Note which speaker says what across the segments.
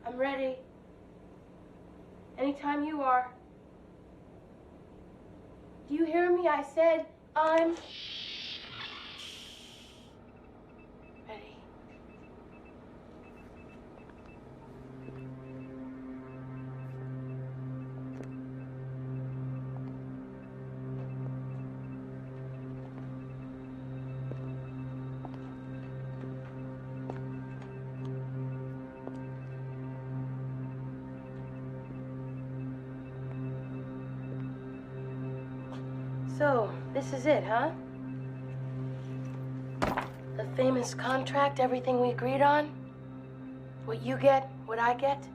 Speaker 1: I'm ready. Anytime you are. Do you hear me? I said I'm ready. So, this is it, huh? The famous contract, everything we agreed on? What you get, what I get?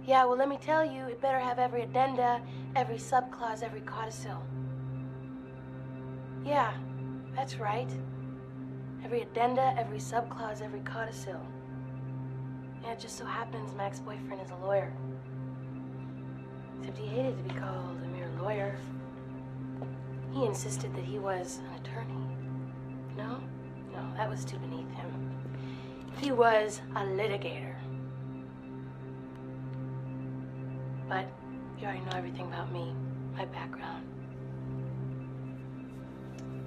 Speaker 1: Yeah, well, let me tell you, it better have every addenda, every subclause, every codicil. Yeah, that's right. Every addenda, every subclause, every codicil. Yeah, it just so happens my ex-boyfriend is a lawyer. Except he hated to be called a mere lawyer. He insisted that he was an attorney. No, that was too beneath him. He was a litigator. But you already know everything about me, my background.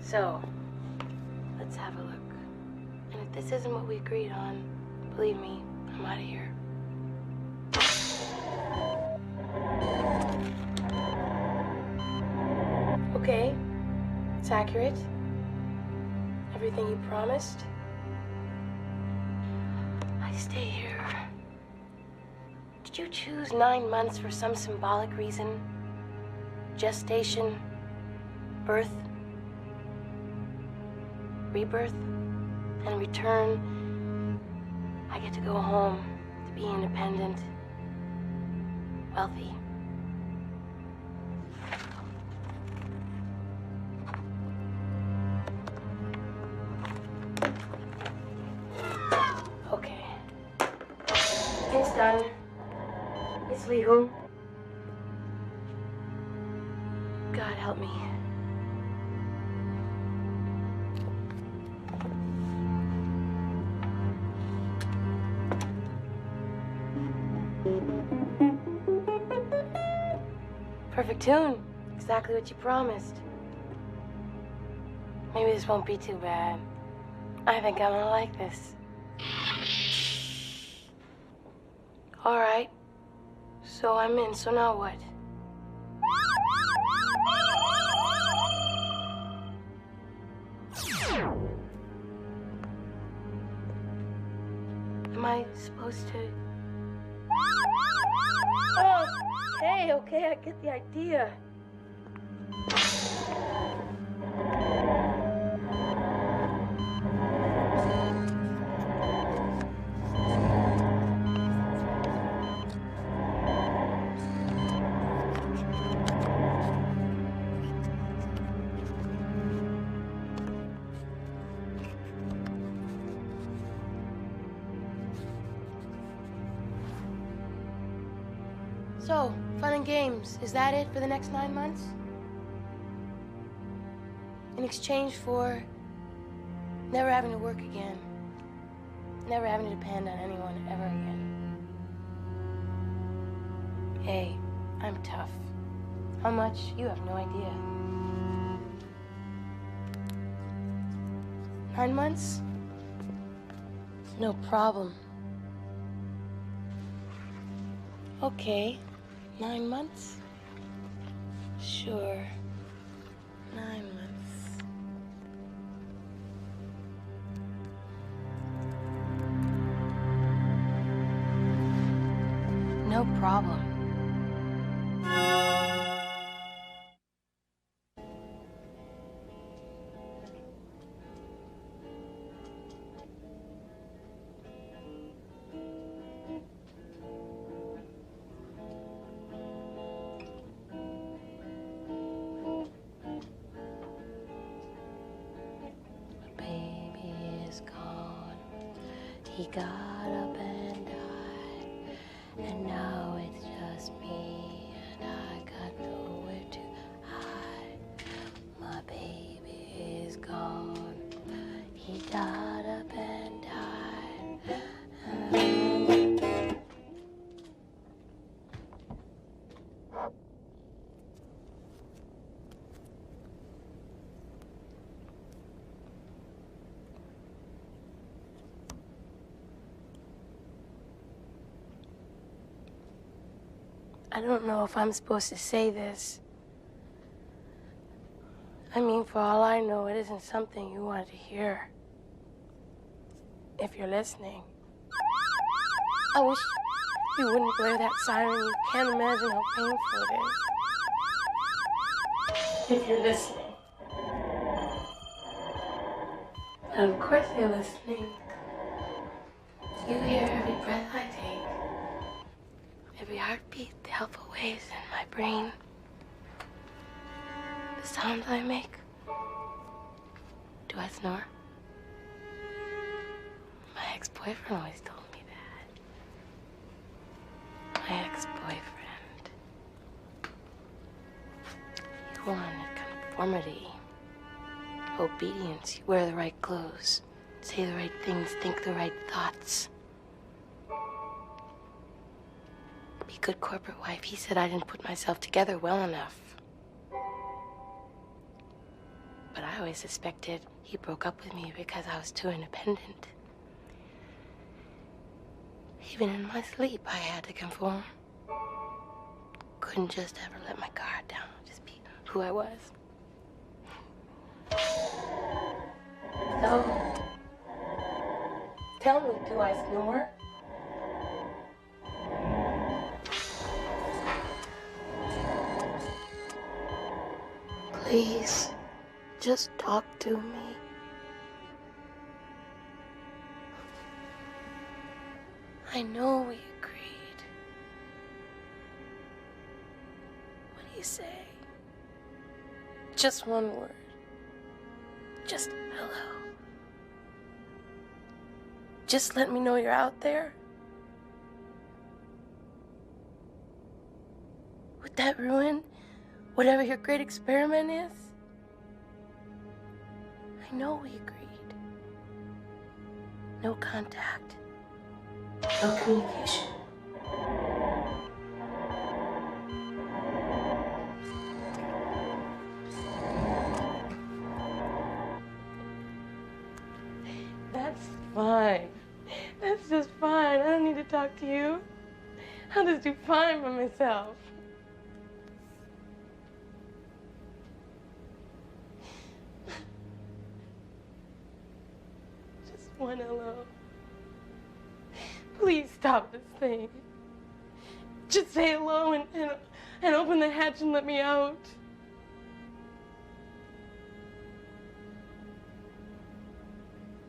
Speaker 1: So, let's have a look. And if this isn't what we agreed on, believe me, I'm out of here. Okay, it's accurate. Everything you promised. I stay here. Did you choose 9 months for some symbolic reason? Gestation, birth, rebirth, and return. I get to go home to be independent, wealthy. Okay. It's done. It's legal. God help me. Perfect tune. Exactly what you promised. Maybe this won't be too bad. I think I'm gonna like this. All right. So I'm in, so now what? Am I supposed to? Oh, okay, I get the idea. So, fun and games, is that it for the next 9 months? In exchange for never having to work again, never having to depend on anyone ever again. Hey, I'm tough. How much? You have no idea. 9 months? No problem. Okay. 9 months? Sure. 9 months. No problem. He got up and died, and now it's just me, and I got nowhere to hide. My baby is gone. He got up and died. I don't know if I'm supposed to say this. I mean, for all I know, it isn't something you wanted to hear. If you're listening. I wish you wouldn't blare that siren. You can't imagine how painful it is. If you're listening. And of course you're listening. You hear every breath I take. Every heartbeat, the helpful waves in my brain. The sounds I make. Do I snore? My ex-boyfriend always told me that. My ex-boyfriend. He wanted conformity. Obedience. You wear the right clothes. Say the right things. Think the right thoughts. Be a good corporate wife. He said I didn't put myself together well enough. But I always suspected he broke up with me because I was too independent. Even in my sleep, I had to conform. Couldn't just ever let my guard down, just be who I was. So, tell me, do I snore? Please, just talk to me. I know we agreed. What do you say? Just one word. Just hello. Just let me know you're out there. Would that ruin whatever your great experiment is? I know we agreed. No contact. No communication. That's fine. That's just fine. I don't need to talk to you. I'll just do fine by myself. Just one hello. Please stop this thing. Just say hello and open the hatch and let me out.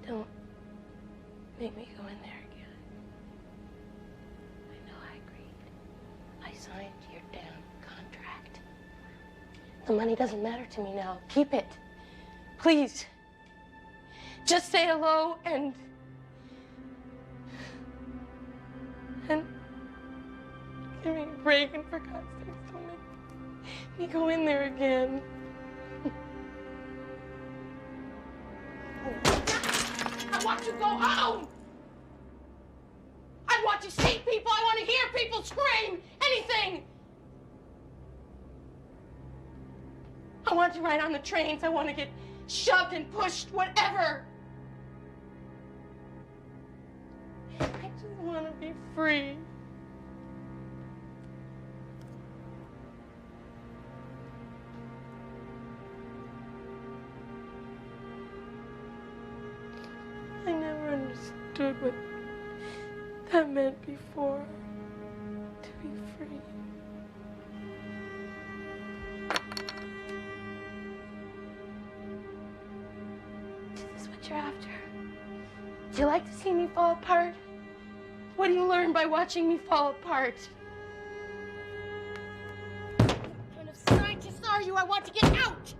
Speaker 1: Don't make me go in there again. I know I agreed. I signed your damn contract. The money doesn't matter to me now. Keep it. Please. Just say hello and give me a break, and for God's sake, don't make me go in there again. I want to go home! I want to see people, I want to hear people scream, anything! I want to ride on the trains, I want to get shoved and pushed, whatever! I just want to be free. I never understood what that meant before, to be free. Is this what you're after? Do you like to see me fall apart? What do you learn by watching me fall apart? What kind of scientist are you? I want to get out!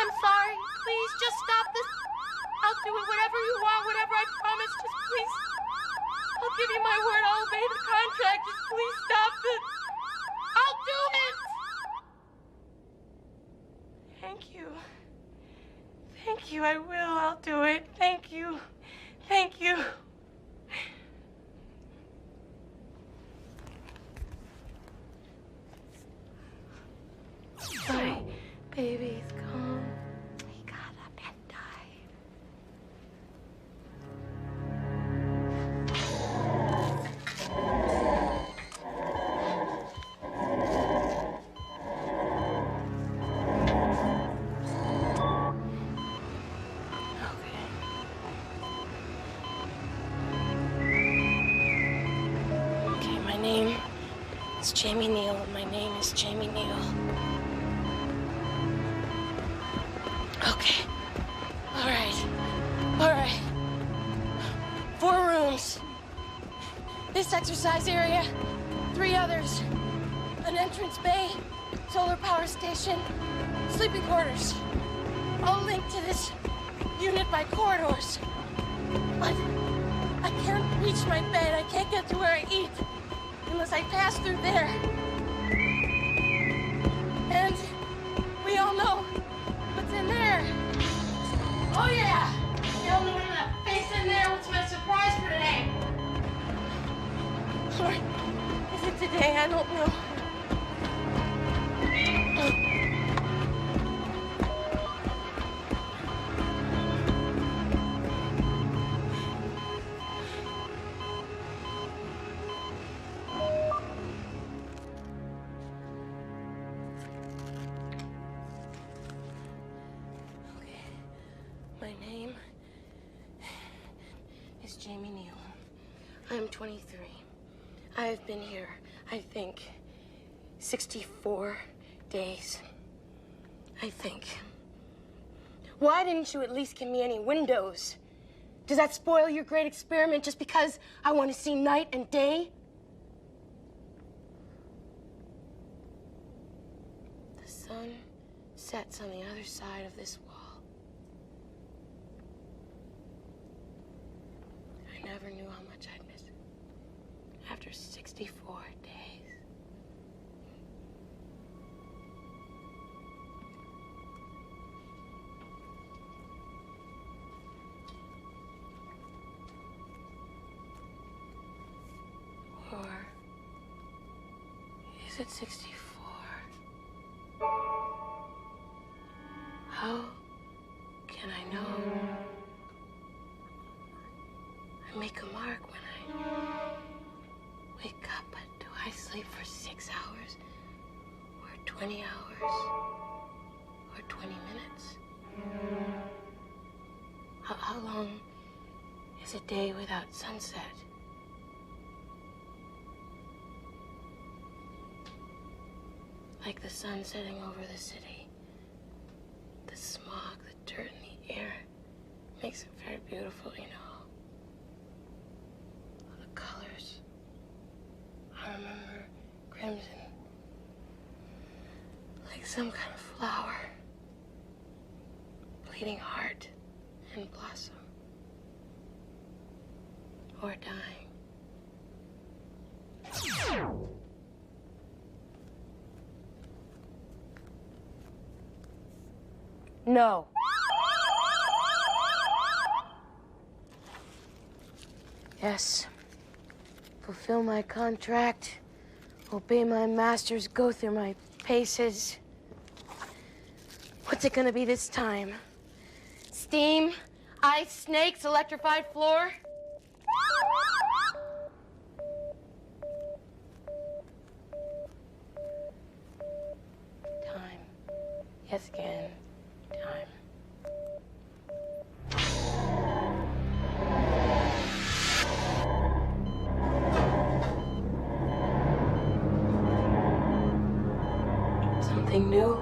Speaker 1: I'm sorry. Please, just stop this. I'll do it, whatever you want, whatever I promise. Just please. I'll give you my word. I'll obey the contract. Just please stop this. I'll do it! Thank you. Thank you, I will. I'll do it. Thank you. Thank you. My baby's gone. He got up and died. is Jamie Neal, and my name is Jamie Neal. Okay. All right. 4 rooms. This exercise area, 3 others. An entrance bay, solar power station, sleeping quarters. All linked to this unit by corridors. But I can't reach my bed. I can't get to where I eat unless I pass through there. And we all know what's in there. Oh yeah! We all know what that face in there. What's my surprise for today? Or is it today? I don't know. My name is Jamie Neal. I'm 23. I've been here, I think, 64 days. I think. Why didn't you at least give me any windows? Does that spoil your great experiment just because I want to see night and day? The sun sets on the other side of this wall. I never knew how much I'd miss it. After 64 days. Or is it 64? How can I know? I make a mark when I wake up, but do I sleep for 6 hours? Or 20 hours? Or 20 minutes? How long is a day without sunset? Like the sun setting over the city. The smog, the dirt in the air makes it very beautiful, you know. The colors. I remember crimson. Like some kind of flower. Bleeding heart and blossom. Or dying. No. Yes. Fulfill my contract. Obey my masters. Go through my paces. What's it gonna be this time? Steam? Ice? Snakes? Electrified floor? Time. Yes, again. Time. Something new?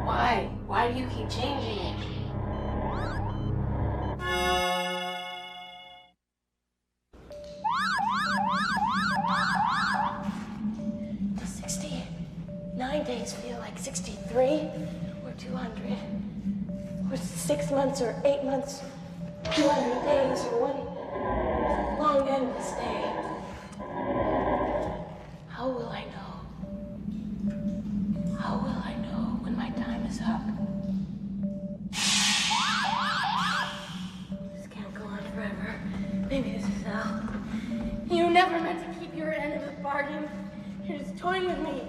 Speaker 1: Why? Why do you keep changing it? Does 69 days feel like 63? Or 200? Or 6 months or 8 months? 200 days or one long endless day? How will I know? How will I know when my time is up? This can't go on forever. Maybe this is hell. You never meant to keep your end of the bargain. You're just toying with me.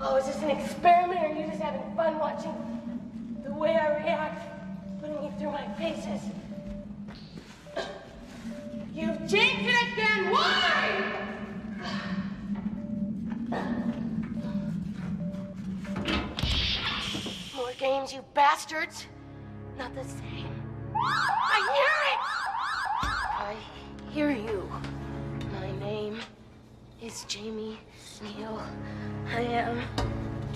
Speaker 1: Oh, is this an experiment, or are you just having fun watching the way I react, putting me through my paces? You've changed it again. Why? More games, you bastards. Not the same. I hear it! I hear you. My name is Jamie Neal. I am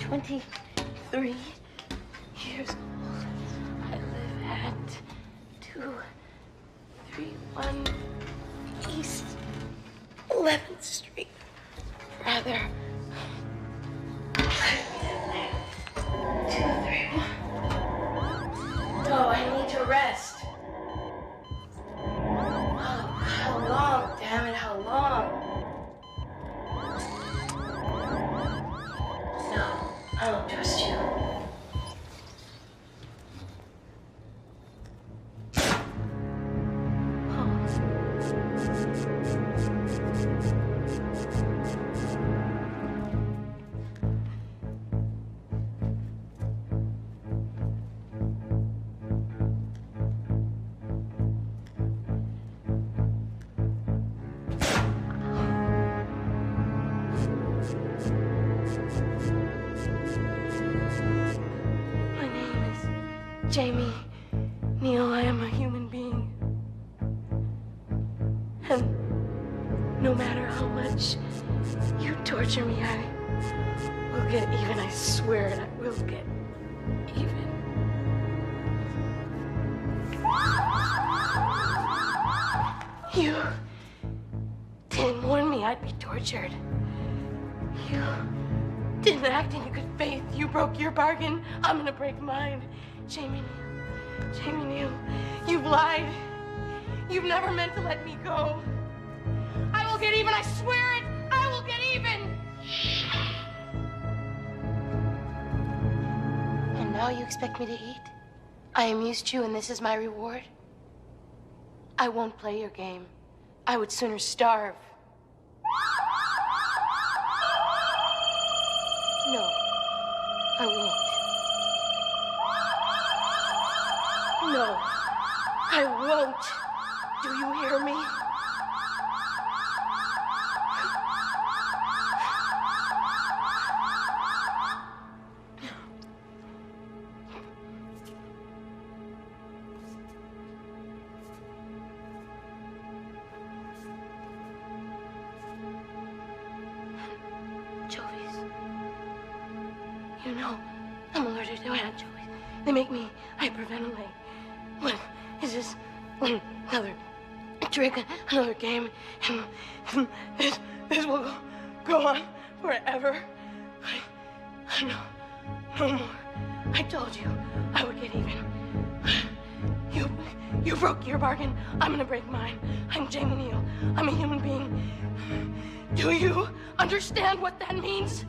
Speaker 1: 23 years old. I live at 231 East 11th Street. Rather, 231. No, I need to rest. Oh, how long? Damn it, how long? No, I don't trust you. Jamie Neal, I am a human being. And no matter how much you torture me, I will get even. I swear it, I will get even. You didn't warn me I'd be tortured. You didn't act in good faith. You broke your bargain. I'm gonna break mine. Jamie Neal, you've lied. You've never meant to let me go. I will get even, I swear it. I will get even. And now you expect me to eat? I amused you and this is my reward? I won't play your game. I would sooner starve. No, I won't. No, I won't. Do you hear me? Anchovies. You know, I'm allergic to anchovies. They make me hyperventilate. What is this? Another trick, another game, and this will go on forever. I know, no more. I told you I would get even. You broke your bargain. I'm gonna break mine. I'm Jamie Neal. I'm a human being. Do you understand what that means?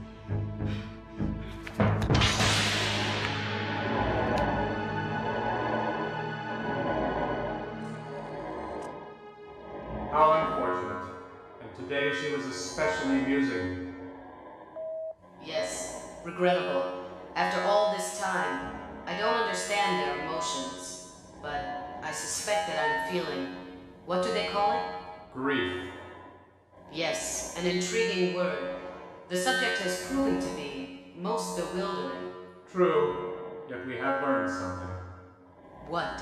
Speaker 2: How unfortunate. And today she was especially amusing.
Speaker 3: Yes, regrettable. After all this time, I don't understand their emotions, but I suspect that I'm feeling, what do they call it?
Speaker 2: Grief.
Speaker 3: Yes, an intriguing word. The subject has proven to be most bewildering.
Speaker 2: True, yet we have learned something.
Speaker 3: What?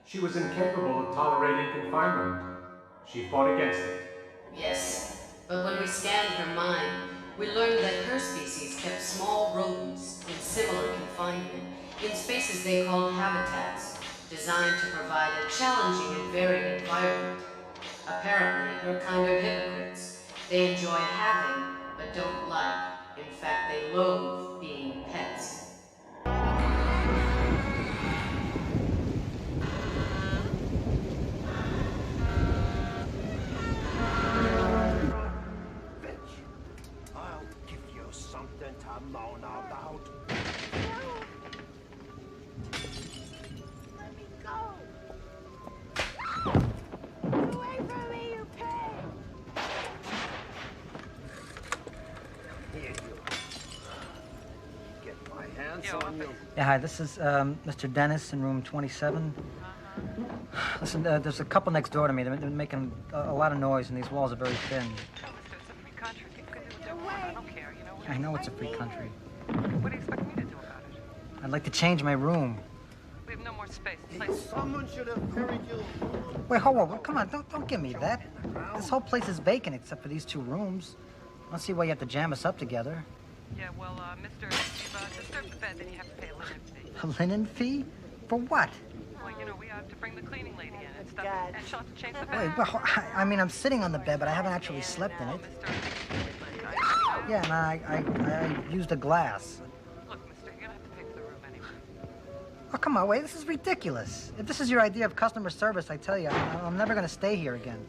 Speaker 2: She was incapable of tolerating confinement. She fought against it.
Speaker 3: Yes, but when we scanned her mind, we learned that her species kept small rodents in similar confinement in spaces they called habitats, designed to provide a challenging and varied environment. Apparently, her kind are hypocrites. They enjoy having, but don't like. In fact, they loathe being pets.
Speaker 4: Yeah, hi, this is Mr. Dennis in room 27. Listen, there's a couple next door to me. They're making a lot of noise, and these walls are very thin. I know it's a free country.
Speaker 5: What do you expect me to do about it?
Speaker 4: I'd like to change my room.
Speaker 5: We have no more space.
Speaker 6: Someone should have buried you.
Speaker 4: Wait, hold on. Come on, don't give me that. This whole place is vacant except for these two rooms. I don't see why you have to jam us up together.
Speaker 5: Yeah, well, mister, if you disturb the bed, then you have to pay a linen fee.
Speaker 4: A linen fee? For what?
Speaker 5: Well, you know, we have to bring the cleaning lady in and stuff,
Speaker 1: God.
Speaker 5: and she'll have to change the
Speaker 4: Wait,
Speaker 5: bed.
Speaker 4: well, I mean, I'm sitting on the bed, but I haven't actually slept in
Speaker 5: Oh,
Speaker 4: it.
Speaker 5: mister, I
Speaker 4: Yeah, and I used a glass.
Speaker 5: Look, mister, you're gonna have to pay for the room anyway.
Speaker 4: Oh, come on, wait, this is ridiculous. If this is your idea of customer service, I tell you, I'm never gonna stay here again.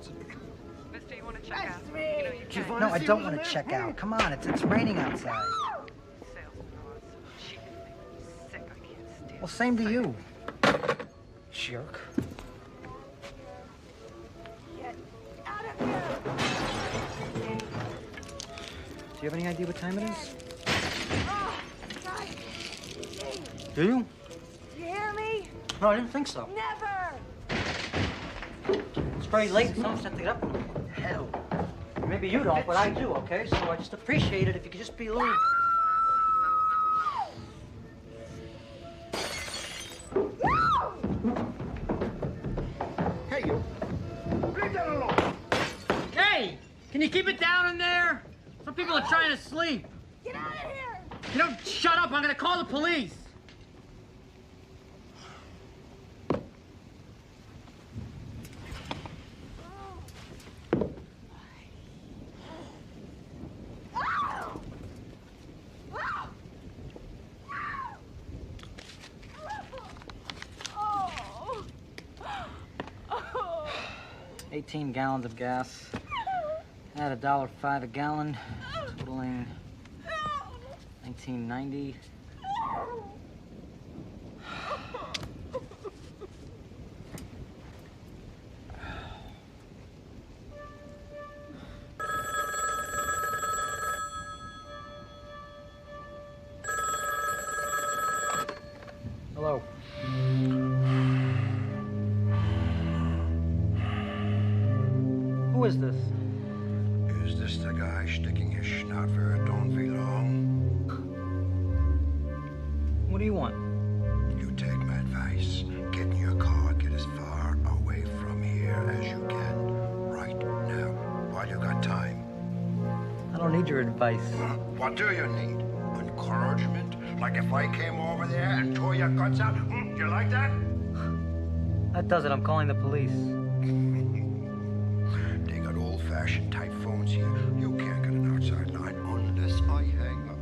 Speaker 5: Mister, you want to check out? You know, you can't.
Speaker 4: No, I don't want to check out. Come on, it's raining outside.
Speaker 5: Salesmen are so cheap. They make me sick. I can't stand
Speaker 4: Well, same to you. Jerk.
Speaker 1: Get out of here!
Speaker 4: Do you have any idea what time it is?
Speaker 1: Oh, God.
Speaker 4: Do you?
Speaker 1: You hear me?
Speaker 4: No, I didn't think so.
Speaker 1: Never!
Speaker 4: It's very late. Someone's set to get up. Hell. Maybe you don't, but I do, okay? So I just appreciate it if you could just be a little...
Speaker 6: Hey, you. Leave that alone.
Speaker 7: Hey, can you keep it down in there? Some people are trying to sleep.
Speaker 1: Get out of here!
Speaker 7: You don't shut up, I'm gonna call the police.
Speaker 1: Oh.
Speaker 4: 18 gallons of gas. At $1.05 a gallon, totaling $19.90. Hello. Who is this?
Speaker 8: Is this the guy sticking his snout where it don't belong?
Speaker 4: What do you want?
Speaker 8: You take my advice. Get in your car, get as far away from here as you can. Right now, while you got time.
Speaker 4: I don't need your advice.
Speaker 8: What do you need? Encouragement? Like if I came over there and tore your guts out? You like that?
Speaker 4: That does it. I'm calling the police.
Speaker 8: They got old-fashioned type phones here. You can't get an outside line unless I hang up.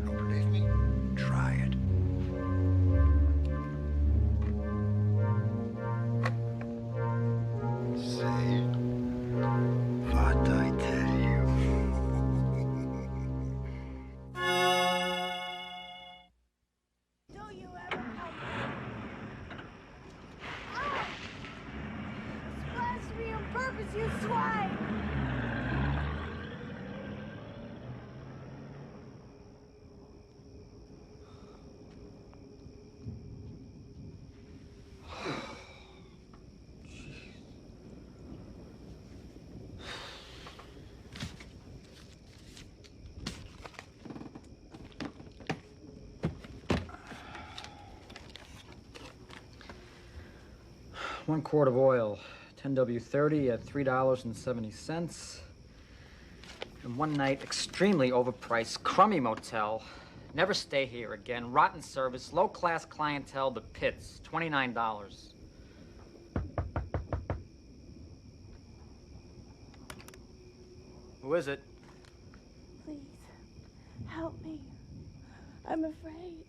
Speaker 8: Don't believe me? Try it. See? What I tell you.
Speaker 1: Do you ever come back? Ah! Splashed me on purpose, you swine!
Speaker 4: One quart of oil, 10W30 at $3.70. And one night, extremely overpriced, crummy motel. Never stay here again. Rotten service, low-class clientele, the pits, $29. Who is it?
Speaker 1: Please, help me. I'm afraid.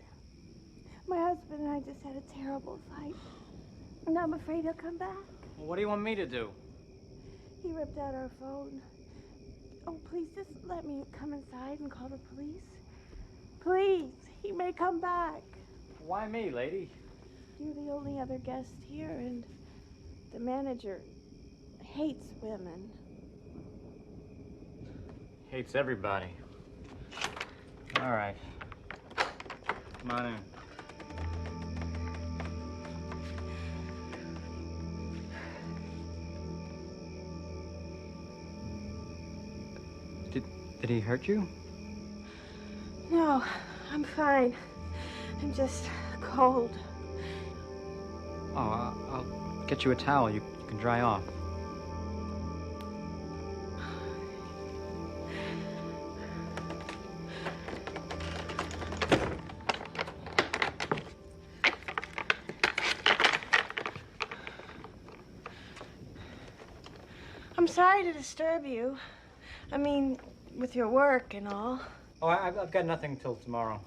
Speaker 1: My husband and I just had a terrible fight. And I'm afraid he'll come back.
Speaker 4: Well, what do you want me to do?
Speaker 1: He ripped out our phone. Oh, please just let me come inside and call the police. Please, he may come back.
Speaker 4: Why me, lady?
Speaker 1: You're the only other guest here, and the manager hates women.
Speaker 4: Hates everybody. All right. Come on in. Did he hurt you?
Speaker 1: No, I'm fine. I'm just cold.
Speaker 4: Oh, I'll get you a towel. You can dry off.
Speaker 9: sorry to disturb you. I mean, with your work and all.
Speaker 4: Oh, I've got nothing till tomorrow.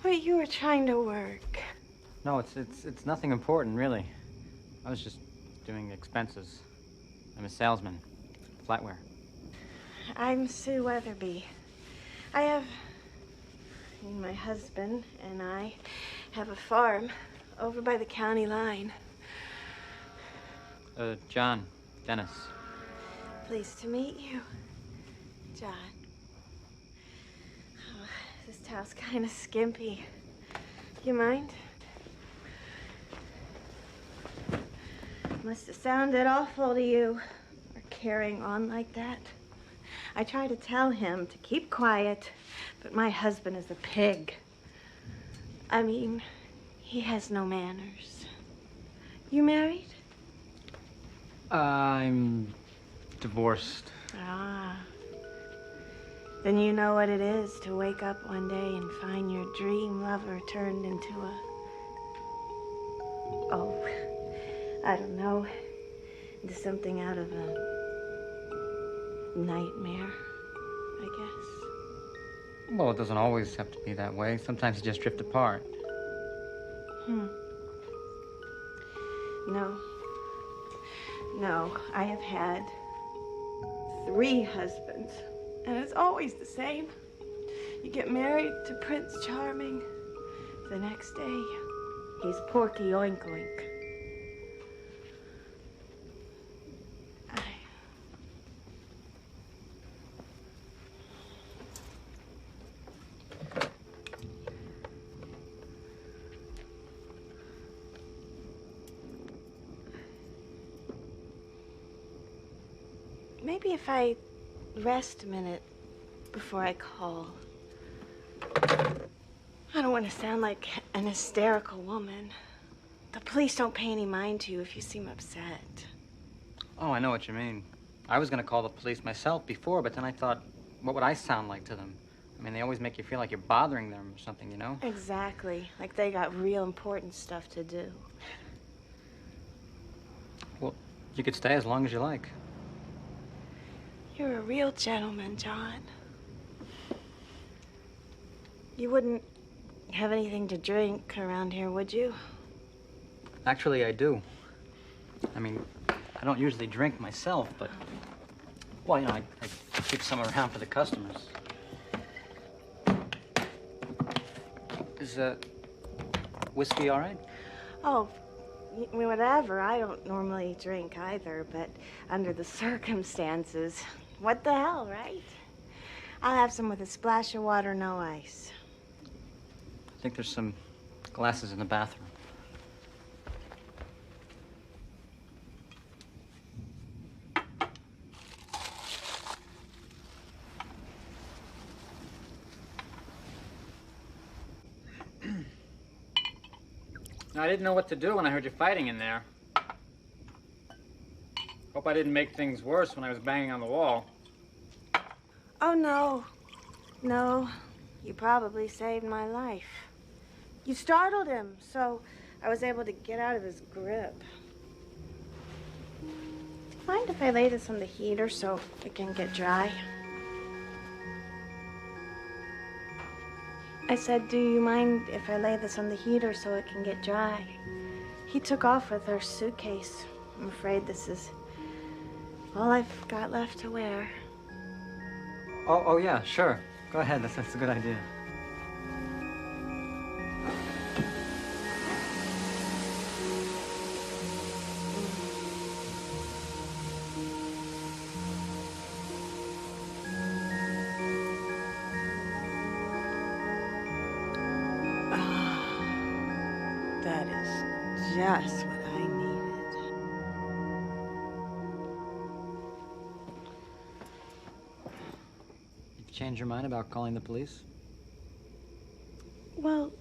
Speaker 9: But you were trying to work.
Speaker 4: No, it's nothing important, really. I was just doing expenses. I'm a salesman, flatware.
Speaker 9: I'm Sue Weatherby. My husband and I have a farm over by the county line.
Speaker 4: John, Dennis.
Speaker 9: Pleased to meet you, John. Oh, this towel's kind of skimpy. You mind? Must have sounded awful to you, or carrying on like that. I try to tell him to keep quiet, but my husband is a pig. I mean, he has no manners. You married?
Speaker 4: I'm divorced.
Speaker 9: Ah. Then you know what it is to wake up one day and find your dream lover turned into a... Oh, I don't know. Into something out of a nightmare, I guess.
Speaker 4: Well, it doesn't always have to be that way. Sometimes you just drift apart.
Speaker 9: No, I have had 3 husbands, and it's always the same. You get married to Prince Charming. The next day, he's Porky Oink Oink. Maybe if I rest a minute before I call. I don't want to sound like an hysterical woman. The police don't pay any mind to you if you seem upset.
Speaker 4: Oh, I know what you mean. I was gonna call the police myself before, but then I thought, what would I sound like to them? I mean, they always make you feel like you're bothering them or something, you know?
Speaker 9: Exactly. Like they got real important stuff to do.
Speaker 4: Well, you could stay as long as you like.
Speaker 9: You're a real gentleman, John. You wouldn't have anything to drink around here, would you?
Speaker 4: Actually, I do. I mean, I don't usually drink myself, but... Well, you know, I keep some around for the customers. Is, whiskey all right?
Speaker 9: Oh, whatever. I don't normally drink either, but under the circumstances, what the hell, right? I'll have some with a splash of water, no ice.
Speaker 4: I think there's some glasses in the bathroom. I didn't know what to do when I heard you fighting in there. Hope I didn't make things worse when I was banging on the wall.
Speaker 9: Oh, no. No, you probably saved my life. You startled him, so I was able to get out of his grip. Do you mind if I lay this on the heater so it can get dry? I said, do you mind if I lay this on the heater so it can get dry? He took off with our suitcase. I'm afraid this is all I've got left to wear.
Speaker 4: Oh yeah, sure. Go ahead, that's a good idea.
Speaker 9: That is just what I needed.
Speaker 4: You've changed your mind about calling the police?
Speaker 9: Well,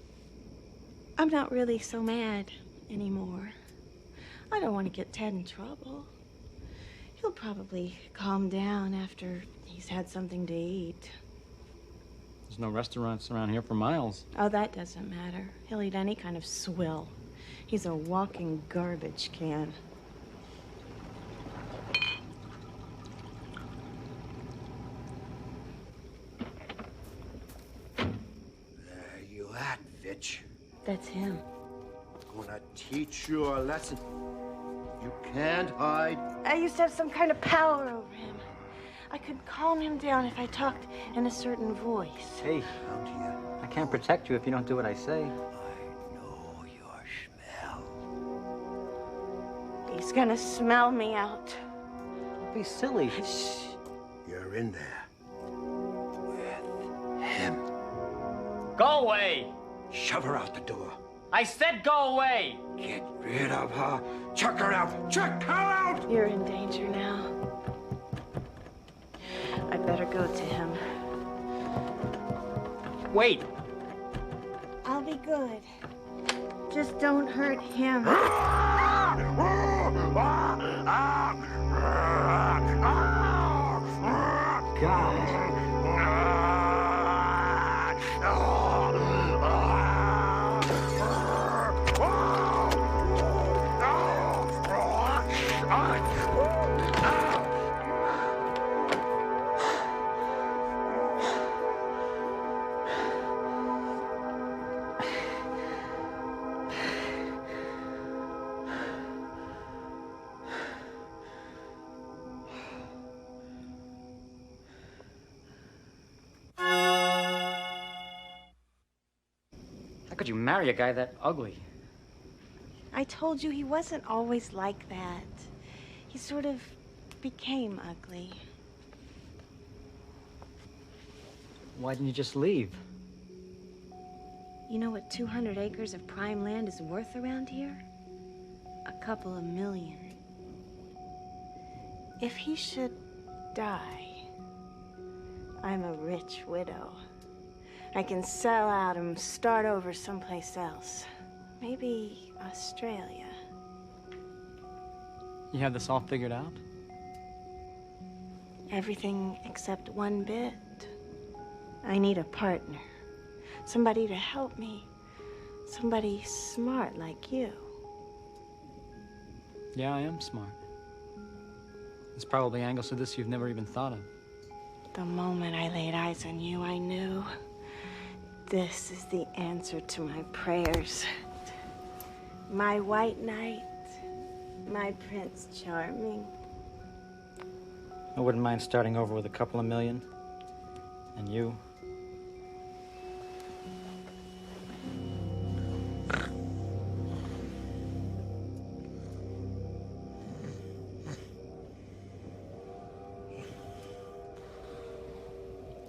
Speaker 9: I'm not really so mad anymore. I don't want to get Ted in trouble. He'll probably calm down after he's had something to eat.
Speaker 4: There's no restaurants around here for miles.
Speaker 9: Oh, that doesn't matter. He'll eat any kind of swill. He's a walking garbage can.
Speaker 8: that, Fitch?
Speaker 9: That's him.
Speaker 8: I'm gonna teach you a lesson. You can't hide.
Speaker 9: I used to have some kind of power over him. I could calm him down if I talked in a certain voice.
Speaker 4: Hey,
Speaker 8: Found you.
Speaker 4: I can't protect you if you don't do what I say.
Speaker 8: I know your smell.
Speaker 9: He's gonna smell me out.
Speaker 4: Don't be silly.
Speaker 8: Shh. You're in there. With him.
Speaker 4: Go away!
Speaker 8: Shove her out the door.
Speaker 4: I said go away!
Speaker 8: Get rid of her. Chuck her out. Chuck her out!
Speaker 9: You're in danger now. I'd better go to him.
Speaker 4: Wait!
Speaker 9: I'll be good. Just don't hurt him.
Speaker 4: How could you marry a guy that ugly?
Speaker 9: I told you he wasn't always like that. He sort of became ugly.
Speaker 4: Why didn't you just leave?
Speaker 9: You know what 200 acres of prime land is worth around here? A couple of million. If he should die, I'm a rich widow. I can sell out and start over someplace else. Maybe Australia.
Speaker 4: You have this all figured out?
Speaker 9: Everything except one bit. I need a partner. Somebody to help me. Somebody smart like you.
Speaker 4: Yeah, I am smart. There's probably angles to this you've never even thought of.
Speaker 9: The moment I laid eyes on you, I knew this is the answer to my prayers. My white knight, my Prince Charming.
Speaker 4: I wouldn't mind starting over with a couple of million. And you?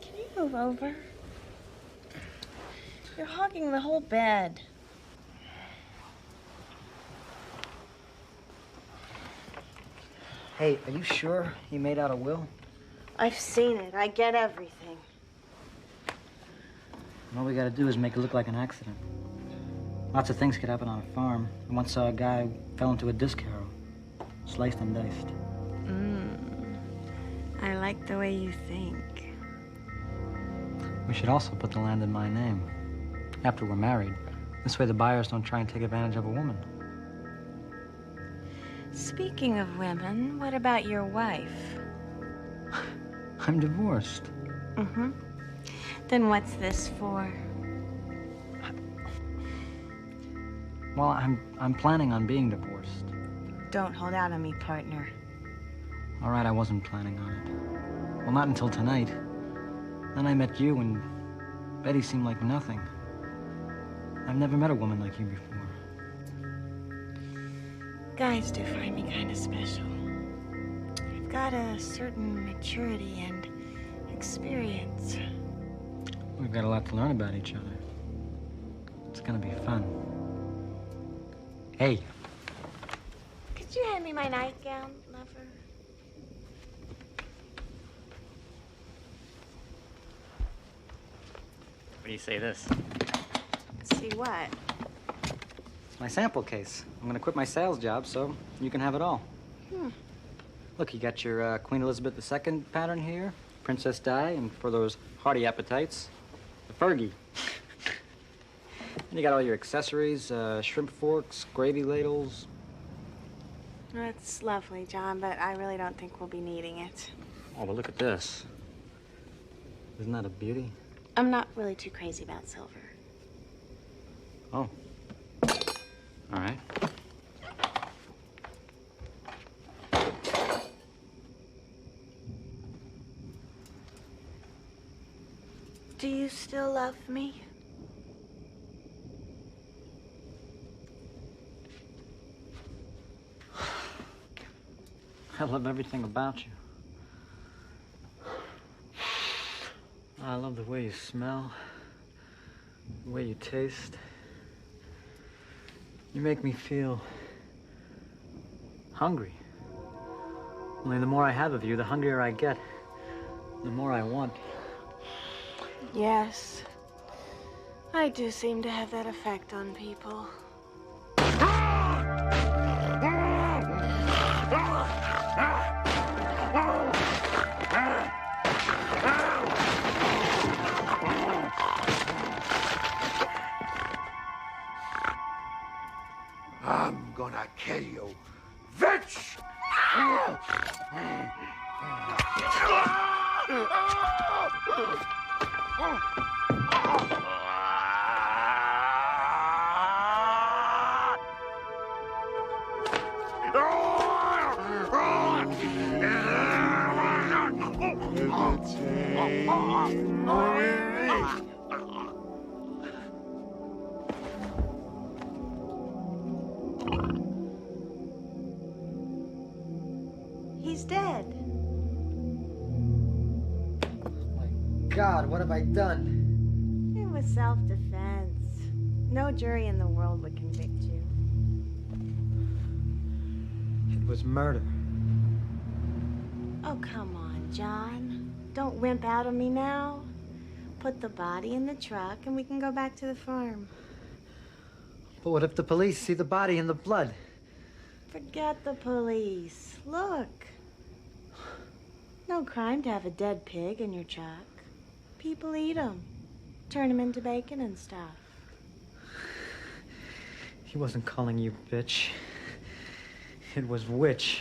Speaker 9: Can you move over? You're hogging the whole bed.
Speaker 4: Hey, are you sure he made out a will?
Speaker 9: I've seen it. I get everything.
Speaker 4: All we gotta do is make it look like an accident. Lots of things could happen on a farm. I once saw a guy who fell into a disc harrow. Sliced and diced.
Speaker 9: I like the way you think.
Speaker 4: We should also put the land in my name. After we're married. This way the buyers don't try and take advantage of a woman.
Speaker 9: Speaking of women, what about your wife?
Speaker 4: I'm divorced.
Speaker 9: Mm-hmm. Then what's this for?
Speaker 4: Well, I'm planning on being divorced.
Speaker 9: Don't hold out on me, partner.
Speaker 4: All right, I wasn't planning on it. Well, not until tonight. Then I met you, and Betty seemed like nothing. I've never met a woman like you before.
Speaker 9: Guys do find me kind of special. I've got a certain maturity and experience.
Speaker 4: We've got a lot to learn about each other. It's gonna be fun. Hey.
Speaker 9: Could you hand me my nightgown, lover?
Speaker 4: What do you say this?
Speaker 9: See what?
Speaker 4: It's my sample case. I'm gonna quit my sales job, so you can have it all. Look, you got your Queen Elizabeth II pattern here, Princess Di, and for those hearty appetites, the Fergie. And you got all your accessories, shrimp forks, gravy ladles.
Speaker 9: That's lovely, John, but I really don't think we'll be needing it.
Speaker 4: Oh, but look at this. Isn't that a beauty?
Speaker 9: I'm not really too crazy about silver.
Speaker 4: Oh. All right.
Speaker 9: Do you still love me?
Speaker 4: I love everything about you. I love the way you smell, the way you taste. You make me feel hungry. Only the more I have of you, the hungrier I get, the more I want.
Speaker 9: Yes. I do seem to have that effect on people.
Speaker 8: I'm gonna kill you, bitch!
Speaker 9: He's dead.
Speaker 4: God, what have I done?
Speaker 9: It was self-defense. No jury in the world would convict you.
Speaker 4: It was murder.
Speaker 9: Oh, come on, John. Don't wimp out on me now. Put the body in the truck and we can go back to the farm.
Speaker 4: But what if the police see the body and the blood?
Speaker 9: Forget the police. Look. No crime to have a dead pig in your truck. People eat them. Turn them into bacon and stuff.
Speaker 4: He wasn't calling you bitch. It was witch.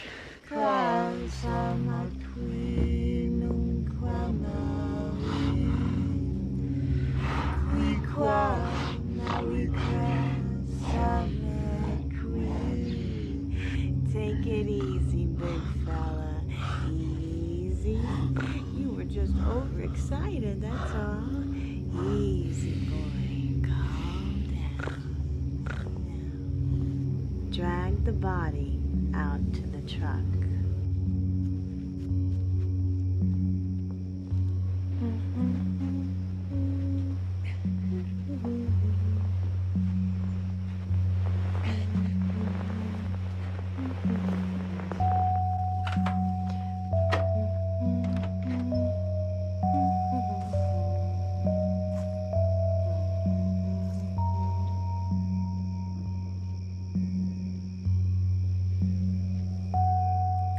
Speaker 9: Take it easy, big fella. Easy. You were just overexcited, that's all. Easy, boy. Calm down. Now, drag the body out to the truck.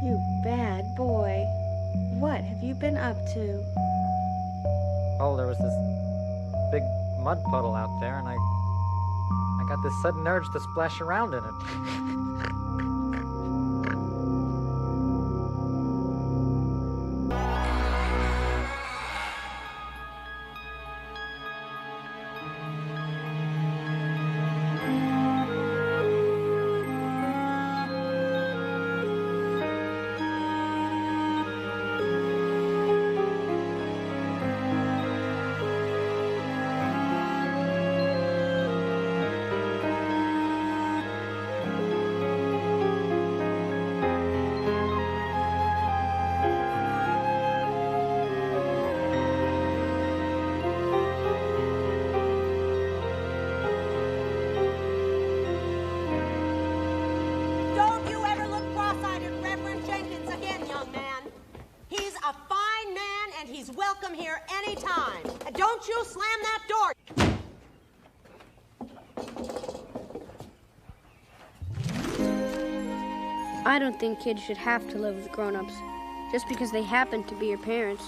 Speaker 9: You bad boy. What have you been up to?
Speaker 4: Oh, there was this big mud puddle out there, and I got this sudden urge to splash around in it.
Speaker 10: Don't you ever look cross-eyed at Reverend Jenkins again, young man. He's a fine man, and he's welcome here anytime. And don't you slam that door.
Speaker 11: I don't think kids should have to live with grown-ups just because they happen to be your parents.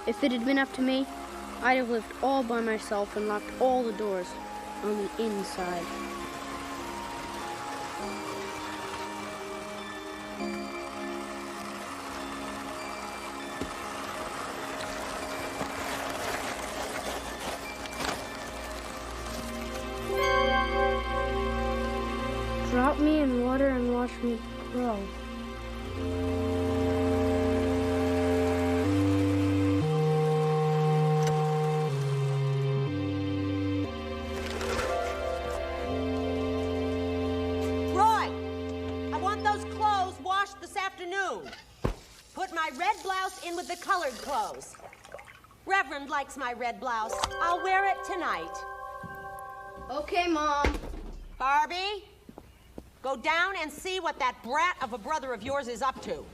Speaker 11: If it had been up to me, I'd have lived all by myself and locked all the doors on the inside. Drop me in water and watch me grow.
Speaker 10: Roy, I want those clothes washed this afternoon. Put my red blouse in with the colored clothes. Reverend likes my red blouse. I'll wear it tonight.
Speaker 11: Okay, Mom.
Speaker 10: Barbie, go down and see what that brat of a brother of yours is up to.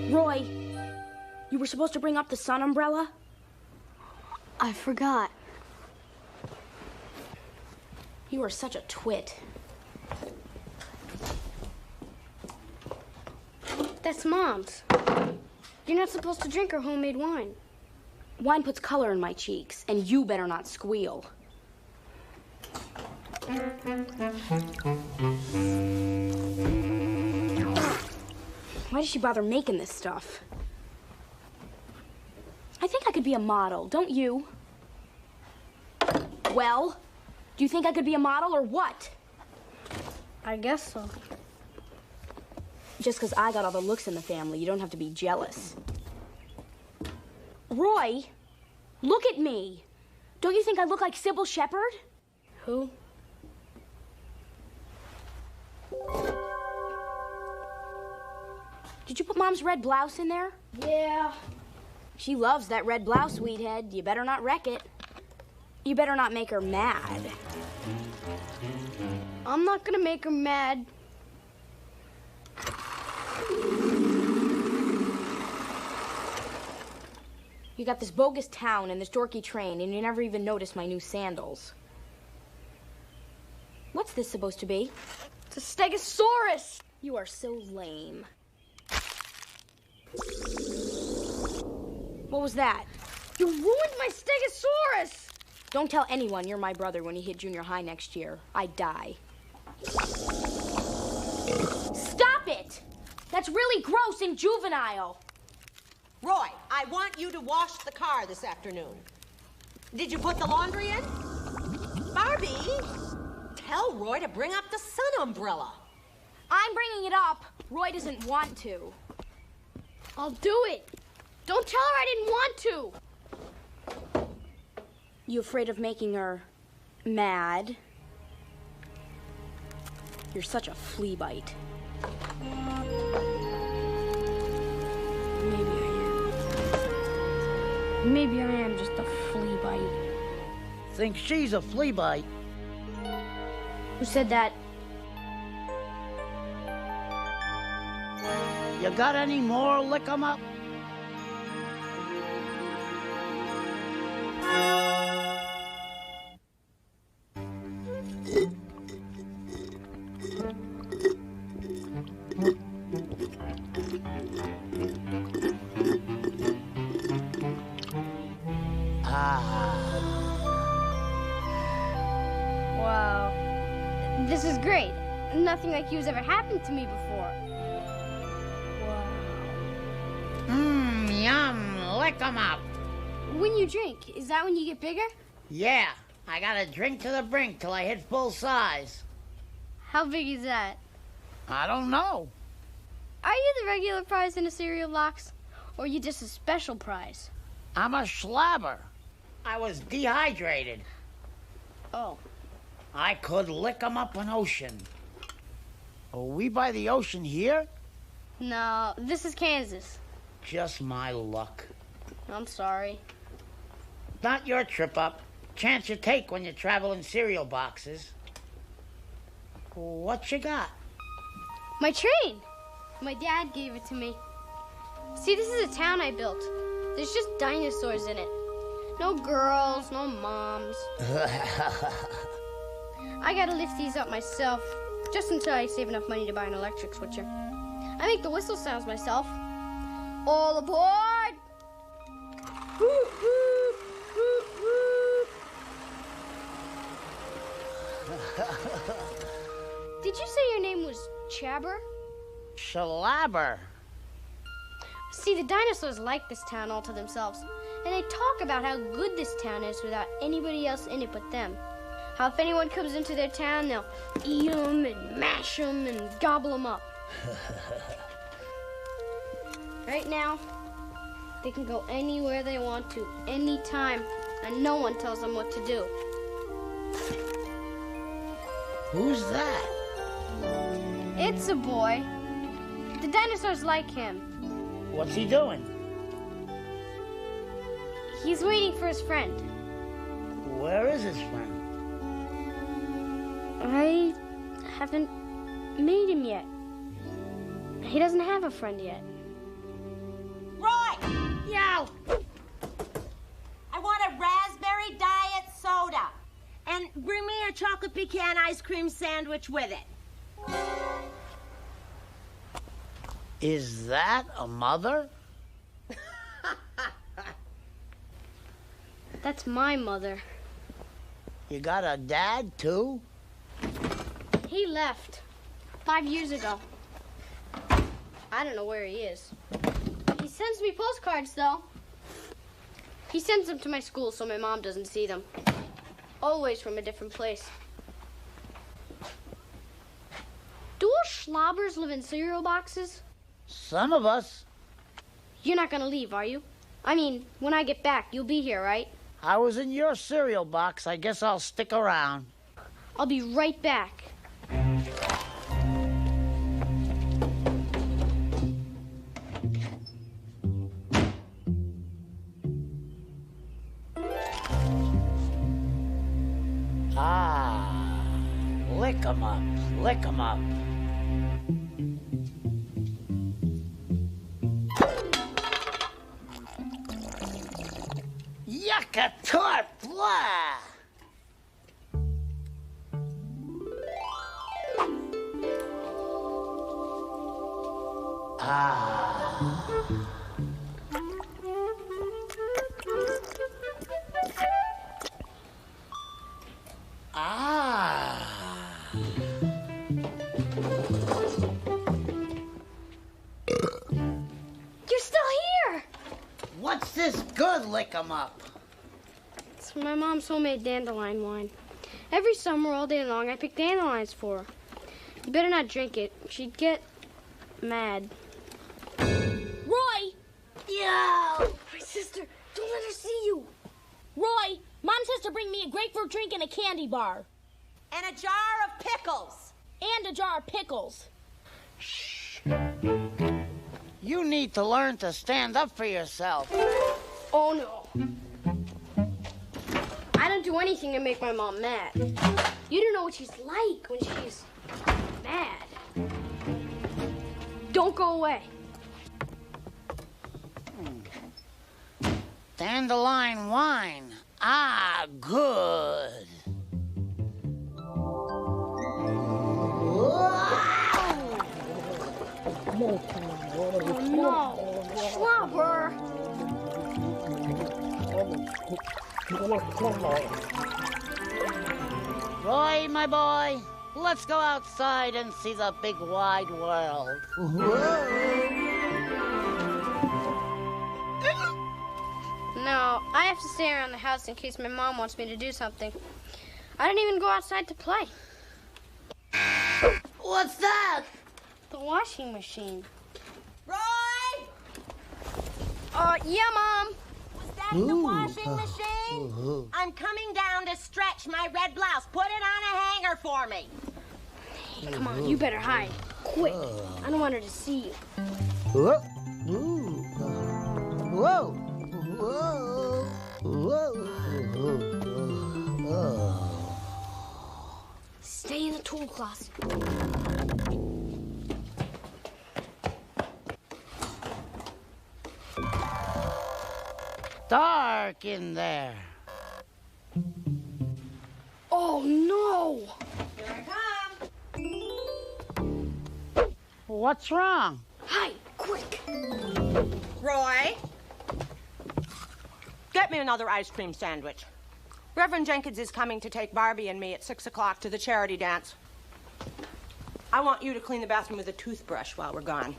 Speaker 12: Roy, you were supposed to bring up the sun umbrella?
Speaker 11: I forgot.
Speaker 12: You are such a twit.
Speaker 11: That's Mom's. You're not supposed to drink her homemade wine.
Speaker 12: Wine puts color in my cheeks, and you better not squeal. Why did she bother making this stuff? I think I could be a model, don't you? Well, do you think I could be a model or what?
Speaker 11: I guess so.
Speaker 12: Just because I got all the looks in the family, you don't have to be jealous. Roy, look at me. Don't you think I look like Sybil Shepherd?
Speaker 11: Who?
Speaker 12: Did you put Mom's red blouse in there?
Speaker 11: Yeah.
Speaker 12: She loves that red blouse, sweethead. You better not wreck it. You better not make her mad.
Speaker 11: I'm not gonna make her mad.
Speaker 12: You got this bogus town and this dorky train, and you never even noticed my new sandals. What's this supposed to be?
Speaker 11: It's a stegosaurus!
Speaker 12: You are so lame. What was that?
Speaker 11: You ruined my stegosaurus!
Speaker 12: Don't tell anyone you're my brother when you hit junior high next year. I'd die. Stop it! That's really gross and juvenile.
Speaker 10: Roy, I want you to wash the car this afternoon. Did you put the laundry in? Barbie, tell Roy to bring up the sun umbrella.
Speaker 12: I'm bringing it up. Roy doesn't want to.
Speaker 11: I'll do it. Don't tell her I didn't want to.
Speaker 12: You afraid of making her mad? You're such a flea bite.
Speaker 11: Maybe I am just a flea bite.
Speaker 7: Think she's a flea bite.
Speaker 11: Who said that?
Speaker 7: You got any more lick 'em up?
Speaker 11: Wow. This is great. Nothing like you's ever happened to me before. Wow.
Speaker 7: Yum, lick 'em up.
Speaker 11: When you drink, is that when you get bigger?
Speaker 7: Yeah, I gotta drink to the brink till I hit full size.
Speaker 11: How big is that?
Speaker 7: I don't know.
Speaker 11: Are you the regular prize in a cereal box? Or are you just a special prize?
Speaker 7: I'm a schlabber. I was dehydrated.
Speaker 11: Oh.
Speaker 7: I could lick 'em up an ocean. Are we by the ocean here?
Speaker 11: No, this is Kansas.
Speaker 7: Just my luck.
Speaker 11: I'm sorry.
Speaker 7: Not your trip up. Chance you take when you travel in cereal boxes. What you got?
Speaker 11: My train. My dad gave it to me. See, this is a town I built. There's just dinosaurs in it. No girls, no moms. I gotta lift these up myself, just until I save enough money to buy an electric switcher. I make the whistle sounds myself. All aboard! Hoop, hoop, hoop, hoop. Did you say your name was Chabber?
Speaker 7: Schlabber.
Speaker 11: See, the dinosaurs like this town all to themselves. And they talk about how good this town is without anybody else in it but them. How if anyone comes into their town, they'll eat them and mash them and gobble them up. Right now, they can go anywhere they want to, anytime, and no one tells them what to do.
Speaker 7: Who's that?
Speaker 11: It's a boy. The dinosaurs like him.
Speaker 7: What's he doing?
Speaker 11: He's waiting for his friend.
Speaker 7: Where is his friend?
Speaker 11: I haven't made him yet. He doesn't have a friend yet.
Speaker 10: Roy!
Speaker 7: Yow!
Speaker 10: I want a raspberry diet soda. And bring me a chocolate pecan ice cream sandwich with it.
Speaker 7: Is that a mother?
Speaker 11: That's my mother.
Speaker 7: You got a dad, too?
Speaker 11: He left 5 years ago. I don't know where he is. He sends me postcards, though. He sends them to my school so my mom doesn't see them. Always from a different place. Do all schlobbers live in cereal boxes?
Speaker 7: Some of us.
Speaker 11: You're not gonna leave, are you? I mean, when I get back, you'll be here, right?
Speaker 7: I was in your cereal box. I guess I'll stick around.
Speaker 11: I'll be right back.
Speaker 7: Ah, lick 'em up, lick 'em up. Yucca-tort, blah! Ah.
Speaker 11: You're still here!
Speaker 7: What's this good lick 'em up?
Speaker 11: It's my mom's homemade dandelion wine. Every summer, all day long, I pick dandelions for her. You better not drink it. She'd get mad.
Speaker 12: Roy!
Speaker 7: Yo!
Speaker 12: My sister, don't let her see you. Roy, Mom says to bring me a grapefruit drink and a candy bar.
Speaker 10: And a jar of pickles.
Speaker 12: And a jar of pickles.
Speaker 7: You need to learn to stand up for yourself.
Speaker 11: Oh, no. I don't do anything to make my mom mad. You don't know what she's like when she's mad. Don't go away.
Speaker 7: Dandelion wine. Ah, good.
Speaker 11: Oh, no. Slobber.
Speaker 7: Roy, my boy, let's go outside and see the big wide world.
Speaker 11: No, I have to stay around the house in case my mom wants me to do something. I don't even go outside to play.
Speaker 7: What's that?
Speaker 11: The washing machine.
Speaker 10: Roy!
Speaker 11: Yeah, Mom.
Speaker 10: Was that the washing machine? I'm coming down to stretch my red blouse. Put it on a hanger for me.
Speaker 11: Hey, come on, you better hide. Quick. I don't want her to see you.
Speaker 7: Whoa. Whoa. Whoa. Whoa.
Speaker 11: Stay in the tool closet.
Speaker 7: Dark in there.
Speaker 11: Oh, no.
Speaker 10: Here I come.
Speaker 7: What's wrong?
Speaker 11: Hide, quick.
Speaker 10: Roy, get me another ice cream sandwich. Reverend Jenkins is coming to take Barbie and me at 6 o'clock to the charity dance. I want you to clean the bathroom with a toothbrush while we're gone.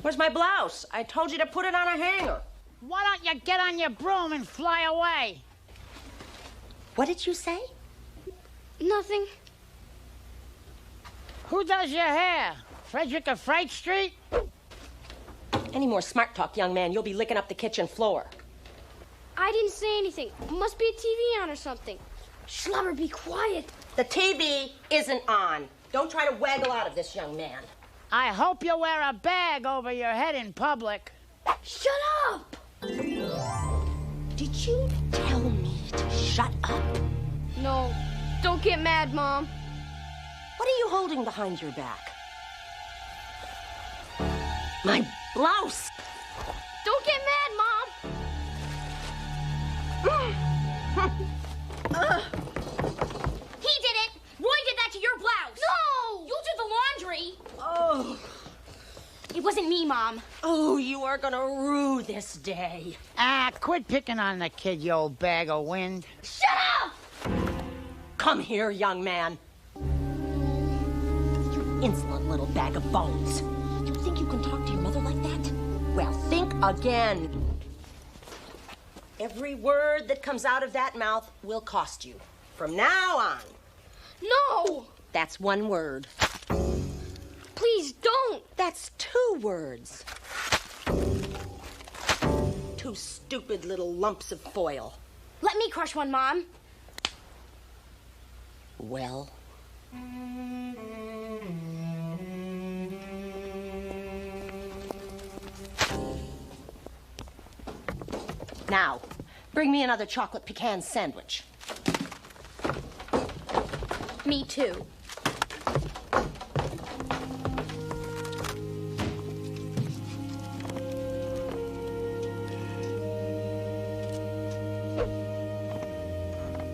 Speaker 10: Where's my blouse? I told you to put it on a hanger.
Speaker 7: Why don't you get on your broom and fly away?
Speaker 10: What did you say?
Speaker 11: Nothing.
Speaker 7: Who does your hair? Frederick of Freight Street?
Speaker 10: Any more smart talk, young man, you'll be licking up the kitchen floor.
Speaker 11: I didn't say anything. Must be a TV on or something. Schlubber, be quiet.
Speaker 10: The TV isn't on. Don't try to waggle out of this, young man.
Speaker 7: I hope you wear a bag over your head in public.
Speaker 11: Shut up!
Speaker 10: Did you tell me to shut up?
Speaker 11: No, don't get mad, Mom.
Speaker 10: What are you holding behind your back? My blouse!
Speaker 11: Don't get mad, Mom!
Speaker 12: He did it! Roy did that to your blouse!
Speaker 11: No!
Speaker 12: You did the laundry!
Speaker 10: Oh.
Speaker 12: It wasn't me, Mom.
Speaker 10: Oh, you are gonna rue this day.
Speaker 7: Ah, quit picking on the kid, you old bag of wind.
Speaker 12: Shut up!
Speaker 10: Come here, young man. You insolent little bag of bones. You think you can talk to your mother like that? Well, think again. Every word that comes out of that mouth will cost you. From now on.
Speaker 11: No!
Speaker 10: That's one word.
Speaker 11: Please don't!
Speaker 10: That's 2 words. 2 stupid little lumps of foil.
Speaker 12: Let me crush one, Mom.
Speaker 10: Well. Now, bring me another chocolate pecan sandwich.
Speaker 12: Me too.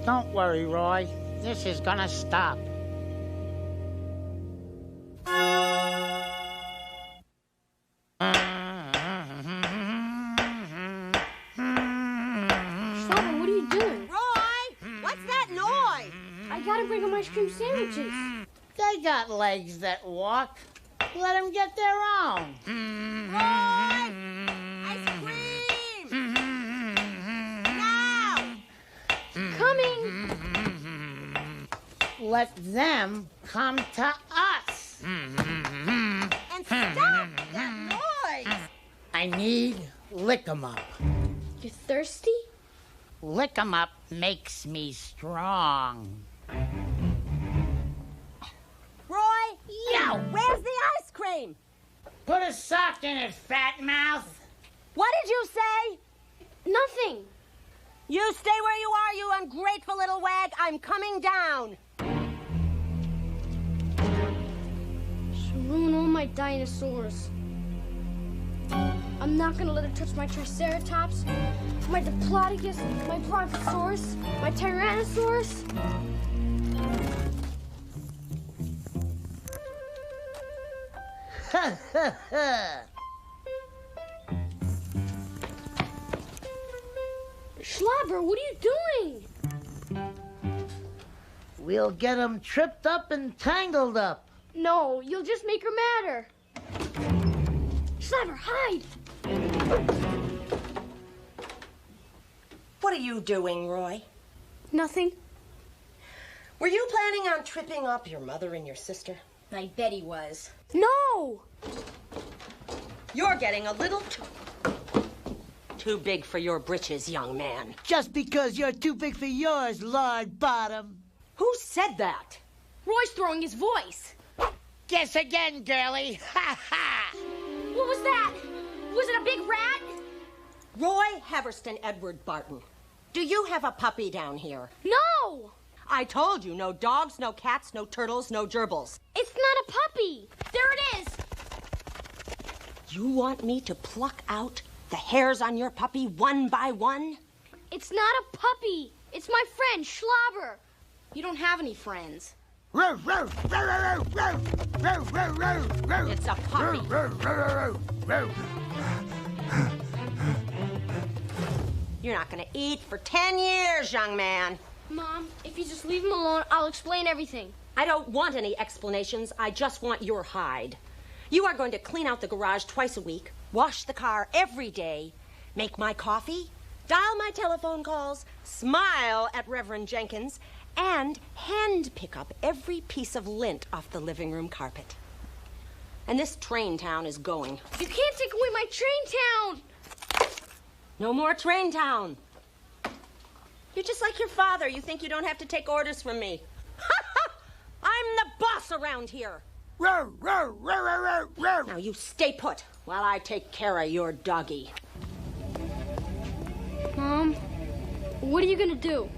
Speaker 7: Don't worry, Roy. This is gonna stop.
Speaker 11: Schlubber, what are you doing?
Speaker 10: Roy, what's that noise?
Speaker 11: I gotta bring him ice cream sandwiches.
Speaker 7: They got legs that walk. Let them get their own.
Speaker 10: Roy! Ice cream! Now!
Speaker 11: Coming!
Speaker 7: Let them come to us.
Speaker 10: And stop that noise!
Speaker 7: I need lick 'em up.
Speaker 11: You thirsty?
Speaker 7: Lick 'em up makes me strong.
Speaker 10: Roy!
Speaker 7: Yo!
Speaker 10: Where's the ice cream?
Speaker 7: Put a sock in it, fat mouth.
Speaker 10: What did you say?
Speaker 11: Nothing.
Speaker 10: You stay where you are, you ungrateful little wag. I'm coming down.
Speaker 11: She'll ruin all my dinosaurs. I'm not gonna let her touch my Triceratops, my Diplodocus, my Brontosaurus, my Tyrannosaurus. Schlubber, what are you doing?
Speaker 7: We'll get 'em tripped up and tangled up.
Speaker 11: No, you'll just make her madder. Schlubber, hide!
Speaker 10: What are you doing, Roy?
Speaker 11: Nothing.
Speaker 10: Were you planning on tripping up your mother and your sister?
Speaker 12: I bet he was.
Speaker 11: No!
Speaker 10: You're getting a little too big for your britches, young man.
Speaker 7: Just because you're too big for yours, Lord Bottom.
Speaker 10: Who said that?
Speaker 12: Roy's throwing his voice.
Speaker 7: Guess again, girlie. Ha ha!
Speaker 12: What was that? Was it a big rat?
Speaker 10: Roy Haverston Edward Barton. Do you have a puppy down here?
Speaker 11: No!
Speaker 10: I told you, no dogs, no cats, no turtles, no gerbils.
Speaker 11: It's not a puppy.
Speaker 12: There it is.
Speaker 10: You want me to pluck out the hairs on your puppy one by one?
Speaker 11: It's not a puppy. It's my friend, Schlubber.
Speaker 12: You don't have any friends.
Speaker 10: It's a puppy. You're not gonna eat for 10 years, young man.
Speaker 11: Mom, if you just leave him alone, I'll explain everything.
Speaker 10: I don't want any explanations. I just want your hide. You are going to clean out the garage twice a week, wash the car every day, make my coffee, dial my telephone calls, smile at Reverend Jenkins, and hand pick up every piece of lint off the living room carpet. And this train town is going.
Speaker 11: You can't take away my train town!
Speaker 10: No more train town. You're just like your father. You think you don't have to take orders from me. I'm the boss around here.
Speaker 7: Row, row, row, row, row, row.
Speaker 10: Now you stay put while I take care of your doggy.
Speaker 11: Mom, what are you gonna do?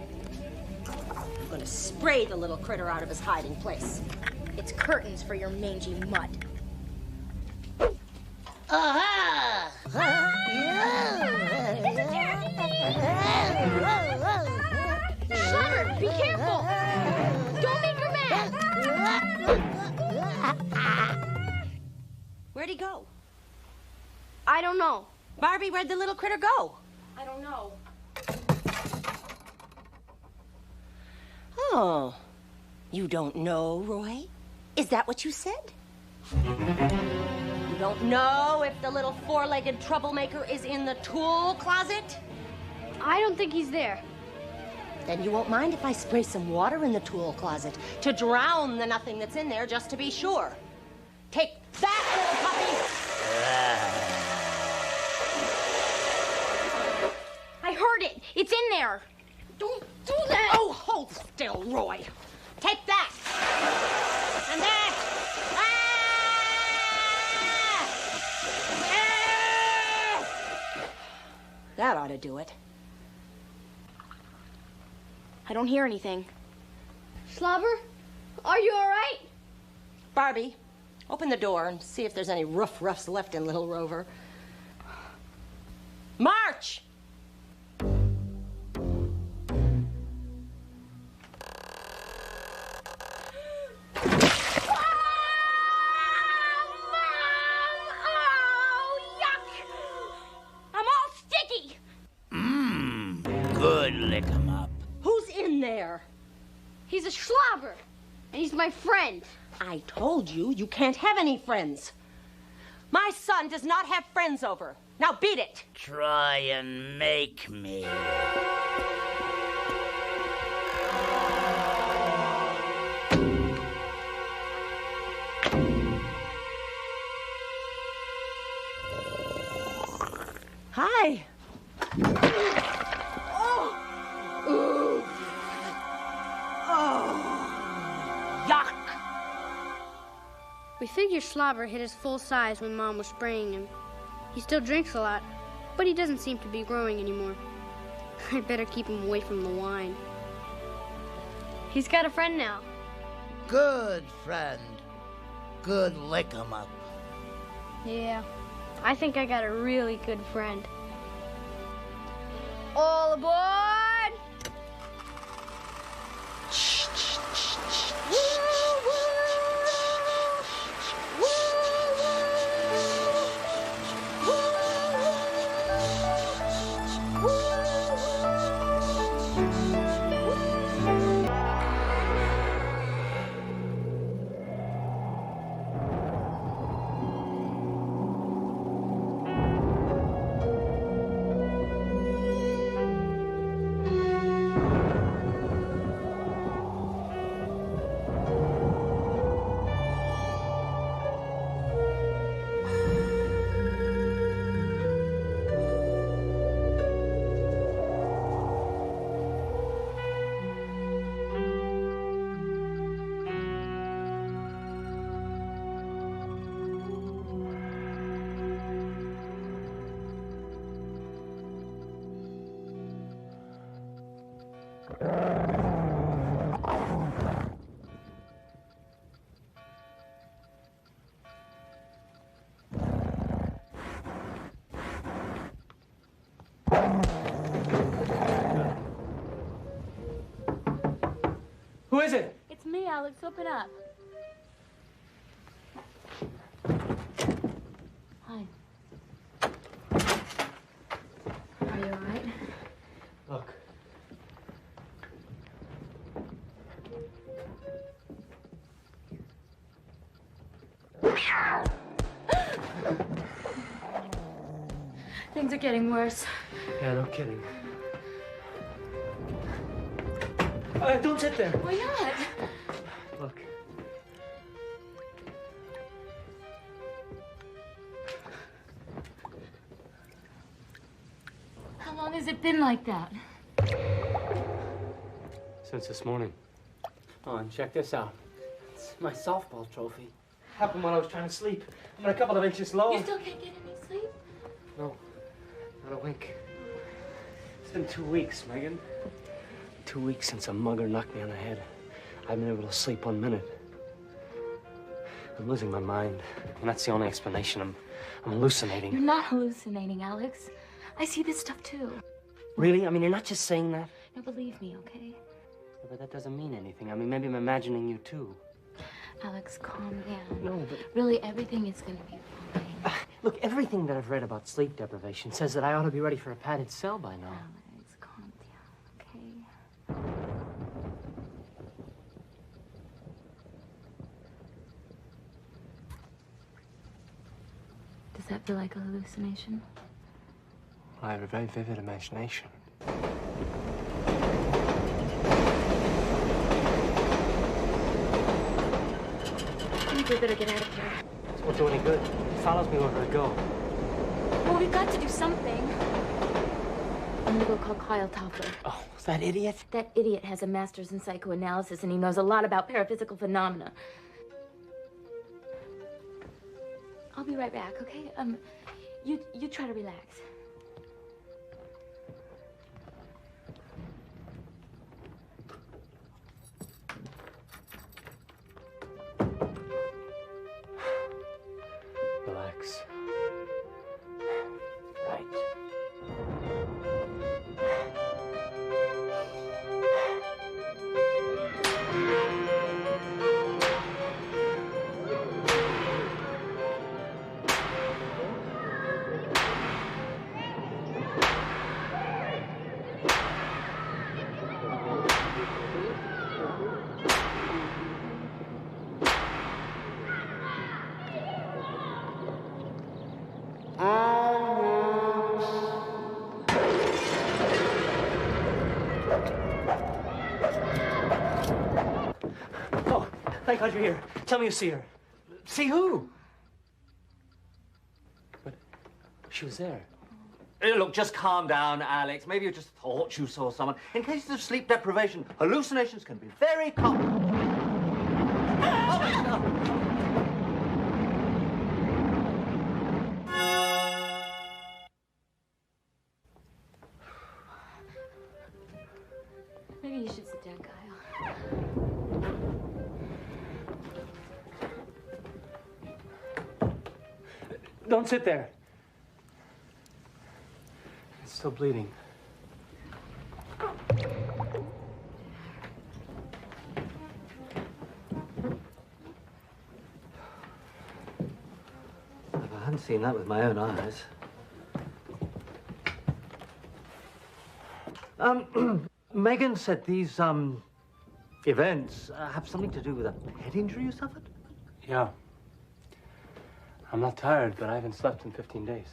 Speaker 10: I'm gonna spray the little critter out of his hiding place.
Speaker 12: It's curtains for your mangy mutt.
Speaker 7: Aha!
Speaker 11: Slugger, be careful! Don't make her mad!
Speaker 10: Where'd he go?
Speaker 11: I don't know.
Speaker 10: Barbie, where'd the little critter go?
Speaker 11: I don't know.
Speaker 10: Oh, you don't know, Roy? Is that what you said? You don't know if the little four-legged troublemaker is in the tool closet?
Speaker 11: I don't think he's there.
Speaker 10: Then you won't mind if I spray some water in the tool closet to drown the nothing that's in there just to be sure. Take that, little puppy!
Speaker 11: I heard it. It's in there. Don't do that.
Speaker 10: Oh, hold still, Roy. Take that. And that. That ought to do it.
Speaker 12: I don't hear anything.
Speaker 11: Slobber, are you all right?
Speaker 10: Barbie, open the door and see if there's any roughs left in Little Rover. March!
Speaker 7: Good, lick 'em up.
Speaker 10: Who's in there?
Speaker 11: He's a slobber, and he's my friend.
Speaker 10: I told you, you can't have any friends. My son does not have friends over. Now beat it.
Speaker 7: Try and make me.
Speaker 10: Hi. Yuck!
Speaker 11: We figure Slobber hit his full size when Mom was spraying him. He still drinks a lot, but he doesn't seem to be growing anymore. I better keep him away from the wine. He's got a friend now.
Speaker 7: Good friend. Good lick 'em up.
Speaker 11: Yeah, I think I got a really good friend. All aboard!
Speaker 13: Who is it?
Speaker 1: It's me, Alex. Open up. Hi. Are you all right?
Speaker 13: Look.
Speaker 14: are getting worse.
Speaker 13: Yeah, no kidding. Don't sit there.
Speaker 14: Why not?
Speaker 13: Look.
Speaker 14: How long has it been like that?
Speaker 13: Since this morning. Oh, and check this out. It's my softball trophy. Happened when I was trying to sleep. I'm a couple of inches low.
Speaker 14: You still can't get any sleep?
Speaker 13: No, not a wink. It's been 2 weeks, Megan. 2 weeks since a mugger knocked me on the head. I've been able to sleep 1 minute. I'm losing my mind, and that's the only explanation. I'm hallucinating.
Speaker 14: You're not hallucinating, Alex. I see this stuff too.
Speaker 13: Really? I mean, you're not just saying that?
Speaker 14: No, believe me, okay?
Speaker 13: Yeah, but that doesn't mean anything. I mean, maybe I'm imagining you too.
Speaker 14: Alex, calm down.
Speaker 13: No, but...
Speaker 14: Really, everything is gonna be fine.
Speaker 13: Look, everything that I've read about sleep deprivation says that I ought to be ready for a padded cell by now.
Speaker 14: Alex, calm down, okay? Does that feel like a hallucination?
Speaker 13: I have a very vivid imagination.
Speaker 14: I think we better get out of here.
Speaker 13: It won't do any good. It follows me wherever I go.
Speaker 14: Well, we've got to do something. I'm gonna go call Kyle Toffler.
Speaker 13: Oh, that idiot?
Speaker 14: That idiot has a master's in psychoanalysis, and he knows a lot about paraphysical phenomena. I'll be right back, okay? You try to relax.
Speaker 13: Relax. Right. Oh, thank God you're here. Tell me you see her. See who? But she was there.
Speaker 15: Look, just calm down, Alex. Maybe you just thought you saw someone. In cases of sleep deprivation, hallucinations can be very common. Oh, my God.
Speaker 14: Maybe you should sit down, Kyle.
Speaker 13: Don't sit there. It's still bleeding.
Speaker 15: I hadn't seen that with my own eyes. Megan said these, events have something to do with a head injury you suffered?
Speaker 13: Yeah. I'm not tired, but I haven't slept in 15 days.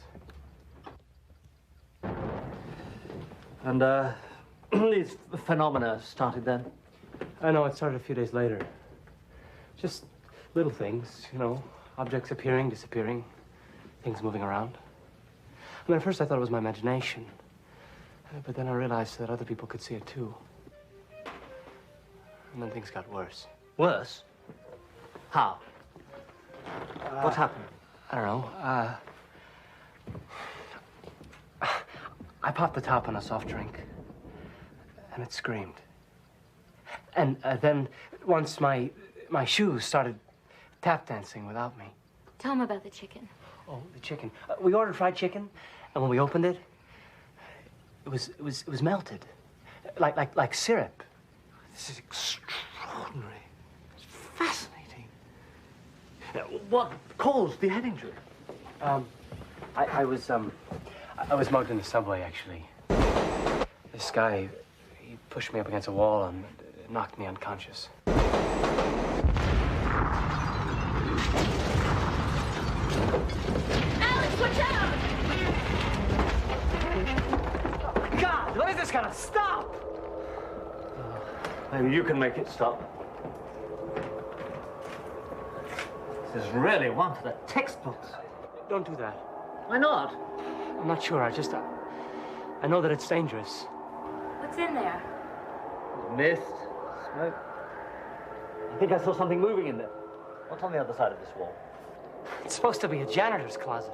Speaker 15: And, these phenomena started then?
Speaker 13: I know, it started a few days later. Just little things, you know, objects appearing, disappearing, things moving around. I mean, at first I thought it was my imagination. But then I realized that other people could see it too. And then things got worse.
Speaker 15: Worse? How? What happened?
Speaker 13: I don't know. I popped the top on a soft drink, and it screamed. And then once my shoes started tap dancing without me.
Speaker 14: Tell him about the chicken.
Speaker 13: Oh, the chicken. We ordered fried chicken, and when we opened it, it was melted, like syrup.
Speaker 15: This is extraordinary. It's fascinating. What caused the head injury?
Speaker 13: I was mugged in the subway, actually. This guy, he pushed me up against a wall and knocked me unconscious.
Speaker 14: Alex, watch out!
Speaker 13: When is this gonna stop?
Speaker 15: Maybe you can make it stop. This is really one for the textbooks.
Speaker 13: Don't do that.
Speaker 15: Why not?
Speaker 13: I'm not sure. I know that it's dangerous.
Speaker 14: What's in there?
Speaker 15: Mist, smoke. I think I saw something moving in there. What's on the other side of this wall?
Speaker 13: It's supposed to be a janitor's closet.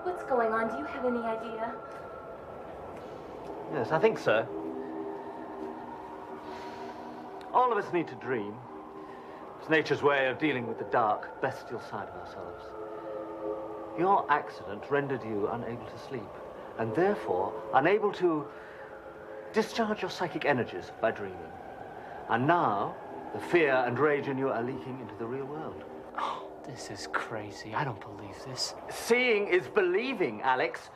Speaker 14: What's going on? Do you have any idea?
Speaker 15: Yes, I think so. All of us need to dream. It's nature's way of dealing with the dark, bestial side of ourselves. Your accident rendered you unable to sleep, and therefore unable to discharge your psychic energies by dreaming. And now, the fear and rage in you are leaking into the real world.
Speaker 13: Oh, this is crazy. I don't believe this.
Speaker 15: Seeing is believing, Alex.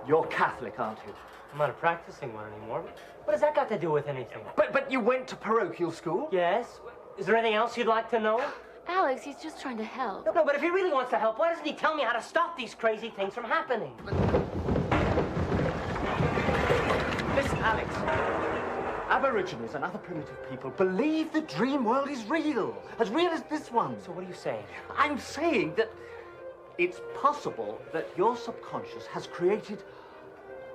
Speaker 15: You're Catholic, aren't you?
Speaker 13: I'm not a practicing one anymore. What has that got to do with anything?
Speaker 15: But you went to parochial school?
Speaker 13: Yes. Is there anything else you'd like to know?
Speaker 14: Alex, he's just trying to help.
Speaker 13: No, but if he really wants to help, why doesn't he tell me how to stop these crazy things from happening?
Speaker 15: Listen, Alex. Aborigines and other primitive people believe the dream world is real as this one.
Speaker 13: So what are you saying?
Speaker 15: I'm saying that it's possible that your subconscious has created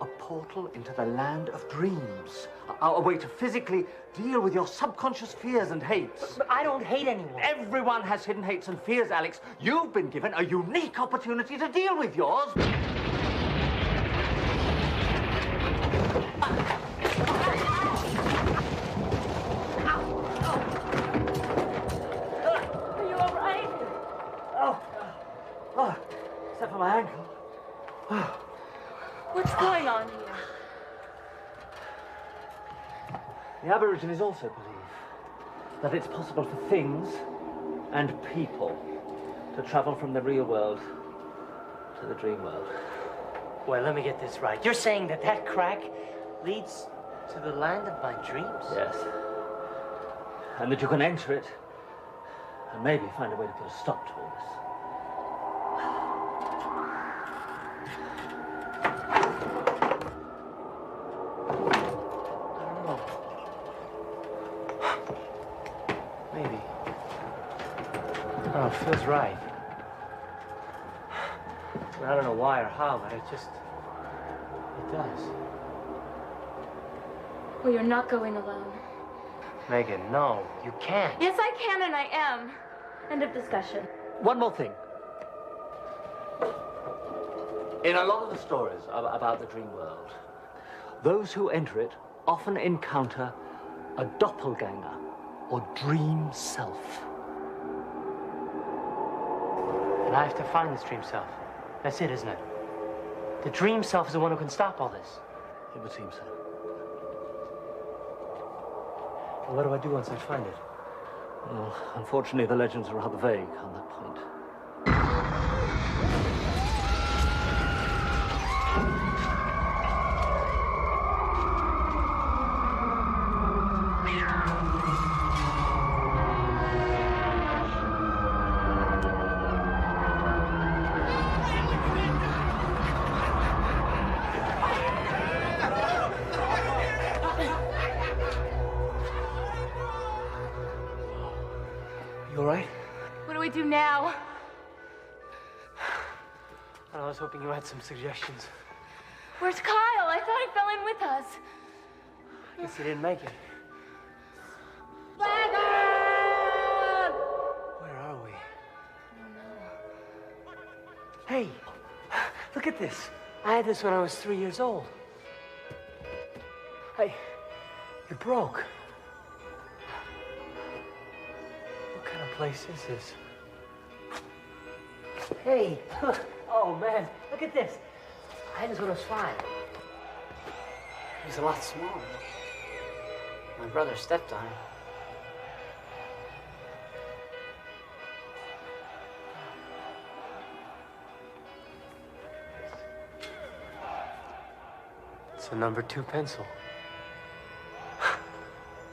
Speaker 15: a portal into the land of dreams. A way to physically deal with your subconscious fears and hates.
Speaker 13: But I don't hate anyone.
Speaker 15: Everyone has hidden hates and fears, Alex. You've been given a unique opportunity to deal with yours.
Speaker 14: Are you all right?
Speaker 15: Oh, except for my ankle.
Speaker 14: What's going on here?
Speaker 15: The Aborigines also believe that it's possible for things and people to travel from the real world to the dream world.
Speaker 13: Well, let me get this right. You're saying that that crack leads to the land of my dreams?
Speaker 15: Yes. And that you can enter it and maybe find a way to put a stop to all this.
Speaker 13: Maybe. Oh, it feels right. I don't know why or how, but it does.
Speaker 14: Well, you're not going alone.
Speaker 13: Megan, no, you can't.
Speaker 14: Yes, I can, and I am. End of discussion.
Speaker 15: One more thing. In a lot of the stories about the dream world, those who enter it often encounter a doppelganger or dream self.
Speaker 13: And I have to find this dream self. That's it, isn't it? The dream self is the one who can stop all this.
Speaker 15: It would seem so.
Speaker 13: Well, what do I do once I find it?
Speaker 15: Well, unfortunately, the legends are rather vague on that point.
Speaker 13: You all right?
Speaker 14: What do we do now?
Speaker 13: I was hoping you had some suggestions.
Speaker 14: Where's Kyle? I thought he fell in with us.
Speaker 13: I guess he didn't make it. Where are we? Hey, look at this. I had this when I was 3 years old. Hey, it broke. What kind of place is this? Hey, oh man, look at this. I had this when I was 5. It was a lot smaller. My brother stepped on it. It's a number 2 pencil.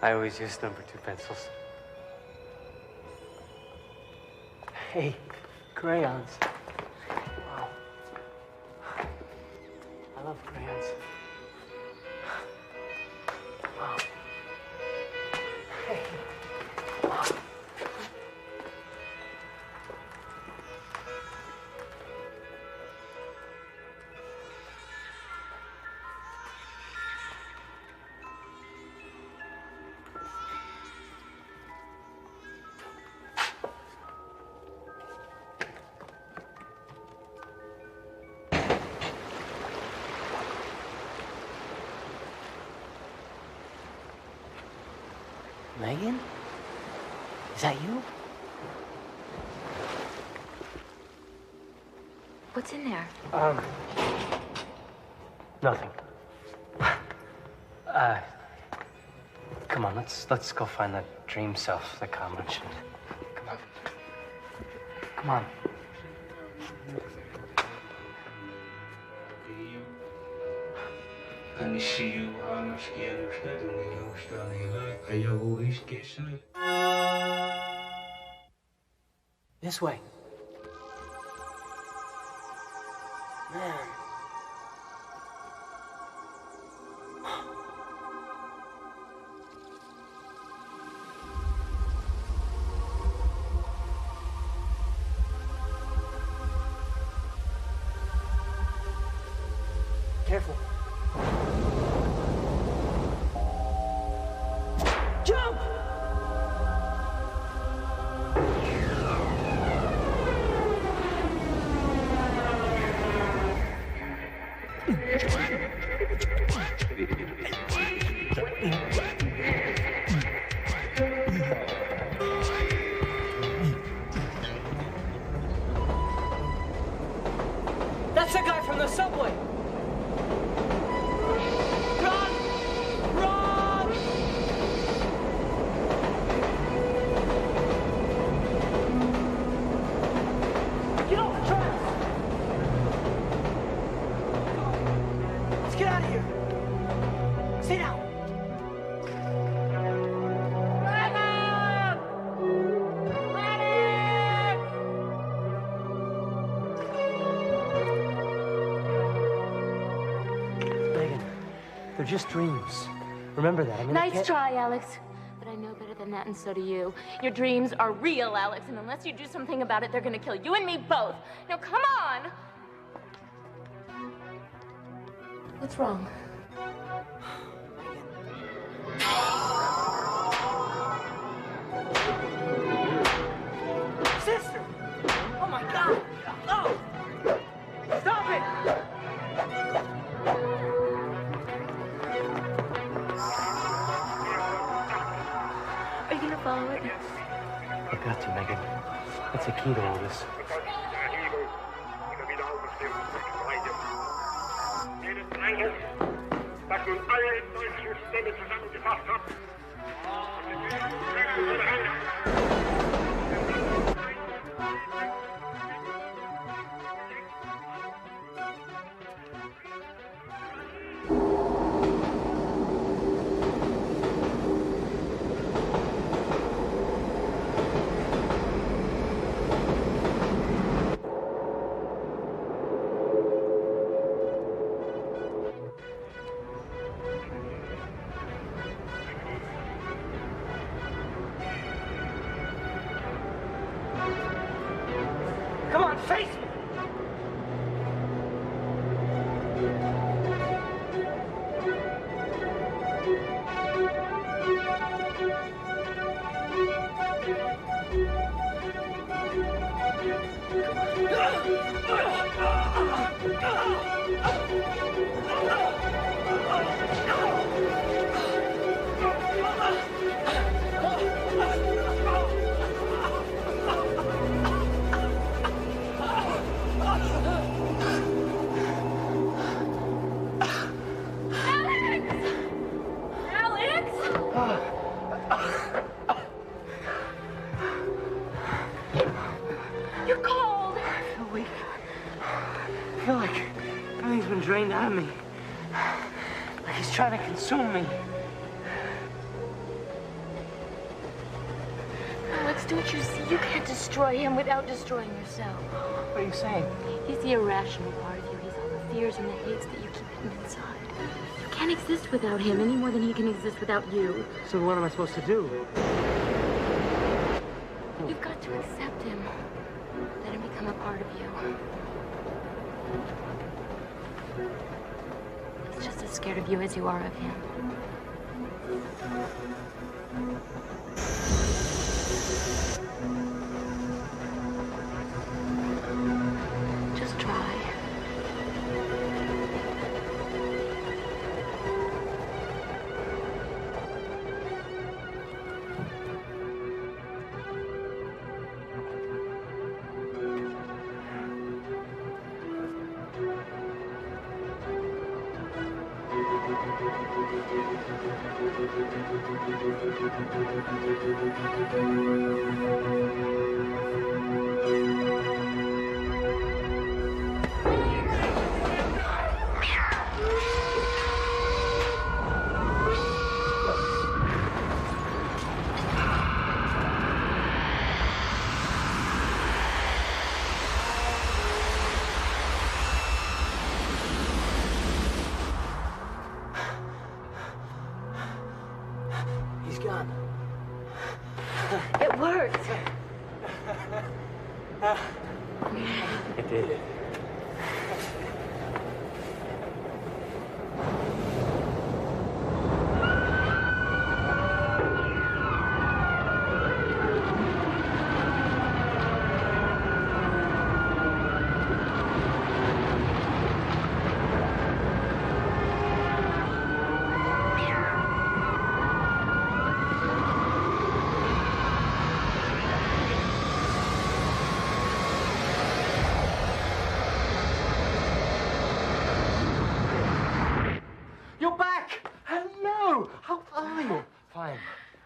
Speaker 13: I always use number 2 pencils. Hey, crayons. Wow. I love crayons. Megan? Is that you?
Speaker 14: What's in there?
Speaker 13: Nothing. Come on, let's go find that dream self that Kyle mentioned. Come on. Come on. This way. Man. Careful. Jump! That's the guy from the subway! Run! Run! Get off the tracks! Let's get out of here! Sit down! They're just dreams. Remember that. I mean,
Speaker 14: Nice try, Alex. But I know better than that, and so do you. Your dreams are real, Alex, and unless you do something about it, they're gonna kill you and me both. Now, come on! What's wrong?
Speaker 7: Sister! Oh my God! Oh! Stop it!
Speaker 14: Are you gonna follow it?
Speaker 13: I've got to, Megan. That's the key to all this.
Speaker 6: dass nun alle deutschen Stämme zusammengefasst hat.
Speaker 7: Come on, face me!
Speaker 14: You're cold.
Speaker 7: I feel weak. I feel like everything's been drained out of me. Like he's trying to consume me.
Speaker 14: Alex, don't you see? You can't destroy him without destroying yourself.
Speaker 7: What are you saying?
Speaker 14: He's the irrational part of you. He's all the fears and the hates that you keep hidden inside. You can't exist without him any more than he can exist without you.
Speaker 7: So what am I supposed to do?
Speaker 14: You've got to accept him. Let him become a part of you. He's just as scared of you as you are of him. Just try.
Speaker 13: He's gone.
Speaker 14: It worked.
Speaker 13: It did.
Speaker 15: You're back! Hello! How are you?
Speaker 13: Fine.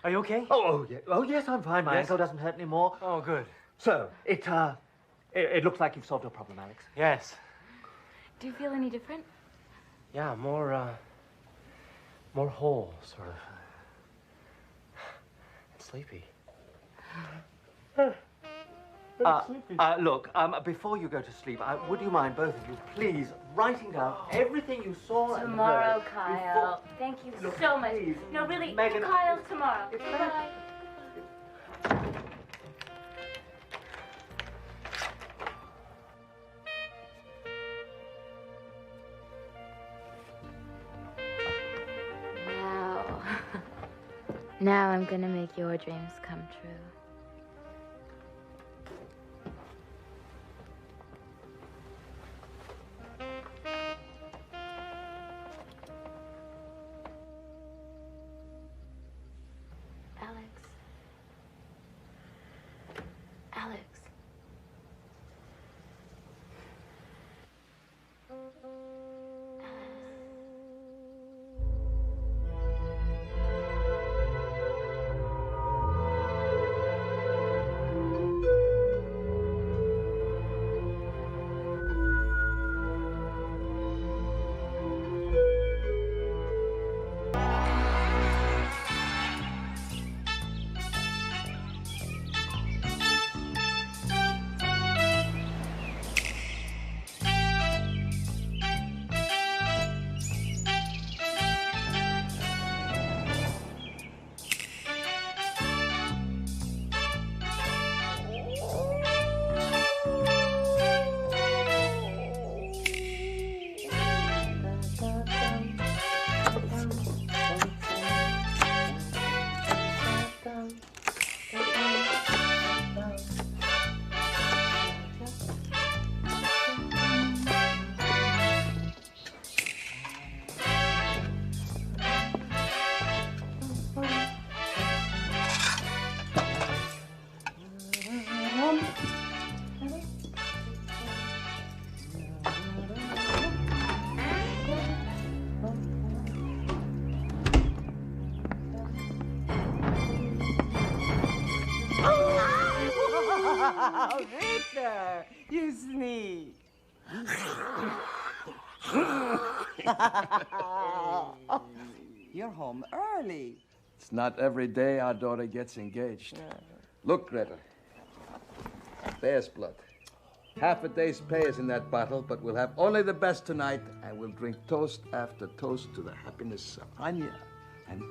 Speaker 13: Are you okay?
Speaker 15: Oh, yeah. Oh, yes, I'm fine. My
Speaker 13: Yes?
Speaker 15: ankle doesn't hurt anymore.
Speaker 13: Oh, good.
Speaker 15: So, it looks like you've solved your problem, Alex.
Speaker 13: Yes.
Speaker 14: Do you feel any different?
Speaker 13: Yeah, more whole, sort of. And sleepy.
Speaker 15: Look, before you go to sleep, would you mind, both of you, please, writing down everything you saw
Speaker 14: Tomorrow,
Speaker 15: and heard
Speaker 14: Kyle. Thank you
Speaker 15: Look,
Speaker 14: so much.
Speaker 15: please,
Speaker 14: No, really,
Speaker 15: Megan,
Speaker 14: Kyle, tomorrow. Bye. Now I'm gonna make your dreams come true. Alex.
Speaker 7: Victor, you sneak. You're home early.
Speaker 16: It's not every day our daughter gets engaged. Look, Greta. Bear's blood. Half a day's pay is in that bottle, but we'll have only the best tonight, and we'll drink toast after toast to the happiness of Anya and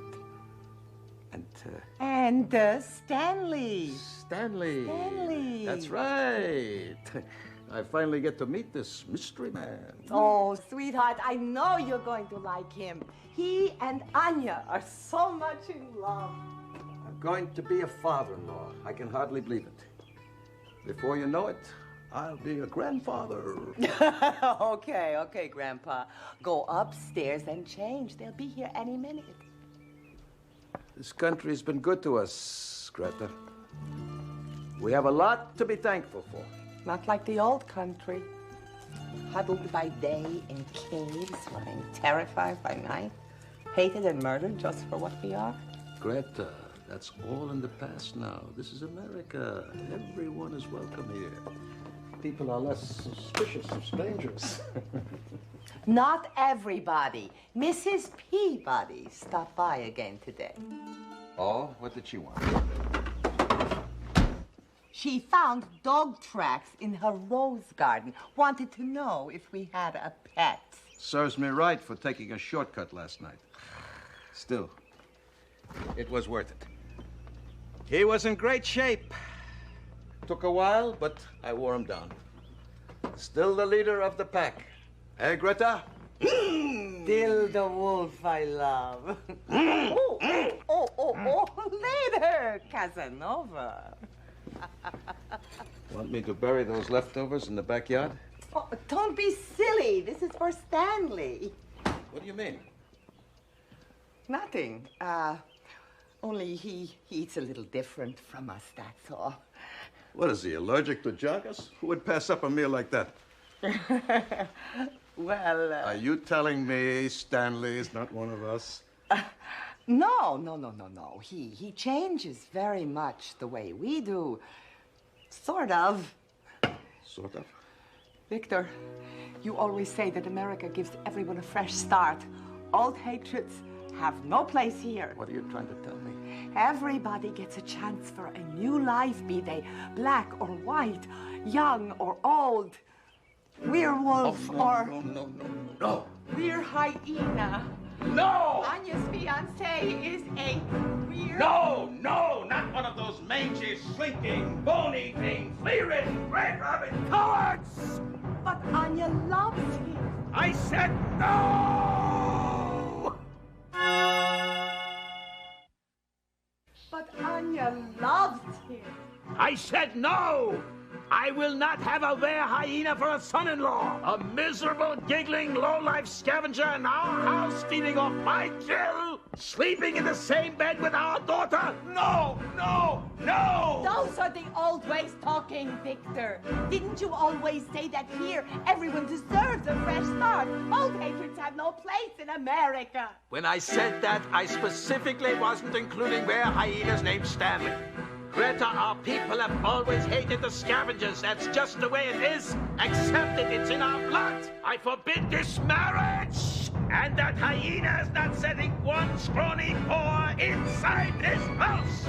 Speaker 7: Stanley.
Speaker 16: Stanley. That's right. I finally get to meet this mystery man.
Speaker 7: Oh, sweetheart, I know you're going to like him. He and Anya are so much in love.
Speaker 16: I'm going to be a father-in-law. I can hardly believe it. Before you know it, I'll be a grandfather.
Speaker 7: Okay, Grandpa. Go upstairs and change. They'll be here any minute.
Speaker 16: This country's been good to us, Greta. We have a lot to be thankful for.
Speaker 7: Not like the old country.
Speaker 17: Huddled by day in caves, lying terrified by night, hated and murdered just for what we are?
Speaker 16: Greta, that's all in the past now. This is America. Everyone is welcome here. People are less suspicious of strangers.
Speaker 17: Not everybody. Mrs. Peabody stopped by again today.
Speaker 16: Oh, what did she want?
Speaker 17: She found dog tracks in her rose garden. Wanted to know if we had a pet.
Speaker 16: Serves me right for taking a shortcut last night. Still, it was worth it. He was in great shape. Took a while, but I wore him down. Still the leader of the pack. Hey, Greta?
Speaker 17: Still the wolf I love. oh, later, Casanova.
Speaker 16: Want me to bury those leftovers in the backyard?
Speaker 17: Oh, don't be silly. This is for Stanley.
Speaker 16: What do you mean?
Speaker 17: Nothing. Only he eats a little different from us, that's all.
Speaker 16: What is he, allergic to joggers? Who would pass up a meal like that?
Speaker 17: Well,
Speaker 16: Are you telling me Stanley is not one of us?
Speaker 17: No. He changes very much the way we do. Sort of.
Speaker 16: Sort of?
Speaker 17: Victor, you always say that America gives everyone a fresh start. Old hatreds have no place here.
Speaker 16: What are you trying to tell me?
Speaker 17: Everybody gets a chance for a new life, be they black or white, young or old, werewolf or...
Speaker 16: No.
Speaker 17: We're hyena.
Speaker 16: No!
Speaker 17: Anya's fiancé is a weird...
Speaker 16: No, not one of those mangy, slinking, bone-eating, flea-ridden, red-rabbit cowards!
Speaker 17: But Anya loves him.
Speaker 16: I said no!
Speaker 17: But Anya loves him.
Speaker 18: I said no! I will not have a were-hyena for a son-in-law. A miserable, giggling, low-life scavenger in our house feeding off my kill, sleeping in the same bed with our daughter. No!
Speaker 17: Those are the old ways talking, Victor. Didn't you always say that here everyone deserves a fresh start? Old hatreds have no place in America.
Speaker 18: When I said that, I specifically wasn't including were-hyenas named Stanley. Greta, our people have always hated the scavengers. That's just the way it is. Accept it. It's in our blood. I forbid this marriage. And that hyena is not setting one scrawny paw inside this house.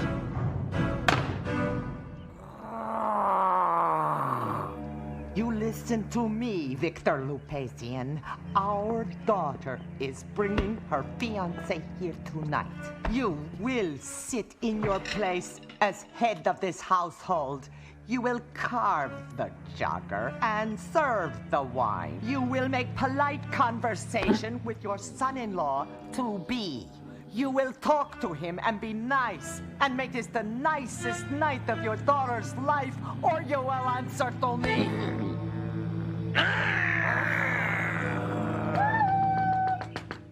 Speaker 17: You listen to me, Victor Lupasian. Our daughter is bringing her fiancé here tonight. You will sit in your place as head of this household. You will carve the jogger and serve the wine. You will make polite conversation with your son-in-law to be. You will talk to him and be nice and make this the nicest night of your daughter's life, or you will answer to me.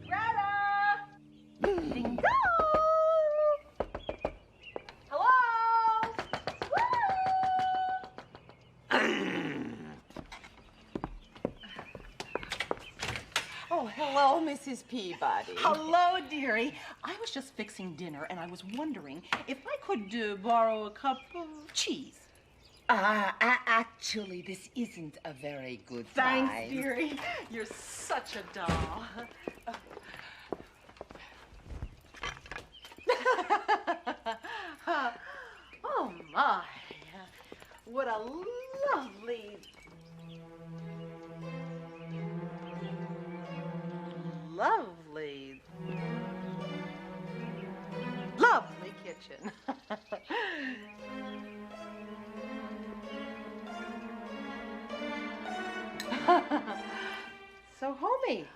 Speaker 1: Greta! Ding dong! Hello?
Speaker 17: Oh, hello, Mrs. Peabody.
Speaker 19: Hello, dearie. I was just fixing dinner, and I was wondering if I could borrow a cup of cheese.
Speaker 17: Actually, this isn't a very good time.
Speaker 19: Thanks, dearie. You're such a doll. Oh, my. What a lovely... lovely kitchen. So homey.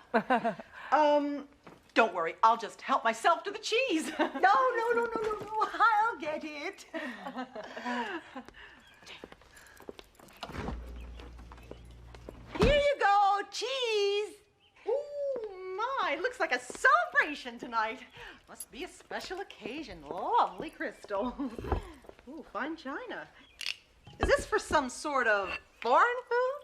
Speaker 19: Don't worry, I'll just help myself to the cheese.
Speaker 17: No, I'll get it. Here you go, cheese.
Speaker 19: Ooh, my, looks like a celebration tonight. Must be a special occasion. Lovely crystal. Ooh, fine china. Is this for some sort of foreign food?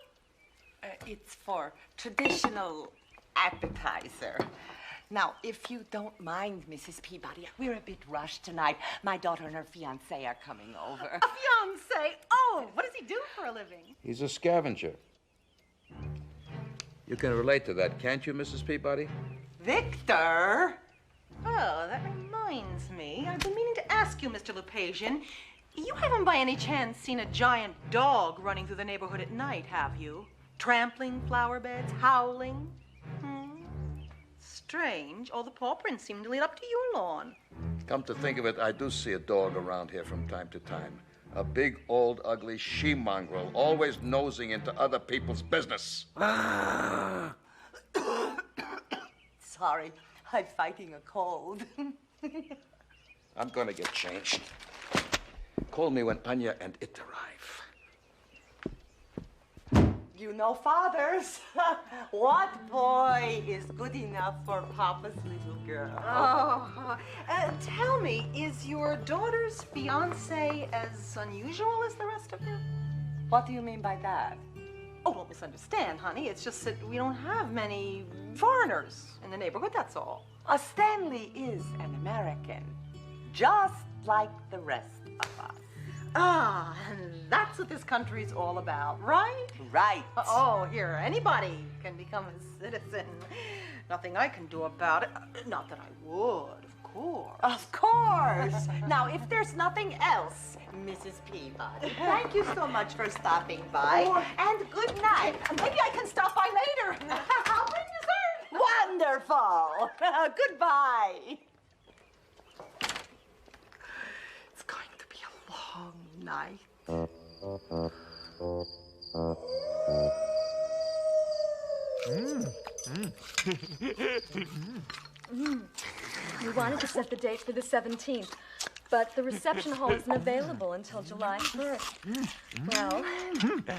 Speaker 17: It's for traditional appetizer. Now, if you don't mind, Mrs. Peabody, we're a bit rushed tonight. My daughter and her fiancé are coming over.
Speaker 19: A fiancé? Oh, what does he do for a living?
Speaker 16: He's a scavenger. You can relate to that, can't you, Mrs. Peabody?
Speaker 17: Victor!
Speaker 19: Oh, that reminds me. I've been meaning to ask you, Mr. Lupasian. You haven't by any chance seen a giant dog running through the neighborhood at night, have you? Trampling flower beds, howling? Strange. All the paw prints seem to lead up to your lawn.
Speaker 16: Come to think of it, I do see a dog around here from time to time. A big, old, ugly she-mongrel, always nosing into other people's business.
Speaker 17: Sorry, I'm fighting a cold.
Speaker 16: I'm gonna get changed. Call me when Anya and it arrive.
Speaker 17: You know fathers. What boy is good enough for Papa's little girl?
Speaker 19: Oh, tell me, is your daughter's fiancé as unusual as the rest of them?
Speaker 17: What do you mean by that?
Speaker 19: Oh, don't misunderstand, honey. It's just that we don't have many foreigners in the neighborhood, that's all.
Speaker 17: Stanley is an American, just like the rest of us.
Speaker 19: Ah, and that's what this country's all about, right?
Speaker 17: Right.
Speaker 19: Oh, here, anybody can become a citizen. Nothing I can do about it. Not that I would, of course.
Speaker 17: Of course. Now, if there's nothing else, Mrs. Peabody, thank you so much for stopping by, and good night.
Speaker 19: Maybe I can stop by later. I'll bring dessert.
Speaker 17: Wonderful. Goodbye.
Speaker 19: It's going to be a long night.
Speaker 20: We wanted to set the date for the 17th, but the reception hall isn't available until July 1st. Well,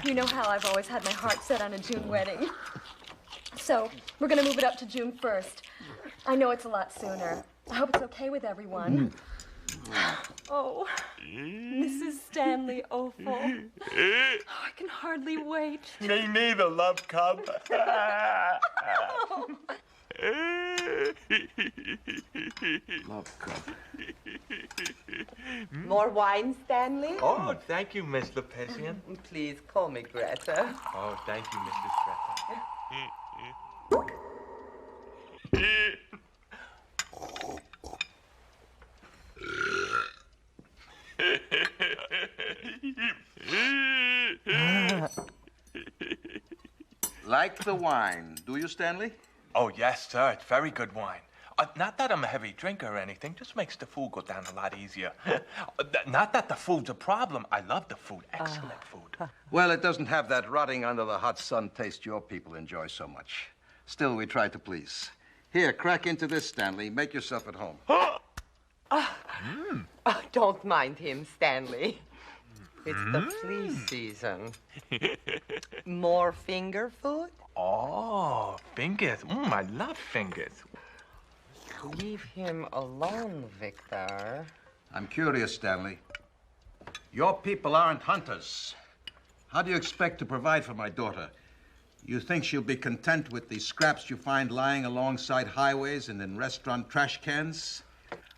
Speaker 20: you know how I've always had my heart set on a June wedding. So we're going to move it up to June 1st. I know it's a lot sooner. I hope it's okay with everyone. Oh, Mrs. Stanley Opal. Oh, I can hardly wait.
Speaker 21: Me neither, love cub.
Speaker 16: Love cup.
Speaker 17: More wine, Stanley?
Speaker 21: Oh, thank you, Miss Lupasian.
Speaker 17: Please call me Greta.
Speaker 21: Oh, thank you, Mrs. Greta.
Speaker 16: Like the wine, do you, Stanley?
Speaker 21: Oh, yes, sir. It's very good wine. Not that I'm a heavy drinker or anything. Just makes the food go down a lot easier. Not that the food's a problem. I love the food. Excellent food.
Speaker 16: Well, it doesn't have that rotting under the hot sun taste your people enjoy so much. Still, we try to please. Here, crack into this, Stanley. Make yourself at home.
Speaker 17: Don't mind him, Stanley. It's the flea season. More finger food?
Speaker 21: Oh, fingers. I love fingers.
Speaker 17: Leave him alone, Victor.
Speaker 16: I'm curious, Stanley. Your people aren't hunters. How do you expect to provide for my daughter? You think she'll be content with the scraps you find lying alongside highways and in restaurant trash cans?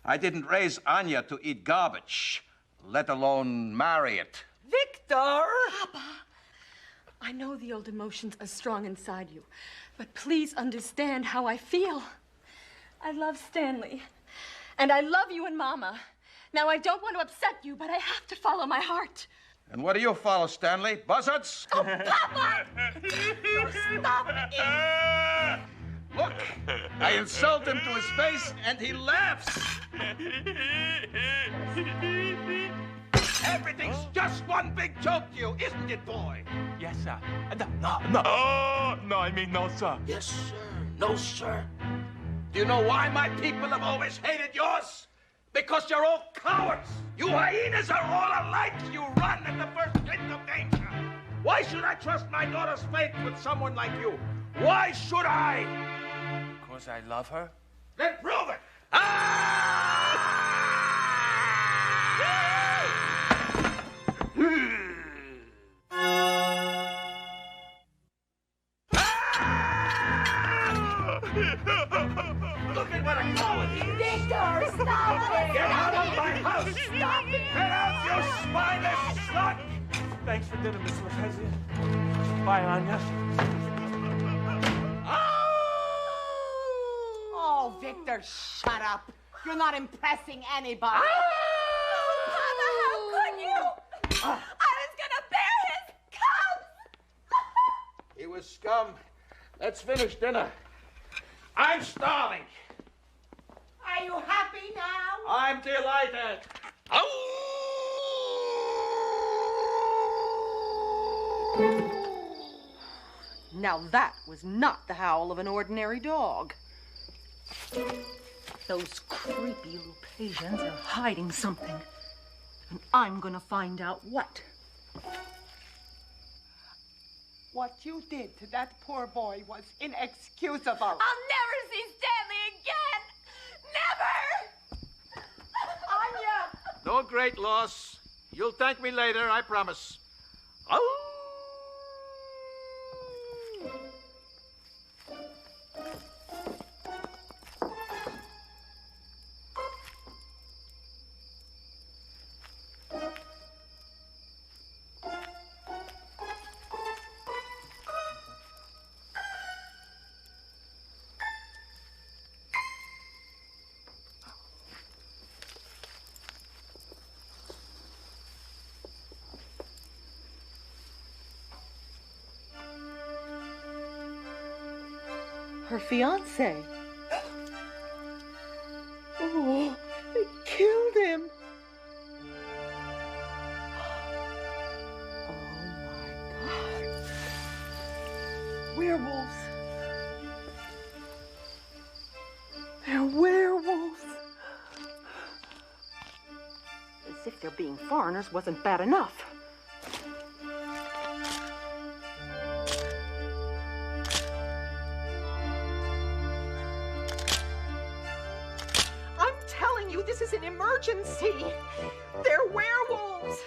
Speaker 16: I didn't raise Anya to eat garbage, let alone marry it.
Speaker 17: Victor!
Speaker 20: Papa, I know the old emotions are strong inside you, but please understand how I feel. I love Stanley, and I love you and Mama. Now, I don't want to upset you, but I have to follow my heart.
Speaker 16: And what do you follow, Stanley? Buzzards?
Speaker 20: Oh, Papa!
Speaker 17: Stop it!
Speaker 16: Look, I insult him to his face, and he laughs.
Speaker 18: Everything's just one big joke to you, isn't it, boy?
Speaker 21: Yes, sir. No, I mean no, sir.
Speaker 18: Yes, sir. No, sir. Do you know why my people have always hated yours? Because you're all cowards. You hyenas are all alike. You run at the first hint of danger. Why should I trust my daughter's faith with someone like you? Why should I?
Speaker 21: Because I love her?
Speaker 18: Then prove it. me what to call it here.
Speaker 12: Victor, stop it!
Speaker 18: Get out of my house!
Speaker 12: Stop it!
Speaker 18: Get out, you spineless slut!
Speaker 21: Thanks for dinner, Miss Lopez. Bye, Anya.
Speaker 17: Oh, Victor, shut up. You're not impressing anybody.
Speaker 12: Mama, how could you? I was gonna bear his cubs!
Speaker 18: He was scum. Let's finish dinner. I'm starving.
Speaker 17: Are you happy now?
Speaker 18: I'm delighted.
Speaker 19: Now that was not the howl of an ordinary dog. Those creepy Lupasians are hiding something. And I'm gonna find out what.
Speaker 17: What you did to that poor boy was inexcusable.
Speaker 12: I'll never see Stanley again! Never!
Speaker 17: Anya!
Speaker 18: No great loss. You'll thank me later, I promise.
Speaker 19: Her fiance. Oh, they killed him. Oh my God. Werewolves. They're werewolves. As if their being foreigners wasn't bad enough. This is an emergency. They're werewolves.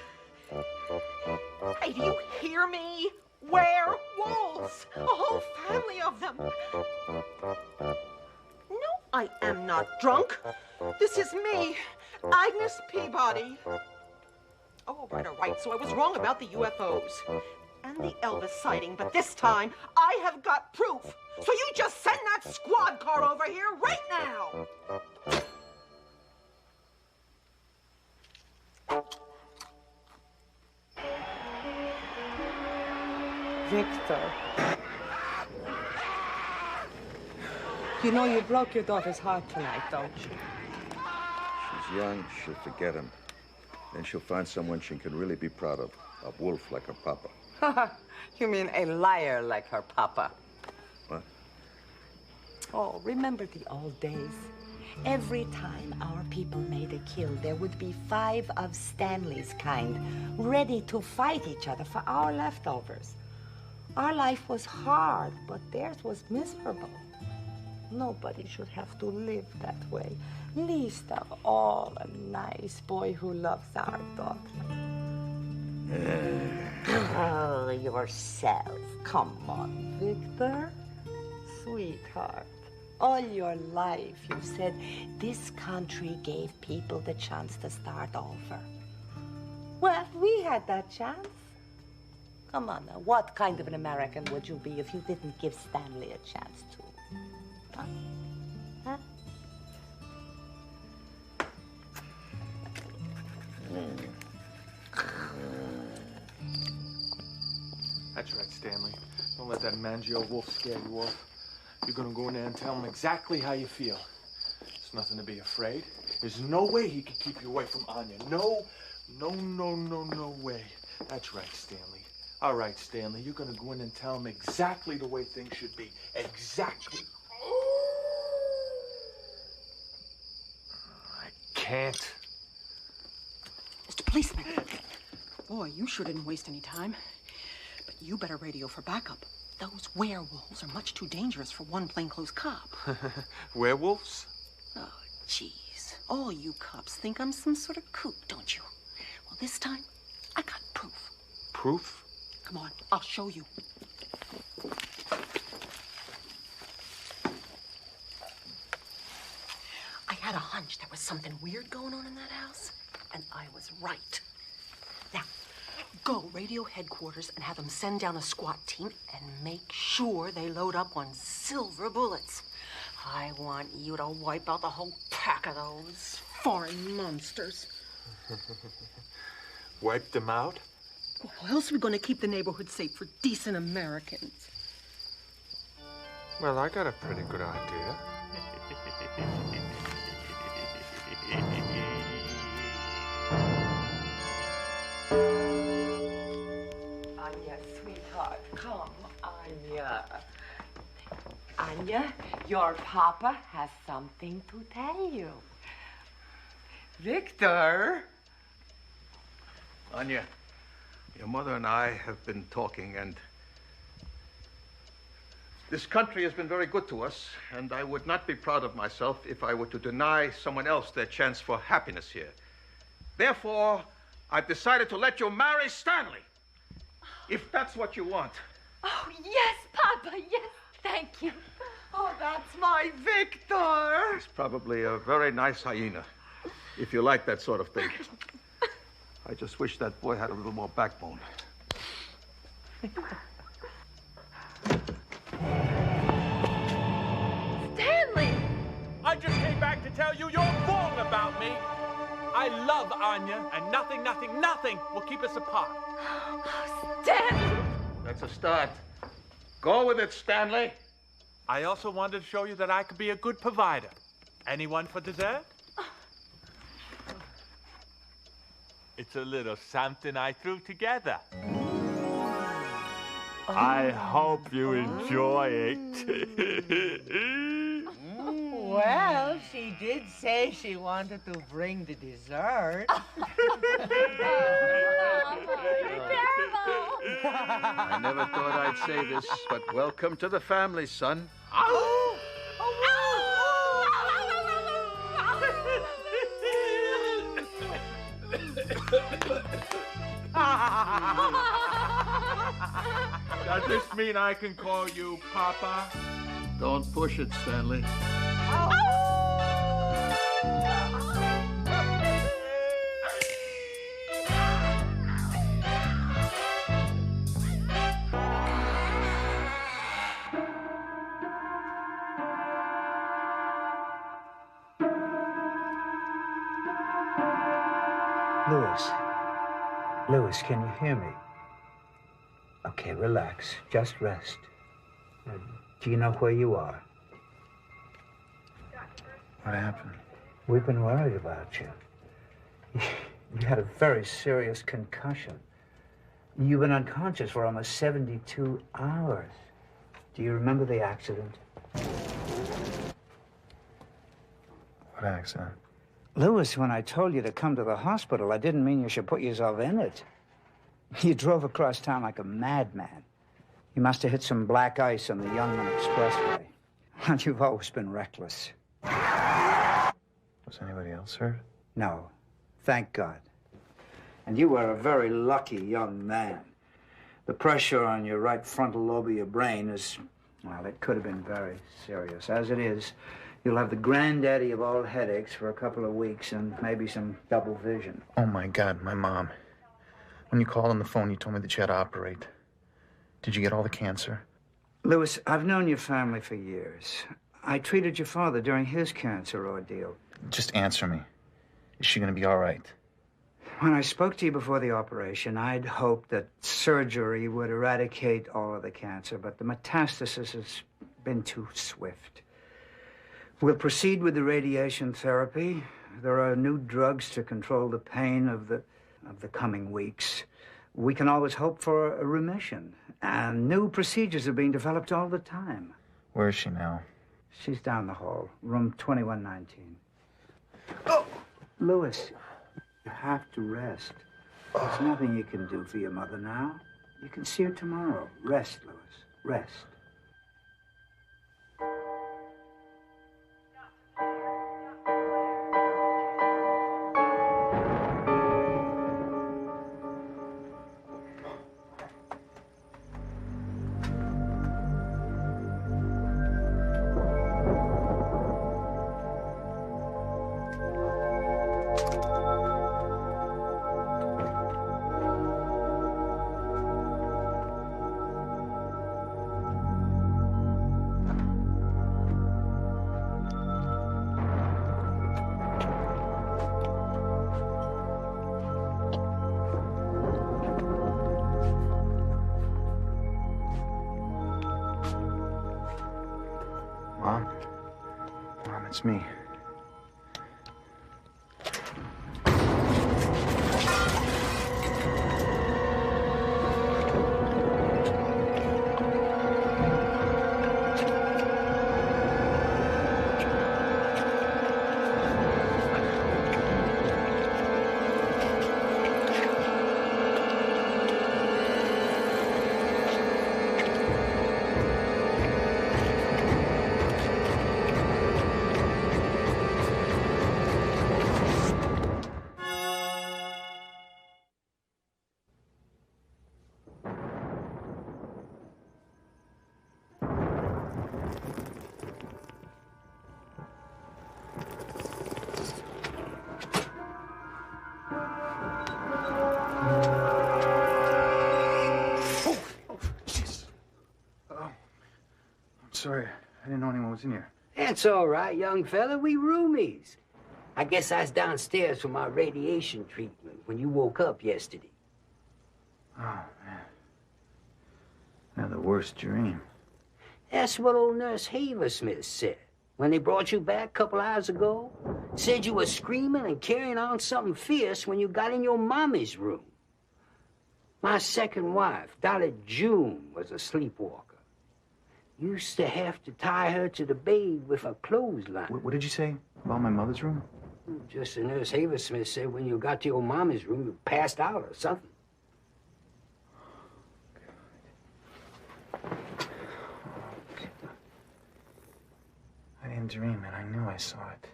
Speaker 19: Hey, do you hear me? Werewolves. A whole family of them. No, I am not drunk. This is me, Agnes Peabody. Oh, right. So I was wrong about the UFOs and the Elvis sighting, but this time I have got proof. So you just send that squad car over here right now.
Speaker 17: Victor. You know you broke your daughter's heart tonight, don't you?
Speaker 8: She's young, she'll forget him. Then she'll find someone she can really be proud of. A wolf like her papa.
Speaker 17: You mean a liar like her papa?
Speaker 8: What?
Speaker 17: Oh, remember the old days? Every time our people made a kill, there would be 5 of Stanley's kind ready to fight each other for our leftovers. Our life was hard, but theirs was miserable. Nobody should have to live that way. Least of all, a nice boy who loves our daughter. Oh, yourself. Come on, Victor. Sweetheart. All your life, you said this country gave people the chance to start over. Well, we had that chance. Come on now, what kind of an American would you be if you didn't give Stanley a chance to? Huh? Huh?
Speaker 21: That's right, Stanley. Don't let that Mangio wolf scare you off. You're gonna go in there and tell him exactly how you feel. There's nothing to be afraid. There's no way he can keep you away from Anya. No way. That's right, Stanley. All right, Stanley, you're gonna go in and tell him exactly the way things should be. Exactly. I can't.
Speaker 19: Mr. Policeman. Boy, you sure didn't waste any time. But you better radio for backup. Those werewolves are much too dangerous for one plainclothes cop.
Speaker 21: Werewolves?
Speaker 19: Oh, jeez. All you cops think I'm some sort of kook, don't you? Well, this time, I got proof.
Speaker 21: Proof?
Speaker 19: Come on, I'll show you.
Speaker 10: I had a hunch there was something weird going on in that house, and I was right. Now, go radio headquarters and have them send down a SWAT team and make sure they load up on silver bullets. I want you to wipe out the whole pack of those foreign monsters.
Speaker 21: Wipe them out?
Speaker 19: How else are we going to keep the neighborhood safe for decent Americans?
Speaker 21: Well, I got a pretty good idea.
Speaker 17: Anya, sweetheart, come, Anya. Anya, your papa has something to tell you. Victor?
Speaker 16: Anya, your mother and I have been talking, and this country has been very good to us, and I would not be proud of myself if I were to deny someone else their chance for happiness here. Therefore, I've decided to let you marry Stanley, if that's what you want.
Speaker 12: Oh, yes, Papa, yes, thank you.
Speaker 17: Oh, that's my Victor.
Speaker 16: He's probably a very nice hyena, if you like that sort of thing. I just wish that boy had a little more backbone.
Speaker 12: Stanley!
Speaker 21: I just came back to tell you you're wrong about me. I love Anya, and nothing will keep us apart.
Speaker 12: Oh, Stanley!
Speaker 16: That's a start. Go with it, Stanley.
Speaker 21: I also wanted to show you that I could be a good provider. Anyone for dessert? It's a little something I threw together. I hope you enjoy it.
Speaker 17: Well, she did say she wanted to bring the dessert.
Speaker 16: I never thought I'd say this, but welcome to the family, son.
Speaker 21: Does this mean I can call you Papa?
Speaker 16: Don't push it, Stanley.
Speaker 2: Louis, can you hear me? Okay, relax. Just rest. Do you know where you are?
Speaker 22: What happened?
Speaker 2: We've been worried about you. You had a very serious concussion. You've been unconscious for almost 72 hours. Do you remember the accident?
Speaker 22: What accident?
Speaker 2: Louis, when I told you to come to the hospital, I didn't mean you should put yourself in it. You drove across town like a madman. You must have hit some black ice on the Youngman Expressway. And you've always been reckless.
Speaker 22: Was anybody else hurt?
Speaker 2: No, thank God. And you were a very lucky young man. The pressure on your right frontal lobe of your brain is, well, it could have been very serious. As it is, you'll have the granddaddy of all headaches for a couple of weeks and maybe some double vision.
Speaker 22: Oh, my God, my mom. When you called on the phone, you told me that you had to operate. Did you get all the cancer?
Speaker 2: Louis, I've known your family for years. I treated your father during his cancer ordeal.
Speaker 22: Just answer me. Is she going to be all right?
Speaker 2: When I spoke to you before the operation, I'd hoped that surgery would eradicate all of the cancer, but the metastasis has been too swift. We'll proceed with the radiation therapy. There are new drugs to control the pain of the coming weeks. We can always hope for a remission. And new procedures are being developed all the time.
Speaker 22: Where is she now?
Speaker 2: She's down the hall, room 2119. Oh! Louis, you have to rest. There's nothing you can do for your mother now. You can see her tomorrow. Rest, Louis. Rest.
Speaker 22: It's me. Sorry, I didn't know anyone was in here.
Speaker 3: That's all right, young fella. We roomies. I guess I was downstairs for my radiation treatment when you woke up yesterday.
Speaker 22: Oh, man. I had the worst dream.
Speaker 3: That's what old Nurse Haversmith said when they brought you back a couple hours ago. Said you were screaming and carrying on something fierce when you got in your mommy's room. My second wife, Dolly June, was a sleepwalker. Used to have to tie her to the bed with a clothesline.
Speaker 22: What did you say about my mother's room?
Speaker 3: Just as Nurse Haversmith said, when you got to your mommy's room, you passed out or something.
Speaker 22: I didn't dream it. I knew I saw it.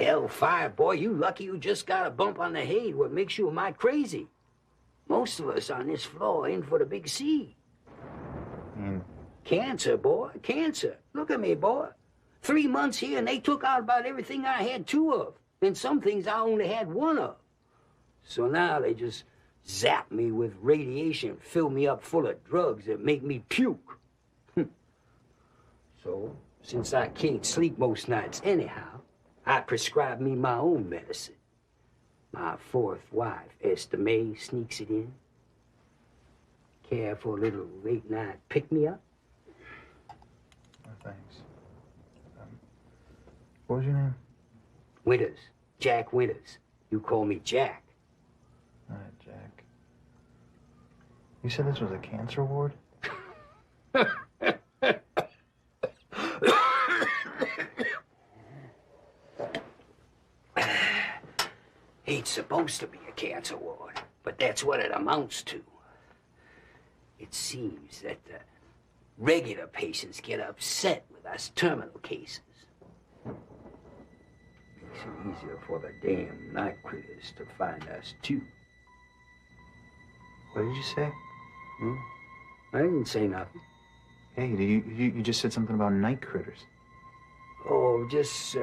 Speaker 3: Hellfire, boy, you lucky you just got a bump on the head. What makes you a mite crazy? Most of us on this floor in for the big C. Cancer, boy, cancer. Look at me, boy. 3 months here and they took out about everything I had 2 of. And some things I only had 1 of. So now they just zap me with radiation, fill me up full of drugs that make me puke. So, since I can't sleep most nights anyhow, I prescribe me my own medicine. My 4th wife, Esther May, sneaks it in. Care for a little late-night pick-me-up?
Speaker 22: Oh, thanks. What was your name?
Speaker 3: Winters. Jack Winters. You call me Jack.
Speaker 22: All right, Jack. You said this was a cancer ward?
Speaker 3: Ain't supposed to be a cancer ward, but that's what it amounts to. It seems that the regular patients get upset with us terminal cases. Makes it easier for the damn night critters to find us, too.
Speaker 22: What did you say?
Speaker 3: I didn't say nothing.
Speaker 22: Hey, you just said something about night critters.
Speaker 3: Oh, just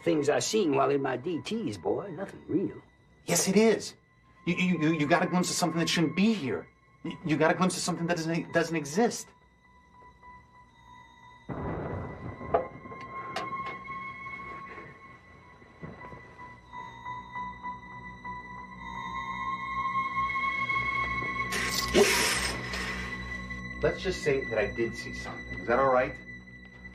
Speaker 3: things I seen while in my DTs, boy. Nothing real.
Speaker 22: Yes, it is. You got a glimpse of something that shouldn't be here. You got a glimpse of something that doesn't exist. Let's just say that I did see something. Is that all right?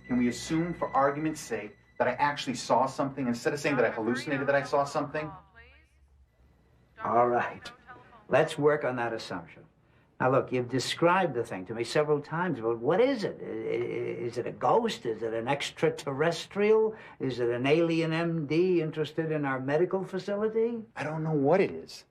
Speaker 22: Can we assume, for argument's sake, that I actually saw something instead of saying that I hallucinated that I saw something?
Speaker 2: All right. Let's work on that assumption. Now, look, you've described the thing to me several times, but what is it? Is it a ghost? Is it an extraterrestrial? Is it an alien MD interested in our medical facility?
Speaker 22: I don't know what it is.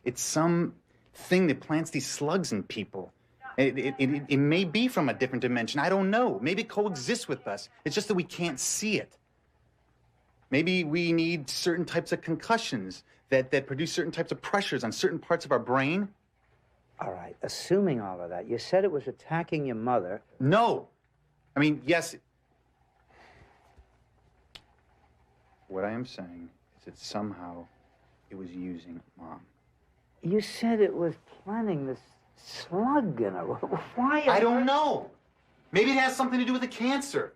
Speaker 22: It's some thing that plants these slugs in people. It may be from a different dimension. I don't know. Maybe it coexists with us. It's just that we can't see it. Maybe we need certain types of concussions that produce certain types of pressures on certain parts of our brain.
Speaker 2: All right, assuming all of that, you said it was attacking your mother.
Speaker 22: No. I mean, yes. What I am saying is that somehow it was using Mom.
Speaker 2: You said it was planting this slug in her. Why?
Speaker 22: I don't know. Maybe it has something to do with the cancer.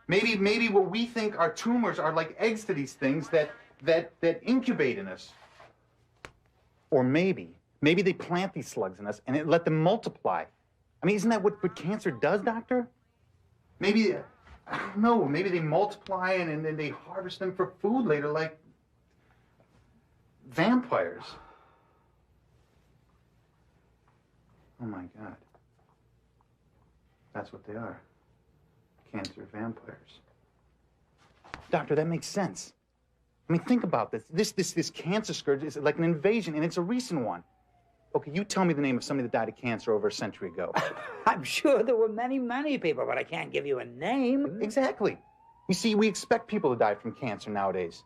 Speaker 22: Maybe what we think are tumors are like eggs to these things that incubate in us. Or maybe they plant these slugs in us and let them multiply. I mean, isn't that what cancer does, Doctor? Maybe, I don't know. Maybe they multiply and then they harvest them for food later, like vampires. Oh my God. That's what they are. Cancer vampires. Doctor, that makes sense. I mean, think about this. This cancer scourge is like an invasion, and it's a recent one. Okay, you tell me the name of somebody that died of cancer over a century ago.
Speaker 2: I'm sure there were many people, but I can't give you a name.
Speaker 22: Exactly. You see, we expect people to die from cancer nowadays.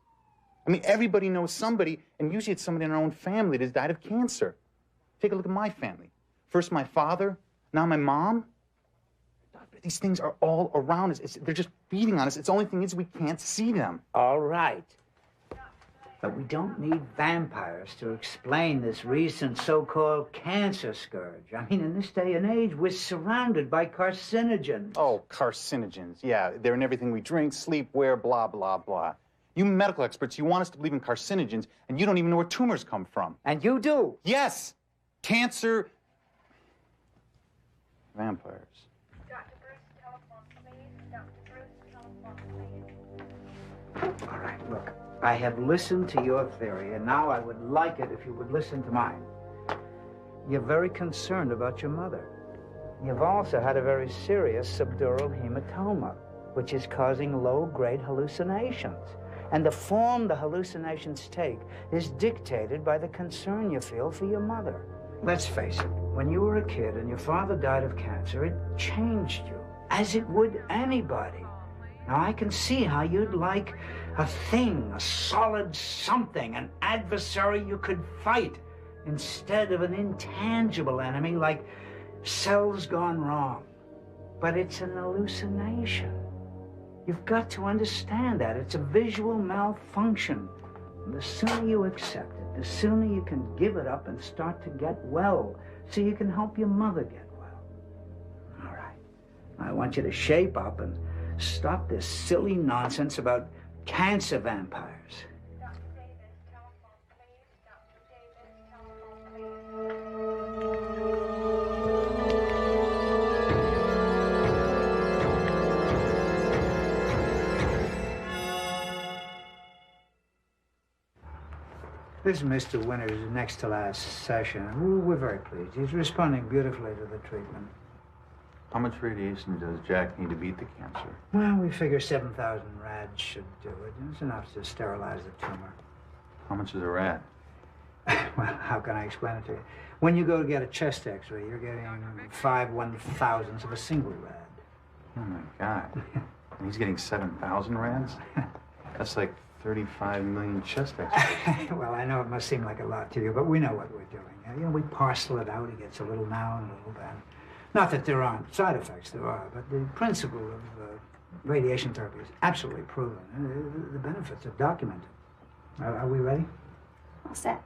Speaker 22: I mean, everybody knows somebody, and usually it's somebody in our own family that's died of cancer. Take a look at my family. First my father, now my mom. These things are all around us. They're just feeding on us. It's the only thing is we can't see them.
Speaker 2: All right. But we don't need vampires to explain this recent so-called cancer scourge. I mean, in this day and age, we're surrounded by carcinogens.
Speaker 22: Oh, carcinogens. Yeah, they're in everything we drink, sleep, wear, blah, blah, blah. You medical experts, you want us to believe in carcinogens, and you don't even know where tumors come from.
Speaker 2: And you do?
Speaker 22: Yes. Cancer. Vampires.
Speaker 2: All right, look. I have listened to your theory, and now I would like it if you would listen to mine. You're very concerned about your mother. You've also had a very serious subdural hematoma, which is causing low-grade hallucinations. And the form the hallucinations take is dictated by the concern you feel for your mother. Let's face it, when you were a kid and your father died of cancer, it changed you, as it would anybody. Now, I can see how you'd like a thing, a solid something, an adversary you could fight, instead of an intangible enemy like cells gone wrong. But it's an hallucination. You've got to understand that. It's a visual malfunction. And the sooner you accept it, the sooner you can give it up and start to get well, so you can help your mother get well. All right. I want you to shape up and stop this silly nonsense about cancer vampires. This is Mr. Winters' next to last session. We're very pleased. He's responding beautifully to the treatment.
Speaker 22: How much radiation does Jack need to beat the cancer?
Speaker 2: Well, we figure 7,000 rads should do it. It's enough to sterilize the tumor.
Speaker 22: How much is a rad?
Speaker 2: Well, how can I explain it to you? When you go to get a chest x-ray, you're getting 5 1,000ths of a single rad.
Speaker 22: Oh, my God. And he's getting 7,000 rads? That's like 35 million chest x-rays.
Speaker 2: Well, I know it must seem like a lot to you, but we know what we're doing. You know, we parcel it out. He gets a little now and a little then. Not that there aren't side effects, there are, but the principle of radiation therapy is absolutely proven. The benefits are documented. Are we ready?
Speaker 20: All set.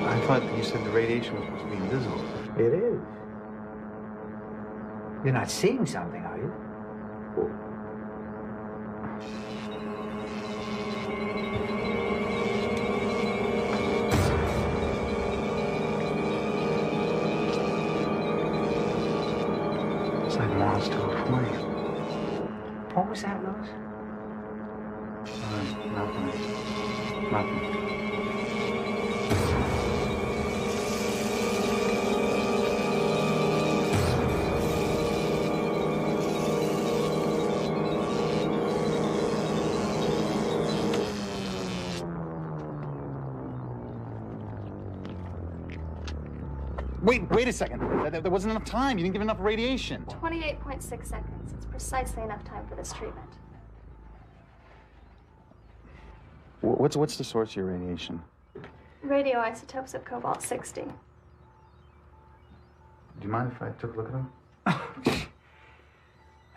Speaker 22: I thought you said the radiation was supposed to be invisible.
Speaker 2: It is. You're not seeing something, are you?
Speaker 22: It's like Mars to a flame.
Speaker 2: What was that, Louis?
Speaker 22: Nothing. Nothing. Wait a second. There wasn't enough time. You didn't give enough radiation.
Speaker 20: 28.6 seconds. It's precisely enough time for this treatment.
Speaker 22: What's the source of your radiation?
Speaker 20: Radioisotopes of cobalt-60.
Speaker 22: Do you mind if I took a look at them?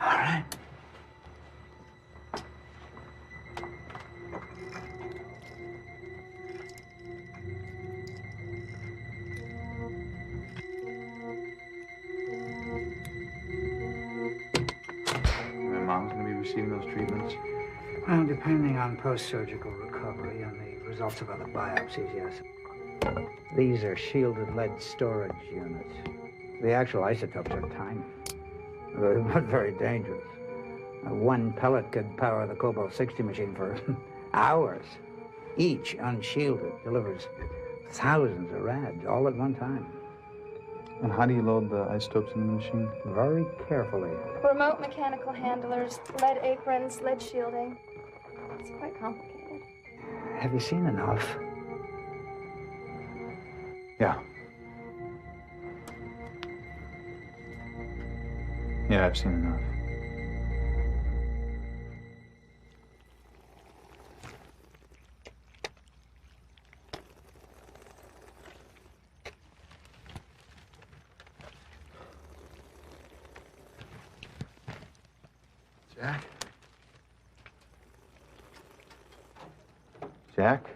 Speaker 2: All right.
Speaker 22: My mom's going to be receiving those treatments?
Speaker 2: Well, depending on post-surgical recovery and the results of other biopsies, yes. These are shielded lead storage units. The actual isotopes are tiny, but very dangerous. One pellet could power the Cobalt-60 machine for hours. Each, unshielded, delivers thousands of rads all at one time.
Speaker 22: And how do you load the isotopes in the machine?
Speaker 2: Very carefully.
Speaker 20: Remote mechanical handlers, lead aprons, lead shielding. It's quite complicated.
Speaker 2: Have you seen enough?
Speaker 22: Yeah. Yeah, I've seen enough. Jack? Jack?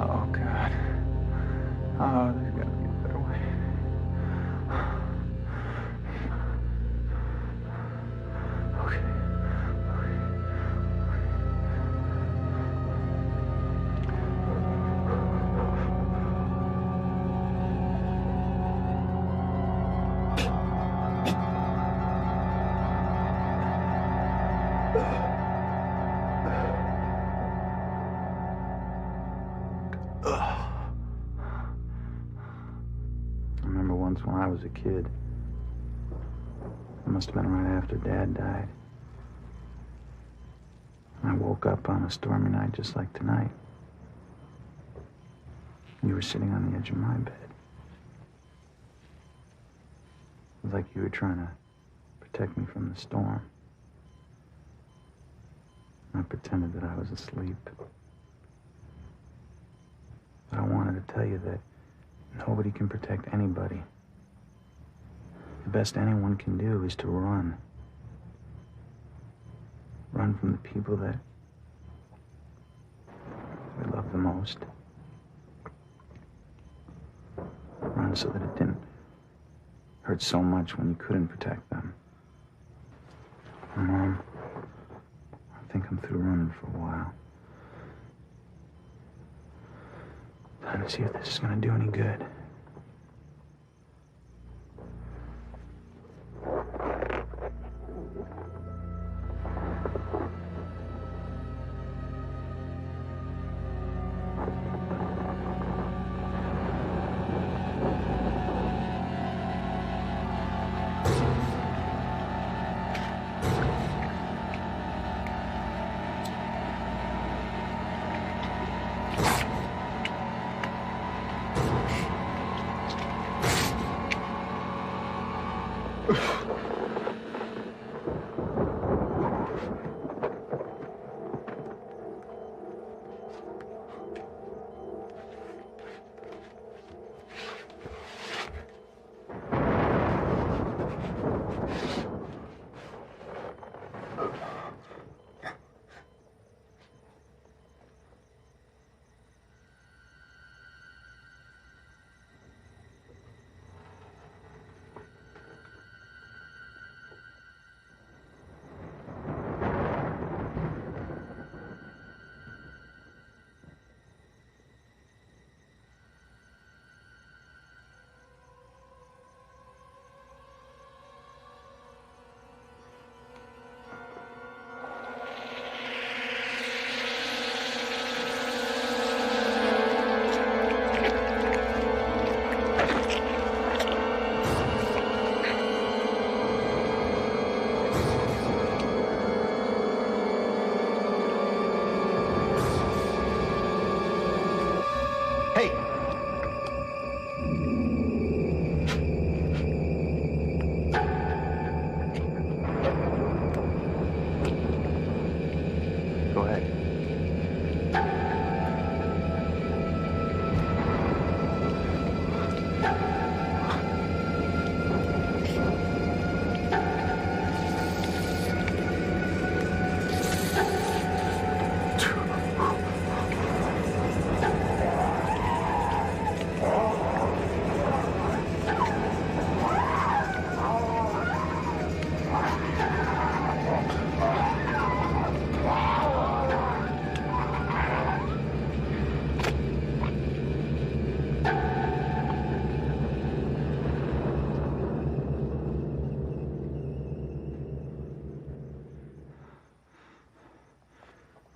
Speaker 22: Oh, God. Oh, there's gotta be a better way. Okay. I remember once when I was a kid. It must have been right after Dad died. I woke up on a stormy night just like tonight. You were sitting on the edge of my bed. It was like you were trying to protect me from the storm. I pretended that I was asleep. But I wanted to tell you that nobody can protect anybody. The best anyone can do is to run. Run from the people that we love the most. Run so that it didn't hurt so much when you couldn't protect them. Mom, I think I'm through running for a while. Time to see if this is gonna do any good.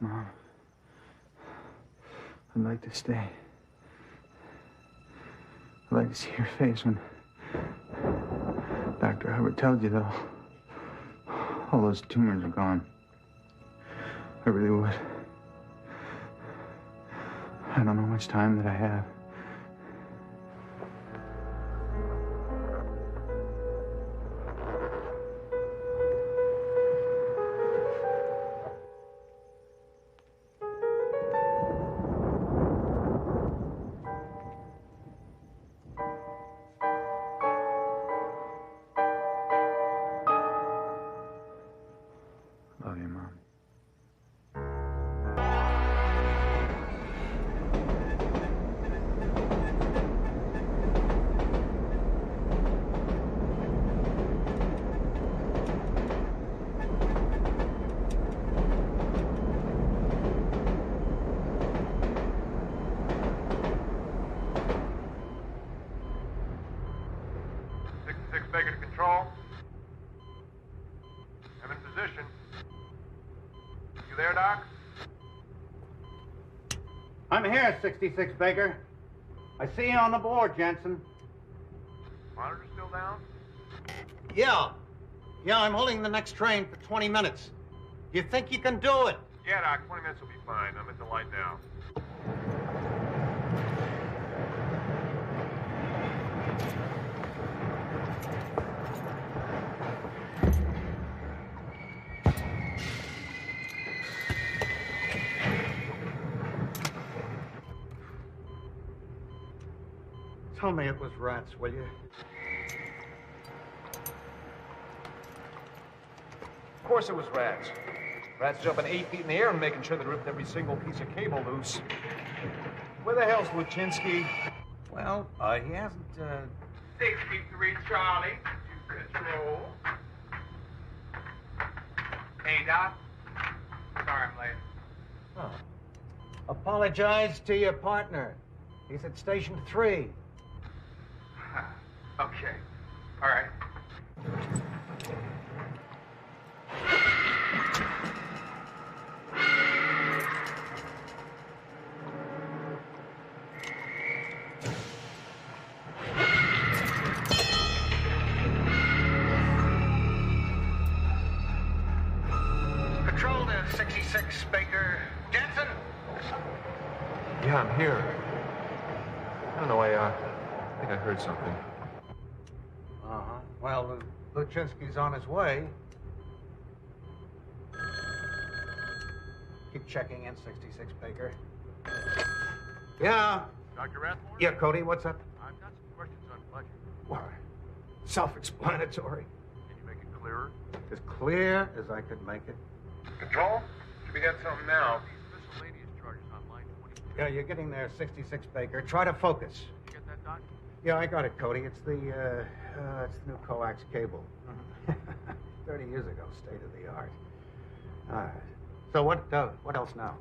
Speaker 2: Mom, I'd like to stay. I'd like to see your face when Dr. Hubbard tells you that all those tumors are gone. I really would. I don't know how much time that I have. Love you, Mom.
Speaker 6: Baker to control. I'm in position. You there, Doc?
Speaker 5: I'm here, 66 Baker. I see you on the board, Jensen.
Speaker 6: Monitor still down?
Speaker 5: Yeah. Yeah, I'm holding the next train for 20 minutes. You think you can do it?
Speaker 6: Yeah, Doc. 20 minutes will be fine. I'm at the light now.
Speaker 5: Tell me it was rats, will you?
Speaker 9: Of course it was rats. Rats jumping 8 feet in the air and making sure they ripped every single piece of cable loose. Where the hell's Luchinsky?
Speaker 5: Well, he hasn't,
Speaker 6: 63 Charlie to control. Hey, Doc. Sorry I'm late.
Speaker 5: Oh. Apologize to your partner. He's at Station 3.
Speaker 6: Okay. All right.
Speaker 5: Control to 66 Baker. Jensen?
Speaker 21: Yeah, I'm here. I don't know, I think I heard something.
Speaker 5: Uh-huh. Well, Luchinsky's on his way. Keep checking in, 66 Baker. Yeah.
Speaker 6: Dr. Rathmore?
Speaker 5: Yeah, Cody, what's up?
Speaker 6: I've got some questions on budget.
Speaker 5: Why? Self-explanatory.
Speaker 6: Can you make it clearer?
Speaker 5: As clear as I could make it.
Speaker 6: Control? Should we get something now? These miscellaneous charges on line 22.
Speaker 5: Yeah, you're getting there, 66 Baker. Try to focus.
Speaker 6: You get that, Doc?
Speaker 5: Yeah, I got it, Cody. It's the new coax cable. 30 years ago, state of the art. All right. So what else now?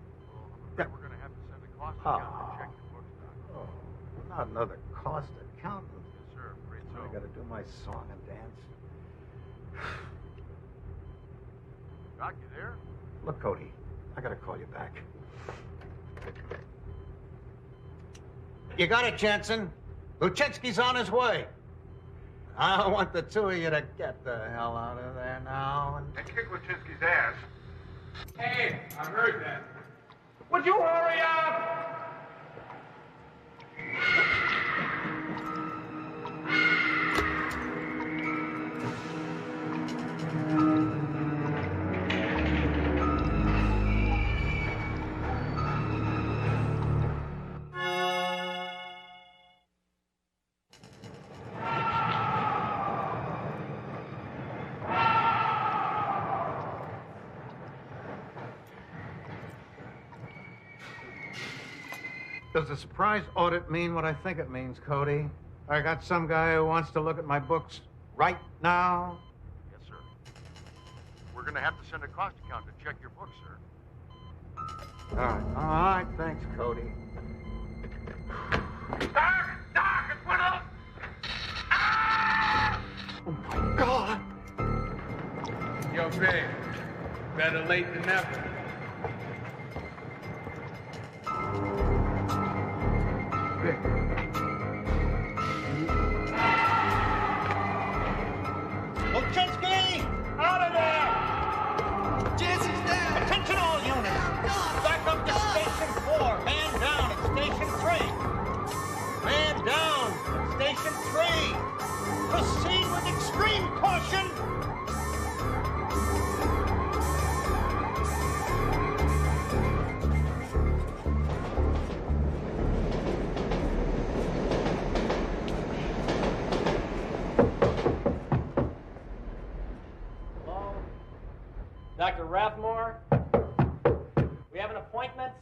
Speaker 6: Well, we're going to have to send a cost accountant to check your books, Doc.
Speaker 5: Oh, not another cost accountant.
Speaker 6: Yes, sir. Afraid so.
Speaker 5: I got to do my song and dance.
Speaker 6: Doc, you there?
Speaker 5: Look, Cody, I got to call you back. You got it, Jensen. Luchinsky's on his way. I want the two of you to get the hell out of there now.
Speaker 6: And kick Luchinsky's ass. Hey, I heard that. Would you hurry up?
Speaker 5: Does the surprise audit mean what I think it means, Cody? I got some guy who wants to look at my books right now.
Speaker 6: Yes, sir. We're going to have to send a cost accountant to check your books, sir.
Speaker 5: All right, thanks, Cody.
Speaker 6: Doc! Doc! It's one of... Ah!
Speaker 5: Oh, my God!
Speaker 23: Yo, Big. Better late than never.
Speaker 5: Proceed with extreme caution.
Speaker 4: Hello? Dr. Rathmore? We have an appointment?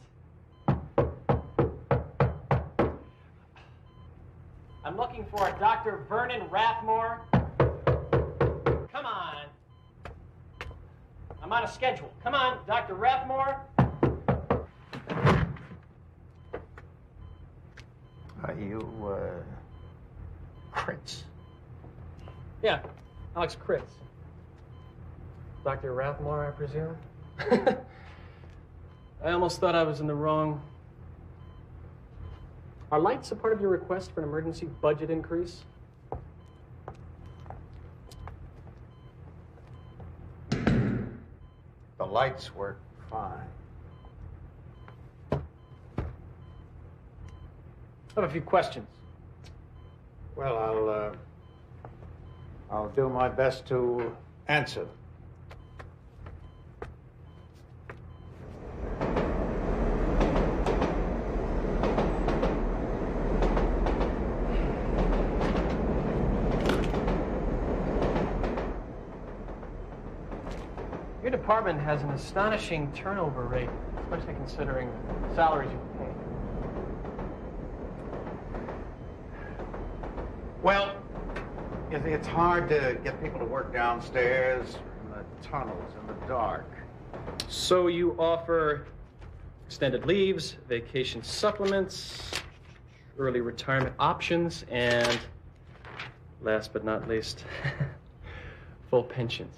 Speaker 4: I'm looking for a Dr. Vernon Rathmore. Come on. I'm on a schedule. Come on, Dr. Rathmore.
Speaker 5: Are you, Kritz?
Speaker 4: Yeah, Alex Kritz. Dr. Rathmore, I presume? I almost thought I was in the wrong... Are lights a part of your request for an emergency budget increase?
Speaker 5: The lights work fine.
Speaker 4: I have a few questions.
Speaker 5: Well, I'll do my best to answer.
Speaker 4: Your department has an astonishing turnover rate, especially considering the salaries you pay.
Speaker 5: Well, it's hard to get people to work downstairs in the tunnels in the dark.
Speaker 4: So you offer extended leaves, vacation supplements, early retirement options, and last but not least, full pensions.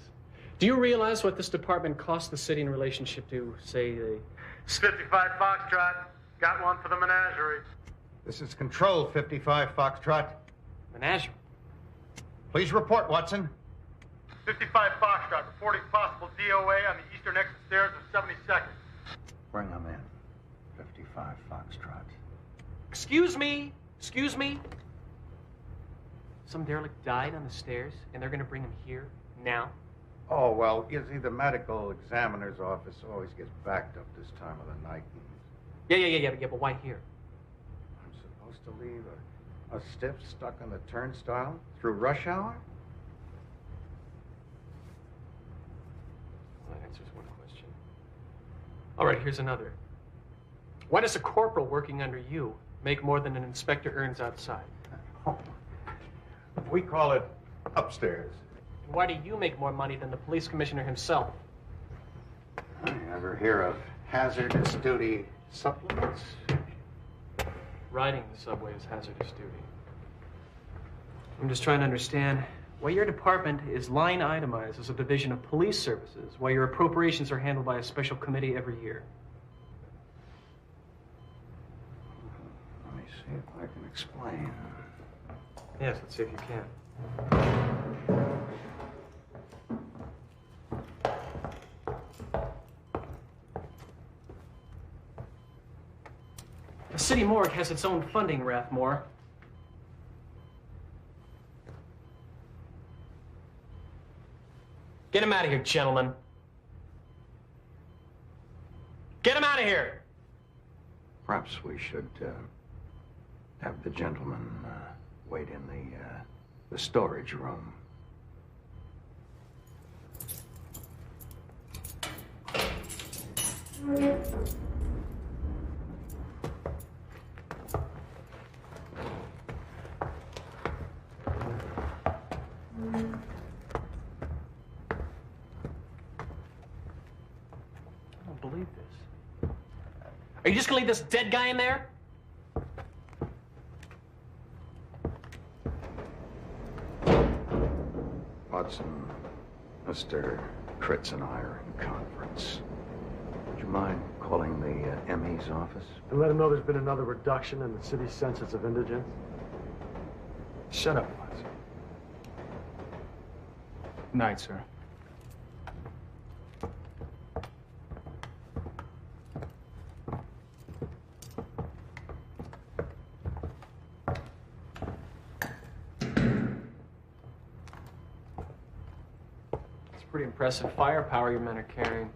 Speaker 4: Do you realize what this department costs the city in relationship to, say, the...
Speaker 6: 55 Foxtrot. Got one for the menagerie.
Speaker 5: This is Control 55 Foxtrot.
Speaker 4: Menagerie.
Speaker 5: Please report, Watson.
Speaker 6: 55 Foxtrot, reporting possible DOA on the eastern exit stairs of 72nd.
Speaker 5: Bring them in. 55 Foxtrot.
Speaker 4: Excuse me? Excuse me? Some derelict died on the stairs, and they're going to bring him here now?
Speaker 5: Oh, well, you see, the medical examiner's office always gets backed up this time of the night.
Speaker 4: Yeah, but why here?
Speaker 5: I'm supposed to leave a stiff stuck on the turnstile through rush hour?
Speaker 4: Well, that answers one question. All right, here's another. Why does a corporal working under you make more than an inspector earns outside?
Speaker 5: Oh, we call it upstairs.
Speaker 4: And why do you make more money than the police commissioner himself?
Speaker 5: You ever hear of hazardous duty supplements?
Speaker 4: Riding the subway is hazardous duty. I'm just trying to understand why your department is line itemized as a division of police services, why your appropriations are handled by a special committee every year.
Speaker 5: Let me see if I can explain.
Speaker 4: Yes, let's see if you can. The city morgue has its own funding, Rathmore. Get him out of here, gentlemen. Get him out of here!
Speaker 5: Perhaps we should have the gentleman wait in the storage room.
Speaker 4: I don't believe this. Are you just gonna leave this dead guy in there?
Speaker 5: Watson, Mr. Kritz and I are in conference. Would you mind calling the ME's office?
Speaker 11: And let him know there's been another reduction in the city's census of indigents.
Speaker 4: Shut up, Watson.
Speaker 23: Good night, sir.
Speaker 4: Pretty impressive firepower your men are carrying.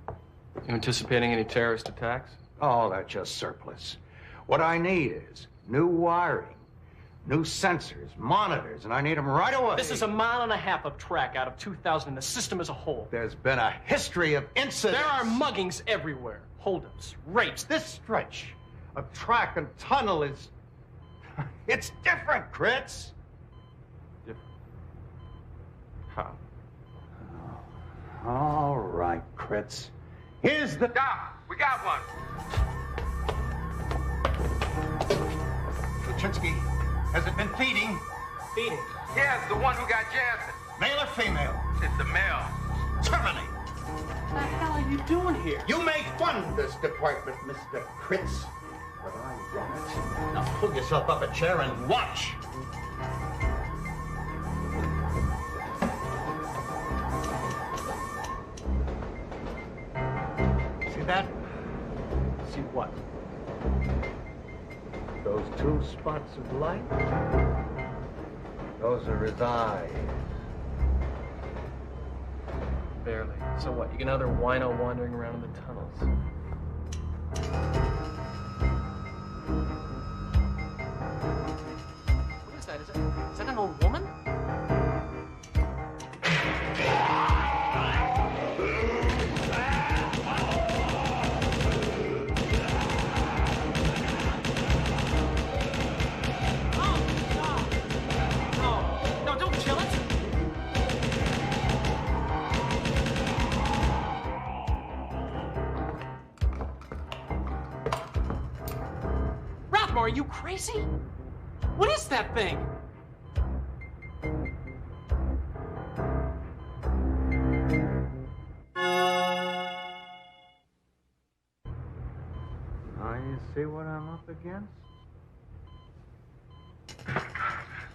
Speaker 4: You anticipating any terrorist attacks?
Speaker 5: Oh, that's just surplus. What I need is new wiring, new sensors, monitors, and I need them right away.
Speaker 4: This is 1.5 miles of track out of 2,000 in the system as a whole.
Speaker 5: There's been a history of incidents.
Speaker 4: There are muggings everywhere. Holdups, rapes.
Speaker 5: This stretch of track and tunnel is... It's different, Kritz.
Speaker 4: Different? How?
Speaker 5: All right, Kritz. Here's the...
Speaker 6: Doc, we got one.
Speaker 5: Luchinsky, has it been feeding?
Speaker 4: Feeding?
Speaker 6: Yes, the one who got Jansen.
Speaker 5: Male or female?
Speaker 6: It's a male.
Speaker 5: Terminate.
Speaker 4: What the hell are you doing here?
Speaker 5: You may fund this department, Mr. Kritz, but I run it. Now pull yourself up a chair and watch. See that?
Speaker 4: See what?
Speaker 5: Those 2 spots of light? Those are his eyes.
Speaker 4: Barely. So what? You get another wino wandering around in the tunnels. What is that? Is that an old woman? No, don't kill it. Rothmore, are you crazy? What is that thing?
Speaker 5: Now you see what I'm up against?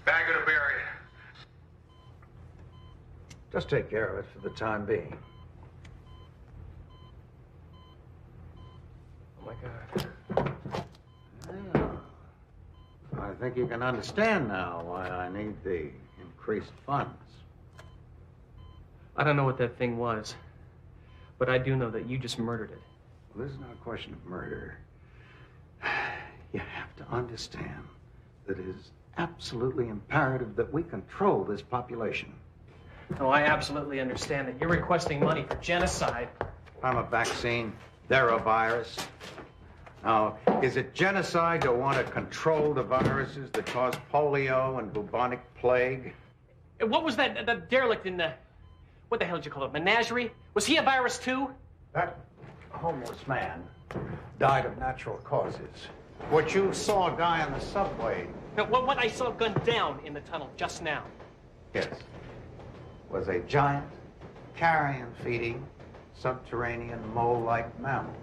Speaker 6: Bag of the barrier.
Speaker 5: Just take care of it for the time being.
Speaker 4: Oh my God.
Speaker 5: I think you can understand now why I need the increased funds.
Speaker 4: I don't know what that thing was, but I do know that you just murdered it.
Speaker 5: Well, this is not a question of murder. You have to understand that it is absolutely imperative that we control this population.
Speaker 4: Oh, I absolutely understand that you're requesting money for genocide.
Speaker 5: I'm a vaccine, they're a virus. Now, is it genocide to want to control the viruses that cause polio and bubonic plague?
Speaker 4: What was that derelict in the... What the hell did you call it? Menagerie? Was he a virus too?
Speaker 5: That homeless man died of natural causes. What you saw die on the subway...
Speaker 4: No, what I saw gunned down in the tunnel just now.
Speaker 5: Yes. Was a giant, carrion-feeding, subterranean mole-like mammal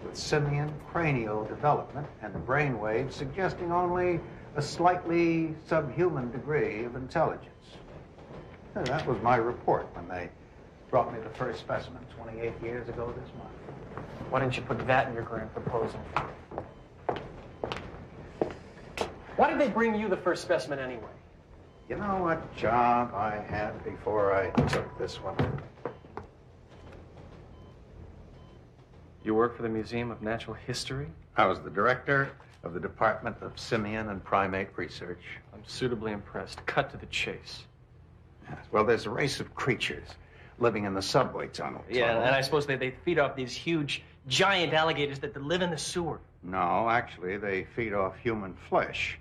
Speaker 5: with simian cranial development and brain waves suggesting only a slightly subhuman degree of intelligence. And that was my report when they brought me the first specimen 28 years ago this month.
Speaker 4: Why didn't you put that in your grant proposal? Why did they bring you the first specimen anyway?
Speaker 5: You know what job I had before I took this one?
Speaker 4: You work for the Museum of Natural History?
Speaker 5: I was the director of the Department of Simian and Primate Research.
Speaker 4: I'm suitably impressed. Cut to the chase.
Speaker 5: Yes. Well, there's a race of creatures living in the subway tunnel.
Speaker 4: Yeah, and I suppose they feed off these huge, giant alligators that live in the sewer.
Speaker 5: No, actually, they feed off human flesh.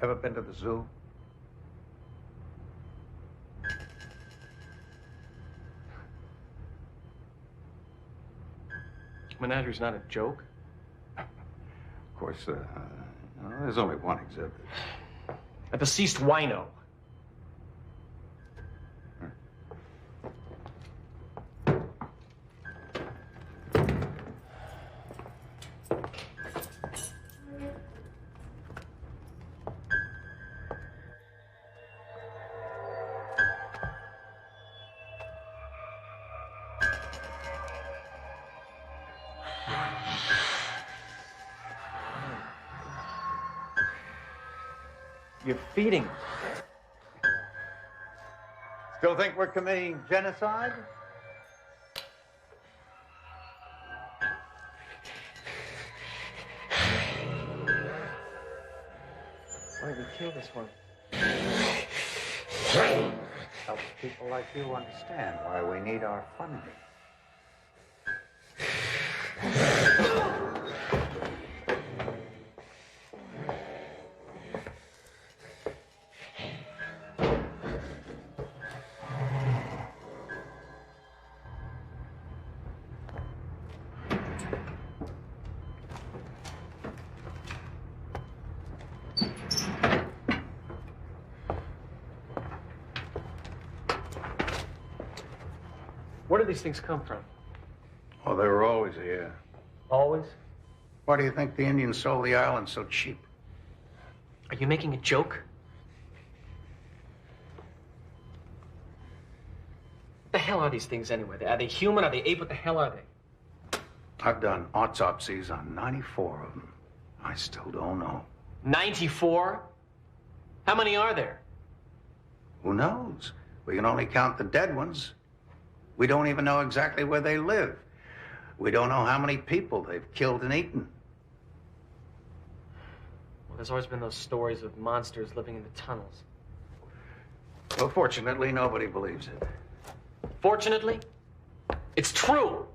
Speaker 5: Ever been to the zoo?
Speaker 4: Menagerie's not a joke.
Speaker 5: Of course, there's only one exhibit.
Speaker 4: A deceased wino. You're feeding.
Speaker 5: Still think we're committing genocide?
Speaker 4: Why did we kill this one?
Speaker 5: Helps people like you understand why we need our funding.
Speaker 4: Where do these things come from?
Speaker 5: Oh, they were always here.
Speaker 4: Always?
Speaker 5: Why do you think the Indians sold the island so cheap?
Speaker 4: Are you making a joke? What the hell are these things anyway? Are they human? Are they ape? What the hell are they?
Speaker 5: I've done autopsies on 94 of them. I still don't know.
Speaker 4: 94? How many are there?
Speaker 5: Who knows? We can only count the dead ones. We don't even know exactly where they live. We don't know how many people they've killed and eaten.
Speaker 4: Well, there's always been those stories of monsters living in the tunnels.
Speaker 5: Well, fortunately, nobody believes it.
Speaker 4: Fortunately, it's true.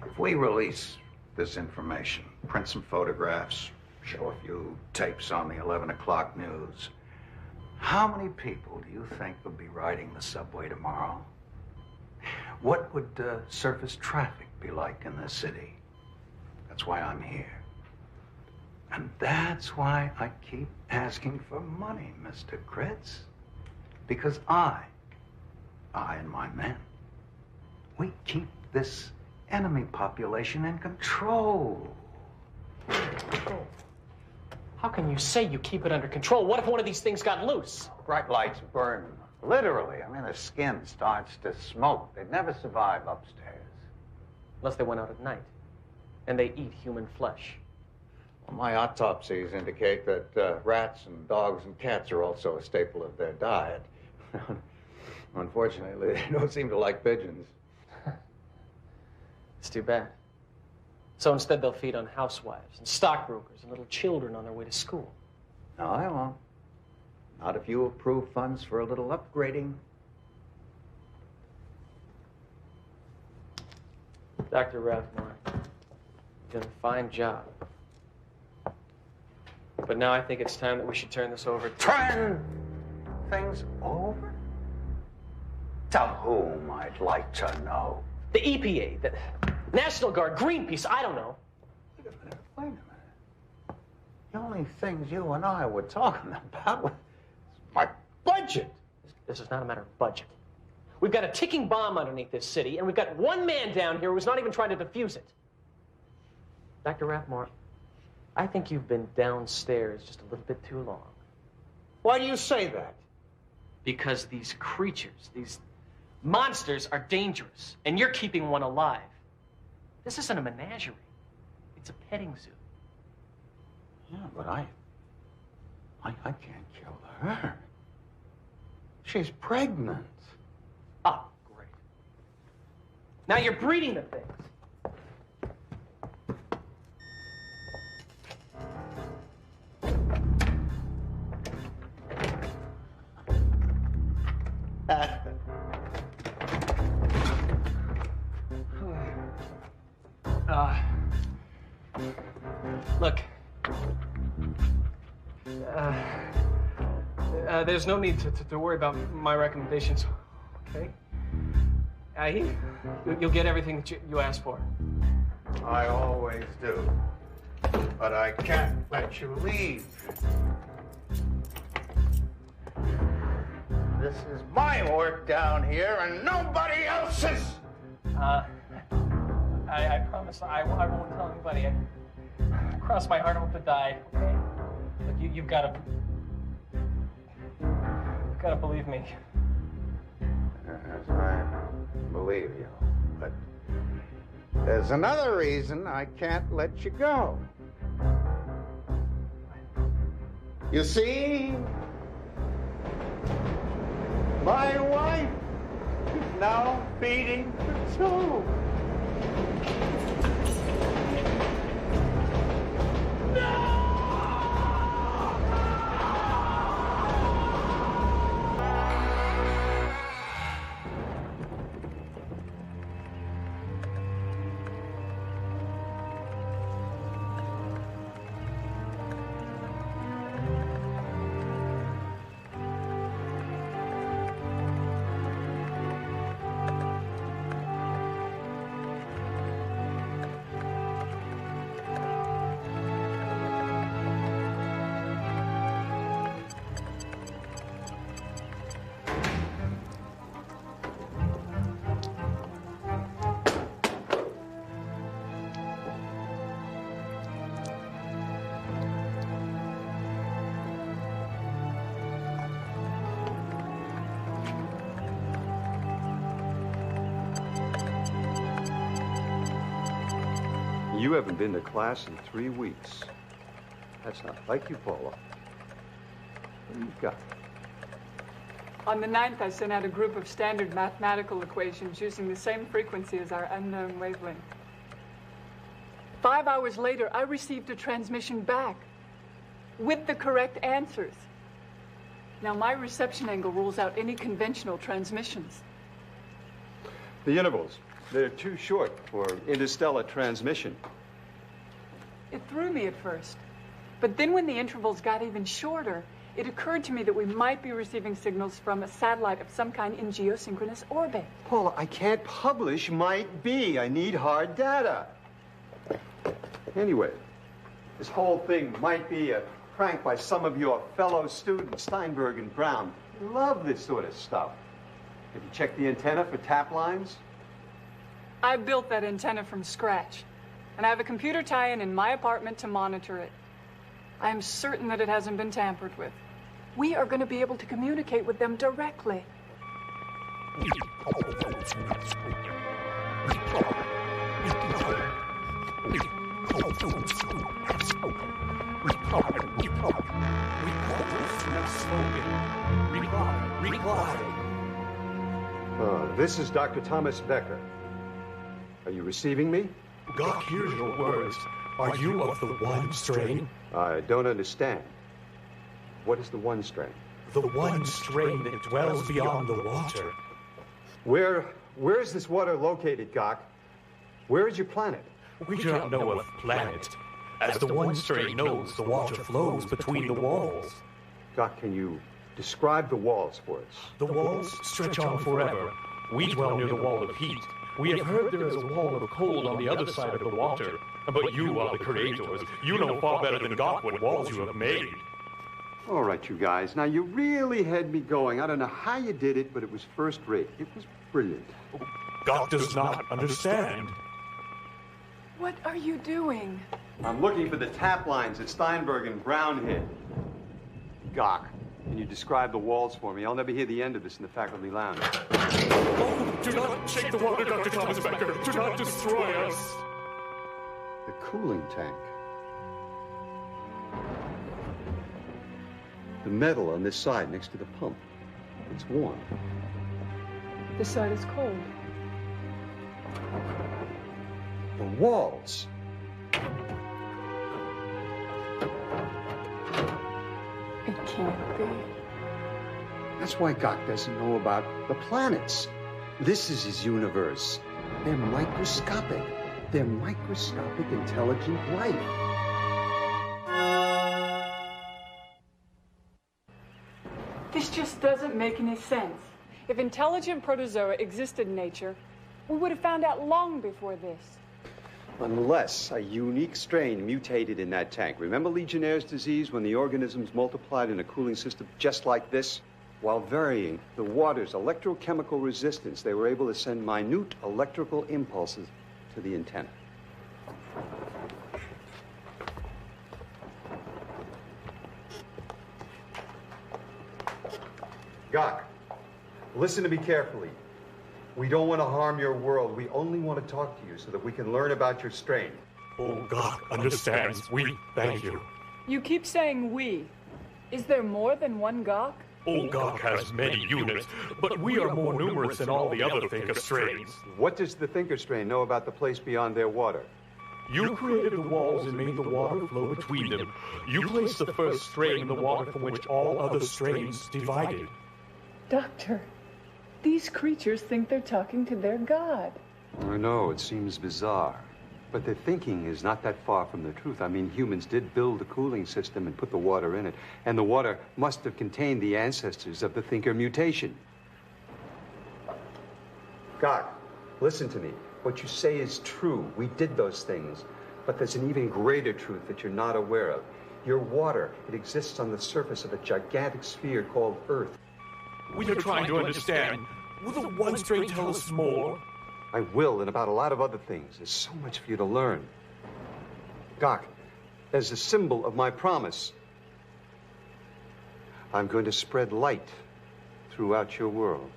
Speaker 5: If we release this information, print some photographs, show a few tapes on the 11 o'clock news, how many people do you think would be riding the subway tomorrow? What would surface traffic be like in this city? That's why I'm here. And that's why I keep asking for money, Mr. Kritz. Because I and my men, we keep this enemy population in control.
Speaker 4: How can you say you keep it under control? What if one of these things got loose?
Speaker 5: Bright lights burn them. Literally. I mean, the skin starts to smoke. They'd never survive upstairs.
Speaker 4: Unless they went out at night. And they eat human flesh.
Speaker 5: Well, my autopsies indicate that rats and dogs and cats are also a staple of their diet. Unfortunately, they don't seem to like pigeons.
Speaker 4: It's too bad. So instead, they'll feed on housewives and stockbrokers and little children on their way to school.
Speaker 5: No, I won't. Not if you approve funds for a little upgrading.
Speaker 4: Dr. Rathmore, you've done a fine job. But now I think it's time that we should turn this over to...
Speaker 5: Turn things over? To whom, I'd like to know.
Speaker 4: The EPA, the National Guard, Greenpeace, I don't know.
Speaker 5: Wait a minute. The only things you and I were talking about was my budget.
Speaker 4: This is not a matter of budget. We've got a ticking bomb underneath this city, and we've got one man down here who's not even trying to defuse it. Dr. Rathmore, I think you've been downstairs just a little bit too long.
Speaker 5: Why do you say that?
Speaker 4: Because these creatures, these monsters are dangerous, and you're keeping one alive. This isn't a menagerie. It's a petting zoo.
Speaker 5: Yeah, but I can't kill her. She's pregnant.
Speaker 4: Oh, great. Now you're breeding the things. Look. There's no need to worry about my recommendations, okay? You'll get everything that you asked for.
Speaker 5: I always do. But I can't let you leave. This is my work down here and nobody else's.
Speaker 4: I promise I won't tell anybody. Cross my heart, I hope to die, okay? Look, you've got to believe me.
Speaker 5: Yes, I believe you. But there's another reason I can't let you go. You see, my wife is now feeding the two.
Speaker 13: You haven't been to class in 3 weeks. That's not like you, Paula. What do you got?
Speaker 15: On the 9th, I sent out a group of standard mathematical equations using the same frequency as our unknown wavelength. 5 hours later, I received a transmission back with the correct answers. Now, my reception angle rules out any conventional transmissions.
Speaker 13: The intervals, they're too short for interstellar transmission.
Speaker 15: It threw me at first. But then when the intervals got even shorter, it occurred to me that we might be receiving signals from a satellite of some kind in geosynchronous orbit.
Speaker 13: Paula, I can't publish might be. I need hard data. Anyway, this whole thing might be a prank by some of your fellow students, Steinberg and Brown. They love this sort of stuff. Have you checked the antenna for tap lines?
Speaker 15: I built that antenna from scratch, and I have a computer tie-in in my apartment to monitor it. I am certain that it hasn't been tampered with. We are going to be able to communicate with them directly.
Speaker 13: This is Dr. Thomas Becker. Are you receiving me?
Speaker 23: God hears your words. Are you of the one strain?
Speaker 13: I don't understand. What is the one strain?
Speaker 23: The one strain that dwells beyond the water.
Speaker 13: Where is this water located, Gok? Where is your planet?
Speaker 23: We do not know of planet. As the one strain knows, the water flows between the walls.
Speaker 13: Gok, can you describe the walls for us?
Speaker 23: The walls stretch on forever. We dwell near the wall of heat. We have heard there is a wall of cold on the other side of the water. But you are the creators. You know far better than God what walls you have made.
Speaker 13: All right, you guys. Now, you really had me going. I don't know how you did it, but it was first rate. It was brilliant.
Speaker 23: God does not understand.
Speaker 15: What are you doing?
Speaker 13: I'm looking for the tap lines that Steinberg and Brown hit. Gok, can you describe the walls for me? I'll never hear the end of this in the faculty lounge.
Speaker 23: Oh, do not shake the water, Dr. Thomas Becker. Do not destroy us.
Speaker 13: The cooling tank. The metal on this side next to the pump. It's warm.
Speaker 15: This side is cold.
Speaker 13: The walls.
Speaker 15: It can't be.
Speaker 13: That's why Gok doesn't know about the planets. This is his universe. They're microscopic. They're microscopic intelligent life.
Speaker 15: This just doesn't make any sense. If intelligent protozoa existed in nature, we would have found out long before this.
Speaker 13: Unless a unique strain mutated in that tank. Remember Legionnaire's disease when the organisms multiplied in a cooling system just like this? While varying the water's electrochemical resistance, they were able to send minute electrical impulses to the antenna. Gok, listen to me carefully. We don't want to harm your world. We only want to talk to you so that we can learn about your strain.
Speaker 23: Oh, God understands. We thank you.
Speaker 15: You keep saying we. Is there more than one Gok?
Speaker 23: Gok has many units, but we are more numerous than all the other Thinker strains.
Speaker 13: What does the Thinker strain know about the place beyond their water?
Speaker 23: You created the walls and made the water flow between them. You placed the first strain in the water from which all other strains divided.
Speaker 15: Doctor, these creatures think they're talking to their god.
Speaker 13: I know, it seems bizarre. But their thinking is not that far from the truth. I mean, humans did build a cooling system and put the water in it, and the water must have contained the ancestors of the Thinker mutation. God, listen to me. What you say is true. We did those things. But there's an even greater truth that you're not aware of. Your water, it exists on the surface of a gigantic sphere called Earth.
Speaker 23: We are trying to understand. Will the one strain tell us more?
Speaker 13: I will, and about a lot of other things. There's so much for you to learn. Gok, as a symbol of my promise, I'm going to spread light throughout your world.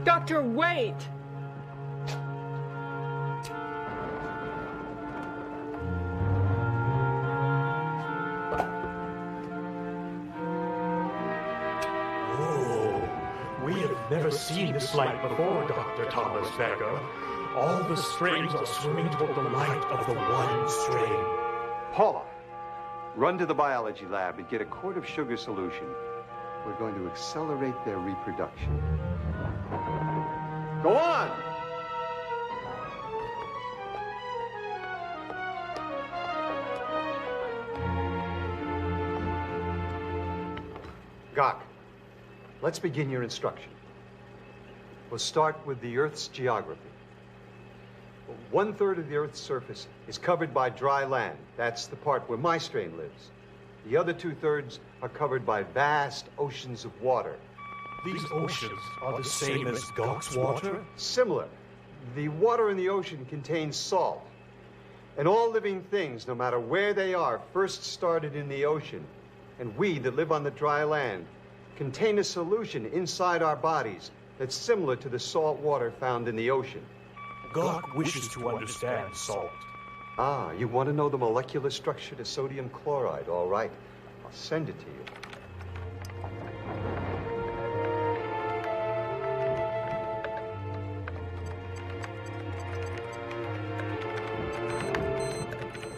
Speaker 15: Doctor, wait!
Speaker 23: Never seen this light before, Dr. Thomas Becker. All the strains are swimming toward the light of the one strain.
Speaker 13: Paula, run to the biology lab and get a quart of sugar solution. We're going to accelerate their reproduction. Go on! Gok, let's begin your instruction. We'll start with the Earth's geography. 1/3 of the Earth's surface is covered by dry land. That's the part where my strain lives. The other 2/3 are covered by vast oceans of water.
Speaker 23: These oceans are the same as Gok's water?
Speaker 13: Similar. The water in the ocean contains salt. And all living things, no matter where they are, first started in the ocean. And we that live on the dry land contain a solution inside our bodies that's similar to the salt water found in the ocean.
Speaker 23: Gok wishes to understand salt.
Speaker 13: Ah, you want to know the molecular structure to sodium chloride? All right, I'll send it to you.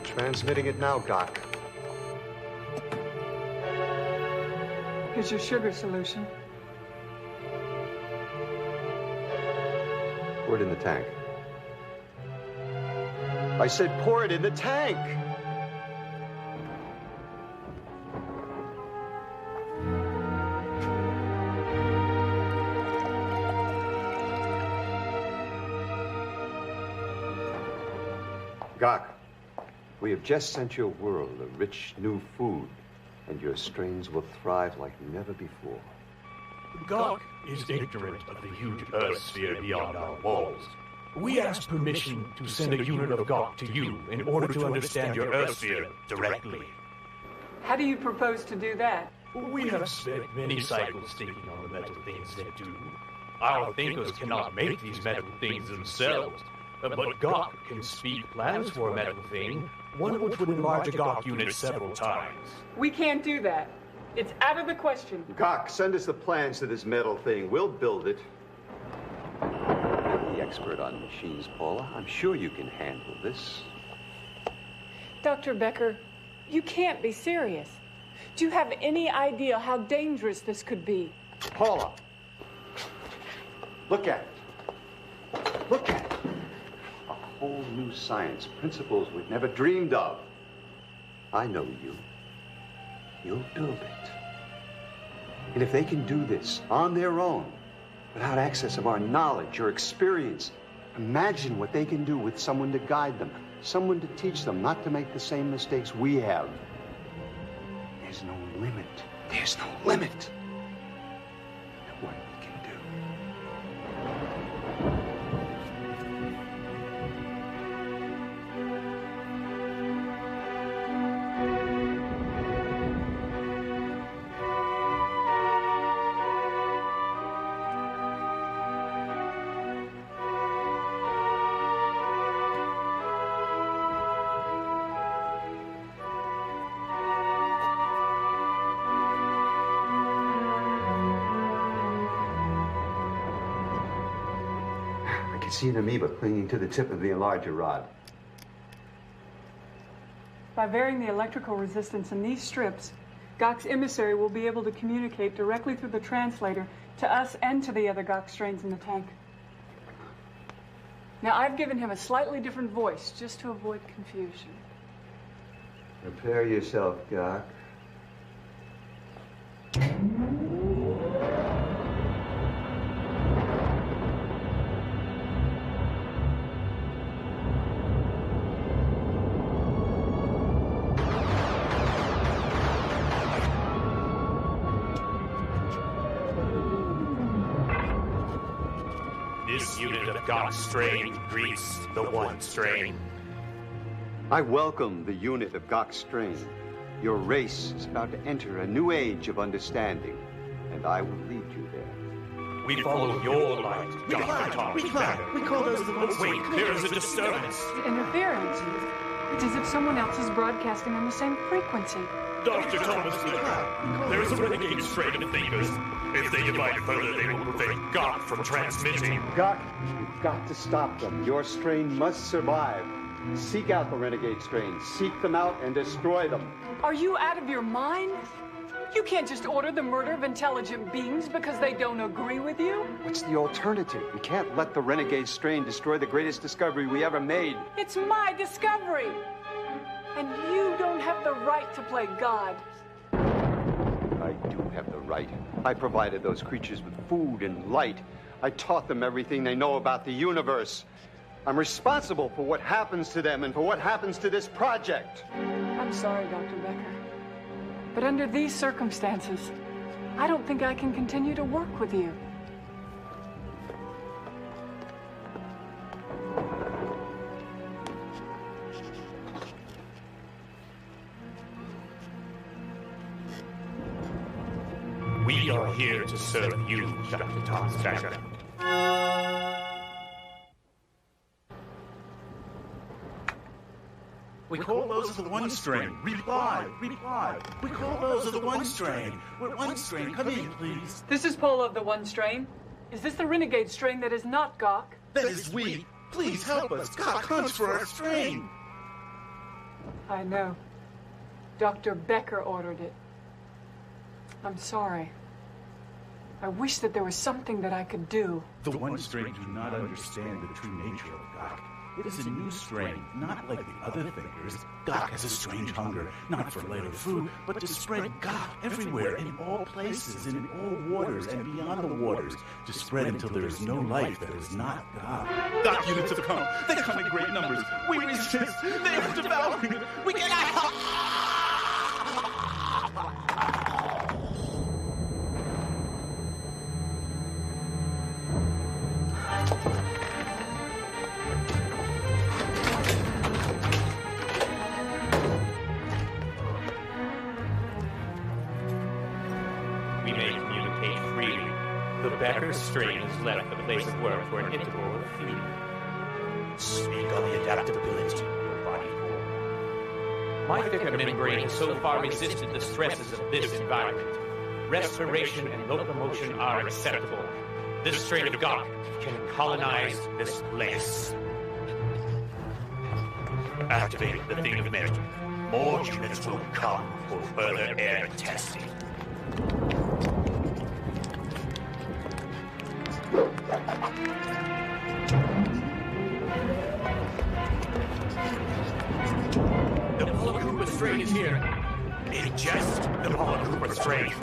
Speaker 13: Transmitting it now, Gok.
Speaker 15: Here's your sugar solution.
Speaker 13: Pour it in the tank. I said pour it in the tank! Gok, we have just sent your world a rich new food, and your strains will thrive like never before.
Speaker 23: Gok is ignorant of the huge Earth sphere beyond our walls. We asked permission to send a unit of Gok to you in order to understand your Earth sphere directly.
Speaker 15: How do you propose to do that?
Speaker 23: We have spent many cycles thinking on the metal things they do. Our thinkers cannot make these metal things themselves, but Gok can speak plans for a metal thing, one which would enlarge a Gok unit several times.
Speaker 15: We can't do that. It's out of the question.
Speaker 13: Gok, send us the plans to this metal thing. We'll build it. You're the expert on machines, Paula. I'm sure you can handle this.
Speaker 15: Dr. Becker, you can't be serious. Do you have any idea how dangerous this could be?
Speaker 13: Paula, look at it. Look at it. A whole new science, principles we've never dreamed of. I know you. You'll build it. And if they can do this on their own, without access of our knowledge or experience, imagine what they can do with someone to guide them, someone to teach them not to make the same mistakes we have. There's no limit. There's no limit to what we can do. can't see an amoeba clinging to the tip of the enlarger rod.
Speaker 15: By varying the electrical resistance in these strips, Gok's emissary will be able to communicate directly through the translator to us and to the other Gok strains in the tank. Now, I've given him a slightly different voice just to avoid confusion.
Speaker 13: Prepare yourself, Gok.
Speaker 23: This unit of Gok strain greets the one strain.
Speaker 13: I welcome the unit of Gok strain. Your race is about to enter a new age of understanding, and I will lead you there.
Speaker 23: We follow your light, Dr. Thomas Becker.
Speaker 6: We call those the ones.
Speaker 23: Wait, there is a disturbance.
Speaker 15: Interference. It's as if someone else is broadcasting on the same frequency.
Speaker 23: Dr. Thomas Becker, there is a renegade strain of thinkers. If they divide further, they will prevent Gok from transmitting.
Speaker 13: Gok, you've got to stop them. Your strain must survive. Seek out the renegade strains. Seek them out and destroy them.
Speaker 15: Are you out of your mind? You can't just order the murder of intelligent beings because they don't agree with you.
Speaker 13: What's the alternative? We can't let the renegade strain destroy the greatest discovery we ever made.
Speaker 15: It's my discovery. And you don't have the right to play God.
Speaker 13: I do have the right. I provided those creatures with food and light. I taught them everything they know about the universe. I'm responsible for what happens to them and for what happens to this project.
Speaker 15: I'm sorry, Dr. Becker. But under these circumstances, I don't think I can continue to work with you.
Speaker 23: We are here to serve you, Dr. Thomas Becker.
Speaker 6: We call those of the one strain. Reply, reply. We call those of the one strain. We're one strain. Come in, please.
Speaker 15: This is Polo of the one strain. Is this the renegade strain that is not Gok?
Speaker 6: That is we. Please help us. Gok hunts for our strain.
Speaker 15: I know. Dr. Becker ordered it. I'm sorry. I wish that there was something that I could do.
Speaker 6: The one strain do not understand the true nature of Gok. It is a new strain, not like the other thinkers. Gok has a strange hunger, not for lighter food, but to spread Gok everywhere, in all places, in all waters, and beyond the waters, to spread until there is no life that is not Gok. Gok units have come. They come in great numbers. We resist. They are devouring it. We cannot help.
Speaker 23: Becker strain has left the place of work for an interval of feeding. Speak on the adaptability of your body form. My thicker membrane has so far resisted the stresses of this environment. Respiration and locomotion are acceptable. This strain of Gok can colonize this place. Activate the thing of merit. More units will come for further air testing. The Polycooper strain is here. Ingest the Polycooper strain.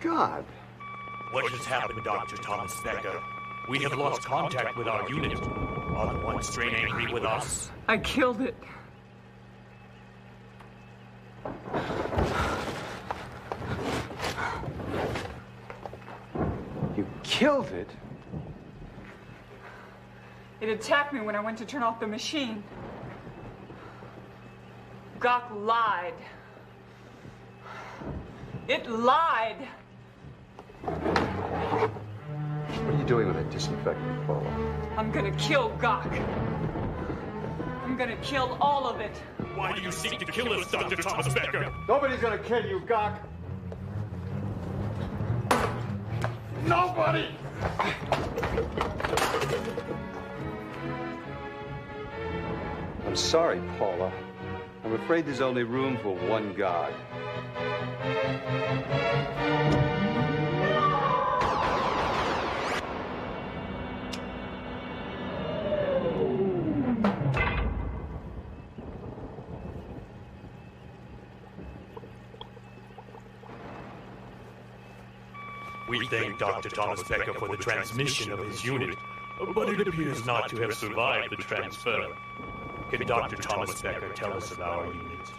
Speaker 13: God.
Speaker 23: What has happened, Dr. Thomas Becker? We have lost contact with our unit. Are the one strain angry with us?
Speaker 15: I killed it.
Speaker 13: You killed it?
Speaker 15: It attacked me when I went to turn off the machine. Gok lied. It lied.
Speaker 13: What are you doing with that disinfectant, Paula?
Speaker 15: I'm gonna kill Gok. I'm gonna kill all of it.
Speaker 23: Why do you seek to kill us, Dr. Thomas Becker?
Speaker 11: Nobody's gonna kill you, Gok. Nobody!
Speaker 13: I'm sorry, Paula. I'm afraid there's only room for one God.
Speaker 23: We thank Dr. Thomas Becker for the transmission of his unit, but it appears not to have survived the transfer. Can Dr. Thomas Becker tell us of our unit?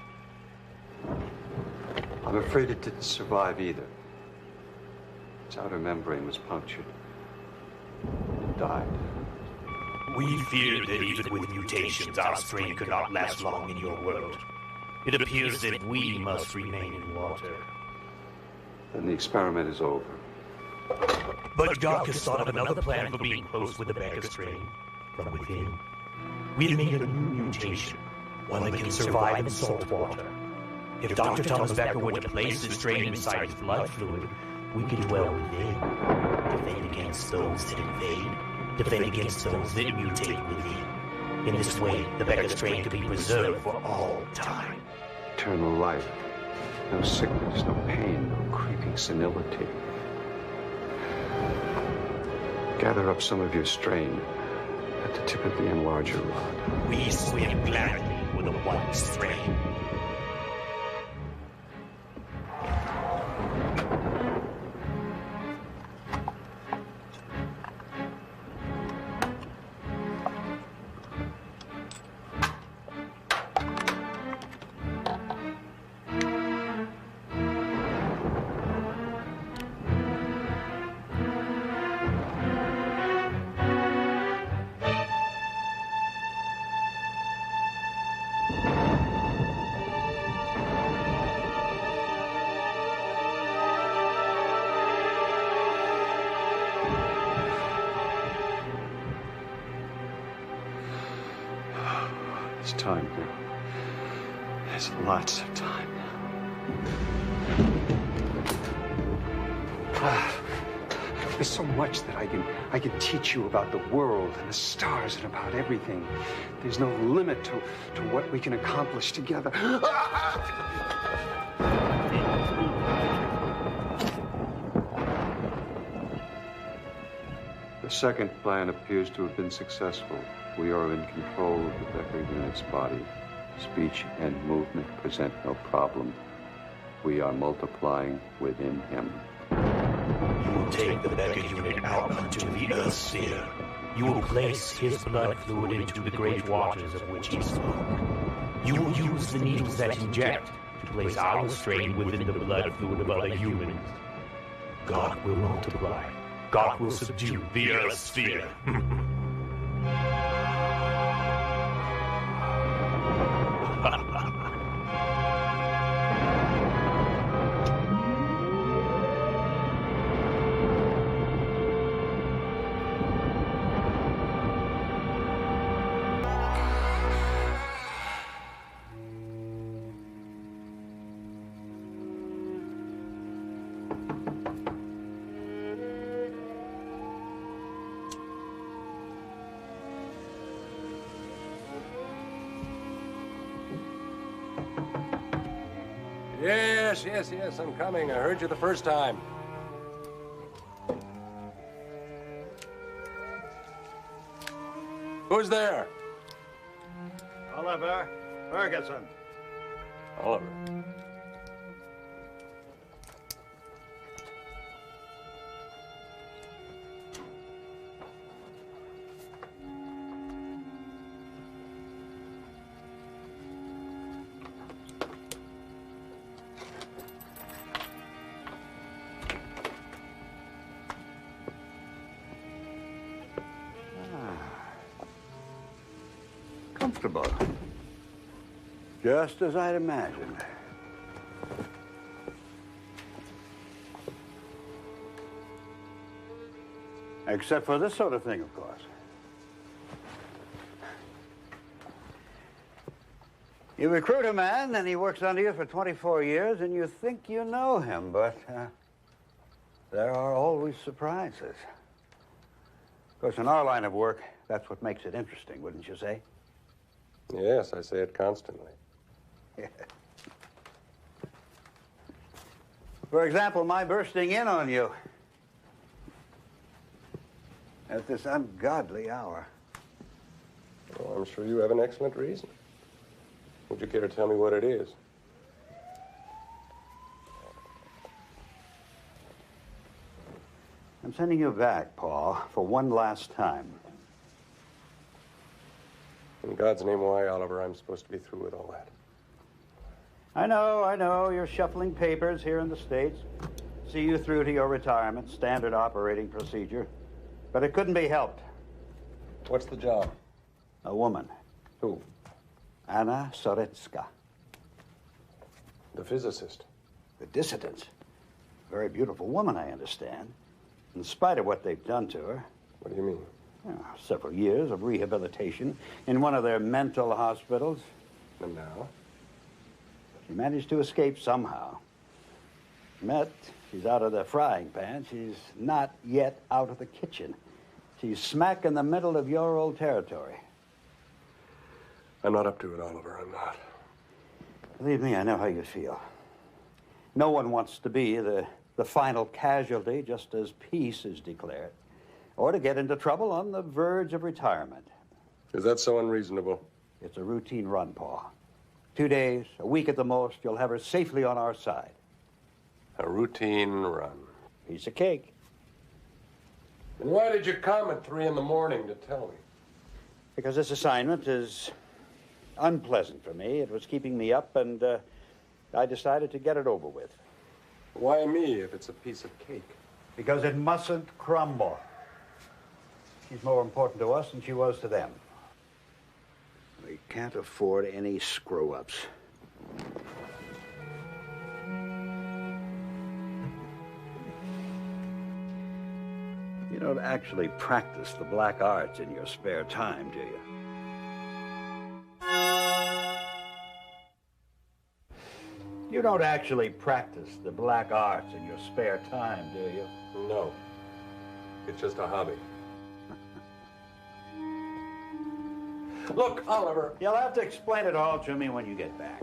Speaker 13: I'm afraid it didn't survive either. Its outer membrane was punctured. It died.
Speaker 23: We feared that even with mutations, our strain could not last long in your world. It appears that we must remain in water.
Speaker 13: Then the experiment is over.
Speaker 23: But Gok has thought of another plan for being close with the Becker strain from within. We have made a new mutation, one that can survive in salt water. If Dr. Thomas Becker were to place the strain inside his blood fluid, we could dwell within, defend against those that invade, defend against those that mutate within. In this way, the Becker strain could be preserved for all time.
Speaker 13: Eternal life. No sickness, no pain, no creeping senility. Gather up some of your strain at the tip of the enlarger rod.
Speaker 23: We swim gladly with a one strain.
Speaker 13: There's time now. There's lots of time now. There's so much that I can teach you about the world and the stars and about everything. There's no limit to what we can accomplish together. The second plan appears to have been successful. We are in control of the Becker unit's body. Speech and movement present no problem. We are multiplying within him.
Speaker 23: You will take the Becker unit out unto the Earth sphere. You will place his blood fluid into the great waters of which he spoke. You will use the needles that inject to place our strain within the blood fluid of other humans. God will multiply. God will subdue the Earth sphere.
Speaker 1: Yes, I'm coming. I heard you the first time. Who's there?
Speaker 7: Oliver Ferguson.
Speaker 1: Oliver.
Speaker 7: comfortable. Just as I'd imagined. Except for this sort of thing, of course. You recruit a man, and he works under you for 24 years, and you think you know him, but there are always surprises. Of course, in our line of work, that's what makes it interesting, wouldn't you say?
Speaker 1: Yes, I say it constantly.
Speaker 7: For example, my bursting in on you at this ungodly hour.
Speaker 1: Well, I'm sure you have an excellent reason. Would you care to tell me what it is?
Speaker 7: I'm sending you back, Paul, for one last time.
Speaker 1: In God's name, why, Oliver? I'm supposed to be through with all that.
Speaker 7: I know. You're shuffling papers here in the States. See you through to your retirement. Standard operating procedure. But it couldn't be helped.
Speaker 1: What's the job?
Speaker 7: A woman.
Speaker 1: Who?
Speaker 7: Anna Soretska.
Speaker 1: The physicist.
Speaker 7: The dissidents. Very beautiful woman, I understand. In spite of what they've done to her.
Speaker 1: What do you mean?
Speaker 7: Several years of rehabilitation in one of their mental hospitals.
Speaker 1: And now?
Speaker 7: She managed to escape somehow. But she's out of the frying pan. She's not yet out of the kitchen. She's smack in the middle of your old territory.
Speaker 1: I'm not up to it, Oliver. I'm not.
Speaker 7: Believe me, I know how you feel. No one wants to be the final casualty just as peace is declared, or to get into trouble on the verge of retirement.
Speaker 1: Is that so unreasonable?
Speaker 7: It's a routine run, Paul. 2 days, a week at the most, you'll have her safely on our side.
Speaker 1: A routine run.
Speaker 7: Piece of cake.
Speaker 1: And why did you come at 3 in the morning to tell me?
Speaker 7: Because this assignment is unpleasant for me. It was keeping me up, and I decided to get it over with.
Speaker 1: Why me if it's a piece of cake?
Speaker 7: Because it mustn't crumble. She's more important to us than she was to them. We can't afford any screw-ups. You don't actually practice the black arts in your spare time, do you? You don't actually practice the black arts in your spare time, do you?
Speaker 1: No. It's just a hobby. Look, Oliver.
Speaker 7: You'll have to explain it all to me when you get back.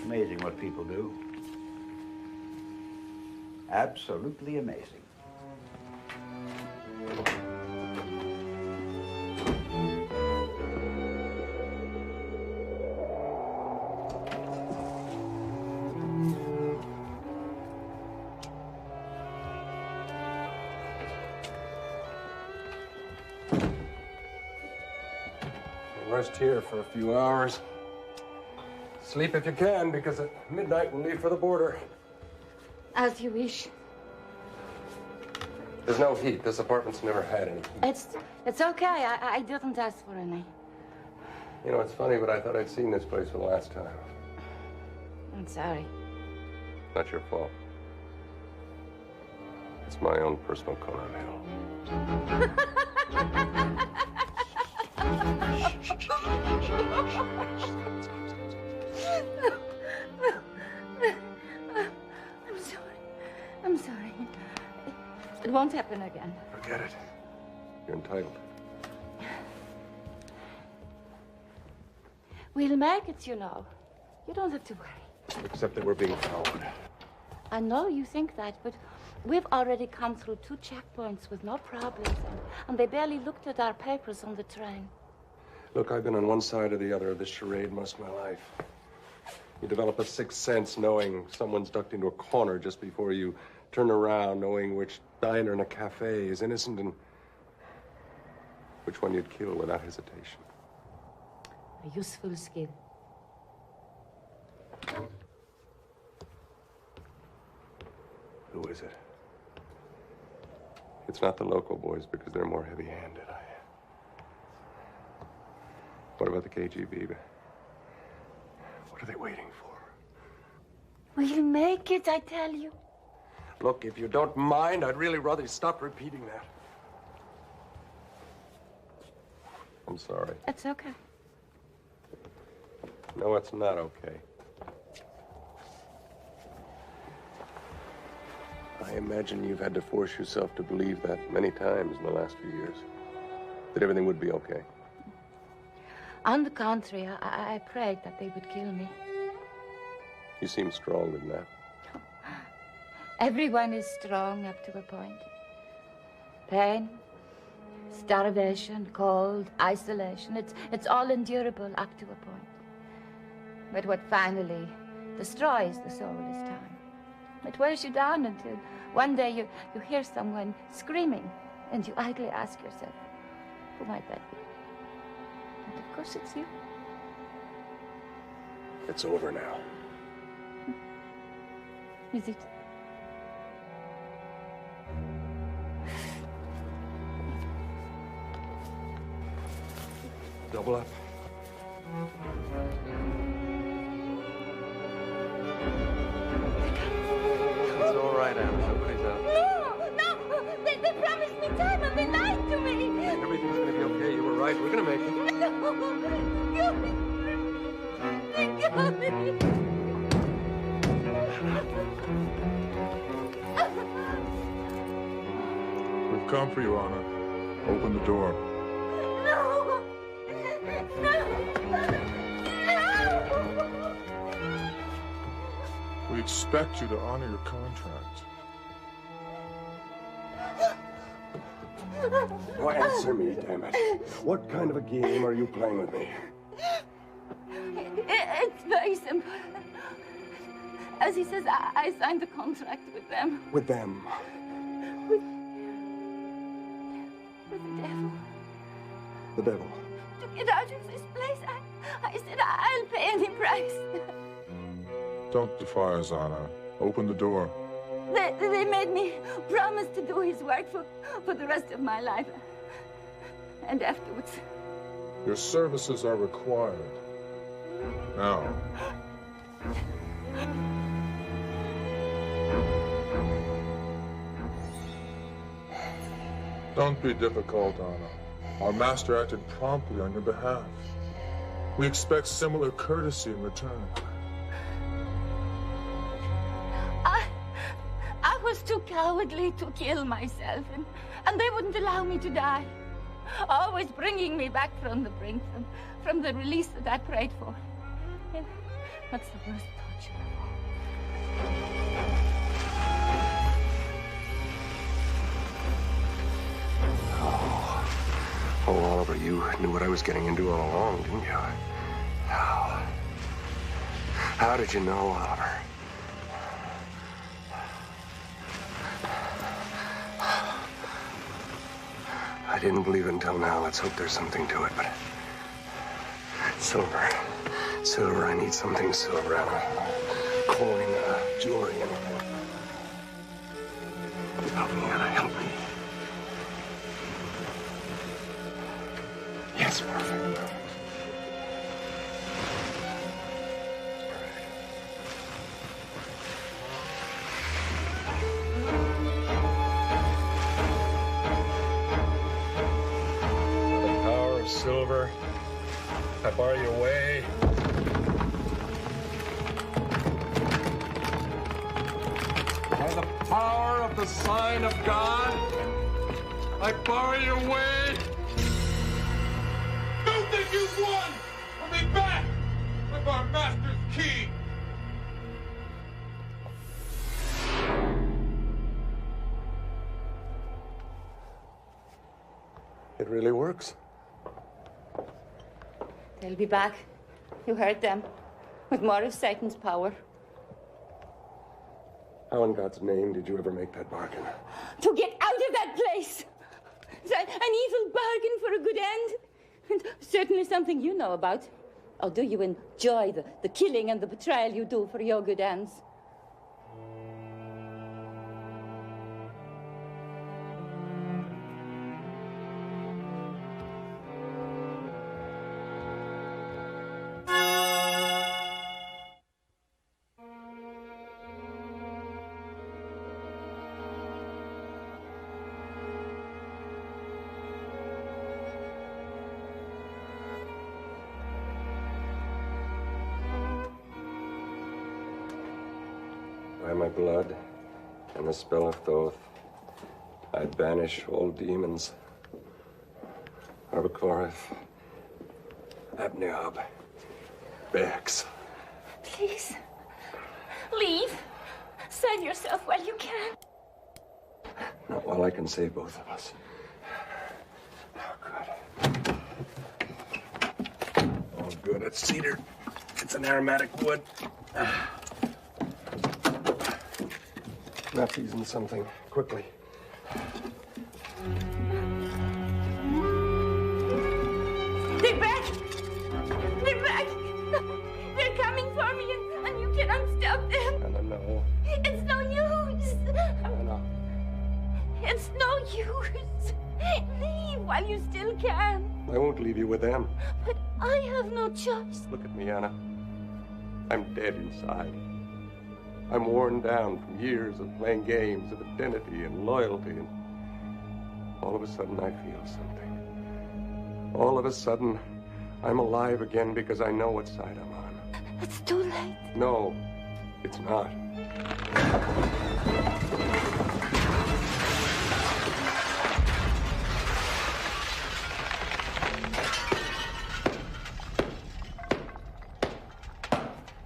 Speaker 7: Amazing what people do. Absolutely amazing.
Speaker 1: Rest here for a few hours. Sleep if you can, because at midnight we'll leave for the border.
Speaker 14: As you wish.
Speaker 1: There's no heat. This apartment's never had any heat.
Speaker 14: It's okay. I didn't ask for any.
Speaker 1: You know, it's funny, but I thought I'd seen this place for the last time.
Speaker 14: I'm sorry.
Speaker 1: Not your fault. It's my own personal corner of hell.
Speaker 14: I'm sorry. It won't happen again.
Speaker 1: Forget it. You're entitled.
Speaker 14: We'll make it, you know. You don't have to worry.
Speaker 1: Except that we're being followed.
Speaker 14: I know you think that, but we've already come through 2 checkpoints with no problems, and they barely looked at our papers on the train.
Speaker 1: Look, I've been on one side or the other of this charade most of my life. You develop a sixth sense knowing someone's ducked into a corner just before you turn around, knowing which diner in a cafe is innocent and which one you'd kill without hesitation.
Speaker 14: A useful skill.
Speaker 1: Who is it? It's not the local boys because they're more heavy-handed. What about the KGB? What are they waiting for?
Speaker 14: We'll make it, I tell you.
Speaker 1: Look, if you don't mind, I'd really rather you stop repeating that. I'm sorry.
Speaker 14: It's okay.
Speaker 1: No, it's not okay. I imagine you've had to force yourself to believe that many times in the last few years. That everything would be okay.
Speaker 14: On the contrary, I prayed that they would kill me.
Speaker 1: You seem stronger than that.
Speaker 14: Everyone is strong up to a point. Pain, starvation, cold, isolation, it's all endurable up to a point. But what finally destroys the soul is time. It wears you down until one day you hear someone screaming and you idly ask yourself, who might that be? And of course it's you.
Speaker 1: It's over now.
Speaker 14: Is it?
Speaker 1: Double up. It's all right, Anna. Nobody's out.
Speaker 14: No! They promised me time and they lied to me!
Speaker 1: Everything's gonna be okay. You were right. We're gonna make it.
Speaker 8: We've come for you, Anna. Open the door.
Speaker 14: No!
Speaker 8: We expect you to honor your contract.
Speaker 1: Now answer me, damn it. What kind of a game are you playing with me?
Speaker 14: It's very simple. As he says, I signed the contract with them.
Speaker 1: With them?
Speaker 14: With the devil.
Speaker 1: The devil.
Speaker 14: To get out of this place, I said I'll pay any price.
Speaker 8: Don't defy us, Anna. Open the door.
Speaker 14: They made me promise to do his work for the rest of my life. And afterwards.
Speaker 8: Your services are required. Now. Don't be difficult, Anna. Our master acted promptly on your behalf. We expect similar courtesy in return.
Speaker 14: I was too cowardly to kill myself, and they wouldn't allow me to die. Always bringing me back from the brink, from the release that I prayed for. And that's the worst torture
Speaker 1: Oh, Oliver, you knew what I was getting into all along, didn't you? How? How did you know, Oliver? I didn't believe it until now. Let's hope there's something to it, but... Silver. Silver, I need something silver, Anna. Coin, jewelry, anything. Help me, Anna, help me. Yes, perfect. Silver, I bar you away. By the power of the sign of God, I bar you away.
Speaker 8: You think you've won? We'll be back with our master's key.
Speaker 1: It really works.
Speaker 14: They'll be back. You heard them. With more of Satan's power.
Speaker 1: How in God's name did you ever make that bargain?
Speaker 14: To get out of that place! An evil bargain for a good end. And certainly something you know about. Or do you enjoy the killing and the betrayal you do for your good ends?
Speaker 1: my blood and the spell of Thoth, I banish all demons. Arbacoreth, Abneob, Bex.
Speaker 12: Please, leave. Save yourself while you can.
Speaker 1: Not while I can save both of us. Oh, good. It's cedar. It's an aromatic wood. Nappies and something. Quickly.
Speaker 12: They're back! They're back! They're coming for me and you cannot stop them.
Speaker 1: Anna, no.
Speaker 12: It's no use.
Speaker 1: Anna.
Speaker 12: It's no use. Leave while you still can.
Speaker 1: I won't leave you with them.
Speaker 12: But I have no choice.
Speaker 1: Look at me, Anna. I'm dead inside. I'm worn down from years of playing games of identity and loyalty, and all of a sudden I feel something. All of a sudden, I'm alive again because I know what side I'm on.
Speaker 12: It's too late.
Speaker 1: No, it's not.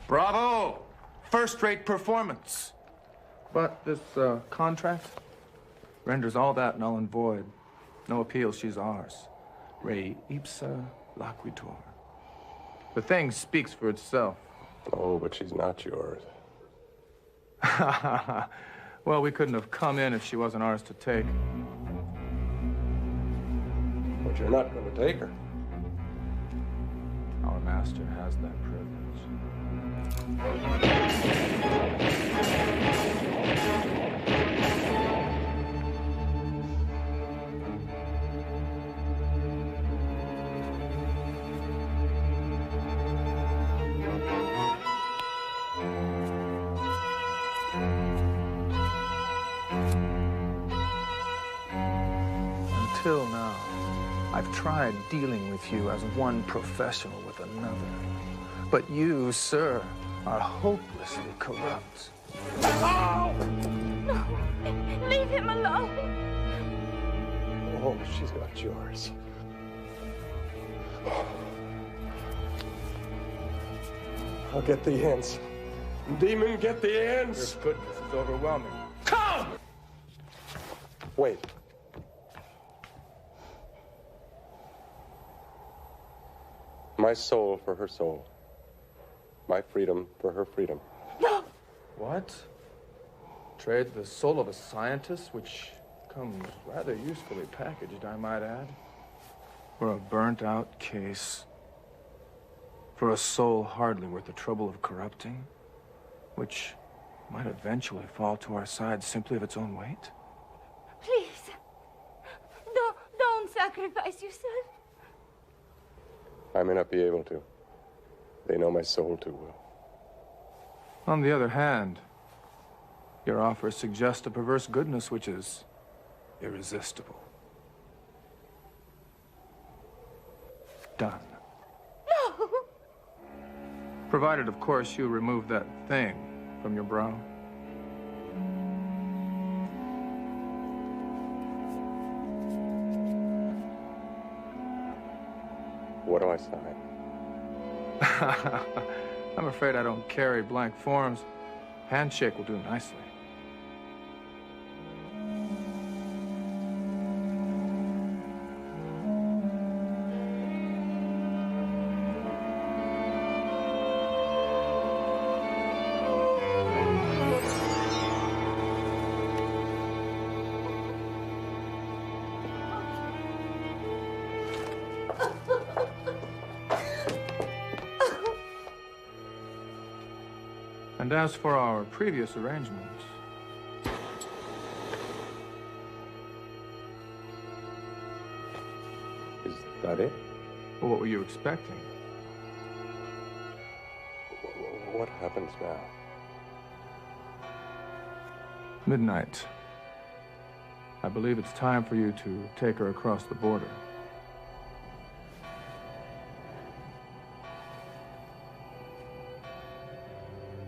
Speaker 21: Bravo! First-rate performance. But this contract renders all that null and void. No appeal, she's ours. Re ipsa loquitur. The thing speaks for itself.
Speaker 1: Oh, but she's not yours.
Speaker 21: Well, we couldn't have come in if she wasn't ours to take.
Speaker 1: But you're not going to take her.
Speaker 21: Our master has that privilege. Until now, I've tried dealing with you as one professional with another. But you, sir, are hopelessly corrupt.
Speaker 12: No! Leave him alone.
Speaker 1: Oh, she's not yours. I'll get the ends. Demon, get the ends.
Speaker 21: Your goodness is overwhelming.
Speaker 1: Come! Wait. My soul for her soul. My freedom for her freedom.
Speaker 12: No!
Speaker 21: What? Trade the soul of a scientist, which comes rather usefully packaged, I might add, for a burnt-out case. For a soul hardly worth the trouble of corrupting, which might eventually fall to our side simply of its own weight?
Speaker 12: Please. Don't sacrifice yourself.
Speaker 1: I may not be able to. They know my soul too well.
Speaker 21: On the other hand, your offer suggests a perverse goodness which is irresistible. Done.
Speaker 12: No!
Speaker 21: Provided, of course, you remove that thing from your brow.
Speaker 1: What do I sign?
Speaker 21: I'm afraid I don't carry blank forms. Handshake will do nicely. And as for our previous arrangements,
Speaker 1: is that it?
Speaker 21: Well, what were you expecting?
Speaker 1: What happens now?
Speaker 21: Midnight. I believe it's time for you to take her across the border.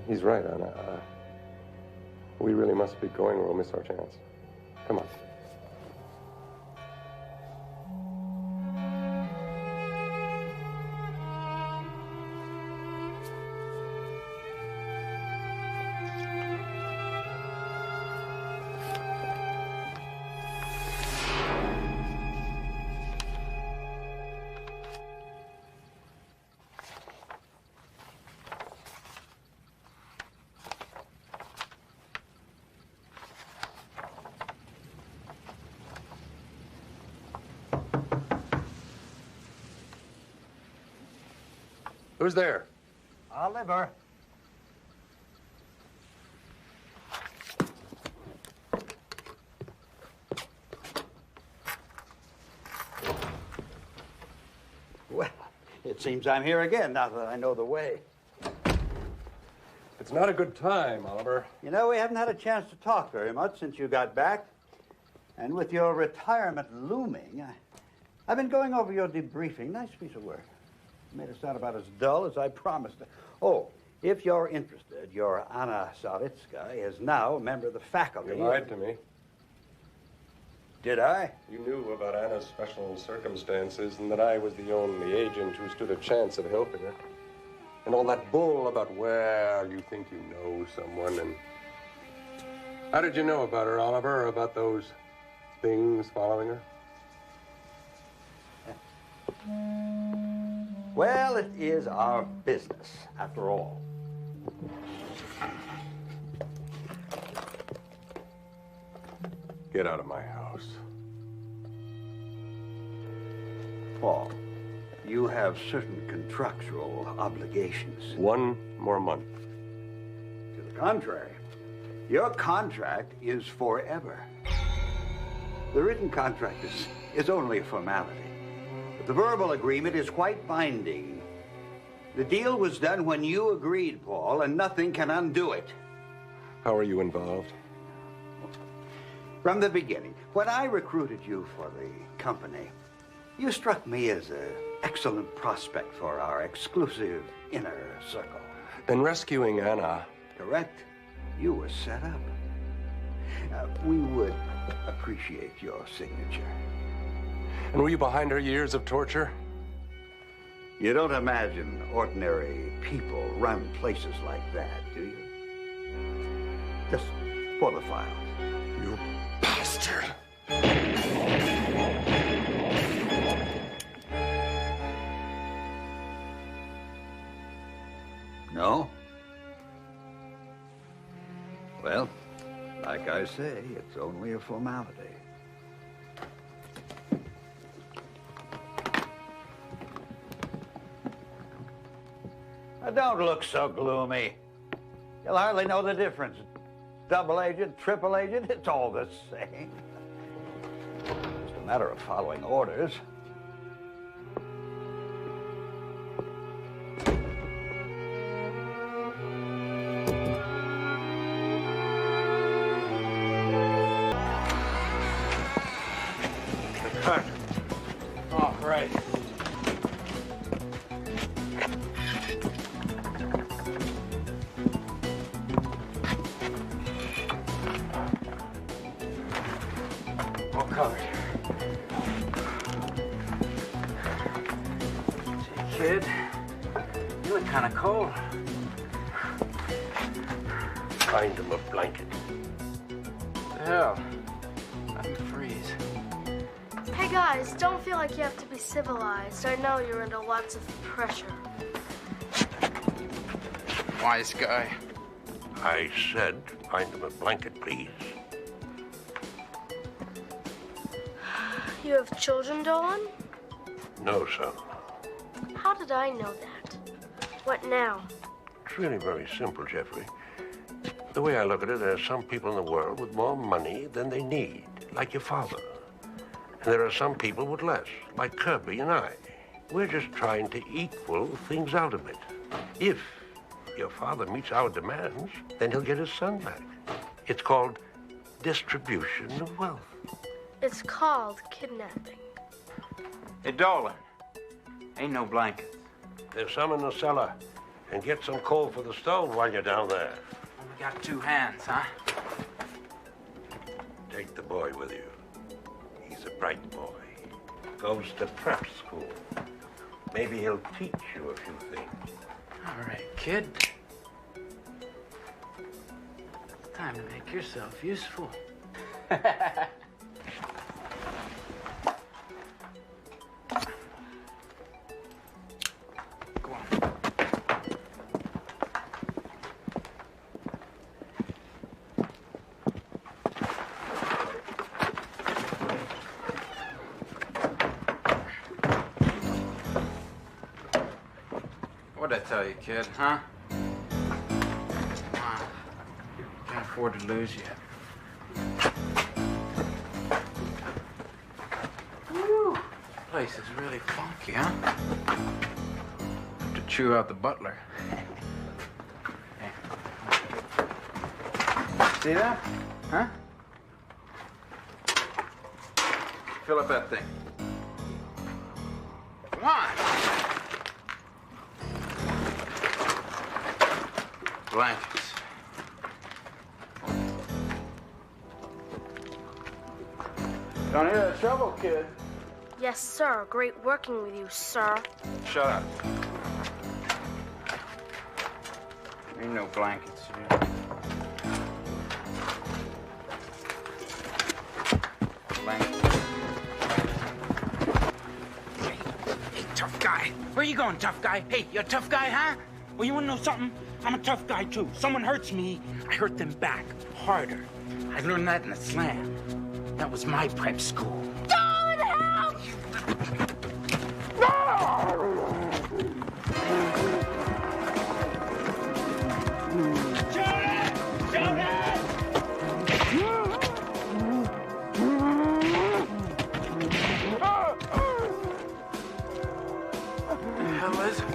Speaker 1: He's right, Anna. We really must be going or we'll miss our chance. Come on. Who's there?
Speaker 5: Oliver. Well, it seems I'm here again now that I know the way.
Speaker 1: It's not a good time, Oliver.
Speaker 5: You know, we haven't had a chance to talk very much since you got back. And with your retirement looming, I've been going over your debriefing. Nice piece of work. Made it sound about as dull as I promised. Oh, if you're interested, your Anna Savitska is now a member of the faculty.
Speaker 1: You lied to me.
Speaker 5: Did I?
Speaker 1: You knew about Anna's special circumstances and that I was the only agent who stood a chance of helping her. And all that bull about, well, you think you know someone and... How did you know about her, Oliver, or about those things following her?
Speaker 5: Well, it is our business, after all.
Speaker 1: Get out of my house.
Speaker 5: Paul, you have certain contractual obligations.
Speaker 1: One more month.
Speaker 5: To the contrary, your contract is forever. The written contract is only a formality. The verbal agreement is quite binding. The deal was done when you agreed, Paul, and nothing can undo it.
Speaker 1: How are you involved?
Speaker 5: From the beginning, when I recruited you for the company, you struck me as an excellent prospect for our exclusive inner circle.
Speaker 1: Then rescuing Anna...
Speaker 5: Correct. You were set up. We would appreciate your signature.
Speaker 1: And were you behind her years of torture?
Speaker 5: You don't imagine ordinary people run places like that, do you? Just for the files.
Speaker 1: You bastard!
Speaker 5: No? Well, like I say, it's only a formality. Now, don't look so gloomy. You'll hardly know the difference. Double agent, triple agent, it's all the same. Just a matter of following orders.
Speaker 21: Cut. Oh, great. All covered.
Speaker 2: Say, kid, you look kind of cold.
Speaker 10: Find him a blanket.
Speaker 2: Hell, I'm freeze.
Speaker 18: Hey guys, don't feel like you have to be civilized. I know you're under lots of pressure.
Speaker 10: Wise guy. I said find him a blanket, please.
Speaker 18: You have children, Dolan?
Speaker 10: No, son.
Speaker 18: How did I know that? What now?
Speaker 10: It's really very simple, Jeffrey. The way I look at it, there are some people in the world with more money than they need, like your father. And there are some people with less, like Kirby and I. We're just trying to equal things out a bit. If your father meets our demands, then he'll get his son back. It's called distribution of wealth.
Speaker 18: It's called kidnapping.
Speaker 19: Hey, Dolan. Ain't no blankets.
Speaker 10: There's some in the cellar. And get some coal for the stove while you're down there.
Speaker 19: Only got 2 hands, huh?
Speaker 10: a boy with you. He's a bright boy. Goes to prep school. Maybe he'll teach you a few things.
Speaker 19: All right, kid. Time to make yourself useful. What'd I tell you, kid, huh? Come on. Can't afford to lose yet. Woo! Place is really funky, huh? Have to chew out the butler. Hey. See that? Huh? Fill up that thing. Come on! Blankets. Don't hear the trouble, kid.
Speaker 18: Yes, sir. Great working with you, sir.
Speaker 19: Shut up. Ain't no blankets here. Blankets. Hey, tough guy. Where you going, tough guy? Hey, you a tough guy, huh? Well, you wanna know something? I'm a tough guy, too. Someone hurts me, I hurt them back. Harder. I learned that in the slam. That was my prep school.
Speaker 12: Don't help!
Speaker 19: What the hell is it?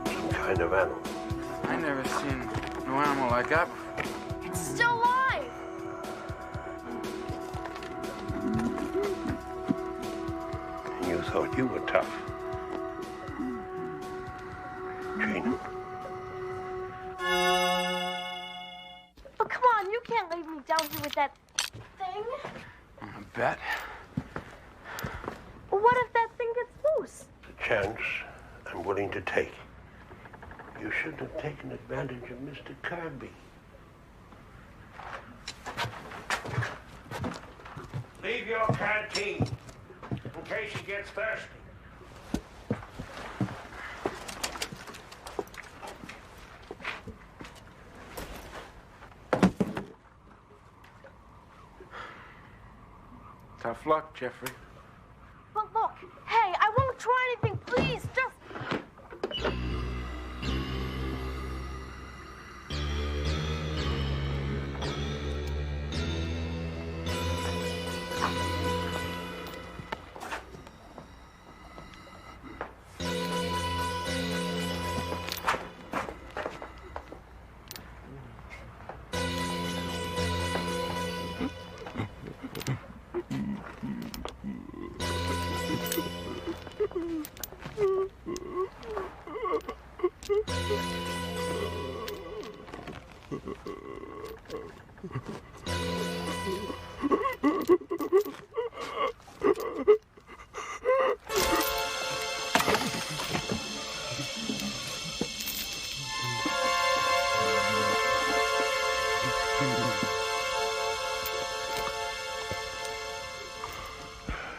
Speaker 10: Some kind of animal.
Speaker 19: I never seen no animal like that before.
Speaker 18: It's still alive.
Speaker 10: You thought you were tough. Gina.
Speaker 18: But come on, you can't leave me down here with that thing.
Speaker 19: I bet.
Speaker 18: What if that thing gets loose?
Speaker 10: It's a chance I'm willing to take. You shouldn't have taken advantage of Mr. Kirby. Leave your canteen in case he gets thirsty.
Speaker 19: Tough luck, Jeffrey.
Speaker 18: But look, hey, I won't try anything. Please, just...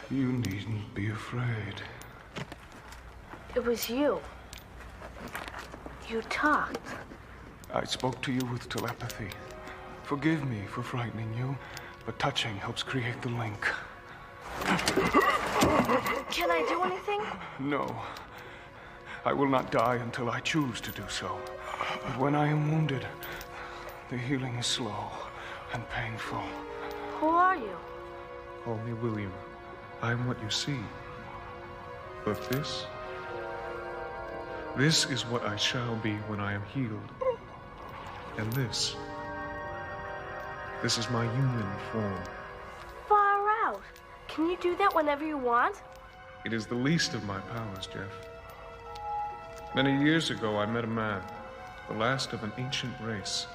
Speaker 8: You needn't be afraid.
Speaker 18: It was you. You talked.
Speaker 8: I spoke to you with telepathy. Forgive me for frightening you, but touching helps create the link.
Speaker 18: Can I do anything?
Speaker 8: No. I will not die until I choose to do so. But when I am wounded, the healing is slow and painful.
Speaker 18: Who are you?
Speaker 8: Call me William. I am what you see. But this is what I shall be when I am healed. And this is my human form.
Speaker 18: Far out. Can you do that whenever you want?
Speaker 8: It is the least of my powers, Jeff. Many years ago, I met a man, the last of an ancient race.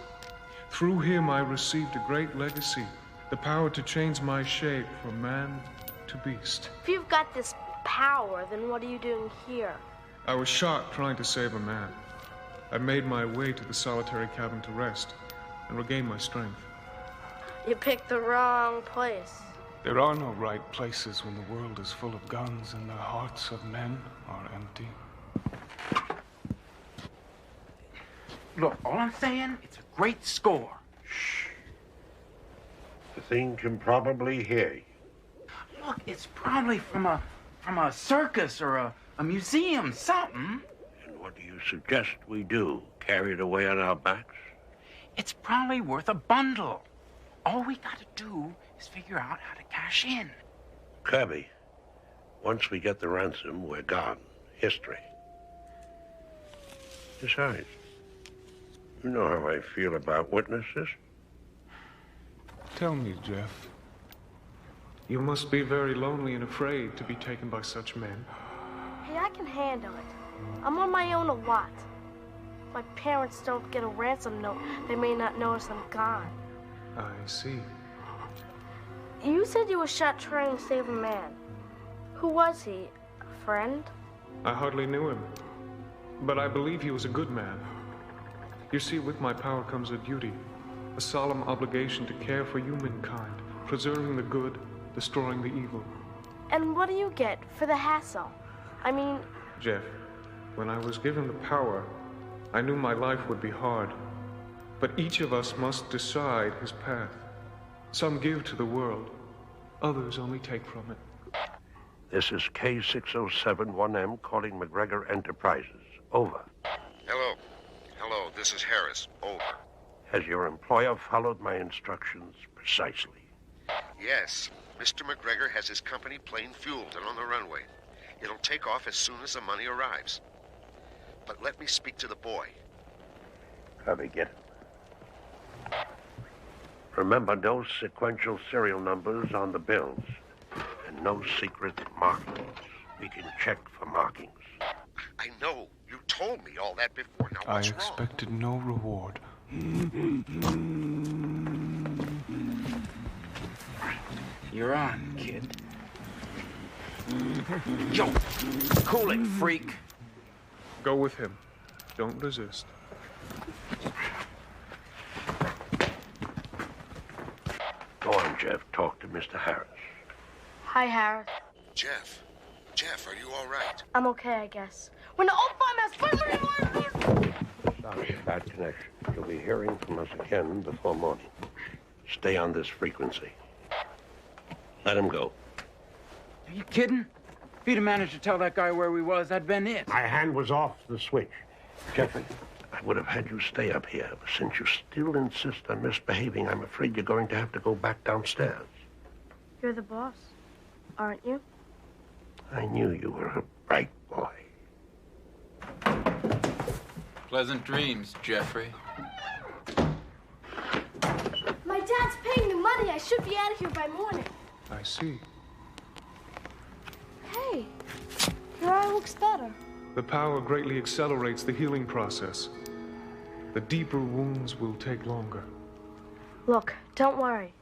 Speaker 8: Through him, I received a great legacy, The power to change my shape from man to beast.
Speaker 18: If you've got this power, then what are you doing here?
Speaker 8: I was shot trying to save a man. I made my way to the solitary cabin to rest and regain my strength.
Speaker 18: You picked the wrong place.
Speaker 8: There are no right places when the world is full of guns and the hearts of men are empty.
Speaker 19: Look, all I'm saying, it's a great score.
Speaker 10: The thing can probably hear you.
Speaker 19: Look, it's probably from a circus or a museum, something.
Speaker 10: And what do you suggest we do? Carry it away on our backs?
Speaker 19: It's probably worth a bundle. All we gotta do is figure out how to cash in.
Speaker 10: Kirby, once we get the ransom, we're gone. History. Besides, you know how I feel about witnesses.
Speaker 8: Tell me, Jeff. You must be very lonely and afraid to be taken by such men.
Speaker 18: Hey, I can handle it. I'm on my own a lot. My parents don't get a ransom note. They may not notice I'm gone.
Speaker 8: I see.
Speaker 18: You said you were shot trying to save a man. Who was he? A friend?
Speaker 8: I hardly knew him, but I believe he was a good man. You see, with my power comes a duty, a solemn obligation to care for humankind, preserving the good, destroying the evil.
Speaker 18: And what do you get for the hassle? I mean...
Speaker 8: Jeff, when I was given the power, I knew my life would be hard. But each of us must decide his path. Some give to the world, others only take from it.
Speaker 10: This is K6071M calling McGregor Enterprises. Over.
Speaker 3: Hello. Hello, this is Harris. Over.
Speaker 10: Has your employer followed my instructions precisely?
Speaker 3: Yes. Mr. McGregor has his company plane fueled and on the runway. It'll take off as soon as the money arrives. But let me speak to the boy.
Speaker 10: Kirby, get it. Remember, no sequential serial numbers on the bills. And no secret markings. We can check for markings.
Speaker 3: I know. You told me all that before. Now
Speaker 8: I
Speaker 3: what's wrong?
Speaker 8: expected no reward.
Speaker 19: You're on, kid. Yo, cool it, freak.
Speaker 8: Go with him. Don't resist.
Speaker 10: Go on, Jeff. Talk to Mr. Harris.
Speaker 18: Hi, Harris.
Speaker 3: Jeff, are you all right?
Speaker 18: I'm okay, I guess. When the old farmhouse...
Speaker 10: Sorry, bad connection. You'll be hearing from us again before morning. Stay on this frequency. Let him go.
Speaker 19: Are you kidding? If he'd have managed to tell that guy where we was, that'd been it.
Speaker 10: My hand was off the switch. Jeffrey, I would have had you stay up here, but since you still insist on misbehaving, I'm afraid you're going to have to go back downstairs.
Speaker 18: You're the boss, aren't you?
Speaker 10: I knew you were a bright boy.
Speaker 16: Pleasant dreams, Jeffrey.
Speaker 18: My dad's paying the money. I should be out of here by morning.
Speaker 8: I see.
Speaker 18: Hey, your eye looks better.
Speaker 8: The power greatly accelerates the healing process. The deeper wounds will take longer.
Speaker 18: Look, don't worry.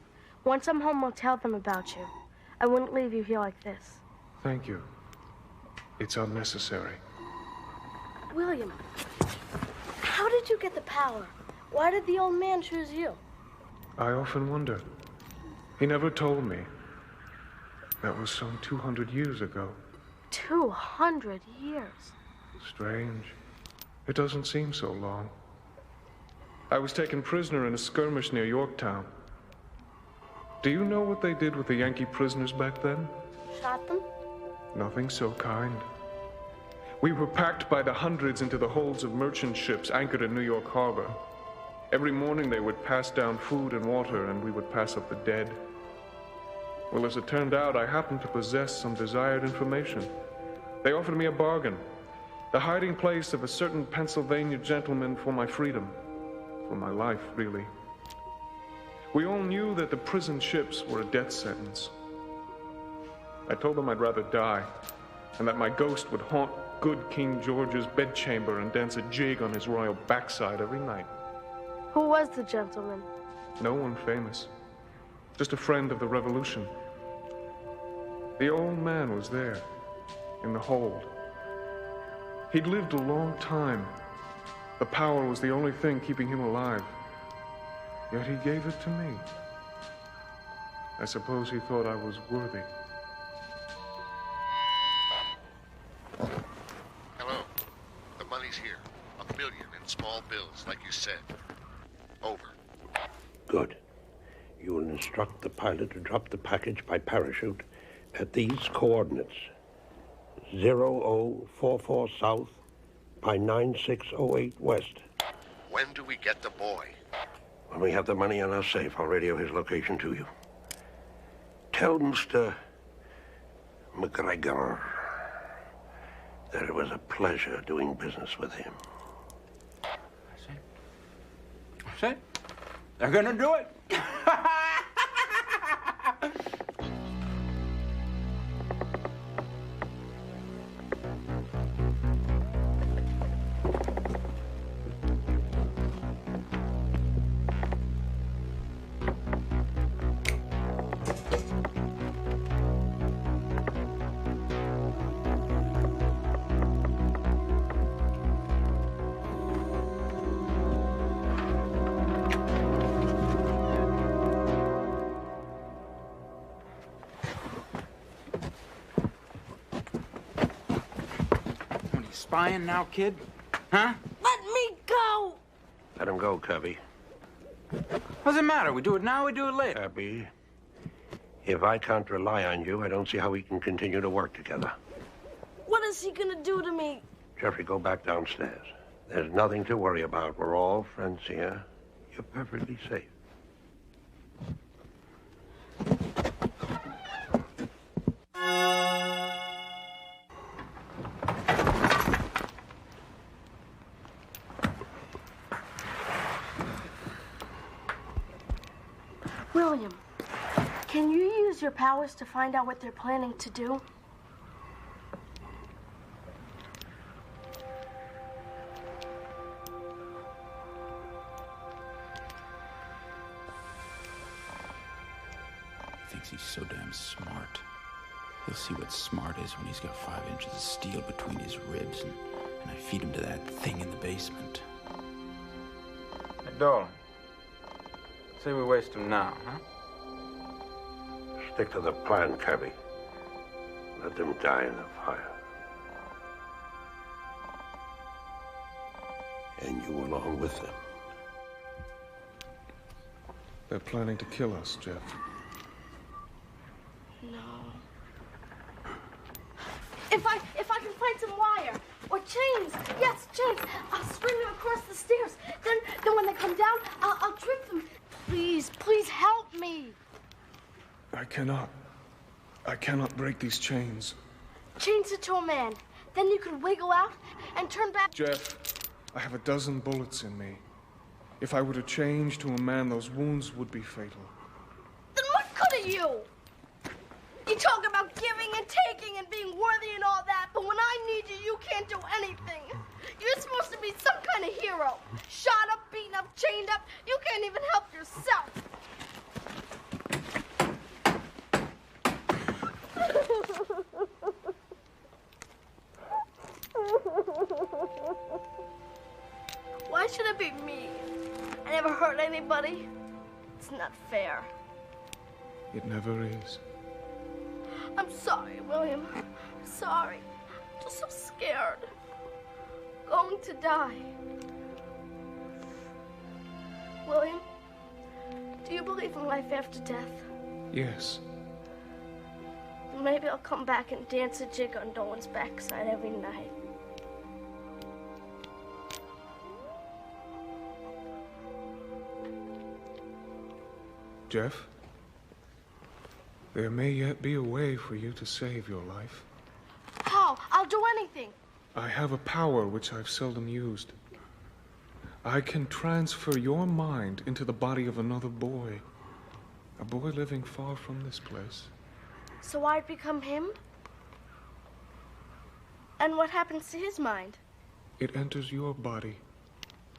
Speaker 18: Once I'm home, I'll tell them about you. I wouldn't leave you here like this.
Speaker 8: Thank you. It's unnecessary.
Speaker 18: William, how did you get the power? Why did the old man choose you?
Speaker 8: I often wonder. He never told me. That was some 200 years ago.
Speaker 18: 200 years.
Speaker 8: Strange. It doesn't seem so long. I was taken prisoner in a skirmish near Yorktown. Do you know what they did with the Yankee prisoners back then?
Speaker 18: Shot them?
Speaker 8: Nothing so kind. We were packed by the hundreds into the holds of merchant ships anchored in New York Harbor. Every morning they would pass down food and water, and we would pass up the dead. Well, as it turned out, I happened to possess some desired information. They offered me a bargain, the hiding place of a certain Pennsylvania gentleman for my freedom, for my life, really. We all knew that the prison ships were a death sentence. I told them I'd rather die, and that my ghost would haunt good King George's bedchamber and dance a jig on his royal backside every night.
Speaker 18: Who was the gentleman?
Speaker 8: No one famous. Just a friend of the revolution. The old man was there, in the hold. He'd lived a long time. The power was the only thing keeping him alive. Yet he gave it to me. I suppose he thought I was worthy.
Speaker 3: Hello. The money's here. $1 million in small bills, like you said. Over.
Speaker 10: Good. You will instruct the pilot to drop the package by parachute at these coordinates. 0044 south by 9608 west.
Speaker 3: When do we get the boy?
Speaker 10: When we have the money in our safe, I'll radio his location to you. Tell Mr. McGregor that it was a pleasure doing business with him.
Speaker 19: That's it. They're gonna do it. Spying now, kid? Huh?
Speaker 18: Let me go!
Speaker 10: Let him go, Cubby.
Speaker 19: What's the matter? We do it now, we do it later.
Speaker 10: Cubby, if I can't rely on you, I don't see how we can continue to work together.
Speaker 18: What is he gonna do to me?
Speaker 10: Jeffrey, go back downstairs. There's nothing to worry about. We're all friends here. You're perfectly safe.
Speaker 18: William, can you use your powers to find out what they're planning to do?
Speaker 6: He thinks he's so damn smart. He'll see what smart is when he's got 5 inches of steel between his ribs and I feed him to that thing in the basement.
Speaker 19: Hey, Dolan. Say we waste him now, huh?
Speaker 10: Stick to the plan, Cubby. Let them die in the fire. And you along with them.
Speaker 8: They're planning to kill us, Jeff.
Speaker 18: No. If I can find some wire or chains, yes, chains, I'll string them across the stairs. Then when they come down, I'll trip them. Please help me.
Speaker 8: I cannot break these chains.
Speaker 18: Chains it to a man. Then you could wiggle out and turn back.
Speaker 8: Jeff, I have a dozen bullets in me. If I were to change to a man, those wounds would be fatal.
Speaker 18: Then what good are you? You talk about giving and taking and being worthy and all that, but when I need you, you can't do anything. You're supposed to be some kind of hero. Shot up, beaten up, chained up. You can't even help yourself. Why should it be me? I never hurt anybody. It's not fair.
Speaker 8: It never is.
Speaker 18: I'm sorry, William. I'm sorry. I'm just so scared. Going to die. William, do you believe in life after death?
Speaker 8: Yes.
Speaker 18: Maybe I'll come back and dance a jig on Dolan's backside every night.
Speaker 8: Jeff, there may yet be a way for you to save your life.
Speaker 18: How? I'll do anything.
Speaker 8: I have a power which I've seldom used. I can transfer your mind into the body of another boy. A boy living far from this place.
Speaker 18: So I'd become him? And what happens to his mind?
Speaker 8: It enters your body.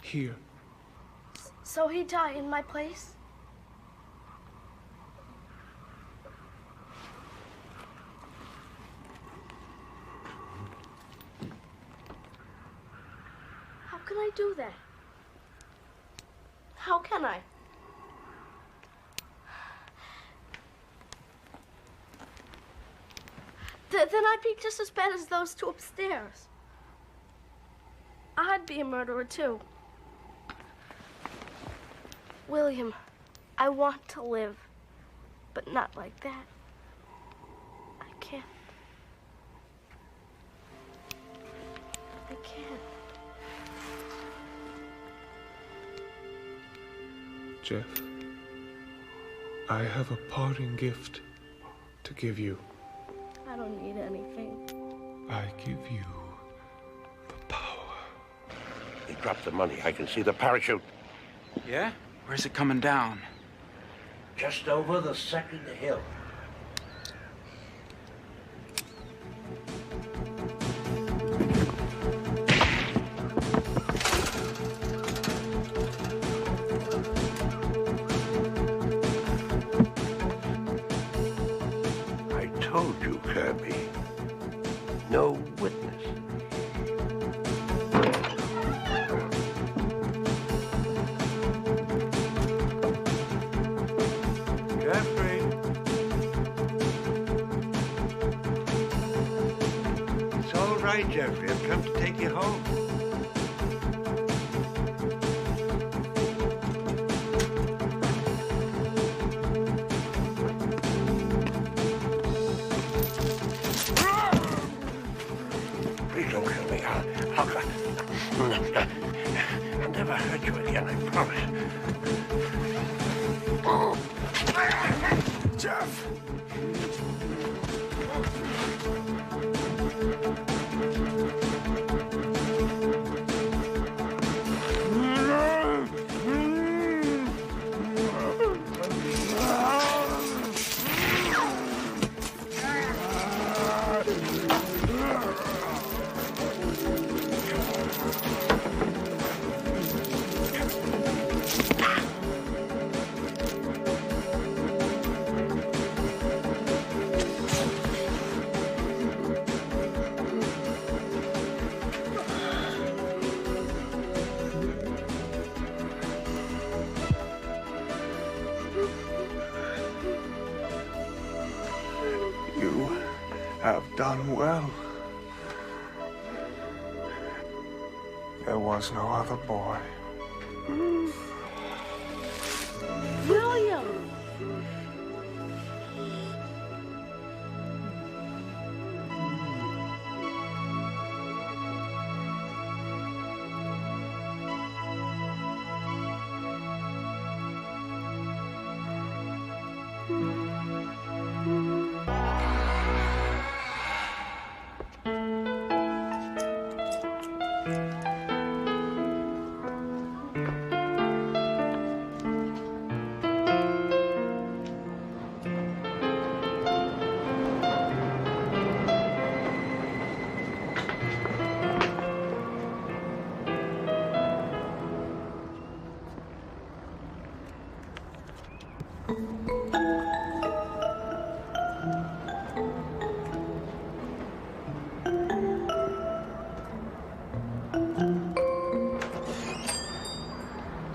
Speaker 8: Here.
Speaker 18: So he'd die in my place? do that? How can I? Then I'd be just as bad as those two upstairs. I'd be a murderer, too. William, I want to live, but not like that. I can't. I can't.
Speaker 8: Jeff, I have a parting gift to give you.
Speaker 18: I don't need anything.
Speaker 8: I give you.
Speaker 10: They dropped the money. I can see the parachute.
Speaker 19: Yeah? Where's it coming down?
Speaker 10: Just over the second hill. I told you, Kirby. No witness.
Speaker 7: Jeffrey. It's all right, Jeffrey. I've come to take you home.
Speaker 10: Please don't kill me. I'll never hurt you again, I promise.
Speaker 8: Jeff! You have done well. There was no other boy.
Speaker 18: William!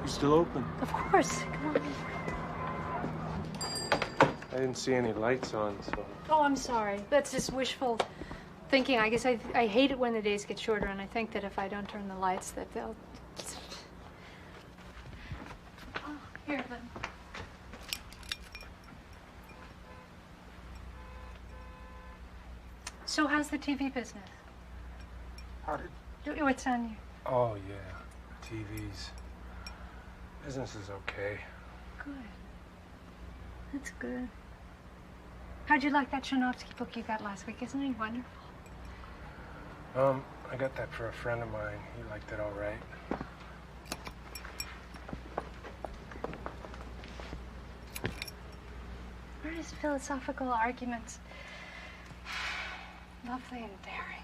Speaker 8: Still open?
Speaker 15: Of course. Come on.
Speaker 8: I didn't see any lights on, so.
Speaker 15: Oh, I'm sorry. That's just wishful thinking. I guess I hate it when the days get shorter, and I think that if I don't turn the lights, that they'll. Oh, here, let me. So, how's the TV business?
Speaker 8: How did?
Speaker 15: What's on you?
Speaker 8: Oh, yeah. TVs. Business is okay.
Speaker 15: Good. That's good. How'd you like that Chernovsky book you got last week? Isn't he wonderful?
Speaker 8: I got that for a friend of mine. He liked it all right.
Speaker 15: Aren't his philosophical arguments lovely and daring?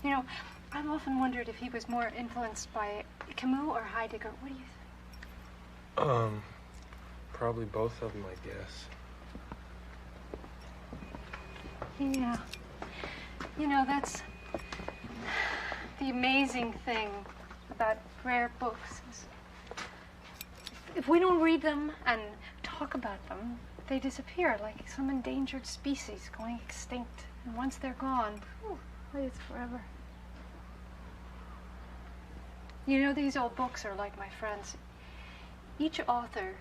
Speaker 15: You know, I've often wondered if he was more influenced by Camus or Heidegger. What do you think?
Speaker 8: Probably both of them, I guess.
Speaker 15: Yeah. You know, that's the amazing thing
Speaker 17: about rare books is if we don't read them and talk about them, they disappear like some endangered species going extinct. And once they're gone, whew, it's forever. You know, these old books are like my friends. Each author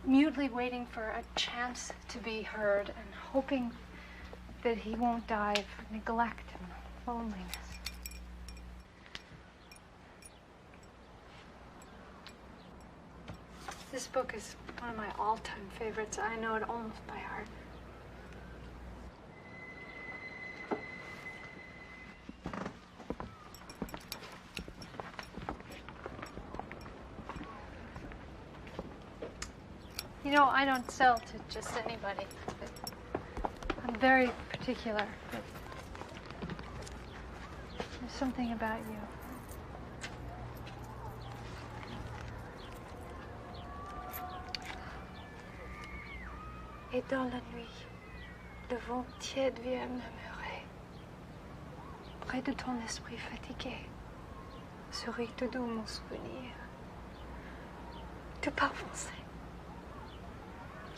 Speaker 17: mutely waiting for a chance to be heard and hoping that he won't die of neglect and loneliness. This book is one of my all-time favorites. I know it almost by heart. You know, I don't sell to just anybody. I'm very particular. But there's something about you. Et dans la nuit, le vent tiède vient murmurer. Près de ton esprit fatigué, sourit tout doux mon souvenir. Tu parles français.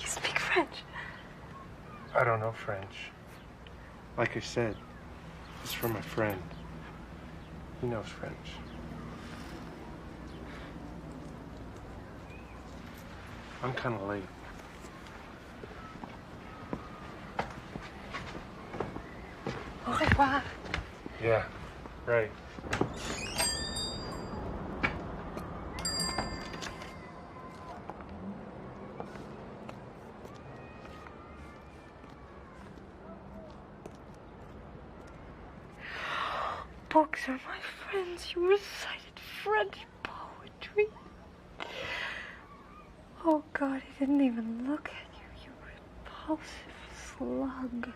Speaker 17: You speak French.
Speaker 21: I don't know French. Like I said, it's for my friend. He knows French. I'm kind of late.
Speaker 17: Au revoir.
Speaker 21: Yeah, right.
Speaker 17: Books are my friends. You recited French poetry. Oh, God, he didn't even look at you, you repulsive slug.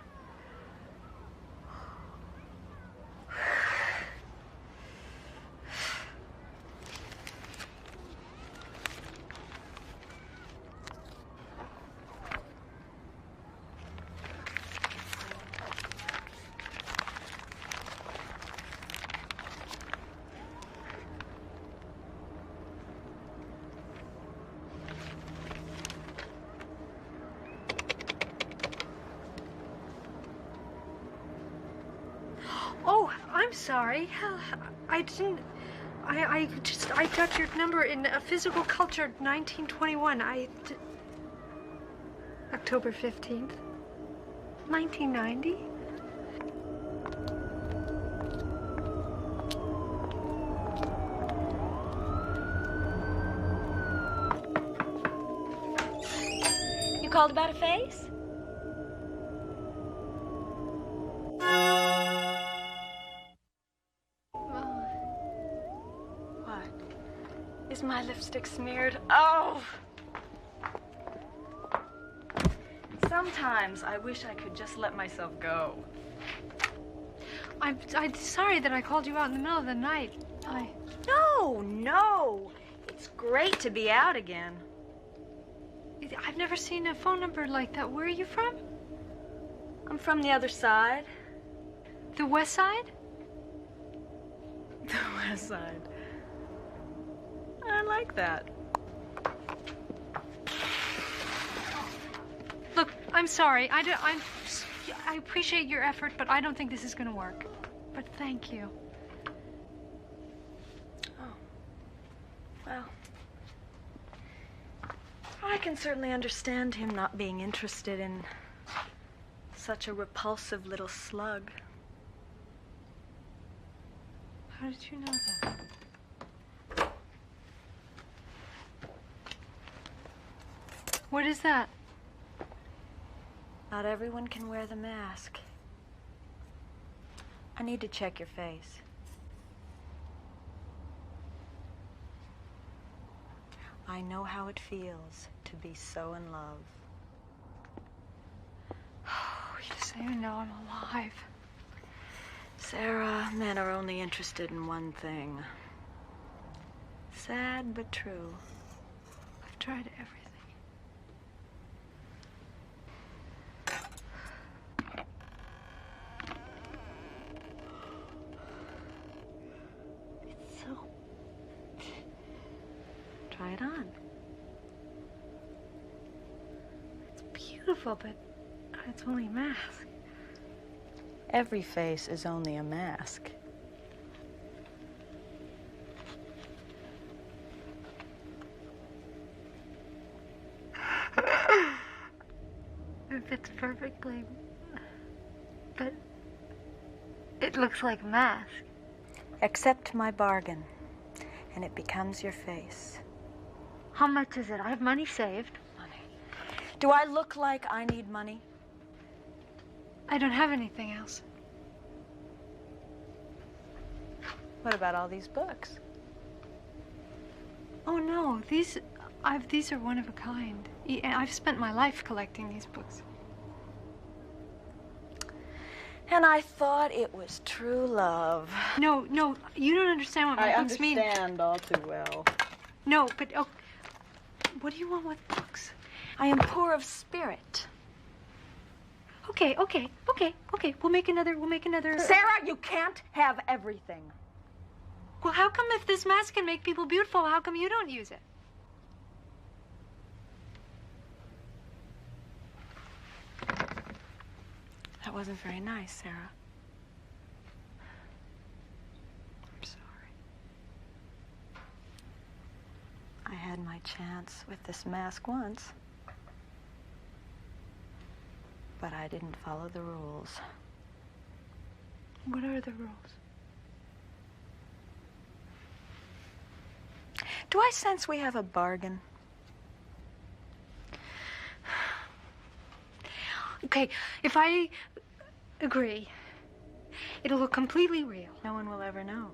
Speaker 17: Oh, I'm sorry. I didn't. I got your number in a physical culture 1921. October 15th, 1990.
Speaker 14: You called about a face?
Speaker 17: Is my lipstick smeared? Oh!
Speaker 20: Sometimes I wish I could just let myself go.
Speaker 17: I'm sorry that I called you out in the middle of the night.
Speaker 20: No. It's great to be out again.
Speaker 17: I've never seen a phone number like that. Where are you from?
Speaker 20: I'm from the other side.
Speaker 17: The west side?
Speaker 20: The west side. I like that.
Speaker 17: Look, I'm sorry. I appreciate your effort, but I don't think this is going to work. But thank you.
Speaker 20: Oh. Well. I can certainly understand him not being interested in such a repulsive little slug.
Speaker 17: How did you know that? What is that?
Speaker 20: Not everyone can wear the mask. I need to check your face. I know how it feels to be so in love.
Speaker 17: Oh, you just even know I'm alive.
Speaker 20: Sarah, men are only interested in one thing. Sad but true.
Speaker 17: I've tried everything.
Speaker 20: it on. It's beautiful, but it's only a mask.
Speaker 4: Every face is only a mask.
Speaker 17: It fits perfectly. But it looks like a mask.
Speaker 4: Accept my bargain, and it becomes your face.
Speaker 17: How much is it? I have money saved.
Speaker 4: Do I look like I need money?
Speaker 17: I don't have anything else.
Speaker 4: What about all these books?
Speaker 17: Oh no, these are one of a kind. I've spent my life collecting these books.
Speaker 4: And I thought it was true love.
Speaker 17: No, you don't understand what my books mean.
Speaker 4: I understand all too well.
Speaker 17: No, but what do you want with books?
Speaker 4: I am poor of spirit.
Speaker 17: Okay. We'll make another.
Speaker 4: Sarah, you can't have everything.
Speaker 17: Well, how come if this mask can make people beautiful, how come you don't use it?
Speaker 4: That wasn't very nice, Sarah.
Speaker 17: I'm sorry.
Speaker 4: I had my chance with this mask once. But I didn't follow the rules.
Speaker 17: What are the rules?
Speaker 4: Do I sense we have a bargain?
Speaker 17: Okay, if I agree, it'll look completely real.
Speaker 4: No one will ever know.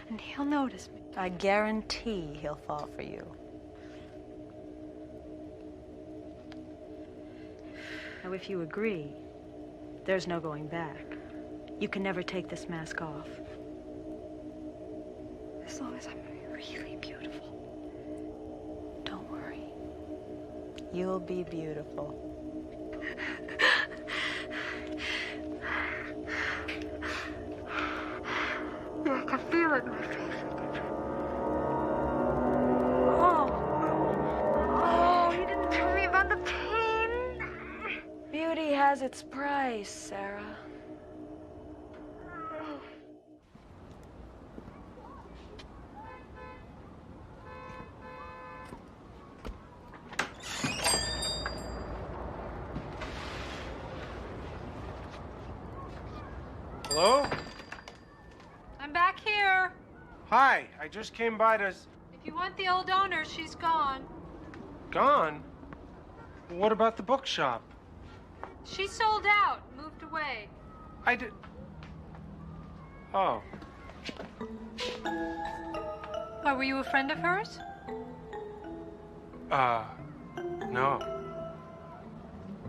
Speaker 17: And he'll notice me.
Speaker 4: I guarantee he'll fall for you. Now, if you agree, there's no going back. You can never take this mask off.
Speaker 17: As long as I'm really beautiful.
Speaker 4: Don't worry. You'll be beautiful.
Speaker 17: Yeah, I can feel it in my face. Oh, you didn't tell me about the pain.
Speaker 4: Beauty has its price, Sarah.
Speaker 9: Hello?
Speaker 17: I'm back here.
Speaker 9: Hi, I just came by to...
Speaker 17: If you want the old owner, she's gone.
Speaker 9: Gone? What about the bookshop?
Speaker 17: She sold out, moved away.
Speaker 9: I did... Oh.
Speaker 17: Why, were you a friend of hers?
Speaker 9: No.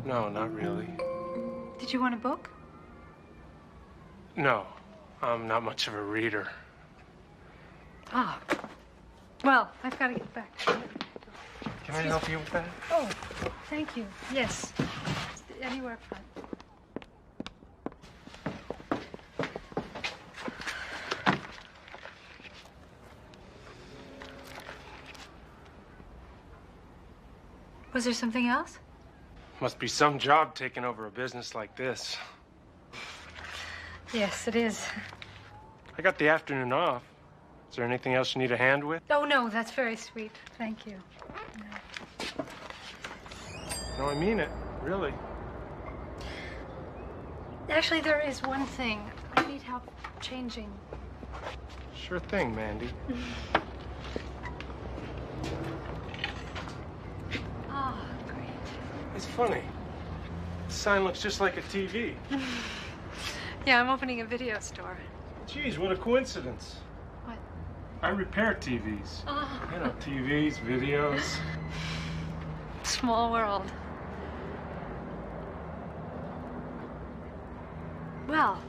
Speaker 9: No, not really.
Speaker 17: Did you want a book?
Speaker 9: No, I'm not much of a reader.
Speaker 17: Ah. Well, I've got to get back.
Speaker 9: Can I help you with that?
Speaker 17: Oh, thank you. Yes. Anywhere fun. Was there something else?
Speaker 9: Must be some job taking over a business like this.
Speaker 17: Yes, it is.
Speaker 9: I got the afternoon off. Is there anything else you need a hand with?
Speaker 17: Oh, no, that's very sweet. Thank you.
Speaker 9: No, I mean it. Really.
Speaker 17: Actually, there is one thing. I need help changing.
Speaker 9: Sure thing, Mandy.
Speaker 17: Ah, great.
Speaker 9: It's funny. The sign looks just like a TV.
Speaker 17: Yeah, I'm opening a video store.
Speaker 9: Geez, what a coincidence.
Speaker 17: What?
Speaker 9: I repair TVs.
Speaker 17: Oh.
Speaker 9: You know, TVs, videos.
Speaker 17: Small world. Well,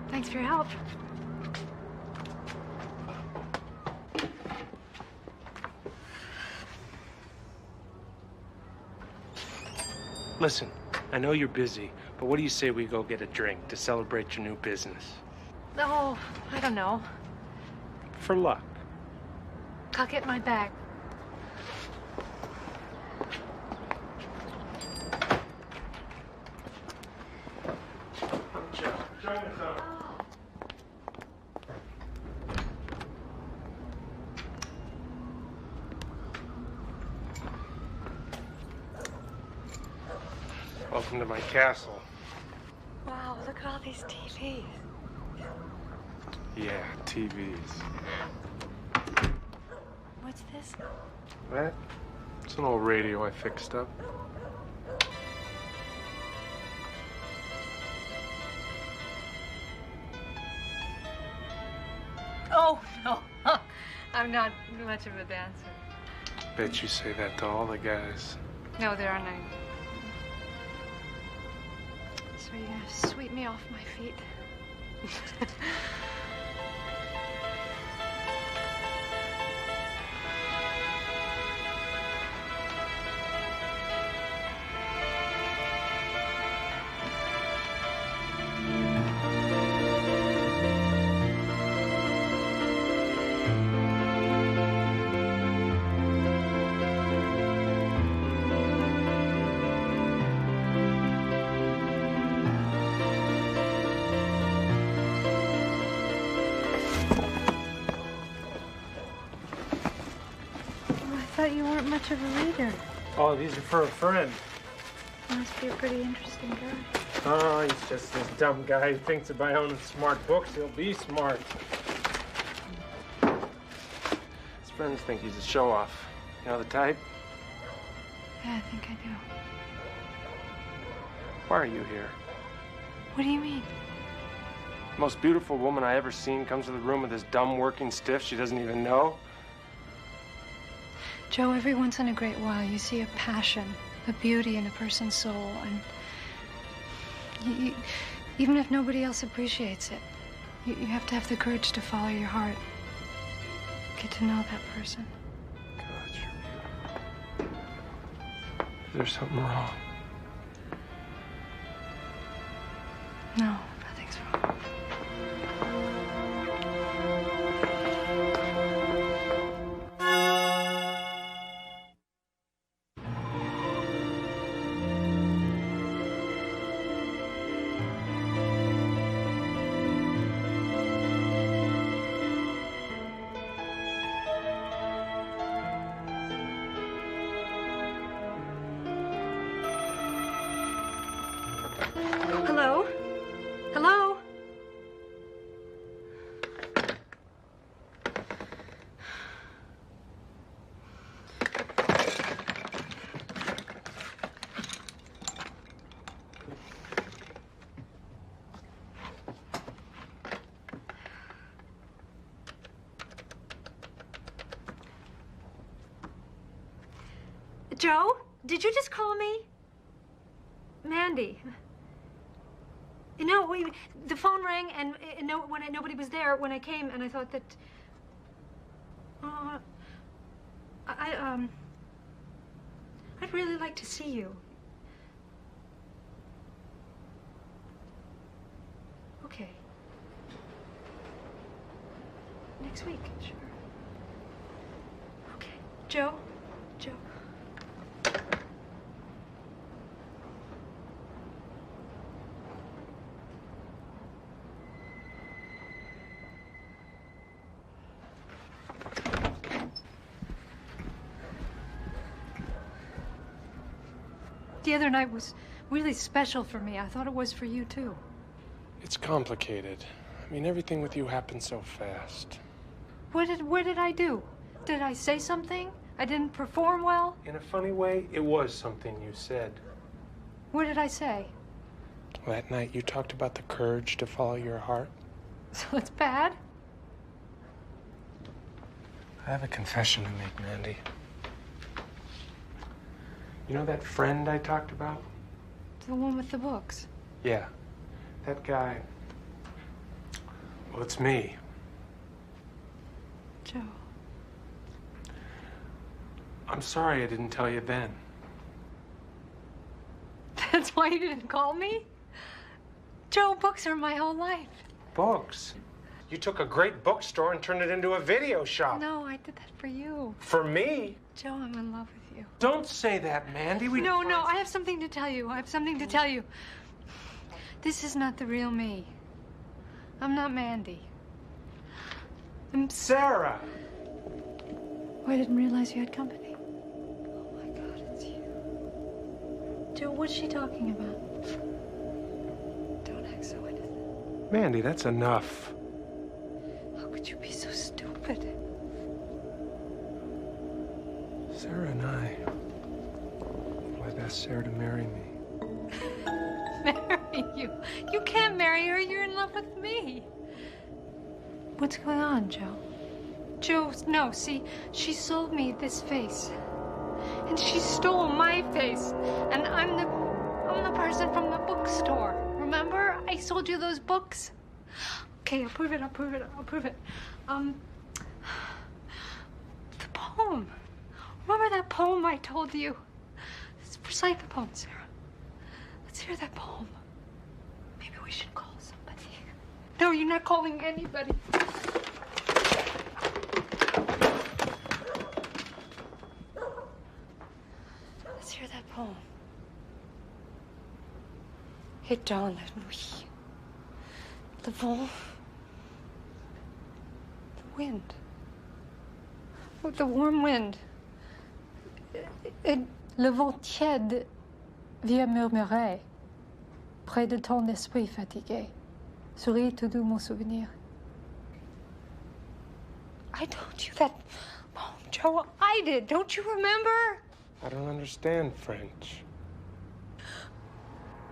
Speaker 17: thanks for your help.
Speaker 9: Listen, I know you're busy, but what do you say we go get a drink to celebrate your new business?
Speaker 17: Oh, I don't know.
Speaker 9: For luck.
Speaker 17: I'll get my bag.
Speaker 9: Welcome to my castle.
Speaker 17: Wow, look at all these TVs.
Speaker 9: Yeah, TVs.
Speaker 17: What's this?
Speaker 9: That? It's an old radio I fixed up.
Speaker 17: Oh, no. I'm not much of a dancer.
Speaker 9: Bet you say that to all the guys.
Speaker 17: No, there are none. So you're gonna sweep me off my feet? I thought you weren't much of a reader.
Speaker 9: Oh, these are for a friend.
Speaker 17: You must be a pretty interesting guy.
Speaker 9: Oh, he's just this dumb guy who thinks that by owning smart books, he'll be smart. His friends think he's a show-off. You know the type?
Speaker 17: Yeah, I think I do.
Speaker 9: Why are you here?
Speaker 17: What do you mean?
Speaker 9: Most beautiful woman I ever seen comes to the room with this dumb working stiff she doesn't even know.
Speaker 17: Joe, every once in a great while you see a passion, a beauty in a person's soul, and even if nobody else appreciates it, you have to have the courage to follow your heart. Get to know that person.
Speaker 9: God, you're beautiful. Is there something wrong?
Speaker 17: No, nothing's wrong. Hello? Hello? Joe, did you just call me? Mandy. You know, the phone rang, and nobody was there when I came, and I thought that. I'd really like to see you. Okay. Next week, sure. Okay. Joe? Joe. The other night was really special for me. I thought it was for you, too.
Speaker 9: It's complicated. I mean, everything with you happened so fast.
Speaker 17: What did I do? Did I say something? I didn't perform well?
Speaker 9: In a funny way, it was something you said.
Speaker 17: What did I say?
Speaker 9: That night, you talked about the courage to follow your heart.
Speaker 17: So it's bad?
Speaker 9: I have a confession to make, Mandy. You know that friend I talked about?
Speaker 17: The one with the books.
Speaker 9: Yeah. That guy. Well, it's me.
Speaker 17: Joe.
Speaker 9: I'm sorry I didn't tell you then.
Speaker 17: That's why you didn't call me? Joe, books are my whole life.
Speaker 9: Books? You took a great bookstore and turned it into a video shop.
Speaker 17: No, I did that for you.
Speaker 9: For me?
Speaker 17: Joe, I'm in love with you.
Speaker 9: Don't say that, Mandy.
Speaker 17: No, I have something to tell you. I have something to tell you. This is not the real me. I'm not Mandy. I'm
Speaker 9: Sarah!
Speaker 17: Oh, I didn't realize you had company. Oh my God, it's you. Joe, what's she talking about? Don't act so innocent.
Speaker 9: Mandy, that's enough.
Speaker 17: How could you be so stupid?
Speaker 9: Sarah and I. I've asked Sarah to marry me.
Speaker 17: Marry you? You can't marry her. You're in love with me. What's going on, Joe? Joe, no, see, she sold me this face. And she stole my face. And I'm the person from the bookstore. Remember? I sold you those books. Okay, I'll prove it. The poem. Remember that poem I told you? Recite the poem, Sarah. Let's hear that poem. Maybe we should call somebody. No, you're not calling anybody. Let's hear that poem. Et dans la nuit, le vent, the wind, the warm wind, le vent tiède vient murmurer près de ton esprit fatigué. Souris tout doux mon souvenir. I told you that poem, Joe. I did. Don't you remember?
Speaker 9: I don't understand French.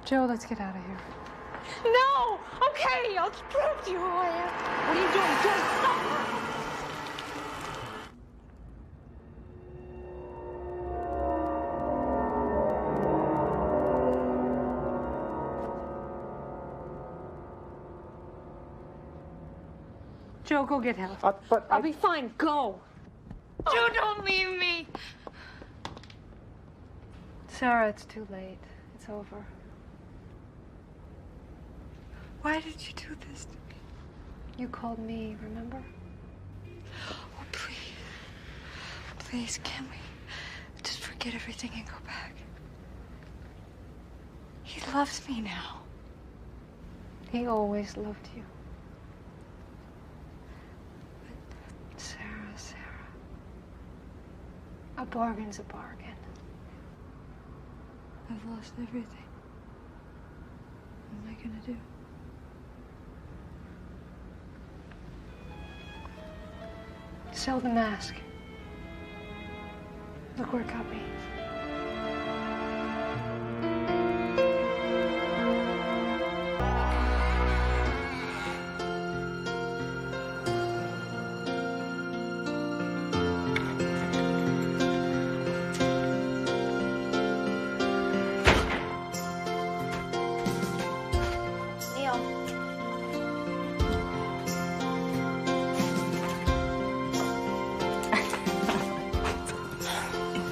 Speaker 17: Joe, let's get out of here. No! Okay, I'll prove to you who I am. What are you doing? Joe, stop! Joe, go get help. I'll be fine. Go. Joe, don't leave me. Sarah, it's too late. It's over. Why did you do this to me? You called me, remember? Oh, please. Please, can we just forget everything and go back? He loves me now. He always loved you. But Sarah. A bargain's a bargain. I've lost everything. What am I gonna do? Sell the mask. Look where it got me.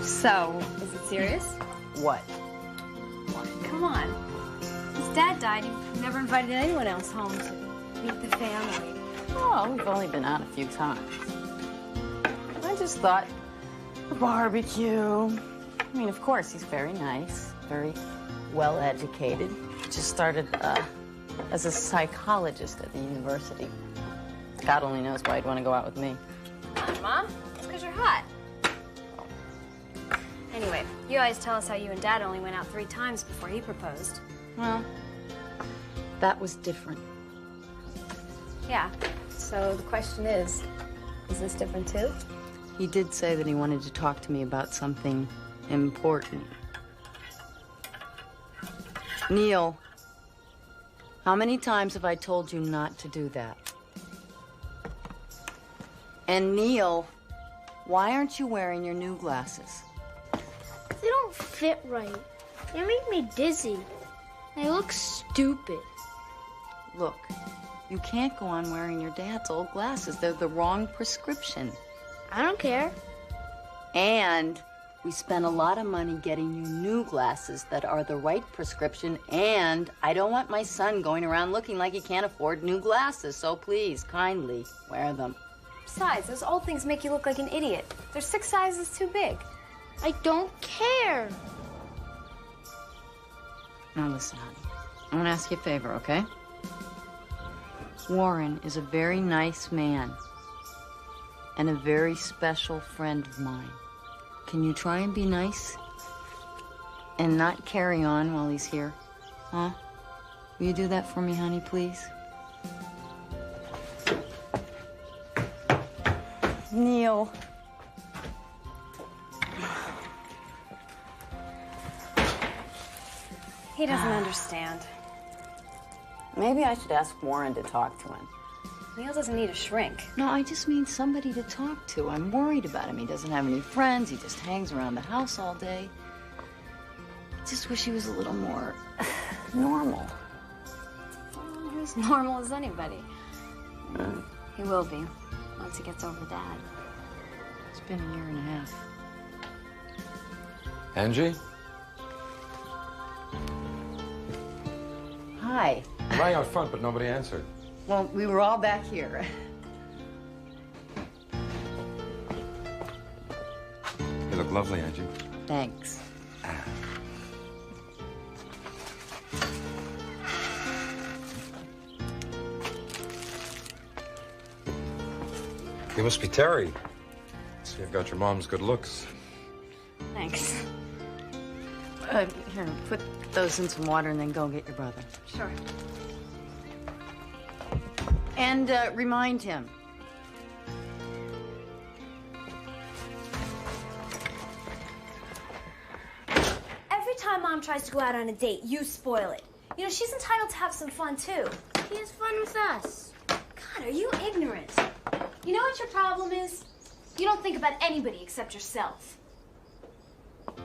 Speaker 11: So, is it serious?
Speaker 13: What?
Speaker 11: Come on. His dad died. He never invited anyone else home to meet the family.
Speaker 13: Oh, we've only been out a few times. I just thought a barbecue. I mean, of course, he's very nice, very well educated. Just started as a psychologist at the university. God only knows why he'd want to go out with me.
Speaker 11: Come on, Mom. It's because you're hot. Anyway, you always tell us how you and Dad only went out 3 times before he proposed.
Speaker 13: Well, that was different.
Speaker 11: Yeah. So the question is this different too?
Speaker 13: He did say that he wanted to talk to me about something important. Neil, how many times have I told you not to do that? And Neil, why aren't you wearing your new glasses?
Speaker 18: They don't fit right. They make me dizzy. They look stupid.
Speaker 13: Look, you can't go on wearing your dad's old glasses. They're the wrong prescription.
Speaker 18: I don't care.
Speaker 13: And we spent a lot of money getting you new glasses that are the right prescription, and I don't want my son going around looking like he can't afford new glasses, so please, kindly, wear them.
Speaker 11: Besides, those old things make you look like an idiot. They're 6 sizes too big.
Speaker 18: I don't care.
Speaker 13: Now listen, honey. I'm gonna ask you a favor, okay? Warren is a very nice man and a very special friend of mine. Can you try and be nice? and not carry on while he's here? Huh? Will you do that for me, honey, please? Neil.
Speaker 11: He doesn't understand.
Speaker 13: Maybe I should ask Warren to talk to him.
Speaker 11: Neil doesn't need a shrink.
Speaker 13: No, I just mean somebody to talk to. I'm worried about him. He doesn't have any friends. He just hangs around the house all day. I just wish he was a little more normal.
Speaker 11: Well, he's normal as anybody. He will be once he gets over Dad.
Speaker 13: It's been a year and a half.
Speaker 1: Angie?
Speaker 13: Hi.
Speaker 1: I rang out front, but nobody answered.
Speaker 13: Well, we were all back here.
Speaker 1: You look lovely, Angie.
Speaker 13: Thanks.
Speaker 1: You must be Terry. So you've got your mom's good looks.
Speaker 11: Thanks.
Speaker 13: Here, put those in some water and then go and get your brother.
Speaker 11: Sure.
Speaker 13: And remind him.
Speaker 11: Every time Mom tries to go out on a date, you spoil it. You know, she's entitled to have some fun, too.
Speaker 18: He has fun with us.
Speaker 11: God, are you ignorant? You know what your problem is? You don't think about anybody except yourself.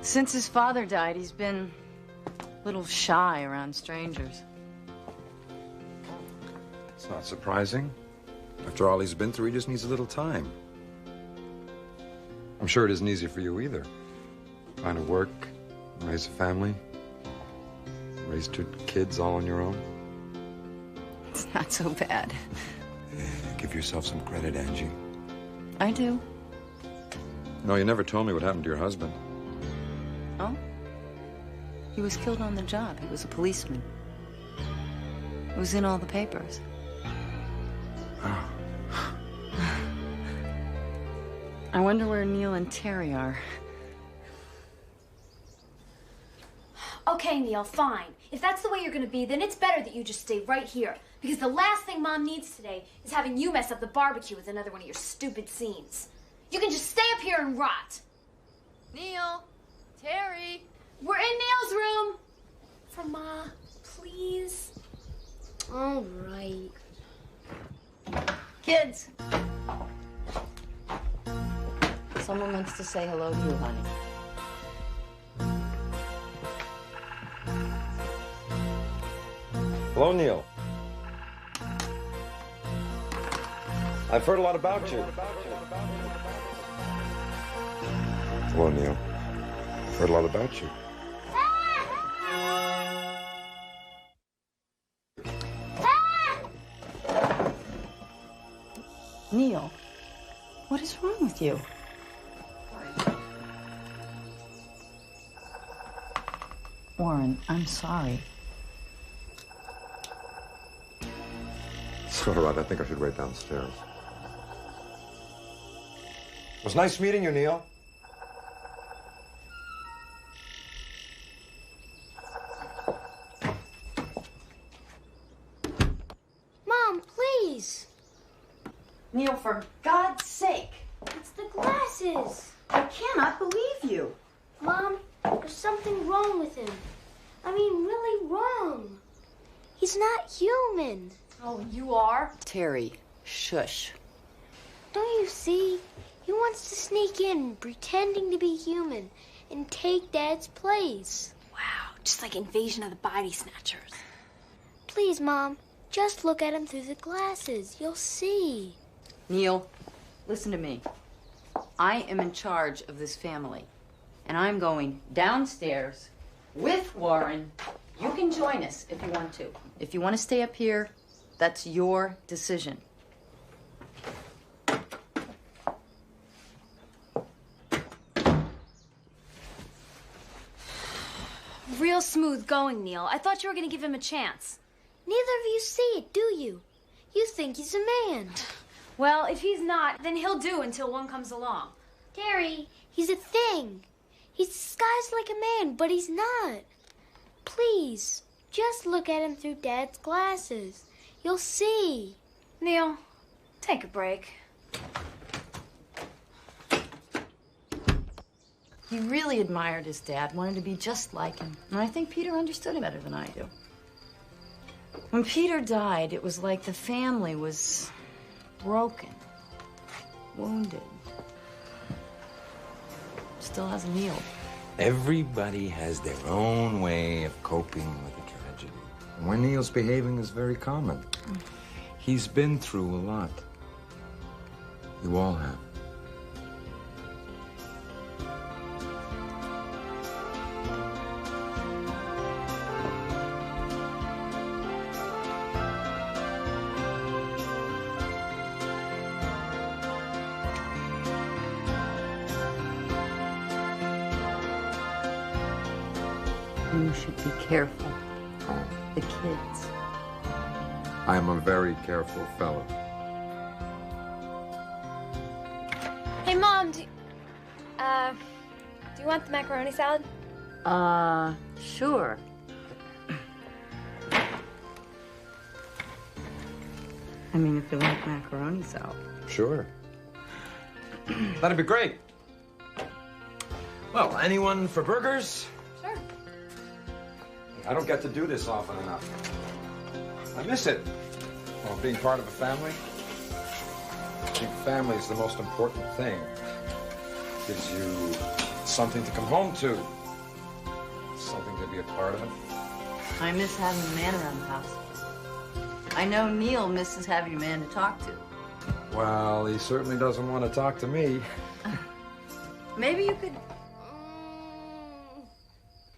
Speaker 13: Since his father died, he's been a little shy around strangers.
Speaker 1: It's not surprising. After all he's been through, he just needs a little time. I'm sure it isn't easy for you either. Trying to work, raise a family, raise 2 kids all on your own.
Speaker 13: It's not so bad.
Speaker 1: Give yourself some credit, Angie.
Speaker 13: I do.
Speaker 1: No, you never told me what happened to your husband.
Speaker 13: Oh? He was killed on the job. He was a policeman. It was in all the papers.
Speaker 1: Oh.
Speaker 13: I wonder where Neil and Terry are.
Speaker 11: Okay, Neil, fine. If that's the way you're gonna be, then it's better that you just stay right here. Because the last thing Mom needs today is having you mess up the barbecue with another one of your stupid scenes. You can just stay up here and rot.
Speaker 18: Neil, Terry.
Speaker 11: We're in Neil's room. For Ma, please.
Speaker 18: All right.
Speaker 13: Kids. Someone wants to say hello to you, honey.
Speaker 1: Hello, Neil. I've heard a lot about you. Hello, Neil. I've heard a lot about you.
Speaker 13: Neil, what is wrong with you? Warren, I'm sorry.
Speaker 1: It's all right. I think I should wait downstairs. It was nice meeting you, Neil.
Speaker 18: Mom, please.
Speaker 13: Neil, for God's sake.
Speaker 18: It's the glasses.
Speaker 13: I cannot believe you.
Speaker 18: Mom, there's something wrong with him. I mean, really wrong. He's not human.
Speaker 11: Oh, you are?
Speaker 13: Terry, shush.
Speaker 18: Don't you see? He wants to sneak in, pretending to be human, and take Dad's place.
Speaker 11: Wow, just like Invasion of the Body Snatchers.
Speaker 18: Please, Mom, just look at him through the glasses. You'll see.
Speaker 13: Neil, listen to me. I am in charge of this family, and I'm going downstairs with Warren. You can join us if you want to. If you want to stay up here, that's your decision.
Speaker 11: Real smooth going, Neil. I thought you were going to give him a chance.
Speaker 18: Neither of you see it, do you? You think he's a man.
Speaker 11: Well, if he's not, then he'll do until one comes along.
Speaker 18: Terry, he's a thing.
Speaker 11: He's disguised like a man, but he's not. Please, just look at him through Dad's glasses. You'll see.
Speaker 4: Neil, take a break.
Speaker 13: He really admired his dad, wanted to be just like him. And I think Peter understood him better than I do. When Peter died, it was like the family was broken, wounded. Still hasn't healed.
Speaker 1: Everybody has their own way of coping with a tragedy. And when Neil's behaving is very common. He's been through a lot. You all have.
Speaker 13: You should be careful. The kids.
Speaker 1: I'm a very careful fellow.
Speaker 11: Hey, Mom, do you want the macaroni salad?
Speaker 13: Sure. I mean, if you like macaroni salad.
Speaker 1: Sure. That'd be great. Well, anyone for burgers?
Speaker 11: Sure.
Speaker 1: I don't get to do this often enough. I miss it. Well, being part of a family. I think family is the most important thing. Gives you something to come home to. Something to be a part of.
Speaker 13: I miss having a man around the house. I know Neil misses having a man to talk to.
Speaker 1: Well, he certainly doesn't want to talk to me.
Speaker 13: Maybe you could...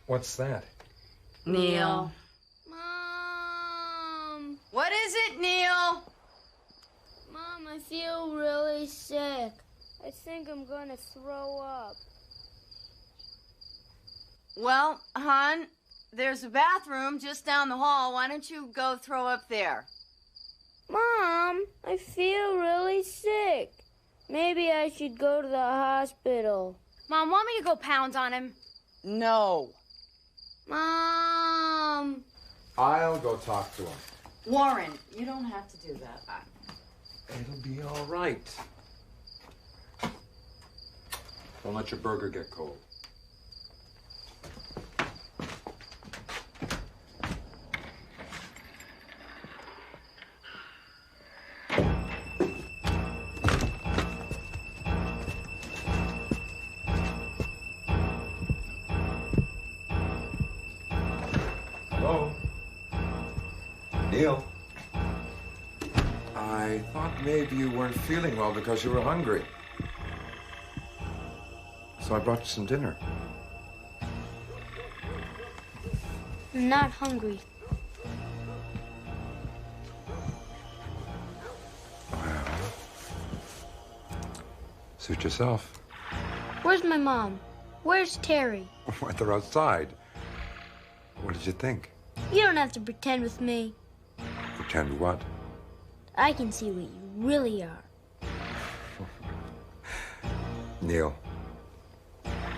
Speaker 1: What's that?
Speaker 13: Neil.
Speaker 18: Mom!
Speaker 13: What is it, Neil?
Speaker 18: Mom, I feel really sick. I think I'm gonna throw up.
Speaker 13: Well, hon, there's a bathroom just down the hall. Why don't you go throw up there?
Speaker 18: Mom, I feel really sick. Maybe I should go to the hospital.
Speaker 11: Mom, want me to go pound on him?
Speaker 13: No.
Speaker 18: Mom!
Speaker 1: I'll go talk to him.
Speaker 13: Warren, you don't have to do that.
Speaker 1: It'll be all right. Don't let your burger get cold. Hello? Neil? I thought maybe you weren't feeling well because you were hungry. So I brought you some dinner.
Speaker 18: I'm not hungry.
Speaker 1: Well, suit yourself.
Speaker 18: Where's my mom? Where's Terry?
Speaker 1: They're outside. What did you think?
Speaker 18: You don't have to pretend with me.
Speaker 1: Pretend what?
Speaker 18: I can see what you really are.
Speaker 1: Neil,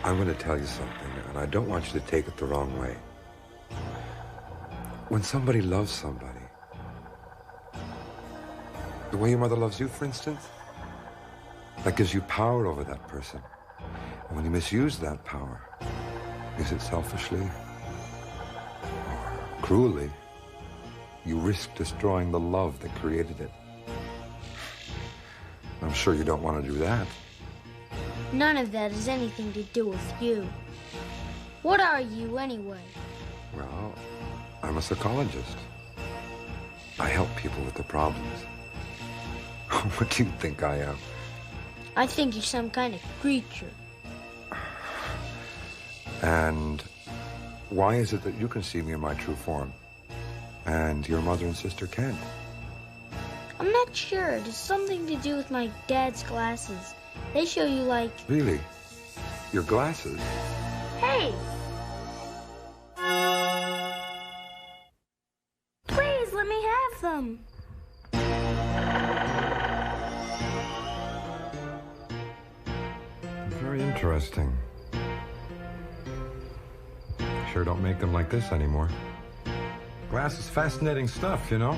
Speaker 1: I'm going to tell you something, and I don't want you to take it the wrong way. When somebody loves somebody, the way your mother loves you, for instance, that gives you power over that person. And when you misuse that power, use it selfishly or cruelly, you risk destroying the love that created it. I'm sure you don't want to do that.
Speaker 18: None of that has anything to do with you. What are you, anyway?
Speaker 1: Well, I'm a psychologist. I help people with their problems. What do you think I am?
Speaker 18: I think you're some kind of creature.
Speaker 1: And why is it that you can see me in my true form, and your mother and sister can't?
Speaker 18: I'm not sure. It has something to do with my dad's glasses. They show you like...
Speaker 1: Really? Your glasses?
Speaker 18: Hey! Please, let me have them.
Speaker 1: Very interesting. Sure don't make them like this anymore. Glass is fascinating stuff, you know?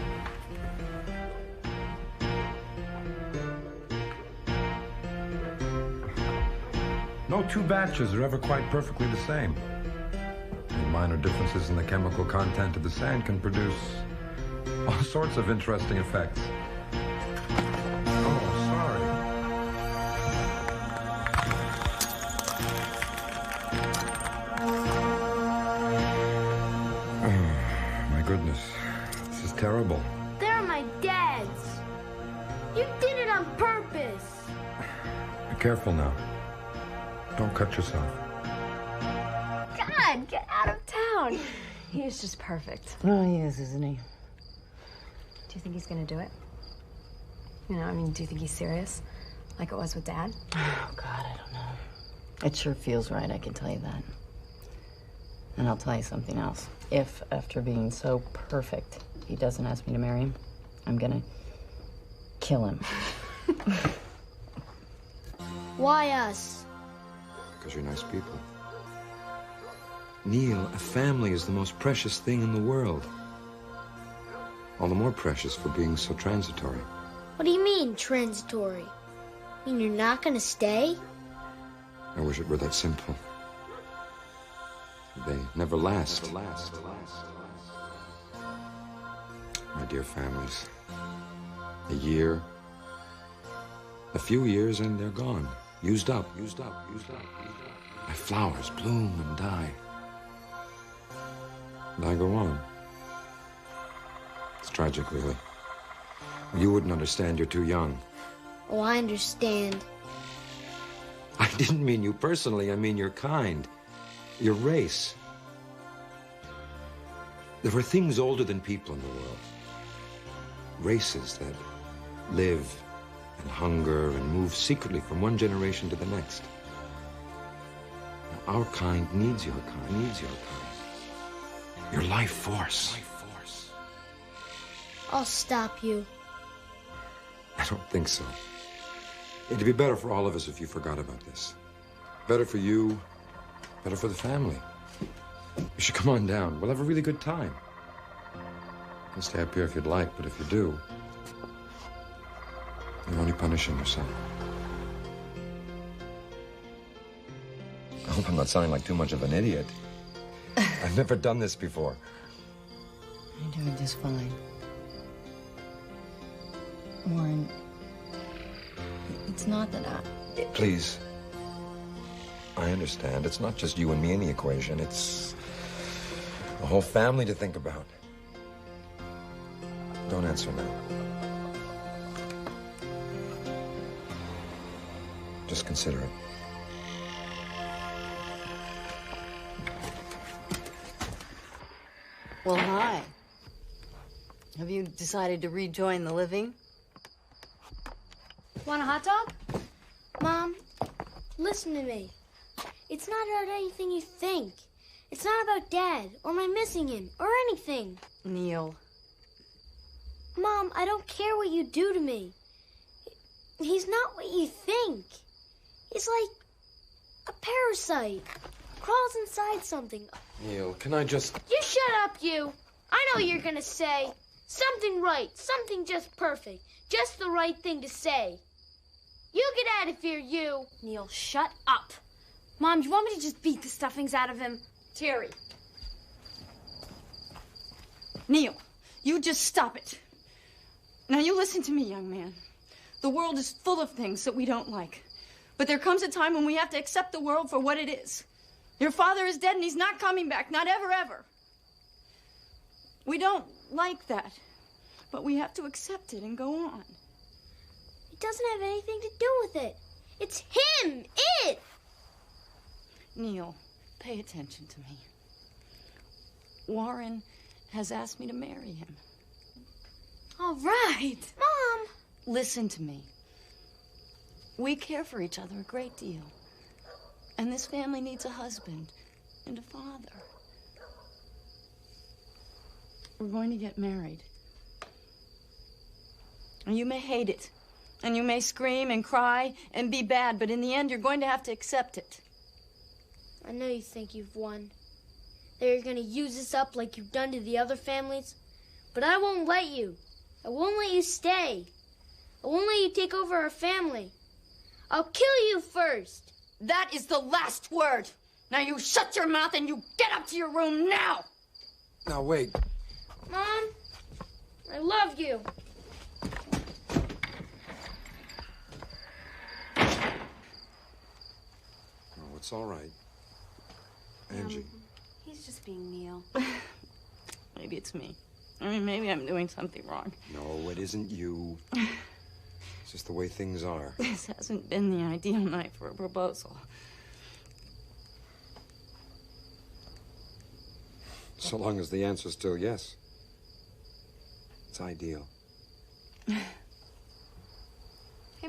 Speaker 1: No two batches are ever quite perfectly the same. The minor differences in the chemical content of the sand can produce all sorts of interesting effects. Oh, sorry. Oh, my goodness. This is terrible.
Speaker 18: They're my dad's. You did it on purpose.
Speaker 1: Be careful now. Don't cut yourself.
Speaker 4: God, get out of town. He is just perfect.
Speaker 13: Oh, he is, isn't he?
Speaker 4: Do you think he's gonna do it? You know, I mean, do you think he's serious? Like it was with Dad?
Speaker 13: Oh, God, I don't know. It sure feels right, I can tell you that. And I'll tell you something else. If, after being so perfect, he doesn't ask me to marry him, I'm gonna kill him.
Speaker 18: Why us?
Speaker 1: Because you're nice people. Neil, a family is the most precious thing in the world. All the more precious for being so transitory.
Speaker 18: What do you mean, transitory? You mean you're not gonna stay?
Speaker 1: I wish it were that simple. They never last. My dear families. A year, a few years, and they're gone. Used up. My flowers bloom and die. And I go on. It's tragic, really. You wouldn't understand. You're too young.
Speaker 18: Oh, I understand.
Speaker 1: I didn't mean you personally. I mean your kind. Your race. There are things older than people in the world. Races that live and hunger and move secretly from one generation to the next. Now, our kind needs your kind. Your life force.
Speaker 18: I'll stop you.
Speaker 1: I don't think so. It'd be better for all of us if you forgot about this. Better for you, better for the family. You should come on down. We'll have a really good time. You can stay up here if you'd like, but if you do, you're only punishing yourself. I hope I'm not sounding like too much of an idiot. I've never done this before.
Speaker 13: You're doing just fine. Warren, it's not that I...
Speaker 1: Please. I understand. It's not just you and me in the equation. It's a whole family to think about. Don't answer now. Just consider it.
Speaker 13: Well, hi. Have you decided to rejoin the living?
Speaker 18: Want a hot dog? Mom, listen to me. It's not about anything you think. It's not about Dad or my missing him or anything.
Speaker 13: Neil.
Speaker 18: Mom, I don't care what you do to me. He's not what you think. He's like a parasite. Crawls inside something.
Speaker 1: Neil, can I just...
Speaker 18: You shut up, you. I know what you're gonna say. Something right. Something just perfect. Just the right thing to say. You get out of here, you.
Speaker 11: Neil, shut up. Mom, you want me to just beat the stuffings out of him?
Speaker 14: Terry. Neil, you just stop it. Now, you listen to me, young man. The world is full of things that we don't like. But there comes a time when we have to accept the world for what it is. Your father is dead and he's not coming back. Not ever, ever. We don't like that. But we have to accept it and go on.
Speaker 18: It doesn't have anything to do with it. It's him. It.
Speaker 14: Neil, pay attention to me. Warren has asked me to marry him.
Speaker 18: All right. Mom.
Speaker 14: Listen to me. We care for each other a great deal. And this family needs a husband and a father. We're going to get married. And you may hate it. And you may scream and cry and be bad, but in the end, you're going to have to accept it.
Speaker 18: I know you think you've won. that you're gonna use us up like you've done to the other families. But I won't let you. I won't let you stay. I won't let you take over our family. I'll kill you first.
Speaker 13: That is the last word. Now you shut your mouth and you get up to your room now.
Speaker 1: Now, wait.
Speaker 18: Mom, I love you.
Speaker 1: Oh, it's all right. Angie.
Speaker 13: He's just being Neil. Maybe it's me. I mean, maybe I'm doing something wrong.
Speaker 1: No, it isn't you. It's just the way things are.
Speaker 13: This hasn't been the ideal night for a proposal.
Speaker 1: So long as the answer's still yes. It's ideal.
Speaker 11: Hey,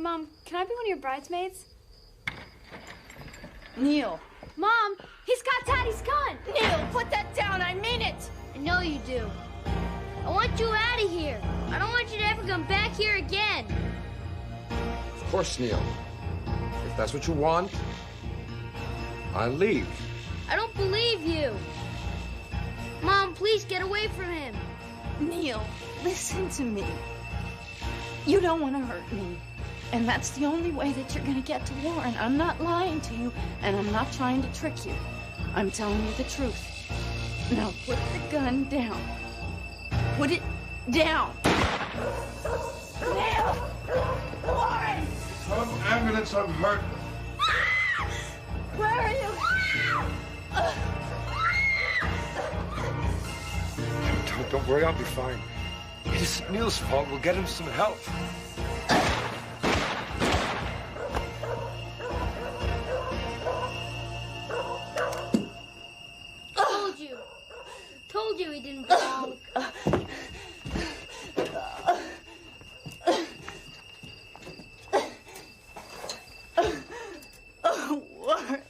Speaker 11: Mom, can I be one of your bridesmaids?
Speaker 13: Neil.
Speaker 11: Mom, he's got Daddy's gun.
Speaker 13: Neil, put that down. I mean it.
Speaker 18: I know you do. I want you out of here. I don't want you to ever come back here again.
Speaker 1: Of course, Neil. If that's what you want, I'll leave.
Speaker 18: I don't believe you. Mom, please get away from him.
Speaker 13: Neil, listen to me. You don't want to hurt me. And that's the only way that you're going to get to Warren. I'm not lying to you, and I'm not trying to trick you. I'm telling you the truth. Now put the gun down. Put it down. Neil! Warren!
Speaker 10: Some ambulance, I'm hurt.
Speaker 13: Where are you?
Speaker 1: Don't worry, I'll be fine. It isn't Neil's fault. We'll get him some help.
Speaker 18: Told you he didn't belong.
Speaker 13: Oh, Warren.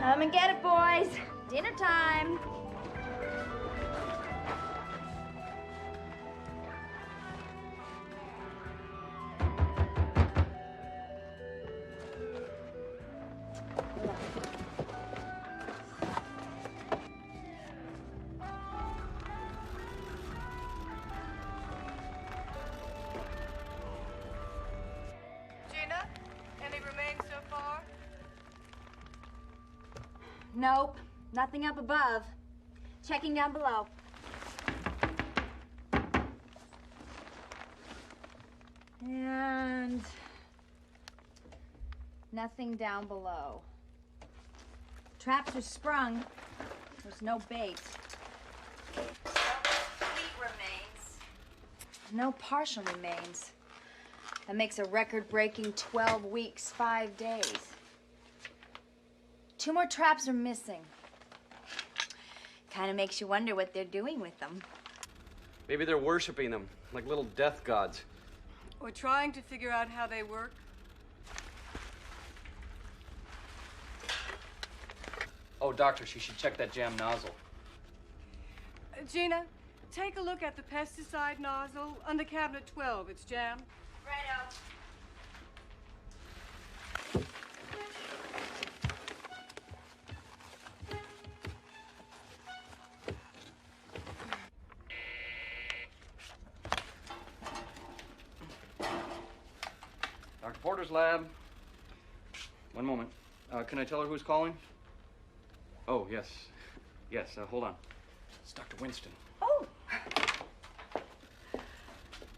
Speaker 12: Come and get it, boys. Dinner time.
Speaker 17: Gina, any remains so far?
Speaker 12: Nope, nothing up above. Checking down below. And nothing down below. Traps are sprung. There's no bait.
Speaker 11: Complete remains. No partial remains. That makes a record-breaking 12 weeks, 5 days. 2 more traps are missing. Kind of makes you wonder what they're doing with them.
Speaker 5: Maybe they're worshiping them, like little death gods.
Speaker 22: Or trying to figure out how they work.
Speaker 5: Oh, doctor, she should check that jam nozzle.
Speaker 22: Gina, take a look at the pesticide nozzle under cabinet 12. It's jammed.
Speaker 11: Righto.
Speaker 5: Dr. Porter's lab. One moment. Can I tell her who's calling? Oh, yes. Yes, hold on. It's Dr. Winston.
Speaker 22: Oh.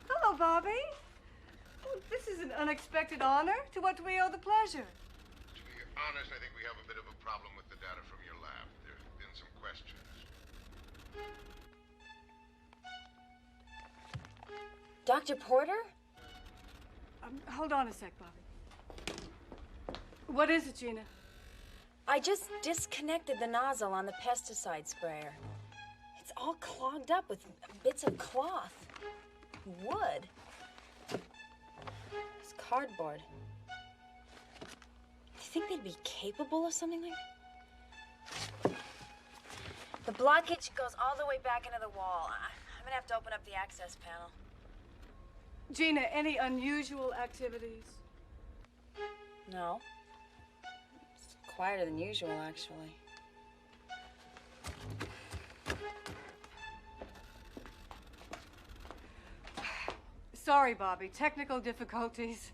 Speaker 22: Hello, Bobby. Oh, this is an unexpected honor. To what do we owe the pleasure?
Speaker 3: To be honest, I think we have a bit of a problem with the data from your lab. There have been some questions.
Speaker 11: Dr. Porter?
Speaker 22: Hold on a sec, Bobby. What is it, Gina?
Speaker 4: I just disconnected the nozzle on the pesticide sprayer. It's all clogged up with bits of cloth, wood. It's cardboard. Do you think they'd be capable of something like that? The blockage goes all the way back into the wall. I'm gonna have to open up the access panel.
Speaker 22: Gina, any unusual activities?
Speaker 4: No. It's quieter than usual, actually.
Speaker 22: Sorry, Bobby. Technical difficulties.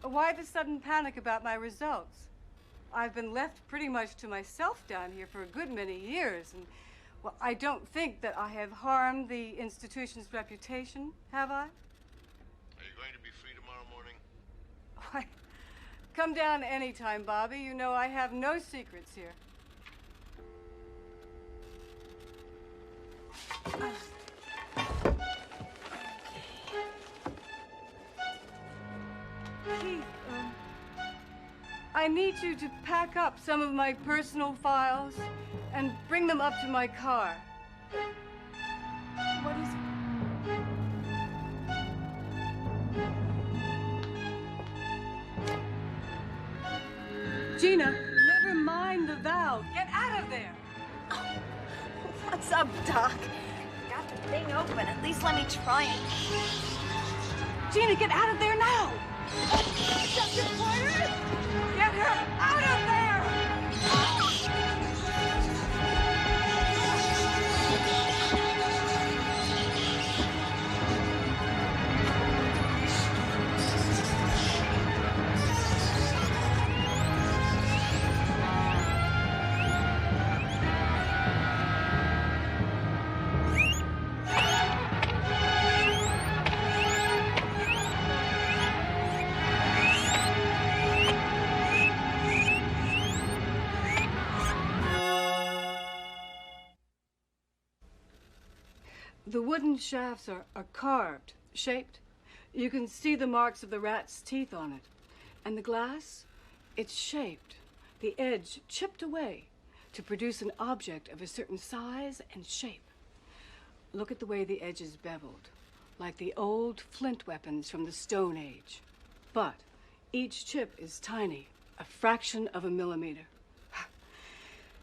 Speaker 22: Why the sudden panic about my results? I've been left pretty much to myself down here for a good many years, and, well, I don't think that I have harmed the institution's reputation, have I?
Speaker 3: Are you going to be free tomorrow morning?
Speaker 22: Why, come down anytime, Bobby. You know I have no secrets here. Keith, I need you to pack up some of my personal files and bring them up to my car. What is it? Gina, never mind the valve. Get out of there.
Speaker 4: What's up, Doc? Got the thing open. At least let me try it.
Speaker 22: Gina, get out of there now.
Speaker 4: Dr. Porter!
Speaker 22: Get her out of there! The wooden shafts are carved, shaped. You can see the marks of the rat's teeth on it. And the glass, it's shaped, the edge chipped away to produce an object of a certain size and shape. Look at the way the edge is beveled, like the old flint weapons from the Stone Age. But each chip is tiny, a fraction of a millimeter.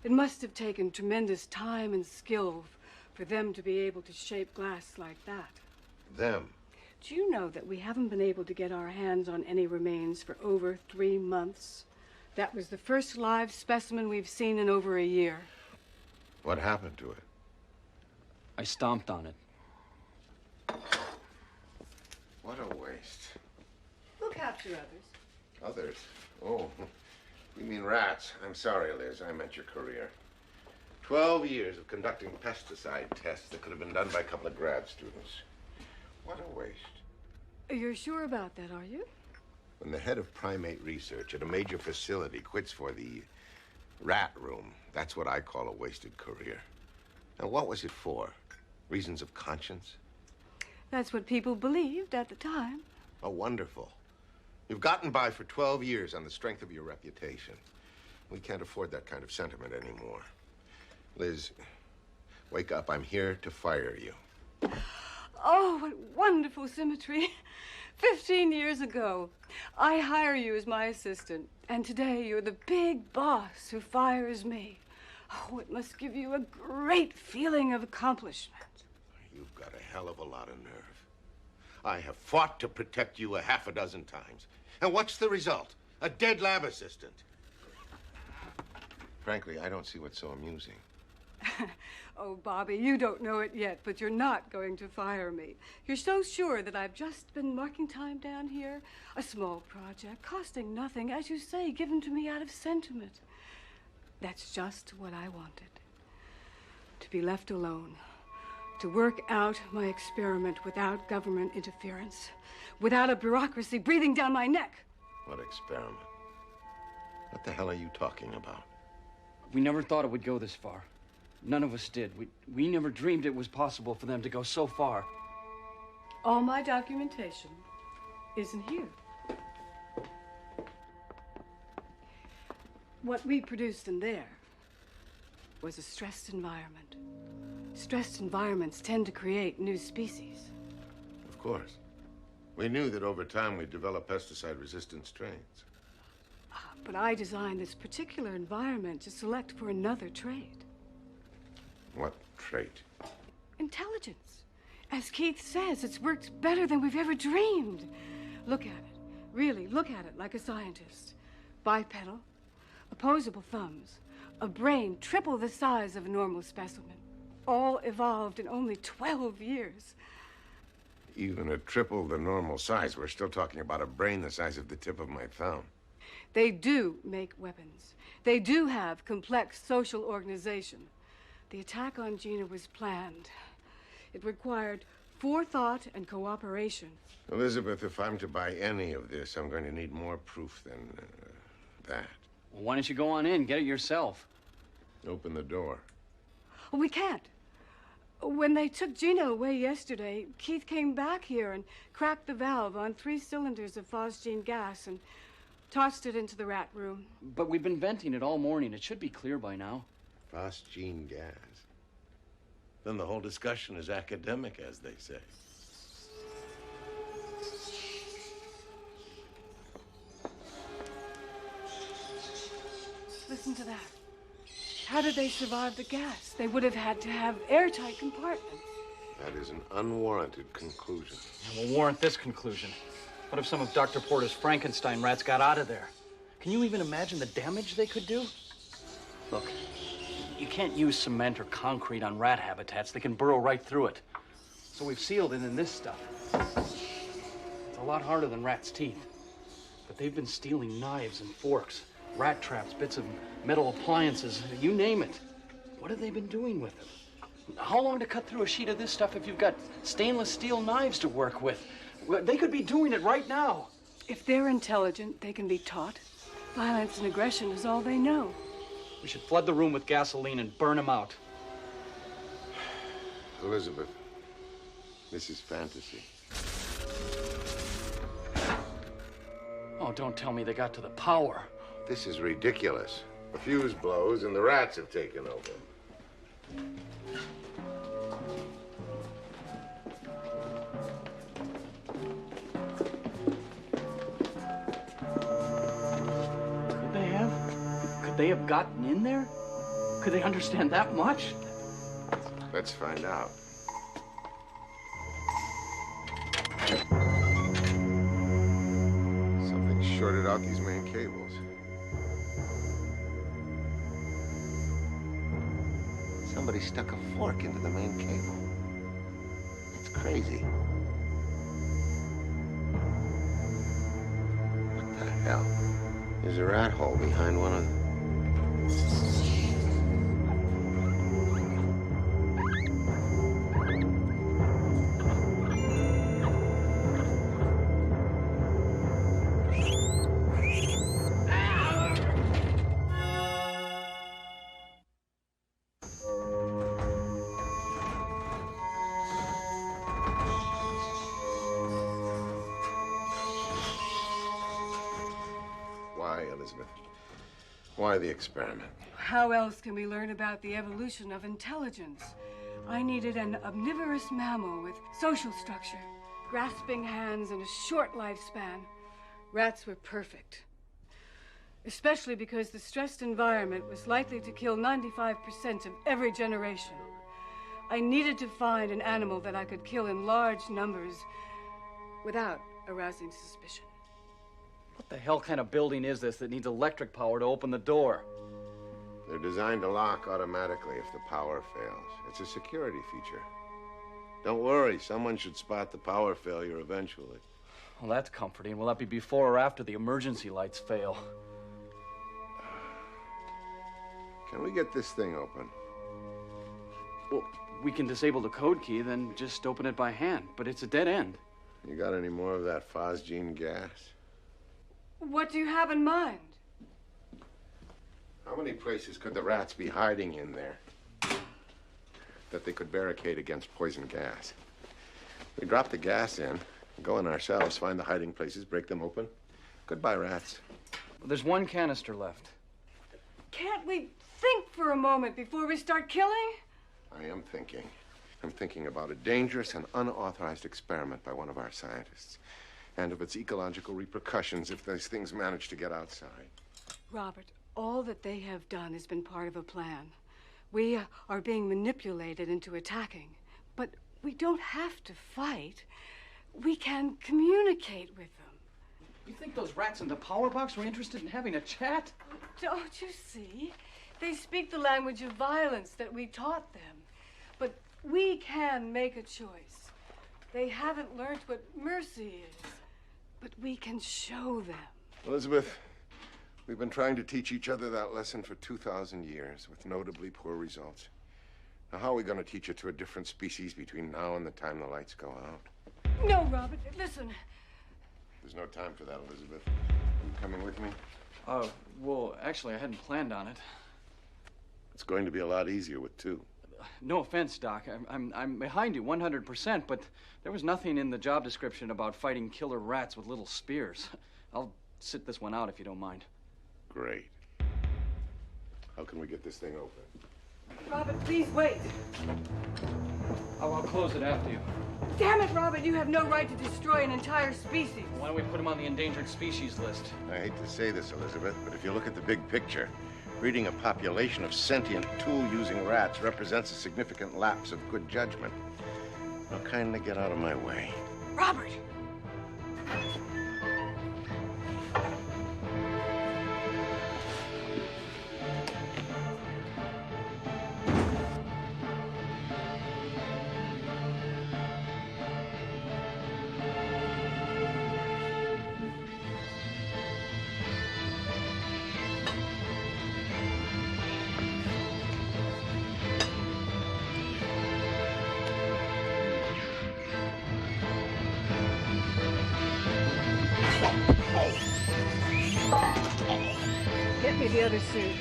Speaker 22: It must have taken tremendous time and skill for them to be able to shape glass like that.
Speaker 3: Them?
Speaker 22: Do you know that we haven't been able to get our hands on any remains for over 3 months? That was the first live specimen we've seen in over a year.
Speaker 3: What happened to it?
Speaker 5: I stomped on it.
Speaker 3: What a waste.
Speaker 22: We'll capture others.
Speaker 3: Others? Oh, you mean rats? I'm sorry, Liz. I meant your career. 12 years of conducting pesticide tests that could have been done by a couple of grad students. What a waste.
Speaker 22: You're sure about that, are you?
Speaker 3: When the head of primate research at a major facility quits for the rat room, that's what I call a wasted career. And what was it for? Reasons of conscience?
Speaker 22: That's what people believed at the time.
Speaker 3: Oh, wonderful. You've gotten by for 12 years on the strength of your reputation. We can't afford that kind of sentiment anymore. Liz, wake up. I'm here to fire you.
Speaker 22: Oh, what wonderful symmetry. 15 years ago, I hire you as my assistant, and today you're the big boss who fires me. Oh, it must give you a great feeling of accomplishment.
Speaker 3: You've got a hell of a lot of nerve. I have fought to protect you a half a dozen times. And what's the result? A dead lab assistant. Frankly, I don't see what's so amusing.
Speaker 22: Oh, Bobby, you don't know it yet, but you're not going to fire me. You're so sure that I've just been marking time down here. A small project, costing nothing, as you say, given to me out of sentiment. That's just what I wanted. To be left alone. To work out my experiment without government interference. Without a bureaucracy breathing down my neck.
Speaker 3: What experiment? What the hell are you talking about?
Speaker 5: We never thought it would go this far. None of us did. We never dreamed it was possible for them to go so far.
Speaker 22: All my documentation isn't here. What we produced in there was a stressed environment. Stressed environments tend to create new species.
Speaker 3: Of course. We knew that over time we'd develop pesticide-resistant strains.
Speaker 22: But I designed this particular environment to select for another trait.
Speaker 3: What trait?
Speaker 22: Intelligence. As Keith says, it's worked better than we've ever dreamed. Look at it. Really, look at it like a scientist. Bipedal, opposable thumbs, a brain triple the size of a normal specimen. All evolved in only 12 years.
Speaker 3: Even at triple the normal size, we're still talking about a brain the size of the tip of my thumb.
Speaker 22: They do make weapons. They do have complex social organization. The attack on Gina was planned. It required forethought and cooperation.
Speaker 3: Elizabeth, if I'm to buy any of this, I'm going to need more proof than that.
Speaker 5: Well, why don't you go on in, get it yourself?
Speaker 3: Open the door.
Speaker 22: We can't. When they took Gina away yesterday, Keith came back here and cracked the valve on 3 cylinders of phosgene gas and tossed it into the rat room.
Speaker 5: But we've been venting it all morning. It should be clear by now.
Speaker 3: Phosgene gas. Then the whole discussion is academic, as they say.
Speaker 22: Listen to that. How did they survive the gas? They would have had to have airtight compartments.
Speaker 3: That is an unwarranted conclusion.
Speaker 5: And we'll warrant this conclusion. What if some of Dr. Porter's Frankenstein rats got out of there? Can you even imagine the damage they could do? Look, you can't use cement or concrete on rat habitats. They can burrow right through it. So we've sealed it in this stuff. It's a lot harder than rats' teeth. But they've been stealing knives and forks, rat traps, bits of metal appliances, you name it. What have they been doing with it? How long to cut through a sheet of this stuff if you've got stainless steel knives to work with? They could be doing it right now.
Speaker 22: If they're intelligent, they can be taught. Violence and aggression is all they know.
Speaker 5: We should flood the room with gasoline and burn them out.
Speaker 3: Elizabeth, this is fantasy.
Speaker 5: Oh, don't tell me they got to the power.
Speaker 3: This is ridiculous. A fuse blows and the rats have taken over.
Speaker 5: Could they have gotten in there? Could they understand that much?
Speaker 3: Let's find out. Something shorted out these main cables. Somebody stuck a fork into the main cable. It's crazy. What the hell? There's a rat hole behind one of them. Elizabeth. Why the experiment?
Speaker 22: How else can we learn about the evolution of intelligence? I needed an omnivorous mammal with social structure, grasping hands, and a short lifespan. Rats were perfect. Especially because the stressed environment was likely to kill 95% of every generation. I needed to find an animal that I could kill in large numbers without arousing suspicion.
Speaker 5: What the hell kind of building is this that needs electric power to open the door?
Speaker 3: They're designed to lock automatically if the power fails. It's a security feature. Don't worry, someone should spot the power failure eventually.
Speaker 5: Well, that's comforting. Will that be before or after the emergency lights fail?
Speaker 3: Can we get this thing open?
Speaker 5: Well, we can disable the code key, then just open it by hand. But it's a dead end.
Speaker 3: You got any more of that phosgene gas?
Speaker 22: What do you have in mind?
Speaker 3: How many places could the rats be hiding in there that they could barricade against poison gas? We drop the gas in, go in ourselves, find the hiding places, break them open. Goodbye, rats.
Speaker 5: Well, there's one canister left.
Speaker 22: Can't we think for a moment before we start killing?
Speaker 3: I am thinking. I'm thinking about a dangerous and unauthorized experiment by one of our scientists, and of its ecological repercussions if these things manage to get outside.
Speaker 22: Robert, all that they have done has been part of a plan. We are being manipulated into attacking, but we don't have to fight. We can communicate with them.
Speaker 5: You think those rats in the power box were interested in having a chat?
Speaker 22: Don't you see? They speak the language of violence that we taught them. But we can make a choice. They haven't learned what mercy is, but we can show them.
Speaker 3: Elizabeth, we've been trying to teach each other that lesson for 2,000 years with notably poor results. Now, how are we going to teach it to a different species between now and the time the lights go out?
Speaker 22: No, Robert, listen.
Speaker 3: There's no time for that, Elizabeth. Are you coming with me?
Speaker 5: Well, actually, I hadn't planned on it.
Speaker 3: It's going to be a lot easier with two.
Speaker 5: No offense, Doc. I'm behind you 100%, but there was nothing in the job description about fighting killer rats with little spears. I'll sit this one out if you don't mind.
Speaker 3: Great. How can we get this thing open?
Speaker 22: Robert, please wait.
Speaker 5: I'll close it after you.
Speaker 22: Damn it, Robert, you have no right to destroy an entire species.
Speaker 5: Why don't we put him on the endangered species list?
Speaker 3: I hate to say this, Elizabeth, but if you look at the big picture, breeding a population of sentient tool-using rats represents a significant lapse of good judgment. Now kindly get out of my way.
Speaker 22: Robert! Get me the other suit.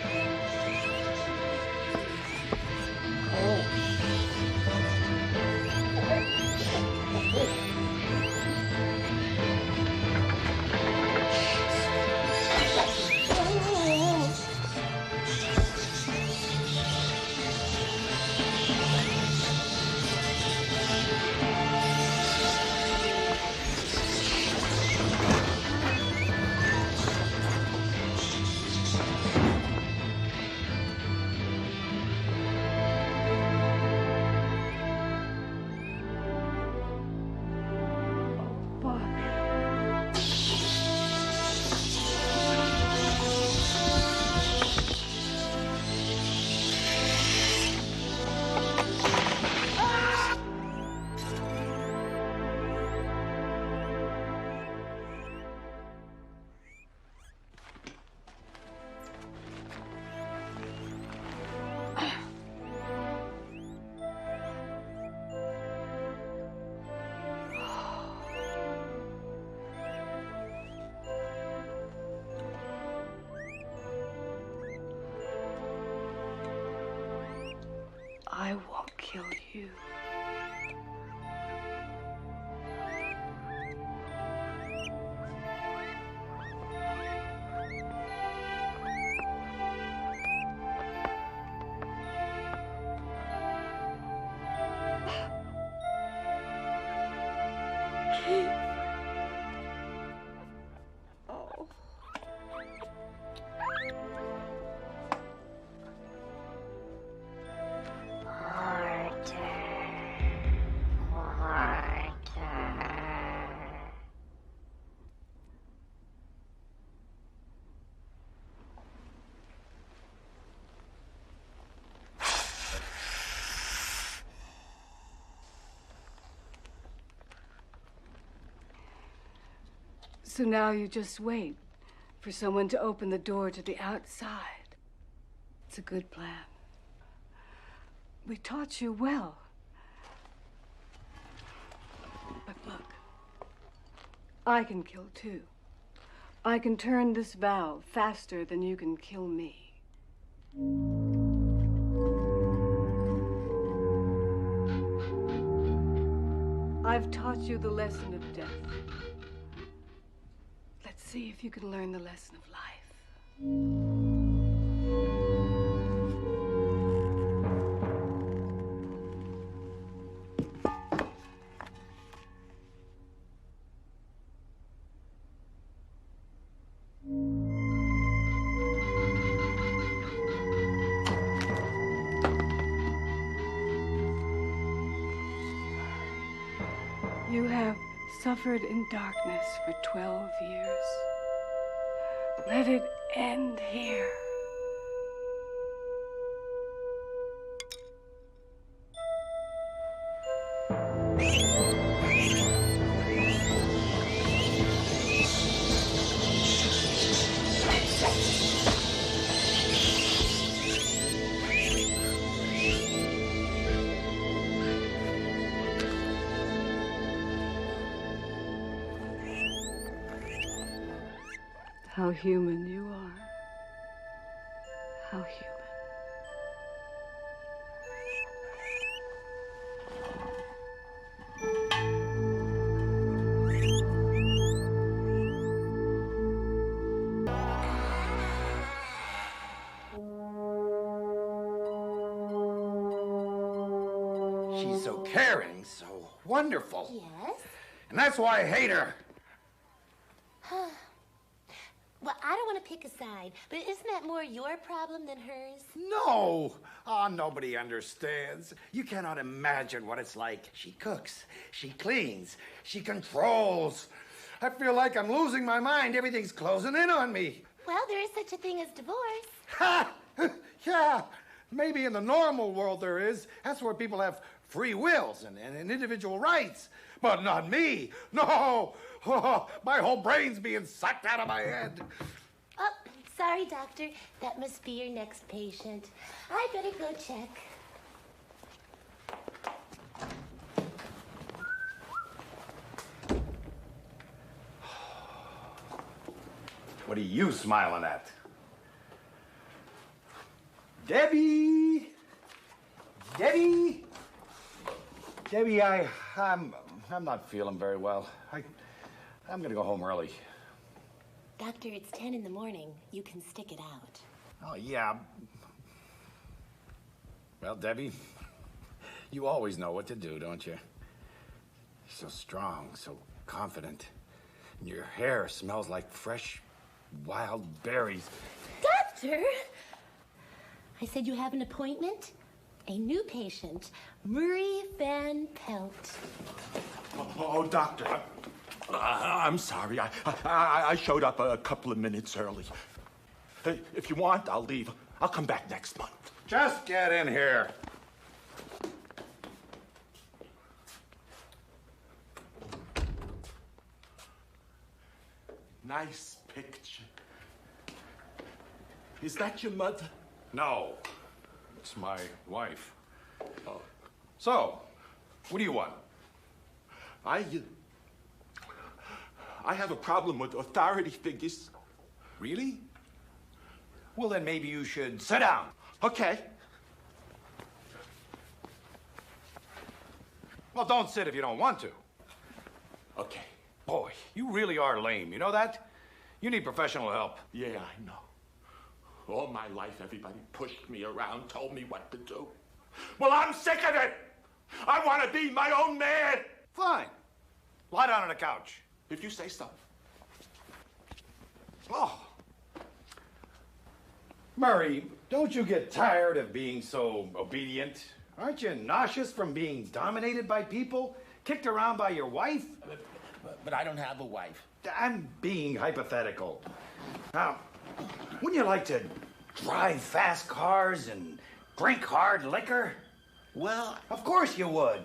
Speaker 22: I won't kill you.
Speaker 17: Oh. So now you just wait for someone to open the door to the outside. It's a good plan. We taught you well. But look, I can kill too. I can turn this valve faster than you can kill me. I've taught you the lesson of death. Let's see if you can learn the lesson of life. You have suffered in darkness for 12 years. Let it end here. How human you are. How human.
Speaker 2: She's so caring, so wonderful.
Speaker 16: Yes?
Speaker 2: And that's why I hate her.
Speaker 16: Well, I don't want to pick a side, but isn't that more your problem than hers?
Speaker 2: No! Oh, nobody understands. You cannot imagine what it's like. She cooks, she cleans, she controls. I feel like I'm losing my mind. Everything's closing in on me.
Speaker 16: Well, there is such a thing as divorce.
Speaker 2: Ha! Yeah, maybe in the normal world there is. That's where people have free wills and individual rights. But not me. No! Oh, my whole brain's being sucked out of my head.
Speaker 16: Oh, sorry, doctor. That must be your next patient. I better go check.
Speaker 2: What are you smiling at? Debbie! Debbie! Debbie, I'm not feeling very well. I'm gonna go home early.
Speaker 16: Doctor, it's 10 in the morning. You can stick it out.
Speaker 2: Oh, yeah. Well, Debbie, you always know what to do, don't you? You're so strong, so confident. And your hair smells like fresh, wild berries.
Speaker 16: Doctor! I said you have an appointment? A new patient, Murray Van Pelt.
Speaker 6: Oh, doctor, I'm sorry. I showed up a couple of minutes early. Hey, if you want, I'll leave. I'll come back next month.
Speaker 2: Just get in here.
Speaker 6: Nice picture. Is that your mother?
Speaker 2: No, it's my wife. Oh. So, what do you want?
Speaker 6: I have a problem with authority figures.
Speaker 2: Really? Well, then maybe you should sit down.
Speaker 6: Okay.
Speaker 2: Well, don't sit if you don't want to.
Speaker 6: Okay.
Speaker 2: Boy, you really are lame. You know that? You need professional help.
Speaker 6: Yeah, I know. All my life, everybody pushed me around, told me what to do. Well, I'm sick of it. I want to be my own man.
Speaker 2: Fine. Lie down on the couch.
Speaker 7: If you say so.
Speaker 2: Oh. Murray, don't you get tired of being so obedient? Aren't you nauseous from being dominated by people? Kicked around by your wife?
Speaker 7: But I don't have a wife.
Speaker 2: I'm being hypothetical. Now, wouldn't you like to drive fast cars and drink hard liquor?
Speaker 7: Well,
Speaker 2: of course you would.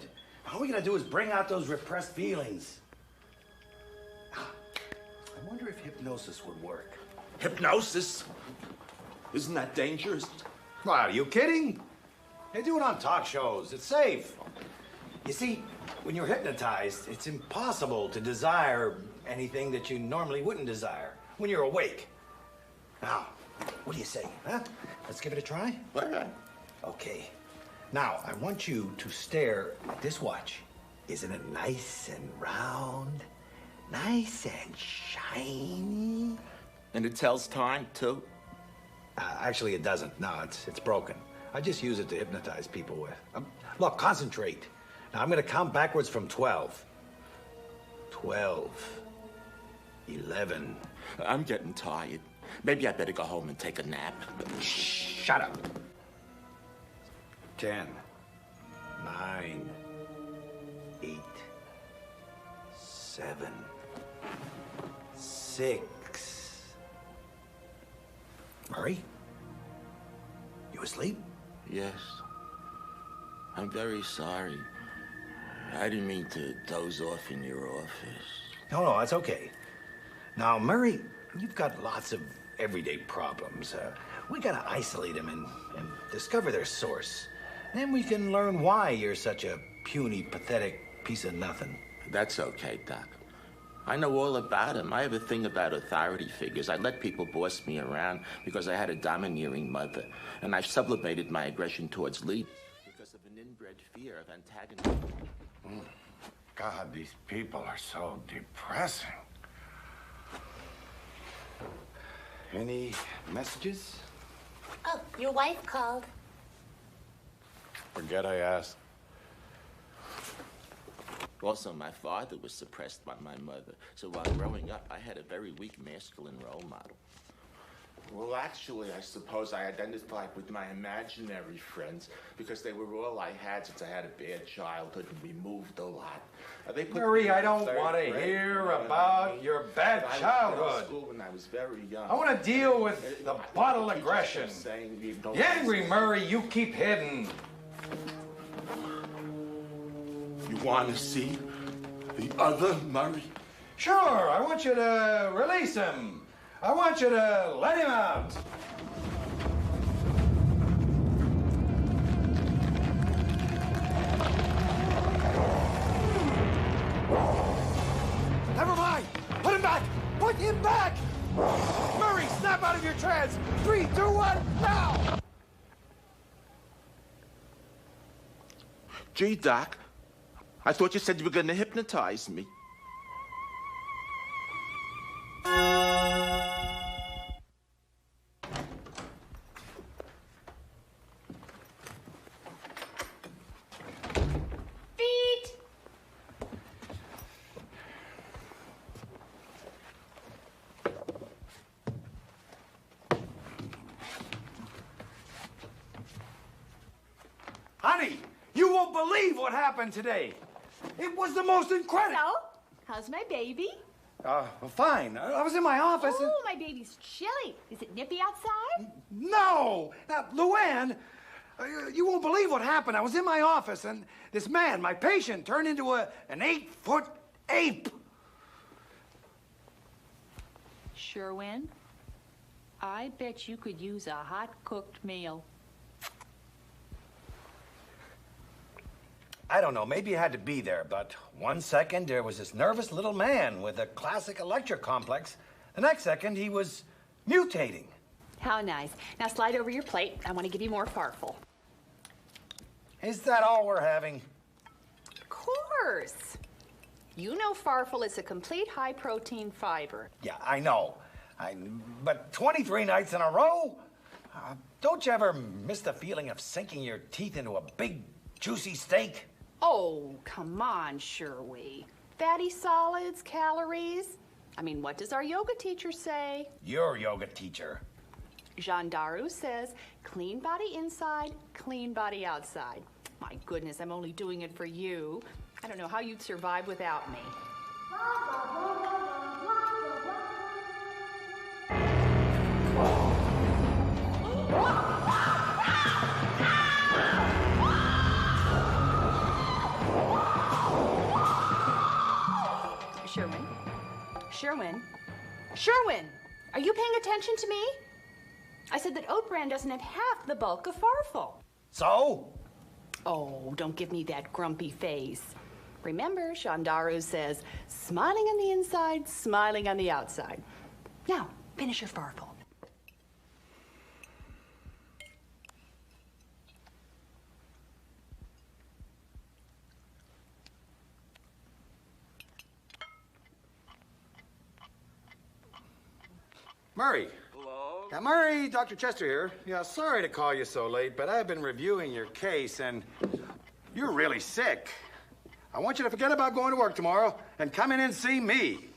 Speaker 2: All we gotta do is bring out those repressed feelings. I wonder if hypnosis would work.
Speaker 7: Hypnosis? Isn't that dangerous?
Speaker 2: Well, are you kidding? They do it on talk shows. It's safe. You see, when you're hypnotized, it's impossible to desire anything that you normally wouldn't desire when you're awake. Now, what do you say, huh? Let's give it a try?
Speaker 7: All right.
Speaker 2: Okay. Now, I want you to stare at this watch. Isn't it nice and round? Nice and shiny?
Speaker 7: And it tells time, too?
Speaker 2: Actually, it doesn't. No, it's broken. I just use it to hypnotize people with. Look, concentrate. Now, I'm gonna count backwards from 12. 12. 11.
Speaker 7: I'm getting tired. Maybe I better go home and take a nap.
Speaker 2: Shut up. 10. 9. 8. 7. 6. Murray? You asleep?
Speaker 7: Yes. I'm very sorry. I didn't mean to doze off in your office.
Speaker 2: No, that's okay. Now, Murray, you've got lots of everyday problems. We gotta isolate them and discover their source. Then we can learn why you're such a puny, pathetic piece of nothing.
Speaker 7: That's okay, Doc. I know all about him. I have a thing about authority figures. I let people boss me around because I had a domineering mother. And I've sublimated my aggression towards leaders because of an inbred fear of antagonism.
Speaker 3: God, these people are so depressing.
Speaker 2: Any messages?
Speaker 16: Oh, your wife called.
Speaker 3: Forget I asked.
Speaker 7: Also, my father was suppressed by my mother. So while growing up, I had a very weak masculine role model. Well, actually, I suppose I identified with my imaginary friends because they were all I had since I had a bad childhood and we moved a lot. They put
Speaker 2: Murray,
Speaker 7: me in
Speaker 2: I don't
Speaker 7: third
Speaker 2: want to
Speaker 7: grade,
Speaker 2: hear
Speaker 7: you know what
Speaker 2: about
Speaker 7: I mean?
Speaker 2: your bad
Speaker 7: I was
Speaker 2: childhood.
Speaker 7: in school when I was very young.
Speaker 2: I want to deal with the bottle aggression. The angry Murray you keep hidden.
Speaker 7: You want to see the other Murray?
Speaker 2: Sure, I want you to release him. I want you to let him out. Never mind. Put him back. Put him back. Murray, snap out of your trance. 3, 2, 1, now.
Speaker 7: Gee, Doc, I thought you said you were going to hypnotize me.
Speaker 11: Feet!
Speaker 2: Honey, you won't believe what happened today. It was the most incredible.
Speaker 19: So, how's my baby?
Speaker 2: Well, fine. I was in my office and...
Speaker 19: Oh, my baby's chilly. Is it nippy outside?
Speaker 2: No! Luann, you won't believe what happened. I was in my office and this man, my patient, turned into an 8-foot ape.
Speaker 13: Sherwin, I bet you could use a hot-cooked meal.
Speaker 2: I don't know, maybe you had to be there, but 1 second there was this nervous little man with a classic electric complex. The next second he was mutating.
Speaker 19: How nice. Now slide over your plate. I want to give you more farfel.
Speaker 2: Is that all we're having?
Speaker 19: Of course. You know farfel is a complete high-protein fiber.
Speaker 2: Yeah, I know. But 23 nights in a row? Don't you ever miss the feeling of sinking your teeth into a big, juicy steak?
Speaker 19: Oh, come on, Sherwin. Fatty solids, calories. I mean, what does our yoga teacher say?
Speaker 2: Your yoga teacher.
Speaker 19: Jean Daru says, clean body inside, clean body outside. My goodness, I'm only doing it for you. I don't know how you'd survive without me. Sherwin? Sherwin? Sherwin! Are you paying attention to me? I said that oat bran doesn't have half the bulk of Farfel.
Speaker 2: So?
Speaker 19: Oh, don't give me that grumpy face. Remember, Shandaru says, smiling on the inside, smiling on the outside. Now, finish your Farfel.
Speaker 2: Murray. Hello? Yeah, Murray, Dr. Chester here. Yeah, sorry to call you so late, but I've been reviewing your case, and you're really sick. I want you to forget about going to work tomorrow and come in and see me.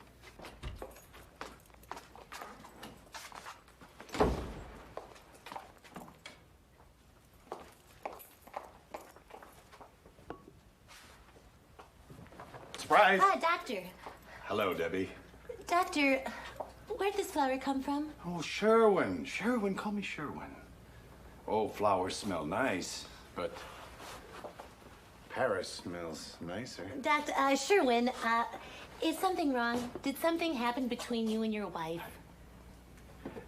Speaker 2: Surprise!
Speaker 16: Hi, Doctor.
Speaker 2: Hello, Debbie.
Speaker 16: Doctor, where'd this flower come from?
Speaker 2: Oh, Sherwin. Sherwin, call me Sherwin. Oh, flowers smell nice, but Paris smells nicer.
Speaker 16: Doctor, Sherwin, is something wrong? Did something happen between you and your wife?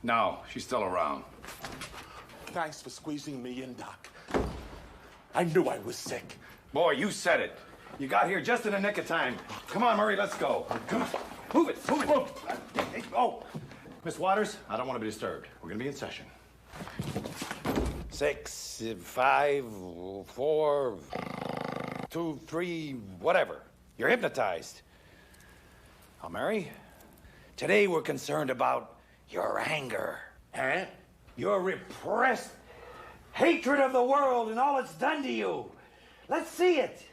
Speaker 2: No, she's still around.
Speaker 7: Thanks for squeezing me in, Doc. I knew I was sick.
Speaker 2: Boy, you said it. You got here just in the nick of time. Come on, Murray, let's go. Come on. Move it, move it. Hey, oh, Miss Waters, I don't want to be disturbed. We're going to be in session. 6, 5, 4, 2, 3, whatever. You're hypnotized. Now, Mary, today we're concerned about your anger. Huh? Your repressed hatred of the world and all it's done to you. Let's see it.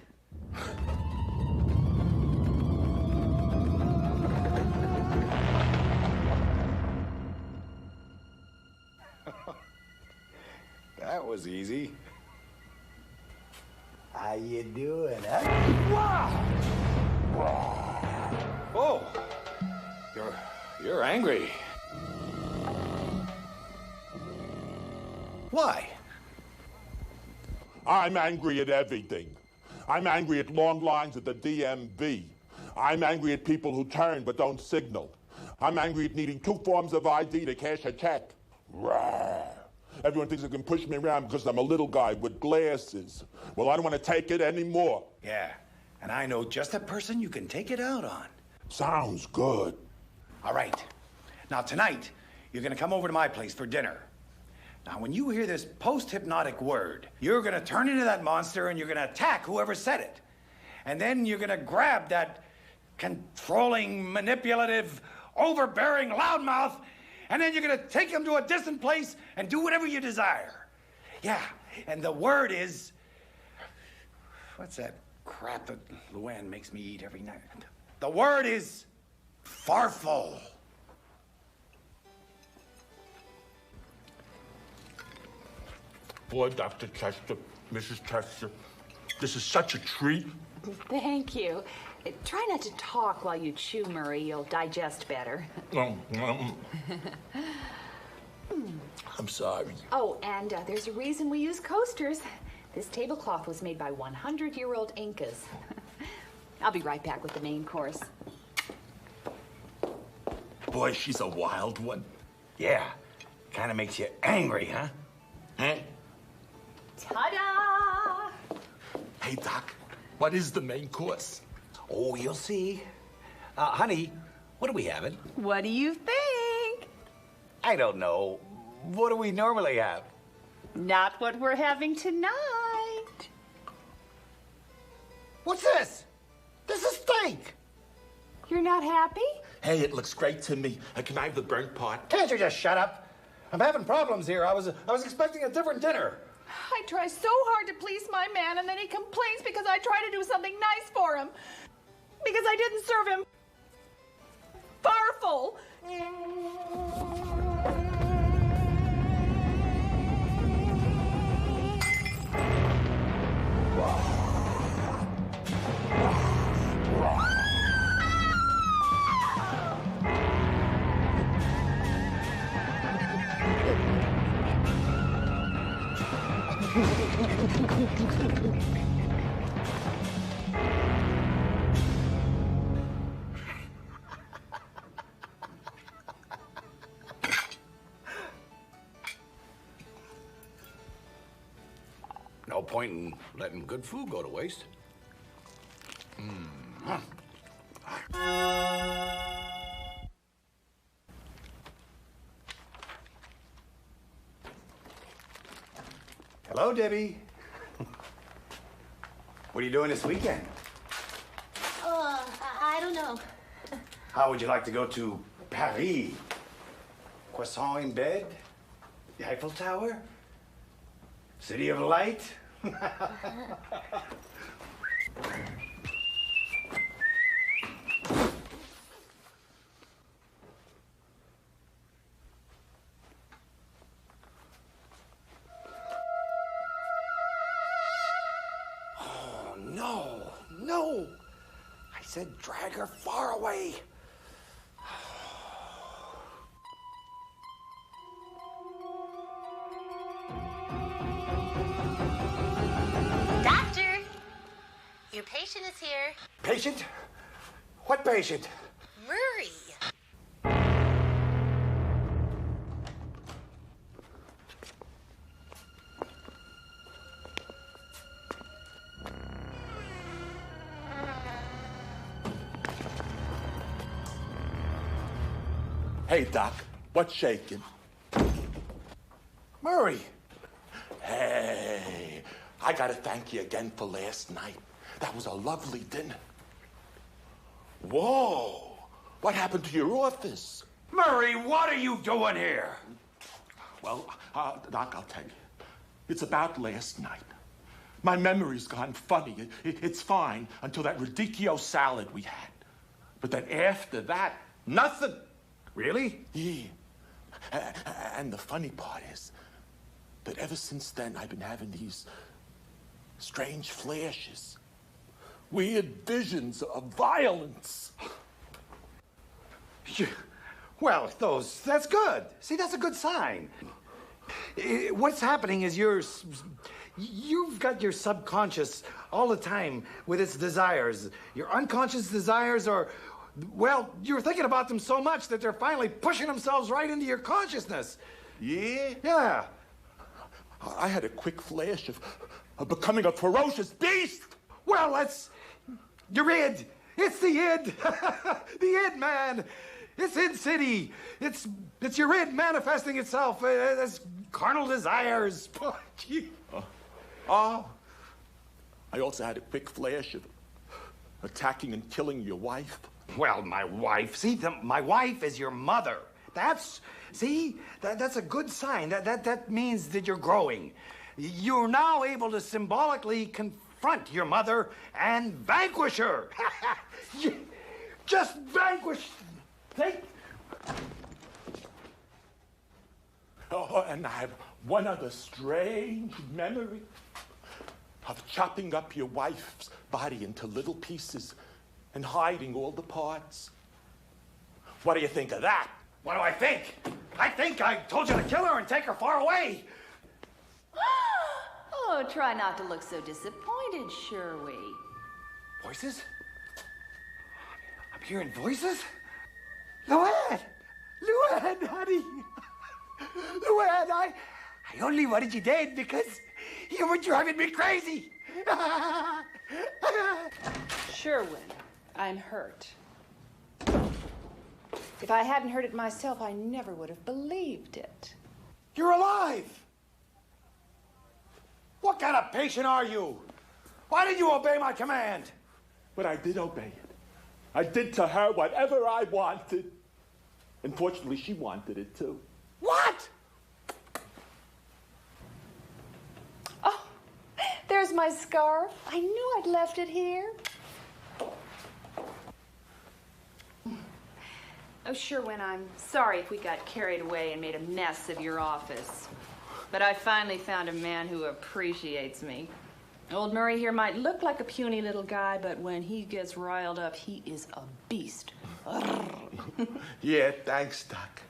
Speaker 2: That was easy. How you doing, huh? Wow! Oh, you're angry. Why?
Speaker 8: I'm angry at everything. I'm angry at long lines at the DMV. I'm angry at people who turn but don't signal. I'm angry at needing 2 forms of ID to cash a check. Rawr. Everyone thinks they can push me around because I'm a little guy with glasses. Well, I don't want to take it anymore.
Speaker 2: Yeah, and I know just a person you can take it out on.
Speaker 8: Sounds good.
Speaker 2: All right. Now, tonight, you're going to come over to my place for dinner. Now, when you hear this post-hypnotic word, you're going to turn into that monster and you're going to attack whoever said it. And then you're going to grab that controlling, manipulative, overbearing loudmouth, and then you're going to take him to a distant place and do whatever you desire. Yeah, and the word is... What's that crap that Luann makes me eat every night? The word is Farfel.
Speaker 8: Boy, Dr. Chester, Mrs. Chester, this is such a treat.
Speaker 19: Thank you. Try not to talk while you chew, Murray. You'll digest better.
Speaker 8: I'm sorry.
Speaker 19: Oh, and there's a reason we use coasters. This tablecloth was made by 100-year-old Incas. I'll be right back with the main course.
Speaker 2: Boy, she's a wild one. Yeah, kind of makes you angry, huh? Huh?
Speaker 19: Ta-da!
Speaker 8: Hey, Doc, what is the main course?
Speaker 2: Oh, you'll see. Honey, what are we having?
Speaker 19: What do you think?
Speaker 2: I don't know. What do we normally have?
Speaker 19: Not what we're having tonight.
Speaker 2: What's this? This is steak.
Speaker 19: You're not happy?
Speaker 8: Hey, it looks great to me. Can I have the burnt part?
Speaker 2: Can't you just shut up? I'm having problems here. I was expecting a different dinner.
Speaker 19: I try so hard to please my man, and then he complains because I try to do something nice for him. because I didn't serve him farful.
Speaker 2: No point in letting good food go to waste. Hello, Debbie. What are you doing this weekend?
Speaker 16: I don't know.
Speaker 2: How would you like to go to Paris? Croissant in bed? The Eiffel Tower? City of Light? Oh, no, no. I said drag her far away.
Speaker 16: Doctor, your patient is here.
Speaker 2: Patient? What patient?
Speaker 16: Murray.
Speaker 8: Hey, Doc, what's shaking?
Speaker 2: Murray.
Speaker 8: Hey, I gotta thank you again for last night. That was a lovely dinner. Whoa, what happened to your office?
Speaker 2: Murray, what are you doing here?
Speaker 8: Well, Doc, I'll tell you. It's about last night. My memory's gone funny. It's fine until that radicchio salad we had. But then after that, nothing.
Speaker 2: Really?
Speaker 8: Yeah. And the funny part is that ever since then, I've been having these strange flashes, weird visions of violence.
Speaker 2: Well, that's good. See, that's a good sign. What's happening is you've got your subconscious all the time with its desires. Your unconscious desires are, well, you're thinking about them so much that they're finally pushing themselves right into your consciousness.
Speaker 8: Yeah?
Speaker 2: Yeah.
Speaker 8: I had a quick flash of becoming a ferocious beast.
Speaker 2: Well, your id. It's the id. The id, man. It's id city. It's your id manifesting itself as carnal desires.
Speaker 8: I also had a quick flash of attacking and killing your wife.
Speaker 2: Well, my wife. See, my wife is your mother. That's a good sign. That means that you're growing. You're now able to symbolically confront your mother and vanquish her. Just vanquish. Take.
Speaker 8: Oh, and I have one other strange memory of chopping up your wife's body into little pieces and hiding all the parts. What do you think of that?
Speaker 2: What do I think? I think I told you to kill her and take her far away.
Speaker 13: Oh, try not to look so disappointed, Sherwee.
Speaker 2: Voices? I'm hearing voices? Luann! Luann, honey! Luann, I only wanted you dead because you were driving me crazy!
Speaker 19: Sherwin, I'm hurt. If I hadn't heard it myself, I never would have believed it.
Speaker 2: You're alive! What kind of patient are you? Why did you obey my command?
Speaker 8: But I did obey it. I did to her whatever I wanted. Unfortunately, she wanted it too.
Speaker 2: What?
Speaker 19: Oh, there's my scarf. I knew I'd left it here. Oh, Sherwin, I'm sorry if we got carried away and made a mess of your office. But I finally found a man who appreciates me. Old Murray here might look like a puny little guy, but when he gets riled up, he is a beast.
Speaker 7: Yeah, thanks, Doc.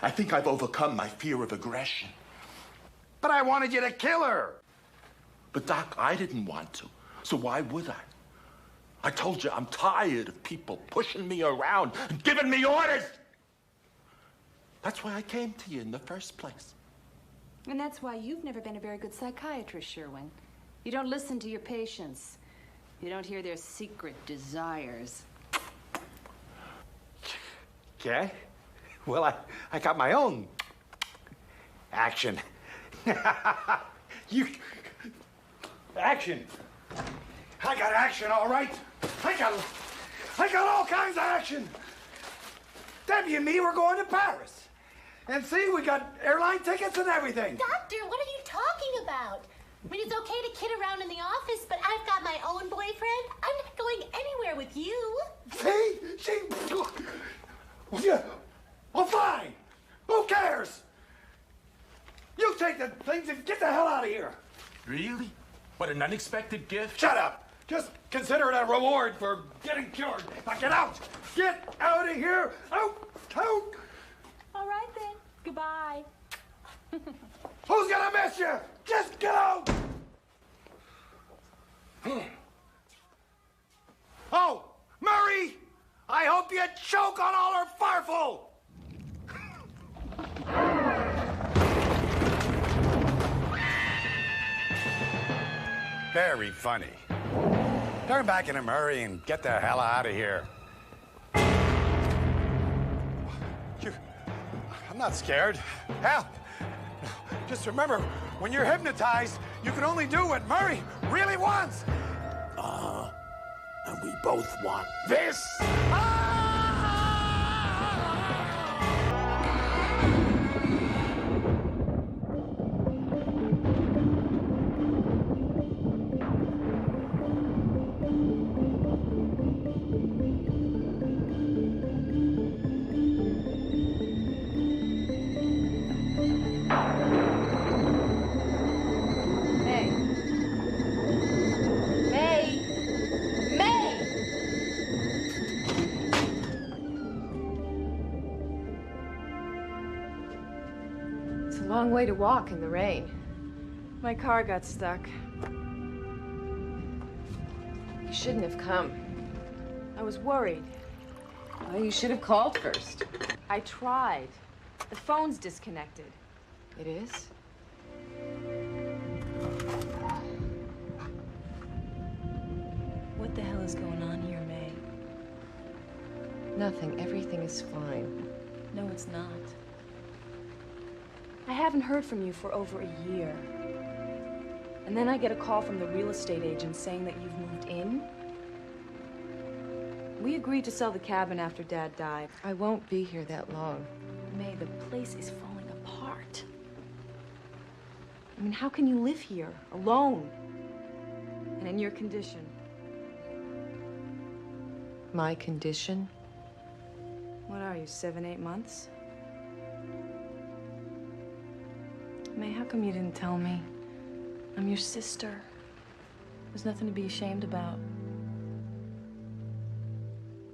Speaker 7: I think I've overcome my fear of aggression.
Speaker 2: But I wanted you to kill her.
Speaker 7: But, Doc, I didn't want to, so why would I? I told you I'm tired of people pushing me around and giving me orders. That's why I came to you in the first place.
Speaker 19: And that's why you've never been a very good psychiatrist, Sherwin. You don't listen to your patients. You don't hear their secret desires.
Speaker 2: Okay. Well, I got my own action. You... Action. I got action, all right. I got all kinds of action. Debbie and me, we're going to Paris. And see, we got airline tickets and everything.
Speaker 16: Doctor, what are you talking about? I mean, it's okay to kid around in the office, but I've got my own boyfriend. I'm not going anywhere with you.
Speaker 2: See? Yeah. Well, fine. Who cares? You take the things and get the hell out of here.
Speaker 7: Really? What an unexpected gift.
Speaker 2: Shut up. Just consider it a reward for getting cured. Now get out. Get out of here. Out. Out.
Speaker 19: All right, then. Goodbye.
Speaker 2: Who's gonna miss you? Just get out. Oh, Murray! I hope you choke on all her farfel! Very funny. Turn back in a hurry and get the hell out of here. I'm not scared. Hell, just remember, when you're hypnotized, you can only do what Murray really wants.
Speaker 7: And we both want
Speaker 2: This!
Speaker 15: Long way to walk in the rain. My car got stuck. You shouldn't have come. I was worried. Well, you should have called first. I tried. The phone's disconnected. It is?
Speaker 20: What the hell is going on here, May?
Speaker 15: Nothing. Everything is fine.
Speaker 20: No, it's not. I haven't heard from you for over a year. And then I get a call from the real estate agent saying that you've moved in. We agreed to sell the cabin after Dad died.
Speaker 15: I won't be here that long.
Speaker 20: May, the place is falling apart. I mean, how can you live here, alone, and in your condition?
Speaker 15: My condition?
Speaker 20: What are you, 7, 8 months? May, how come you didn't tell me? I'm your sister. There's nothing to be ashamed about.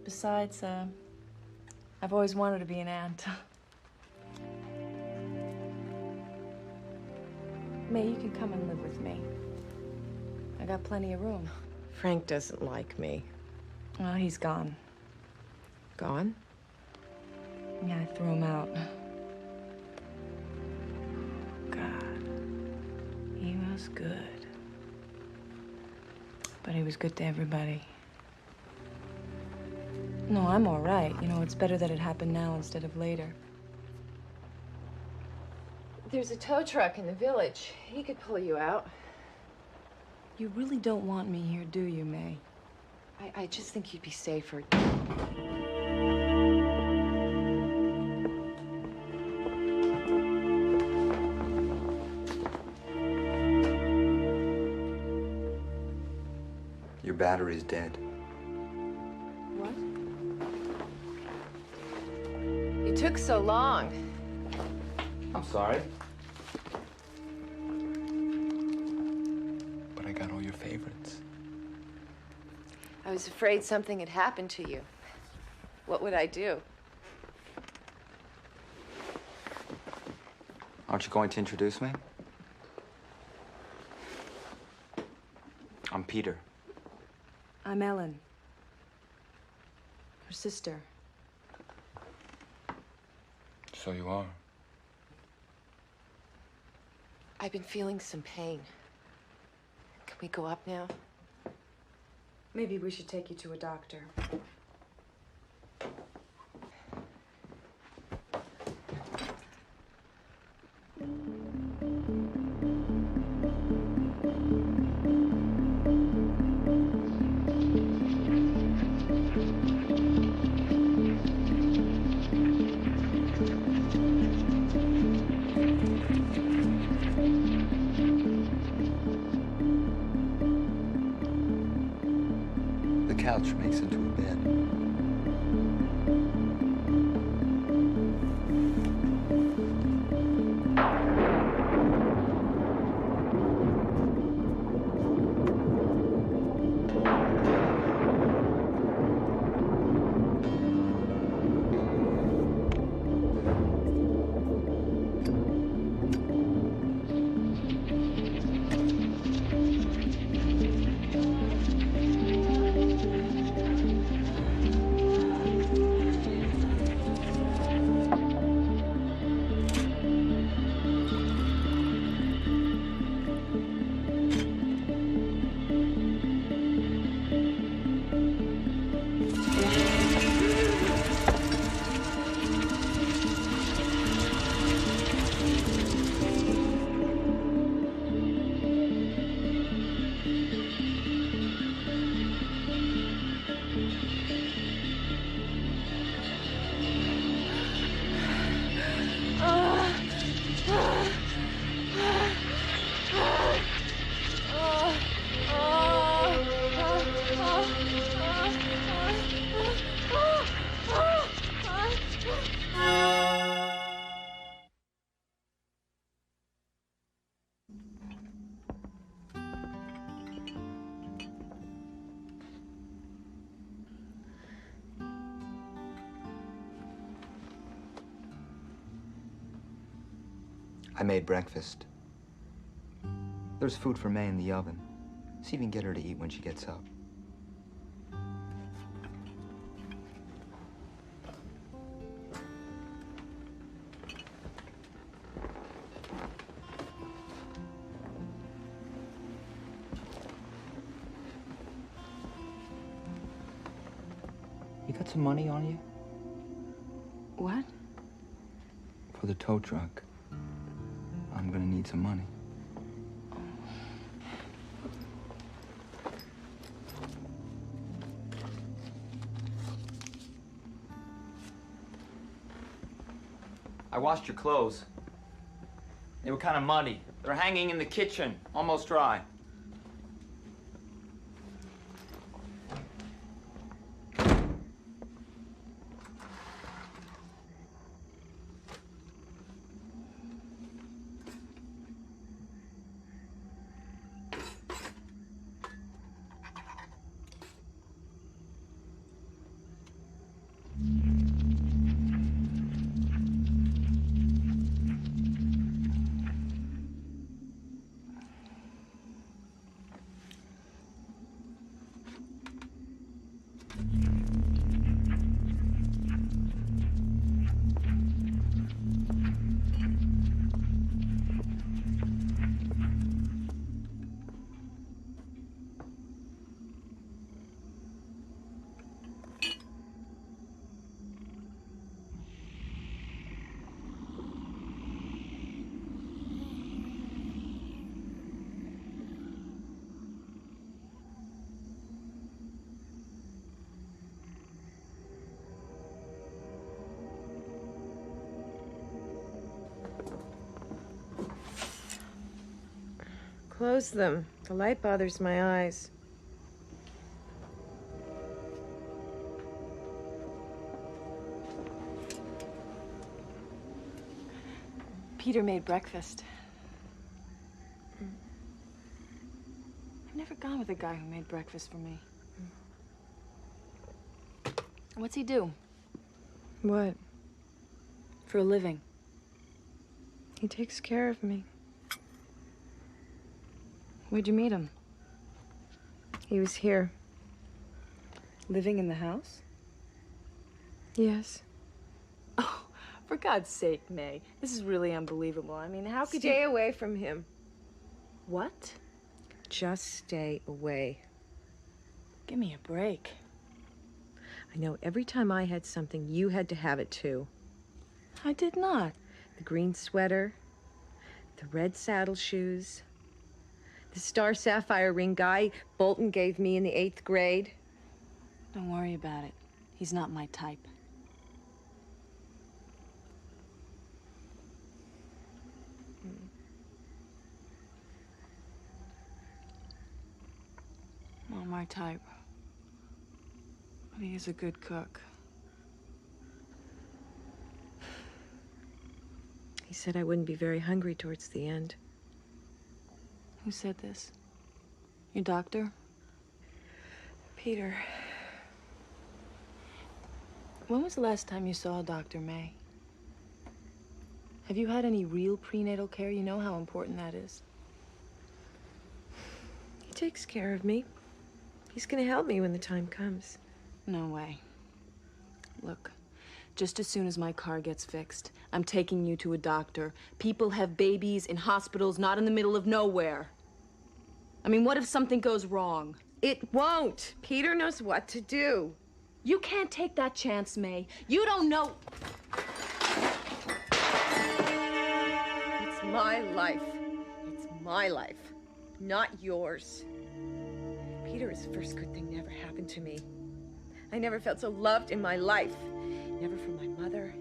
Speaker 20: Besides, I've always wanted to be an aunt. May, you can come and live with me. I got plenty of room.
Speaker 15: Frank doesn't like me.
Speaker 20: Well, he's gone.
Speaker 15: Gone?
Speaker 20: Yeah, I threw him out. He was good. But he was good to everybody. No, I'm all right. You know, it's better that it happened now instead of later.
Speaker 15: There's a tow truck in the village. He could pull you out.
Speaker 20: You really don't want me here, do you, May?
Speaker 15: I just think you'd be safer.
Speaker 1: Your battery's dead.
Speaker 20: What?
Speaker 15: You took so long.
Speaker 9: I'm sorry. But I got all your favorites.
Speaker 15: I was afraid something had happened to you. What would I do?
Speaker 9: Aren't you going to introduce me? I'm Peter.
Speaker 20: I'm Ellen. Her sister.
Speaker 9: So you are.
Speaker 15: I've been feeling some pain. Can we go up now?
Speaker 20: Maybe we should take you to a doctor.
Speaker 9: The couch makes into a bed. I made breakfast. There's food for May in the oven. See if you can get her to eat when she gets up. You got some money on you?
Speaker 20: What?
Speaker 9: For the tow truck. I'm gonna need some money. I washed your clothes. They were kind of muddy. They're hanging in the kitchen, almost dry.
Speaker 15: Close them. The light bothers my eyes.
Speaker 20: Peter made breakfast. I've never gone with a guy who made breakfast for me. What's he do?
Speaker 15: What?
Speaker 20: For a living?
Speaker 15: He takes care of me.
Speaker 20: Where'd you meet him?
Speaker 15: He was here.
Speaker 20: Living in the house?
Speaker 15: Yes.
Speaker 20: Oh, for God's sake, May. This is really unbelievable. I mean, how could you...
Speaker 15: Stay away from him.
Speaker 20: What?
Speaker 15: Just stay away.
Speaker 20: Give me a break.
Speaker 15: I know every time I had something, you had to have it too.
Speaker 20: I did not.
Speaker 15: The green sweater, the red saddle shoes, the star sapphire ring Guy Bolton gave me in the 8th grade.
Speaker 20: Don't worry about it. He's not my type. Not my type. But he is a good cook.
Speaker 15: He said I wouldn't be very hungry towards the end.
Speaker 20: Who said this? Your doctor?
Speaker 15: Peter.
Speaker 20: When was the last time you saw a doctor, May? Have you had any real prenatal care? You know how important that is.
Speaker 15: He takes care of me. He's gonna help me when the time comes.
Speaker 20: No way. Look, just as soon as my car gets fixed, I'm taking you to a doctor. People have babies in hospitals, not in the middle of nowhere. I mean, what if something goes wrong?
Speaker 15: It won't. Peter knows what to do.
Speaker 20: You can't take that chance, May. You don't know.
Speaker 15: It's my life. It's my life, not yours. Peter is the first good thing that ever happened to me. I never felt so loved in my life. Never from my mother,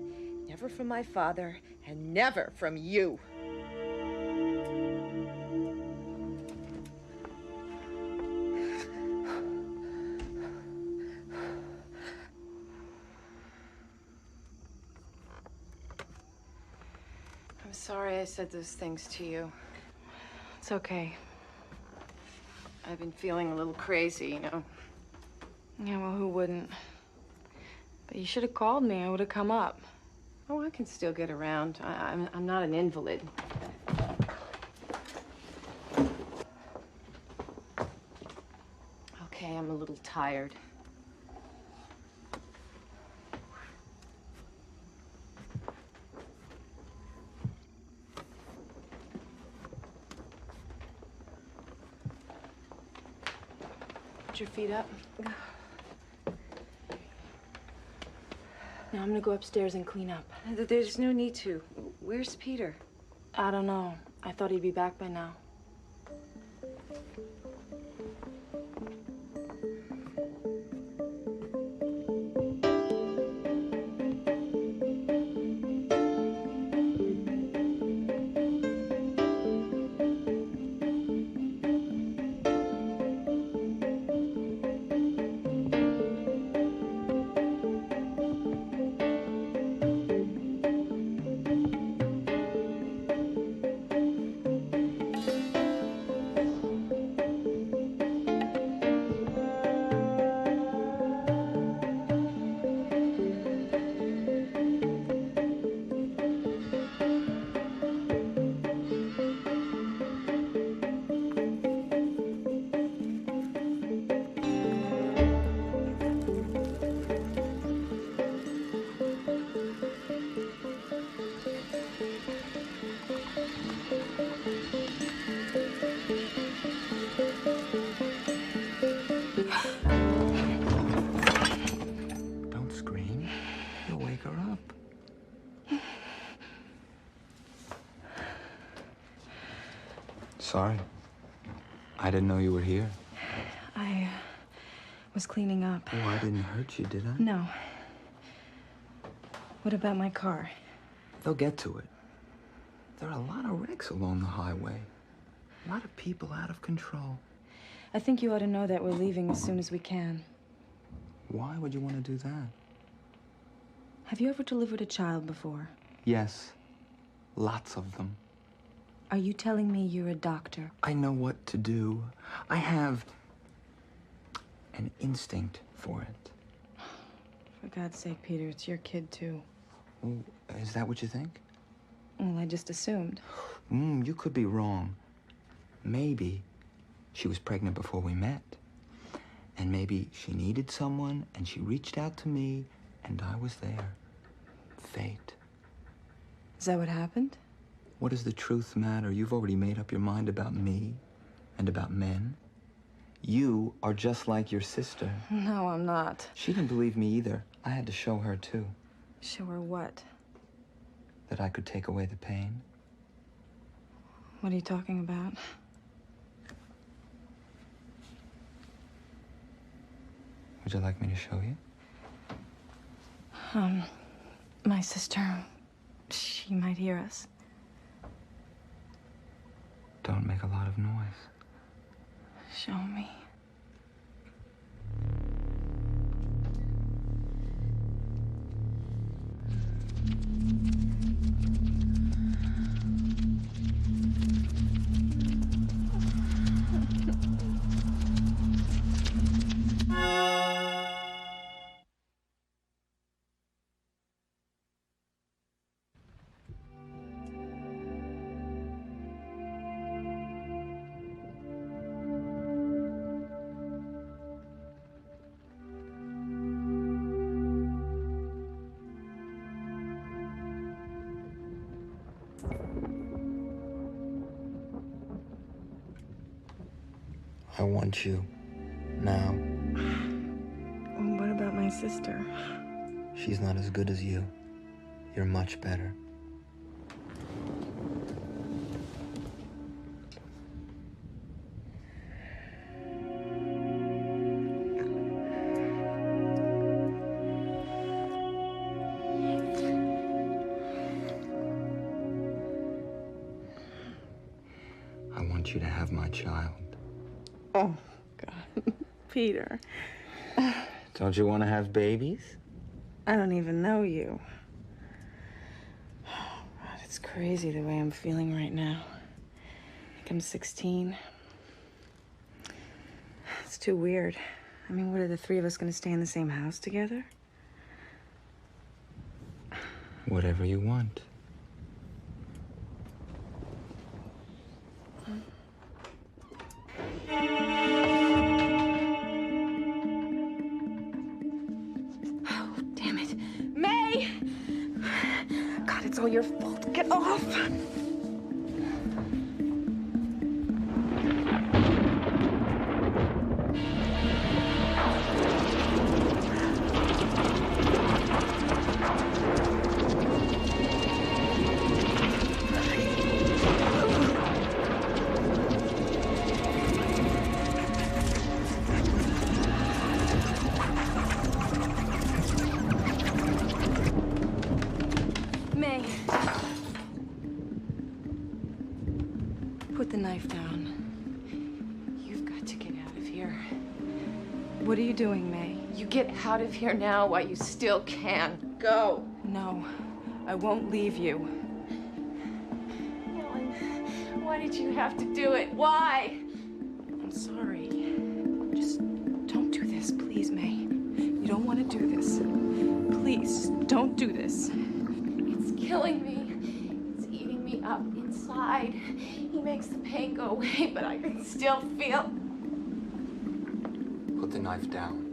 Speaker 15: never from my father, and never from you.
Speaker 20: I'm sorry I said those things to you. It's okay. I've been feeling a little crazy, you know. Yeah, well, who wouldn't? But you should have called me. I would have come up. Oh, I can still get around. I'm not an invalid. Okay, I'm a little tired. Put your feet up. Now I'm gonna go upstairs and clean up.
Speaker 15: There's no need to. Where's Peter?
Speaker 20: I don't know. I thought he'd be back by now.
Speaker 9: Don't scream. You'll wake her up. Sorry. I didn't know you were here.
Speaker 20: I was cleaning up.
Speaker 9: Oh, I didn't hurt you, did I?
Speaker 20: No. What about my car?
Speaker 9: They'll get to it. There are a lot of wrecks along the highway. A lot of people out of control.
Speaker 20: I think you ought to know that we're leaving as soon as we can.
Speaker 9: Why would you want to do that?
Speaker 20: Have you ever delivered a child before?
Speaker 9: Yes. Lots of them.
Speaker 20: Are you telling me you're a doctor?
Speaker 9: I know what to do. I have an instinct for it.
Speaker 20: For God's sake, Peter, it's your kid, too.
Speaker 9: Oh, is that what you think?
Speaker 20: Well, I just assumed.
Speaker 9: You could be wrong. Maybe she was pregnant before we met. And maybe she needed someone, and she reached out to me, and I was there. Fate.
Speaker 20: Is that what happened?
Speaker 9: What does the truth matter? You've already made up your mind about me and about men. You are just like your sister.
Speaker 20: No, I'm not.
Speaker 9: She didn't believe me either. I had to show her, too.
Speaker 20: Show her what?
Speaker 9: That I could take away the pain.
Speaker 20: What are you talking about?
Speaker 9: Would you like me to show you?
Speaker 20: My sister, she might hear us.
Speaker 9: Don't make a lot of noise.
Speaker 20: Show me.
Speaker 9: I want you. Now.
Speaker 20: What about my sister?
Speaker 9: She's not as good as you. You're much better. I want you to have my child.
Speaker 20: Oh, God. Peter.
Speaker 9: Don't you want to have babies?
Speaker 20: I don't even know you. God, it's crazy the way I'm feeling right now. Like I'm 16. It's too weird. I mean, what are the three of us going to stay in the same house together?
Speaker 9: Whatever you want.
Speaker 20: It's all your fault. Get off! Put the knife down. You've got to get out of here. What are you doing, May?
Speaker 15: You get out of here now while you still can. Go.
Speaker 20: No, I won't leave you.
Speaker 15: Ellen, why did you have to do it? Why?
Speaker 20: I'm sorry. Just don't do this, please, May. You don't want to do this. Please, don't do this.
Speaker 15: It's killing me. It's eating me up inside. He makes the pain go away, but I can still feel.
Speaker 9: Put the knife down.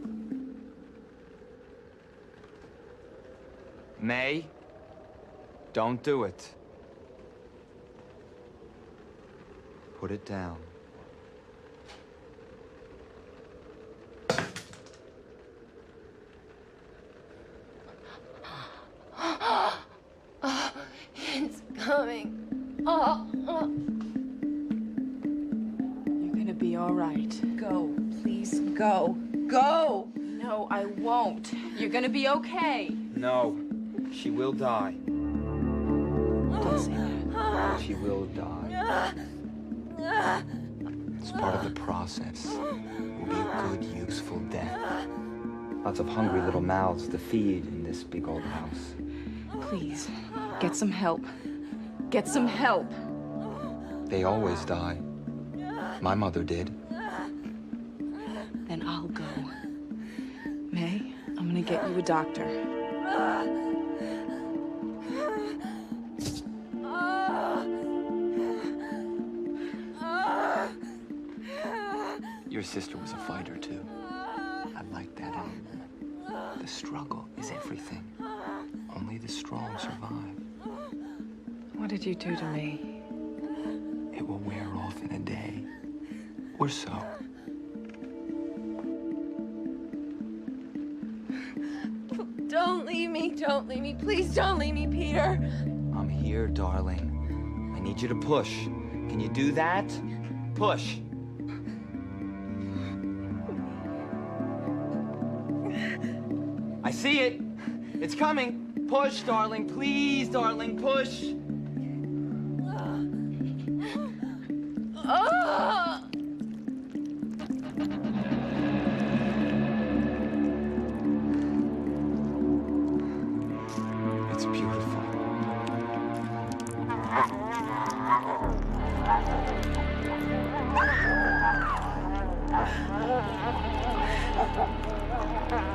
Speaker 9: May, don't do it. Put it down.
Speaker 15: It's coming.
Speaker 20: You're gonna be all right.
Speaker 15: Go, please, go. Go!
Speaker 20: No, I won't. You're gonna be okay.
Speaker 9: No, she will die.
Speaker 20: Don't say that.
Speaker 9: She will die. It's part of the process. It will be a good, useful death. Lots of hungry little mouths to feed in this big old house.
Speaker 20: Please, get some help. Get some help.
Speaker 9: They always die. My mother did.
Speaker 20: Then I'll go. May, I'm gonna get you a doctor.
Speaker 9: Your sister was a fighter, too. I like that in a woman. The struggle is everything. Only the strong survive.
Speaker 20: What did you do to me?
Speaker 9: It will wear off in a day. Or so.
Speaker 20: Don't leave me. Don't leave me. Please don't leave me, Peter.
Speaker 9: I'm here, darling. I need you to push. Can you do that? Push. I see it. It's coming. Push, darling. Please, darling, push. It's beautiful.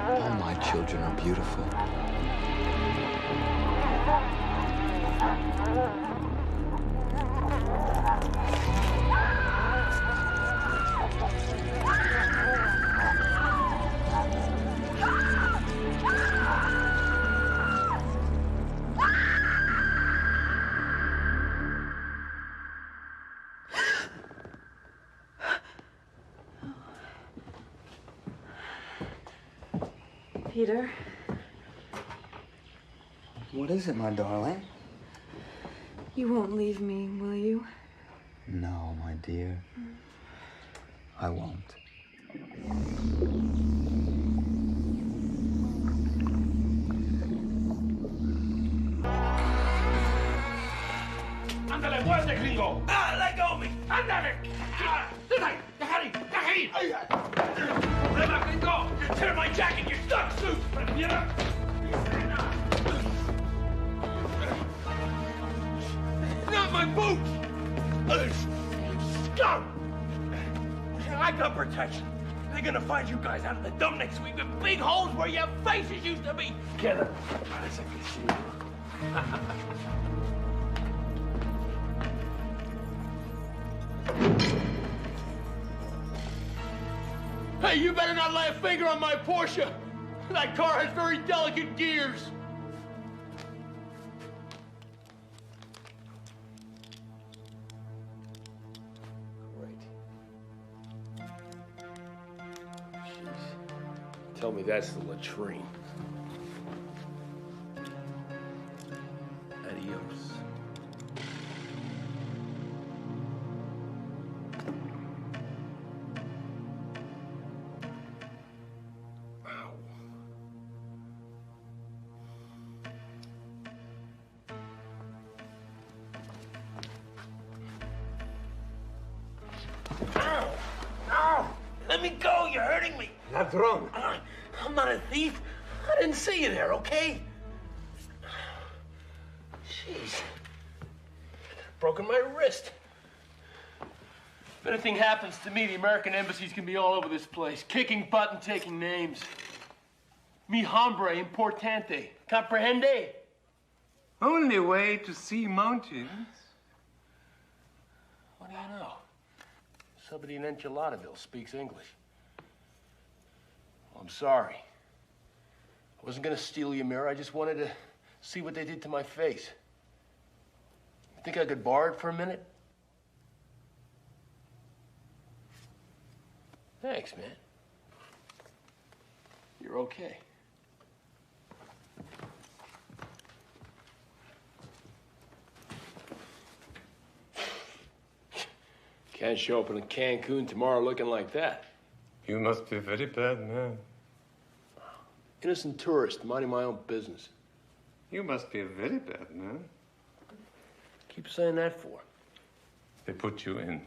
Speaker 9: All my children are beautiful.
Speaker 20: Peter?
Speaker 9: What is it, my darling?
Speaker 20: You won't leave me, will you?
Speaker 9: No, my dear. I won't.
Speaker 14: ¡Ándale, muerte, gringo! ¡Ah, let go of me! ¡Ándale! ¡Ah! ¡Déjale! ¡Problema, gringo! You tear my jacket, you duck suit! ¡Prefiera! Not my boots! Scum! I got protection. They're gonna find you guys out of the dump next week with big holes where your faces used to be. Get it. Hey, you better not lay a finger on my Porsche. That car has very delicate gears. Tell me that's the latrine. Adios. Ow! Ow! Let me go, you're hurting me.
Speaker 21: Ladrón.
Speaker 14: I'm not a thief. I didn't see you there, okay? Jeez. Broken my wrist. If anything happens to me, the American embassies can be all over this place, kicking butt and taking names. Mi hombre importante. Comprehende?
Speaker 21: Only way to see mountains.
Speaker 14: What do you know? Somebody in Enchiladaville speaks English. I'm sorry. I wasn't gonna steal your mirror. I just wanted to see what they did to my face. You think I could borrow it for a minute? Thanks, man. You're okay. Can't show up in Cancun tomorrow looking like that.
Speaker 21: You must be a very bad man.
Speaker 14: Innocent tourist, minding my own business.
Speaker 21: You must be a very bad man.
Speaker 14: Keep saying that for?
Speaker 21: They put you in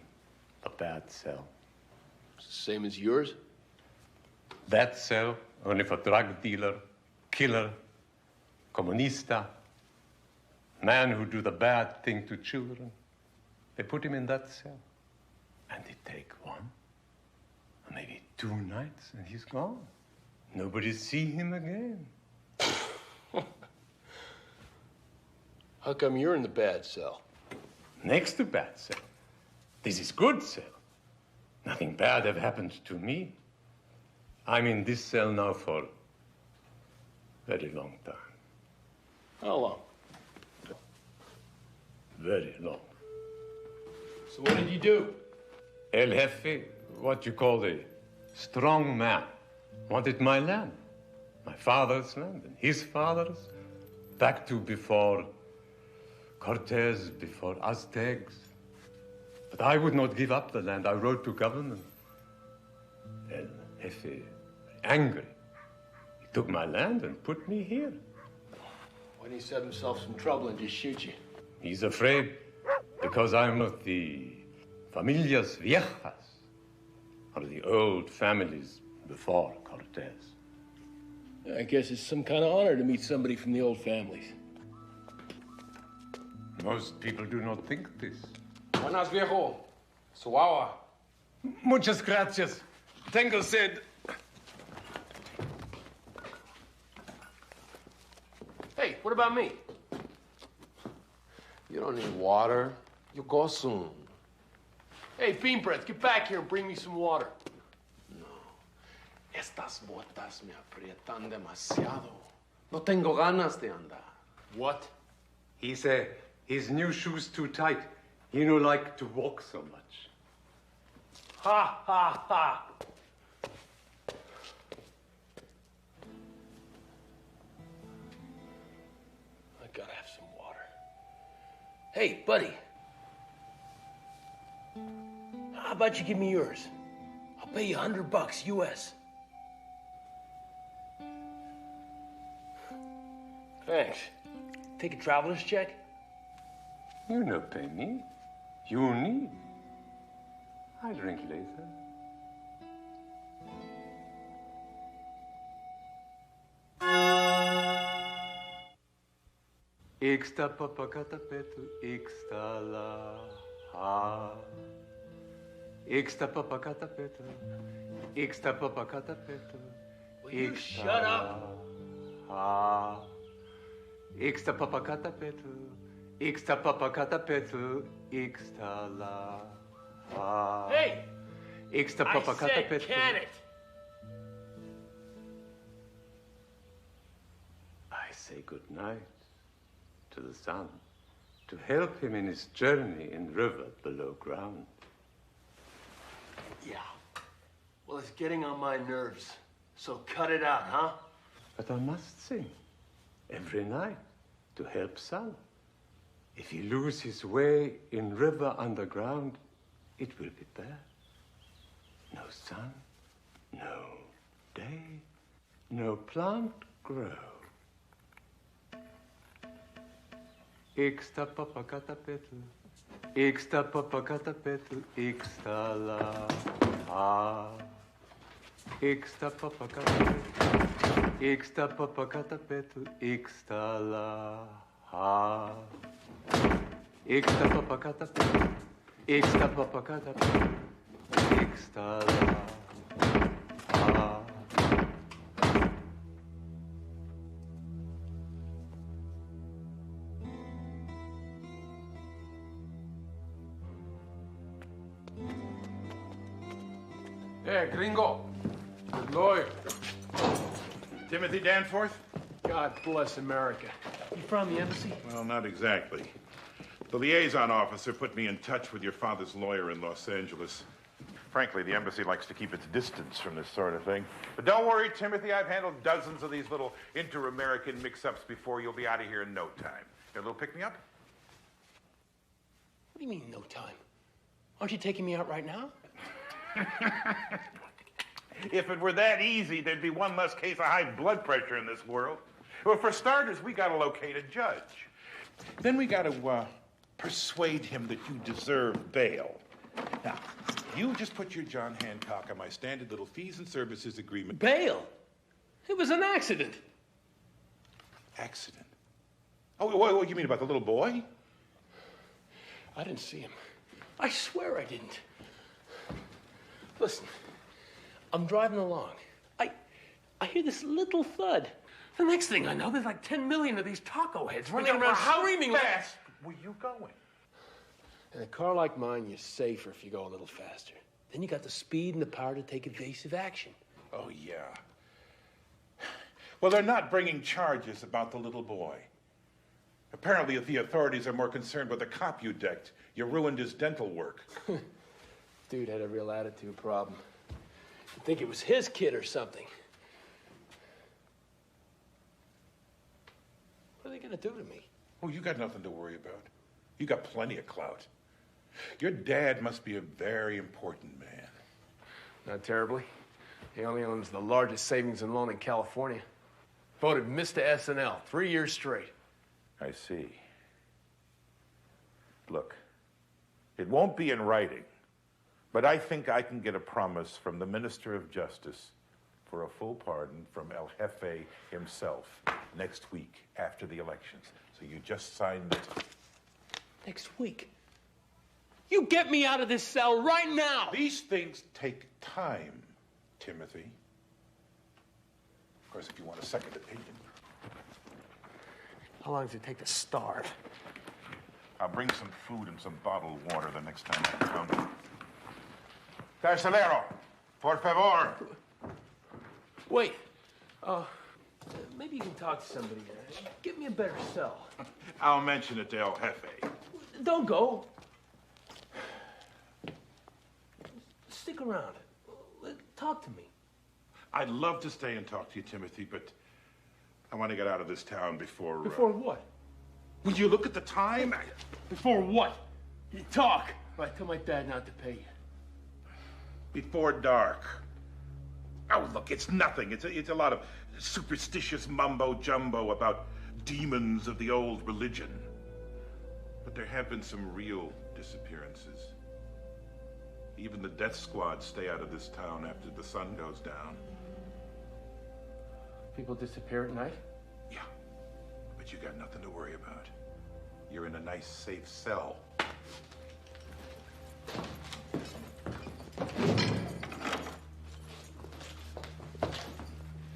Speaker 21: a bad cell.
Speaker 14: It's the same as yours?
Speaker 21: That cell only for drug dealer, killer, comunista, Man who do the bad thing to children. They put him in that cell. And they take 1, maybe 2 nights, and he's gone. Nobody see him again.
Speaker 14: How come you're in the bad cell?
Speaker 21: Next to bad cell. This is good cell. Nothing bad have happened to me. I'm in this cell now for very long time.
Speaker 14: How long?
Speaker 21: Very long.
Speaker 14: So what did you do?
Speaker 21: El Jefe, what you call a strong man, wanted my land, my father's land, and his father's, back to before Cortez, before Aztecs. But I would not give up the land. I wrote to government. El Jefe, angry, he took my land and put me here.
Speaker 14: Why didn't he set himself some trouble and just shoot you?
Speaker 21: He's afraid because I'm not the familias viejas, or the old families before Cortez.
Speaker 14: I guess it's some kind of honor to meet somebody from the old families.
Speaker 21: Most people do not think this.
Speaker 1: Buenas, viejo. Suawa.
Speaker 21: Muchas gracias. Tengo sed.
Speaker 14: Hey, what about me?
Speaker 10: You don't need water. You'll go soon.
Speaker 14: Hey, Bean Breath, get back here and bring me some water.
Speaker 10: Estas botas me aprietan demasiado. No tengo ganas de andar.
Speaker 14: What?
Speaker 21: He said his new shoes too tight. He no like to walk so much.
Speaker 14: Ha, ha, ha. I gotta have some water. Hey, buddy. How about you give me yours? I'll pay you $100 US. Thanks. Take a traveler's check?
Speaker 21: You no pay me. You need. I drink later. Ixta papakatapetu, ixta la ha. Ixta papakatapetu, ixta papakatapetu.
Speaker 14: Will you shut up?
Speaker 21: Ha. Ixta papakatapetu, ixta papakatapetu, ixta la ha.
Speaker 14: Hey!
Speaker 21: Ixta
Speaker 14: I
Speaker 21: papakatapetu.
Speaker 14: said, can it?
Speaker 21: I say good night to the sun, to help him in his journey in river below ground.
Speaker 14: Yeah. Well, it's getting on my nerves. So cut it out, huh?
Speaker 21: But I must sing every night to help sun. If he lose his way in river underground, it will be bad. No sun, no day, no plant grow. Ixta papakatapetu, ixta papakatapetu, ixta la ha. Ixta papakatapetu, ixta papakatapetu, ixta la ha. Ixta papakatapetu, ixta papakatapetu, ixta la ha.
Speaker 2: Hey, gringo. Good lawyer. Timothy Danforth?
Speaker 14: God bless America. You from the embassy?
Speaker 8: Well, not exactly. The liaison officer put me in touch with your father's lawyer in Los Angeles. Frankly, the embassy likes to keep its distance from this sort of thing. But don't worry, Timothy. I've handled dozens of these little inter-American mix-ups before. You'll be out of here in no time. Get a little pick-me-up?
Speaker 14: What do you mean, no time? Aren't you taking me out right now?
Speaker 8: If it were that easy, there'd be one less case of high blood pressure in this world. Well, for starters, we got to locate a judge. Then we got to persuade him that you deserve bail. Now, you just put your John Hancock on my standard little fees and services agreement.
Speaker 14: Bail? It was an accident.
Speaker 8: Accident? Oh, what do you mean about the little boy?
Speaker 14: I didn't see him. I swear I didn't. Listen, I'm driving along. I hear this little thud. The next thing I know, there's like 10 million of these taco heads running around screaming.
Speaker 8: How fast were you going?
Speaker 14: In a car like mine, you're safer if you go a little faster. Then you got the speed and the power to take evasive action.
Speaker 8: Oh, yeah. Well, they're not bringing charges about the little boy. Apparently, the authorities are more concerned with the cop you decked. You ruined his dental work.
Speaker 14: Dude had a real attitude problem. You'd think it was his kid or something. What are they gonna do to me?
Speaker 8: Oh, you got nothing to worry about. You got plenty of clout. Your dad must be a very important man.
Speaker 14: Not terribly. He only owns the largest savings and loan in California. Voted Mr. SNL 3 years straight.
Speaker 8: I see. Look, it won't be in writing, but I think I can get a promise from the Minister of Justice for a full pardon from El Jefe himself next week after the elections. So you just signed it.
Speaker 14: Next week? You get me out of this cell right now!
Speaker 8: These things take time, Timothy. Of course, if you want a second opinion.
Speaker 14: How long does it take to starve?
Speaker 8: I'll bring some food and some bottled water the next time I come. Carcelero, por favor.
Speaker 14: Wait. Maybe you can talk to somebody. Get me a better cell.
Speaker 8: I'll mention it to El Jefe.
Speaker 14: Don't go. Stick around. Talk to me.
Speaker 8: I'd love to stay and talk to you, Timothy, but I want to get out of this town before...
Speaker 14: Before what?
Speaker 8: Will you look at the time?
Speaker 14: Before what? You talk. Right, tell my dad not to pay you.
Speaker 8: Before dark. Oh, look, it's nothing. It's a lot of superstitious mumbo-jumbo about demons of the old religion. But there have been some real disappearances. Even the death squads stay out of this town after the sun goes down.
Speaker 14: People disappear at night?
Speaker 8: Yeah, but you got nothing to worry about. You're in a nice, safe cell.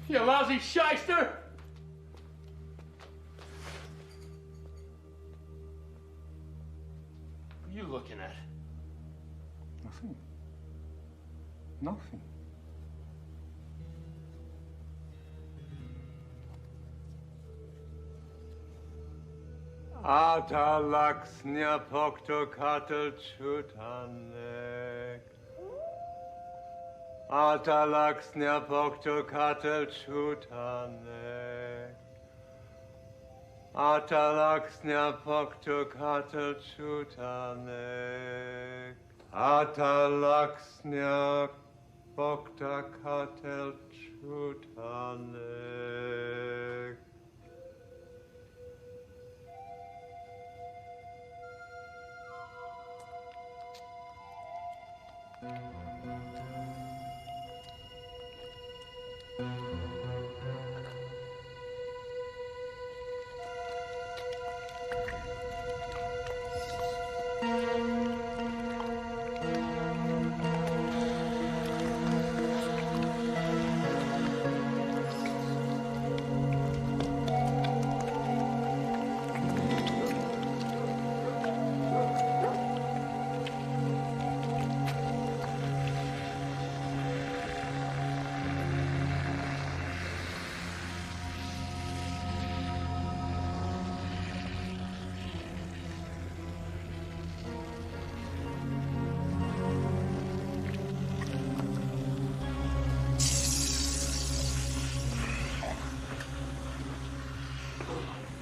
Speaker 14: You lousy shyster! What are you looking at?
Speaker 21: Nothing. Nothing. Atalaksnia pokto katel chutanek. Atalaksnia pokto katel chutanek. Atalaksnia pokto katel chutanek. Atalaksnia pokta katel chutanek.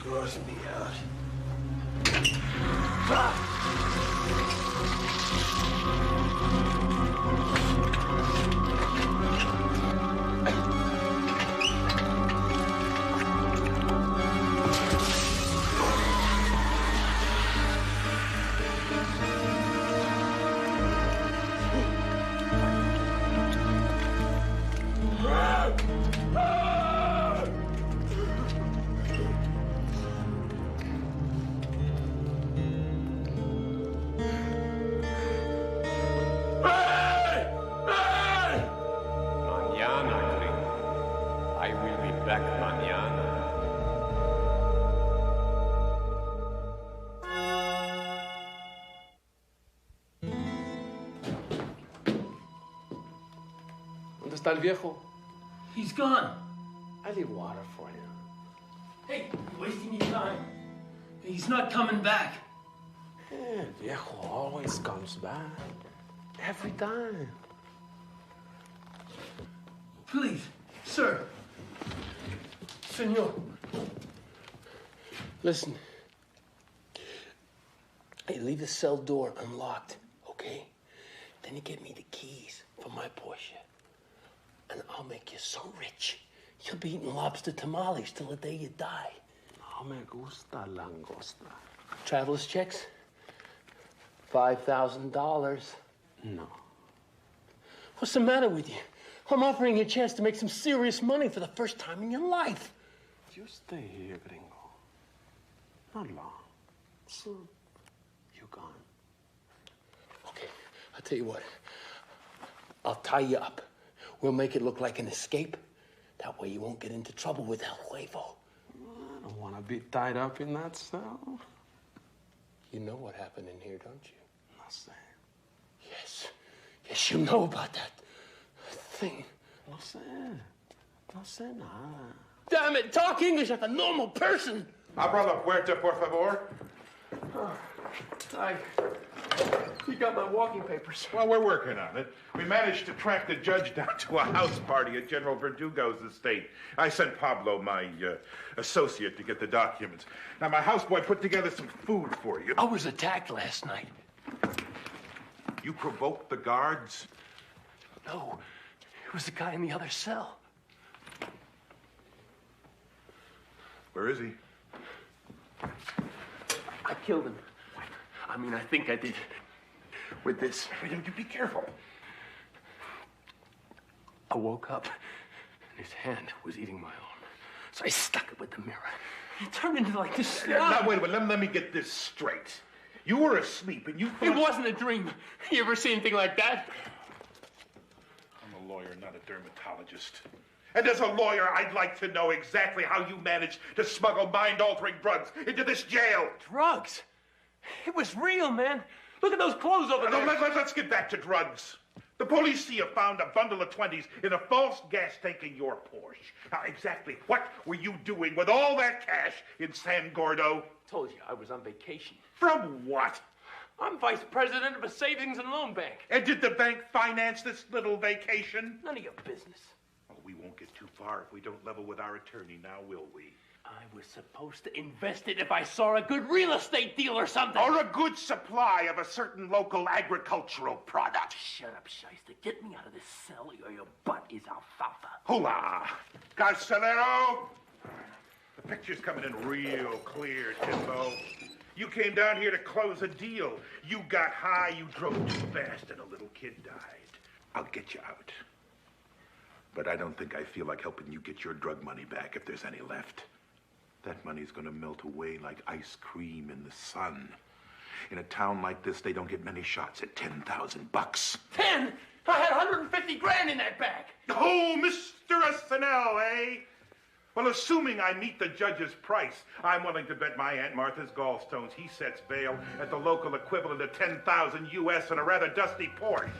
Speaker 14: Gross me out.
Speaker 10: está el viejo?
Speaker 14: He's gone.
Speaker 10: I leave water for you.
Speaker 14: Hey, you're wasting your time. He's not coming back.
Speaker 10: El viejo always comes back. Every time.
Speaker 14: Please, sir. Senor.
Speaker 10: Listen. Hey, leave the cell door unlocked, okay? Then you get me the keys for my Porsche. And I'll make you so rich, you'll be eating lobster tamales till the day you die. No me gusta langosta. Traveler's checks? $5,000. No. What's the matter with you? I'm offering you a chance to make some serious money for the first time in your life. You stay here, gringo. Not long. Soon, you're gone. Okay, I'll tell you what. I'll tie you up. We'll make it look like an escape. That way you won't get into trouble with El Huevo. I don't want to be tied up in that cell. You know what happened in here, don't you? No sé. Yes. Yes, you know about that thing. No sé. No sé nada. Damn it, talk English like a normal person.
Speaker 3: Abra la puerta, por favor.
Speaker 10: You got my walking papers.
Speaker 3: Well, we're working on it. We managed to track the judge down to a house party at General Verdugo's estate. I sent Pablo, my associate, to get the documents. Now, my houseboy put together some food for you.
Speaker 10: I was attacked last night.
Speaker 3: You provoked the guards?
Speaker 10: No, it was the guy in the other cell.
Speaker 3: Where is he?
Speaker 10: I killed him. I mean, I think I did. With this.
Speaker 3: You be careful.
Speaker 10: I woke up, and his hand was eating my arm. So I stuck it with the mirror. It turned into like this.
Speaker 3: Now, wait a minute. Let me get this straight. You were asleep, and you thought...
Speaker 10: It wasn't a dream. You ever see anything like that?
Speaker 3: I'm a lawyer, not a dermatologist. And as a lawyer, I'd like to know exactly how you managed to smuggle mind-altering drugs into this jail.
Speaker 10: Drugs? It was real, man. Look at those clothes over there.
Speaker 3: Let's get back to drugs. The police see you found a bundle of 20s in a false gas tank in your Porsche. Now, exactly what were you doing with all that cash in San Gordo?
Speaker 10: Told you, I was on vacation.
Speaker 3: From what?
Speaker 10: I'm vice president of a savings and loan bank.
Speaker 3: And did the bank finance this little vacation?
Speaker 10: None of your business.
Speaker 3: Well, we won't get too far if we don't level with our attorney now, will we?
Speaker 10: I was supposed to invest it if I saw a good real estate deal or something.
Speaker 3: Or a good supply of a certain local agricultural product.
Speaker 10: Shut up, Shyster. Get me out of this cell or your butt is alfalfa.
Speaker 3: Hola! Carcelero! The picture's coming in real clear, Timbo. You came down here to close a deal. You got high, you drove too fast, and a little kid died. I'll get you out. But I don't think I feel like helping you get your drug money back if there's any left. That money's gonna melt away like ice cream in the sun. In a town like this, they don't get many shots at $10,000.
Speaker 10: 10? I had 150 grand in that bag.
Speaker 3: Oh, Mr. SNL, eh? Well, assuming I meet the judge's price, I'm willing to bet my Aunt Martha's gallstones he sets bail at the local equivalent of 10,000 US and a rather dusty Porsche.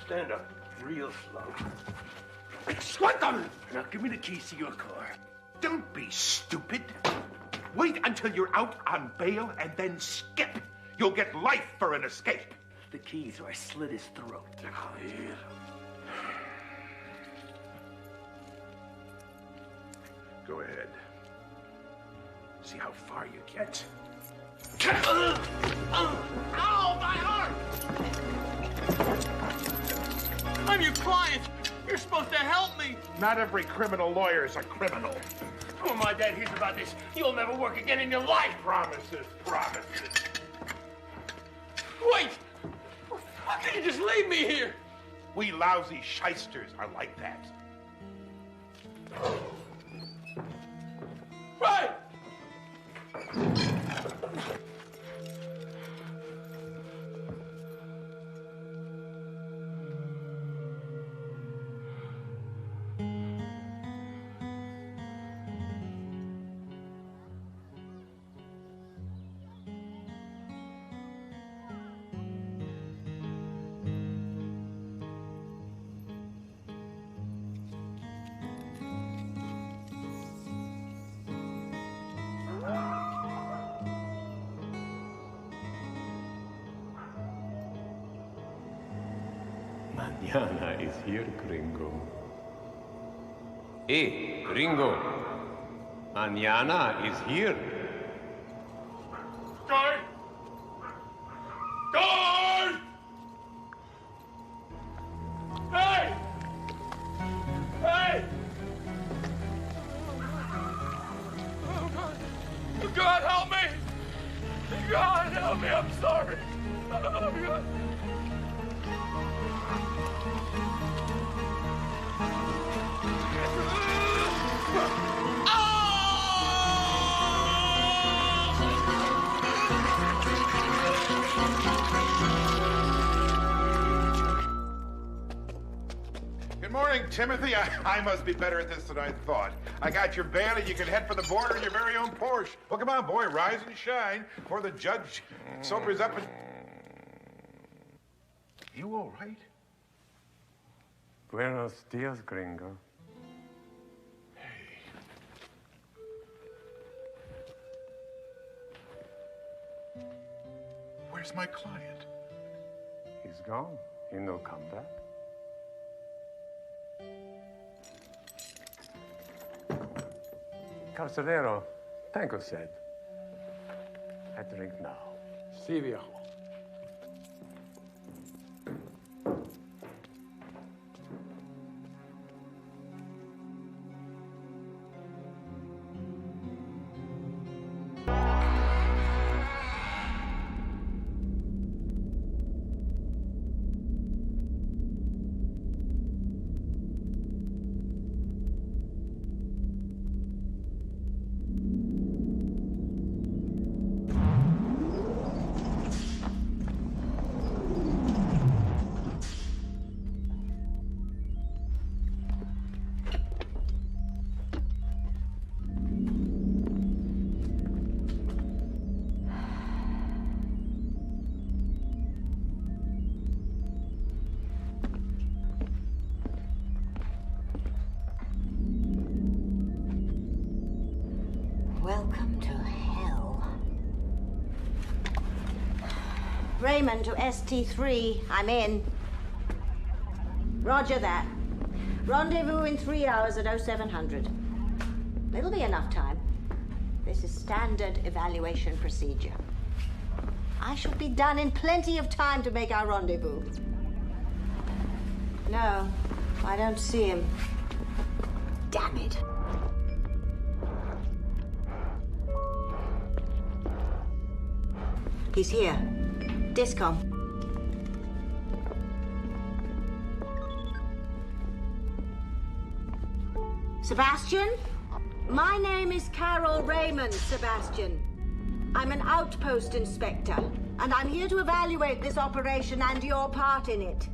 Speaker 10: Stand up real slow.
Speaker 3: What the?
Speaker 10: Now give me the keys to your car.
Speaker 3: Don't be stupid. Wait until you're out on bail and then skip. You'll get life for an escape.
Speaker 10: The keys or I slit his throat.
Speaker 3: Go ahead. See how far you get.
Speaker 10: Ow, my arm! I'm your client. You're supposed to help me.
Speaker 3: Not every criminal lawyer is a criminal.
Speaker 10: Oh, my dad hears about this. You'll never work again in your life.
Speaker 3: Promises, promises.
Speaker 10: Wait! How can you just leave me here?
Speaker 3: We lousy shysters are like that.
Speaker 10: Right!
Speaker 21: Mañana is here, gringo. Hey, gringo. Mañana is here.
Speaker 12: Guard! Guard! Hey! Hey! Oh, God. God, help me! God, help me! I'm sorry. Oh, God.
Speaker 3: Good morning, Timothy. I must be better at this than I thought. I got your bail and you can head for the border in your very own Porsche. Well, come on, boy, rise and shine before the judge sobers up and... You all right?
Speaker 21: Buenos dias, gringo.
Speaker 3: Where's my client?
Speaker 21: He's gone. He no come back. Carcelero, tango said. I drink now.
Speaker 2: Si, viejo.
Speaker 16: Welcome to hell. Raymond to ST3. I'm in. Roger that. Rendezvous in 3 hours at 0700. It'll be enough time. This is standard evaluation procedure. I shall be done in plenty of time to make our rendezvous. No, I don't see him. Damn it. He's here. Discom. Sebastian? My name is Carol Raymond, Sebastian. I'm an outpost inspector, and I'm here to evaluate this operation and your part in it.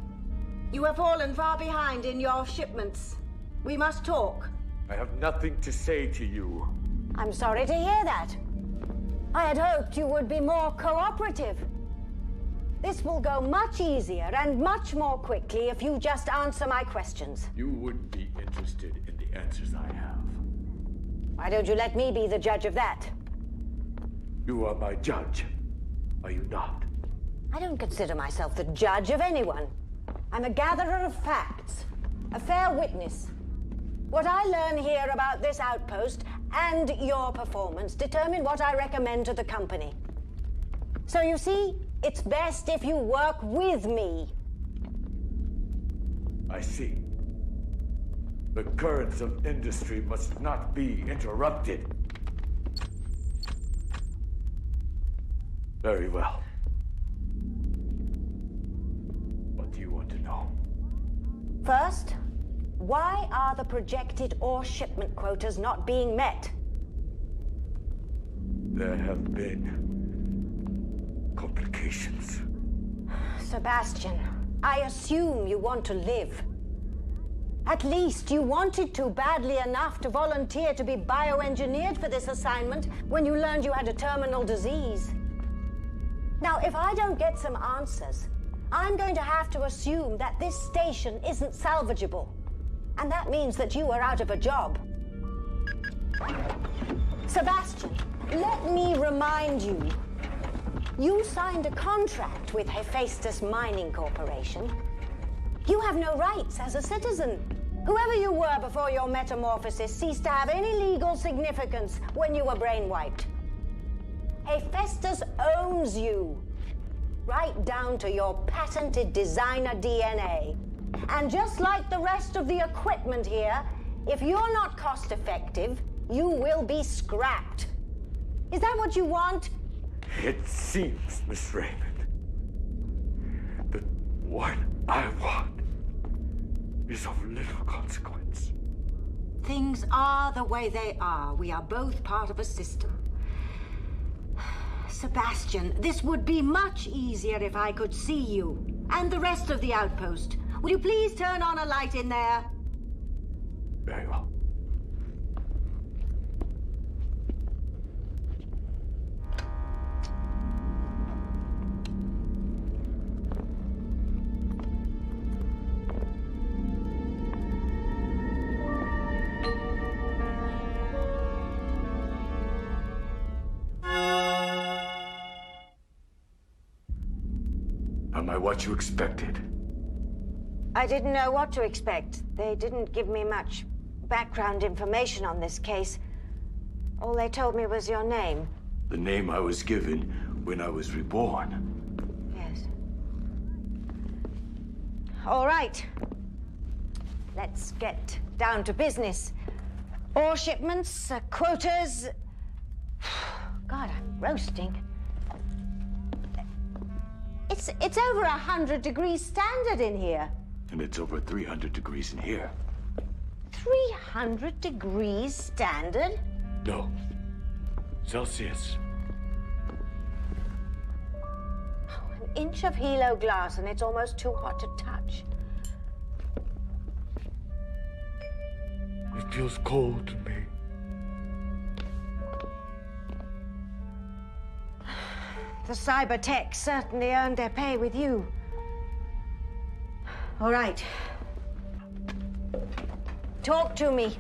Speaker 16: You have fallen far behind in your shipments. We must talk.
Speaker 18: I have nothing to say to you.
Speaker 16: I'm sorry to hear that. I had hoped you would be more cooperative. This will go much easier and much more quickly if you just answer my questions.
Speaker 18: You wouldn't be interested in the answers I have.
Speaker 16: Why don't you let me be the judge of that?
Speaker 18: You are my judge, are you not?
Speaker 16: I don't consider myself the judge of anyone. I'm a gatherer of facts, a fair witness. What I learn here about this outpost and your performance determine what I recommend to the company. So you see, it's best if you work with me.
Speaker 18: I see. The currents of industry must not be interrupted. Very well. What do you want to know?
Speaker 16: First, why are the projected ore shipment quotas not being met?
Speaker 18: There have been complications.
Speaker 16: Sebastian, I assume you want to live. At least you wanted to badly enough to volunteer to be bioengineered for this assignment when you learned you had a terminal disease. Now, if I don't get some answers, I'm going to have to assume that this station isn't salvageable. And that means that you are out of a job. Sebastian, let me remind you. You signed a contract with Hephaestus Mining Corporation. You have no rights as a citizen. Whoever you were before your metamorphosis ceased to have any legal significance when you were brainwiped. Hephaestus owns you, right down to your patented designer DNA. And just like the rest of the equipment here, if you're not cost-effective, you will be scrapped. Is that what you want?
Speaker 18: It seems, Miss Raymond, that what I want is of little consequence.
Speaker 16: Things are the way they are. We are both part of a system. Sebastian, this would be much easier if I could see you and the rest of the outpost. Will you please turn on a light in there?
Speaker 18: Very well. Am I what you expected?
Speaker 16: I didn't know what to expect. They didn't give me much background information on this case. All they told me was your name.
Speaker 18: The name I was given when I was reborn.
Speaker 16: Yes. All right. Let's get down to business. Ore shipments, quotas. God, I'm roasting. It's over 100 degrees standard in here.
Speaker 18: And it's over 300 degrees in here.
Speaker 16: 300 degrees standard?
Speaker 18: No. Celsius.
Speaker 16: An inch of helo glass and it's almost too hot to touch.
Speaker 18: It feels cold to me.
Speaker 16: The cyber tech certainly earned their pay with you. All right. Talk to me.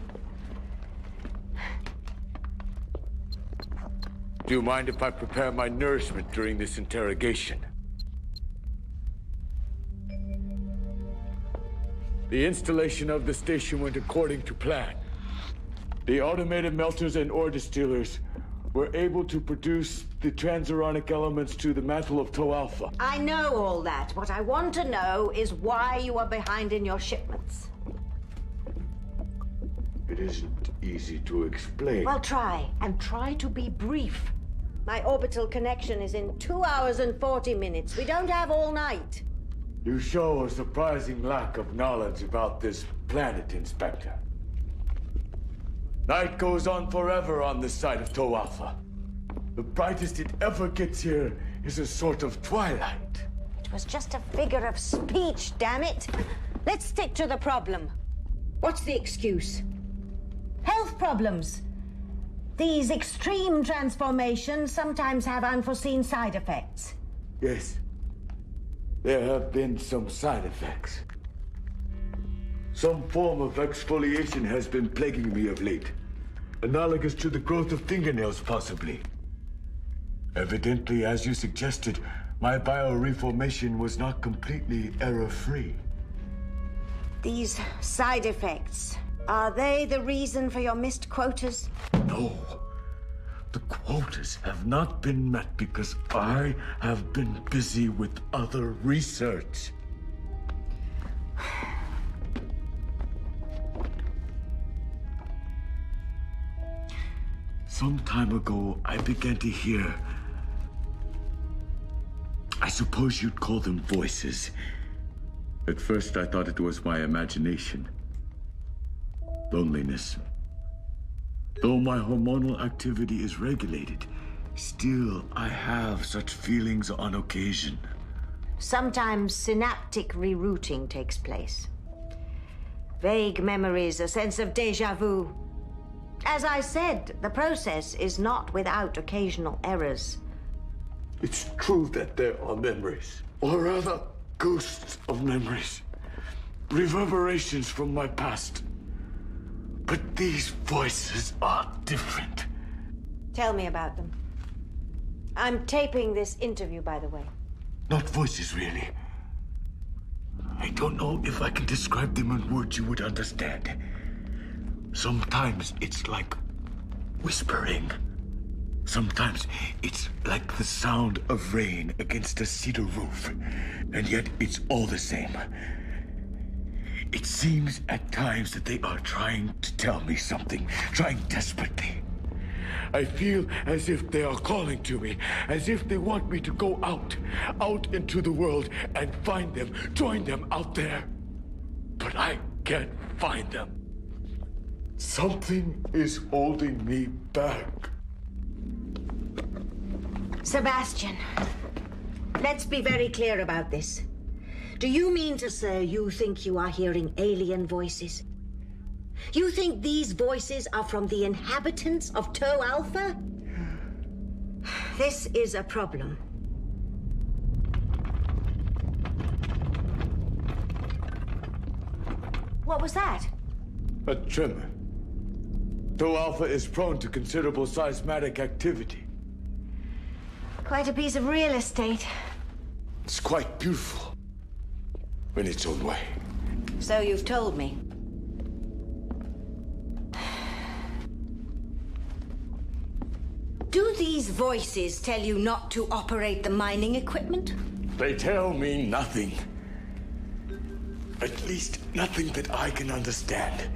Speaker 18: Do you mind if I prepare my nourishment during this interrogation? The installation of the station went according to plan. The automated melters and ore distillers were able to produce the transuranic elements to the mantle of Tau Alpha.
Speaker 16: I know all that. What I want to know is why you are behind in your shipments.
Speaker 18: It isn't easy to explain.
Speaker 16: Well, try, and try to be brief. My orbital connection is in 2 hours and 40 minutes. We don't have all night.
Speaker 18: You show a surprising lack of knowledge about this planet, Inspector. Night goes on forever on this side of Tau Alpha. The brightest it ever gets here is a sort of twilight.
Speaker 16: It was just a figure of speech, damn it. Let's stick to the problem. What's the excuse? Health problems. These extreme transformations sometimes have unforeseen side effects.
Speaker 18: Yes. There have been some side effects. Some form of exfoliation has been plaguing me of late. Analogous to the growth of fingernails, possibly. Evidently, as you suggested, my bioreformation was not completely error-free.
Speaker 16: These side effects, are they the reason for your missed quotas?
Speaker 18: No. The quotas have not been met because I have been busy with other research. Some time ago, I began to hear, I suppose you'd call them voices. At first, I thought it was my imagination. Loneliness. Though my hormonal activity is regulated, still I have such feelings on occasion.
Speaker 16: Sometimes synaptic rerouting takes place. Vague memories, a sense of déjà vu. As I said, the process is not without occasional errors.
Speaker 18: It's true that there are memories, or rather, ghosts of memories, reverberations from my past. But these voices are different.
Speaker 16: Tell me about them. I'm taping this interview, by the way.
Speaker 18: Not voices, really. I don't know if I can describe them in words you would understand. Sometimes it's like whispering. Sometimes it's like the sound of rain against a cedar roof. And yet it's all the same. It seems at times that they are trying to tell me something, trying desperately. I feel as if they are calling to me, as if they want me to go out into the world and find them, join them out there. But I can't find them. Something is holding me back.
Speaker 16: Sebastian, let's be very clear about this. Do you mean to say you think you are hearing alien voices? You think these voices are from the inhabitants of Tau Alpha? This is a problem. What was that?
Speaker 18: A tremor. Tau Alpha is prone to considerable seismic activity.
Speaker 16: Quite a piece of real estate.
Speaker 18: It's quite beautiful in its own way.
Speaker 16: So you've told me. Do these voices tell you not to operate the mining equipment?
Speaker 18: They tell me nothing. At least nothing that I can understand.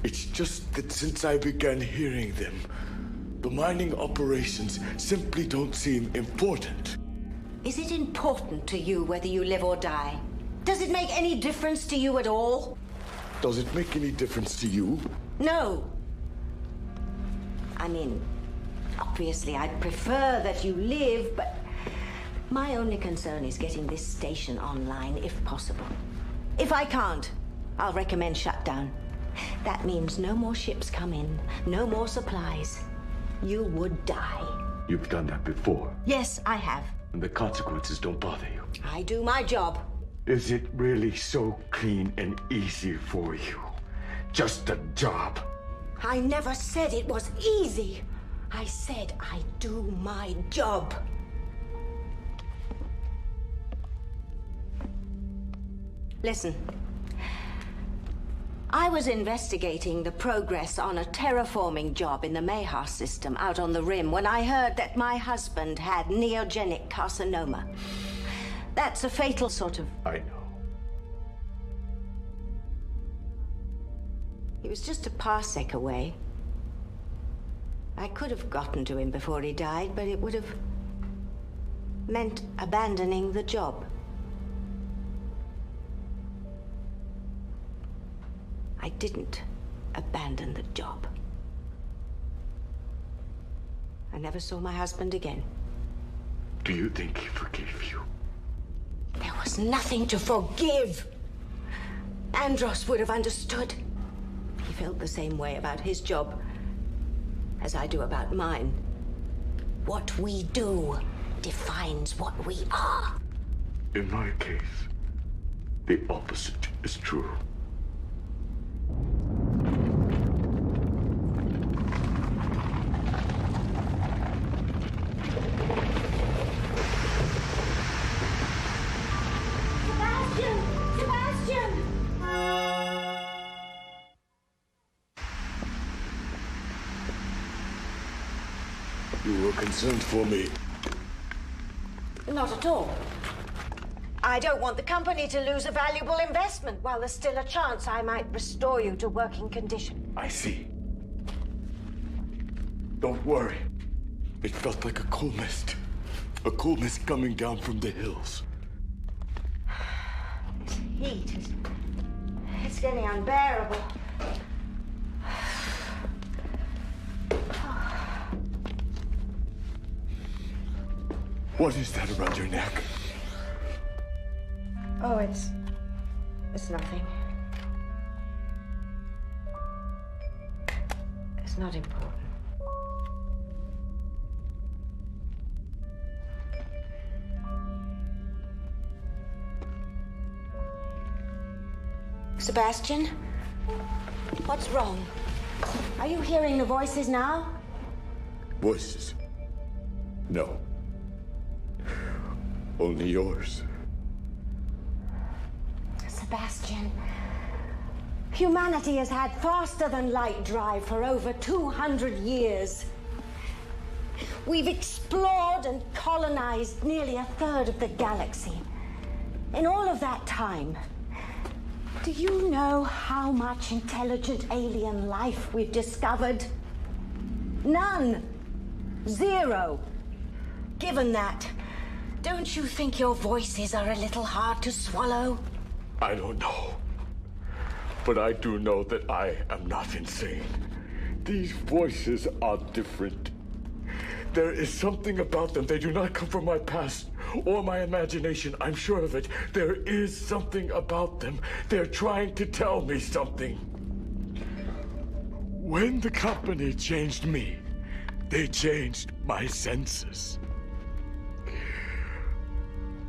Speaker 18: It's just that since I began hearing them, the mining operations simply don't seem important.
Speaker 16: Is it important to you whether you live or die? Does it make any difference to you at all?
Speaker 18: Does it make any difference to you?
Speaker 16: No. I mean, obviously I'd prefer that you live, but my only concern is getting this station online if possible. If I can't, I'll recommend shutdown. That means no more ships come in, no more supplies. You would die.
Speaker 18: You've done that before.
Speaker 16: Yes, I have.
Speaker 18: And the consequences don't bother you.
Speaker 16: I do my job.
Speaker 18: Is it really so clean and easy for you? Just a job?
Speaker 16: I never said it was easy. I said I do my job. Listen. I was investigating the progress on a terraforming job in the Mayhaw system out on the rim when I heard that my husband had neogenic carcinoma. That's a fatal sort of...
Speaker 18: I know.
Speaker 16: He was just a parsec away. I could have gotten to him before he died, but it would have meant abandoning the job. I didn't abandon the job. I never saw my husband again.
Speaker 18: Do you think he forgave you?
Speaker 16: There was nothing to forgive. Andros would have understood. He felt the same way about his job as I do about mine. What we do defines what we are.
Speaker 18: In my case, the opposite is true. You were concerned for me.
Speaker 16: Not at all. I don't want the company to lose a valuable investment while there's still a chance I might restore you to working condition.
Speaker 18: I see. Don't worry. It felt like a cool mist. A cool mist coming down from the hills.
Speaker 16: This heat it's getting unbearable.
Speaker 18: What is that around your neck?
Speaker 16: Oh, it's nothing. It's not important. Sebastian? What's wrong? Are you hearing the voices now?
Speaker 18: Voices? No. Only yours.
Speaker 16: Sebastian. Humanity has had faster-than-light drive for over 200 years. We've explored and colonized nearly a third of the galaxy. In all of that time, do you know how much intelligent alien life we've discovered? None. Zero. Given that, don't you think your voices are a little hard to swallow?
Speaker 18: I don't know. But I do know that I am not insane. These voices are different. There is something about them. They do not come from my past or my imagination. I'm sure of it. There is something about them. They're trying to tell me something. When the company changed me, they changed my senses.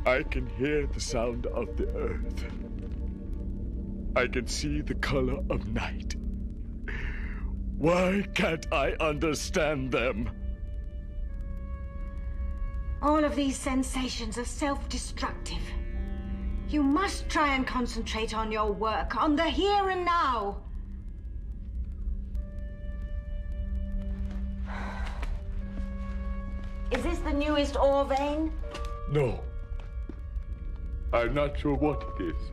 Speaker 18: I can hear the sound of the earth. I can see the color of night. Why can't I understand them?
Speaker 16: All of these sensations are self-destructive. You must try and concentrate on your work, on the here and now. Is this the newest ore vein?
Speaker 18: No. I'm not sure what it is.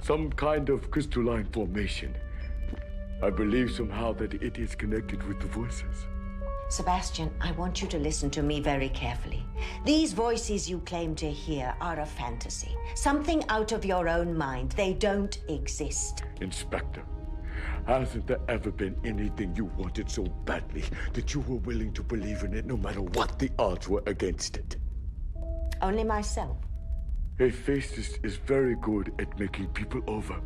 Speaker 18: Some kind of crystalline formation. I believe somehow that it is connected with the voices.
Speaker 16: Sebastian, I want you to listen to me very carefully. These voices you claim to hear are a fantasy. Something out of your own mind. They don't exist.
Speaker 18: Inspector, hasn't there ever been anything you wanted so badly that you were willing to believe in it no matter what the odds were against it?
Speaker 16: Only myself.
Speaker 18: A fascist is very good at making people over.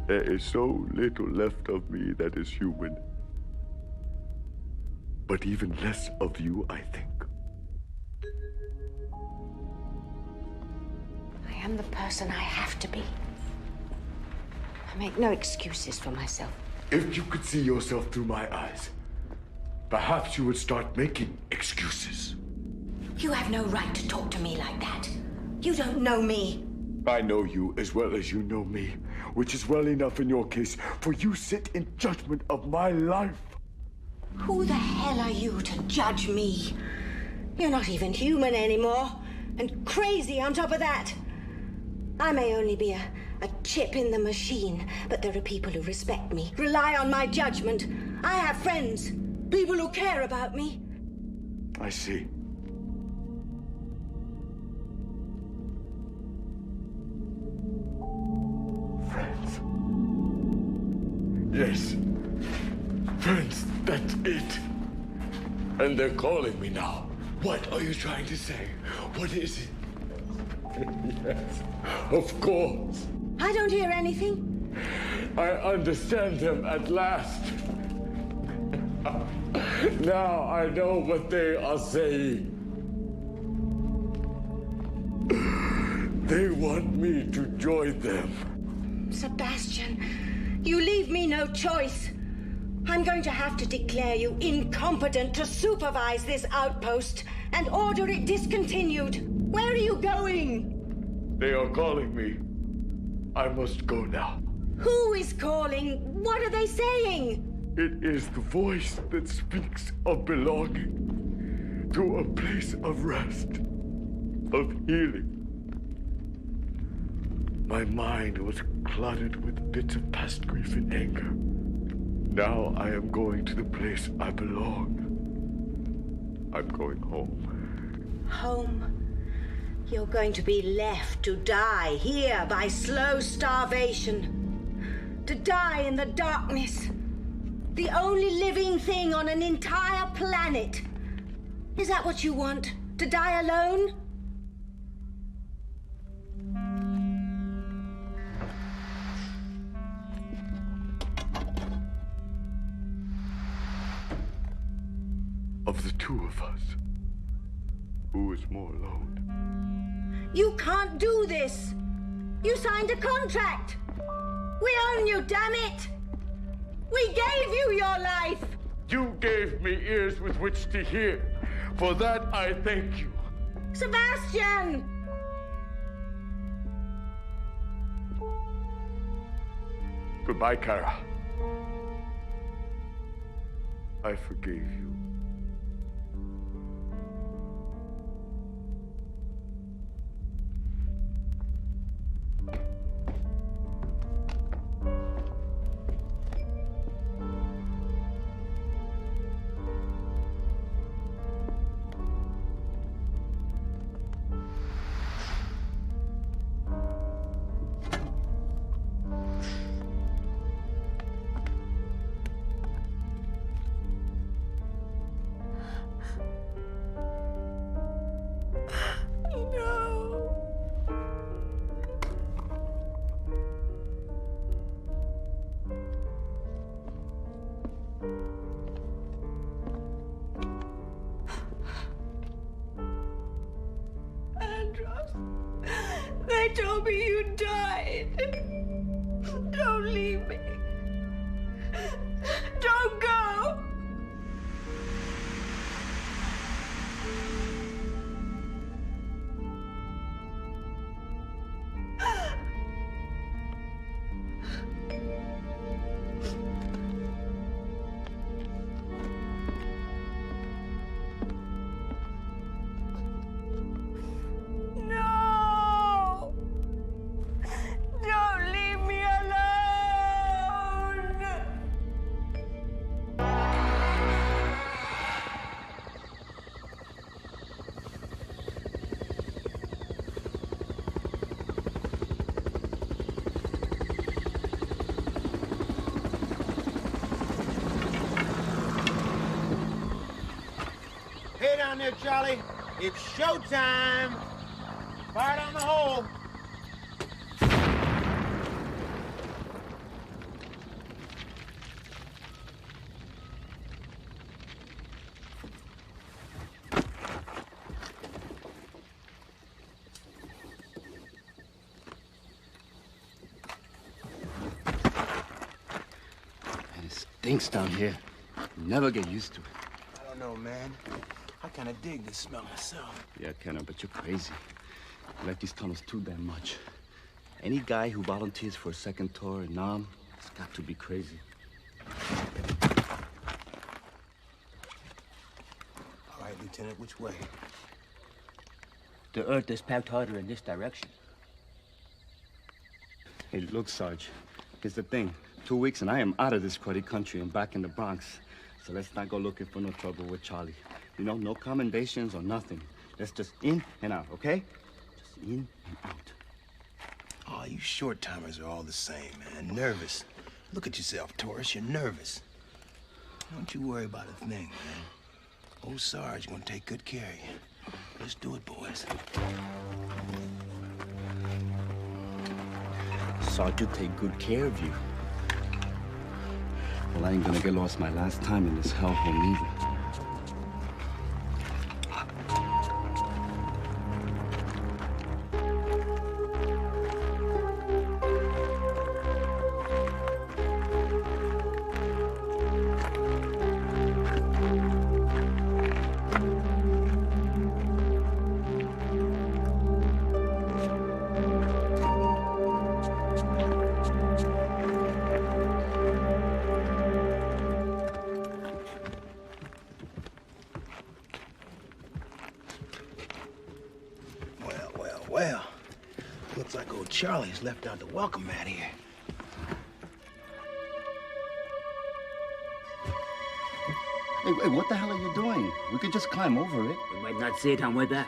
Speaker 18: There is so little left of me that is human. But even less of you, I think.
Speaker 16: I am the person I have to be. I make no excuses for myself.
Speaker 18: If you could see yourself through my eyes, perhaps you would start making excuses.
Speaker 16: You have no right to talk to me like that. You don't know me.
Speaker 18: I know you as well as you know me, which is well enough in your case, for you sit in judgment of my life.
Speaker 16: Who the hell are you to judge me? You're not even human anymore, and crazy on top of that. I may only be a chip in the machine, but there are people who respect me, rely on my judgment. I have friends, people who care about me.
Speaker 18: I see. Friends. Yes. Friends, that's it. And they're calling me now. What are you trying to say? What is it? Yes, of course.
Speaker 16: I don't hear anything.
Speaker 18: I understand them at last. Now I know what they are saying. They want me to join them.
Speaker 16: Sebastian, you leave me no choice. I'm going to have to declare you incompetent to supervise this outpost and order it discontinued. Where are you going?
Speaker 18: They are calling me. I must go now.
Speaker 16: Who is calling? What are they saying?
Speaker 18: It is the voice that speaks of belonging to a place of rest, of healing. My mind was cluttered with bits of past grief and anger. Now I am going to the place I belong. I'm going home.
Speaker 16: Home? You're going to be left to die here by slow starvation. To die in the darkness. The only living thing on an entire planet. Is that what you want? To die alone?
Speaker 18: Of the two of us, who is more alone?
Speaker 16: You can't do this! You signed a contract! We own you, damn it! We gave you your life!
Speaker 18: You gave me ears with which to hear. For that, I thank you.
Speaker 16: Sebastian!
Speaker 18: Goodbye, Kara. I forgave you.
Speaker 4: They told me you died. Don't leave me. Don't go. No! Don't leave me alone!
Speaker 5: Hey down there, Charlie. It's showtime. Fire down the hole.
Speaker 23: Man, it stinks down here. You never get used to it.
Speaker 5: I don't know, man. I kind of dig this smell myself.
Speaker 23: Yeah, Kenner, but you're crazy. You like these tunnels too damn much. Any guy who volunteers for a second tour in Nam has got to be crazy.
Speaker 5: All right, Lieutenant, which way?
Speaker 23: The earth is packed harder in this direction. Hey, look, Sarge. Here's the thing. 2 weeks and I am out of this cruddy country and back in the Bronx. So let's not go looking for no trouble with Charlie. You know, no commendations or nothing. Let's just in and out, okay? Just in and out.
Speaker 5: Oh, you short-timers are all the same, man. Nervous. Look at yourself, Taurus. You're nervous. Don't you worry about a thing, man. Old Sarge gonna take good care of you. Let's do it, boys.
Speaker 23: Sarge will take good care of you. Well, I ain't gonna get lost my last time in this hellhole neither.
Speaker 5: Well, looks like old Charlie's left out the welcome mat here.
Speaker 23: Hey, what the hell are you doing? We could just climb over it.
Speaker 24: We might not see it on the way back.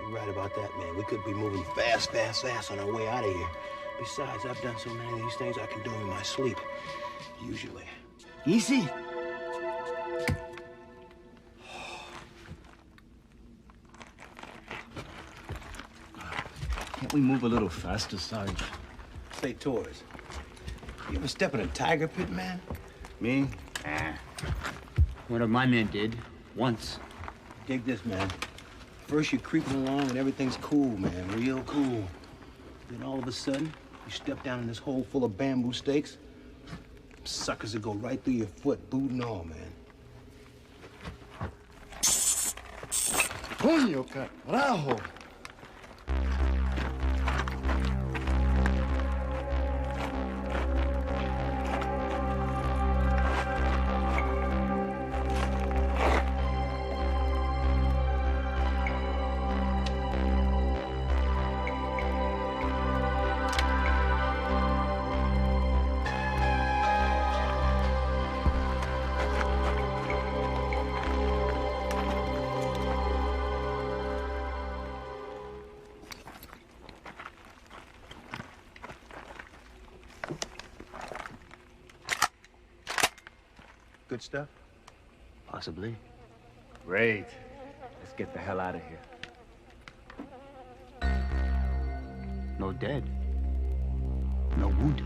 Speaker 5: You're right about that, man. We could be moving fast on our way out of here. Besides, I've done so many of these things I can do in my sleep. Usually.
Speaker 24: Easy.
Speaker 23: Can't we move a little faster, Sarge?
Speaker 5: Say, Torres, you ever step in a tiger pit, man?
Speaker 23: Me?
Speaker 24: One of my men did, once.
Speaker 5: Dig this, man. First you're creeping along and everything's cool, man, real cool. Then all of a sudden, you step down in this hole full of bamboo stakes. Suckers will go right through your foot, boot and all, man.
Speaker 2: Coño, carajo.
Speaker 5: good stuff?
Speaker 23: Possibly. Great. Let's get the hell out of here. No dead. No wounded.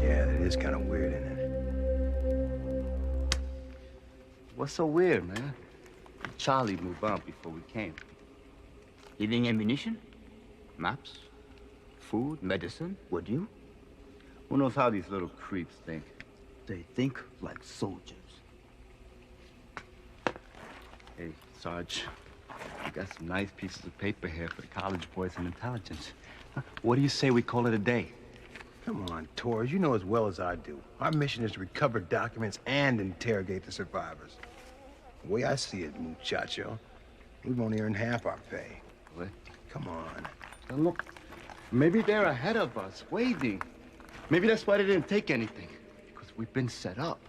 Speaker 5: Yeah, that is kind of weird, isn't it?
Speaker 23: What's so weird, man? Charlie moved out before we came.
Speaker 24: Leaving ammunition? Maps? Food? Medicine? Would you?
Speaker 23: Who knows how these little creeps think?
Speaker 24: They think like soldiers.
Speaker 23: Hey, Sarge, I got some nice pieces of paper here for the college boys and intelligence. What do you say we call it a day?
Speaker 5: Come on, Torres, you know as well as I do. Our mission is to recover documents and interrogate the survivors. The way I see it, muchacho, we've only earned half our pay.
Speaker 23: What?
Speaker 5: Come on.
Speaker 23: Now look, maybe they're ahead of us, waiting. Maybe that's why they didn't take anything, because we've been set up.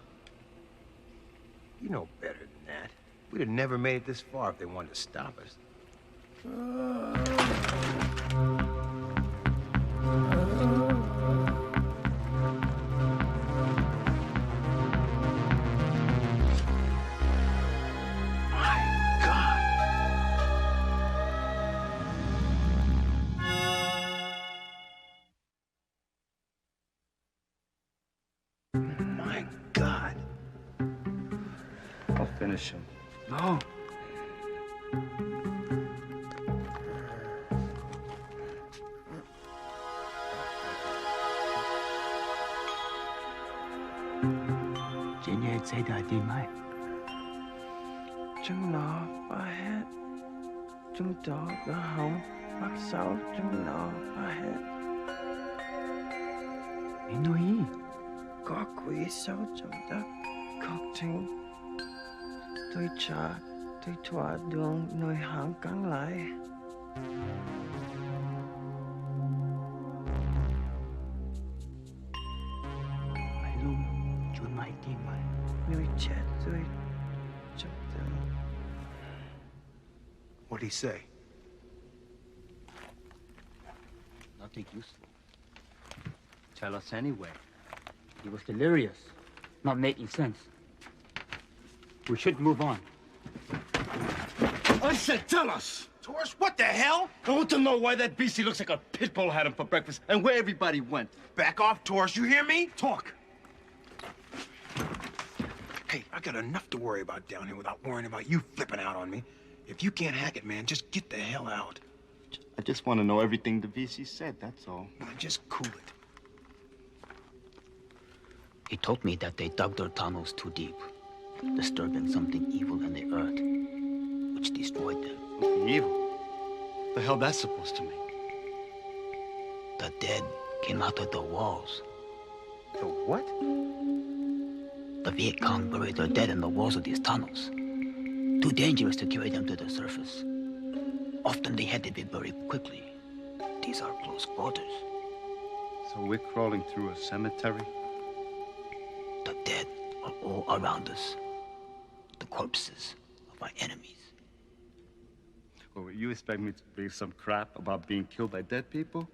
Speaker 5: You know better than that. We'd have never made it this far if they wanted to stop us. My God.
Speaker 23: I'll finish him.
Speaker 5: No.
Speaker 24: Chính như sẽ đợi tìm ai.
Speaker 6: Chân nọ ba hết. Chân đó gỡ hỏng. Bác sáu chân nọ ba hết.
Speaker 24: Ý nói ý.
Speaker 6: Có quỷ sáu trong đất. Khóc thinh. Tôi trả. Tôi thỏa đường nơi hàng cắn lại.
Speaker 24: Mày luôn chuẩn mày tìm mày.
Speaker 6: Người chết tôi trong tường.
Speaker 5: What'd he say?
Speaker 24: Nothing useful.
Speaker 23: Tell us anyway.
Speaker 24: He was delirious, not making sense. We should move on.
Speaker 5: I said tell us! Torres, what the hell? I want to know why that beastie looks like a pit bull had him for breakfast and where everybody went. Back off, Torres, you hear me? Talk. Hey, I got enough to worry about down here without worrying about you flipping out on me. If you can't hack it, man, just get the hell out.
Speaker 23: I just want to know everything the VC said, that's all.
Speaker 5: Just cool it.
Speaker 24: He told me that they dug their tunnels too deep, disturbing something evil in the earth, which destroyed them.
Speaker 23: Evil? The hell that's supposed to mean?
Speaker 24: The dead came out of the walls.
Speaker 5: The what?
Speaker 24: The Viet Cong buried their dead in the walls of these tunnels. Too dangerous to carry them to the surface. Often they had to be buried quickly. These are close quarters.
Speaker 23: So we're crawling through a cemetery?
Speaker 24: The dead are all around us. The corpses of our enemies.
Speaker 23: Well, you expect me to believe some crap about being killed by dead people?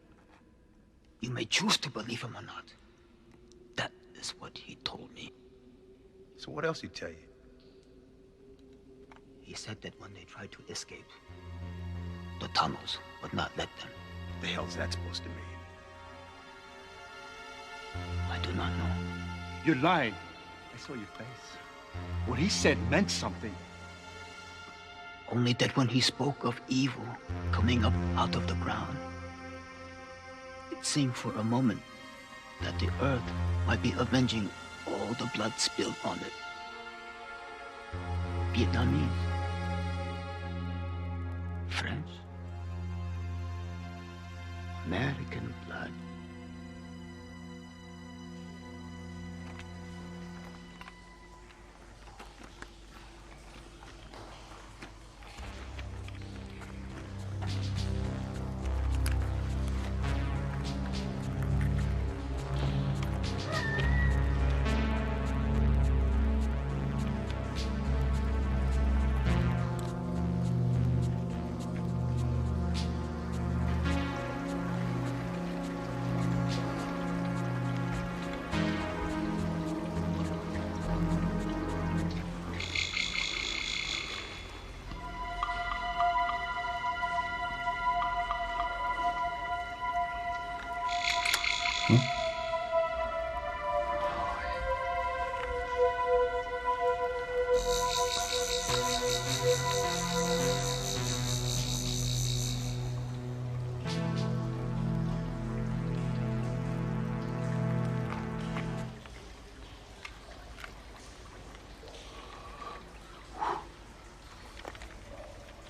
Speaker 24: You may choose to believe him or not. That is what he told me.
Speaker 5: So what else he tell you?
Speaker 24: He said that when they tried to escape, the tunnels would not let them.
Speaker 5: The hell's that supposed to mean?
Speaker 24: I do not know.
Speaker 23: You're lying. I saw your face. What he said meant something.
Speaker 24: Only that when he spoke of evil coming up out of the ground, it seemed for a moment that the earth might be avenging all the blood spilled on it. Vietnamese, French, American blood.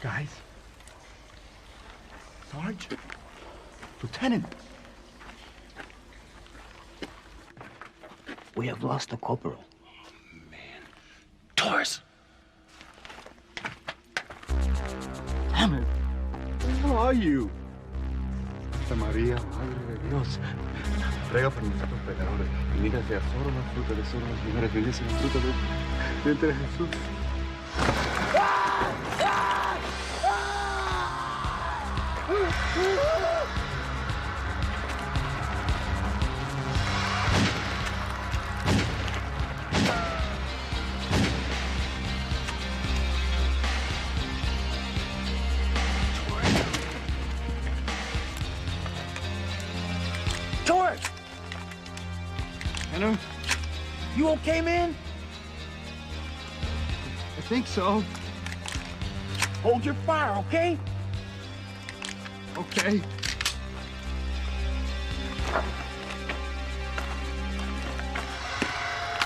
Speaker 5: Guys? Sarge? Lieutenant?
Speaker 24: We have lost the corporal.
Speaker 5: Taurus! Hammond, who are you?
Speaker 18: Santa María, Madre de Dios, ruega por nosotros pecadores, y mira sea solo la fruta de solo las mujeres, bendice la fruta de vientre de Jesús.
Speaker 5: Taurus! Henry, you okay, man?
Speaker 18: I think so.
Speaker 5: Hold your fire, okay?
Speaker 18: Okay.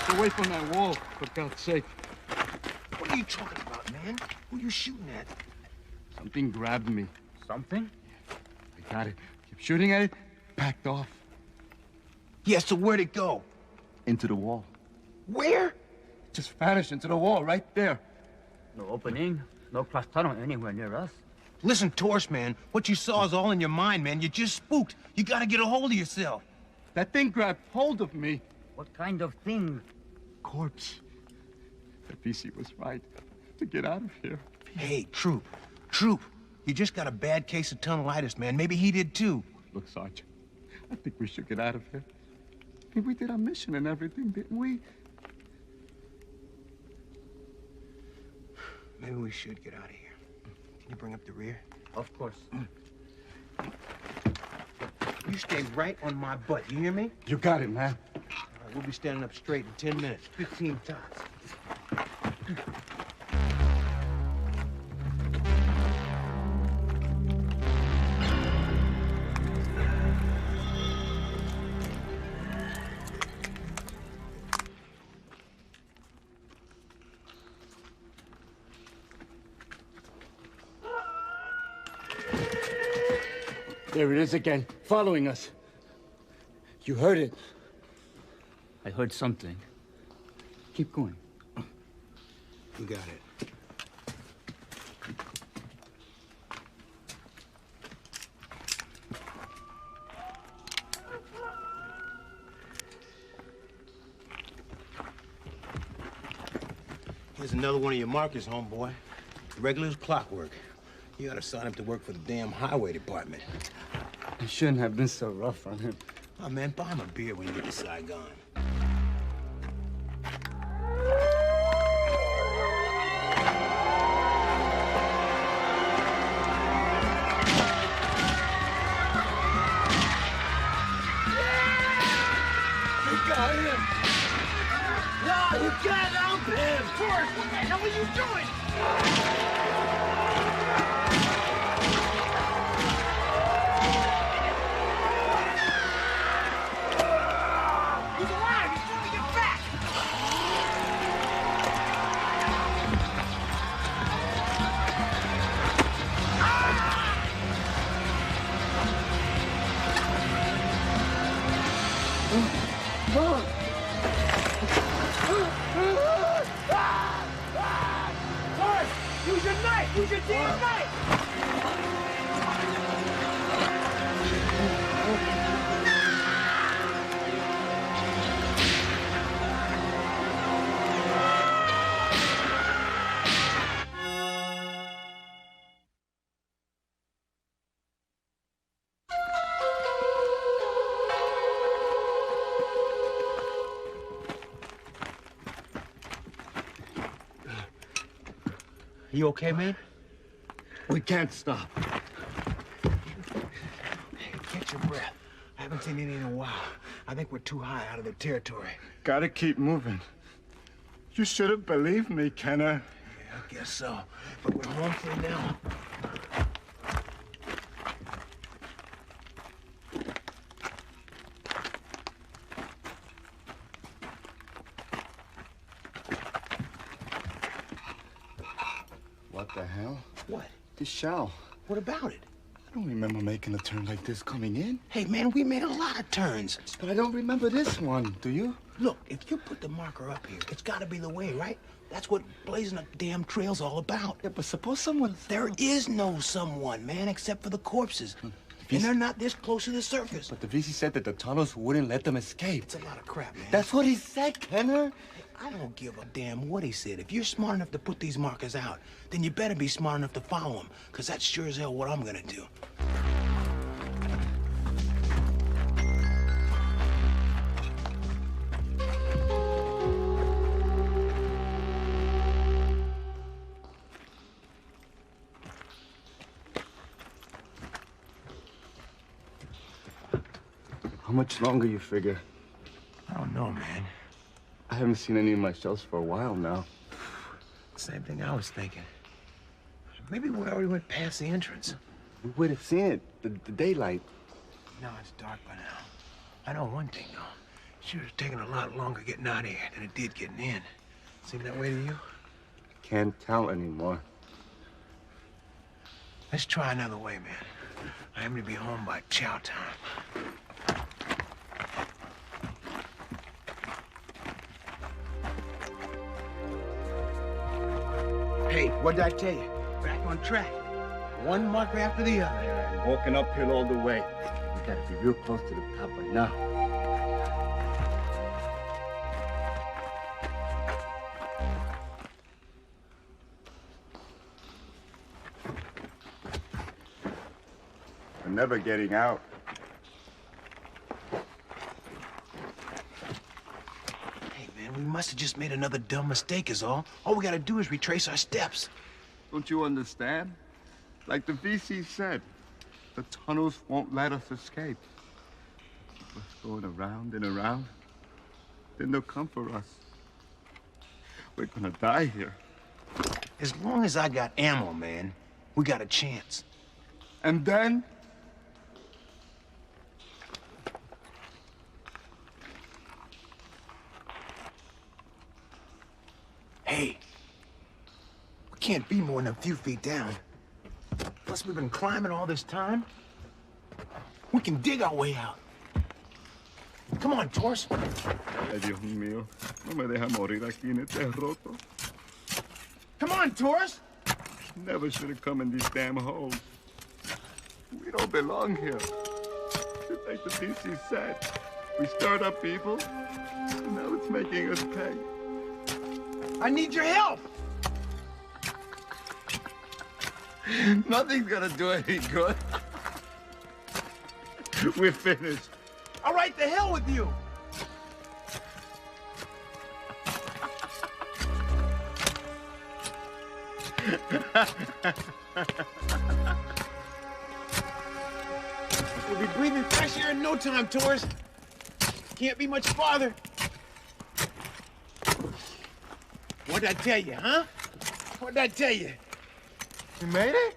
Speaker 18: Away from that wall, for God's sake.
Speaker 5: What are you talking about, man? Who are you shooting at?
Speaker 18: Something grabbed me.
Speaker 5: Something?
Speaker 18: I got it. Kept shooting at it, backed off.
Speaker 5: Yeah, so where'd it go?
Speaker 18: Into the wall.
Speaker 5: Where?
Speaker 18: Just vanished into the wall, right there.
Speaker 24: No opening, no class tunnel anywhere near us.
Speaker 5: Listen, Taurus, man, what you saw is all in your mind, man. You're just spooked. You gotta get a hold of yourself.
Speaker 18: That thing grabbed hold of me.
Speaker 24: What kind of thing?
Speaker 18: Corpse. That PC was right. To get out of here.
Speaker 5: Hey, Troop. You just got a bad case of tunnelitis, man. Maybe he did too.
Speaker 18: Look, Sarge, I think we should get out of here. I mean, we did our mission and everything, didn't we?
Speaker 5: Maybe we should get out of here. Can you bring up the rear?
Speaker 24: Of course.
Speaker 5: You stay right on my butt, you hear me?
Speaker 18: You got it, man.
Speaker 5: All right, we'll be standing up straight in 10 minutes. 15 times.
Speaker 18: There it is again, following us. You heard it.
Speaker 24: I heard something. Keep going.
Speaker 5: You got it. Here's another one of your markers, homeboy. Regular as clockwork. You ought to sign up to work for the damn highway department.
Speaker 18: You shouldn't have been so rough on him.
Speaker 5: Oh, man, buy him a beer when you get to Saigon.
Speaker 12: You got him! No, you can't help him! Forrest, what the hell are you doing? He's alive! He's trying to get back! Forrest, use your knife! Use your damn knife!
Speaker 5: You okay, man?
Speaker 18: We can't stop.
Speaker 5: Hey, catch your breath. I haven't seen any in a while. I think we're too high out of their territory.
Speaker 18: Gotta keep moving. You should have believed me, Kenner.
Speaker 5: Yeah, I guess so. But we're home for now.
Speaker 18: What the hell?
Speaker 5: What?
Speaker 23: This shell.
Speaker 5: What about it?
Speaker 23: I don't remember making a turn like this coming in.
Speaker 5: Hey, man, we made a lot of turns.
Speaker 23: But I don't remember this one, do you?
Speaker 5: Look, if you put the marker up here, it's got to be the way, right? That's what blazing a damn trail's all about.
Speaker 23: Yeah, but suppose someone...
Speaker 5: There is no someone, man, except for the corpses. And they're not this close to the surface.
Speaker 23: But the VC said that the tunnels wouldn't let them escape.
Speaker 5: It's a lot of crap, man.
Speaker 23: That's what he said, Kenner.
Speaker 5: I don't give a damn what he said. If you're smart enough to put these markers out, then you better be smart enough to follow them, because that's sure as hell what I'm gonna do.
Speaker 23: How much longer you figure?
Speaker 5: I don't know, man.
Speaker 23: I haven't seen any of my shells for a while now.
Speaker 5: Same thing I was thinking. Maybe we already went past the entrance.
Speaker 23: We would have seen it, the daylight.
Speaker 5: No, it's dark by now. I know one thing, though. Sure it's taking a lot longer getting out of here than it did getting in. Seem that way to you?
Speaker 23: Can't tell anymore.
Speaker 5: Let's try another way, man. I am to be home by chow time. Hey, what did I tell you? Back on track. One marker after the other.
Speaker 23: I'm walking uphill all the way. We gotta be real close to the top by now. We're never getting out.
Speaker 5: Hey, man, we must have just made another dumb mistake is all. All we gotta do is retrace our steps.
Speaker 23: Don't you understand? Like the VC said, the tunnels won't let us escape. Keep us going around and around. Then they'll come for us. We're gonna die here.
Speaker 5: As long as I got ammo, man, we got a chance.
Speaker 23: And then?
Speaker 5: Hey, we can't be more than a few feet down. Plus, we've been climbing all this time. We can dig our way out. Come on, Torres.
Speaker 23: Ay, Dios mío. No me deja morir aquí en este roto.
Speaker 5: Come on, Torres.
Speaker 23: Never should have come in these damn holes. We don't belong here. Just like the DC said. We stirred up people, and now it's making us pay.
Speaker 5: I need your help.
Speaker 23: Nothing's gonna do any good. We're finished.
Speaker 5: All right, the hell with you. We'll be breathing fresh air in no time, Torres. Can't be much farther. What'd I tell you, huh? What'd I tell you?
Speaker 23: You made it?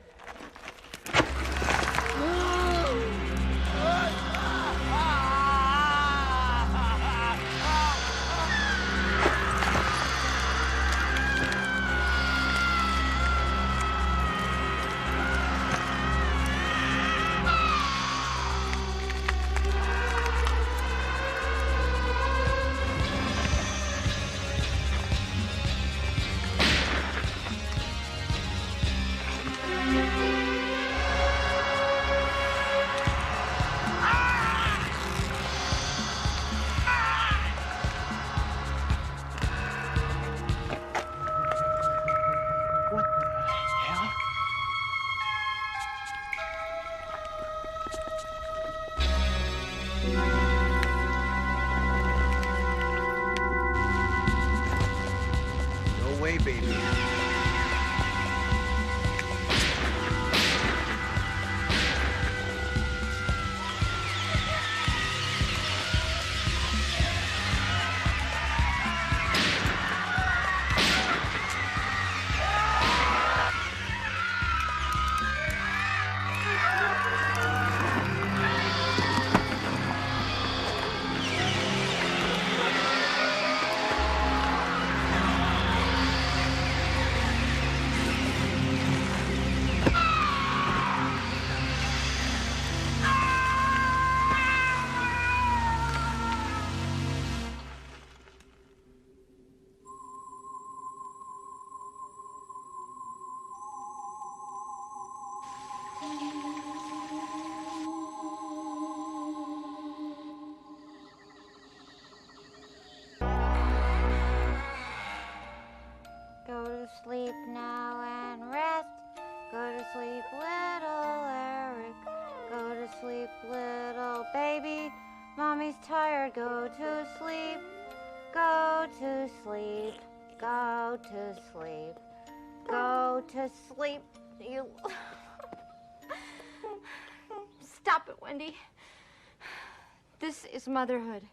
Speaker 5: No way, baby.
Speaker 11: sleep now and rest. Go to sleep, little Eric. Go to sleep, little baby. Mommy's tired. Go to sleep. Go to sleep. Go to sleep. Go to sleep. You.
Speaker 20: Stop it, Wendy. This is motherhood.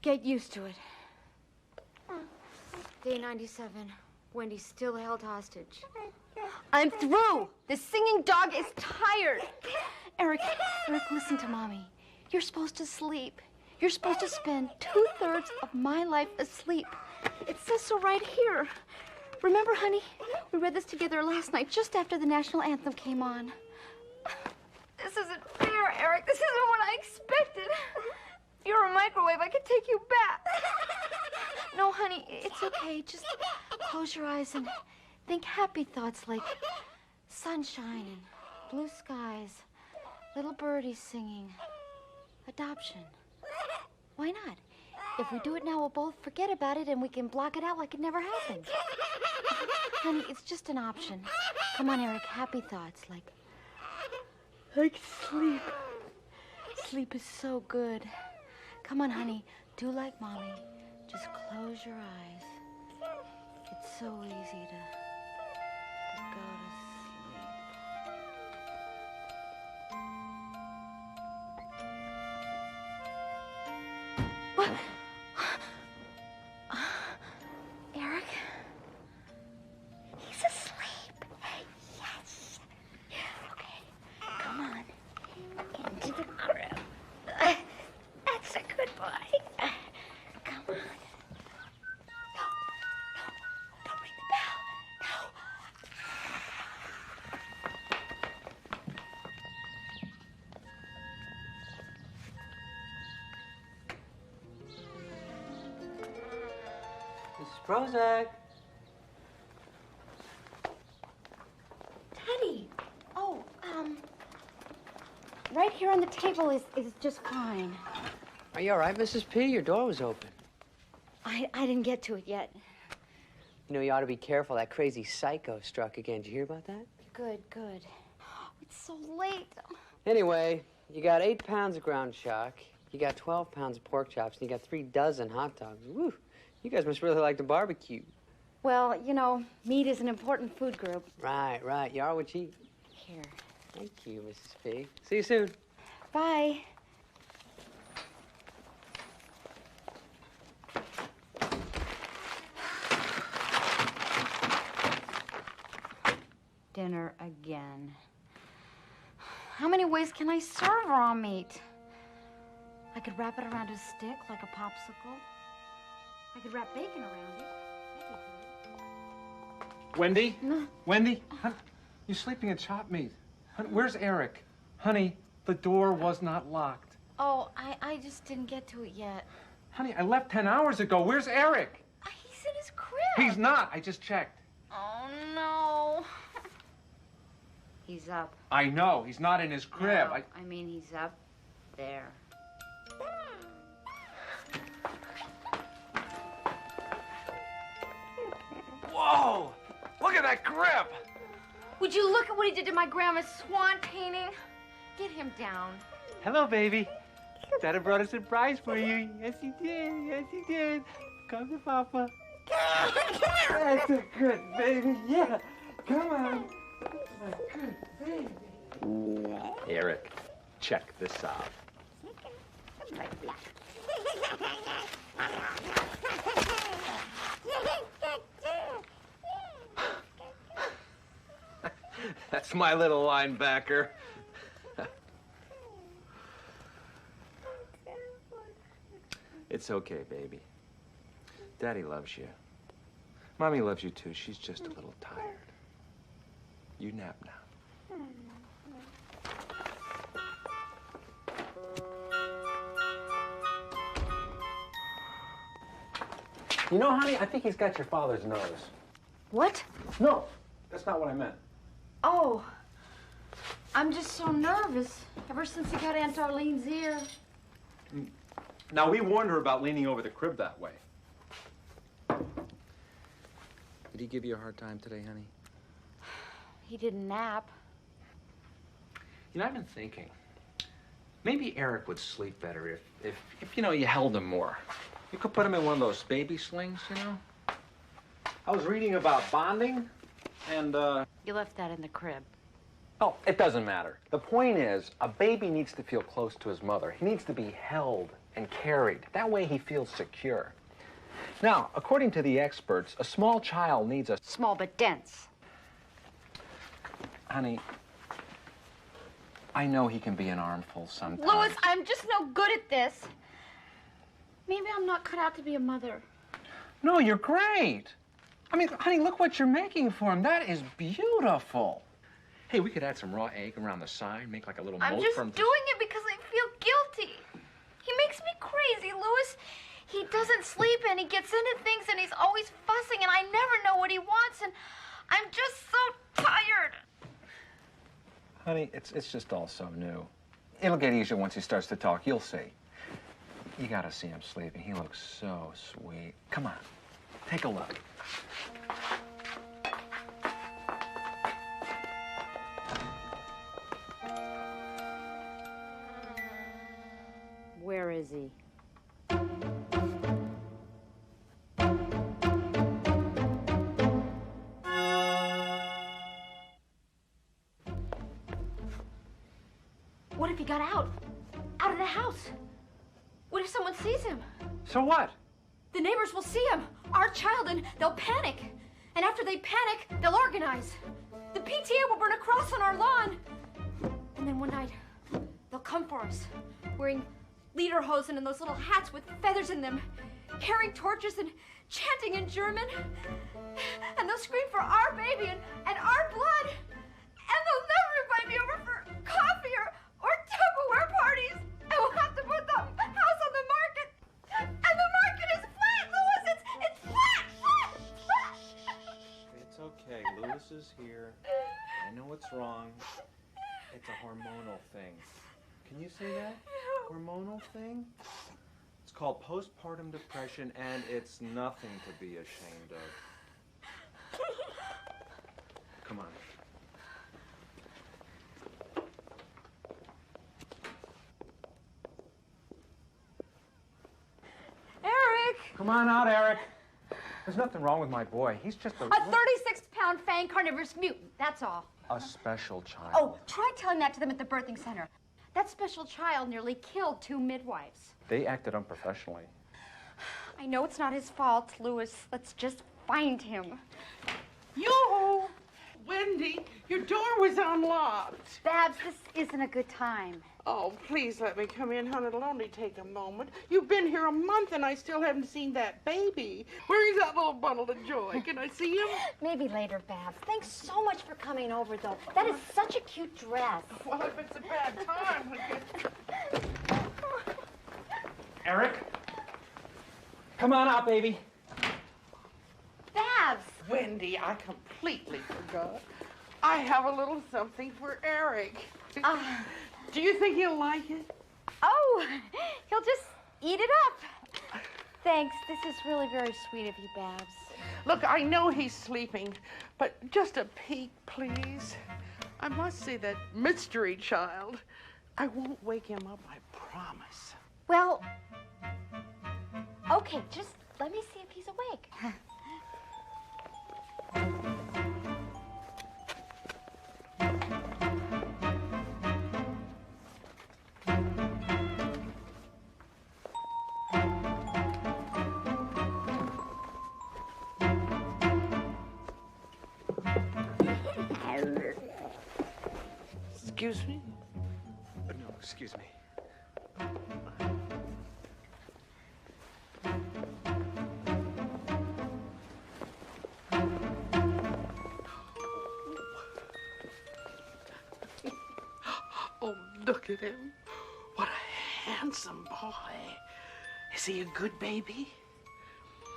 Speaker 20: Get used to it. Day 97. Wendy's still held hostage. I'm through. The singing dog is tired. Eric, listen to Mommy. You're supposed to sleep. You're supposed to spend 2/3 of my life asleep. It says so right here. Remember, honey, we read this together last night, just after the national anthem came on. This isn't fair, Eric. This isn't what I expected. If you're a microwave, I could take you back. No, honey, it's okay. Just close your eyes and think happy thoughts like sunshine and blue skies, little birdies singing, adoption. Why not? If we do it now, we'll both forget about it and we can block it out like it never happened. Honey, it's just an option. Come on, Eric, happy thoughts like sleep. Sleep is so good. Come on, honey, do like Mommy. Just close your eyes. It's so easy to go to sleep. What? Eric? He's asleep. Yes. Okay, come on. Into the crib. That's a good boy. Come on. No, don't ring the bell. No.
Speaker 13: Mrs. Prozac.
Speaker 20: Teddy. Oh, right here on the table is just fine.
Speaker 13: Are you all right, Mrs. P? Your door was open.
Speaker 20: I didn't get to it yet.
Speaker 13: You know, you ought to be careful. That crazy psycho struck again. Did you hear about that?
Speaker 20: Good, good. It's so late.
Speaker 13: Anyway, you got 8 pounds of ground chuck, you got 12 pounds of pork chops, and you got 3 dozen hot dogs. Woo! You guys must really like to barbecue.
Speaker 20: Well, you know, meat is an important food group.
Speaker 13: Right, right. You are what you eat.
Speaker 20: Here.
Speaker 13: Thank you, Mrs. P. See you soon.
Speaker 20: Bye. Dinner again. How many ways can I serve raw meat? I could wrap it around a stick like a popsicle. I could wrap bacon around it.
Speaker 17: Wendy?
Speaker 20: No.
Speaker 17: Wendy? Hon, you're sleeping in chop meat. Hon, where's Eric? Honey, the door was not locked.
Speaker 20: Oh, I just didn't get to it yet.
Speaker 17: Honey, I left 10 hours ago. Where's Eric?
Speaker 20: He's in his crib.
Speaker 17: He's not. I just checked.
Speaker 20: Oh, no. He's up.
Speaker 17: I know. He's not in his crib.
Speaker 20: No, I mean, he's up there.
Speaker 17: Whoa! Look at that crib!
Speaker 20: Would you look at what he did to my grandma's swan painting? Get him down.
Speaker 13: Hello, baby. Dada brought a surprise for you. Yes, he did. Yes, he did. Come to Papa. That's a good baby. Yeah. Come on. That's a good baby.
Speaker 22: Eric, check this out. That's my little linebacker. It's okay, baby. Daddy loves you. Mommy loves you too. She's just a little tired. You nap now.
Speaker 17: You know, honey, I think he's got your father's nose.
Speaker 20: What?
Speaker 17: No, that's not what I meant.
Speaker 20: Oh, I'm just so nervous ever since he got Aunt Darlene's ear.
Speaker 17: Now, we warned her about leaning over the crib that way.
Speaker 7: Did he give you a hard time today, honey?
Speaker 16: He didn't nap.
Speaker 7: You know, I've been thinking. Maybe Eric would sleep better if you know, you held him more. You could put him in one of those baby slings, you know? I was reading about bonding, and,
Speaker 16: You left that in the crib.
Speaker 7: Oh, it doesn't matter. The point is, a baby needs to feel close to his mother. He needs to be held and carried. That way he feels secure. Now, according to the experts, a small child needs a...
Speaker 16: Small but dense.
Speaker 7: Honey, I know he can be an armful sometimes.
Speaker 4: Louis, I'm just no good at this. Maybe I'm not cut out to be a mother.
Speaker 7: No, you're great. I mean, honey, look what you're making for him. That is beautiful. Hey, we could add some raw egg around the side, make like a little
Speaker 4: I'm
Speaker 7: mold
Speaker 4: just
Speaker 7: for him.
Speaker 4: doing it because I feel guilty. He makes me crazy, Louis. He doesn't sleep and he gets into things and he's always fussing and I never know what he wants and I'm just so tired.
Speaker 7: Honey, it's just all so new. It'll get easier once he starts to talk. You'll see. You gotta see him sleeping. He looks so sweet. Come on, take a look.
Speaker 16: Where is he?
Speaker 4: What if he got out of the house? What if someone sees him?
Speaker 7: So what?
Speaker 4: The neighbors will see him, our child, and they'll panic. And after they panic, they'll organize. The PTA will burn a cross on our lawn. And then one night, they'll come for us, wearing lederhosen and those little hats with feathers in them, carrying torches and chanting in German. And they'll scream for our baby and our blood. And they'll never invite me over for coffee or Tupperware parties. And we'll have to put the house on the market. And the market is flat, Louis. It's flat.
Speaker 7: It's okay. Louis is here. I know what's wrong. It's a hormonal thing. Can you say that? Hormonal thing? It's called postpartum depression, and it's nothing to be ashamed of. Come on.
Speaker 4: Eric!
Speaker 7: Come on out, Eric. There's nothing wrong with my boy. He's just
Speaker 4: A 36-pound fang carnivorous mutant, that's all.
Speaker 7: a special child.
Speaker 4: Oh, try telling that to them at the birthing center. That special child nearly killed 2 midwives.
Speaker 7: They acted unprofessionally.
Speaker 4: I know it's not his fault, Louis. Let's just find him.
Speaker 6: Yoo-hoo! Wendy, your door was unlocked.
Speaker 4: Babs, this isn't a good time.
Speaker 6: Oh, please let me come in, hon. It'll only take a moment. You've been here a month and I still haven't seen that baby. Where's that little bundle of joy? Can I see him?
Speaker 4: Maybe later, Babs. Thanks so much for coming over, though. That is such a cute dress.
Speaker 6: Well, if it's a bad time, I guess.
Speaker 7: Eric? Come on out, baby.
Speaker 4: Babs!
Speaker 6: Wendy, I completely forgot. I have a little something for Eric. Do you think he'll like it?
Speaker 4: Oh, he'll just eat it up. Thanks. This is really very sweet of you, Babs.
Speaker 6: Look, I know he's sleeping, but just a peek, please. I must say that mystery child. I won't wake him up, I promise.
Speaker 4: Well, okay, just let me see if he's awake.
Speaker 6: Excuse me?
Speaker 7: No, excuse me.
Speaker 6: Oh, look at him. What a handsome boy. Is he a good baby?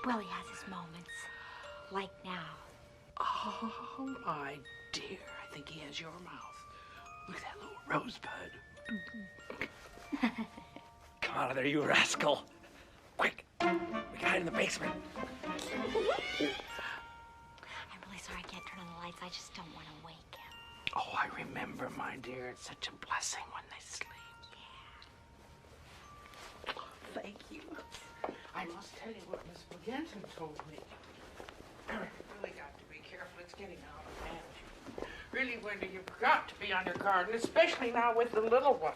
Speaker 4: Well, he has his moments. Like now.
Speaker 6: Oh, my dear. I think he has your mouth. Look at that little rosebud.
Speaker 7: Come out of there, you rascal. Quick, we can hide in the basement.
Speaker 4: I can't turn on the lights. I just don't want to wake him.
Speaker 6: Oh, I remember, my dear. It's such a blessing when they sleep. Yeah. Oh, thank you. I must tell you what Miss McGinton told me. Eric, really got to be careful. It's getting out of hand. Really, Wendy, you've got to be on your guard, and especially now with the little one.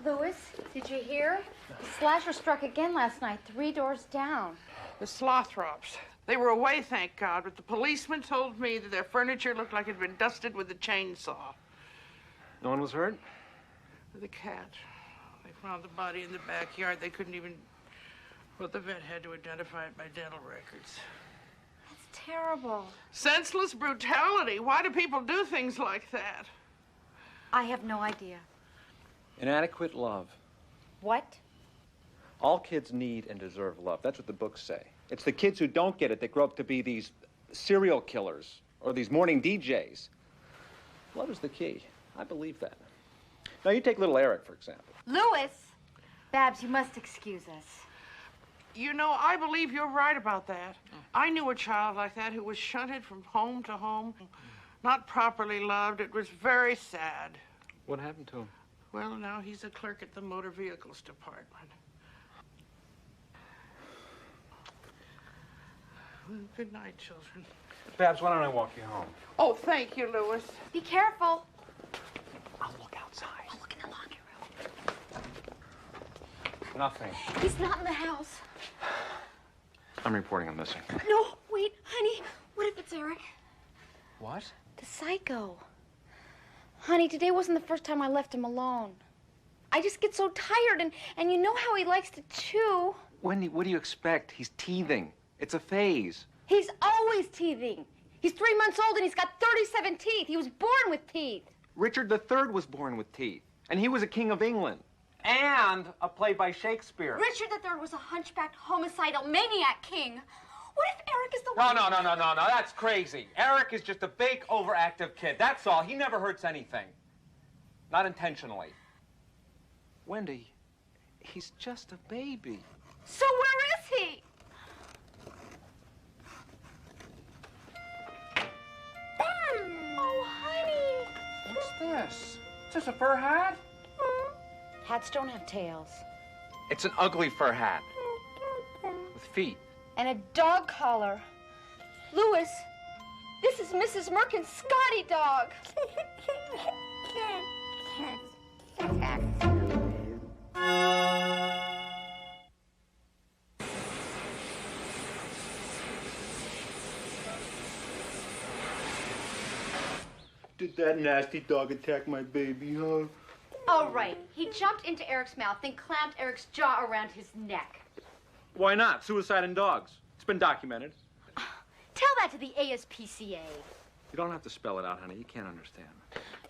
Speaker 4: Louis, did you hear? The slasher struck again last night, 3 doors down.
Speaker 6: The Slothrops. They were away, thank God, but the policeman told me that their furniture looked like it had been dusted with a chainsaw.
Speaker 22: No one was hurt?
Speaker 6: The cat. They found the body in the backyard. They couldn't even... Well, the vet had to identify it by dental records.
Speaker 4: That's terrible.
Speaker 6: Senseless brutality. Why do people do things like that?
Speaker 4: I have no idea.
Speaker 22: Inadequate love.
Speaker 4: What?
Speaker 22: All kids need and deserve love. That's what the books say. It's the kids who don't get it that grow up to be these serial killers or these morning DJs. Love is the key. I believe that. Now, you take little Eric, for example.
Speaker 4: Louis! Babs, you must excuse us.
Speaker 6: You know, I believe you're right about that. I knew a child like that who was shunted from home to home, not properly loved. It was very sad.
Speaker 22: What happened to him?
Speaker 6: Well, now he's a clerk at the motor vehicles department. Well, good night, children.
Speaker 22: Babs, why don't I walk you home?
Speaker 6: Oh, thank you, Louis.
Speaker 4: Be careful.
Speaker 22: I'll look outside.
Speaker 4: I'll look in the laundry room.
Speaker 22: Nothing.
Speaker 4: He's not in the house.
Speaker 22: I'm reporting him missing.
Speaker 4: No, wait, honey. What if it's Eric?
Speaker 22: What?
Speaker 4: The psycho. Honey, today wasn't the first time I left him alone. I just get so tired, and you know how he likes to chew.
Speaker 22: Wendy, what do you expect? He's teething. It's a phase.
Speaker 4: He's always teething. He's 3 months old and he's got 37 teeth. He was born with teeth.
Speaker 22: Richard III was born with teeth, and he was a king of England. And a play by Shakespeare.
Speaker 4: Richard III was a hunchbacked, homicidal maniac king. What if Eric is the one?
Speaker 22: No, that's crazy. Eric is just a big, overactive kid. That's all. He never hurts anything. Not intentionally. Wendy, he's just a baby.
Speaker 4: So where is he? Oh, honey.
Speaker 22: What's this? Is this a fur hat?
Speaker 4: Hats don't have tails.
Speaker 22: It's an ugly fur hat. With feet.
Speaker 4: And a dog collar. Louis, this is Mrs. Merkin's Scotty dog.
Speaker 5: Did that nasty dog attack my baby, huh?
Speaker 4: Oh, right. He jumped into Eric's mouth, then clamped Eric's jaw around his neck.
Speaker 22: Why not? Suicide in dogs. It's been documented.
Speaker 4: Tell that to the ASPCA.
Speaker 22: You don't have to spell it out, honey. You can't understand.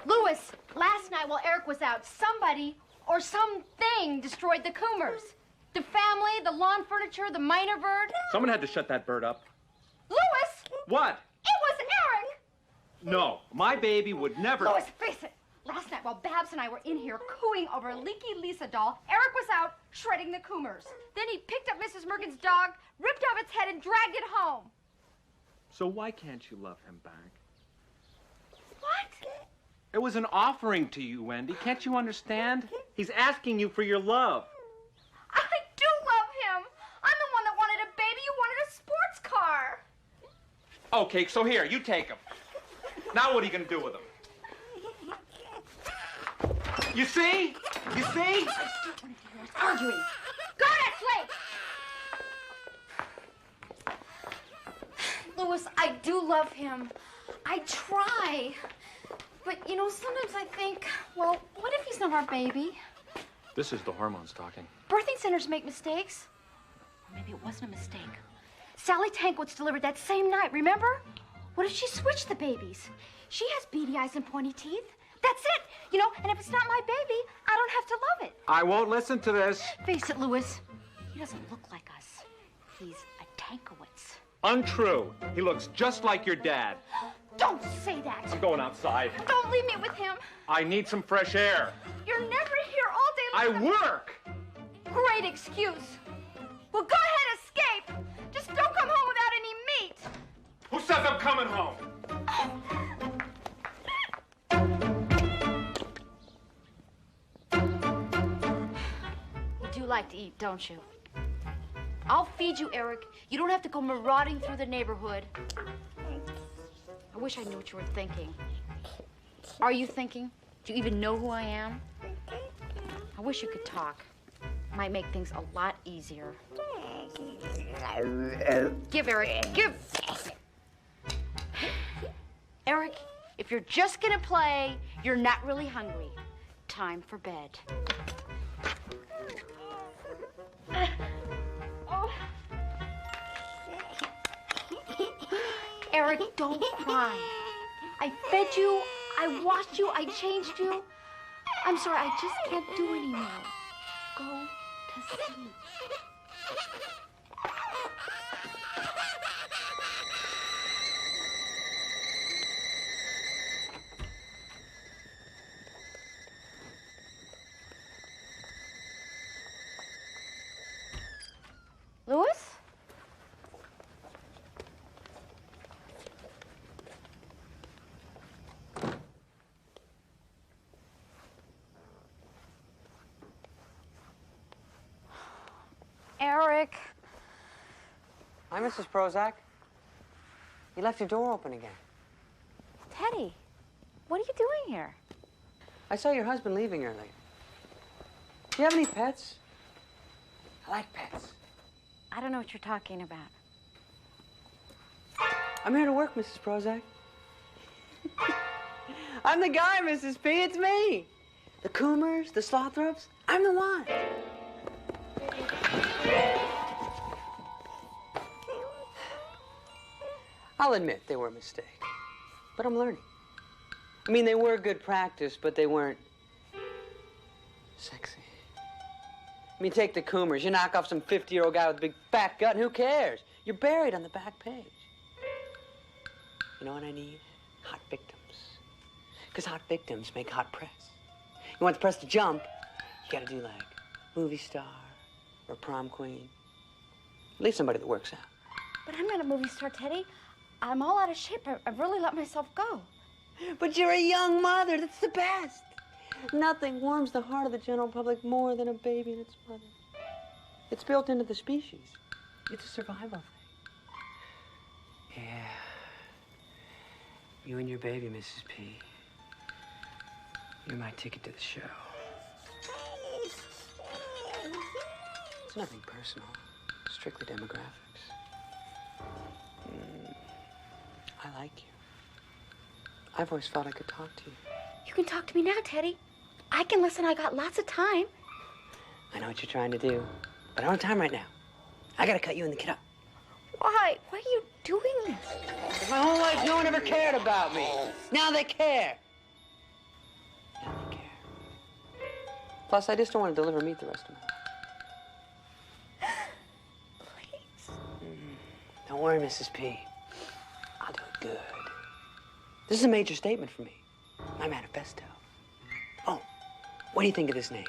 Speaker 4: Louis, last night while Eric was out, somebody or something destroyed the Coomers. The family, the lawn furniture, the minor bird.
Speaker 22: Someone had to shut that bird up.
Speaker 4: Louis!
Speaker 22: What?
Speaker 4: It was Eric!
Speaker 22: No, my baby would never...
Speaker 4: Louis, face it. Last night while Babs and I were in here cooing over a leaky Lisa doll, Eric was out shredding the Coomers. Then he picked up Mrs. Merkin's dog, ripped off its head, and dragged it home.
Speaker 22: So why can't you love him back?
Speaker 4: What?
Speaker 22: It was an offering to you, Wendy. Can't you understand? He's asking you for your love.
Speaker 4: I do love him. I'm the one that wanted a baby. You wanted a sports car.
Speaker 22: Okay, so here, you take him. Now what are you going to do with him? You see? You see?
Speaker 4: Arguing. Go ahead, Slate. Louis, I do love him. I try. But, you know, sometimes I think, well, what if he's not our baby?
Speaker 22: This is the hormones talking.
Speaker 4: Birthing centers make mistakes. Or maybe it wasn't a mistake. Sally Tankwitz delivered that same night, remember? What if she switched the babies? She has beady eyes and pointy teeth. That's it. You know, and if it's not my baby, I don't have to love it.
Speaker 22: I won't listen to this.
Speaker 4: Face it, Louis. He doesn't look like us. He's a Tankowitz.
Speaker 22: Untrue. He looks just like your dad.
Speaker 4: Don't say that.
Speaker 22: I'm going outside.
Speaker 4: Don't leave me with him.
Speaker 22: I need some fresh air.
Speaker 4: You're never here all day long.
Speaker 22: I work.
Speaker 4: Great excuse. Well, go ahead, escape. Just don't come home without any meat.
Speaker 22: Who says I'm coming home?
Speaker 4: Oh, like to eat, don't you? I'll feed you, Eric. You don't have to go marauding through the neighborhood. I wish I knew what you were thinking. Are you thinking? Do you even know who I am? I wish you could talk. Might make things a lot easier. Give, Eric, give. Eric, if you're just gonna play, you're not really hungry. Time for bed. Eric, don't cry. I fed you, I washed you, I changed you. I'm sorry, I just can't do anymore. Go to sleep. Louis? Eric.
Speaker 1: Hi, Mrs. Prozac. You left your door open again.
Speaker 4: Teddy, what are you doing here?
Speaker 1: I saw your husband leaving early. Do you have any pets? I like pets.
Speaker 4: I don't know what you're talking about.
Speaker 1: I'm here to work, Mrs. Prozac. I'm the guy, Mrs. P. It's me. The Coomers, the Slothrops. I'm the one. I'll admit they were a mistake, but I'm learning. I mean, they were good practice, but they weren't sexy. I mean, take the Coomers. You knock off some 50-year-old guy with a big fat gut, and who cares? You're buried on the back page. You know what I need? Hot victims. Because hot victims make hot press. You want the press to jump, you gotta do like movie star or prom queen. At least somebody that works out.
Speaker 4: But I'm not a movie star, Teddy. I'm all out of shape. I've really let myself go.
Speaker 1: But you're a young mother. That's the best. Nothing warms the heart of the general public more than a baby and its mother. It's built into the species. It's a survival thing. Yeah. You and your baby, Mrs. P. You're my ticket to the show. It's nothing personal. Strictly demographics. I like you. I've always thought I could talk to you.
Speaker 4: You can talk to me now, Teddy. I can listen. I got lots of time.
Speaker 1: I know what you're trying to do, but I don't have time right now. I gotta cut you and the kid up.
Speaker 4: Why? Why are you doing this?
Speaker 1: My whole life, no one ever cared about me. Now they care. Now they care. Plus, I just don't want to deliver meat the rest of my life.
Speaker 4: Please.
Speaker 1: Don't worry, Mrs. P. I'll do it good. This is a major statement for me. My manifesto. Oh, what do you think of this name?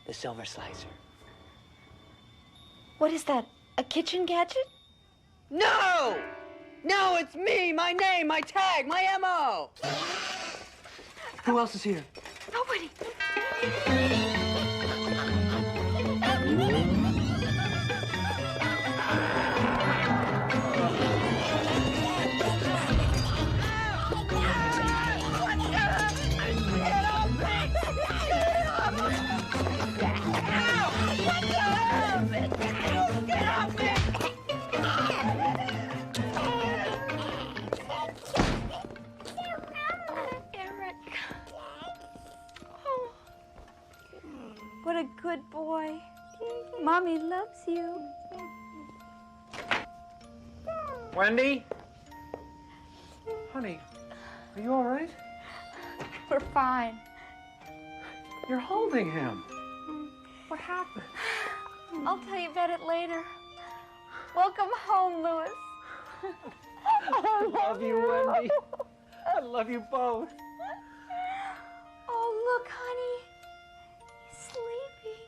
Speaker 1: The Silver Slicer.
Speaker 4: What is that? A kitchen gadget?
Speaker 1: No! No, it's me, my name, my tag, my M.O. Who else is here?
Speaker 4: Nobody. What a good boy. Mommy loves you.
Speaker 17: Wendy? Honey, are you all right?
Speaker 4: We're fine.
Speaker 17: You're holding him. What happened?
Speaker 4: I'll tell you about it later. Welcome home, Louis.
Speaker 17: I love you, Wendy. I love you both.
Speaker 4: Oh, look, honey. He's sleeping.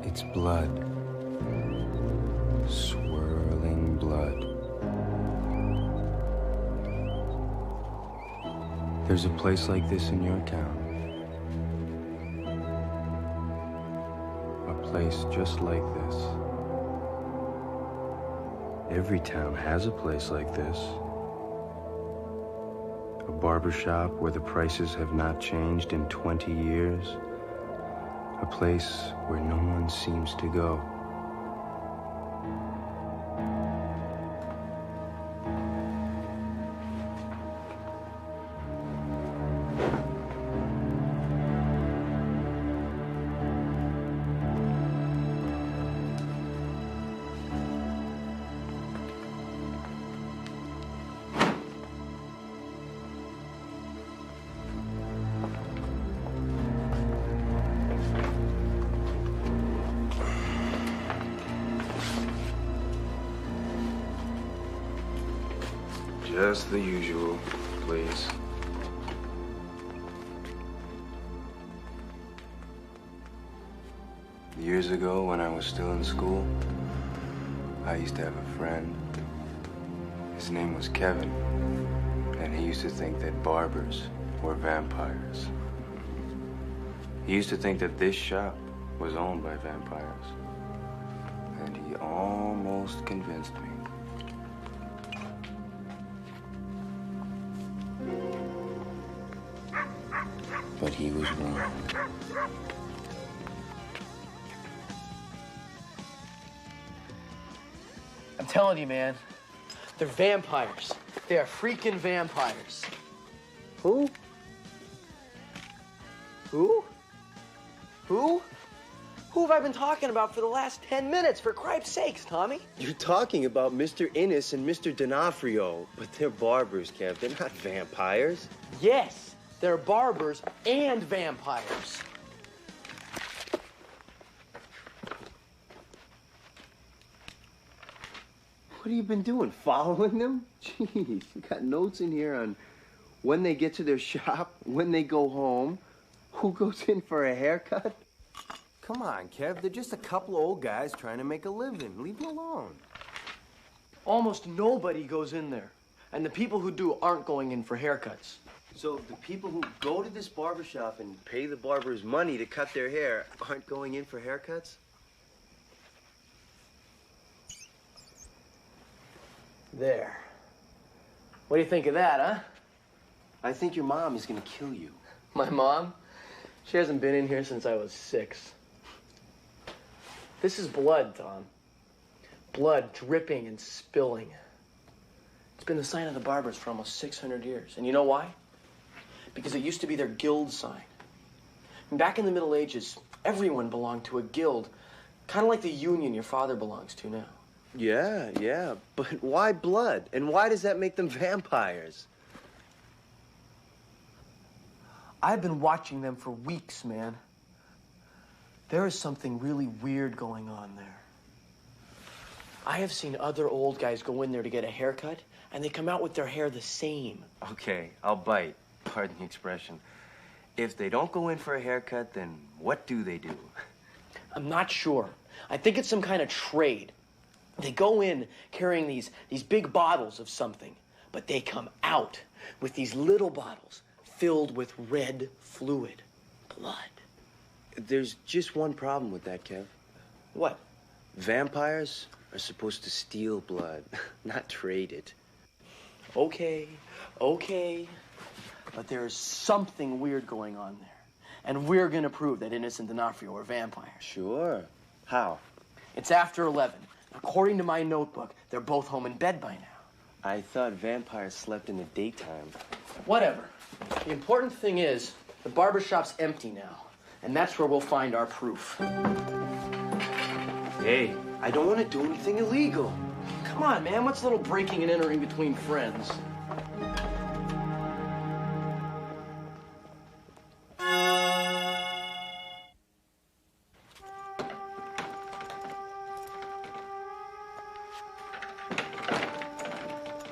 Speaker 9: It's blood swirling
Speaker 8: There's a place like this in your town. A place just like this. Every town has a place like this. A barbershop where the prices have not changed in 20 years. A place where no one seems to go. Just the usual, please. Years ago, when I was still in school, I used to have a friend. His name was Kevin, and he used to think that barbers were vampires. He used to think that this shop was owned by vampires, and he almost convinced me. But he was wrong.
Speaker 14: I'm telling you, man, they're vampires. They are freaking vampires. Who? Who? Who? Who have I been talking about for the last 10 minutes, for cripe's sakes, Tommy?
Speaker 8: You're talking about Mr. Innes and Mr. D'Onofrio, but they're barbers, Kev. They're not vampires.
Speaker 14: Yes, they're barbers and vampires.
Speaker 8: What have you been doing? Following them? Jeez, you got notes in here on when they get to their shop, when they go home, who goes in for a haircut. Come on, Kev. They're just a couple of old guys trying to make a living. Leave them alone.
Speaker 14: Almost nobody goes in there. And the people who do aren't going in for haircuts.
Speaker 8: So the people who go to this barbershop and pay the barbers money to cut their hair aren't going in for haircuts?
Speaker 14: There. What do you think of that, huh?
Speaker 8: I think your mom is gonna kill you.
Speaker 14: My mom? She hasn't been in here since I was 6. This is blood, Tom. Blood dripping and spilling. It's been the sign of the barbers for almost 600 years. And you know why? Because it used to be their guild sign. And back in the Middle Ages, everyone belonged to a guild, kind of like the union your father belongs to now.
Speaker 8: Yeah, but why blood? And why does that make them vampires?
Speaker 14: I've been watching them for weeks, man. There is something really weird going on there. I have seen other old guys go in there to get a haircut, and they come out with their hair the same.
Speaker 8: Okay, I'll bite. Pardon the expression. If they don't go in for a haircut, then what do they do?
Speaker 14: I'm not sure. I think it's some kind of trade. They go in carrying these big bottles of something, but they come out with these little bottles filled with red fluid, blood.
Speaker 8: There's just one problem with that, Kev.
Speaker 14: What?
Speaker 8: Vampires are supposed to steal blood, not trade it.
Speaker 14: Okay. But there's something weird going on there. And we're gonna prove that Innes and D'Onofrio are vampires.
Speaker 8: Sure. How?
Speaker 14: It's after 11. According to my notebook, they're both home in bed by now.
Speaker 8: I thought vampires slept in the daytime.
Speaker 14: Whatever. The important thing is, the barbershop's empty now. And that's where we'll find our proof.
Speaker 8: Hey, I don't want to do anything illegal.
Speaker 14: Come on, man. What's a little breaking and entering between friends?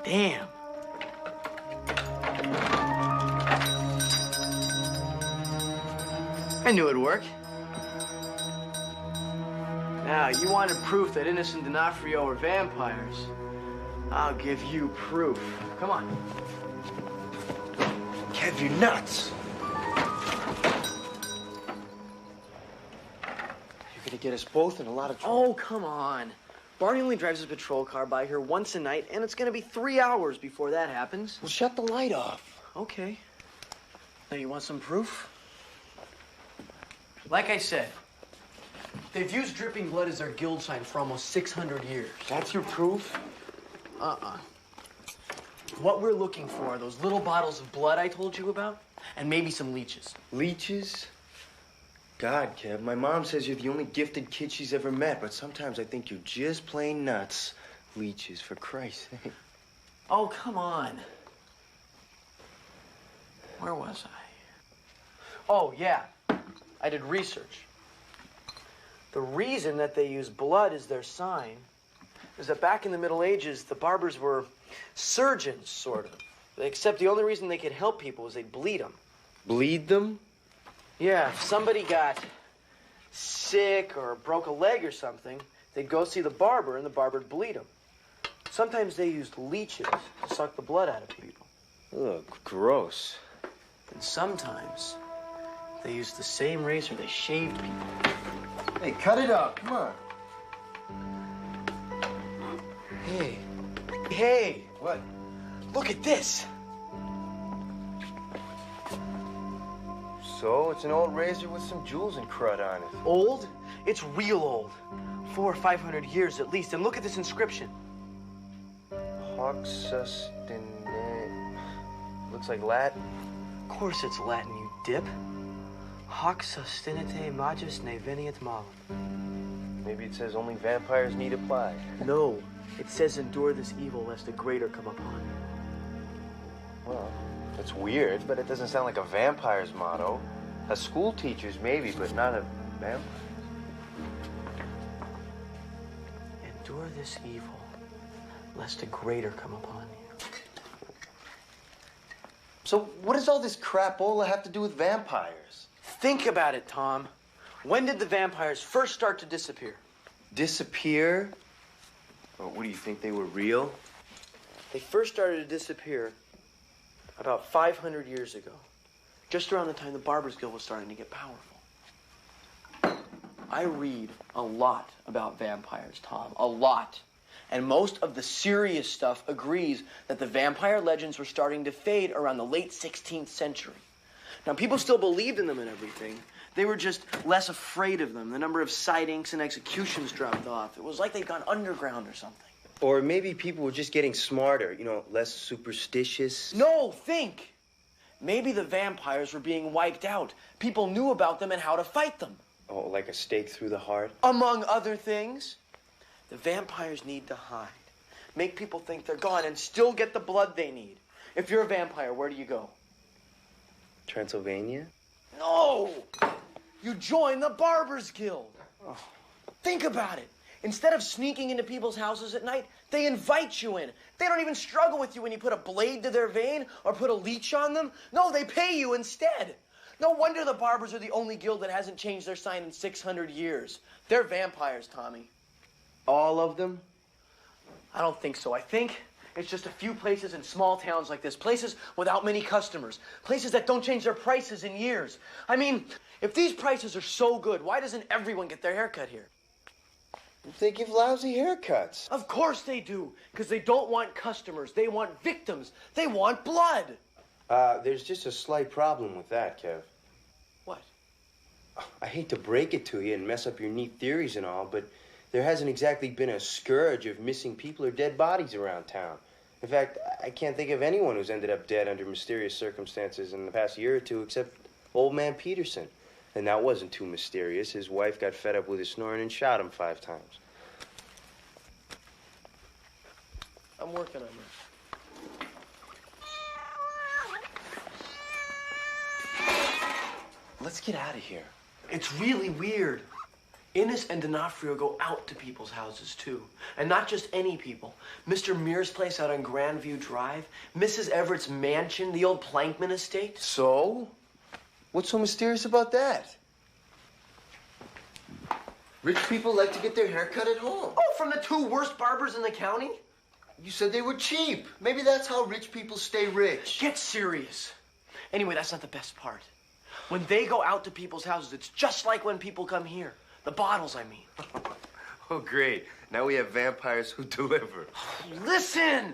Speaker 14: Damn. I knew it'd work. Now, you wanted proof that Innes and D'Onofrio are vampires. I'll give you proof. Come on.
Speaker 8: Kev,
Speaker 9: Kev, you're nuts. You're gonna get us both in a lot of trouble.
Speaker 10: Oh, come on. Barney only drives his patrol car by here once a night, and it's gonna be 3 hours before that happens.
Speaker 9: Well, shut the light off.
Speaker 10: Okay. Now, you want some proof? Like I said, they've used dripping blood as their guild sign for almost 600 years.
Speaker 9: That's your proof?
Speaker 10: What we're looking for are those little bottles of blood I told you about, and maybe some leeches.
Speaker 9: Leeches? God, Kev, my mom says you're the only gifted kid she's ever met, but sometimes I think you're just plain nuts. Leeches, for Christ's sake.
Speaker 10: Oh, come on. Where was I? Oh, yeah. I did research. The reason that they use blood as their sign is that back in the Middle Ages, the barbers were surgeons, sort of. Except the only reason they could help people was they'd bleed them.
Speaker 9: Bleed them?
Speaker 10: Yeah, if somebody got sick or broke a leg or something, they'd go see the barber, and the barber'd bleed them. Sometimes they used leeches to suck the blood out of people.
Speaker 9: Ugh, gross.
Speaker 10: And sometimes they used the same razor they shaved people.
Speaker 9: Hey, cut it out. Come on.
Speaker 10: Hey. Hey.
Speaker 9: What?
Speaker 10: Look at this.
Speaker 9: So, it's an old razor with some jewels and crud on it.
Speaker 10: Old? It's real old. 400 or 500 years at least. And look at this inscription.
Speaker 9: Hoc sustine. Looks like Latin.
Speaker 10: Of course it's Latin, you dip. Hoc sustinite magis ne veniet malum.
Speaker 9: Maybe it says only vampires need apply.
Speaker 10: No, it says endure this evil lest a greater come upon you.
Speaker 9: Well, that's weird, but it doesn't sound like a vampire's motto. A school teacher's maybe, but not a vampire.
Speaker 10: Endure this evil lest a greater come upon you.
Speaker 9: So what does all this crapola have to do with vampires?
Speaker 10: Think about it, Tom. When did the vampires first start to disappear?
Speaker 9: Disappear? Well, what do you think, they were real?
Speaker 10: They first started to disappear about 500 years ago, just around the time the Barbers Guild was starting to get powerful. I read a lot about vampires, Tom, a lot. And most of the serious stuff agrees that the vampire legends were starting to fade around the late 16th century. Now, people still believed in them and everything. They were just less afraid of them. The number of sightings and executions dropped off. It was like they'd gone underground or something.
Speaker 9: Or maybe people were just getting smarter, you know, less superstitious.
Speaker 10: No, think! Maybe the vampires were being wiped out. People knew about them and how to fight them.
Speaker 9: Oh, like a stake through the heart?
Speaker 10: Among other things. The vampires need to hide. Make people think they're gone and still get the blood they need. If you're a vampire, where do you go?
Speaker 9: Transylvania?
Speaker 10: No! You join the Barbers Guild. Oh. Think about it. Instead of sneaking into people's houses at night, they invite you in. They don't even struggle with you when you put a blade to their vein or put a leech on them. No, they pay you instead. No wonder the Barbers are the only guild that hasn't changed their sign in 600 years. They're vampires, Tommy.
Speaker 9: All of them?
Speaker 10: I don't think so. I think it's just a few places in small towns like this. Places without many customers. Places that don't change their prices in years. I mean, if these prices are so good, why doesn't everyone get their hair cut here?
Speaker 9: They give lousy haircuts.
Speaker 10: Of course they do. Because they don't want customers. They want victims. They want blood.
Speaker 9: There's just a slight problem with that, Kev.
Speaker 10: What?
Speaker 9: I hate to break it to you and mess up your neat theories and all, but there hasn't exactly been a scourge of missing people or dead bodies around town. In fact, I can't think of anyone who's ended up dead under mysterious circumstances in the past year or two except old man Peterson. And that wasn't too mysterious. His wife got fed up with his snoring and shot him 5 times.
Speaker 10: I'm working on this.
Speaker 9: Let's get out of here.
Speaker 10: It's really weird. Innes and D'Onofrio go out to people's houses, too. And not just any people. Mr. Mears' place out on Grandview Drive, Mrs. Everett's mansion, the old Plankman estate.
Speaker 9: So? What's so mysterious about that? Rich people like to get their hair cut at home.
Speaker 10: Oh, from the 2 worst barbers in the county?
Speaker 9: You said they were cheap. Maybe that's how rich people stay rich.
Speaker 10: Get serious. Anyway, that's not the best part. When they go out to people's houses, it's just like when people come here. The bottles, I mean.
Speaker 9: Oh, great. Now we have vampires who deliver.
Speaker 10: Listen!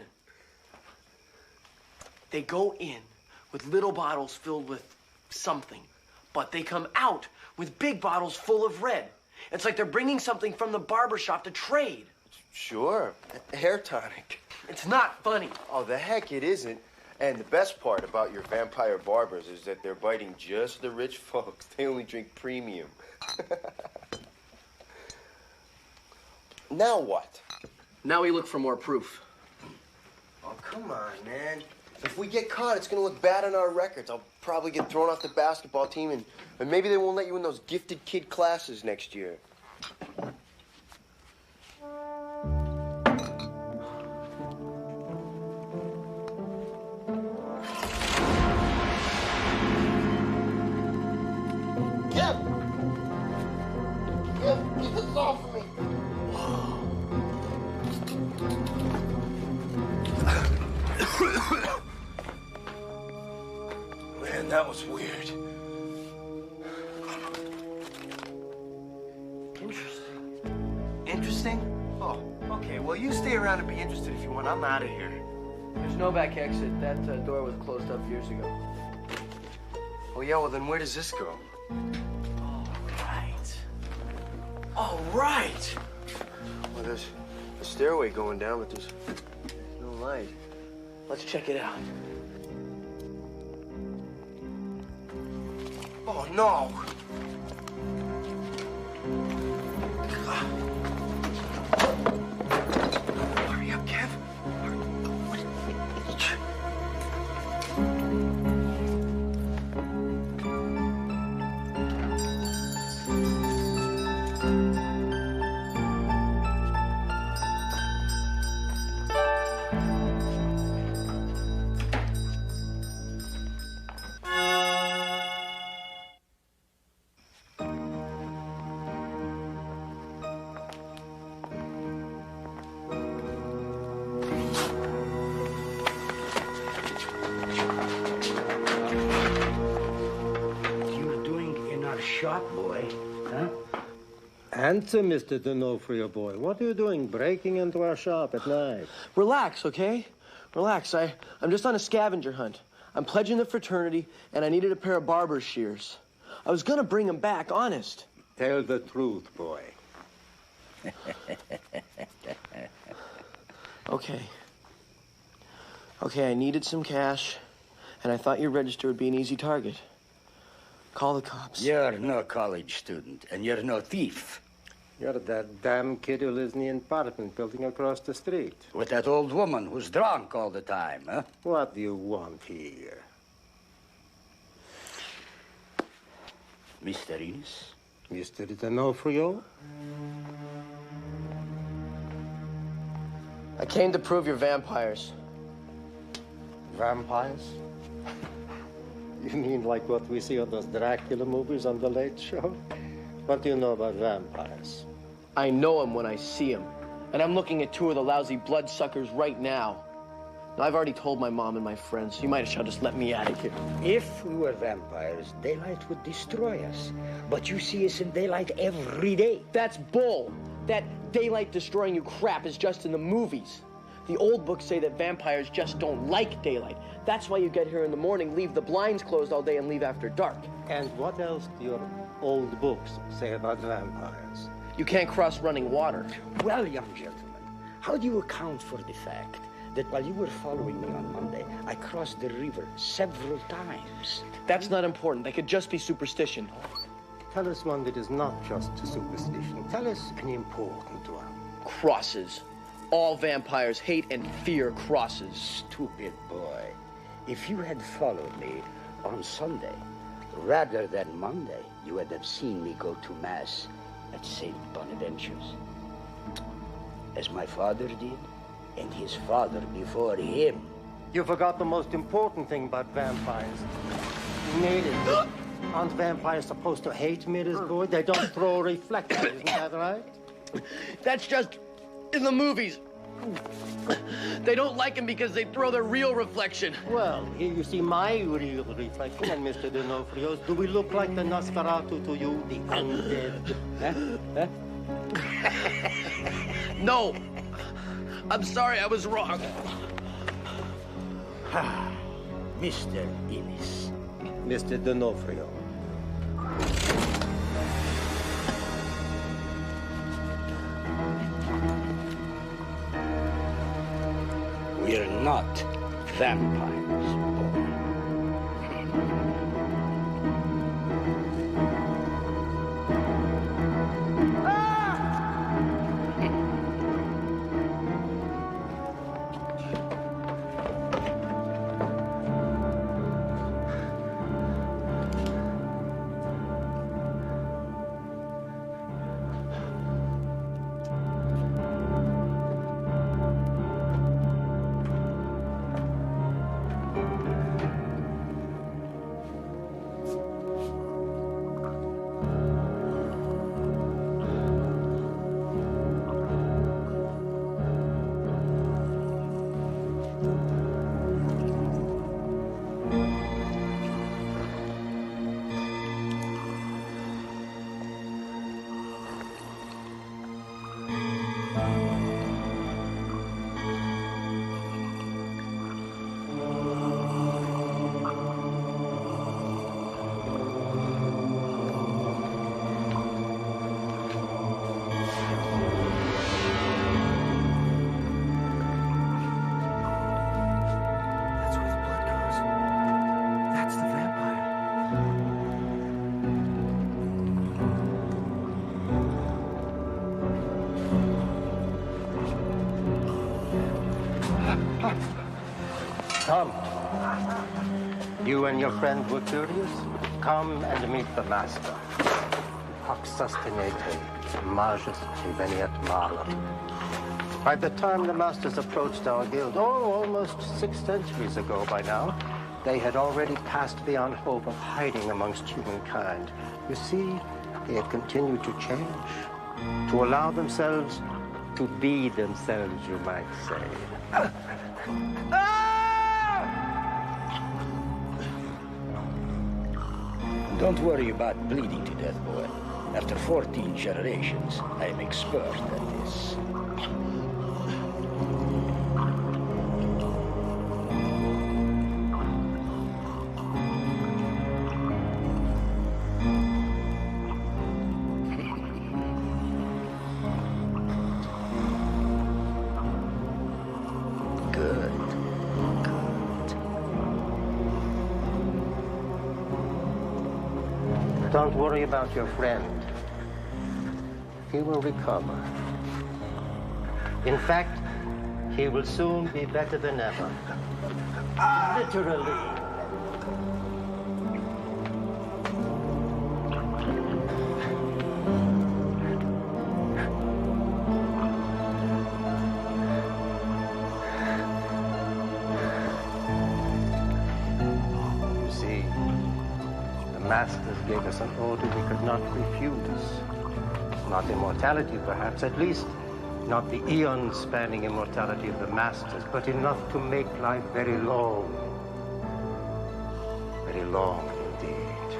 Speaker 10: They go in with little bottles filled with something, but they come out with big bottles full of red. It's like they're bringing something from the barber shop to trade.
Speaker 9: Sure. Hair tonic.
Speaker 10: It's not funny.
Speaker 9: Oh, the heck it isn't. And the best part about your vampire barbers is that they're biting just the rich folks. They only drink premium. Now what?
Speaker 10: Now we look for more proof.
Speaker 9: Oh, come on, man. If we get caught, it's going to look bad on our records. I'll probably get thrown off the basketball team, and maybe they won't let you in those gifted kid classes next year.
Speaker 12: Get this off of me.
Speaker 9: Man, that was weird.
Speaker 10: Interesting.
Speaker 9: Interesting? Oh, okay. Well, you stay around and be interested if you want. I'm out of here.
Speaker 10: There's no back exit. That door was closed up years ago.
Speaker 9: Oh, yeah? Well, then where does this go?
Speaker 10: All right.
Speaker 9: Well, there's a stairway going down, but there's no light.
Speaker 10: Let's check it out.
Speaker 9: Oh, no. Hurry up, Kev.
Speaker 3: Shop boy, huh?
Speaker 15: Answer, Mr. D'Onofrio boy. What are you doing breaking into our shop at night?
Speaker 10: Relax, okay? Relax. I'm just on a scavenger hunt. I'm pledging the fraternity, and I needed a pair of barber's shears. I was gonna bring them back, honest.
Speaker 15: Tell the truth, boy.
Speaker 10: Okay. Okay, I needed some cash, and I thought your register would be an easy target. Call the cops.
Speaker 3: You're no college student, and you're no thief.
Speaker 15: You're that damn kid who lives in the apartment building across the street.
Speaker 3: With that old woman who's drunk all the time, huh?
Speaker 15: What do you want here?
Speaker 3: Mr. Innes?
Speaker 15: Mr. D'Onofrio?
Speaker 10: I came to prove you're vampires.
Speaker 15: Vampires? You mean like what we see on those Dracula movies on The Late Show? What do you know about vampires?
Speaker 10: I know them when I see them. And I'm looking at two of the lousy bloodsuckers right now. Now, I've already told my mom and my friends. You might as well just let me out of here.
Speaker 3: If we were vampires, daylight would destroy us. But you see us in daylight every day.
Speaker 10: That's bull. That daylight destroying you crap is just in the movies. The old books say that vampires just don't like daylight. That's why you get here in the morning, leave the blinds closed all day, and leave after dark.
Speaker 15: And what else do your old books say about vampires?
Speaker 10: You can't cross running water.
Speaker 3: Well, young gentlemen, how do you account for the fact that while you were following me on Monday, I crossed the river several times?
Speaker 10: That's not important. That could just be superstition.
Speaker 15: Tell us one that is not just a superstition. Tell us an important one.
Speaker 10: Crosses. All vampires hate and fear crosses.
Speaker 3: Stupid boy. If you had followed me on Sunday rather than Monday, you would have seen me go to Mass at St. Bonaventure's. As my father did, and his father before him.
Speaker 15: You forgot the most important thing about vampires. Natives. Aren't vampires supposed to hate mirrors, boy? They don't throw reflectors, isn't that right?
Speaker 10: That's just in the movies.
Speaker 14: They don't like him because they throw their real reflection.
Speaker 15: Well, here you see my real reflection, and Mr. D'Onofrio's. Do we look like the Nosferatu to you, the undead?
Speaker 14: No. I'm sorry, I was wrong.
Speaker 3: Mr. Innes.
Speaker 15: Mr. D'Onofrio.
Speaker 3: We're not vampires, boy.
Speaker 15: Come. You and your friend were curious? Come and meet the master. Hoc sustinete, majus veniet mala. By the time the masters approached our guild, almost 6 centuries ago by now, they had already passed beyond hope of hiding amongst humankind. You see, they had continued to change, to allow themselves to be themselves, you might say.
Speaker 3: Don't worry about bleeding to death, boy. After 14 generations, I am expert at this.
Speaker 15: Don't worry about your friend. He will recover. In fact, he will soon be better than ever. Literally. You see, the masters gave us an order we could not refuse. Not immortality, perhaps, at least not the eon-spanning immortality of the masters, but enough to make life very long. Very long indeed.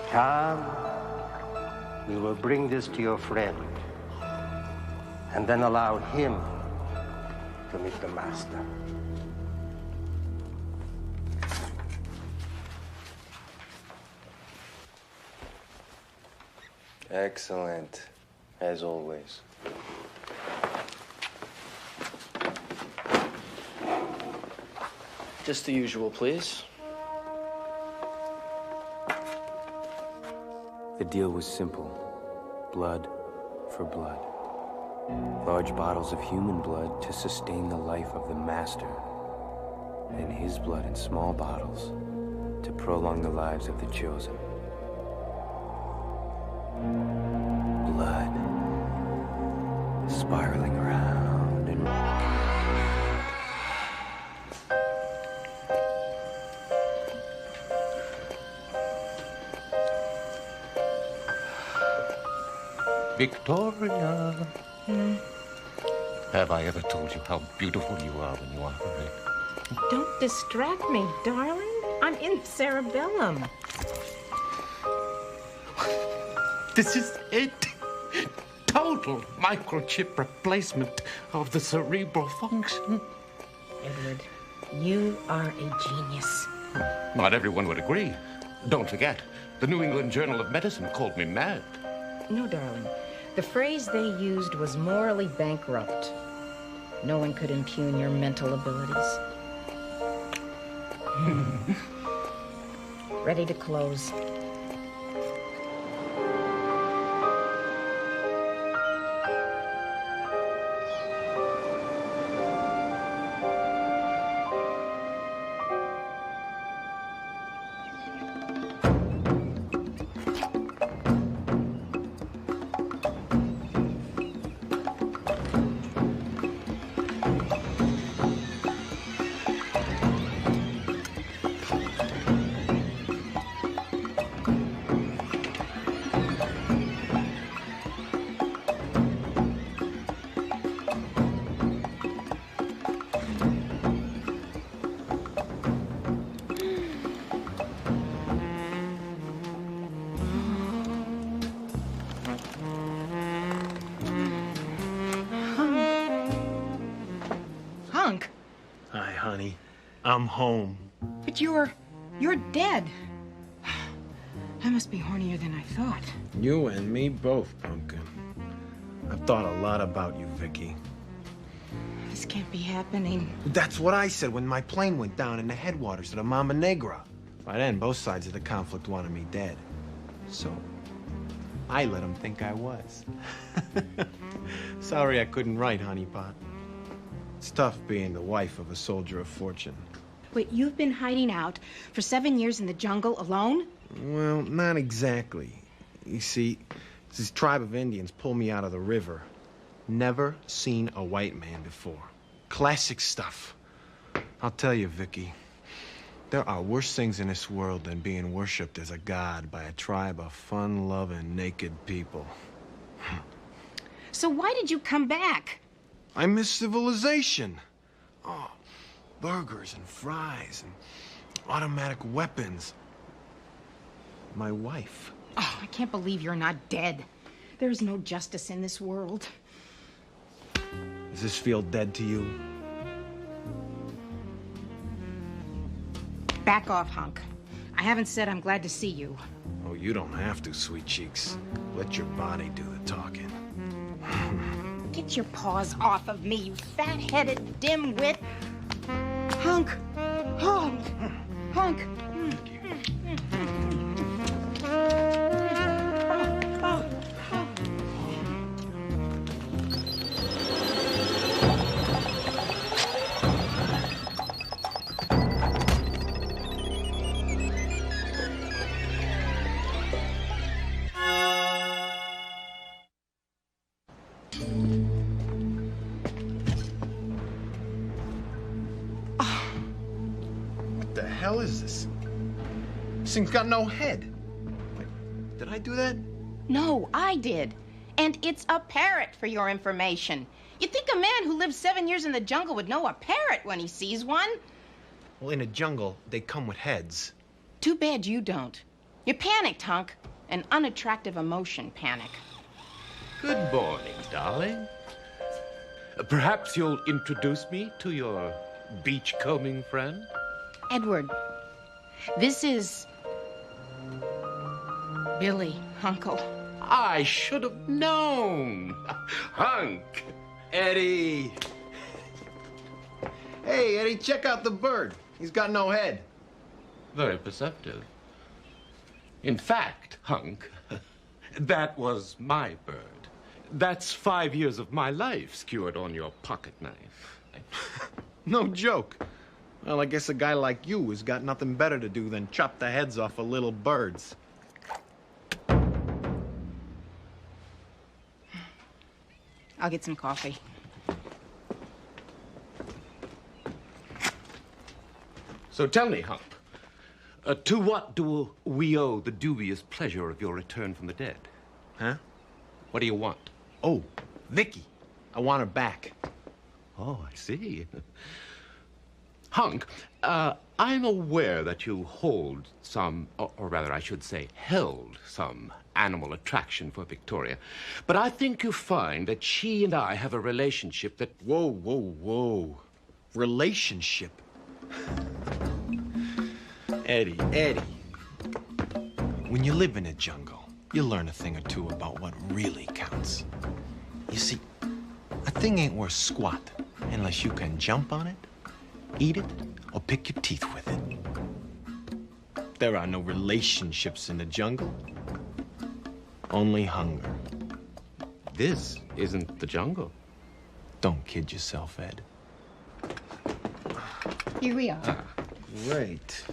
Speaker 15: Come, we will bring this to your friend, and then allow him to meet the master.
Speaker 9: Excellent, as always.
Speaker 10: Just the usual, please.
Speaker 8: The deal was simple. Blood for blood. Large bottles of human blood to sustain the life of the master. And his blood in small bottles to prolong the lives of the chosen. Blood spiraling around and
Speaker 18: Victoria.
Speaker 2: Have I ever told you how beautiful you are when you operate?
Speaker 19: Don't distract me, darling. I'm in cerebellum.
Speaker 2: This is it. Total microchip replacement of the cerebral function.
Speaker 19: Edward, you are a genius.
Speaker 2: Not everyone would agree. Don't forget, the New England Journal of Medicine called me mad.
Speaker 19: No, darling. The phrase they used was morally bankrupt. No one could impugn your mental abilities. Ready to close. Hunk.
Speaker 5: Hi, honey. I'm home.
Speaker 19: But you're dead. I must be hornier than I thought.
Speaker 5: You and me both, Pumpkin. I've thought a lot about you, Vicky.
Speaker 19: This can't be happening.
Speaker 5: That's what I said when my plane went down in the headwaters of the Mama Negra. By then, both sides of the conflict wanted me dead. So, I let them think I was. Sorry I couldn't write, honeypot. It's tough being the wife of a soldier of fortune.
Speaker 19: Wait, you've been hiding out for 7 years in the jungle alone?
Speaker 5: Well, not exactly. You see, this tribe of Indians pulled me out of the river. Never seen a white man before. Classic stuff. I'll tell you, Vicky, there are worse things in this world than being worshipped as a god by a tribe of fun-loving, naked people.
Speaker 19: So why did you come back?
Speaker 5: I miss civilization. Oh, burgers and fries and automatic weapons. My wife.
Speaker 19: Oh, I can't believe you're not dead. There is no justice in this world.
Speaker 5: Does this feel dead to you?
Speaker 19: Back off, Hunk. I haven't said I'm glad to see you.
Speaker 5: Oh, you don't have to, sweet cheeks. Let your body do the talking.
Speaker 19: Get your paws off of me, you fat-headed dimwit. Hunk! Hunk! Hunk!
Speaker 5: What the hell is this? This thing's got no head. Wait, did I do that?
Speaker 19: No, I did. And it's a parrot, for your information. You'd think a man who lived 7 years in the jungle would know a parrot when he sees one.
Speaker 5: Well, in a jungle, they come with heads.
Speaker 19: Too bad you don't. You panicked, Hunk. An unattractive emotion panic.
Speaker 2: Good morning, darling. Perhaps you'll introduce me to your beachcombing friend?
Speaker 19: Edward, this is Billy, Uncle.
Speaker 2: I should have known. Hunk.
Speaker 5: Eddie. Hey, Eddie, check out the bird. He's got no head.
Speaker 2: Very perceptive. In fact, Hunk, that was my bird. That's 5 years of my life skewered on your pocket knife.
Speaker 5: No joke. Well, I guess a guy like you has got nothing better to do than chop the heads off of little birds.
Speaker 19: I'll get some coffee.
Speaker 2: So tell me, Hump, to what do we owe the dubious pleasure of your return from the dead?
Speaker 5: Huh?
Speaker 2: What do you want?
Speaker 5: Oh, Vicky. I want her back.
Speaker 2: Oh, I see. Hunk, I'm aware that you hold some, or rather I should say held some animal attraction for Victoria. But I think you find that she and I have a relationship that...
Speaker 5: Whoa, whoa, whoa. Relationship? Eddie. When you live in a jungle, you learn a thing or two about what really counts. You see, a thing ain't worth squat unless you can jump on it, eat it, or pick your teeth with it. There are no relationships in the jungle. Only hunger.
Speaker 2: This isn't the jungle.
Speaker 5: Don't kid yourself, Ed.
Speaker 19: Here we are.
Speaker 5: Great.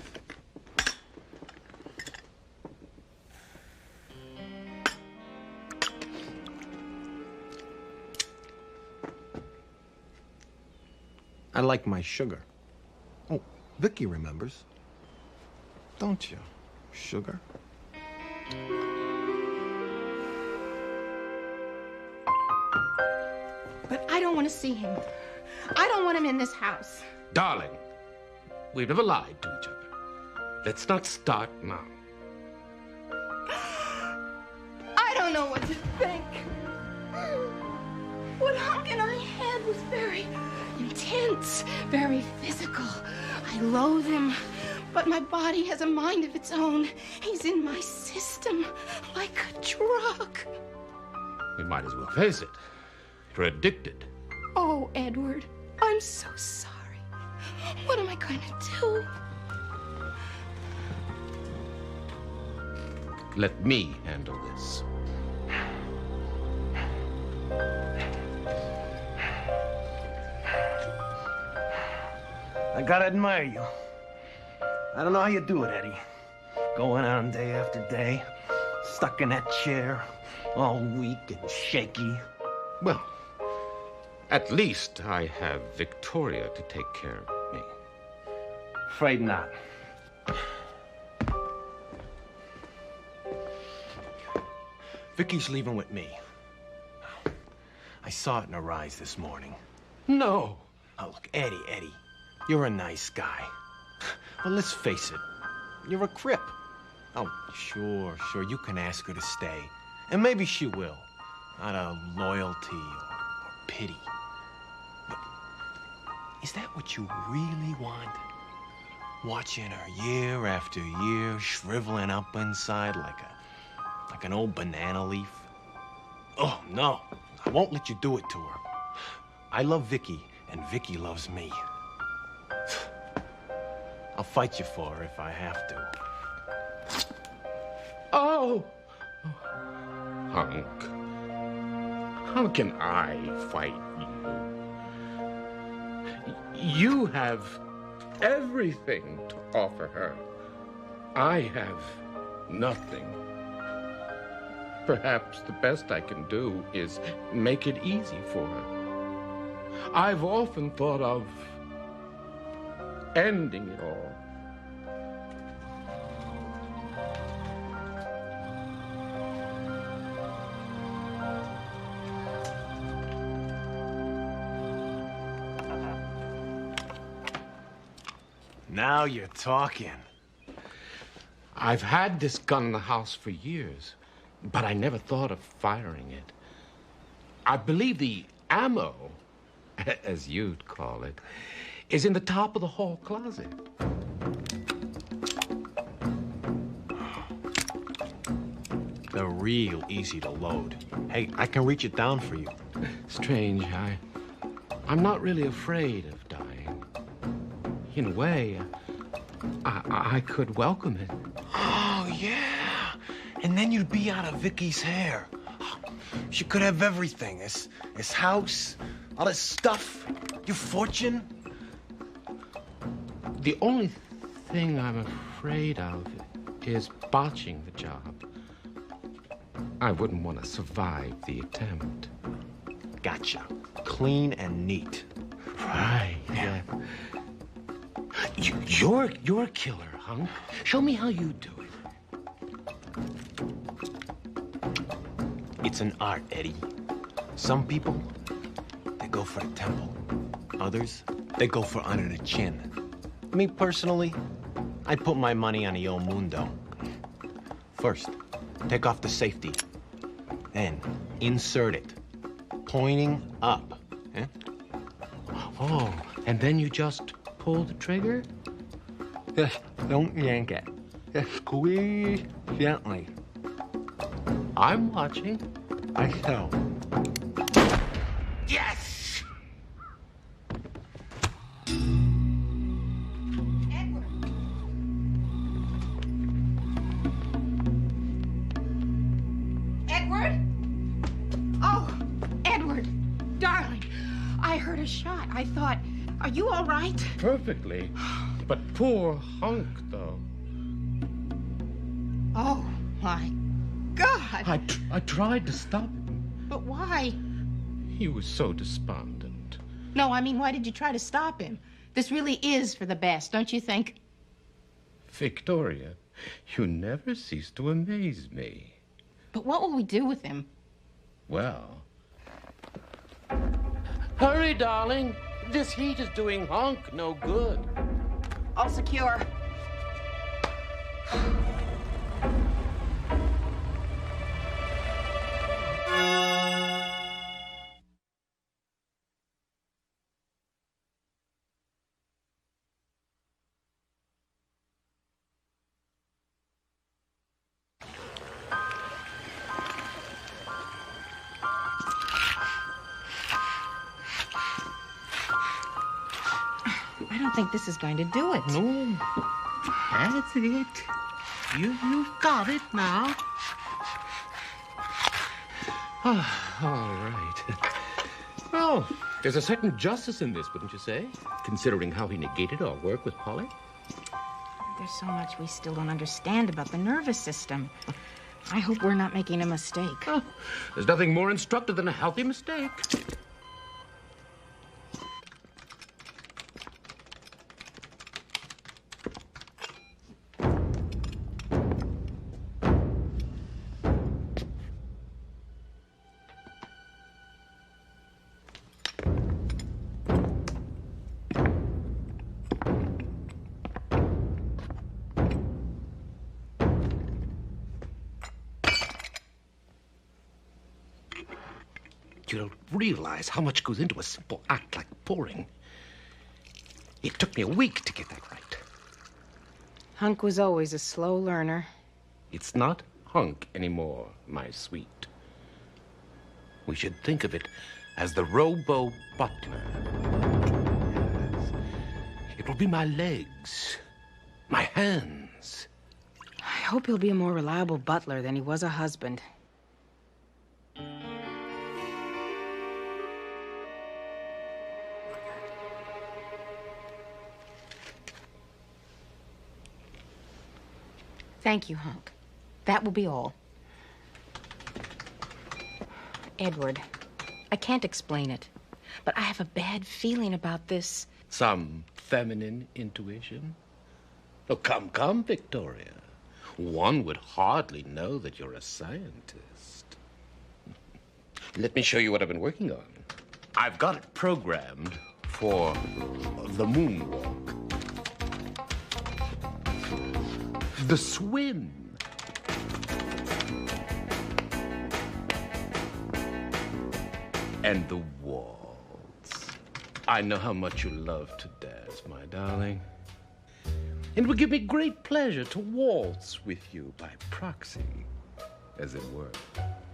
Speaker 5: I like my sugar. Oh, Vicky remembers. Don't you, sugar?
Speaker 19: But I don't want to see him. I don't want him in this house.
Speaker 2: Darling, we've never lied to each other. Let's not start now.
Speaker 19: I don't know what to think. What Hunk and I had was very intense, very physical. I loathe him, but my body has a mind of its own. He's in my system like a drug.
Speaker 2: We might as well face it. You're addicted.
Speaker 19: Oh, Edward, I'm so sorry. What am I going to do?
Speaker 2: Let me handle this.
Speaker 5: I gotta admire you. I don't know how you do it, Eddie. Going on day after day, stuck in that chair, all weak and shaky.
Speaker 2: Well, at least I have Victoria to take care of me.
Speaker 5: Afraid not. Vicky's leaving with me. I saw it in her eyes this morning.
Speaker 2: No.
Speaker 5: Oh, look, Eddie, you're a nice guy. But let's face it, you're a crip. Oh, sure, you can ask her to stay. And maybe she will, out of loyalty or pity. But is that what you really want? Watching her year after year shriveling up inside like an old banana leaf? Oh, no, I won't let you do it to her. I love Vicky, and Vicky loves me. I'll fight you for her if I have to.
Speaker 2: Oh! Hunk. How can I fight you? You have everything to offer her. I have nothing. Perhaps the best I can do is make it easy for her. I've often thought of ending it all.
Speaker 5: Now you're talking.
Speaker 2: I've had this gun in the house for years, but I never thought of firing it. I believe the ammo, as you'd call it, is in the top of the hall closet.
Speaker 5: They're real easy to load. Hey, I can reach it down for you.
Speaker 2: Strange, I'm not really afraid of dying. In a way, I could welcome it.
Speaker 5: Oh, yeah. And then you'd be out of Vicky's hair. She could have everything. This house, all this stuff, your fortune.
Speaker 2: The only thing I'm afraid of is botching the job. I wouldn't want to survive the attempt.
Speaker 5: Gotcha. Clean and neat.
Speaker 2: Right, yeah. You're a killer, Hunk. Show me how you do it.
Speaker 5: It's an art, Eddie. Some people, they go for the temple. Others, they go for under the chin. Me personally, I put my money on the El Mundo. First, take off the safety. Then, insert it, pointing up. Eh? Oh, and then you just pull the trigger? Just don't yank it. Just squeeze gently. I'm watching. I know.
Speaker 12: Yes!
Speaker 19: Edward? Oh, Edward, darling. I heard a shot. I thought, are you all right?
Speaker 2: Perfectly. But poor Hunk, though.
Speaker 19: Oh, my God.
Speaker 2: I tried to stop him.
Speaker 19: But why?
Speaker 2: He was so despondent.
Speaker 19: No, I mean, why did you try to stop him? This really is for the best, don't you think?
Speaker 2: Victoria, you never cease to amaze me.
Speaker 19: But what will we do with him?
Speaker 2: Well... Hurry, darling. This heat is doing Hunk no good.
Speaker 19: All secure. I don't think this is going to do it.
Speaker 2: No. That's it. You've got it now. All right. Well, there's a certain justice in this, wouldn't you say? Considering how he negated our work with Polly.
Speaker 19: There's so much we still don't understand about the nervous system. I hope we're not making a mistake.
Speaker 2: Oh, there's nothing more instructive than a healthy mistake. You don't realize how much goes into a simple act like pouring. It took me a week to get that right.
Speaker 19: Hunk was always a slow learner.
Speaker 2: It's not Hunk anymore, my sweet. We should think of it as the robo-butler. Yes. It will be my legs, my hands.
Speaker 19: I hope he'll be a more reliable butler than he was a husband. Thank you, Hunk. That will be all. Edward, I can't explain it, but I have a bad feeling about this.
Speaker 2: Some feminine intuition? Oh, come, Victoria. One would hardly know that you're a scientist. Let me show you what I've been working on. I've got it programmed for the moonwalk. The swim. And the waltz. I know how much you love to dance, my darling. It would give me great pleasure to waltz with you by proxy, as it were.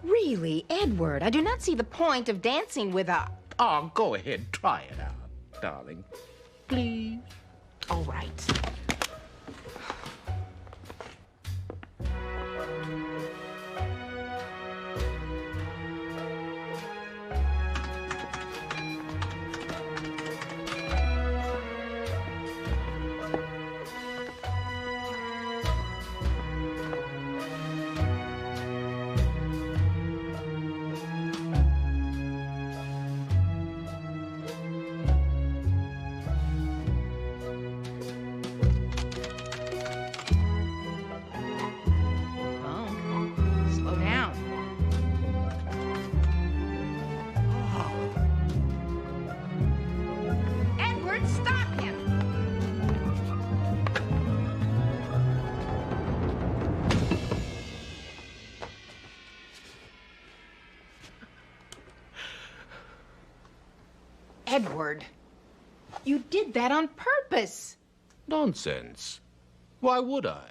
Speaker 19: Really, Edward, I do not see the point of dancing with a...
Speaker 2: Oh, go ahead, try it out, darling. Please.
Speaker 19: All right.
Speaker 11: Edward, you did that on purpose.
Speaker 2: Nonsense. Why would I?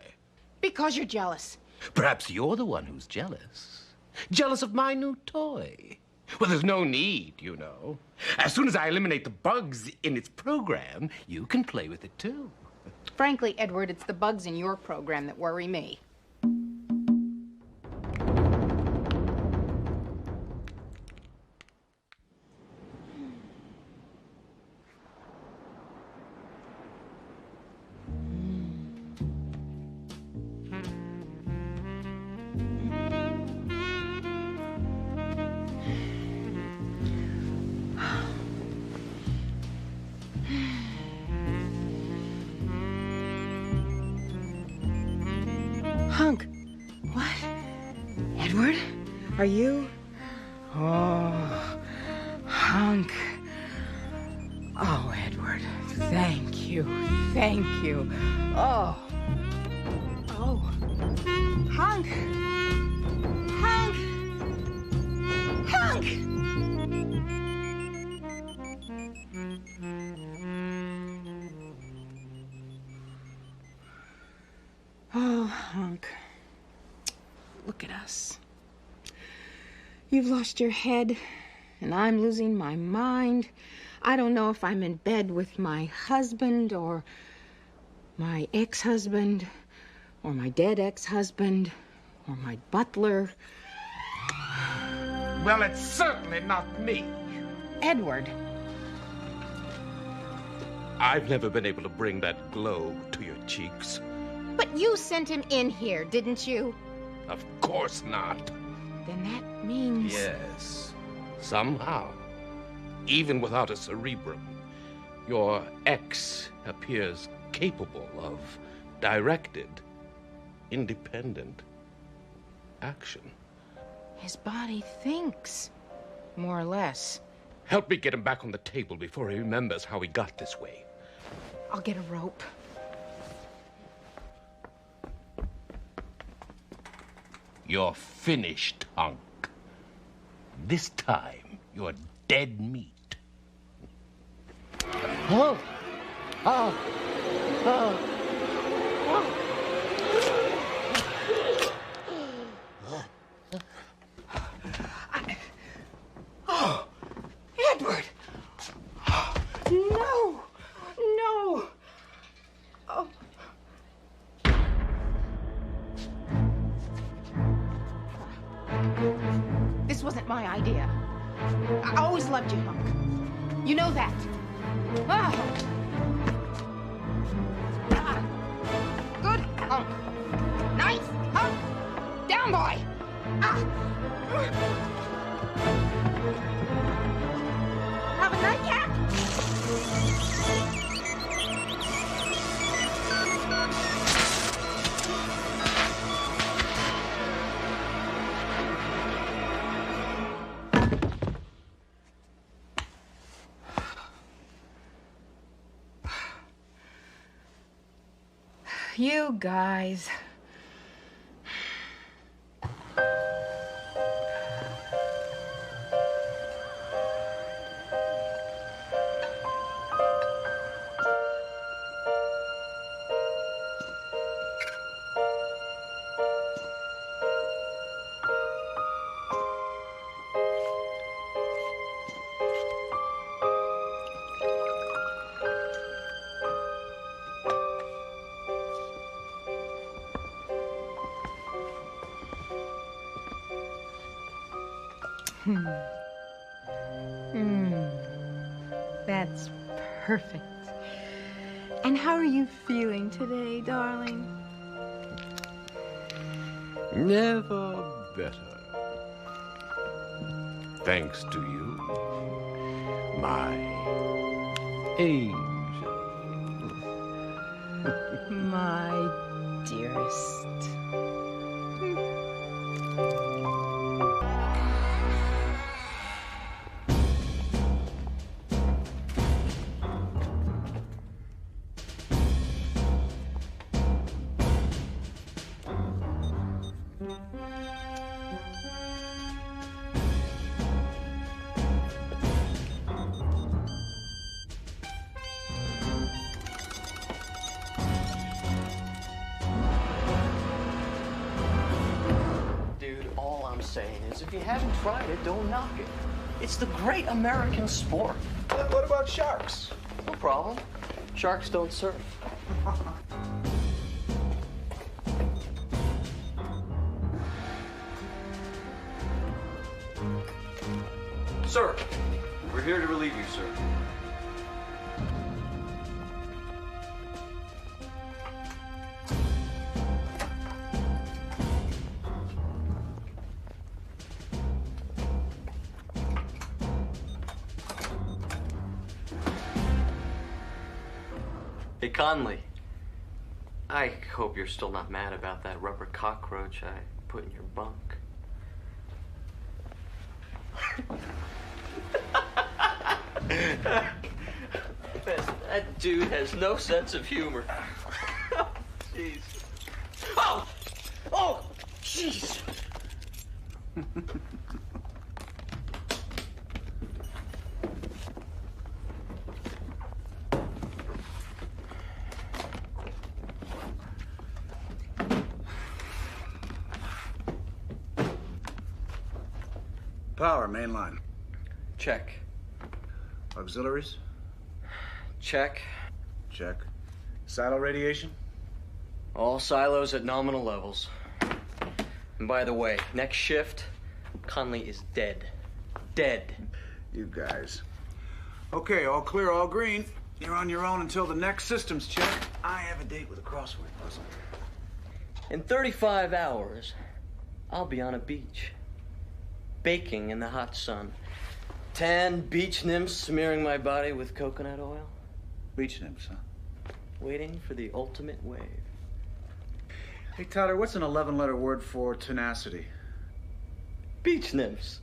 Speaker 11: Because you're jealous.
Speaker 2: Perhaps you're the one who's jealous. Jealous of my new toy. Well, there's no need, you know. As soon as I eliminate the bugs in its program, you can play with it too.
Speaker 11: Frankly, Edward, it's the bugs in your program that worry me. Hunk. What? Edward? Are you? Oh, Hunk. Oh, Edward. Thank you. Thank you. Oh. Oh. Hunk. Hunk. Hunk! Oh, Hunk. Look at us. You've lost your head, and I'm losing my mind. I don't know if I'm in bed with my husband, or my ex-husband, or my dead ex-husband, or my butler.
Speaker 2: Well, it's certainly not me.
Speaker 11: Edward.
Speaker 2: I've never been able to bring that glow to your cheeks.
Speaker 11: But you sent him in here, didn't you?
Speaker 2: Of course not.
Speaker 11: Then that means...
Speaker 2: Yes. Somehow, even without a cerebrum, your ex appears capable of directed, independent action.
Speaker 11: His body thinks, more or less.
Speaker 2: Help me get him back on the table before he remembers how he got this way.
Speaker 11: I'll get a rope.
Speaker 2: You're finished, Hunk. This time, you're dead meat.
Speaker 15: Oh! Oh! Oh!
Speaker 11: Oh, Edward! No! No! Oh. This wasn't my idea. I always loved you, Hunk. You know that. Ah. Ah. Good, Hunk. Nice, Hunk. Down, boy. Ah. Have a nightcap? You guys. That's perfect. And how are you feeling today, darling?
Speaker 2: Never better. Thanks to you, my angel.
Speaker 11: My dearest.
Speaker 10: I'm saying is, if you haven't tried it, don't knock it. It's the great American sport.
Speaker 5: What about sharks?
Speaker 10: No problem. Sharks don't surf. Sir, we're here to relieve you, sir. Hey, Conley. I hope you're still not mad about that rubber cockroach I put in your bunk. That dude has no sense of humor. Jeez. Oh! Oh! Jeez!
Speaker 5: Power, main line.
Speaker 10: Check.
Speaker 5: Auxiliaries?
Speaker 10: Check.
Speaker 5: Check. Silo radiation?
Speaker 10: All silos at nominal levels. And by the way, next shift, Conley is dead. Dead.
Speaker 5: You guys. Okay, all clear, all green. You're on your own until the next systems check. I have a date with a crossword puzzle.
Speaker 10: In 35 hours, I'll be on a beach. Baking in the hot sun. Tan beach nymphs smearing my body with coconut oil.
Speaker 5: Beach nymphs, huh?
Speaker 10: Waiting for the ultimate wave.
Speaker 5: Hey, Tyler, what's an 11-letter word for tenacity?
Speaker 10: Beach nymphs.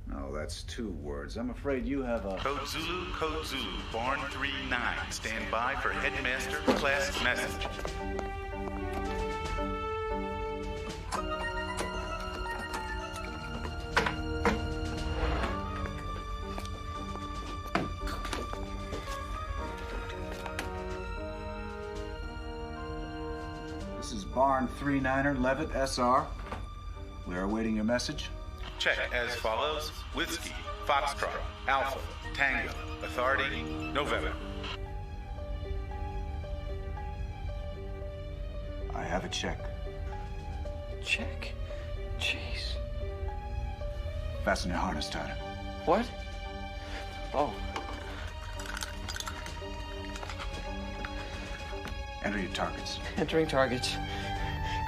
Speaker 5: No, that's 2 words. I'm afraid you have a...
Speaker 13: Code Zulu, Barn 3-9. Stand by for Headmaster class message.
Speaker 5: This is Barn 3-9er, Levitt, SR. We are awaiting your message.
Speaker 13: Check as follows. Whiskey, Foxtrot, Alpha, Tango, Authority, November.
Speaker 5: I have a check.
Speaker 10: Check? Jeez.
Speaker 5: Fasten your harness, Tyler.
Speaker 10: What? Oh.
Speaker 5: Enter your targets.
Speaker 10: Entering targets.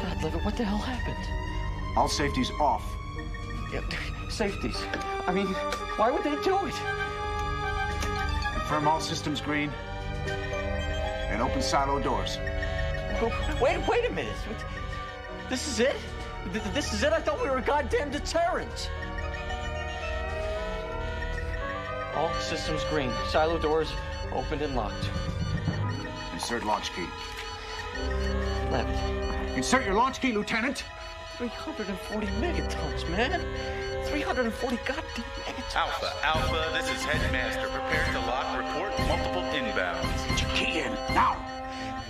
Speaker 10: God, Levitt, what the hell happened?
Speaker 5: All safeties off.
Speaker 10: Yep. Safeties. I mean, why would they do it?
Speaker 5: Confirm all systems green. And open silo doors.
Speaker 10: Wait a minute. This is it? This is it? I thought we were a goddamn deterrent. All systems green. Silo doors opened and locked.
Speaker 5: Insert launch key.
Speaker 10: Levitt.
Speaker 5: Insert your launch key, Lieutenant.
Speaker 10: 340 megatons, man. 340 goddamn megatons.
Speaker 13: Alpha, this is Headmaster. Prepare to lock, report multiple inbounds.
Speaker 5: Get your key in, now!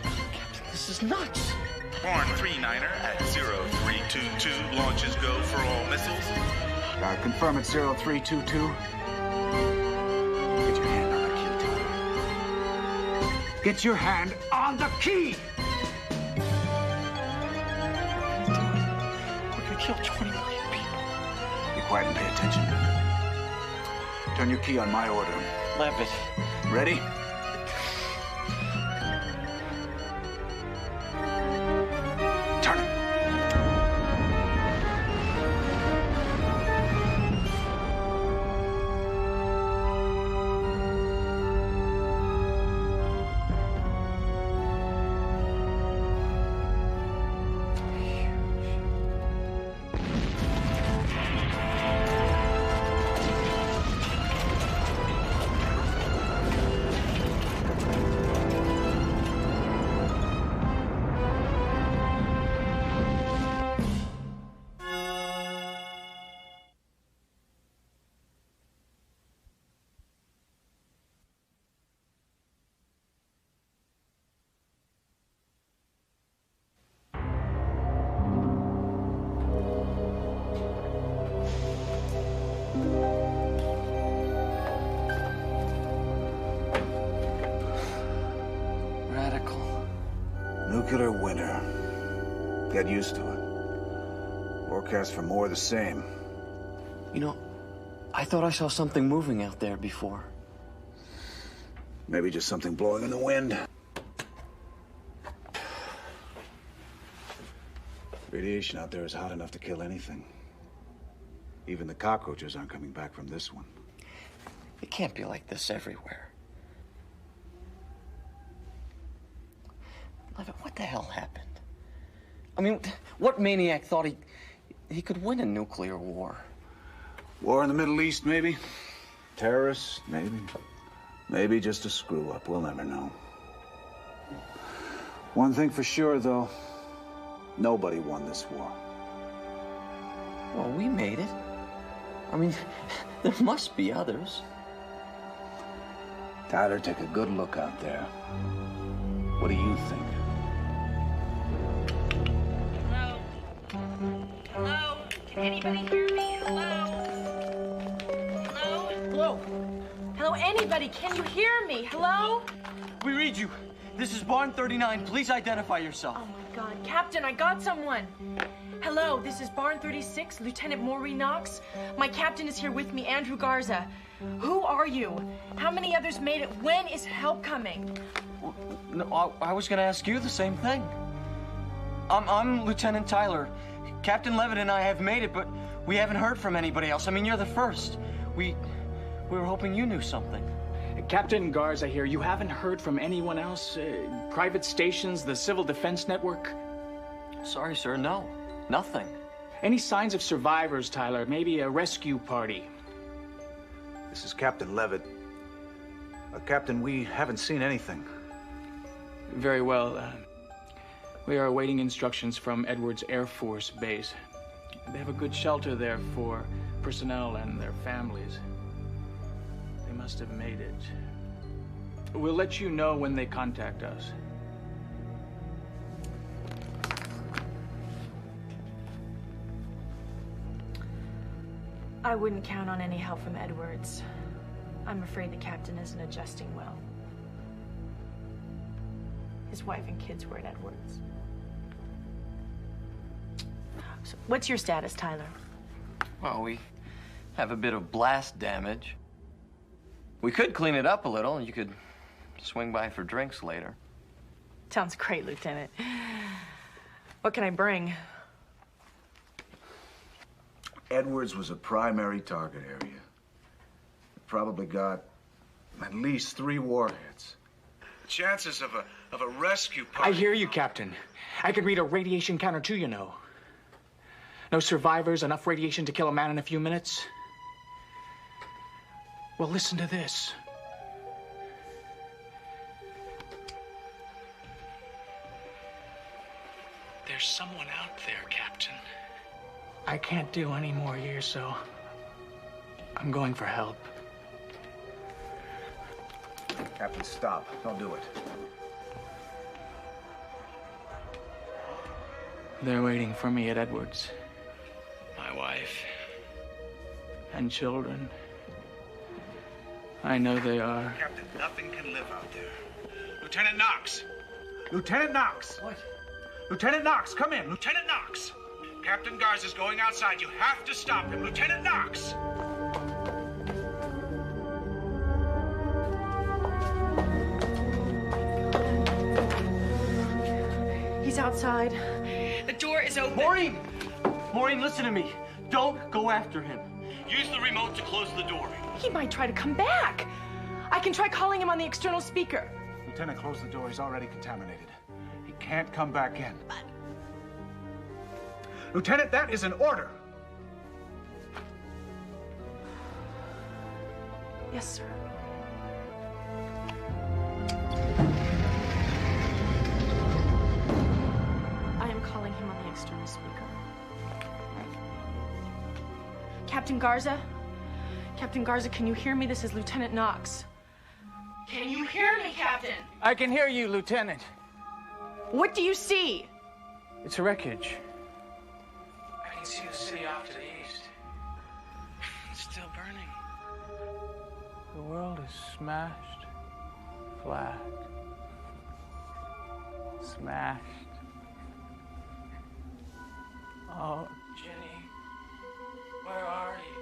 Speaker 10: Captain, this is nuts.
Speaker 13: Barn 3-9er at 0322. Launches go for all missiles.
Speaker 5: Confirm at 0322. Get your hand on the key, Tyler. Get your hand on the key!
Speaker 10: Kill 20 million people.
Speaker 5: Be quiet and pay attention. Turn your key on my order.
Speaker 10: Levitt.
Speaker 5: Ready? Turn it.
Speaker 20: nuclear winter. Get used to it. Forecast for more of the same.
Speaker 10: You know, I thought I saw something moving out there before.
Speaker 20: Maybe just something blowing in the wind. Radiation out there is hot enough to kill anything. Even the cockroaches aren't coming back from this one.
Speaker 10: It can't be like this everywhere. Levitt, what the hell happened? I mean, what maniac thought he could win a nuclear war?
Speaker 20: War in the Middle East, maybe? Terrorists, maybe. Maybe just a screw-up. We'll never know. One thing for sure, though. Nobody won this war.
Speaker 10: Well, we made it. I mean, there must be others.
Speaker 20: Tyler, take a good look out there. What do you think?
Speaker 21: Hello? Hello? Can anybody hear me? Hello? Hello?
Speaker 10: Hello?
Speaker 21: Hello, anybody? Can you hear me? Hello?
Speaker 10: We read you. This is Barn 39. Please identify yourself.
Speaker 21: Oh my God, Captain, I got someone. Hello, this is Barn 36, Lieutenant Maury Knox. My captain is here with me, Andrew Garza. Who are you? How many others made it? When is help coming?
Speaker 10: No, I was gonna ask you the same thing. I'm Lieutenant Tyler. Captain Levitt and I have made it, but we haven't heard from anybody else. I mean, you're the first. We were hoping you knew something.
Speaker 23: Captain Garza here, you haven't heard from anyone else? Private stations, the Civil Defense Network?
Speaker 10: Sorry, sir, no. Nothing.
Speaker 23: Any signs of survivors, Tyler? Maybe a rescue party?
Speaker 20: This is Captain Levitt. Captain, we haven't seen anything.
Speaker 23: Very well. We are awaiting instructions from Edwards Air Force Base. They have a good shelter there for personnel and their families. They must have made it. We'll let you know when they contact us.
Speaker 21: I wouldn't count on any help from Edwards. I'm afraid the captain isn't adjusting well. His wife and kids were at Edwards. So what's your status, Tyler?
Speaker 10: Well, we have a bit of blast damage. We could clean it up a little, and you could swing by for drinks later.
Speaker 21: Sounds great, Lieutenant. What can I bring?
Speaker 20: Edwards was a primary target area. It probably got at least 3 warheads. The chances of a rescue party...
Speaker 23: I hear you, Captain. I could read a radiation counter too, you know. No survivors, enough radiation to kill a man in a few minutes? Well, listen to this. There's someone out there, Captain. I can't do any more here, so I'm going for help.
Speaker 20: Captain, stop. Don't do it.
Speaker 23: They're waiting for me at Edwards. My wife and children. I know they are.
Speaker 20: Captain, nothing can live out there. Lieutenant Knox! Lieutenant Knox!
Speaker 10: What?
Speaker 20: Lieutenant Knox, come in. Lieutenant Knox! Captain Garza's going outside. You have to stop him. Lieutenant Knox!
Speaker 21: He's outside. The door is open.
Speaker 10: Maureen! Maureen, listen to me. Don't go after him. Use the remote to close the door.
Speaker 21: He might try to come back. I can try calling him on the external speaker.
Speaker 20: Lieutenant, close the door. He's already contaminated. He can't come back in. Lieutenant, that is an order.
Speaker 21: Yes, sir. I am calling him on the external speaker. Captain Garza? Captain Garza, can you hear me? This is Lieutenant Knox. Can you hear me, Captain?
Speaker 23: I can hear you, Lieutenant.
Speaker 21: What do you see?
Speaker 23: It's a wreckage. I can see the city off to the east. It's still burning. The world is smashed, flat, smashed. Oh, Jenny, where are you?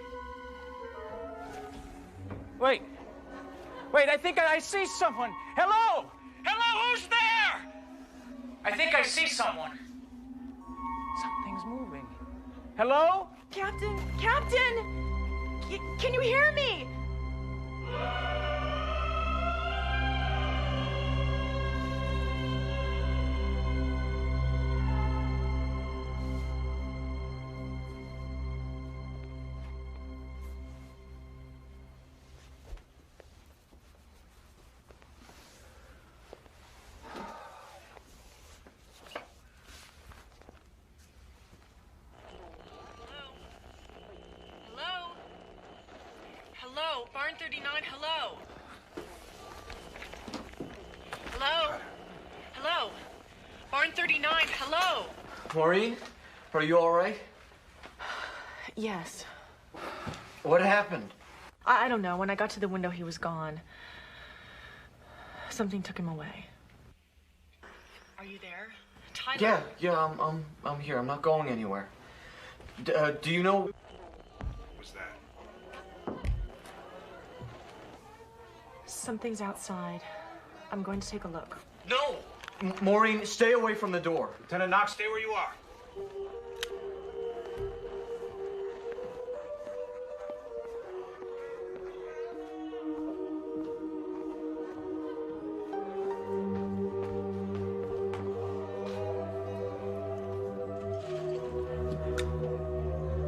Speaker 23: Wait, I think I see someone. Hello? Hello, who's there? I think I see someone. Something's moving. Hello?
Speaker 21: Captain! Can you hear me? Hello, Barn 39, hello. Hello, Barn 39, hello.
Speaker 10: Maureen, are you all right?
Speaker 21: Yes.
Speaker 10: What happened?
Speaker 21: I don't know. When I got to the window, he was gone. Something took him away. Are you there? Tyler?
Speaker 10: Yeah, I'm here. I'm not going anywhere. Do you know?
Speaker 20: What's that?
Speaker 21: Something's outside. I'm going to take a look.
Speaker 10: No! Maureen, stay away from the door.
Speaker 20: Lieutenant Knox, stay where you are.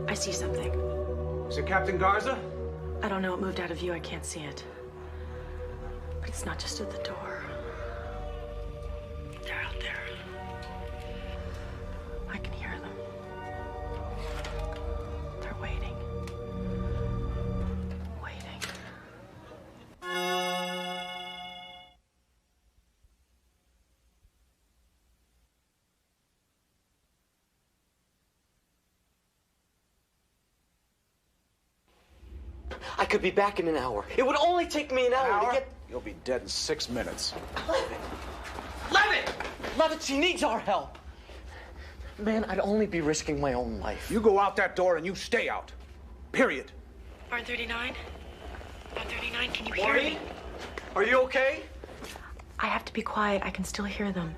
Speaker 21: I see something.
Speaker 20: Is it Captain Garza?
Speaker 21: I don't know. It moved out of view. I can't see it. But it's not just at the door. They're out there. I can hear them. They're waiting. Waiting.
Speaker 10: I could be back in an hour. It would only take me an hour to get...
Speaker 20: You'll be dead in 6 minutes.
Speaker 10: Levitt, she needs our help. Man, I'd only be risking my own life.
Speaker 20: You go out that door and you stay out. Period.
Speaker 21: Barn 39? Barn 39, can you hear
Speaker 10: Maureen?
Speaker 21: me?
Speaker 10: Are you okay?
Speaker 21: I have to be quiet. I can still hear them.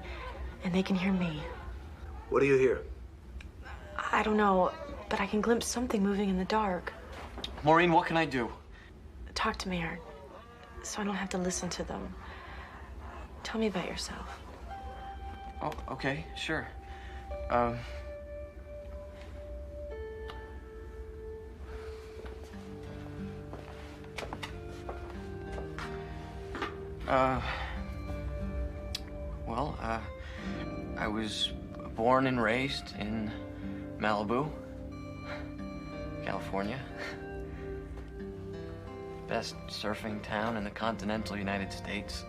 Speaker 21: And they can hear me.
Speaker 20: What do you hear?
Speaker 21: I don't know, but I can glimpse something moving in the dark.
Speaker 10: Maureen, what can I do?
Speaker 21: Talk to me, Eric, so I don't have to listen to them. Tell me about yourself.
Speaker 10: Oh, okay, sure. I was born and raised in Malibu, California. Best surfing town in the continental United States.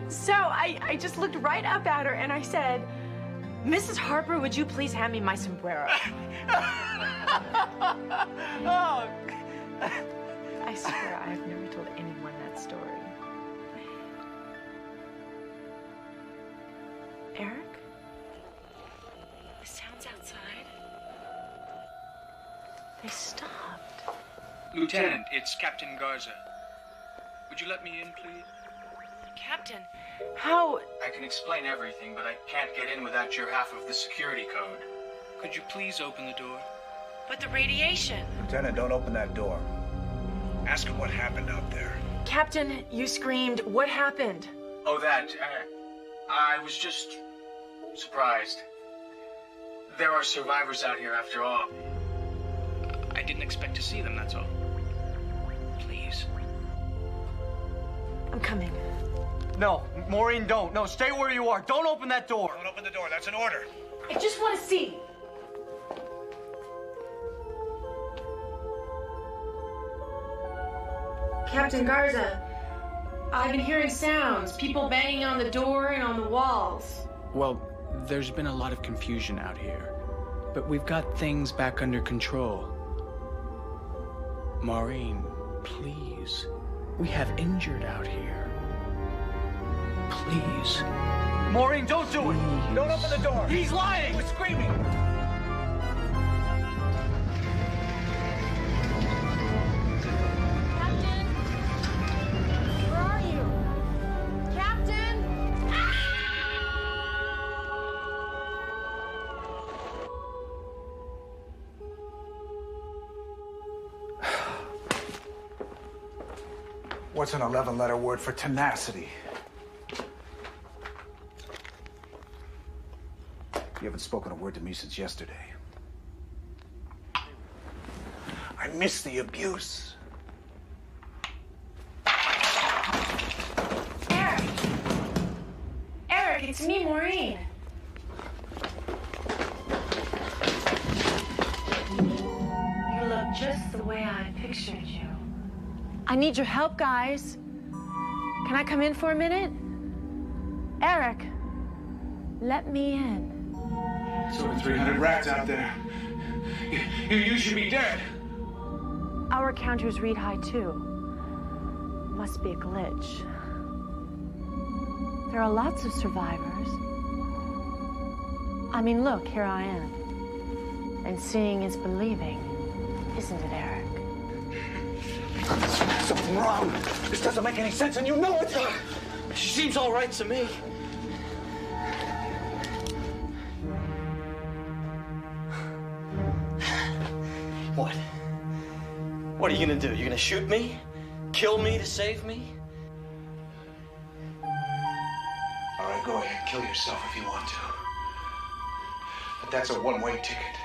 Speaker 21: So I just looked right up at her and I said, Mrs. Harper, would you please hand me my sombrero?
Speaker 10: Oh.
Speaker 21: I swear I've never told anyone that story. Eric? The sounds outside. They stopped.
Speaker 23: Lieutenant, it's Captain Garza. Would you let me in, please?
Speaker 21: Captain, how?
Speaker 23: I can explain everything, but I can't get in without your half of the security code. Could you please open the door?
Speaker 21: But the radiation.
Speaker 20: Lieutenant, don't open that door. Ask him what happened out there.
Speaker 21: Captain, you screamed. What happened?
Speaker 23: Oh, that. I was just surprised. There are survivors out here after all. I didn't expect to see them, that's all. Please.
Speaker 21: I'm coming.
Speaker 10: No, Maureen, don't. No, stay where you are. Don't open that door.
Speaker 20: Don't open the door. That's an order.
Speaker 21: I just want to see. Captain Garza, I've been hearing sounds. People banging on the door and on the walls.
Speaker 23: Well, there's been a lot of confusion out here. But we've got things back under control. Maureen, please. We have injured out here. Please.
Speaker 14: Maureen, don't do it. Don't open the door.
Speaker 12: He's lying.
Speaker 14: He was screaming.
Speaker 21: Captain? Where are you? Captain?
Speaker 20: What's an 11-letter word for tenacity? You haven't spoken a word to me since yesterday. I miss the abuse.
Speaker 21: Eric! Eric, it's me, Maureen. You look just the way I pictured you. I need your help, guys. Can I come in for a minute? Eric, let me in.
Speaker 20: There's over 300 rats out there. You should be dead.
Speaker 21: Our counters read high, too. Must be a glitch. There are lots of survivors. I mean, look, here I am. And seeing is believing, isn't it, Eric?
Speaker 20: There's something wrong. This doesn't make any sense, and you know it.
Speaker 10: She seems all right to me. What? What are you gonna do? You gonna shoot me? Kill me to save me?
Speaker 20: All right, go ahead. Kill yourself if you want to. But that's a one-way ticket.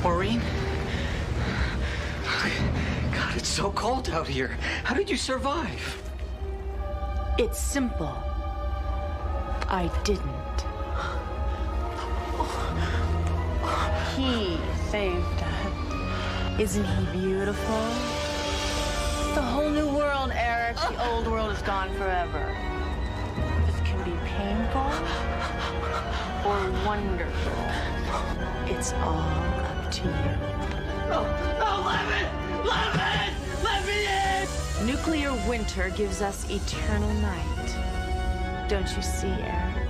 Speaker 10: Maureen? God, it's so cold out here. How did you survive?
Speaker 21: It's simple. I didn't. He saved us. Isn't he beautiful? It's a whole new world, Eric. The old world is gone forever. This can be painful or wonderful. It's all up to you.
Speaker 12: No, let me in!
Speaker 21: Nuclear winter gives us eternal night. Don't you see, Eric?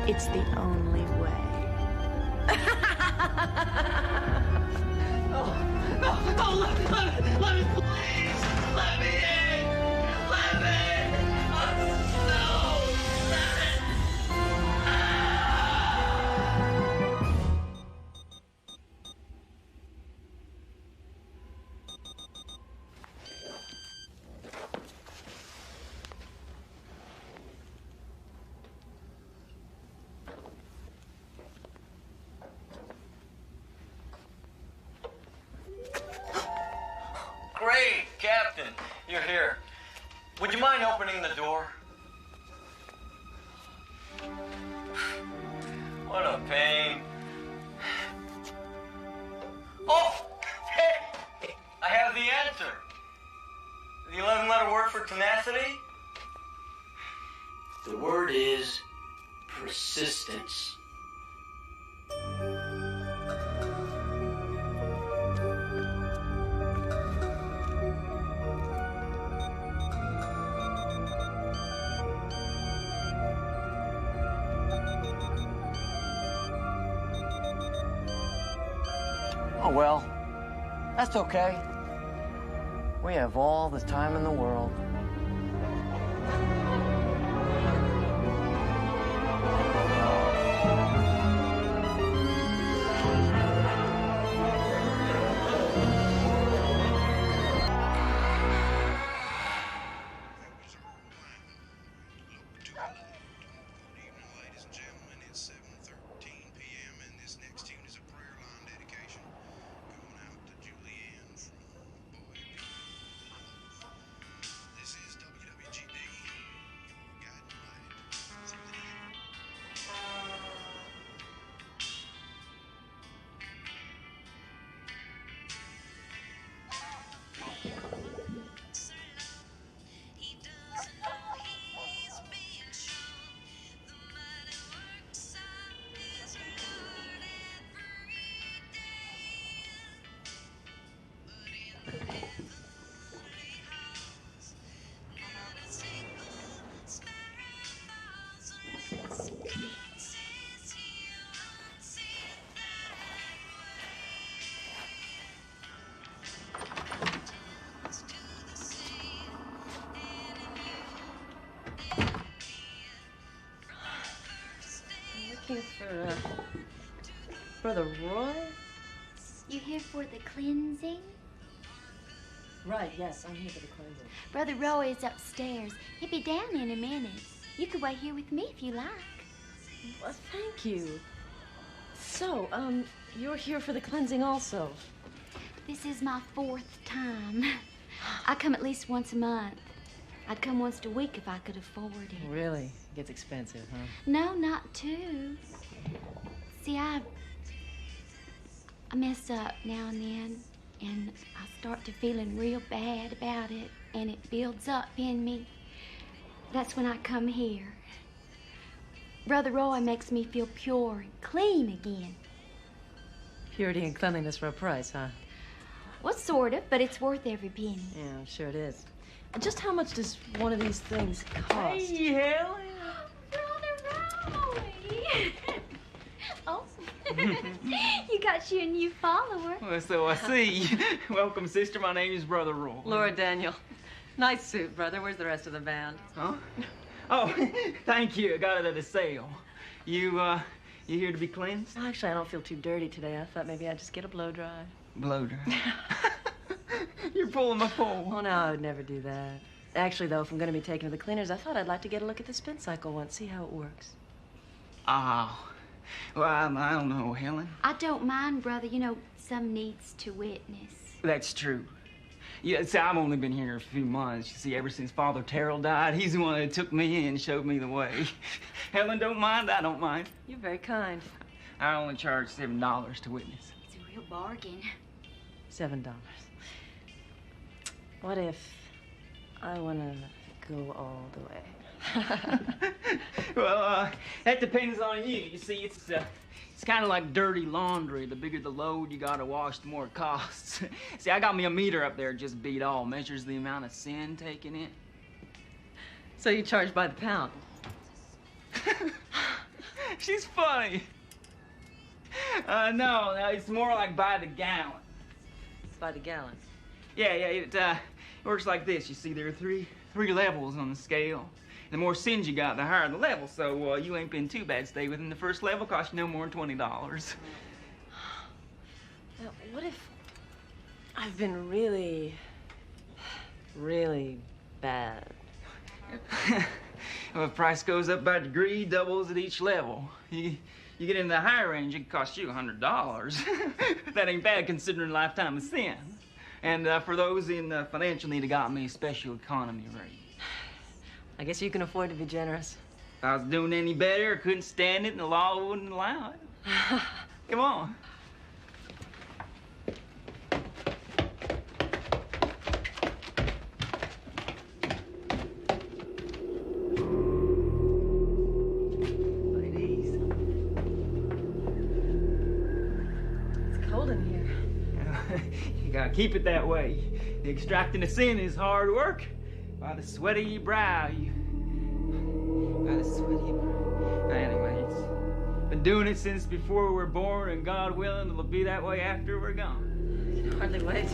Speaker 21: It's the only way.
Speaker 12: No, let me, please! Let me in! Let me! No! Let me!
Speaker 10: Great, Captain. You're here. Would you mind opening the door? What a pain. Oh! Hey! I have the answer. The 11-letter word for tenacity? The word is persistence. Oh, well, that's okay. We have all the time in the world.
Speaker 6: looking for, Brother Roy?
Speaker 7: You here for the cleansing?
Speaker 6: Right, yes, I'm here for the cleansing.
Speaker 7: Brother Roy is upstairs. He'll be down in a minute. You could wait here with me if you like.
Speaker 6: Well, thank you. So, you're here for the cleansing also?
Speaker 7: This is my 4th time. I come at least once a month. I'd come once a week if I could afford it.
Speaker 6: Really? It gets expensive, huh?
Speaker 7: No, not too. See, I mess up now and then, and I start to feeling real bad about it, and it builds up in me. That's when I come here. Brother Roy makes me feel pure and clean again.
Speaker 6: Purity and cleanliness for a price, huh?
Speaker 7: Well, sort of, but it's worth every penny.
Speaker 6: Yeah, I'm sure it is. And just how much does one of these things cost?
Speaker 7: Hey, Helen! Brother Roy! Oh, you got you a new follower.
Speaker 16: Well, so I see. Welcome, sister. My name is Brother Roy.
Speaker 6: Laura Daniel. Nice suit, brother. Where's the rest of the band?
Speaker 16: Huh? Oh, thank you. I got it at a sale. You here to be cleansed?
Speaker 6: Actually, I don't feel too dirty today. I thought maybe I'd just get a blow dry.
Speaker 16: Blow dry. You're pulling my pole.
Speaker 6: Oh, no, I would never do that. Actually, though, if I'm going to be taken to the cleaners, I thought I'd like to get a look at the spin cycle once, see how it works.
Speaker 16: Oh. Well, I don't know, Helen.
Speaker 7: I don't mind, brother. You know, some needs to witness.
Speaker 16: That's true. Yeah, see, I've only been here a few months. You see, ever since Father Terrell died, he's the one that took me in and showed me the way. Helen don't mind, I don't mind.
Speaker 6: You're very kind.
Speaker 16: I only charge $7 to witness.
Speaker 7: It's a real bargain.
Speaker 6: $7. What if I want to go all the way?
Speaker 16: Well, that depends on you. You see, it's kind of like dirty laundry. The bigger the load you gotta wash, the more it costs. See, I got me a meter up there just beat all. Measures the amount of sin taken in.
Speaker 6: So you charge by the pound?
Speaker 16: She's funny. No, it's more like by the gallon.
Speaker 6: By the gallon?
Speaker 16: Yeah, it works like this. You see, there are three levels on the scale. The more sins you got, the higher the level. So you ain't been too bad. Stay within the first level. Cost you no more than $20.
Speaker 6: Now, what if I've been really, really bad?
Speaker 16: Well, if price goes up by degree, doubles at each level. You get into the higher range, it can cost you $100. That ain't bad considering a lifetime of sin. And for those in financial need, I got me a special economy rate.
Speaker 6: I guess you can afford to be generous.
Speaker 16: If I was doing any better, I couldn't stand it, and the law wouldn't allow it. Come on. Ladies.
Speaker 6: It's cold in here.
Speaker 16: You gotta keep it that way. The extracting of sin is hard work. By the sweat of your brow, by the sweat of your brow. Anyways, been doing it since before we were born, and God willing, it'll be that way after we're gone.
Speaker 6: I can hardly wait.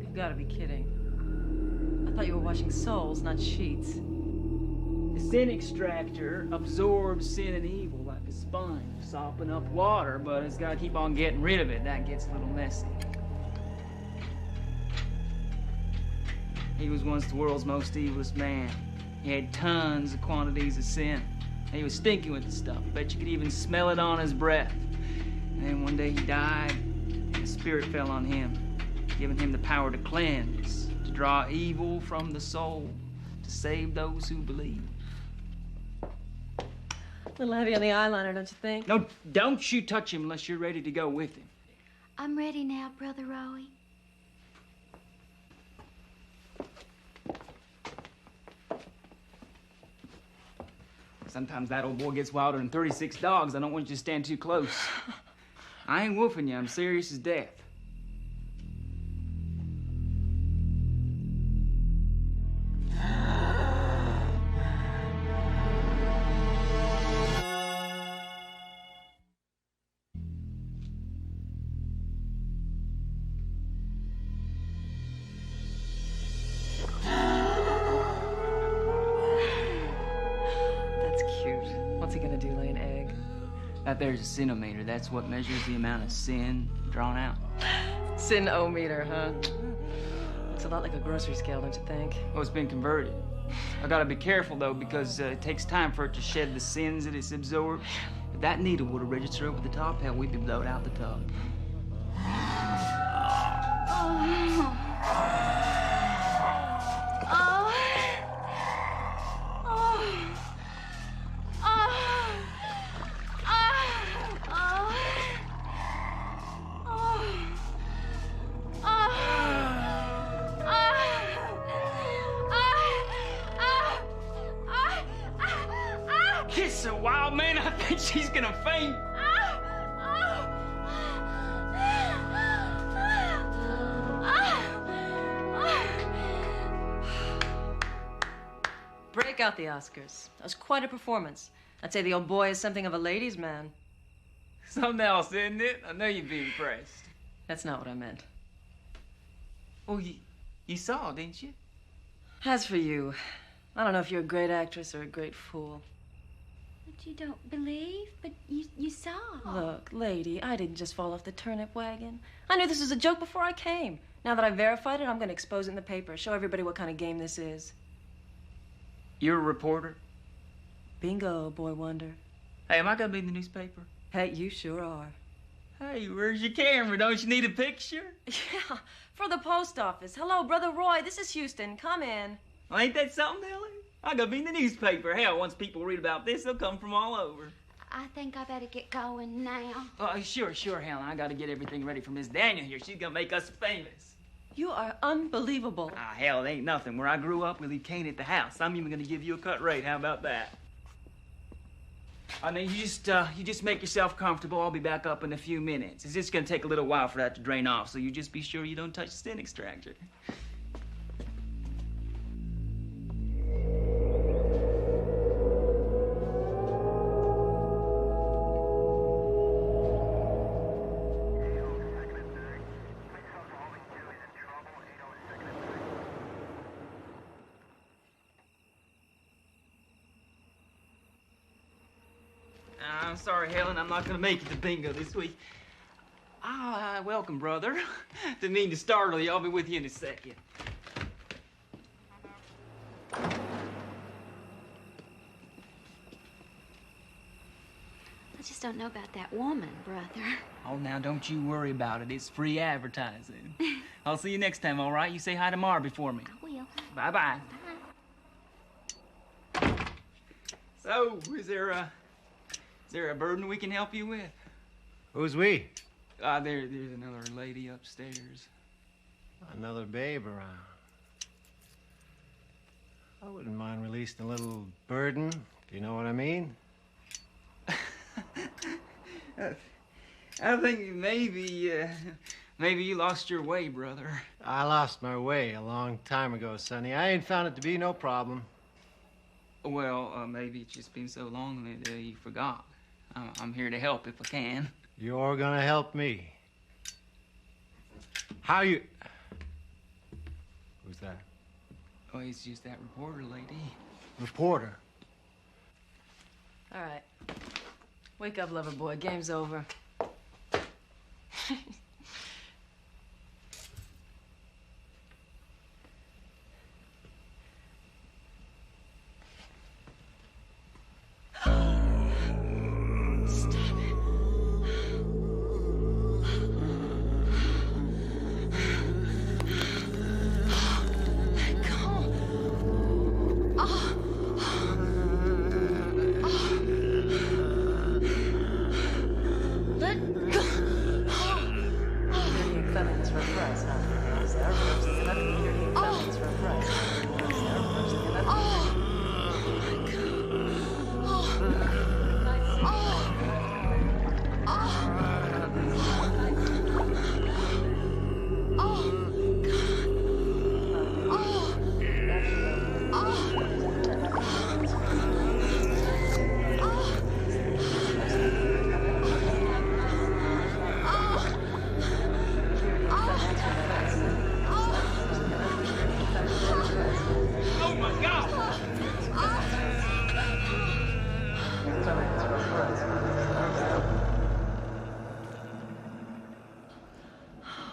Speaker 6: You've got to be kidding. I thought you were washing souls, not sheets.
Speaker 16: The sin extractor absorbs sin and evil like a sponge, sopping up water, but it's got to keep on getting rid of it. That gets a little messy. He was once the world's most evilest man. He had tons of quantities of sin. He was stinking with the stuff. I bet you could even smell it on his breath. And then one day he died, and the Spirit fell on him, giving him the power to cleanse, to draw evil from the soul, to save those who believe.
Speaker 6: A little heavy on the eyeliner, don't you think?
Speaker 16: No, don't you touch him unless you're ready to go with him.
Speaker 7: I'm ready now, Brother Roy.
Speaker 16: Sometimes that old boy gets wilder than 36 dogs. I don't want you to stand too close. I ain't wolfing you. I'm serious as death. there's a sinometer. That's what measures the amount of sin drawn out.
Speaker 6: Sin-o-meter, huh? Looks a lot like a grocery scale, don't you think?
Speaker 16: Well, it's been converted. I gotta be careful, though, because it takes time for it to shed the sins that it's absorbed. If that needle were to register over the top, hell, we'd be blowed out the tub. Kiss her, wild man. I think she's gonna faint.
Speaker 6: Break out the Oscars. That was quite a performance. I'd say the old boy is something of a ladies' man.
Speaker 16: Something else, isn't it? I know you'd be impressed.
Speaker 6: That's not what I meant.
Speaker 16: Oh, you saw, didn't you?
Speaker 6: As for you, I don't know if you're a great actress or a great fool.
Speaker 7: But you don't believe? But you saw.
Speaker 6: Look, lady, I didn't just fall off the turnip wagon. I knew this was a joke before I came. Now that I've verified it, I'm going to expose it in the paper, show everybody what kind of game this is.
Speaker 16: You're a reporter?
Speaker 6: Bingo, boy wonder.
Speaker 16: Hey, am I going to be in the newspaper?
Speaker 6: Hey, you sure are.
Speaker 16: Hey, where's your camera? Don't you need a picture?
Speaker 6: Yeah, for the post office. Hello, Brother Roy. This is Houston. Come in.
Speaker 16: Well, ain't that something, Ellie? I'm gonna be in the newspaper. Hell, once people read about this, they'll come from all over.
Speaker 7: I think I better get going now.
Speaker 16: Sure, Helen. I gotta get everything ready for Miss Daniel here. She's gonna make us famous.
Speaker 6: You are unbelievable.
Speaker 16: Hell, it ain't nothing. Where I grew up, we leave Kane at the house. I'm even gonna give you a cut rate. How about that? I mean, you just make yourself comfortable. I'll be back up in a few minutes. It's just gonna take a little while for that to drain off, so you just be sure you don't touch the stent extractor. I'm sorry, Helen. I'm not going to make it to bingo this week. Welcome, brother. Didn't mean to startle you. I'll be with you in a second.
Speaker 7: I just don't know about that woman, brother.
Speaker 16: Oh, now, don't you worry about it. It's free advertising. I'll see you next time, all right? You say hi to Marby for me.
Speaker 7: I will.
Speaker 16: Bye-bye.
Speaker 7: Bye.
Speaker 16: So, is there a burden we can help you with?
Speaker 15: Who's we?
Speaker 16: There's another lady upstairs.
Speaker 15: Another babe around. I wouldn't mind releasing a little burden, if you know what I mean.
Speaker 16: I think maybe you lost your way, brother.
Speaker 15: I lost my way a long time ago, Sonny. I ain't found it to be no problem.
Speaker 16: Well, maybe it's just been so long that you forgot. I'm here to help if I can.
Speaker 15: You're gonna help me. How you... Who's that?
Speaker 16: Oh, it's just that reporter lady.
Speaker 15: Reporter?
Speaker 6: All right. Wake up, lover boy. Game's over.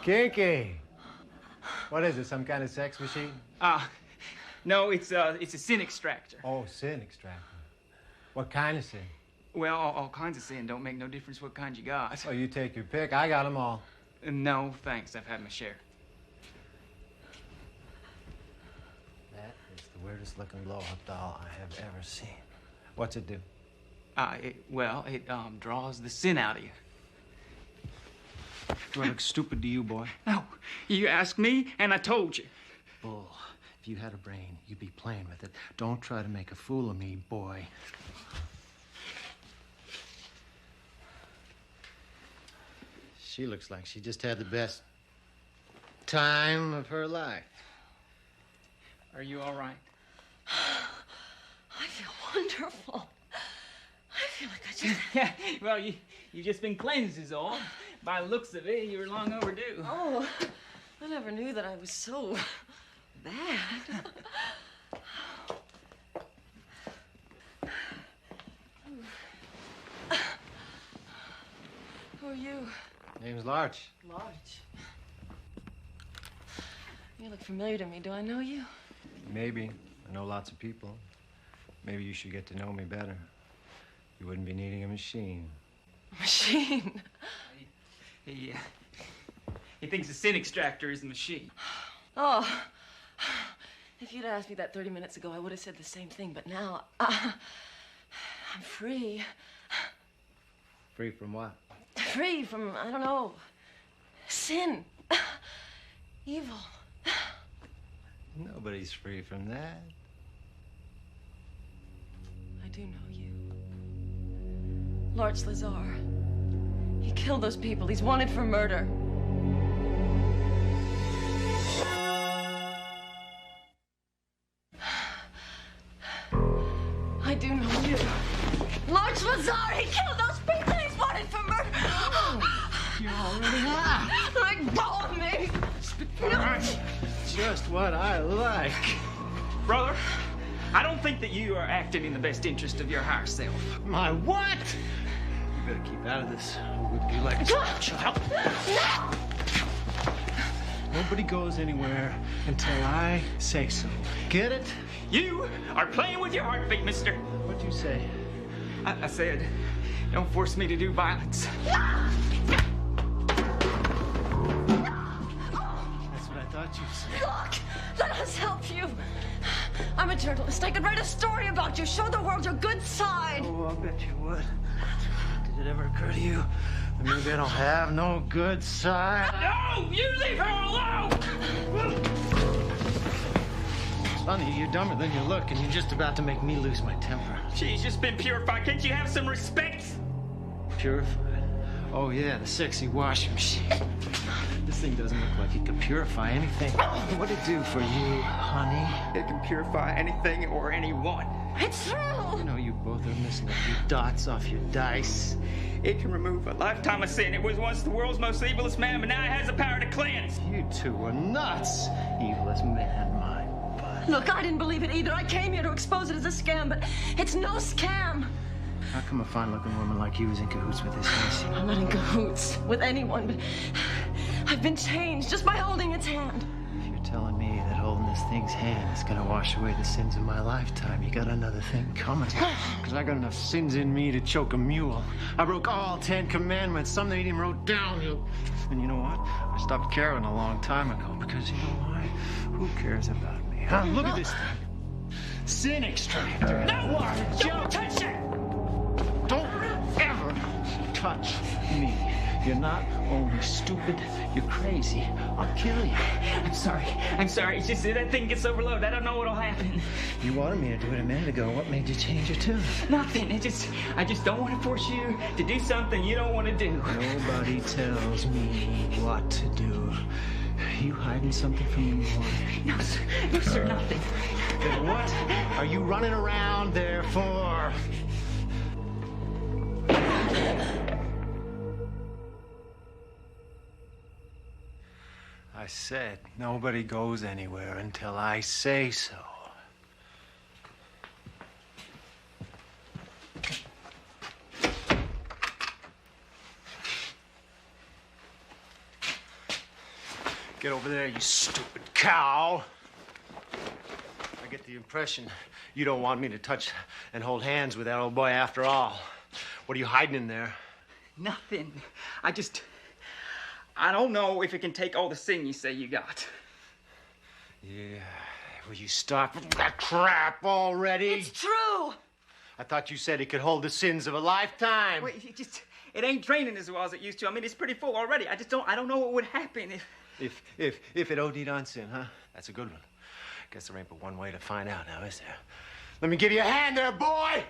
Speaker 1: Kinky. What is it, some kind of sex machine?
Speaker 23: No, it's a sin extractor.
Speaker 1: Oh, sin extractor. What kind of sin?
Speaker 23: Well, all kinds of sin. Don't make no difference what kind you got.
Speaker 1: Oh, you take your pick. I got them all.
Speaker 23: No, thanks. I've had my share.
Speaker 1: That is the weirdest looking blow-up doll I have ever seen. What's it do?
Speaker 23: It draws the sin out of you.
Speaker 5: Do I look stupid to you, boy?
Speaker 23: No, you asked me, and I told you.
Speaker 1: Bull. If you had a brain, you'd be playing with it. Don't try to make a fool of me, boy. She looks like she just had the best time of her life.
Speaker 23: Are you all right?
Speaker 6: I feel wonderful. I feel like I just...
Speaker 23: Yeah, well, you've just been cleansed is all. By the looks of it, you were long overdue.
Speaker 6: Oh, I never knew that I was so bad. Who are you?
Speaker 1: Name's Larch.
Speaker 6: Larch. You look familiar to me. Do I know you?
Speaker 1: Maybe. I know lots of people. Maybe you should get to know me better. You wouldn't be needing a machine.
Speaker 6: A machine?
Speaker 23: He thinks the sin extractor is the machine.
Speaker 6: Oh. If you'd asked me that 30 minutes ago, I would have said the same thing. But now, I'm free.
Speaker 1: Free from what?
Speaker 6: Free from, I don't know, sin, evil.
Speaker 1: Nobody's free from that.
Speaker 6: I do know you. Larch Lazar. He killed those people. He's wanted for murder. I do know you. Larch Lazar, he killed those people. He's wanted for murder.
Speaker 1: You already are.
Speaker 6: Let go of me.
Speaker 1: That's just what I like.
Speaker 23: Brother, I don't think that you are acting in the best interest of your higher self.
Speaker 1: My what? You better keep out of this. Or we'll be like a child. Nobody goes anywhere until I say so. Get it?
Speaker 23: You are playing with your heartbeat, mister.
Speaker 1: What'd you say?
Speaker 23: I said, don't force me to do violence.
Speaker 1: That's what I thought you said.
Speaker 6: Look, let us help you. I'm a journalist. I could write a story about you, show the world your good side.
Speaker 1: Oh, I'll bet you would. Did it ever occur to you that maybe I don't have no good side?
Speaker 23: No! You leave her alone!
Speaker 1: Sonny, you're dumber than you look, and you're just about to make me lose my temper.
Speaker 23: She's just been purified. Can't you have some respect?
Speaker 1: Purified? Oh, yeah, the sexy washing machine. This thing doesn't look like it could purify anything. What'd it do for you, honey?
Speaker 23: It can purify anything or anyone.
Speaker 6: It's true!
Speaker 1: You know you both are missing a few dots off your dice.
Speaker 23: It can remove a lifetime of sin. It was once the world's most evilest man, but now it has the power to cleanse.
Speaker 1: You two are nuts. Evilest man, my butt.
Speaker 6: Look, I didn't believe it either. I came here to expose it as a scam, but it's no scam.
Speaker 1: How come a fine-looking woman like you is in cahoots with this case?
Speaker 6: I'm not in cahoots with anyone, but I've been changed just by holding its hand.
Speaker 1: If you're telling me that holding this thing's hand is gonna wash away the sins of my lifetime, you got another thing coming. Because I got enough sins in me to choke a mule. I broke all 10 commandments, some they even wrote down. And you know what? I stopped caring a long time ago, because you know why? Who cares about me? Huh? Look at this thing. Sin extractor.
Speaker 23: No!
Speaker 1: What?
Speaker 23: Don't touch it!
Speaker 1: Don't ever touch me. You're not only stupid, you're crazy. I'll kill you.
Speaker 23: I'm sorry. It's just that thing gets overloaded. I don't know what'll happen.
Speaker 1: You wanted me to do it a minute ago. What made you change your tune?
Speaker 23: Nothing. I just don't want to force you to do something you don't want to do.
Speaker 1: Nobody tells me what to do. You hiding something from me, boy?
Speaker 23: No, sir, nothing.
Speaker 1: Then what are you running around there for? I said nobody goes anywhere until I say so. Get over there, you stupid cow. I get the impression you don't want me to touch and hold hands with that old boy after all. What are you hiding in there?
Speaker 16: Nothing. I don't know if it can take all the sin you say you got.
Speaker 1: Yeah. Will you stop with that crap already?
Speaker 16: It's true.
Speaker 1: I thought you said it could hold the sins of a lifetime.
Speaker 16: Wait, it ain't draining as well as it used to. I mean, it's pretty full already. I don't know what would happen if...
Speaker 1: If it OD'd on sin, huh? That's a good one. Guess there ain't but one way to find out now, is there? Let me give you a hand there, boy!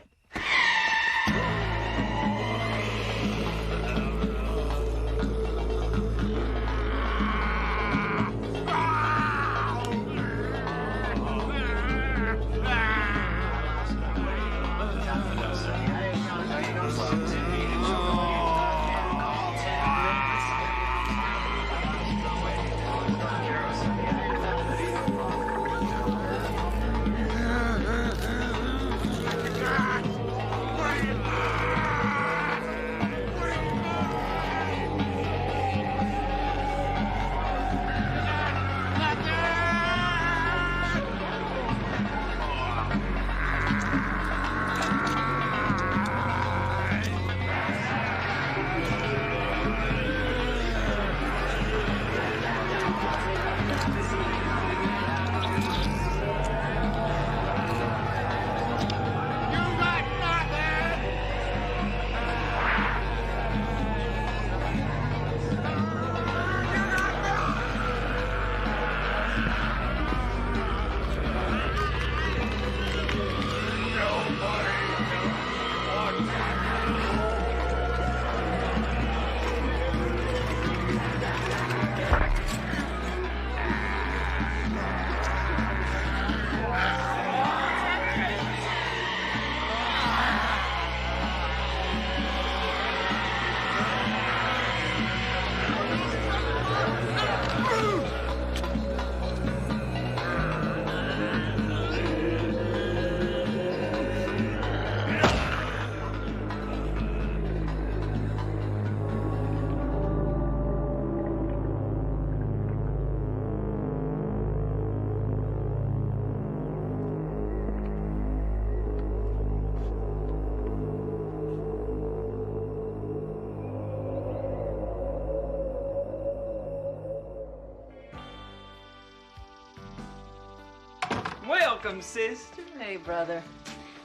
Speaker 16: Welcome, sister.
Speaker 6: Hey, brother.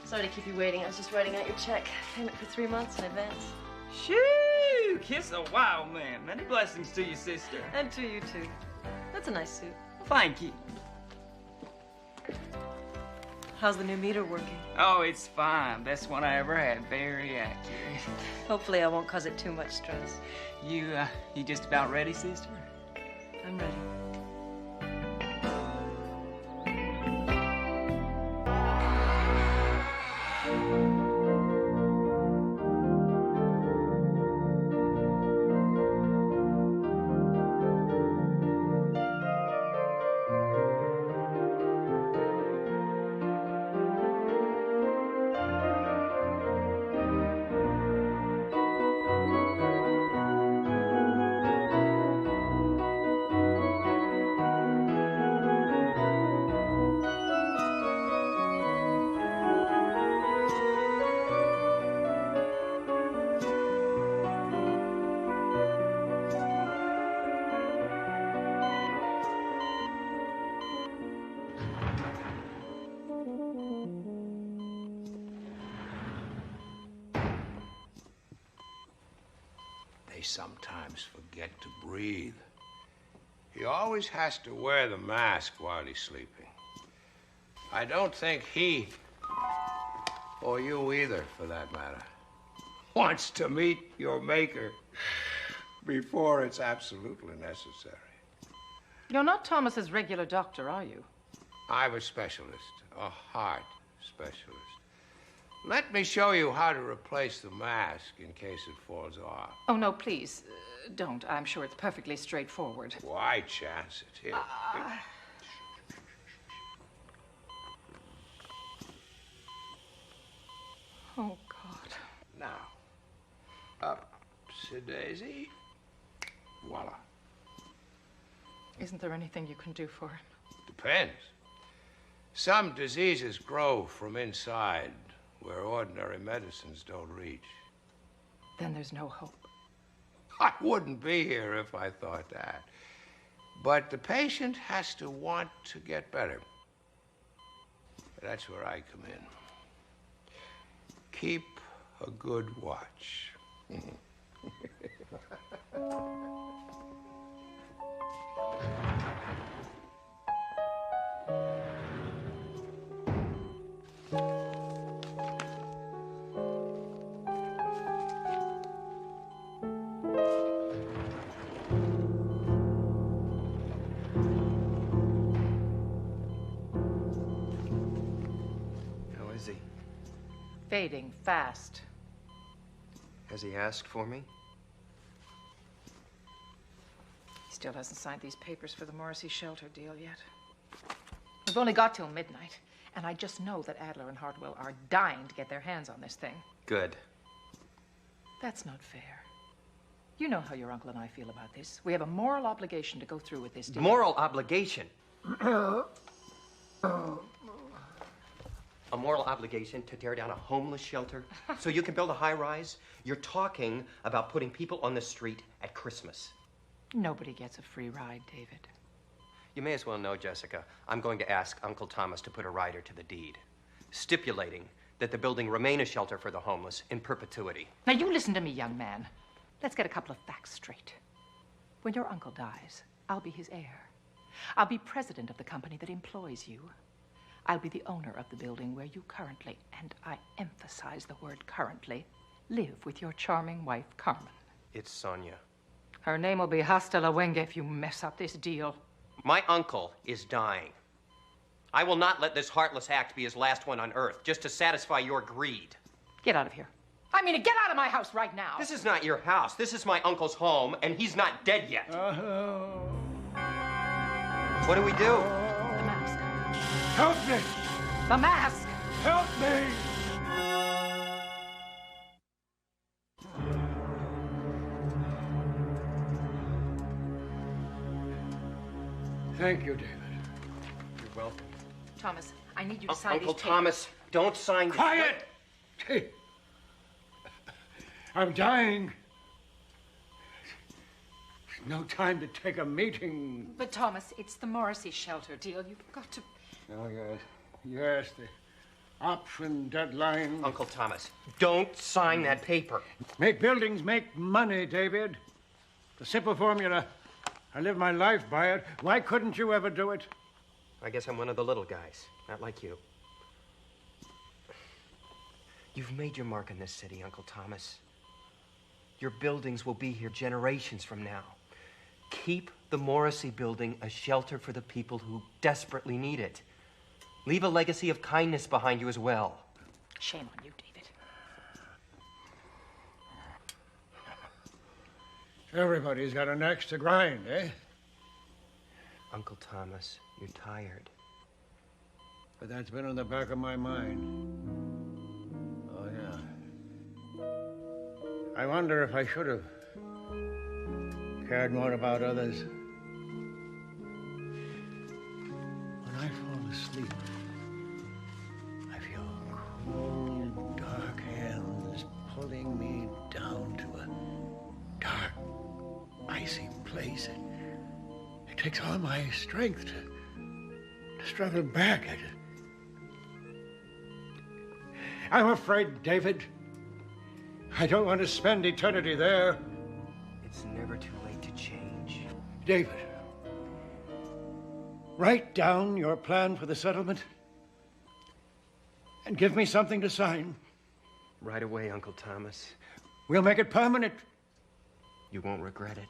Speaker 6: Sorry to keep you waiting. I was just writing out your check. Payment for 3 months in advance.
Speaker 16: Shoo! Kiss a wild man. Many blessings to you, sister.
Speaker 6: And to you, too. That's a nice suit.
Speaker 16: Thank you.
Speaker 6: How's the new meter working?
Speaker 16: Oh, it's fine. Best one I ever had. Very accurate.
Speaker 6: Hopefully I won't cause it too much stress.
Speaker 16: You just about ready, sister?
Speaker 6: I'm ready.
Speaker 4: Sometimes forget to breathe. He always has to wear the mask while he's sleeping. I don't think he, or you either for that matter, wants to meet your maker before it's absolutely necessary.
Speaker 17: You're not Thomas's regular doctor, are you?
Speaker 4: I'm a specialist, a heart specialist. Let me show you how to replace the mask in case it falls off.
Speaker 17: Oh, no, please, don't. I'm sure it's perfectly straightforward.
Speaker 4: Why chance it? Here.
Speaker 17: Oh, God.
Speaker 4: Now, up, Daisy. Voila.
Speaker 17: Isn't there anything you can do for him?
Speaker 4: Depends. Some diseases grow from inside where ordinary medicines don't reach.
Speaker 17: Then there's no hope.
Speaker 4: I wouldn't be here if I thought that. But the patient has to want to get better. That's where I come in. Keep a good watch.
Speaker 17: Fading fast.
Speaker 3: Has he asked for me?
Speaker 17: He still hasn't signed these papers for the Morrissey shelter deal yet. We've only got till midnight, and I just know that Adler and Hartwell are dying to get their hands on this thing.
Speaker 3: Good.
Speaker 17: That's not fair. You know how your uncle and I feel about this. We have a moral obligation to go through with this deal.
Speaker 3: Moral obligation? A moral obligation to tear down a homeless shelter so you can build a high-rise? You're talking about putting people on the street at Christmas.
Speaker 17: Nobody gets a free ride, David.
Speaker 3: You may as well know, Jessica, I'm going to ask Uncle Thomas to put a rider to the deed, stipulating that the building remain a shelter for the homeless in perpetuity.
Speaker 17: Now, you listen to me, young man. Let's get a couple of facts straight. When your uncle dies, I'll be his heir. I'll be president of the company that employs you. I'll be the owner of the building where you currently, and I emphasize the word currently, live with your charming wife, Carmen.
Speaker 3: It's Sonia.
Speaker 17: Her name will be Hasta la Wenga if you mess up this deal.
Speaker 3: My uncle is dying. I will not let this heartless act be his last one on Earth, just to satisfy your greed.
Speaker 17: Get out of here. I mean, get out of my house right now.
Speaker 3: This is not your house. This is my uncle's home, and he's not dead yet. What do we do?
Speaker 17: The mask.
Speaker 18: Help me!
Speaker 17: The mask!
Speaker 18: Help me!
Speaker 14: Thank you, David.
Speaker 3: You're welcome.
Speaker 17: Thomas, I need you to sign
Speaker 3: Uncle
Speaker 17: these
Speaker 3: Thomas, don't sign this.
Speaker 14: Quiet! I'm dying. There's no time to take a meeting.
Speaker 17: But, Thomas, it's the Morrissey shelter deal. You've got to...
Speaker 14: Oh, yes. Yes, the option deadline.
Speaker 3: Uncle Thomas, don't sign that paper.
Speaker 14: Make buildings make money, David. The simple formula. I live my life by it. Why couldn't you ever do it?
Speaker 3: I guess I'm one of the little guys, not like you. You've made your mark in this city, Uncle Thomas. Your buildings will be here generations from now. Keep the Morrissey building a shelter for the people who desperately need it. Leave a legacy of kindness behind you as well.
Speaker 17: Shame on you, David.
Speaker 14: Everybody's got an axe to grind, eh?
Speaker 3: Uncle Thomas, you're tired.
Speaker 14: But that's been in the back of my mind. Oh, yeah. I wonder if I should have cared more about others. When I fall asleep, I feel cold, dark hands pulling me down to a dark, icy place. It takes all my strength to struggle back at it. I'm afraid, David. I don't want to spend eternity there.
Speaker 3: It's never too late to change.
Speaker 14: David, write down your plan for the settlement and give me something to sign.
Speaker 3: Right away, Uncle Thomas.
Speaker 14: We'll make it permanent.
Speaker 3: You won't regret it.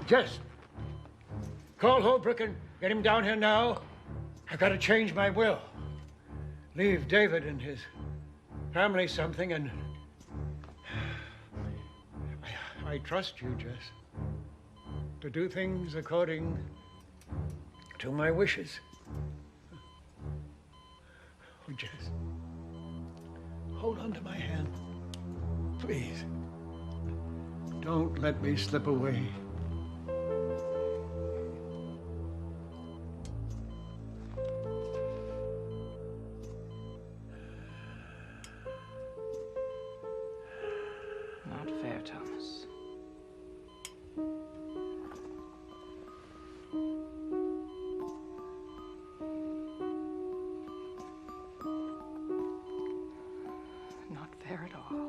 Speaker 14: Jess, call Holbrook and get him down here now. I've got to change my will. Leave David and his family something, and I trust you, Jess, to do things according to my wishes. Oh, Jess, hold on to my hand.
Speaker 1: Please. Don't let me slip away.
Speaker 17: Not fair, Thomas. Not fair at all.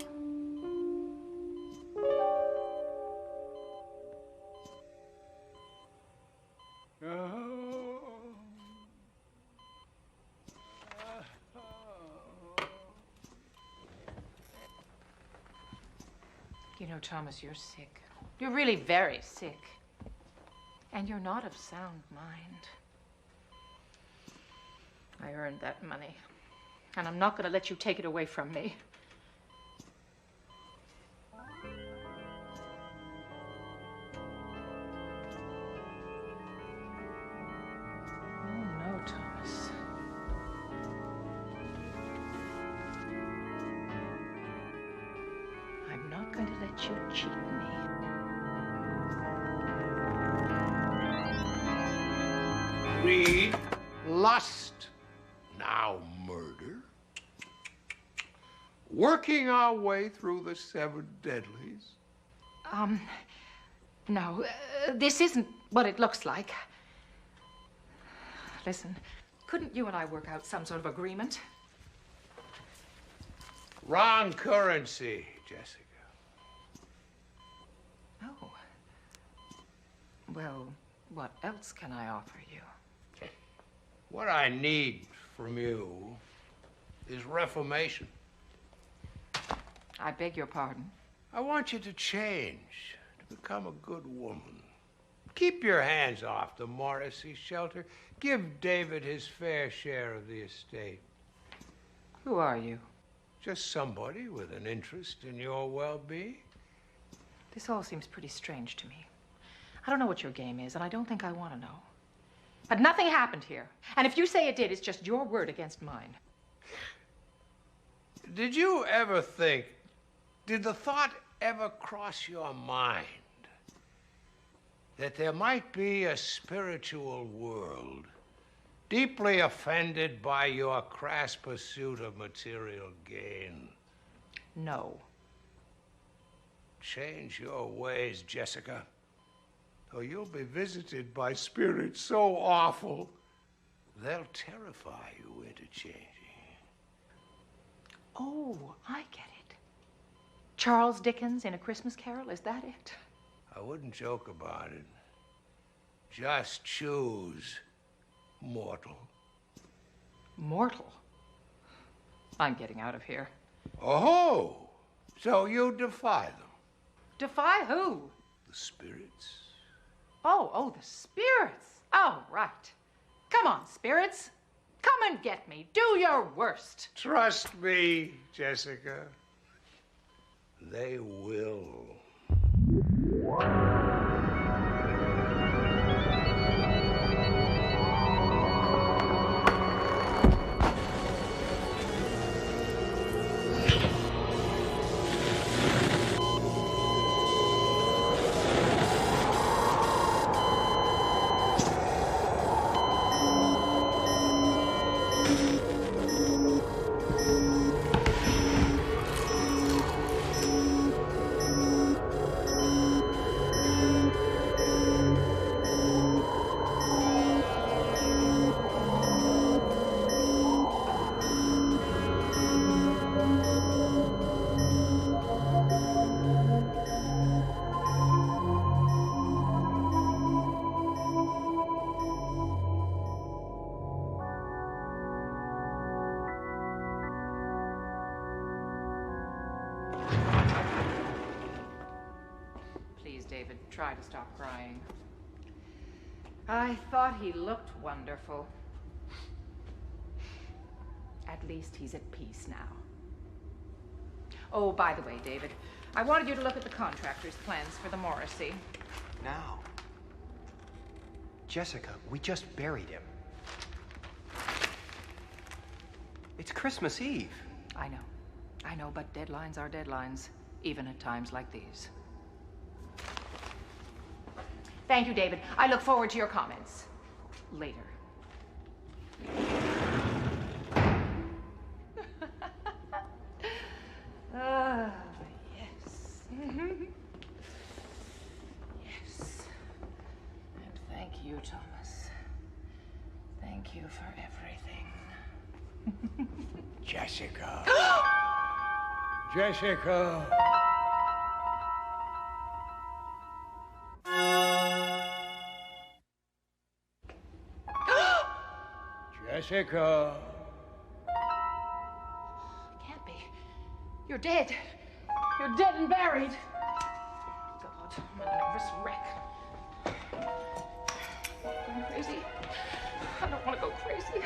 Speaker 17: You know, Thomas, you're sick. You're really very sick. And you're not of sound mind. I earned that money. And I'm not going to let you take it away from me. Oh, no, Thomas. I'm not going to let you cheat me.
Speaker 4: Greed, lust, now murder. Working our way through the 7 deadlies.
Speaker 17: No, this isn't what it looks like. Listen, couldn't you and I work out some sort of agreement?
Speaker 4: Wrong currency, Jessica.
Speaker 17: Oh. Well, what else can I offer you?
Speaker 4: What I need from you is reformation.
Speaker 17: I beg your pardon.
Speaker 4: I want you to change, to become a good woman. Keep your hands off the Morrissey shelter. Give David his fair share of the estate.
Speaker 17: Who are you?
Speaker 4: Just somebody with an interest in your well-being.
Speaker 17: This all seems pretty strange to me. I don't know what your game is, and I don't think I want to know. But nothing happened here. And if you say it did, it's just your word against mine.
Speaker 4: Did you ever think, did the thought ever cross your mind that there might be a spiritual world deeply offended by your crass pursuit of material gain?
Speaker 17: No.
Speaker 4: Change your ways, Jessica, or you'll be visited by spirits so awful, they'll terrify you into changing.
Speaker 17: Oh, I get it. Charles Dickens in A Christmas Carol, is that it?
Speaker 4: I wouldn't joke about it. Just choose mortal.
Speaker 17: Mortal? I'm getting out of here.
Speaker 4: Oh, so you defy them?
Speaker 17: Defy who?
Speaker 4: The spirits.
Speaker 17: Oh, the spirits. Oh, right. Come on, spirits. Come and get me. Do your worst.
Speaker 4: Trust me, Jessica. They will.
Speaker 17: David, try to stop crying. I thought he looked wonderful. At least he's at peace now. Oh, by the way, David, I wanted you to look at the contractor's plans for the Morrissey.
Speaker 3: Now. Jessica, we just buried him. It's Christmas Eve.
Speaker 17: I know, but deadlines are deadlines. even at times like these. Thank you, David. I look forward to your comments later. Ah, yes. Yes. And thank you, Thomas. Thank you for everything.
Speaker 4: Jessica. Jessica. Jessica.
Speaker 17: Can't be. You're dead. You're dead and buried. God, I'm a nervous wreck. Going crazy. I don't want to go crazy.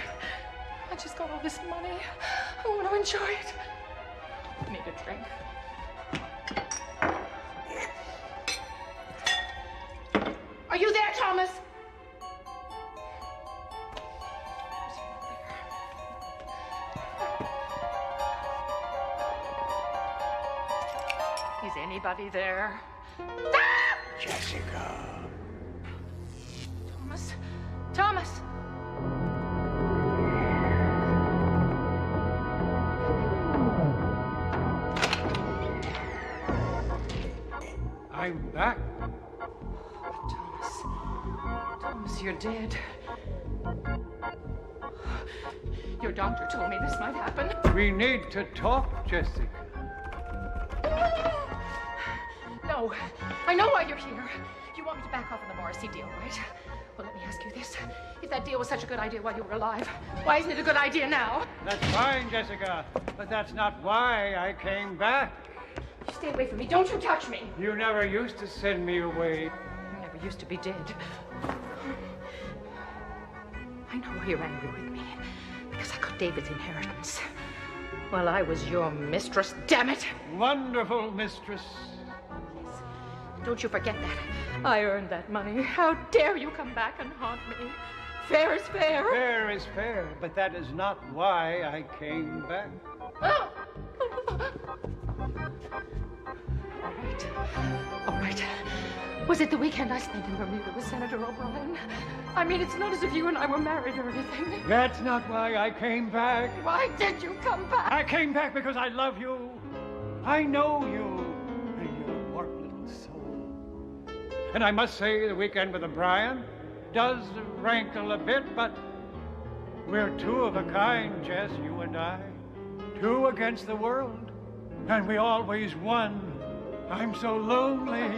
Speaker 17: I just got all this money. I want to enjoy it. I need a drink. Are you there, Thomas? Is anybody there?
Speaker 4: Jessica.
Speaker 17: Thomas? Thomas!
Speaker 4: I'm back.
Speaker 17: Thomas, you're dead. Your doctor told me this might happen.
Speaker 4: We need to talk, Jessica.
Speaker 17: No, I know why you're here. You want me to back off on the Morrissey deal, right? Well, let me ask you this. If that deal was such a good idea while you were alive, why isn't it a good idea now?
Speaker 4: That's fine, Jessica, but that's not why I came back.
Speaker 17: You stay away from me. Don't you touch me.
Speaker 4: You never used to send me away.
Speaker 17: You never used to be dead. I know why you're angry with me. Because I got David's inheritance. Well, I was your mistress, damn it!
Speaker 4: Wonderful mistress.
Speaker 17: Yes. Don't you forget that. I earned that money. How dare you come back and haunt me? Fair is fair.
Speaker 4: Fair is fair, but that is not why I came back.
Speaker 17: All right. Was it the weekend I spent in Bermuda with Senator O'Brien? I mean, it's not as if you and I were married or anything.
Speaker 4: That's not why I came back.
Speaker 17: Why did you come back?
Speaker 4: I came back because I love you. I know you and your warped little soul. And I must say, the weekend with O'Brien does rankle a bit, but we're two of a kind, Jess, you and I. Two against the world, and we always won. I'm so lonely.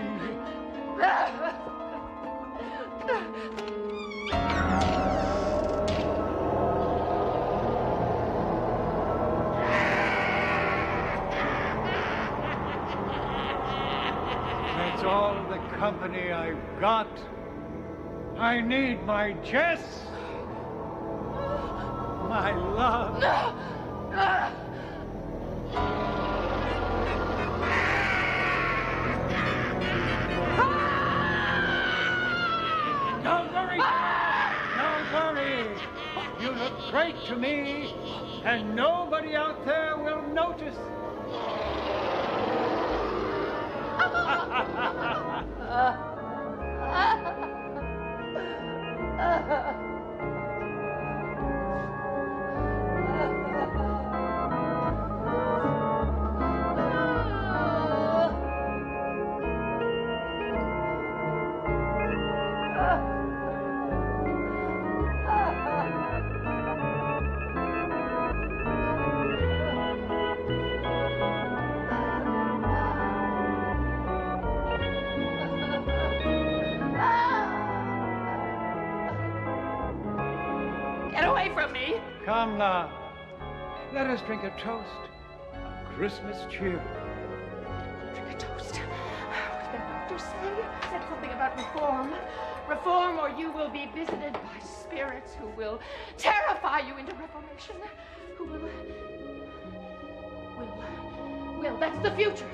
Speaker 4: That's all the company I've got. I need my Jess. My love. Don't worry. Don't worry. You look great to me, and nobody out there will notice.
Speaker 17: Get away from me!
Speaker 4: Come now. Let us drink a toast. A Christmas cheer.
Speaker 17: Drink a toast. What did that doctor say? Said something about reform. Reform, or you will be visited by spirits who will terrify you into reformation. Who will. That's the future.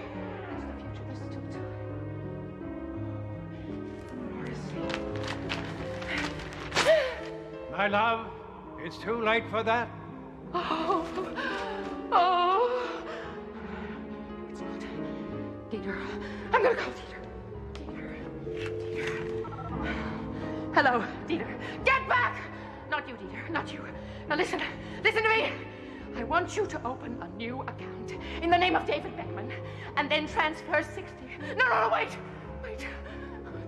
Speaker 17: That's the future. There's still time.
Speaker 4: My love, it's too late for that.
Speaker 17: Oh. It's not. I'm gonna call Dieter. Dieter. Hello, Dieter. Get back! Not you, Dieter. Not you. Now listen. Listen to me. I want you to open a new account in the name of David Beckman and then transfer 60. No, wait.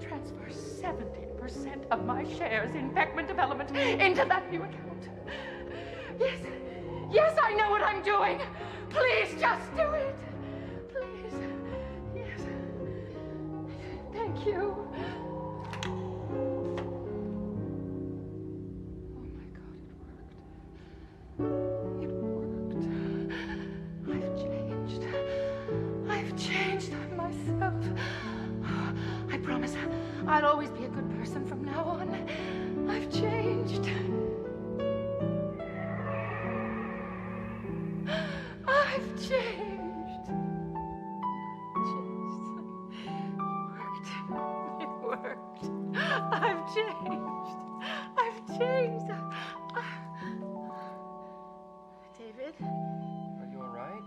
Speaker 17: Transfer 70% of my shares in Beckman Development into that new account. Yes, I know what I'm doing. Please, just do it. Please. Yes. Thank you. Oh my God, it worked. I've changed. I'm myself. I promise I'll always be a good person from now on. I've changed. I've changed. It worked. I've changed. David?
Speaker 3: Are you all right?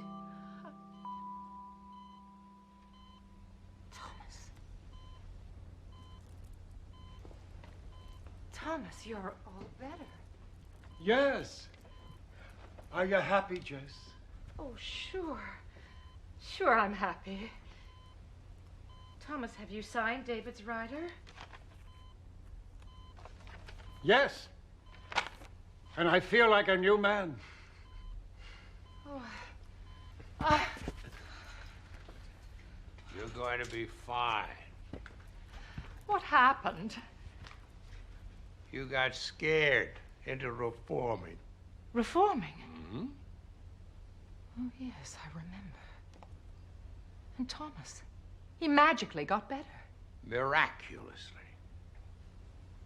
Speaker 17: Thomas, you're all better.
Speaker 18: Yes. Are you happy, Jess?
Speaker 17: Oh, sure. Sure, I'm happy. Thomas, have you signed David's rider?
Speaker 18: Yes. And I feel like a new man.
Speaker 17: Oh.
Speaker 4: You're going to be fine.
Speaker 17: What happened?
Speaker 4: You got scared into reforming.
Speaker 17: Reforming?
Speaker 4: Mm-hmm.
Speaker 17: Oh, yes, I remember. And Thomas, he magically got better.
Speaker 4: Miraculously.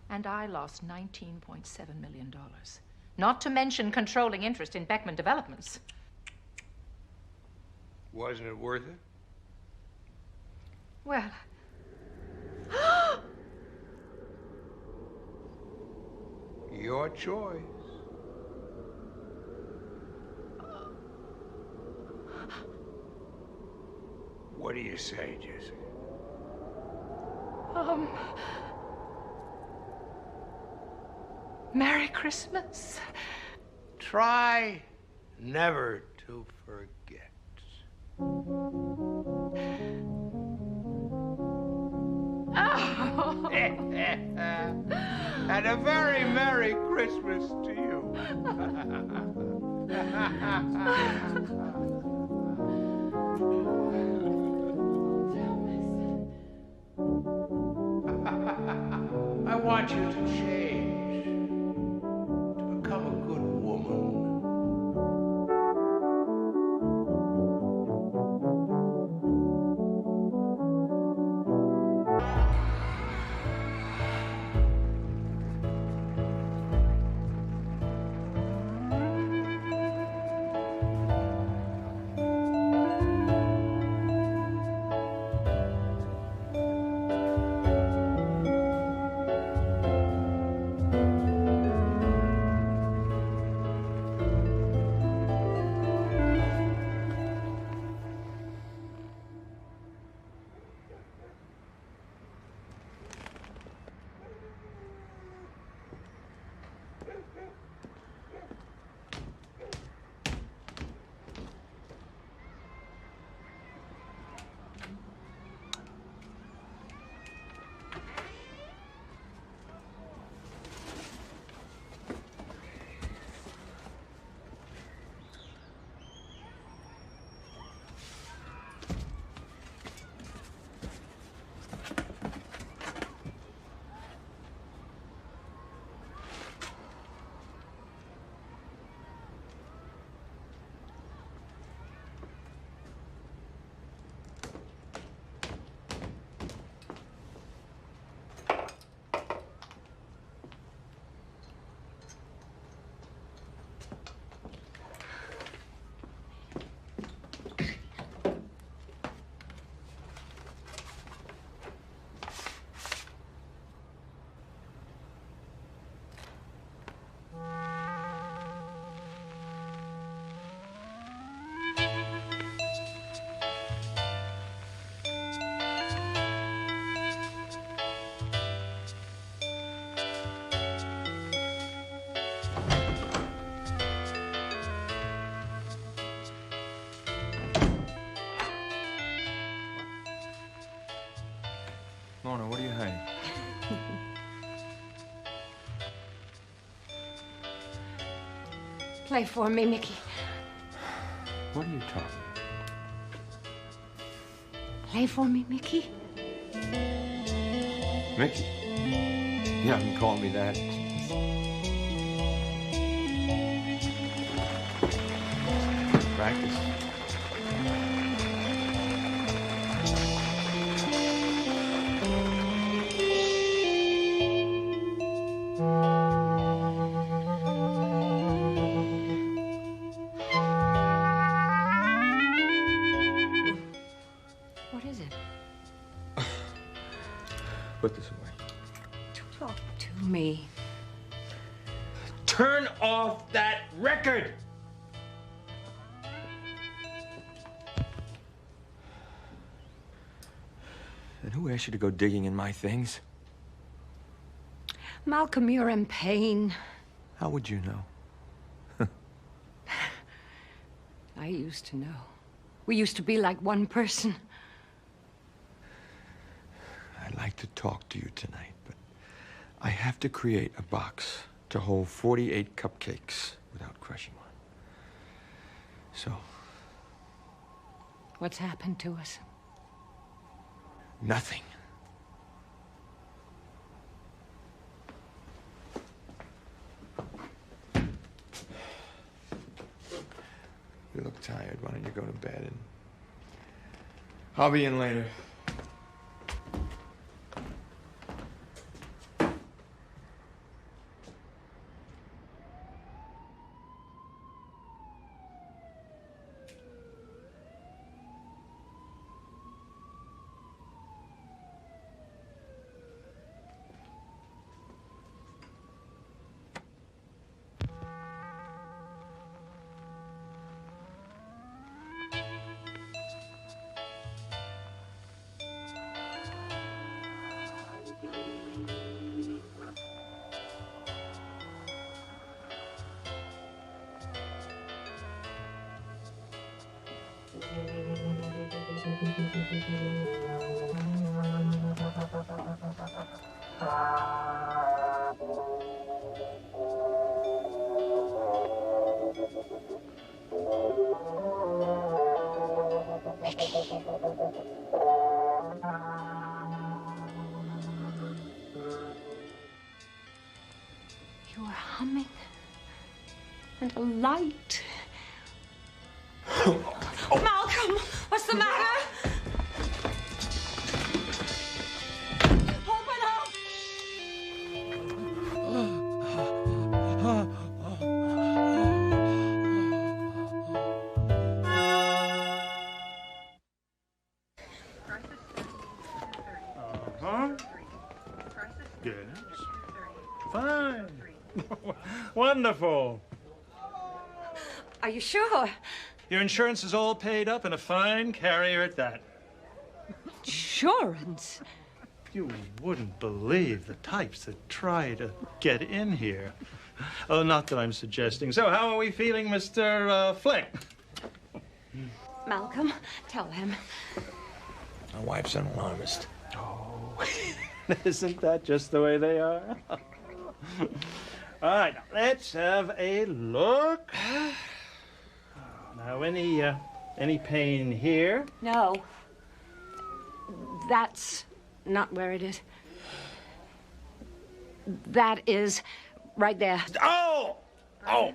Speaker 17: And I lost $19.7 million. Not to mention controlling interest in Beckman Developments.
Speaker 4: Wasn't it worth it?
Speaker 17: Well...
Speaker 4: Your choice. What do you say, Jessica?
Speaker 17: Merry Christmas.
Speaker 4: Try never to forget. And a very Merry Christmas to you. I want you to change, to become a good woman.
Speaker 11: Play for me, Mickey.
Speaker 2: What are you talking?
Speaker 11: Play for me, Mickey.
Speaker 2: Mickey? You haven't called me that. Practice.
Speaker 11: What is it?
Speaker 2: Put this away.
Speaker 11: Talk to me.
Speaker 2: Turn off that record! And who asked you to go digging in my things?
Speaker 11: Malcolm, you're in pain.
Speaker 2: How would you know?
Speaker 11: I used to know. We used to be like one person.
Speaker 2: I'd like to talk to you tonight, but I have to create a box to hold 48 cupcakes without crushing one. So,
Speaker 11: What's happened to us?
Speaker 2: nothing. You look tired. Why don't you go to bed and I'll be in later.
Speaker 11: You were humming. And a light. Malcolm, what's the matter? Open up!
Speaker 8: Yes. Fine. Wonderful.
Speaker 11: Are you sure?
Speaker 8: Your insurance is all paid up and a fine carrier at that.
Speaker 11: Insurance?
Speaker 8: You wouldn't believe the types that try to get in here. Oh, not that I'm suggesting. So how are we feeling, Mr. Flick?
Speaker 11: Malcolm, tell him.
Speaker 2: My wife's an alarmist.
Speaker 8: Oh, isn't that just the way they are? All right, now, let's have a look. Now, any pain here?
Speaker 11: No. That's not where it is. That is right there.
Speaker 8: Oh! Oh!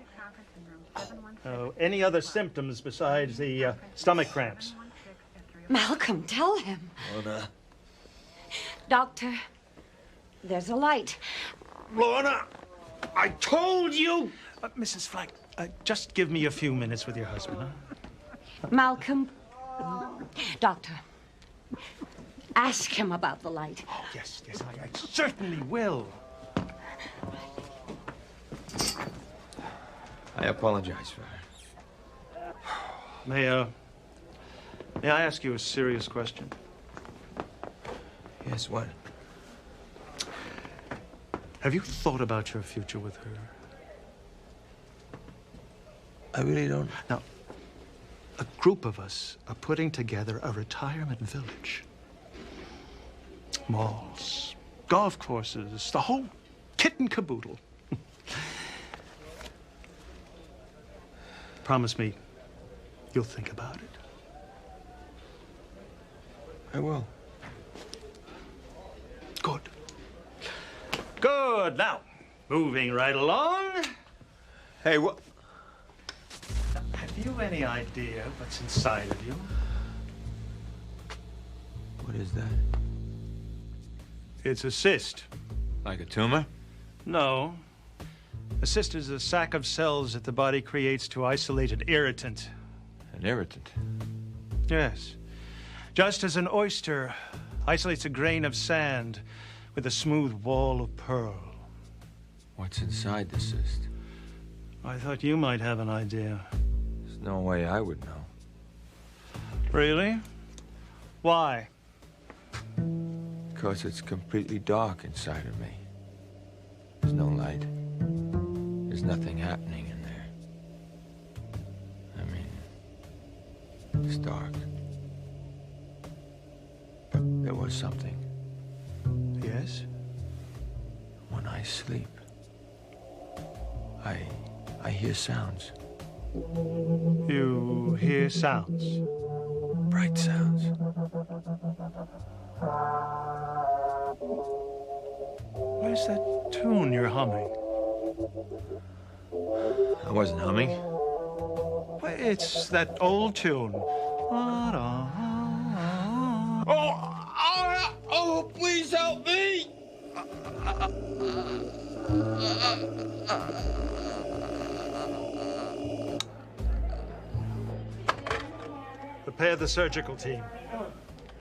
Speaker 8: Oh, any other symptoms besides the stomach cramps?
Speaker 11: Malcolm, tell him.
Speaker 2: Lorna.
Speaker 11: Doctor, there's a light.
Speaker 8: Lorna, I told you! Mrs. Fleck, just give me a few minutes with your husband, huh?
Speaker 11: Malcolm, doctor, ask him about the light.
Speaker 8: Oh, yes, I certainly will.
Speaker 2: I apologize for her.
Speaker 8: May I ask you a serious question?
Speaker 2: Yes, what?
Speaker 8: Have you thought about your future with her?
Speaker 2: I really don't.
Speaker 8: Now, a group of us are putting together a retirement village. Malls, golf courses, the whole kit and caboodle. promise me you'll think about it?
Speaker 9: I will.
Speaker 8: Good. Good. Now, moving right along.
Speaker 9: Hey, what?
Speaker 8: Have you any idea what's inside of you?
Speaker 9: What is that?
Speaker 8: It's a cyst.
Speaker 9: Like a tumor?
Speaker 8: No. A cyst is a sac of cells that the body creates to isolate an irritant.
Speaker 9: An irritant?
Speaker 8: Yes. Just as an oyster isolates a grain of sand with a smooth wall of pearl.
Speaker 9: What's inside the cyst?
Speaker 8: I thought you might have an idea.
Speaker 9: There's no way I would know.
Speaker 8: Really? Why?
Speaker 9: Because it's completely dark inside of me. There's no light. There's nothing happening in there. I mean, it's dark. But there was something.
Speaker 8: Yes?
Speaker 9: When I sleep, I hear sounds.
Speaker 8: You hear sounds?
Speaker 9: Bright sounds.
Speaker 8: What is that tune you're humming?
Speaker 9: I wasn't humming.
Speaker 8: Well, it's that old tune.
Speaker 12: Oh, please help me!
Speaker 8: Prepare the surgical team.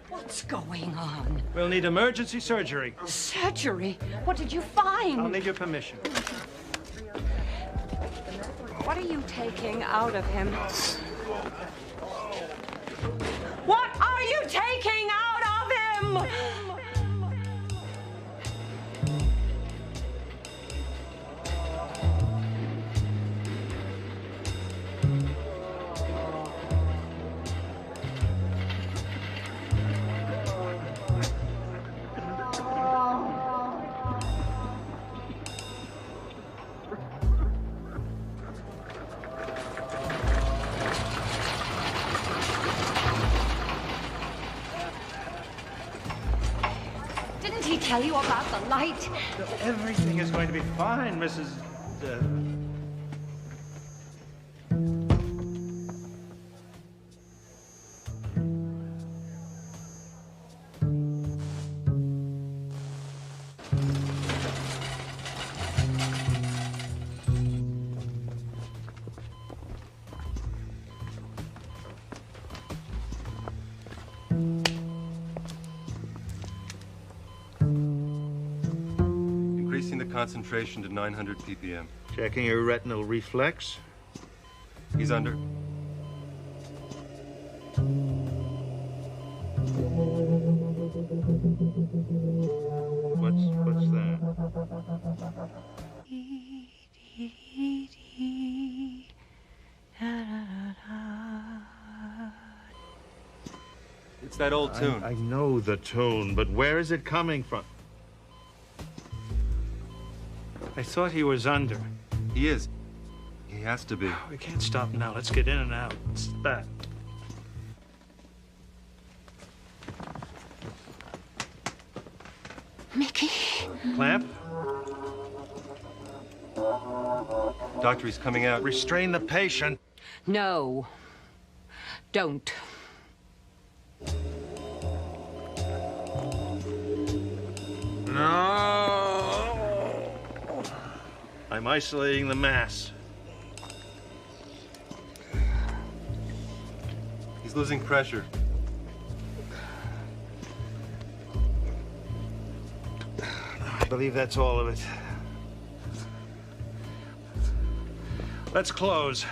Speaker 19: What's going on?
Speaker 8: We'll need emergency surgery.
Speaker 19: Surgery? What did you find?
Speaker 8: I'll need your permission.
Speaker 19: What are you taking out of him? What are you taking out of him? Didn't he tell you about the light?
Speaker 8: Everything is going to be fine, Mrs.
Speaker 22: Increasing the concentration to 900 ppm.
Speaker 8: Checking your retinal reflex.
Speaker 22: He's under.
Speaker 8: What's that?
Speaker 22: It's that old tune.
Speaker 8: I know the tune, but where is it coming from? I thought he was under.
Speaker 22: He is. He has to be.
Speaker 8: We can't stop now. Let's get in and out. What's that?
Speaker 19: Mickey.
Speaker 8: Clamp?
Speaker 22: Doctor, he's coming out.
Speaker 8: Restrain the patient.
Speaker 19: No. Don't.
Speaker 8: No. I'm isolating the mass.
Speaker 22: He's losing pressure.
Speaker 8: I believe that's all of it. Let's close.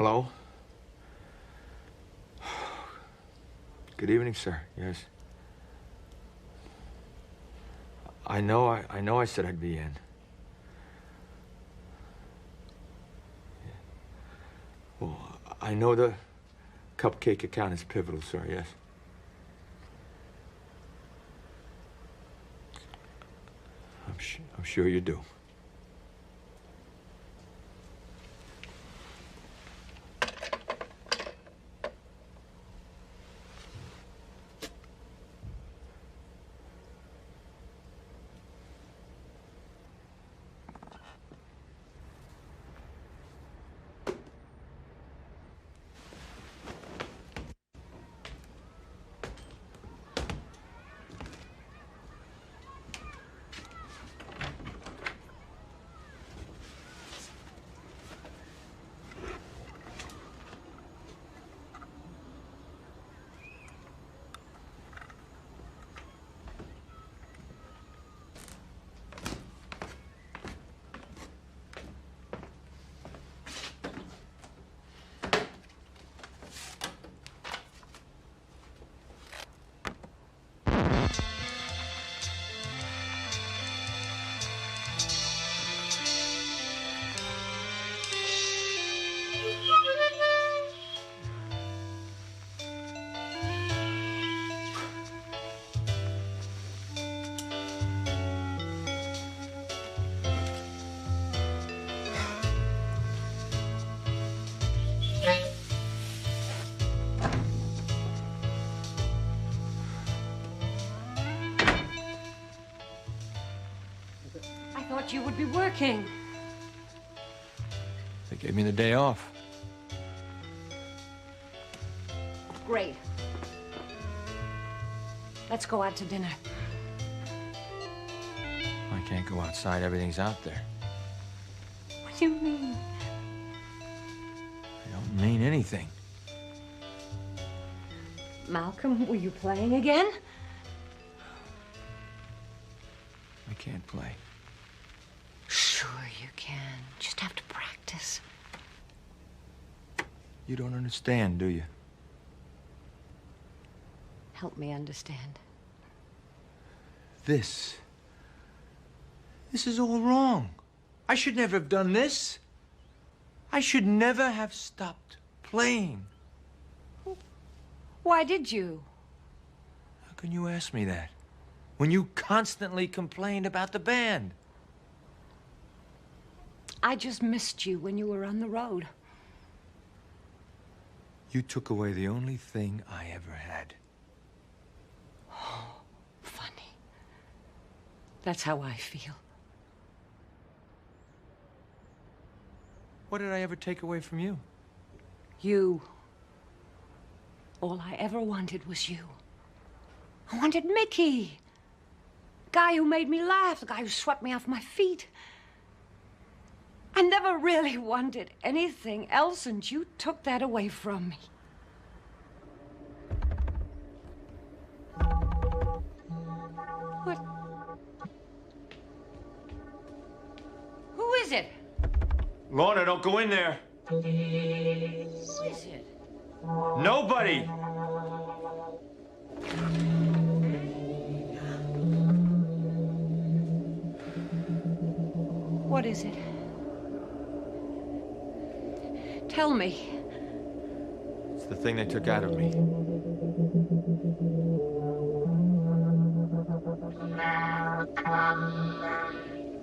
Speaker 9: Hello? Good evening, sir. Yes. I know I said I'd be in. Well, I know the cupcake account is pivotal, sir, yes. I'm sure you do.
Speaker 19: I thought you would be working.
Speaker 9: They gave me the day off.
Speaker 19: Great. Let's go out to dinner.
Speaker 9: I can't go outside. Everything's out there.
Speaker 19: What do you mean?
Speaker 9: I don't mean anything.
Speaker 19: Malcolm, were you playing again?
Speaker 9: I can't play.
Speaker 19: Sure you can. Just have to practice.
Speaker 9: You don't understand, do you?
Speaker 19: Help me understand.
Speaker 9: This is all wrong. I should never have done this. I should never have stopped playing.
Speaker 19: Why did you?
Speaker 9: How can you ask me that? When you constantly complained about the band.
Speaker 19: I just missed you when you were on the road.
Speaker 9: You took away the only thing I ever had.
Speaker 19: Oh, funny. That's how I feel.
Speaker 9: What did I ever take away from you?
Speaker 19: You. All I ever wanted was you. I wanted Mickey. The guy who made me laugh, the guy who swept me off my feet. I never really wanted anything else, and you took that away from me. What? Who is it?
Speaker 9: Lorna, don't go in there.
Speaker 19: Who is it?
Speaker 9: Nobody.
Speaker 19: What is it? Tell me.
Speaker 9: It's the thing they took out of me.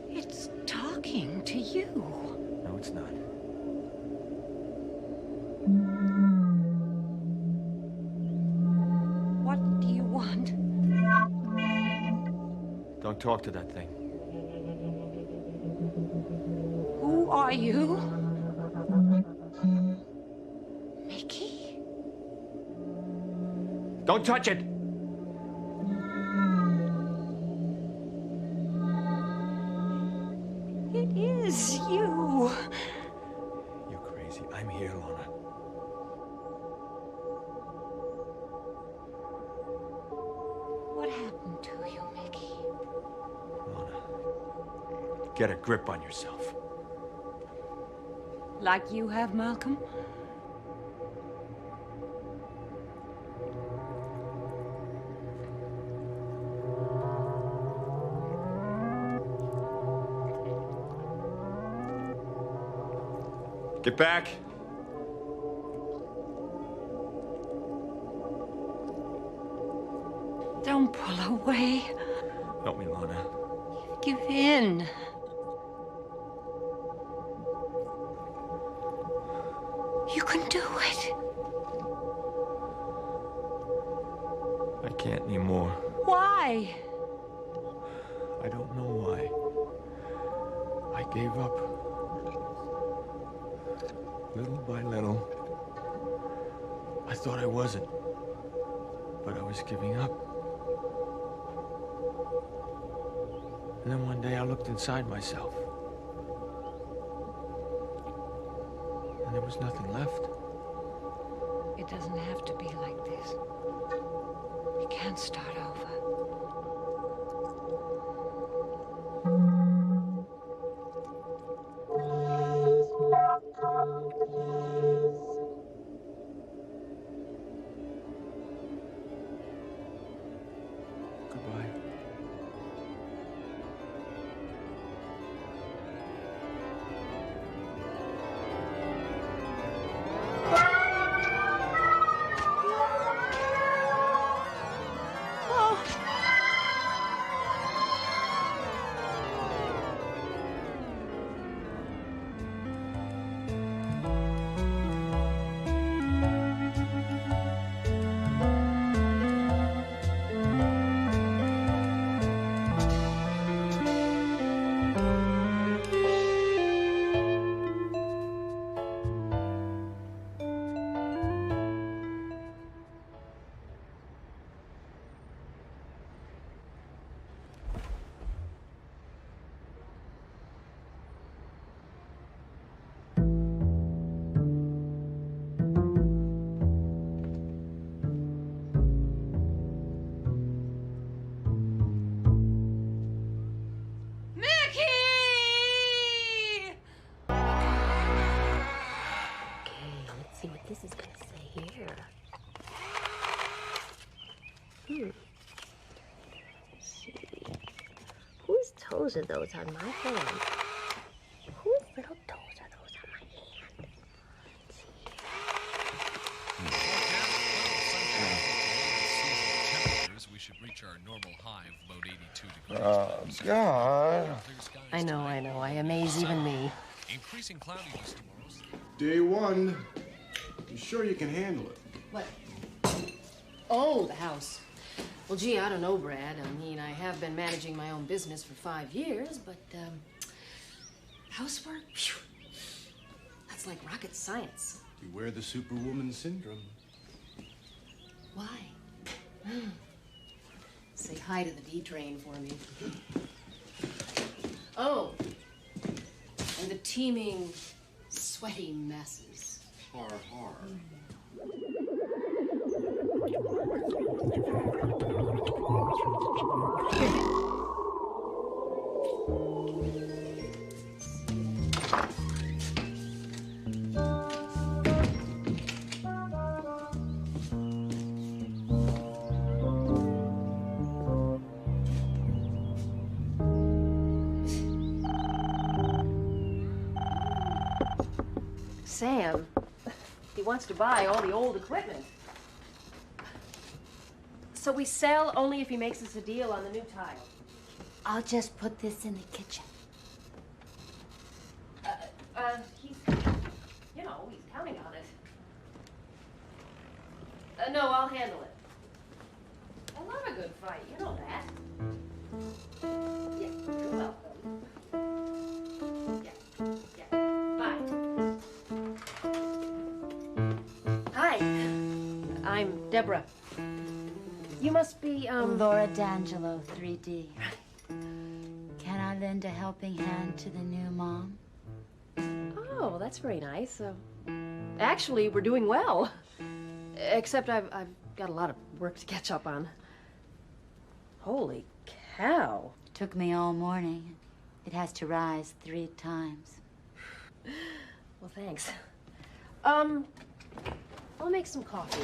Speaker 19: It's talking to you.
Speaker 9: No, it's not.
Speaker 19: What do you want?
Speaker 9: Don't talk to that thing.
Speaker 19: Who are you? Mickey?
Speaker 9: Don't touch it!
Speaker 19: It is you.
Speaker 9: You're crazy. I'm here, Lorna.
Speaker 19: What happened to you, Mickey?
Speaker 9: Get a grip on yourself.
Speaker 19: Like you have, Malcolm?
Speaker 9: Get back.
Speaker 19: Don't pull away.
Speaker 9: Help me, Lana.
Speaker 19: Give in. You can do it.
Speaker 9: I can't anymore.
Speaker 19: Why?
Speaker 9: I don't know why. I gave up. Little by little. I thought I wasn't. But I was giving up. And then one day I looked inside myself. And there was nothing left.
Speaker 19: It doesn't have to be like this. We can't start over.
Speaker 9: Goodbye.
Speaker 13: See what this is going to say here. Let's see. Whose toes are those on my hand? Whose little toes are those on my hand? Let's see.
Speaker 20: We should reach our normal high of about 82 degrees.
Speaker 4: Oh, God.
Speaker 13: I know. I amaze even me.
Speaker 20: Increasing cloudiness tomorrow.
Speaker 5: Day one. You sure you can handle it?
Speaker 13: What? Oh, the house. Well, gee, I don't know, Brad. I mean, I have been managing my own business for 5 years, but, housework? Phew. That's like rocket science.
Speaker 5: Beware the superwoman syndrome.
Speaker 13: Why? Say hi to the D train for me. Oh, and the teeming, sweaty messes.
Speaker 5: Har, har.
Speaker 13: Sam, he wants to buy all the old equipment. So we sell only if he makes us a deal on the new tile.
Speaker 7: I'll just put this in the kitchen.
Speaker 13: He's counting on it. No, I'll handle it. I love a good fight, you know that. Yeah, you're welcome. Yeah, bye. Hi, I'm Deborah. You must be,
Speaker 7: Laura D'Angelo, 3D. Can I lend a helping hand to the new mom?
Speaker 13: Oh, that's very nice. Actually, we're doing well. Except I've got a lot of work to catch up on. Holy cow.
Speaker 7: Took me all morning. It has to rise 3 times.
Speaker 13: Well, thanks. I'll make some coffee.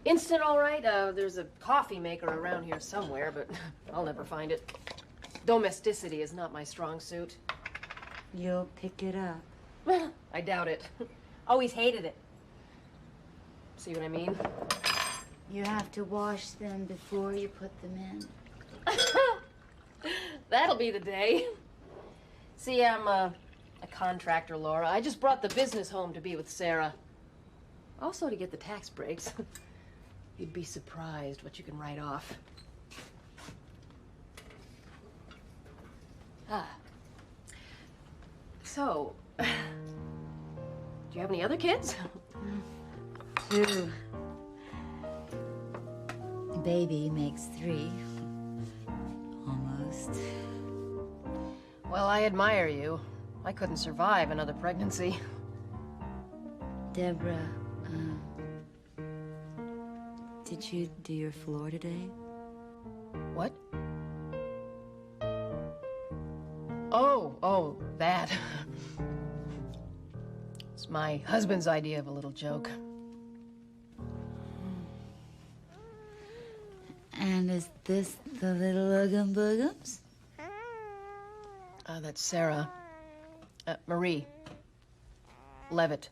Speaker 13: Instant, all right? There's a coffee maker around here somewhere, but I'll never find it. Domesticity is not my strong suit.
Speaker 7: You'll pick it up.
Speaker 13: I doubt it. Always hated it. See what I mean?
Speaker 10: You have to wash them before you put them in.
Speaker 13: That'll be the day. See, I'm a contractor, Laura. I just brought the business home to be with Sarah. Also to get the tax breaks. You'd be surprised what you can write off. So, do you have any other kids?
Speaker 10: 2. Baby makes 3. Almost.
Speaker 13: Well, I admire you. I couldn't survive another pregnancy.
Speaker 10: Deborah, did you do your floor today?
Speaker 13: What? Oh, that. It's my husband's idea of a little joke.
Speaker 10: And is this the little Ugum Boogums?
Speaker 13: That's Sarah. Marie. Levitt.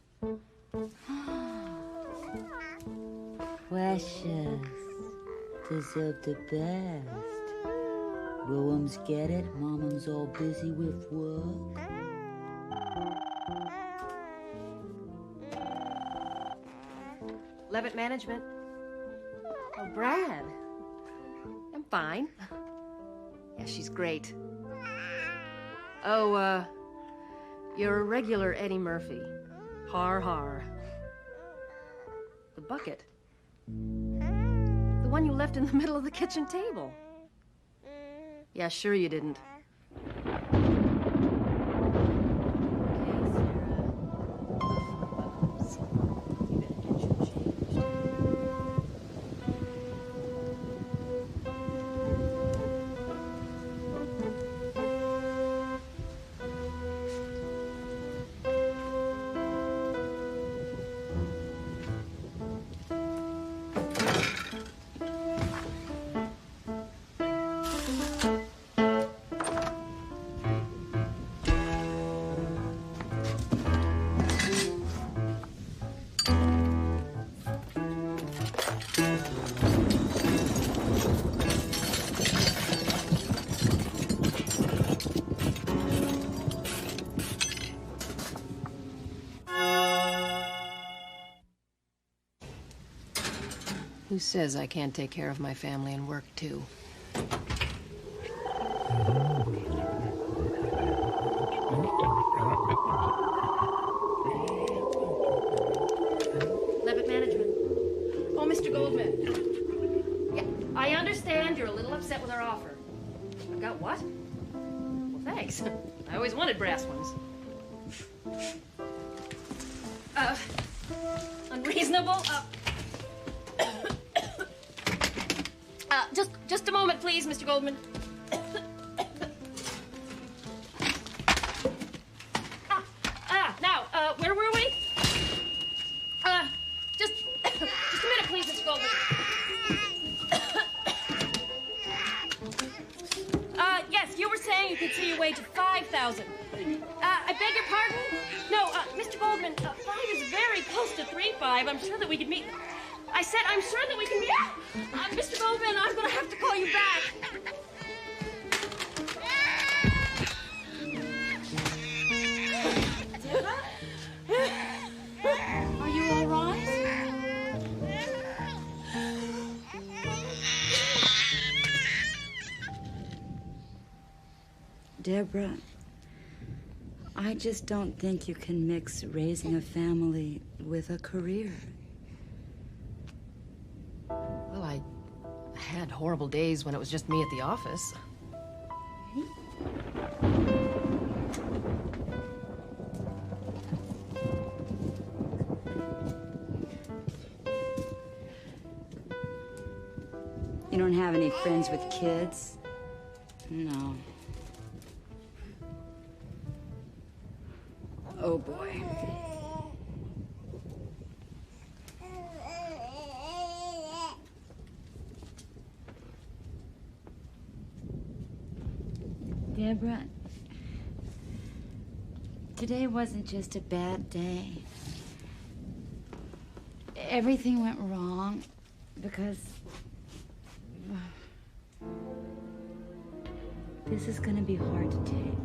Speaker 10: Precious. Deserve the best. Boogums get it? Mom's all busy with work.
Speaker 13: Levitt Management. Oh, Brad. I'm fine. Yeah, she's great. Oh, you're a regular Eddie Murphy. Har har. The bucket. The one you left in the middle of the kitchen table. Yeah, sure you didn't. Who says I can't take care of my family and work too? Levitt Management. Oh, Mr. Goldman. Yeah, I understand you're a little upset with our offer. I've got what? Well, thanks. I always wanted brass ones. Unreasonable? Just a moment, please, Mr. Goldman. Now, where were we? Just a minute, please, Mr. Goldman. Yes, you were saying you could see your way to 5,000. I beg your pardon? No, Mr. Goldman, 5 is very close to 3.5. I'm sure that we could meet. I said I'm sure that we can meet. Mr. Goldman, I'm going to have to call you back.
Speaker 10: Are you all right? Deborah, I just don't think you can mix raising a family with a career.
Speaker 13: Well, I had horrible days when it was just me at the office.
Speaker 10: You don't have any friends with kids? No. Oh, boy. Deborah, Today wasn't just a bad day. Everything went wrong because this is gonna be hard to take.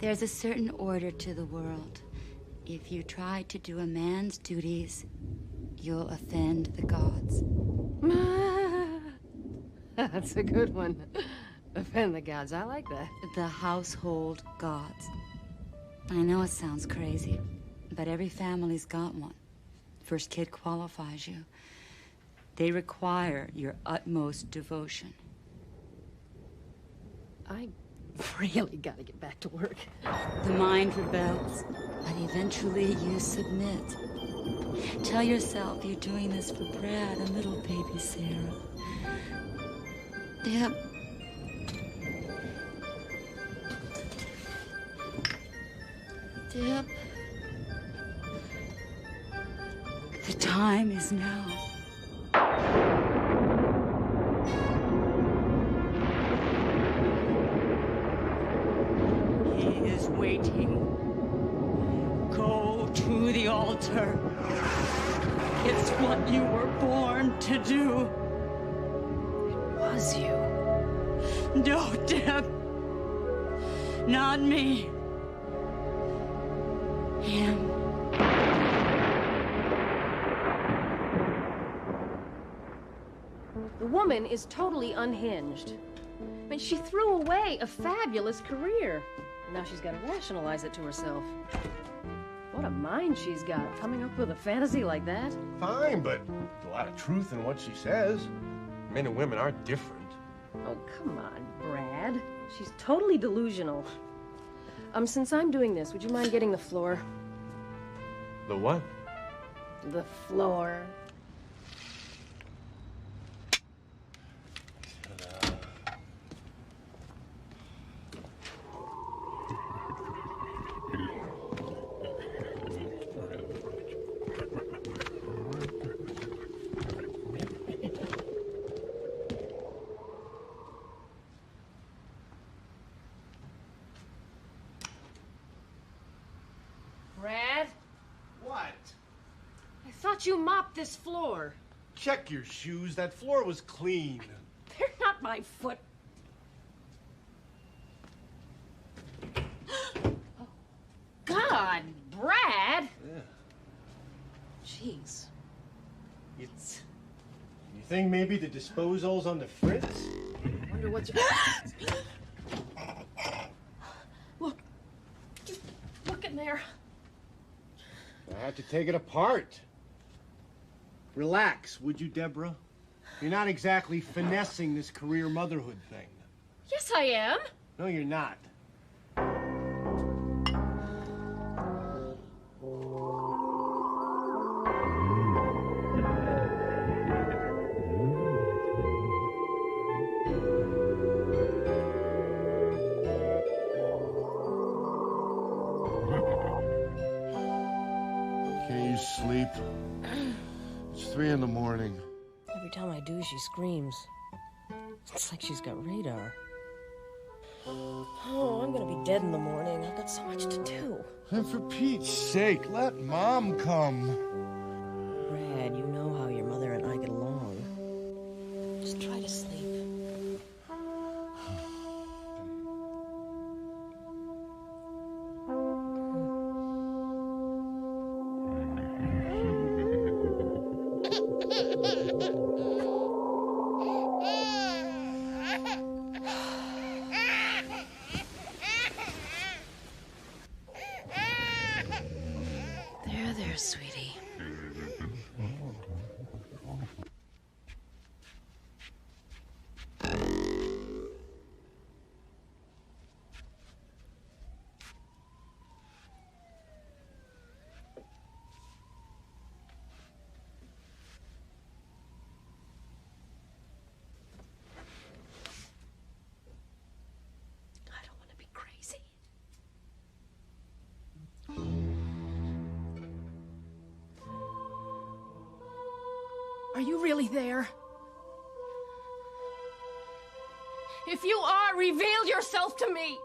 Speaker 10: There's a certain order to the world. If you try to do a man's duties, you'll offend the gods.
Speaker 13: That's a good one. Offend the gods. I like that.
Speaker 10: The household gods. I know it sounds crazy, but every family's got one. First kid qualifies you. They require your utmost devotion.
Speaker 13: I really gotta get back to work.
Speaker 10: The mind rebels, but eventually you submit. Tell yourself you're doing this for Brad and little baby Sarah. Deb. Deb. The time is now. He is waiting. Go to the altar. It's what you were born to do.
Speaker 13: It was you.
Speaker 10: No, Deb. Not me. Him.
Speaker 13: The woman is totally unhinged. I mean, she threw away a fabulous career. Now she's got to rationalize it to herself. What a mind she's got, coming up with a fantasy like that.
Speaker 14: Fine, but there's a lot of truth in what she says. Men and women are different.
Speaker 13: Oh, come on, Brad. She's totally delusional. Since I'm doing this, would you mind getting the floor?
Speaker 14: The what?
Speaker 13: The floor. Brad?
Speaker 14: What?
Speaker 13: I thought you mopped this floor.
Speaker 14: Check your shoes. That floor was clean.
Speaker 13: They're not my foot. Oh, God, Brad!
Speaker 14: Yeah.
Speaker 13: Jeez.
Speaker 14: You think maybe the disposal's on the fritz?
Speaker 13: Wonder what's... Look. Just look in there.
Speaker 14: I had to take it apart. Relax, would you, Deborah? You're not exactly finessing this career motherhood thing.
Speaker 13: Yes, I am.
Speaker 14: No, you're not.
Speaker 18: Can you sleep? It's 3 in the morning.
Speaker 13: Every time I do, she screams. It's like she's got radar. Oh, I'm gonna be dead in the morning. I've got so much to do.
Speaker 18: And for Pete's sake, let Mom come.
Speaker 13: Brad, you know how your mother and I get along. Just try to sleep. There, sweetie.
Speaker 11: Are you really there? If you are, reveal yourself to me!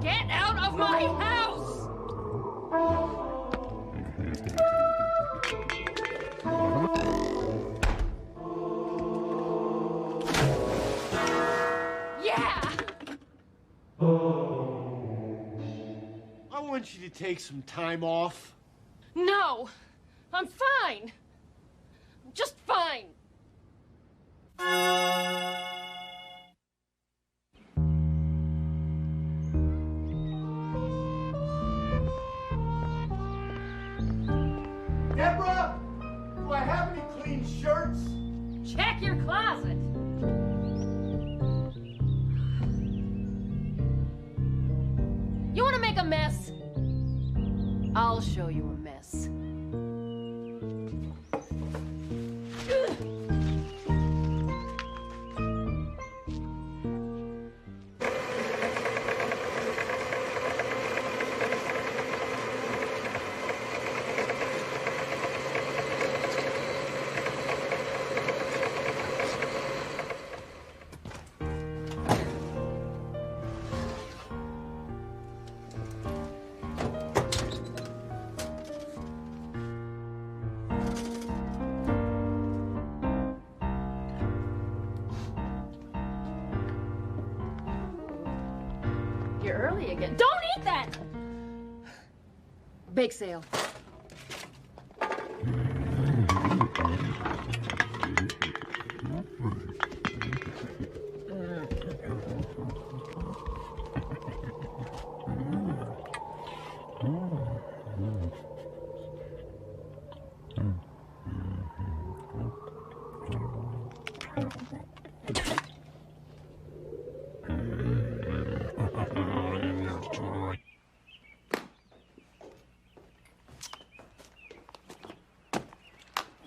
Speaker 11: Get out of my house! Yeah!
Speaker 1: I want you to take some time off.
Speaker 11: No! I'm fine! I'm just fine!
Speaker 5: Deborah! Do I have any clean shirts?
Speaker 11: Check your closet! You want to make a mess? I'll show you a mess. You're early again. Don't eat that! Bake sale.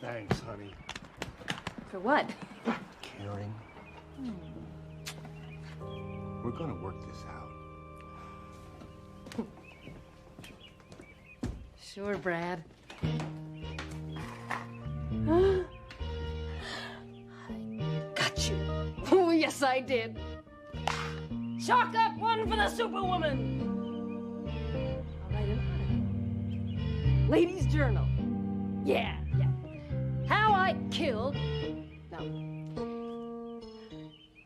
Speaker 1: Thanks, honey.
Speaker 11: For what?
Speaker 5: Caring. We're gonna work this out.
Speaker 11: Sure, Brad. Got you. Oh, yes, I did. Chalk up one for the Superwoman. I'll write an article. Ladies' Journal. Yeah. How I killed... No.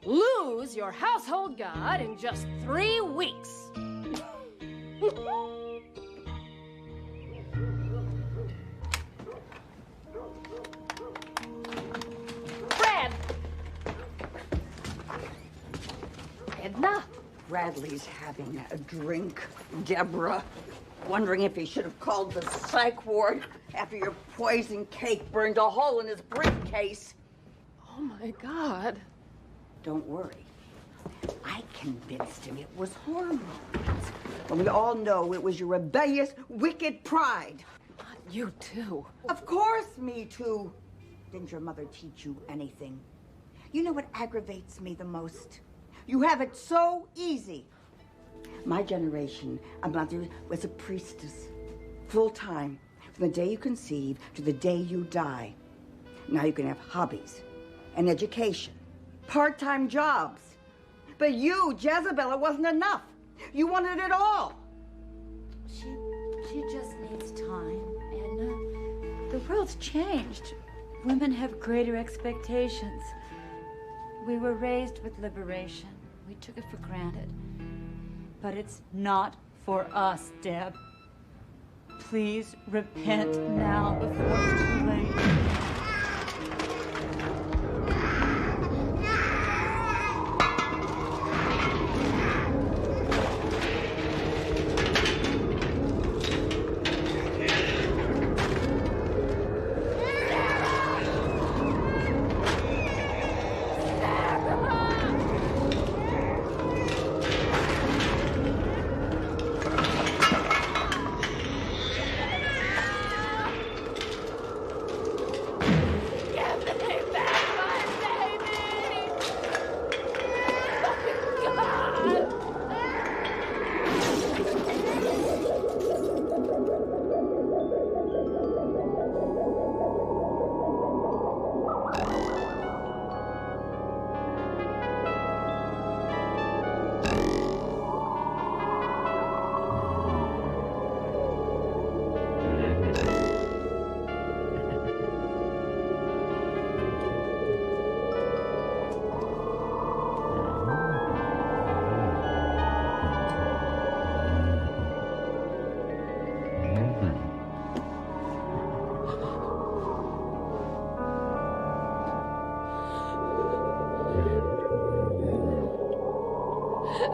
Speaker 11: Lose your household god in just 3 weeks. Brad! Edna?
Speaker 15: Bradley's having a drink, Deborah. Wondering if he should have called the psych ward after your poison cake burned a hole in his briefcase.
Speaker 11: Oh, my God.
Speaker 15: Don't worry. I convinced him it was hormones. But we all know it was your rebellious, wicked pride.
Speaker 11: You too.
Speaker 15: Of course, me too. Didn't your mother teach you anything? You know what aggravates me the most? You have it so easy. My generation, a mother was a priestess, full-time, from the day you conceive to the day you die. Now you can have hobbies, an education, part-time jobs. But you, Jezebel, it wasn't enough. You wanted it all.
Speaker 10: She just needs time, Edna. The world's changed. Women have greater expectations. We were raised with liberation. We took it for granted. But it's not for us, Deb. Please repent now before it's too late.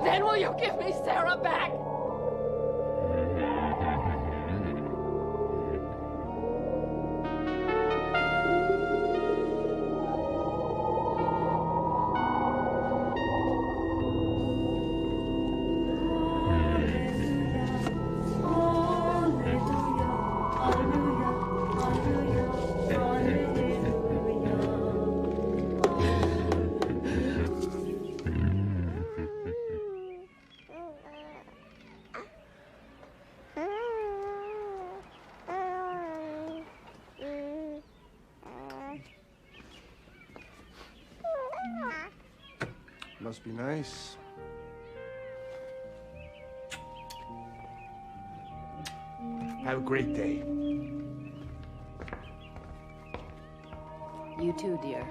Speaker 12: Then will you give me Sarah back?
Speaker 16: Must be nice. Have a great day.
Speaker 6: You too, dear.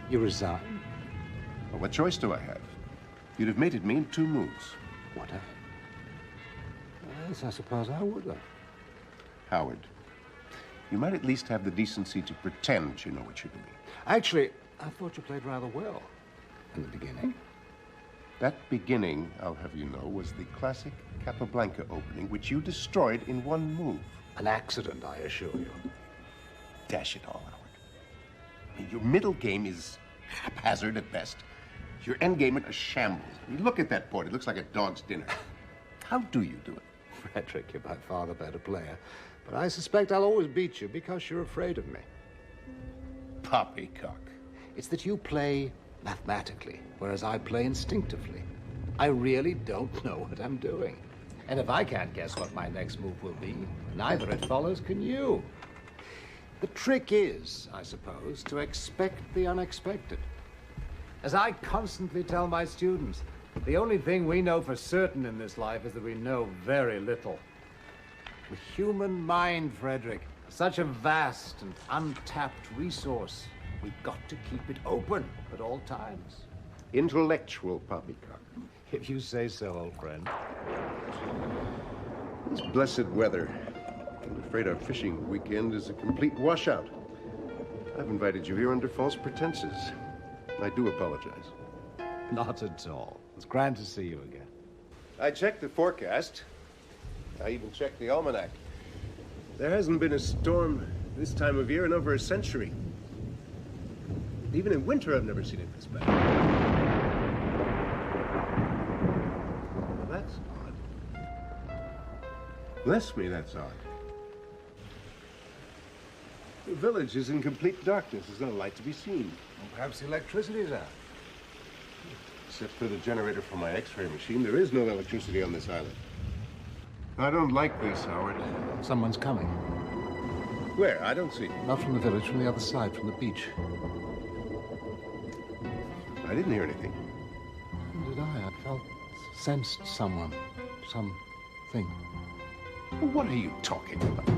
Speaker 21: You resign?
Speaker 23: Well, what choice do I have? You'd have mated me in 2 moves.
Speaker 21: What? Yes, I suppose I would have.
Speaker 23: Howard, you might at least have the decency to pretend you know what you're doing.
Speaker 21: Actually, I thought you played rather well in the beginning.
Speaker 23: That beginning, I'll have you know, was the classic Capablanca opening, which you destroyed in 1 move.
Speaker 21: An accident, I assure you.
Speaker 23: Dash it all, Howard. I mean, your middle game is haphazard at best. Your end game is a shambles. I mean, look at that board. It looks like a dog's dinner. How do you do it?
Speaker 21: Frederick, you're by far the better player. But I suspect I'll always beat you because you're afraid of me.
Speaker 23: Poppycock.
Speaker 21: It's that you play mathematically, whereas I play instinctively. I really don't know what I'm doing. And if I can't guess what my next move will be, neither, it follows, can you. The trick is, I suppose, to expect the unexpected. As I constantly tell my students, the only thing we know for certain in this life is that we know very little. The human mind, Frederick, such a vast and untapped resource. We've got to keep it open at all times.
Speaker 23: Intellectual poppycock.
Speaker 21: If you say so, old friend.
Speaker 23: This blessed weather. I'm afraid our fishing weekend is a complete washout. I've invited you here under false pretenses. I do apologize.
Speaker 21: Not at all. It's grand to see you again.
Speaker 23: I checked the forecast. I even checked the almanac. There hasn't been a storm this time of year in over a century. Even in winter, I've never seen it this bad. Well, that's odd. Bless me, that's odd. The village is in complete darkness. There's no light to be seen.
Speaker 21: Well, perhaps the electricity's out.
Speaker 23: Except for the generator for my X-ray machine, there is no electricity on this island. I don't like this, Howard.
Speaker 21: Someone's coming.
Speaker 23: Where? I don't see.
Speaker 21: Not from the village, from the other side, from the beach.
Speaker 23: I didn't hear anything.
Speaker 21: Did I? I sensed someone. Something.
Speaker 23: What are you talking about?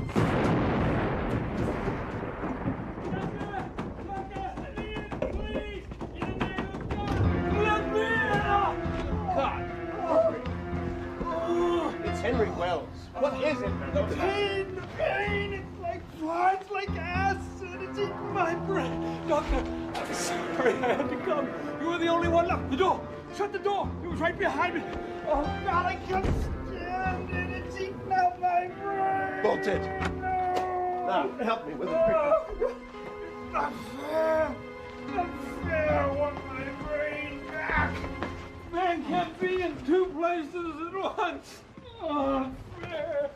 Speaker 23: Henry Wells. What is it?
Speaker 12: The pain! It's like flies, like acid. It's eating my brain. Doctor, I'm sorry I had to come. You were the only one left. The door. Shut the door. It was right behind me. Oh, God, I can't stand it. It's eating out my brain.
Speaker 23: Bolt it. Now, help me with it quickly.
Speaker 12: Not fair. Not fair. I want my brain back. Man can't be in two places at once. Oh, not fair.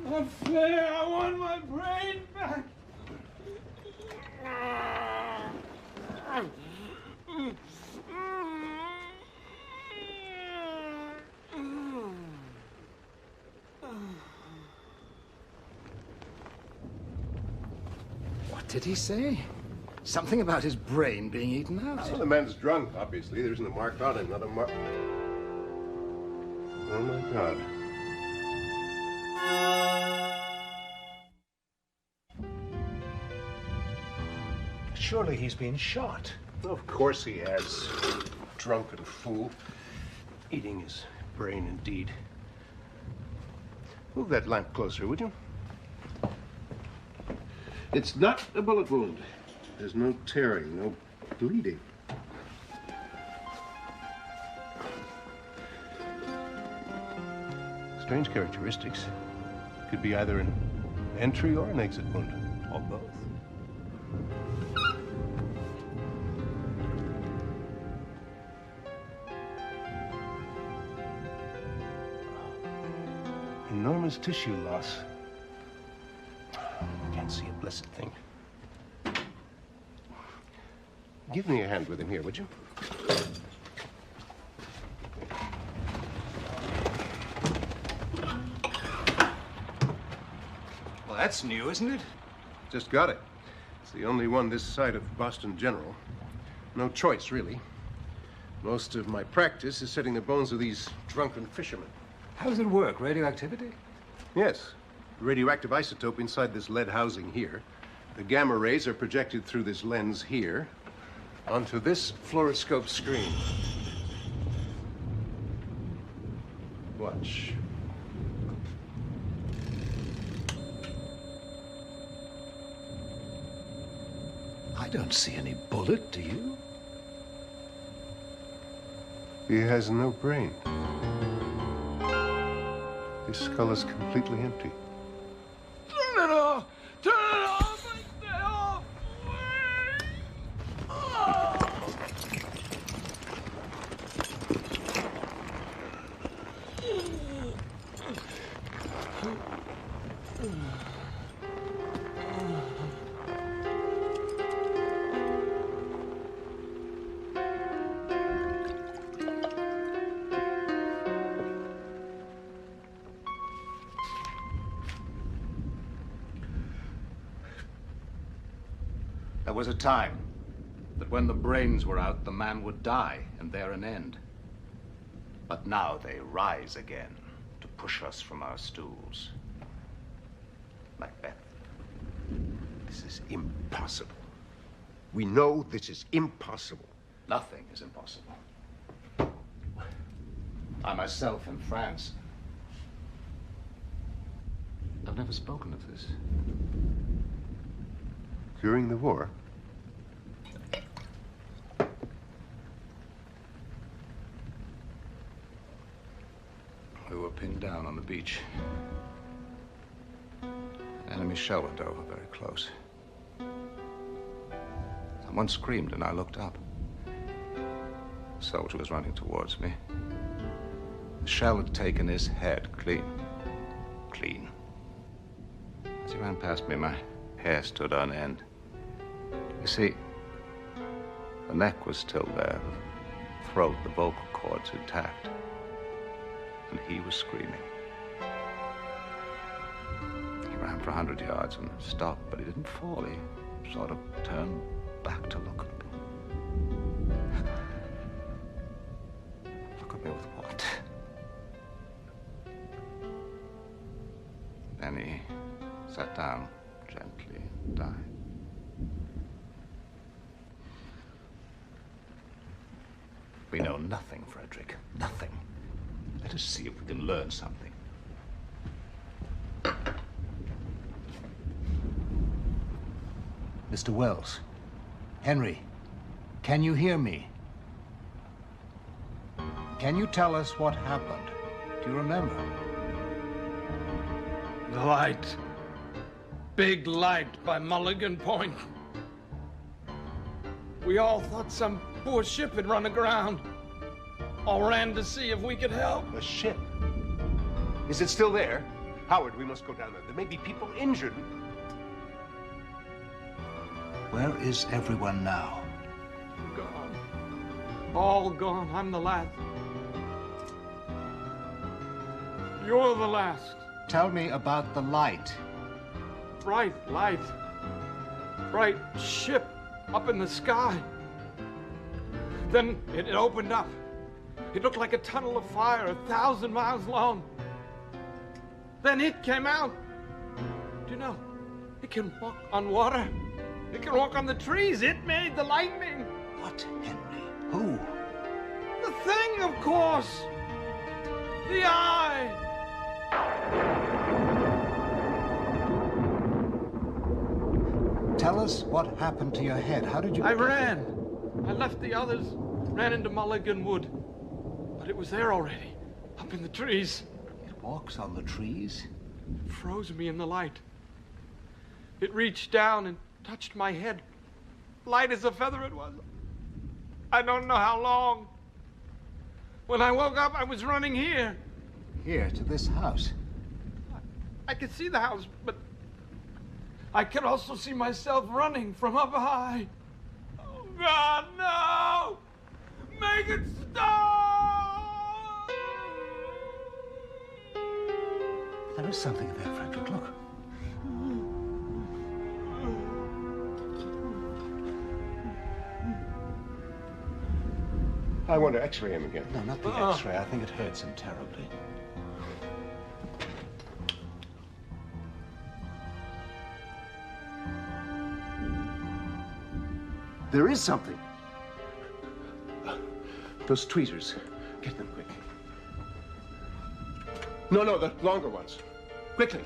Speaker 12: Not fair. I want my brain back.
Speaker 21: What did he say? Something about his brain being eaten out.
Speaker 23: Well, the man's drunk, obviously. There isn't a mark on him, not a mark. Oh, my God.
Speaker 5: Surely he's been shot.
Speaker 23: Of course he has. Drunken fool. Eating his brain, indeed. Move that lamp closer, would you? It's not a bullet wound. There's no tearing, no bleeding. Strange characteristics. Could be either an entry or an exit wound, or both. Enormous tissue loss. Can't see a blessed thing. Give me a hand with him here, would you?
Speaker 21: Well, that's new, isn't it?
Speaker 23: Just got it. It's the only one this side of Boston General. No choice, really. Most of my practice is setting the bones of these drunken fishermen.
Speaker 21: How does it work? Radioactivity?
Speaker 23: Yes. Radioactive isotope inside this lead housing here. The gamma rays are projected through this lens here onto this fluoroscope screen. Watch.
Speaker 21: I don't see any bullet, do you?
Speaker 23: He has no brain. His skull is completely empty.
Speaker 12: Turn it off! Turn it off! I said off!
Speaker 21: There was a time that when the brains were out, the man would die, and there an end. But now they rise again to push us from our stools. Macbeth.
Speaker 23: This is impossible. We know this is impossible.
Speaker 21: Nothing is impossible. I myself in France. I've never spoken of this.
Speaker 23: During the war?
Speaker 21: We were pinned down on the beach. Enemy shell went over very close. Someone screamed and I looked up. A soldier was running towards me. The shell had taken his head clean. Clean. As he ran past me, my hair stood on end. You see, the neck was still there, the throat, the vocal cords intact. And he was screaming. He ran for 100 yards and stopped, but he didn't fall. He sort of turned back to look at me. Look at me with what? Then he sat down gently and died. We know nothing, Frederick. Nothing. Let us see if we can learn something.
Speaker 5: Mr. Wells,
Speaker 21: Henry, can you hear me? Can you tell us what happened? Do you remember?
Speaker 12: The light. Big light by Mulligan Point. We all thought some poor ship had run aground. All ran to see if we could help.
Speaker 23: A ship? Is it still there? Howard, we must go down there. There may be people injured.
Speaker 21: Where is everyone now?
Speaker 12: Gone. All gone. I'm the last. You're the last.
Speaker 21: Tell me about the light.
Speaker 12: Bright light. Bright ship up in the sky. Then it opened up. It looked like a tunnel of fire 1,000 miles long. Then it came out. Do you know, it can walk on water. It can walk on the trees. It made the lightning.
Speaker 21: What, Henry? Who?
Speaker 12: The thing, of course. The eye.
Speaker 21: Tell us what happened to your head. How did you...
Speaker 12: I ran. I left the others, ran into Mulligan Wood. But it was there already, up in the trees.
Speaker 21: It walks on the trees?
Speaker 12: It froze me in the light. It reached down and touched my head. Light as a feather it was. I don't know how long. When I woke up, I was running here.
Speaker 21: Here, to this house?
Speaker 12: I could see the house, but I could also see myself running from up high. Oh, God, no! Make it stop!
Speaker 21: There is something there, Frederick. Look.
Speaker 23: I want to x-ray him again.
Speaker 5: No, not the x-ray. I think it hurts him terribly.
Speaker 23: There is something. Those tweezers. Get them quick. No, the longer ones. Quickly.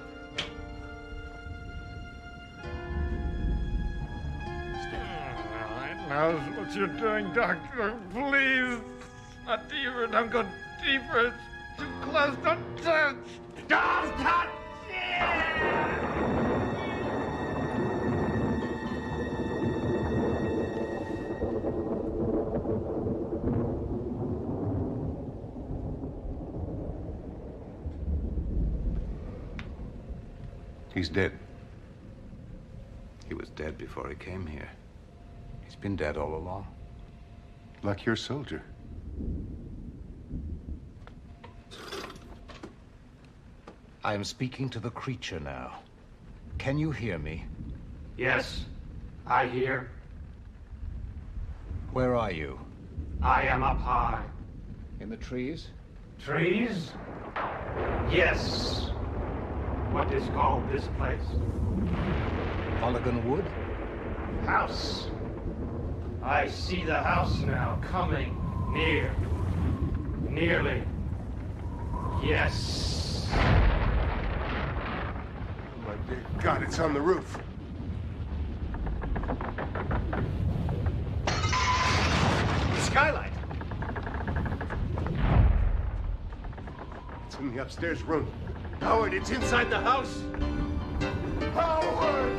Speaker 12: It knows what you're doing, Doctor. Please. Not deeper. Don't go deeper. It's too close. Don't touch. Don't touch it!
Speaker 23: He's dead. He was dead before he came here. He's been dead all along. Like your soldier.
Speaker 21: I am speaking to the creature now. Can you hear me?
Speaker 12: Yes, I hear.
Speaker 21: Where are you?
Speaker 12: I am up high.
Speaker 21: In the trees?
Speaker 12: Trees? Yes. What is called this place?
Speaker 21: Mulligan Wood?
Speaker 12: House. I see the house now, coming near. Nearly. Yes.
Speaker 23: My dear God, it's on the roof. The skylight. It's in the upstairs room. Howard, it's inside the house. Howard!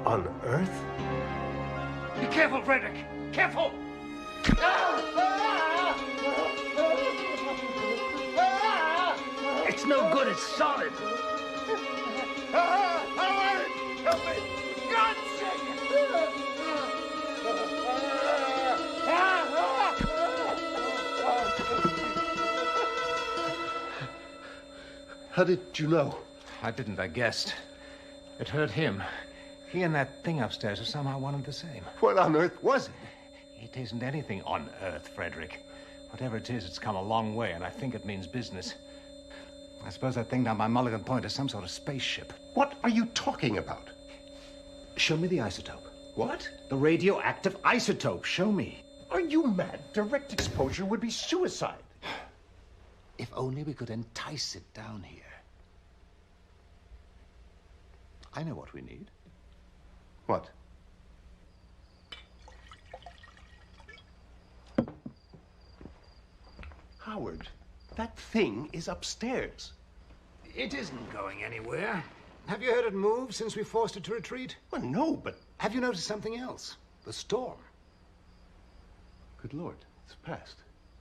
Speaker 23: On earth?
Speaker 12: Be careful, Frederick. Careful!
Speaker 14: It's no good, it's solid.
Speaker 12: Howard! Help me! God's
Speaker 23: How did you know?
Speaker 21: I didn't, I guessed. It hurt him. He and that thing upstairs are somehow one and the same.
Speaker 23: What on earth was it?
Speaker 21: It isn't anything on Earth, Frederick. Whatever it is, it's come a long way, and I think it means business. I suppose that thing down by Mulligan Point is some sort of spaceship.
Speaker 23: What are you talking about?
Speaker 21: Show me the isotope.
Speaker 23: What?
Speaker 21: The radioactive isotope. Show me.
Speaker 23: Are you mad? Direct exposure would be suicide.
Speaker 21: If only we could entice it down here. I know what we need.
Speaker 23: What? Howard, that thing is upstairs.
Speaker 21: It isn't going anywhere. Have you heard it move since we forced it to retreat?
Speaker 23: Well, no, but...
Speaker 21: Have you noticed something else? The storm.
Speaker 23: Good Lord, it's past.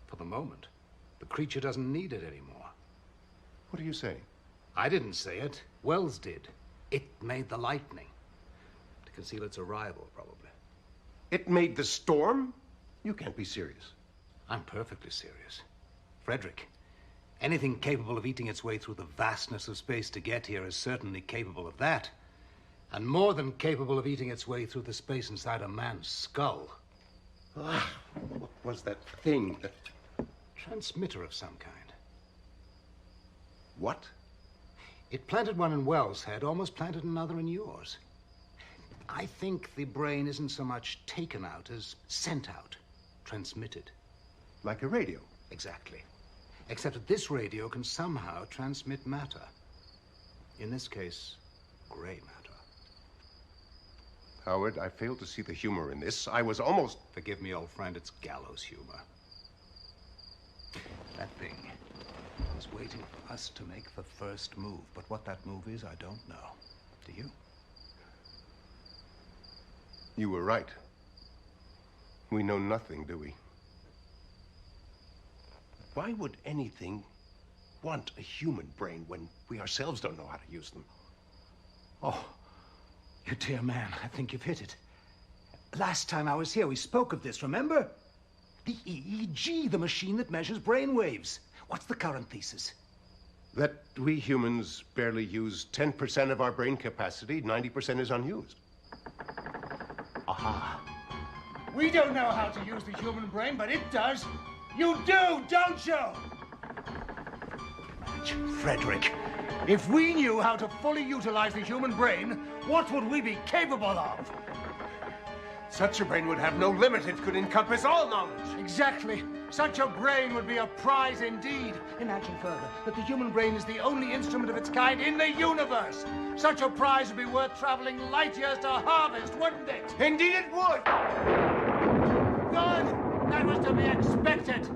Speaker 21: For the moment. The creature doesn't need it anymore.
Speaker 23: What are you saying?
Speaker 21: I didn't say it. Wells did. It made the lightning. To conceal its arrival, probably.
Speaker 23: It made the storm? You can't be serious.
Speaker 21: I'm perfectly serious. Frederick, anything capable of eating its way through the vastness of space to get here is certainly capable of that. And more than capable of eating its way through the space inside a man's skull.
Speaker 23: Ah, what was that thing?
Speaker 21: Transmitter of some kind.
Speaker 23: What?
Speaker 21: It planted one in Wells' head, almost planted another in yours. I think the brain isn't so much taken out as sent out, transmitted.
Speaker 23: Like a radio?
Speaker 21: Exactly. Except that this radio can somehow transmit matter. In this case, gray matter.
Speaker 23: Howard, I failed to see the humor in this. I was almost...
Speaker 21: Forgive me, old friend, it's gallows humor. That thing is waiting for us to make the first move. But what that move is, I don't know. Do you?
Speaker 23: You were right. We know nothing, do we? Why would anything want a human brain when we ourselves don't know how to use them?
Speaker 21: Oh, you dear man, I think you've hit it. Last time I was here, we spoke of this, remember? The EEG, the machine that measures brain waves. What's the current thesis?
Speaker 23: That we humans barely use 10% of our brain capacity, 90% is unused.
Speaker 21: Aha.
Speaker 12: We don't know how to use the human brain, but it does. You do, don't you?
Speaker 21: Frederick, if we knew how to fully utilize the human brain, what would we be capable of?
Speaker 23: Such a brain would have no limit. It could encompass all knowledge.
Speaker 21: Exactly. Such a brain would be a prize indeed. Imagine further that the human brain is the only instrument of its kind in the universe. Such a prize would be worth traveling light years to harvest, wouldn't it?
Speaker 23: Indeed it would.
Speaker 21: Good. That was to be expected.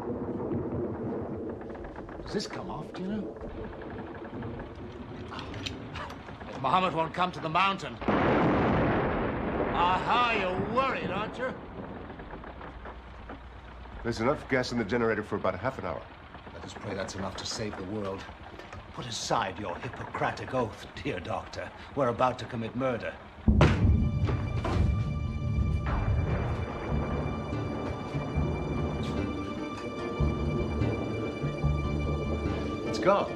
Speaker 21: Does this come off, do you know? If Muhammad won't come to the mountain. Aha, you're worried, aren't you?
Speaker 23: There's enough gas in the generator for about a half an hour.
Speaker 21: Let us pray that's enough to save the world. Put aside your Hippocratic oath, dear doctor. We're about to commit murder.
Speaker 23: It's gone.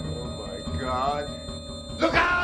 Speaker 23: Oh, my God. Look out!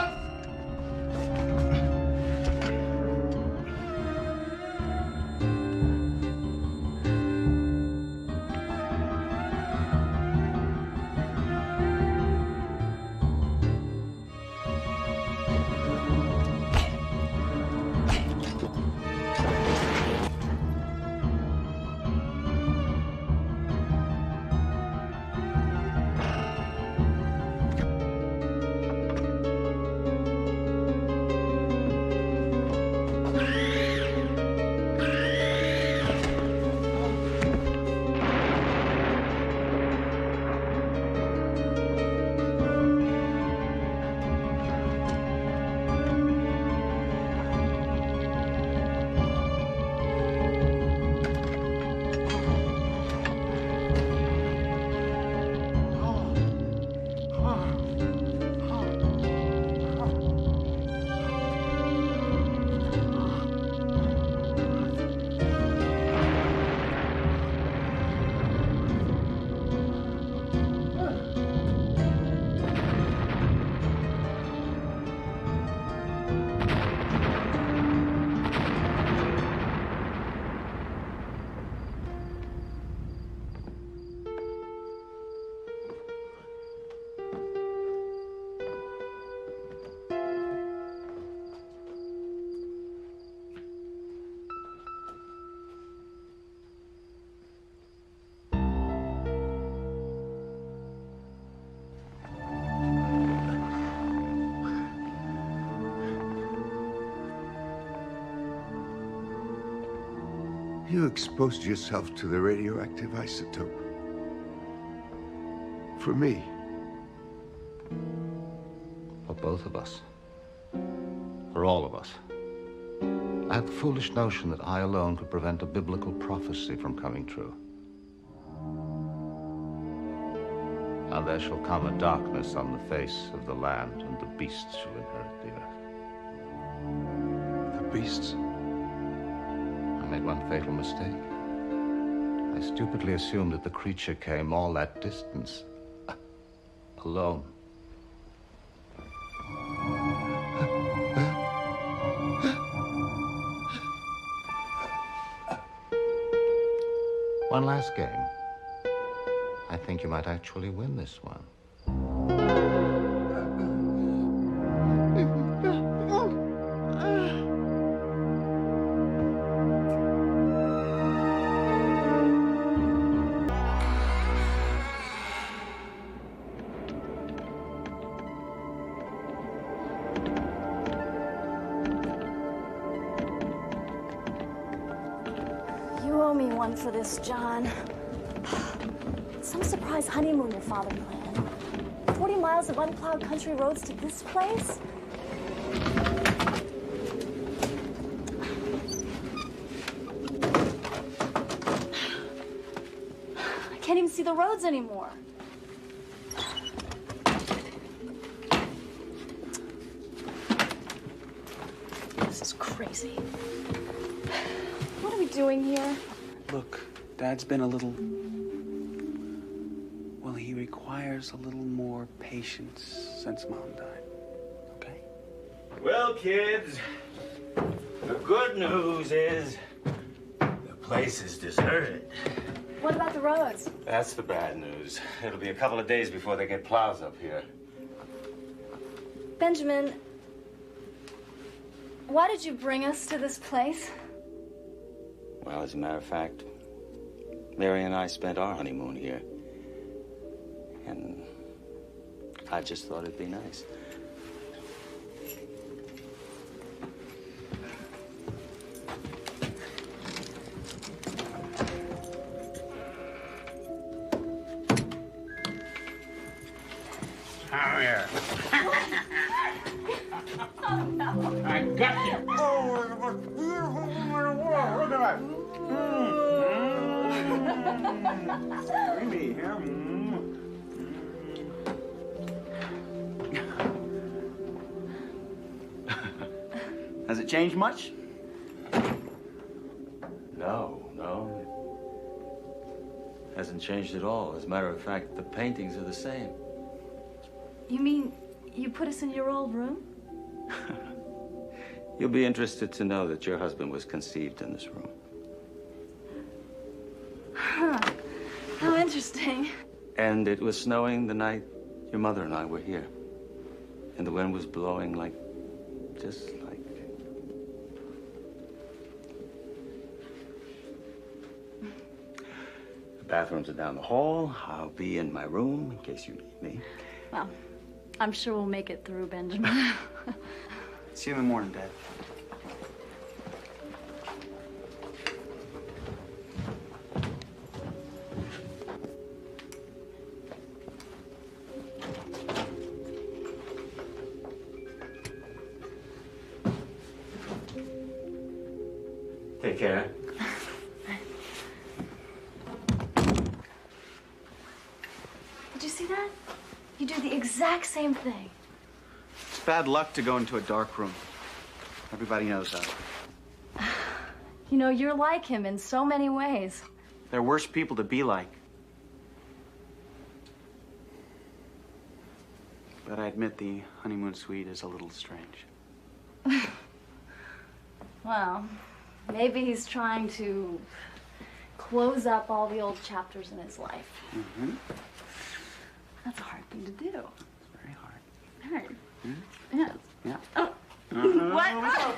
Speaker 18: you exposed yourself to the radioactive isotope. For me.
Speaker 21: For both of us. For all of us. I had the foolish notion that I alone could prevent a biblical prophecy from coming true. Now there shall come a darkness on the face of the land, and the beasts shall inherit the earth.
Speaker 2: The beasts?
Speaker 21: I made one fatal mistake. I stupidly assumed that the creature came all that distance, alone. One last game. I think you might actually win this one.
Speaker 3: You owe me one for this, John. Some surprise honeymoon your father planned. 40 miles of unplowed country roads to this place? I can't even see the roads anymore. This is crazy. What are we doing here?
Speaker 2: Look, Dad's been a little... Well, he requires a little more patience since Mom died. Okay?
Speaker 17: Well, kids, the good news is the place is deserted.
Speaker 3: What about the roads?
Speaker 17: That's the bad news. It'll be a couple of days before they get plows up here.
Speaker 3: Benjamin, why did you bring us to this place?
Speaker 17: Well, as a matter of fact, Mary and I spent our honeymoon here. And I just thought it'd be nice.
Speaker 12: Come here.
Speaker 3: Oh, no.
Speaker 12: I got you. Oh, it's the most beautiful woman in the world. Look at that. Creamy, huh?
Speaker 2: Has it changed much?
Speaker 17: No. It hasn't changed at all. As a matter of fact, the paintings are the same.
Speaker 3: You mean you put us in your old room?
Speaker 17: You'll be interested to know that your husband was conceived in this room.
Speaker 3: Huh. How interesting.
Speaker 17: And it was snowing the night your mother and I were here. And the wind was blowing just like... The bathrooms are down the hall. I'll be in my room in case you need me.
Speaker 3: Well, I'm sure we'll make it through, Benjamin.
Speaker 2: See you in the morning, Dad.
Speaker 17: Take care.
Speaker 3: Did you see that? You do the exact same thing.
Speaker 2: It's bad luck to go into a dark room. Everybody knows that.
Speaker 3: You know, you're like him in so many ways.
Speaker 2: There are worse people to be like. But I admit the honeymoon suite is a little strange.
Speaker 3: Well, maybe he's trying to close up all the old chapters in his life.
Speaker 2: Mm-hmm.
Speaker 3: That's a hard thing to do.
Speaker 2: It's very hard.
Speaker 3: Hard.
Speaker 2: Mm-hmm.
Speaker 3: Yes.
Speaker 2: Yeah.
Speaker 3: Oh. What? Oh.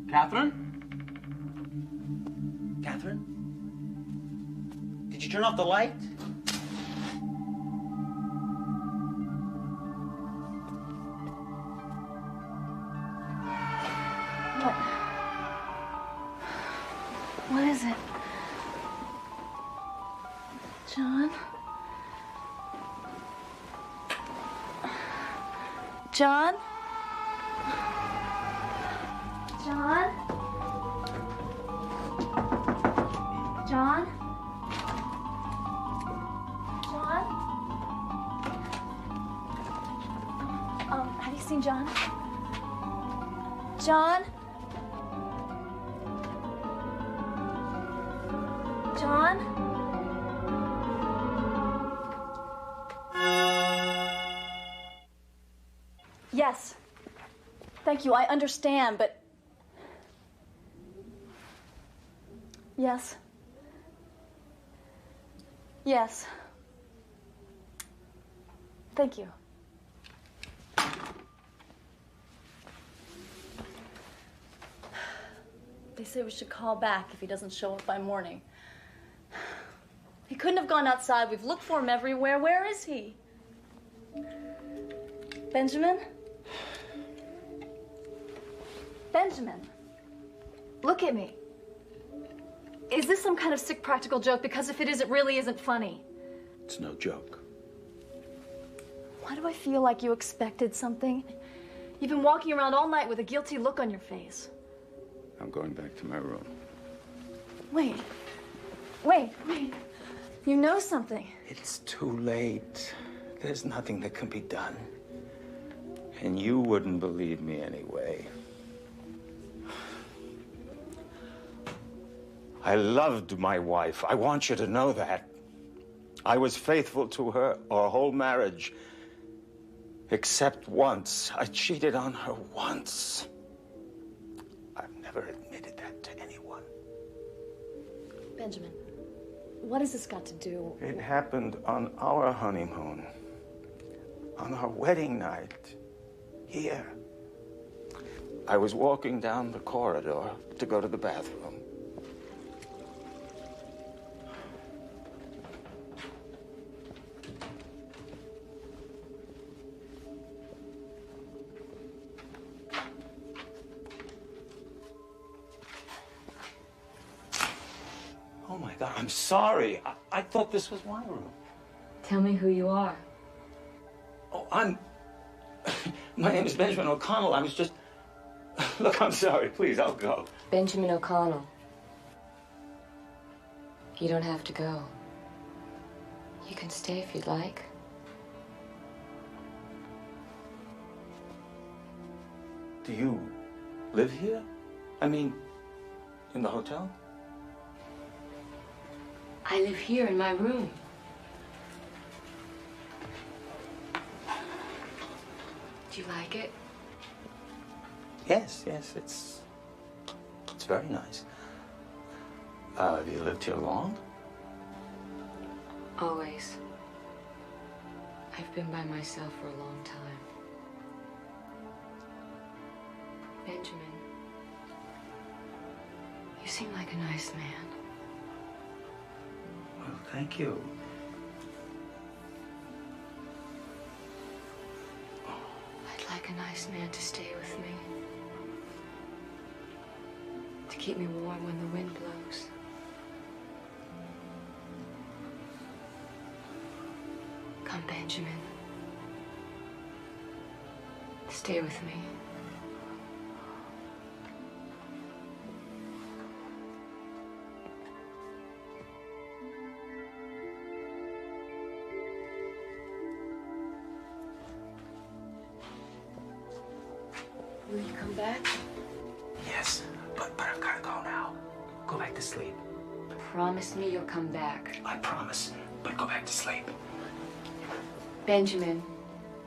Speaker 5: Catherine? Catherine? Did you turn off the light?
Speaker 3: What is it? John? John? John? John? John? Have you seen John? John? John? Yes. Thank you. I understand, but... Yes. Yes. Thank you. They say we should call back if he doesn't show up by morning. He couldn't have gone outside. We've looked for him everywhere. Where is he? Benjamin? Benjamin, look at me. Is this some kind of sick practical joke? Because if it is, it really isn't funny.
Speaker 5: It's no joke.
Speaker 3: Why do I feel like you expected something? You've been walking around all night with a guilty look on your face.
Speaker 17: I'm going back to my room.
Speaker 3: Wait. Wait. You know something.
Speaker 17: It's too late. There's nothing that can be done. And you wouldn't believe me anyway. I loved my wife. I want you to know that. I was faithful to her our whole marriage. Except once. I cheated on her once. I've never admitted that to anyone.
Speaker 3: Benjamin, what has this got to do?
Speaker 17: It happened on our honeymoon. On our wedding night. Here. I was walking down the corridor to go to the bathroom. Oh my God, I'm sorry. I thought this was my room.
Speaker 10: Tell me who you are.
Speaker 17: Oh, my name is Benjamin O'Connell. I was just... Look, I'm sorry. Please, I'll go.
Speaker 10: Benjamin O'Connell. You don't have to go. You can stay if you'd like.
Speaker 17: Do you live here? I mean, in the hotel?
Speaker 10: I live here in my room. Do you like it?
Speaker 17: Yes, it's very nice. Have you lived here long?
Speaker 10: Always. I've been by myself for a long time. Benjamin, you seem like a nice man.
Speaker 17: Well, thank you.
Speaker 10: I'd like a nice man to stay with me. To keep me warm when the wind blows. Come, Benjamin. Stay with me. Will you come back?
Speaker 5: Yes, but I've gotta go now. Go back to sleep.
Speaker 10: Promise me you'll come back.
Speaker 5: I promise, but go back to sleep.
Speaker 10: Benjamin,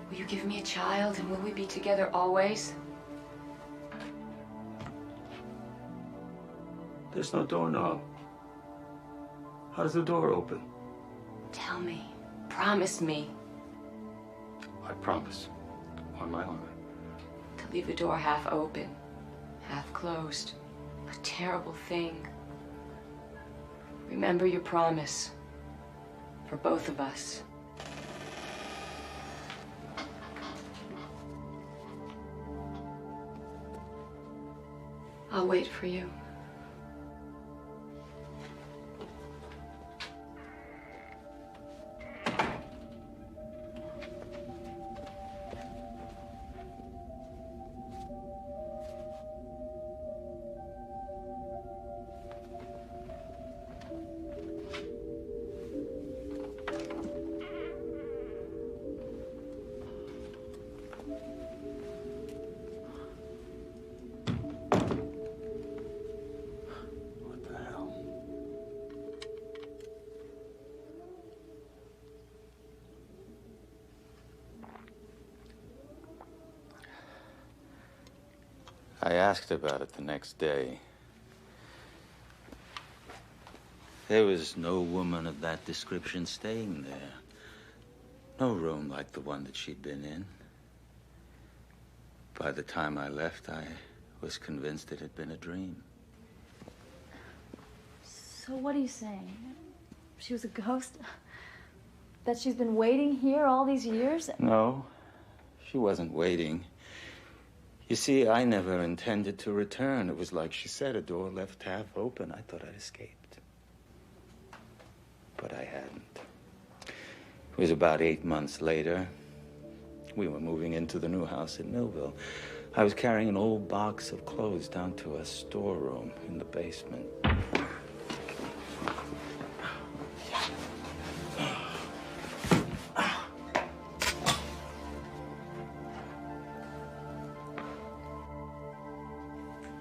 Speaker 10: will you give me a child and will we be together always?
Speaker 17: There's no doorknob. How does the door open?
Speaker 10: Tell me. Promise me.
Speaker 17: I promise. On my honor.
Speaker 10: To leave the door half open, half closed. A terrible thing. Remember your promise. For both of us. I'll wait for you.
Speaker 17: I asked about it the next day. There was no woman of that description staying there. No room like the one that she'd been in. By the time I left, I was convinced it had been a dream.
Speaker 3: So what are you saying? She was a ghost? That she's been waiting here all these years?
Speaker 17: No, she wasn't waiting. You see, I never intended to return. It was like she said, a door left half open. I thought I'd escaped. But I hadn't. It was about 8 months later. We were moving into the new house in Millville. I was carrying an old box of clothes down to a storeroom in the basement.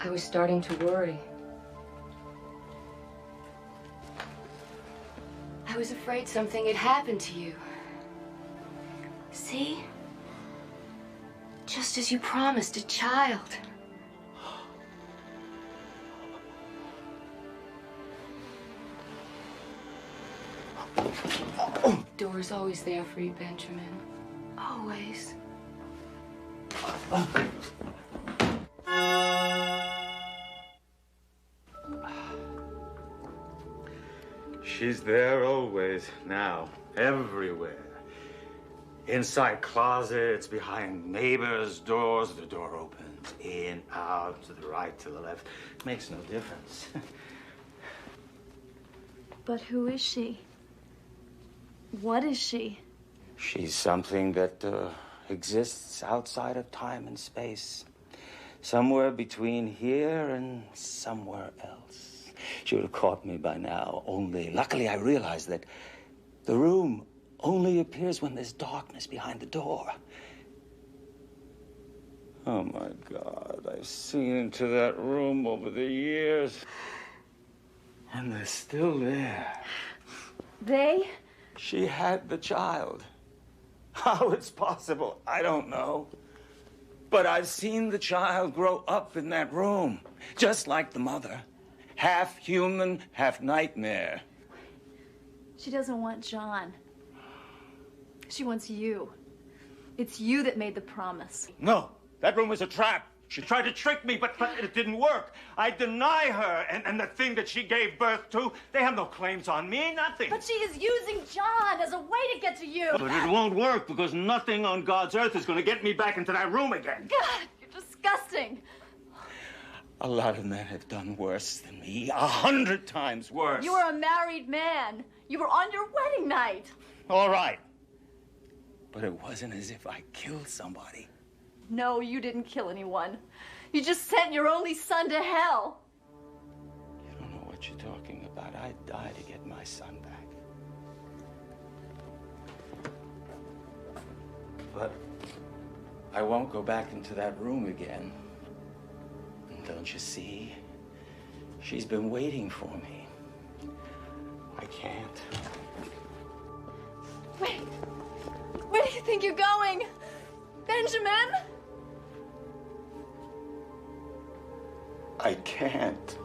Speaker 10: I was starting to worry. I was afraid something had happened to you. See? Just as you promised, a child. Door's always there for you, Benjamin. Always.
Speaker 17: She's there always, now, everywhere. Inside closets, behind neighbors' doors, the door opens. In, out, to the right, to the left. Makes no difference.
Speaker 3: But who is she? What is she?
Speaker 17: She's something that exists outside of time and space. Somewhere between here and somewhere else. She would have caught me by now, only luckily I realized that the room only appears when there's darkness behind the door. Oh my God, I've seen into that room over the years. And they're still there.
Speaker 3: They?
Speaker 17: She had the child. How it's possible, I don't know. But I've seen the child grow up in that room, just like the mother. Half human, half nightmare.
Speaker 3: She doesn't want John. She wants you. It's you that made the promise.
Speaker 17: No, that room was a trap. She tried to trick me, but it didn't work. I deny her, and the thing that she gave birth to, they have no claims on me, nothing.
Speaker 3: But she is using John as a way to get to you.
Speaker 17: But it won't work, because nothing on God's earth is going to get me back into that room again.
Speaker 3: God, you're disgusting.
Speaker 17: A lot of men have done worse than me, 100 times worse.
Speaker 3: You were a married man. You were on your wedding night.
Speaker 17: All right. But it wasn't as if I killed somebody.
Speaker 3: No, you didn't kill anyone. You just sent your only son to hell.
Speaker 17: You don't know what you're talking about. I'd die to get my son back. But I won't go back into that room again. Don't you see? She's been waiting for me. I can't.
Speaker 3: Wait. Where do you think you're going? Benjamin?
Speaker 17: I can't.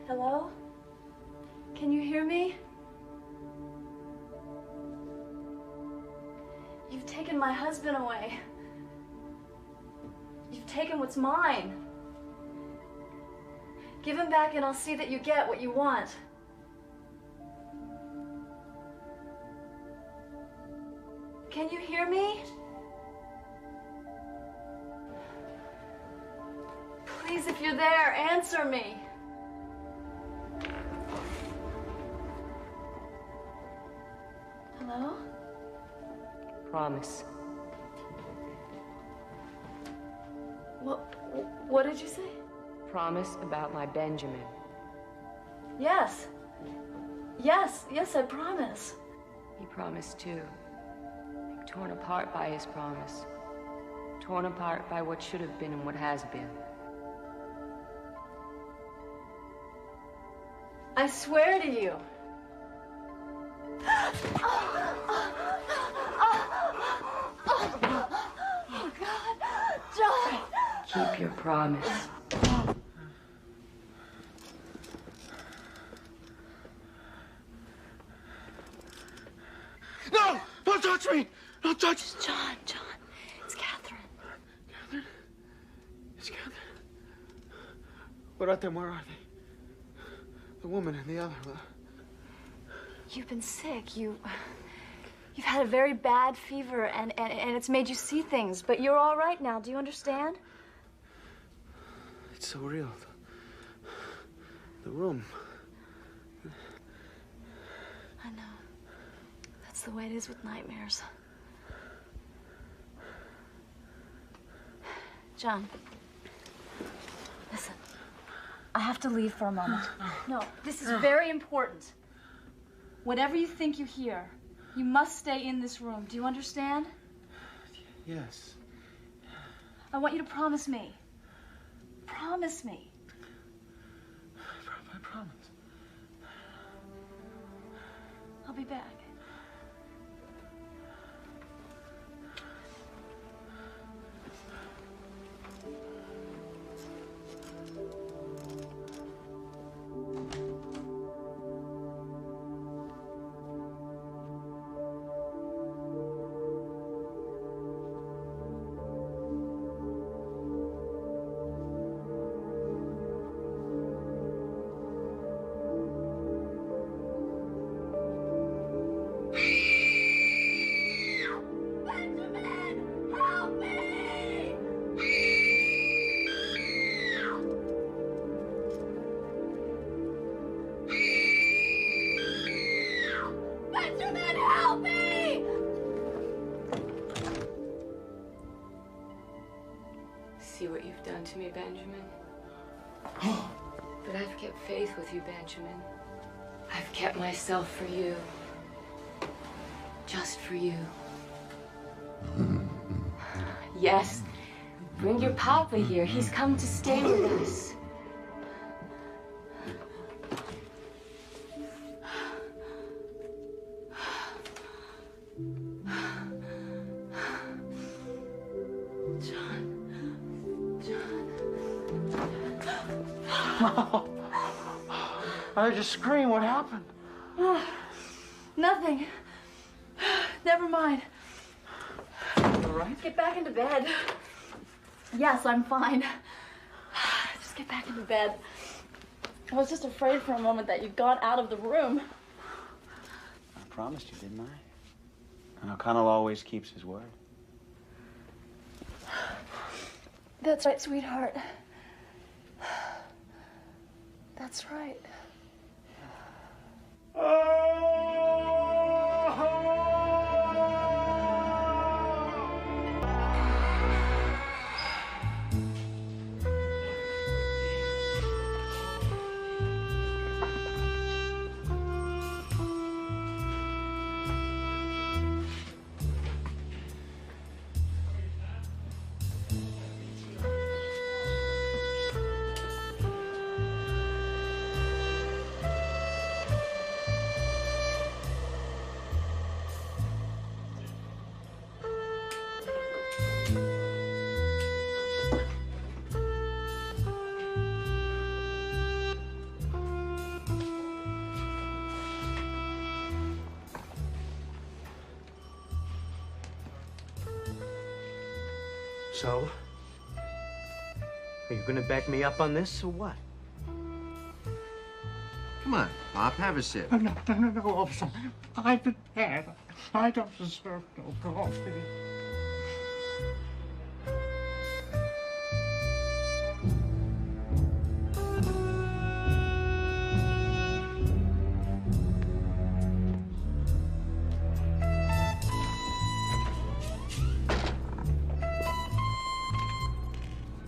Speaker 3: Hello? Can you hear me? You've taken my husband away. You've taken what's mine. Give him back and I'll see that you get what you want. Can you hear me? Please, if you're there, answer me. Hello?
Speaker 8: Promise.
Speaker 3: What did you say?
Speaker 8: Promise about my Benjamin.
Speaker 3: Yes. Yes, I promise.
Speaker 8: He promised too. Torn apart by his promise. Torn apart by what should have been and what has been.
Speaker 3: I swear to you. Oh, God. John.
Speaker 8: Keep your promise.
Speaker 12: No! Don't touch me! Don't touch me!
Speaker 3: John. It's Catherine.
Speaker 12: Catherine? It's Catherine. What about them? Where are they? The woman and the other.
Speaker 3: You've been sick. You've had a very bad fever, and it's made you see things. But you're all right now. Do you understand?
Speaker 12: It's so real. The room.
Speaker 3: I know. That's the way it is with nightmares. John, listen. I have to leave for a moment. No, this is very important. Whatever you think you hear, you must stay in this room. Do you understand?
Speaker 12: Yes.
Speaker 3: I want you to promise me. Promise me.
Speaker 12: I promise.
Speaker 3: I'll be back.
Speaker 8: See what you've done to me, Benjamin? But I've kept faith with you, Benjamin. I've kept myself for you. Just for you. Yes. Bring your papa here. He's come to stay with us.
Speaker 12: I heard you scream. What happened?
Speaker 3: Nothing. Never mind.
Speaker 12: You all right?
Speaker 3: Get back into bed. Yes, I'm fine. Just get back into bed. I was just afraid for a moment that you'd gone out of the room.
Speaker 2: I promised you, didn't I? And O'Connell always keeps his word.
Speaker 3: That's right, sweetheart. That's right.
Speaker 1: So? Are you gonna back me up on this, or what?
Speaker 9: Come on, Pop, have a sip.
Speaker 12: No, officer. I've been bad. I don't deserve no coffee.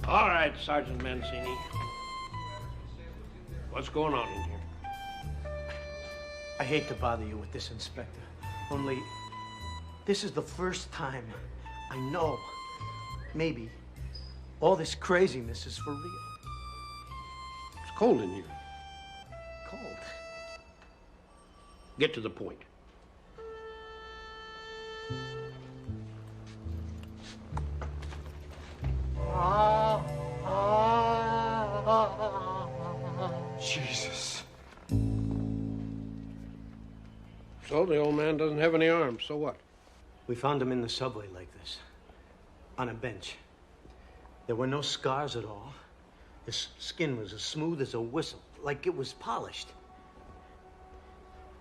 Speaker 14: All right, Sergeant Mancini. What's going on in here?
Speaker 1: I hate to bother you with this, Inspector. Only, this is the first time I know, maybe, all this craziness is for real.
Speaker 14: It's cold in here.
Speaker 1: Cold?
Speaker 14: Get to the point.
Speaker 9: Jesus.
Speaker 14: So the old man doesn't have any arms, so what?
Speaker 1: We found him in the subway like this, on a bench. There were no scars at all. His skin was as smooth as a whistle, like it was polished.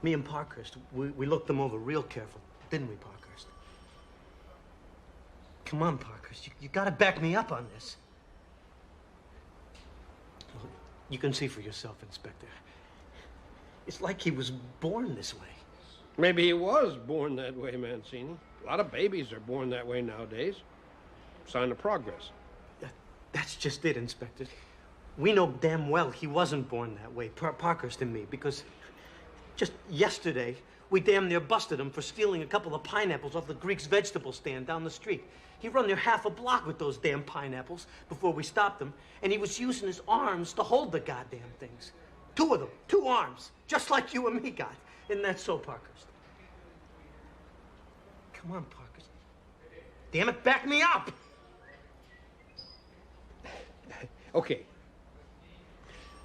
Speaker 1: Me and Parkhurst, we looked them over real careful, didn't we, Parkhurst? Come on, Parkhurst, you gotta back me up on this. You can see for yourself, Inspector. It's like he was born this way.
Speaker 14: Maybe he was born that way, Mancini. A lot of babies are born that way nowadays. Sign of progress.
Speaker 1: That's just it, Inspector. We know damn well he wasn't born that way, Parkhurst and me, because just yesterday, we damn near busted him for stealing a couple of pineapples off the Greek's vegetable stand down the street. He run there half a block with those damn pineapples before we stopped him, and he was using his arms to hold the goddamn things. Two of them, 2 arms, just like you and me got. Isn't that so, Parkhurst? Come on, Parkhurst. Damn it, back me up!
Speaker 14: Okay.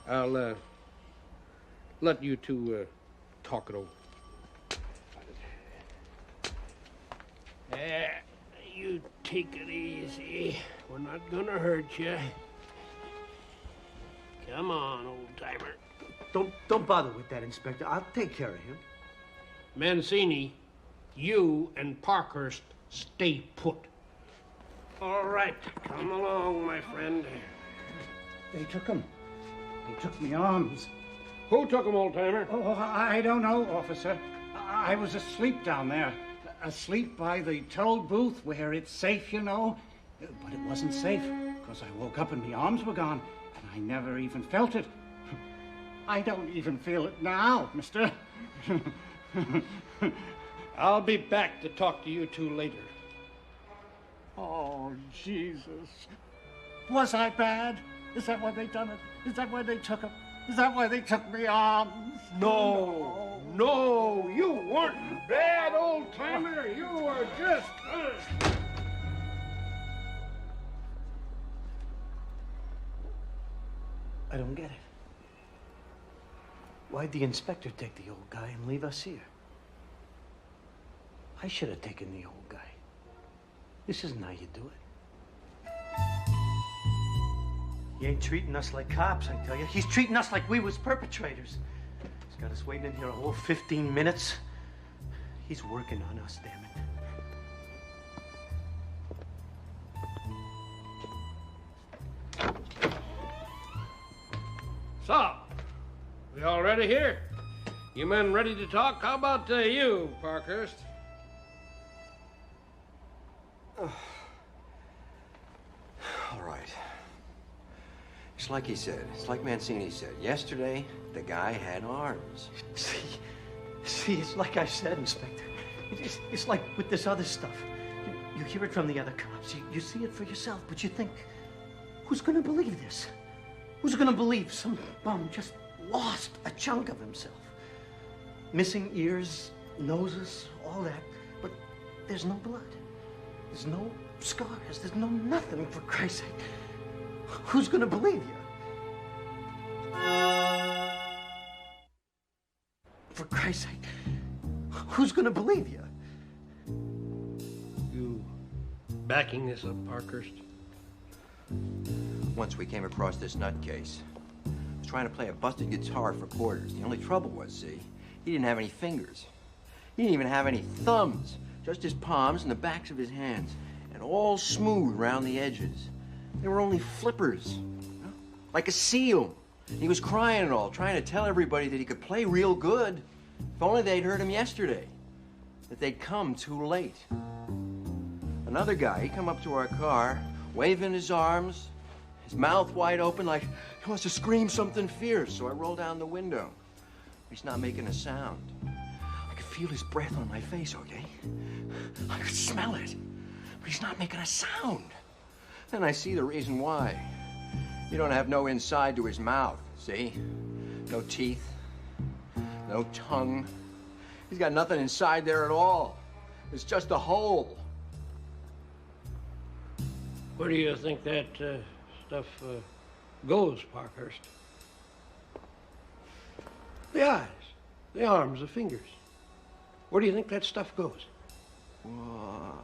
Speaker 14: I'll, let you two, talk it over. You take it easy. We're not gonna hurt you. Come on, old-timer.
Speaker 1: Don't bother with that, Inspector. I'll take care of him.
Speaker 14: Mancini, you and Parkhurst stay put. All right, come along, my friend.
Speaker 12: They took him. They took me arms.
Speaker 14: Who took him, old-timer?
Speaker 12: Oh, I don't know, officer. I was asleep down there. Asleep by the toll booth where it's safe, you know. But it wasn't safe, because I woke up and my arms were gone, and I never even felt it. I don't even feel it now, mister.
Speaker 14: I'll be back to talk to you two later.
Speaker 12: Oh, Jesus. Was I bad? Is that why they done it? Is that why they took him? Is that why they took me arms?
Speaker 14: No, you weren't bad, old-timer. You were just good.
Speaker 1: I don't get it. Why'd the inspector take the old guy and leave us here? I should have taken the old guy. This isn't how you do it. He ain't treating us like cops, I tell you. He's treating us like we was perpetrators. He's got us waiting in here a whole 15 minutes. He's working on us, damn it.
Speaker 14: So, we all ready here? You men ready to talk? How about you, Parkhurst?
Speaker 9: All right. It's like he said. It's like Mancini said. Yesterday, the guy had arms.
Speaker 1: See, it's like I said, Inspector. It's like with this other stuff. You hear it from the other cops. You see it for yourself, but you think, who's going to believe this? Who's going to believe some bum just lost a chunk of himself? Missing ears, noses, all that, but there's no blood. There's no scars. There's no nothing, for Christ's sake. Who's going to believe you? For Christ's sake, who's going to believe you?
Speaker 14: You backing this up, Parkhurst?
Speaker 9: Once we came across this nutcase. He was trying to play a busted guitar for quarters. The only trouble was, see, he didn't have any fingers. He didn't even have any thumbs. Just his palms and the backs of his hands. And all smooth around the edges. They were only flippers. Like a seal. He was crying and all, trying to tell everybody that he could play real good. If only they'd heard him yesterday. That they'd come too late. Another guy, he come up to our car, waving his arms, his mouth wide open like he wants to scream something fierce. So I roll down the window. He's not making a sound. I could feel his breath on my face, okay? I could smell it. But he's not making a sound. Then I see the reason why. You don't have no inside to his mouth, see? No teeth, no tongue. He's got nothing inside there at all. It's just a hole.
Speaker 14: Where do you think that stuff goes, Parkhurst? The eyes, the arms, the fingers. Where do you think that stuff goes?
Speaker 9: Well,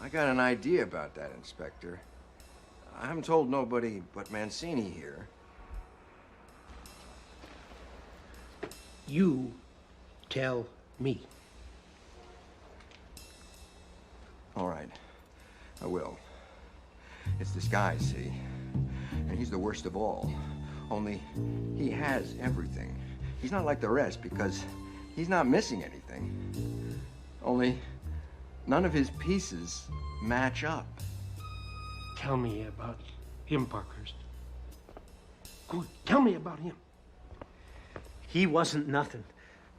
Speaker 9: I got an idea about that, Inspector. I haven't told nobody but Mancini here.
Speaker 14: You tell me.
Speaker 9: All right, I will. It's this guy, see? And he's the worst of all. Only he has everything. He's not like the rest because he's not missing anything. Only none of his pieces match up.
Speaker 14: Tell me about him, Parkhurst. Go on, tell me about him.
Speaker 4: He wasn't nothing.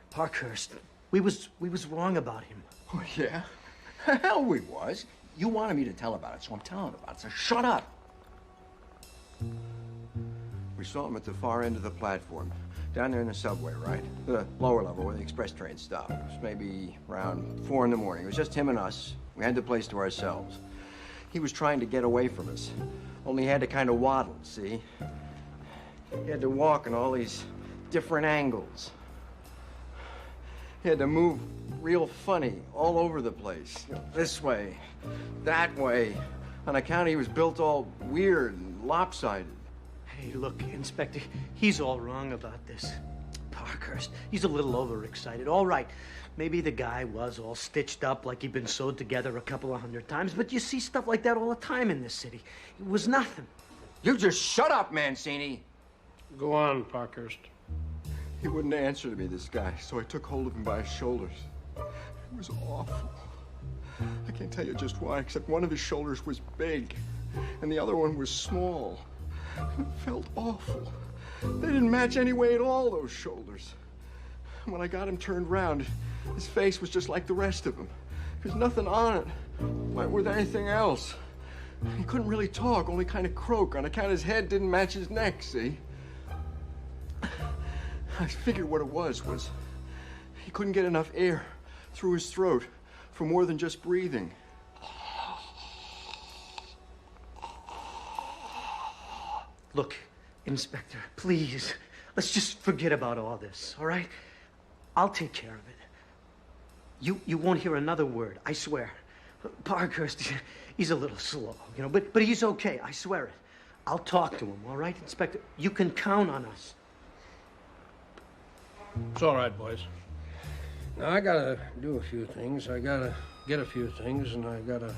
Speaker 4: Parkhurst, we was wrong about him.
Speaker 9: Oh, yeah? Hell we was. You wanted me to tell about it, so I'm telling about it, so shut up. We saw him at the far end of the platform, down there in the subway, right? The lower level where the express train stopped. It was maybe around 4 in the morning. It was just him and us. We had the place to ourselves. He was trying to get away from us, only he had to kind of waddle, see? He had to walk in all these different angles. He had to move real funny all over the place. You know, this way, that way, on account he was built all weird and lopsided.
Speaker 4: Hey, look, Inspector, he's all wrong about this. Parkhurst, he's a little overexcited. All right, maybe the guy was all stitched up like he'd been sewed together a couple of 100 times, but you see stuff like that all the time in this city. It was nothing.
Speaker 9: You just shut up, Mancini.
Speaker 14: Go on, Parkhurst.
Speaker 9: He wouldn't answer to me, this guy, so I took hold of him by his shoulders. It was awful. I can't tell you just why, except one of his shoulders was big, and the other one was small. It felt awful. They didn't match any way at all, those shoulders. When I got him turned round, his face was just like the rest of them. There's nothing on it, like with anything else. He couldn't really talk, only kind of croak, on account his head didn't match his neck, see? I figured what it was he couldn't get enough air through his throat for more than just breathing.
Speaker 4: Look, Inspector, please, let's just forget about all this, all right? I'll take care of it. You won't hear another word, I swear. Parkhurst, he's a little slow, you know, but he's okay, I swear it. I'll talk to him, all right, Inspector? You can count on us.
Speaker 14: It's all right, boys. Now, I gotta do a few things. I gotta get a few things, and I gotta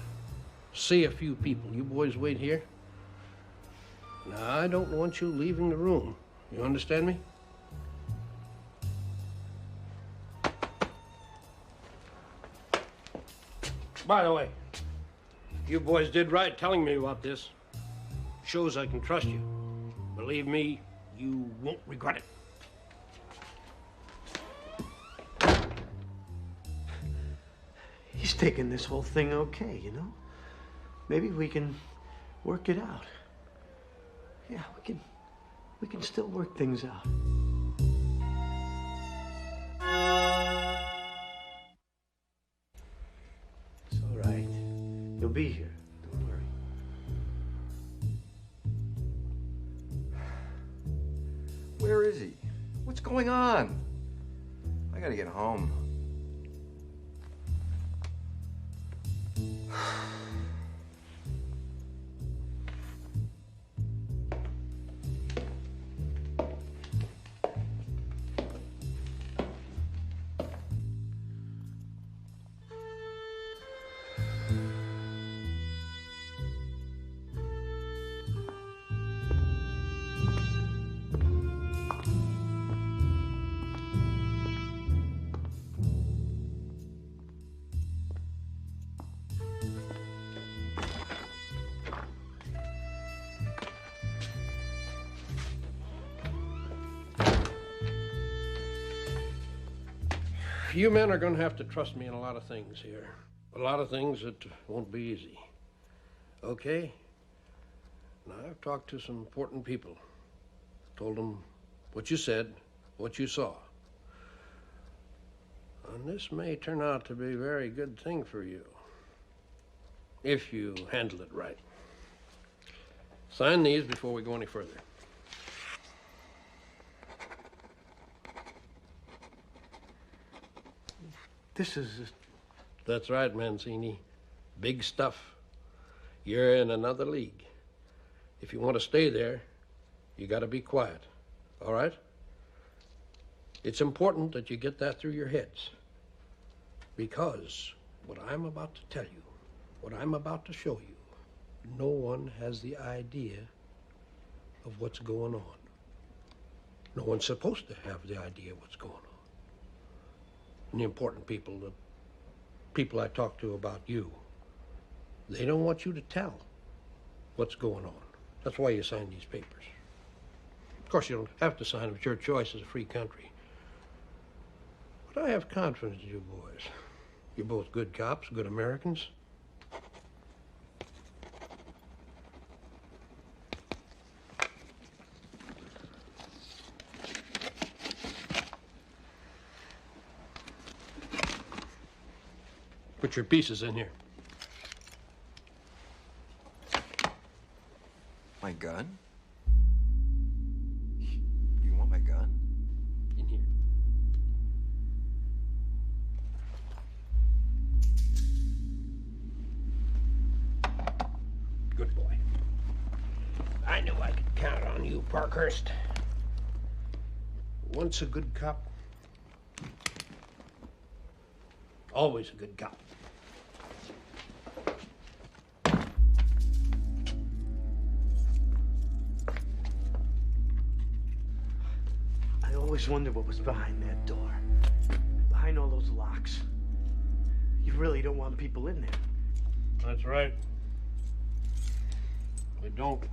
Speaker 14: see a few people. You boys wait here. Now, I don't want you leaving the room. You understand me? By the way, you boys did right telling me about this. Shows I can trust you. Believe me, you won't regret it.
Speaker 4: He's taking this whole thing okay, you know? Maybe we can work it out. Yeah, we can still work things out. It's all right. You'll be here. Don't worry.
Speaker 9: Where is he? What's going on? I gotta get home.
Speaker 19: You men are going to have to trust me in a lot of things here. A lot of things that won't be easy. Okay? Now, I've talked to some important people. Told them what you said, what you saw. And this may turn out to be a very good thing for you. If you handle it right. Sign these before we go any further.
Speaker 4: This is...
Speaker 19: That's right, Mancini. Big stuff. You're in another league. If you want to stay there, you got to be quiet. All right? It's important that you get that through your heads. Because what I'm about to tell you, what I'm about to show you, no one has the idea of what's going on. No one's supposed to have the idea of what's going on. And the important people, the people I talk to about you, they don't want you to tell what's going on. That's why you sign these papers. Of course, you don't have to sign them. It's your choice as a free country. But I have confidence in you boys. You're both good cops, good Americans. Put your pieces in here.
Speaker 9: My gun? You want my gun?
Speaker 19: In here. Good boy. I knew I could count on you, Parkhurst. Once a good cop, always a good cop.
Speaker 4: I always wondered what was behind that door. Behind all those locks. You really don't want people in there.
Speaker 19: That's right. I don't.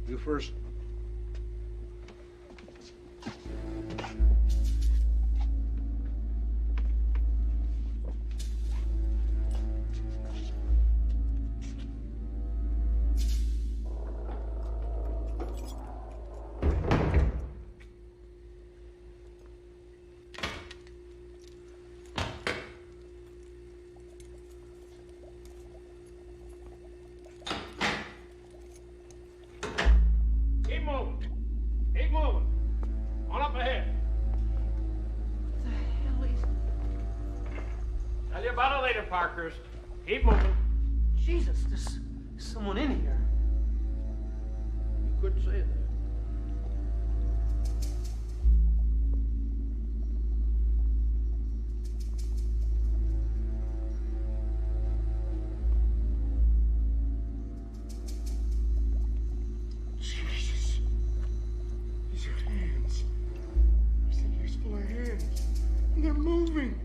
Speaker 19: You first. Keep moving. Keep moving. On up ahead.
Speaker 12: What the hell is...
Speaker 19: Tell you about it later, Parkhurst. Keep moving.
Speaker 4: Jesus, there's someone in here.
Speaker 19: You could say that.
Speaker 12: Jesus. These are hands. These fingers full of hands. And they're moving.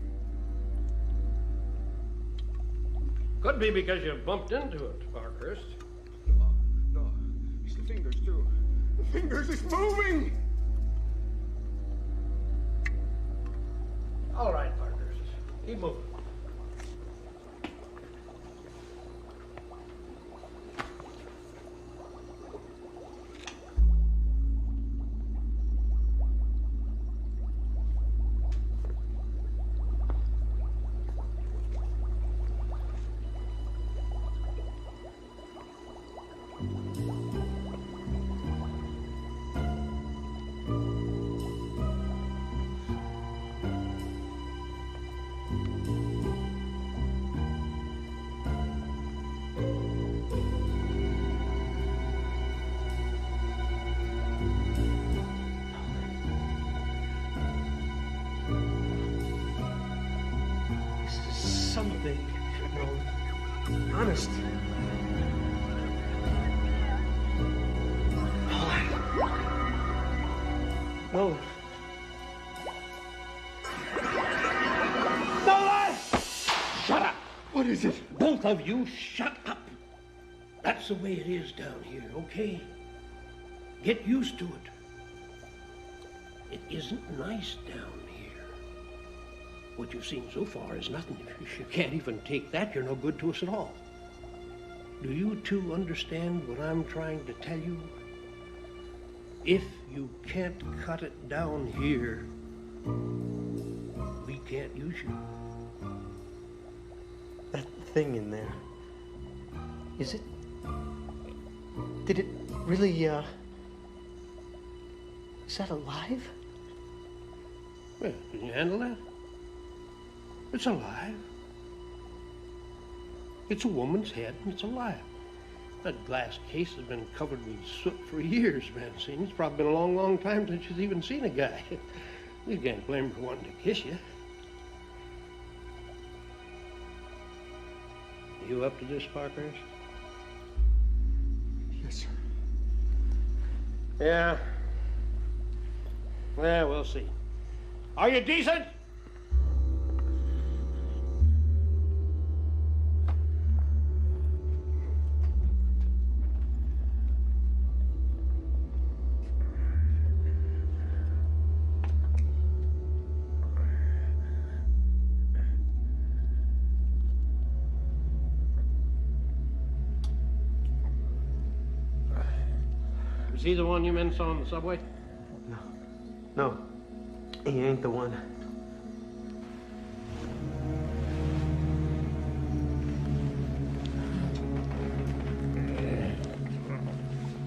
Speaker 19: Could be because you bumped into it, Parkhurst.
Speaker 12: No. It's the fingers, too. The fingers is moving!
Speaker 19: All right, Parkhurst. Keep moving.
Speaker 4: This is something. No, honest. No.
Speaker 12: Nolan! Shut up! What
Speaker 18: What is it?
Speaker 19: Both of you shut up. That's the way it is down here, okay? Get used to it. It isn't nice down here. What you've seen so far is nothing. If you can't even take that, you're no good to us at all. Do you two understand what I'm trying to tell you? If you can't cut it down here, we can't use you.
Speaker 4: That thing in there. Is it? Did it really, is that alive?
Speaker 19: Well, can you handle that? It's alive. It's a woman's head, and it's alive. That glass case has been covered with soot for years, Francine. It's probably been a long, long time since she's even seen a guy. You can't blame her for wanting to kiss you. You up to this, Parkhurst?
Speaker 4: Yes, sir.
Speaker 19: Yeah. Well, we'll see. Are you decent? Is he the one you men saw on the subway?
Speaker 4: No, he ain't the one.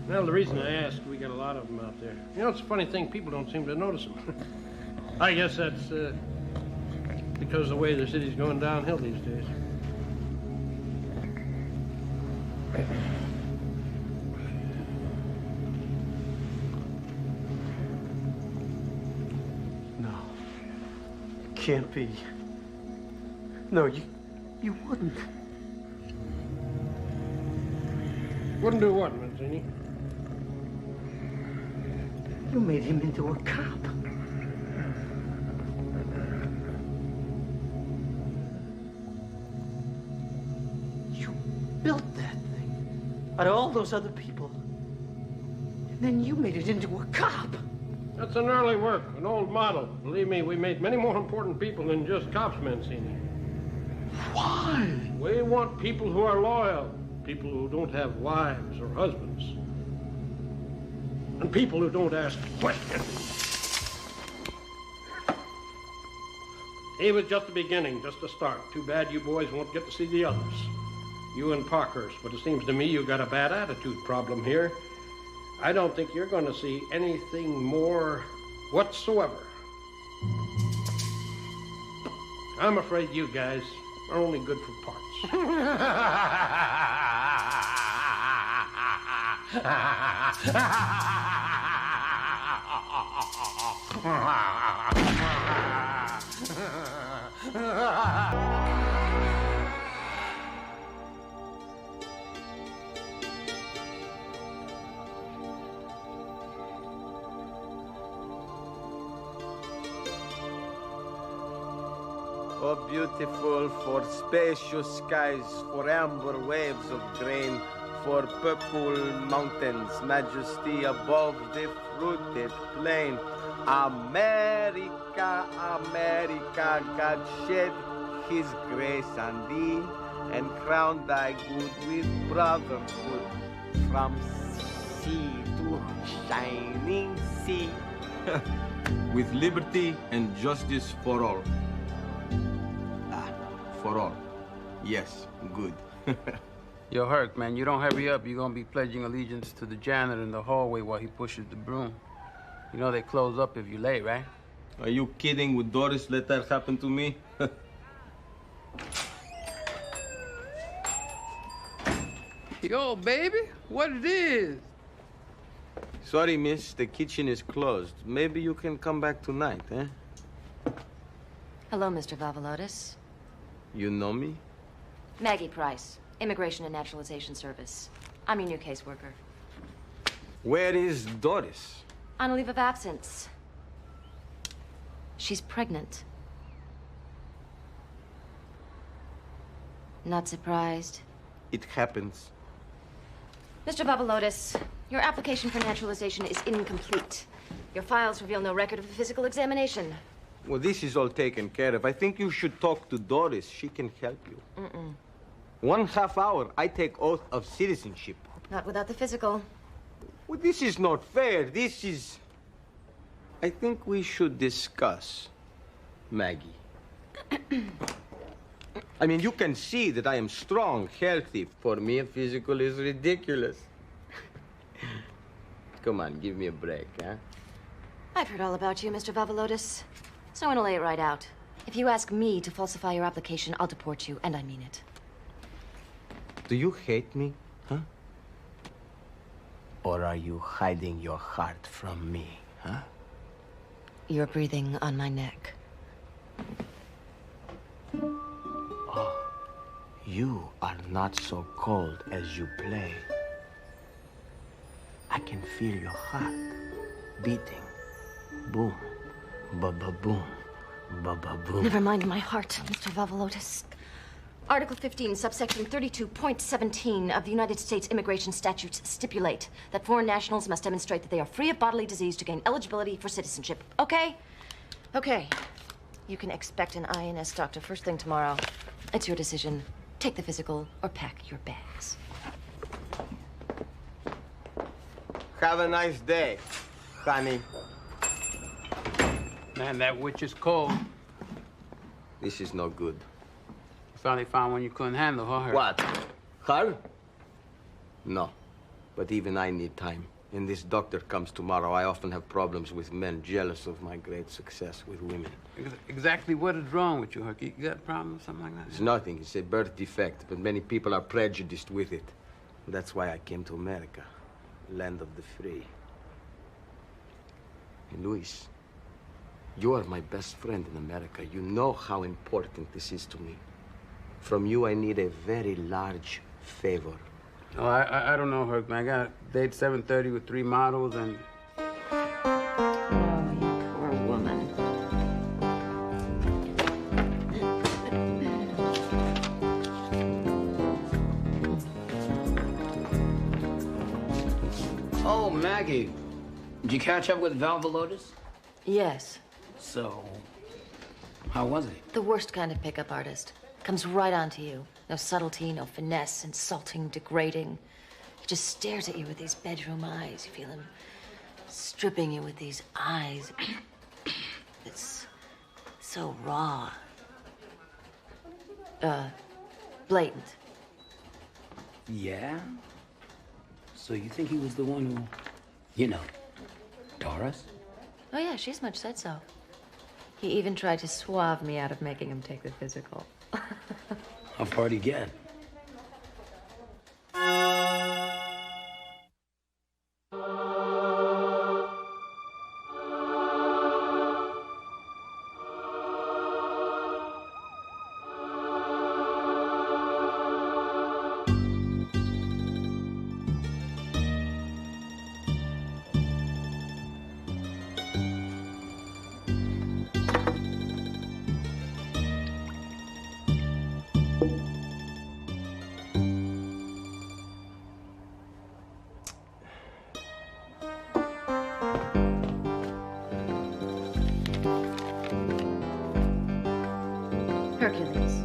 Speaker 19: Well, the reason I asked, we got a lot of them out there. You know, it's a funny thing, people don't seem to notice them. I guess that's because of the way the city's going downhill these days.
Speaker 4: No. Can't be. No, you wouldn't.
Speaker 19: Wouldn't do what, Mancini?
Speaker 4: You made him into a cop. You built that thing out of all those other people. And then you made it into a cop.
Speaker 19: That's an early work, an old model. Believe me, we made many more important people than just cops, Mancini.
Speaker 18: Why?
Speaker 19: We want people who are loyal, people who don't have wives or husbands, and people who don't ask questions. He was just the beginning, just the start. Too bad you boys won't get to see the others. You and Parkhurst, but it seems to me you got a bad attitude problem here. I don't think you're going to see anything more whatsoever. I'm afraid you guys are only good for parts.
Speaker 7: Oh, beautiful for spacious skies, for amber waves of grain, for purple mountains, majesty above the fruited plain. America, America, God shed his grace on thee, and crown thy good with brotherhood, from sea to shining sea.
Speaker 20: With liberty and justice for all. For all. Yes, good.
Speaker 2: Yo, Herc, man, you don't hurry up, you're gonna be pledging allegiance to the janitor in the hallway while he pushes the broom. You know they close up if you're late, right?
Speaker 20: Are you kidding? Would Doris let that happen to me?
Speaker 2: Yo, baby, what it is?
Speaker 7: Sorry, miss, the kitchen is closed. Maybe you can come back tonight, eh?
Speaker 8: Hello, Mr. Vavalotis.
Speaker 7: You know me?
Speaker 8: Maggie Price, Immigration and Naturalization Service. I'm your new caseworker.
Speaker 7: Where is Doris?
Speaker 8: On a leave of absence. She's pregnant.
Speaker 6: Not surprised.
Speaker 7: It happens.
Speaker 6: Mr. Vavalotis, your application for naturalization is incomplete. Your files reveal no record of a physical examination.
Speaker 7: Well, this is all taken care of. I think you should talk to Doris. She can help you. 1/2 hour, I take oath of citizenship.
Speaker 6: Not without the physical.
Speaker 7: Well, this is not fair. This is... I think we should discuss, Maggie. I mean, you can see that I am strong, healthy. For me, a physical is ridiculous. Come on, give me a break, huh?
Speaker 6: I've heard all about you, Mr. Vavalotis. So I'm gonna lay it right out. If you ask me to falsify your application, I'll deport you, and I mean it.
Speaker 7: Do you hate me, huh? Or are you hiding your heart from me, huh?
Speaker 6: You're breathing on my neck.
Speaker 7: Oh, you are not so cold as you play. I can feel your heart beating. Boom, ba-ba-boom, ba-ba-boom.
Speaker 6: Never mind my heart, Mr. Vavalotis. Article 15, subsection 32.17 of the United States Immigration Statutes stipulate that foreign nationals must demonstrate that they are free of bodily disease to gain eligibility for citizenship. Okay? Okay. You can expect an INS doctor first thing tomorrow. It's your decision. Take the physical or pack your bags.
Speaker 7: Have a nice day, honey.
Speaker 2: Man, that witch is cold.
Speaker 7: This is no good.
Speaker 2: Finally found one you couldn't handle, huh? Her?
Speaker 7: What? Her? No. But even I need time. When this doctor comes tomorrow, I often have problems with men jealous of my great success with women.
Speaker 2: Exactly what is wrong with you, Herc? You got a problem or something like that?
Speaker 7: It's nothing. It's a birth defect, but many people are prejudiced with it. That's why I came to America, land of the free. And Luis, you are my best friend in America. You know how important this is to me. From you, I need a very large favor.
Speaker 2: Oh, I don't know, Herc, man. I got a date 7:30 with 3 models and...
Speaker 6: Oh, you poor woman.
Speaker 11: Oh, Maggie. Did you catch up with Vavalotis?
Speaker 6: Yes.
Speaker 11: So, how was he?
Speaker 6: The worst kind of pickup artist. Comes right onto you. No subtlety, no finesse, insulting, degrading. He just stares at you with these bedroom eyes. You feel him stripping you with these eyes. It's so raw. Blatant.
Speaker 11: Yeah? So you think he was the one who, you know, Doris?
Speaker 6: Oh, yeah, she's much said so. He even tried to suave me out of making him take the physical.
Speaker 11: How far'd he get?
Speaker 6: Hercules.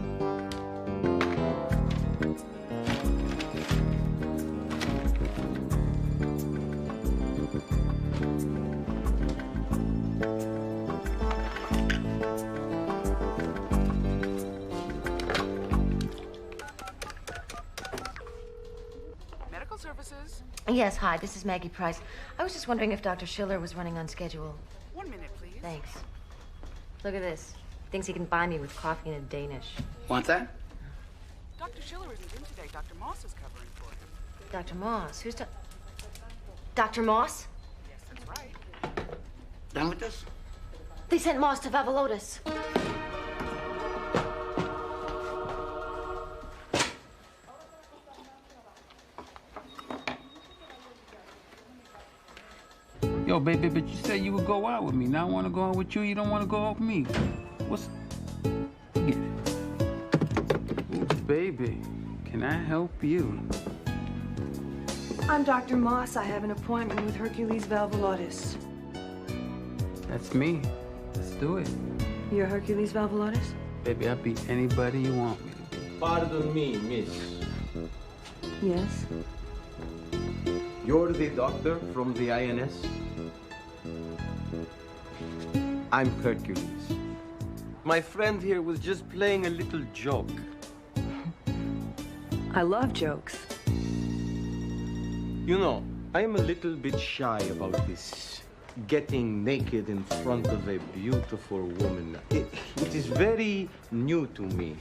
Speaker 13: Medical services.
Speaker 6: Yes, hi, this is Maggie Price. I was just wondering if Dr. Schiller was running on schedule.
Speaker 13: 1 minute, please.
Speaker 6: Thanks. Look at this. Thinks he can buy me with coffee and a Danish.
Speaker 11: Want that?
Speaker 13: Dr. Schiller isn't in today. Dr. Moss is covering for him.
Speaker 6: Dr. Moss? Who's Dr. Moss?
Speaker 13: Yes, that's right.
Speaker 11: Done with this?
Speaker 6: They sent Moss to Vavalotis.
Speaker 2: Yo, baby, but you said you would go out with me. Now I want to go out with you. You don't want to go out with me. What's... Forget it. baby. Can I help you?
Speaker 8: I'm Dr. Moss. I have an appointment with Hercules Valvolotis.
Speaker 2: That's me. Let's do it.
Speaker 8: You're Hercules Valvolotis?
Speaker 2: Baby, I'll be anybody you want me to be.
Speaker 20: Pardon me, miss.
Speaker 8: Yes.
Speaker 7: You're the doctor from the INS? I'm Hercules. My friend here was just playing a little joke.
Speaker 8: I love jokes.
Speaker 7: You know, I'm a little bit shy about this getting naked in front of a beautiful woman. It is very new to me.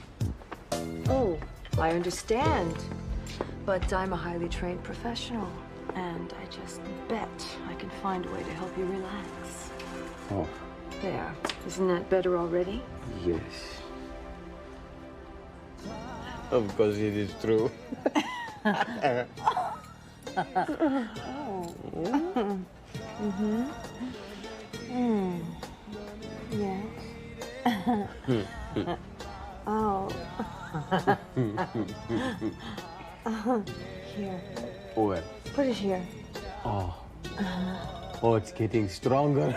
Speaker 8: Oh, I understand. But I'm a highly trained professional, and I just bet I can find a way to help you relax.
Speaker 7: Oh,
Speaker 8: There. Isn't that better already?
Speaker 7: yes. Of course it is true.
Speaker 8: Mm-hmm. Yes. Oh. Here.
Speaker 7: What?
Speaker 8: Put it here.
Speaker 7: Oh. Oh, it's getting stronger.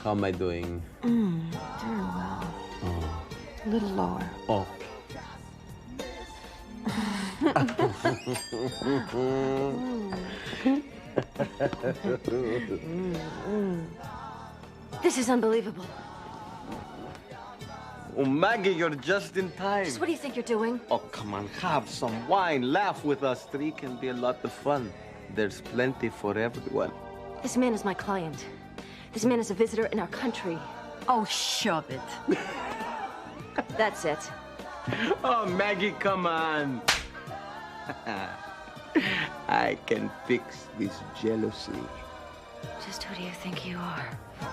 Speaker 7: How am I doing?
Speaker 8: Very well.
Speaker 7: Oh.
Speaker 8: A little lower.
Speaker 7: Oh.
Speaker 6: This is unbelievable.
Speaker 7: Oh, Maggie, you're just in time.
Speaker 6: Just what do you think you're doing?
Speaker 7: Oh, come on, have some wine. Laugh with us. Three can be a lot of fun. There's plenty for everyone.
Speaker 6: This man is my client. This man is a visitor in our country.
Speaker 10: Oh, shove it.
Speaker 6: That's it.
Speaker 7: Oh, Maggie, come on. I can fix this jealousy.
Speaker 6: Just who do you think you are?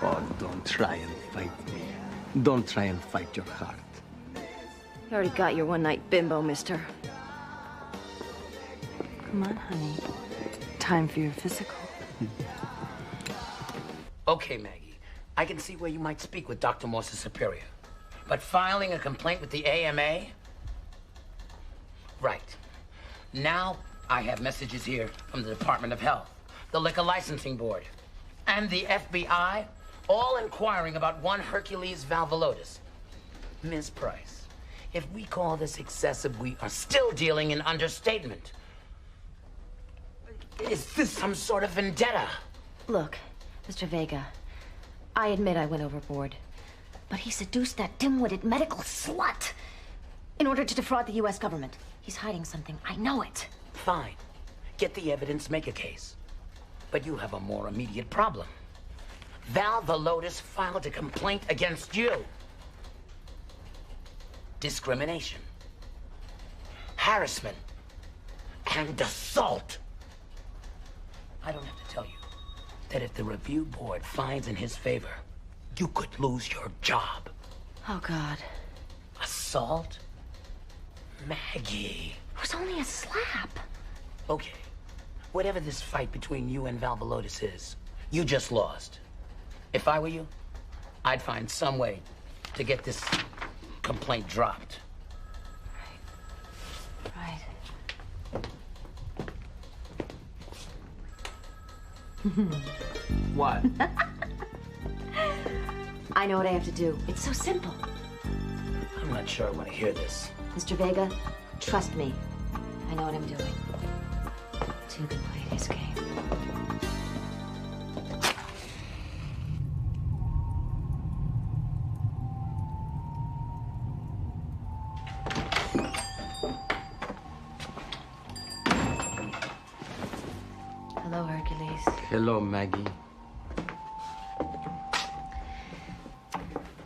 Speaker 7: Oh, don't try and fight me. Don't try and fight your heart.
Speaker 6: You already got your one-night bimbo, mister.
Speaker 8: Come on, honey. Time for your physical.
Speaker 11: Okay, Maggie. I can see where you might speak with Dr. Morse's superior. But filing a complaint with the AMA? Right. Now, I have messages here from the Department of Health, the Liquor Licensing Board, and the FBI, all inquiring about one Hercules Valvolotis. Ms. Price, if we call this excessive, we are still dealing in understatement. Is this some sort of vendetta?
Speaker 6: Look, Mr. Vega, I admit I went overboard. But he seduced that dim-witted medical slut in order to defraud the U.S. government. He's hiding something. I know it.
Speaker 11: Fine. Get the evidence, make a case. But you have a more immediate problem. Valvolotis filed a complaint against you. Discrimination, harassment, and assault. I don't have to tell you that if the review board finds in his favor, you could lose your job.
Speaker 6: Oh, God.
Speaker 11: Assault? Maggie.
Speaker 6: It was only a slap.
Speaker 11: Okay. Whatever this fight between you and Valvolotis is, you just lost. If I were you, I'd find some way to get this complaint dropped.
Speaker 6: Right.
Speaker 7: What?
Speaker 6: I know what I have to do. It's so simple.
Speaker 11: I'm not sure I want to hear this.
Speaker 6: Mr. Vega, trust me. I know what I'm doing. Two can play this game. Hello, Hercules.
Speaker 7: Hello, Maggie.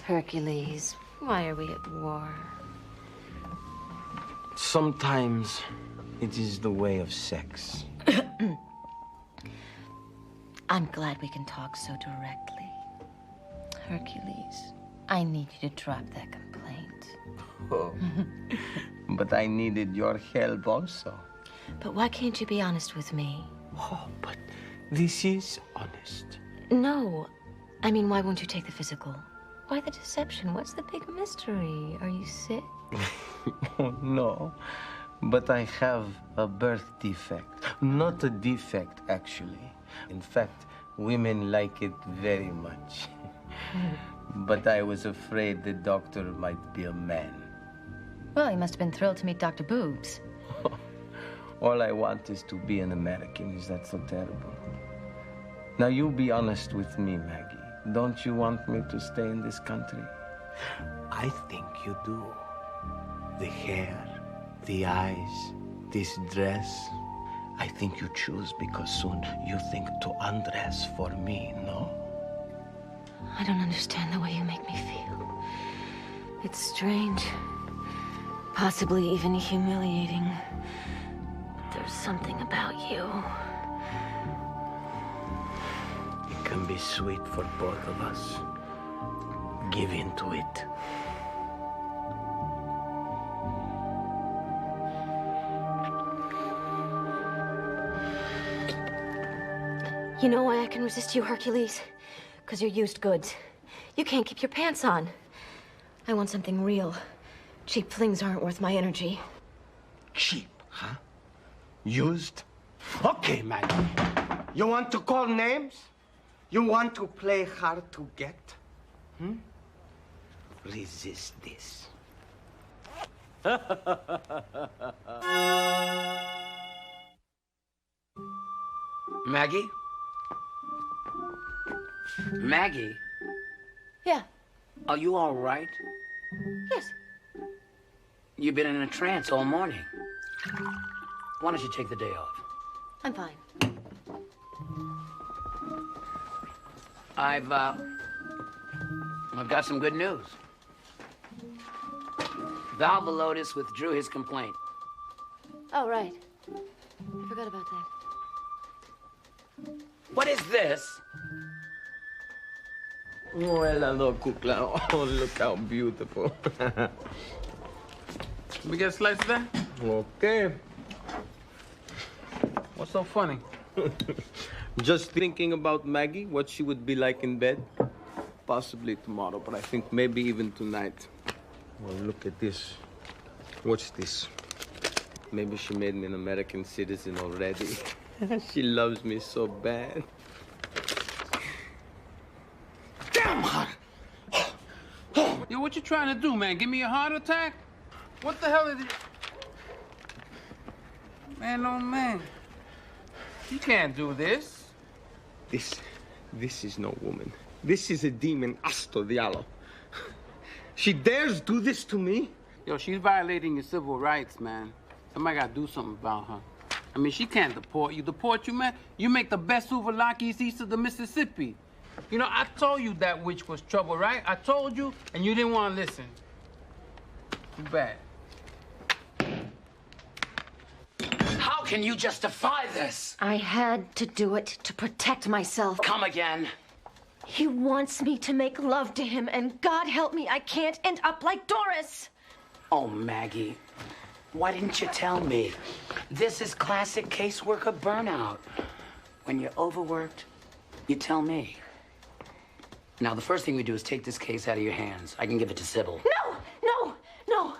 Speaker 6: Hercules, why are we at war?
Speaker 7: Sometimes it is the way of sex.
Speaker 6: I'm glad we can talk so directly. Hercules, I need you to drop that complaint.
Speaker 7: Oh. But I needed your help also.
Speaker 6: But why can't you be honest with me?
Speaker 7: Oh, but this is honest.
Speaker 6: No. I mean, why won't you take the physical? Why the deception? What's the big mystery? Are you sick?
Speaker 2: Oh, no. But I have a birth defect. Not a defect, actually. In fact, women like it very much. But I was afraid the doctor might be a man.
Speaker 6: Well, you must have been thrilled to meet Dr. Boobs.
Speaker 2: All I want is to be an American. Is that so terrible? Now, you be honest with me, Maggie. Don't you want me to stay in this country?
Speaker 5: I think you do. The hair, the eyes, this dress. I think you choose because soon you think to undress for me, no?
Speaker 6: I don't understand the way you make me feel. It's strange. Possibly even humiliating. There's something about you.
Speaker 5: It can be sweet for both of us. Give in to it.
Speaker 6: You know why I can resist you, Hercules? Because you're used goods. You can't keep your pants on. I want something real. Cheap flings aren't worth my energy.
Speaker 5: Cheap, huh? Used? Okay, Maggie. You want to call names? You want to play hard to get? Resist this.
Speaker 11: Maggie? Maggie?
Speaker 6: Yeah.
Speaker 11: Are you all right?
Speaker 6: Yes.
Speaker 11: You've been in a trance all morning. Why don't you take the day off?
Speaker 6: I'm fine.
Speaker 11: I've got some good news. Val Velotis withdrew his complaint.
Speaker 6: Oh, right. I forgot about that.
Speaker 11: What is this?
Speaker 2: Oh, hello, Kukla. Oh, look how beautiful. We get a slice of that?
Speaker 5: Okay.
Speaker 2: What's so funny? Just thinking about Maggie, what she would be like in bed. Possibly tomorrow, but I think maybe even tonight. Well, look at this. What's this? Maybe she made me an American citizen already. She loves me so bad.
Speaker 5: Damn her!
Speaker 2: Yo, what you trying to do, man? Give me a heart attack? What the hell is it? Man, oh man. You can't do this. This is no woman. This is a demon, Asto Diallo. She dares do this to me? Yo, she's violating your civil rights, man. Somebody gotta do something about her. I mean, she can't deport you. Deport you, man? You make the best souvlakis east of the Mississippi. You know, I told you that witch was trouble, right? I told you, and you didn't want to listen. Too bad.
Speaker 11: How can you justify this?
Speaker 6: I had to do it to protect myself.
Speaker 11: Come again.
Speaker 6: He wants me to make love to him, and God help me, I can't end up like Doris.
Speaker 11: Oh, Maggie, why didn't you tell me? This is classic caseworker burnout. When you're overworked, you tell me. Now, the first thing we do is take this case out of your hands. I can give it to Sybil.
Speaker 6: No.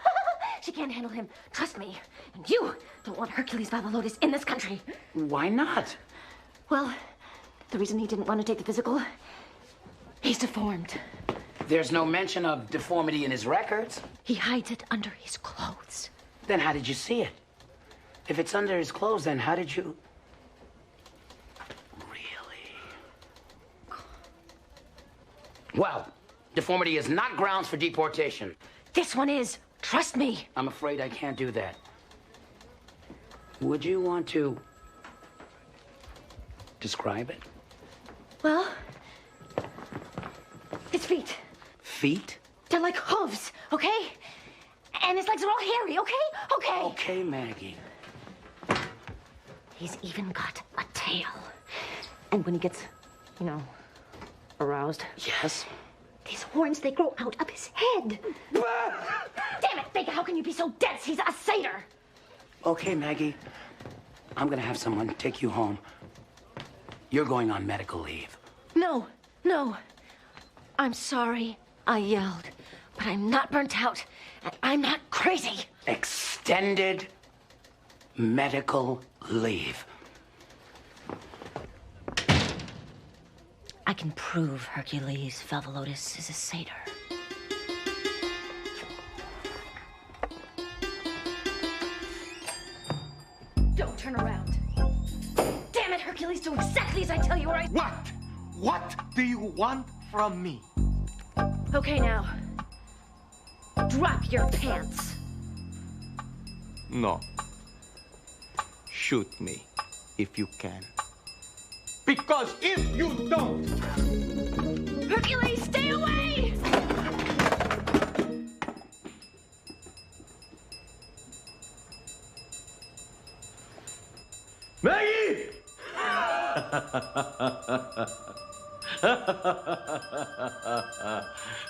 Speaker 6: She can't handle him. Trust me. And you don't want Hercules Vavalotis in this country.
Speaker 11: Why not?
Speaker 6: Well, the reason he didn't want to take the physical, he's deformed.
Speaker 11: There's no mention of deformity in his records.
Speaker 6: He hides it under his clothes.
Speaker 11: Then how did you see it? If it's under his clothes, then how did you... Really? Well, deformity is not grounds for deportation.
Speaker 6: This one is. Trust me.
Speaker 11: I'm afraid I can't do that. Would you want to describe it?
Speaker 6: Well, his feet.
Speaker 11: Feet?
Speaker 6: They're like hooves, okay? And his legs are all hairy, okay? Okay.
Speaker 11: Okay, Maggie.
Speaker 6: He's even got a tail. And when he gets, aroused.
Speaker 11: Yes?
Speaker 6: These horns, they grow out of his head. Damn it, Baker, how can you be so dense? He's a satyr.
Speaker 11: Okay, Maggie. I'm gonna have someone take you home. You're going on medical leave.
Speaker 6: No. I'm sorry. I yelled, but I'm not burnt out, and I'm not crazy.
Speaker 11: Extended medical leave.
Speaker 6: I can prove Hercules Valvolotis is a satyr. Don't turn around. Damn it, Hercules, do exactly as I tell you or I...
Speaker 2: What? What do you want from me?
Speaker 6: Okay, now. Drop your pants.
Speaker 2: No. Shoot me, if you can. Because if you don't...
Speaker 6: Hercules, stay away!
Speaker 14: Maggie!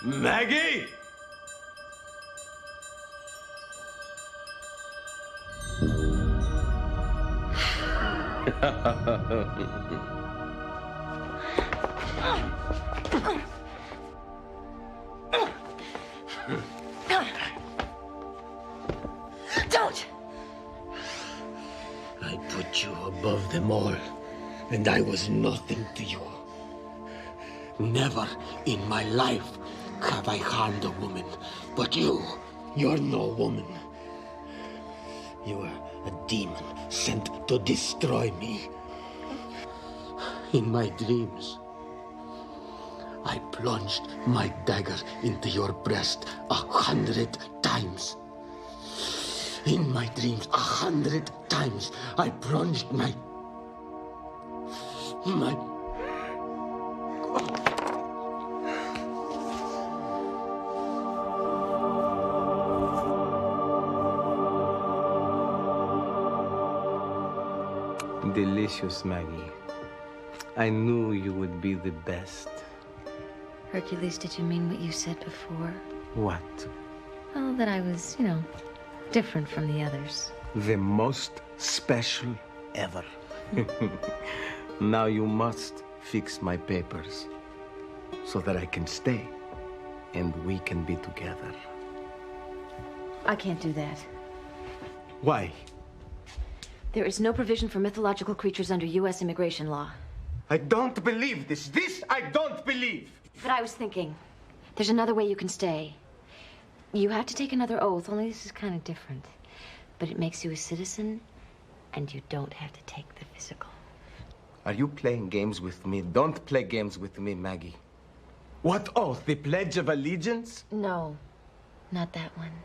Speaker 14: Maggie!
Speaker 6: Don't!
Speaker 19: I put you above them all, and I was nothing to you. Never in my life have I harmed a woman, but you're no woman. You are a demon sent to destroy me. In my dreams, I plunged my dagger into your breast 100 times. In my dreams, 100 times, I plunged my...
Speaker 2: Delicious, Maggie. I knew you would be the best.
Speaker 6: Hercules, did you mean what you said before?
Speaker 2: What?
Speaker 6: Well, that I was, different from the others.
Speaker 2: The most special ever. Now you must fix my papers so that I can stay and we can be together.
Speaker 6: I can't do that.
Speaker 2: Why?
Speaker 6: There is no provision for mythological creatures under U.S. immigration law.
Speaker 2: I don't believe this. This I don't believe.
Speaker 6: But I was thinking, there's another way you can stay. You have to take another oath, only this is kind of different. But it makes you a citizen, and you don't have to take the physical.
Speaker 2: Are you playing games with me? Don't play games with me, Maggie. What oath? The Pledge of Allegiance?
Speaker 6: No, not that one.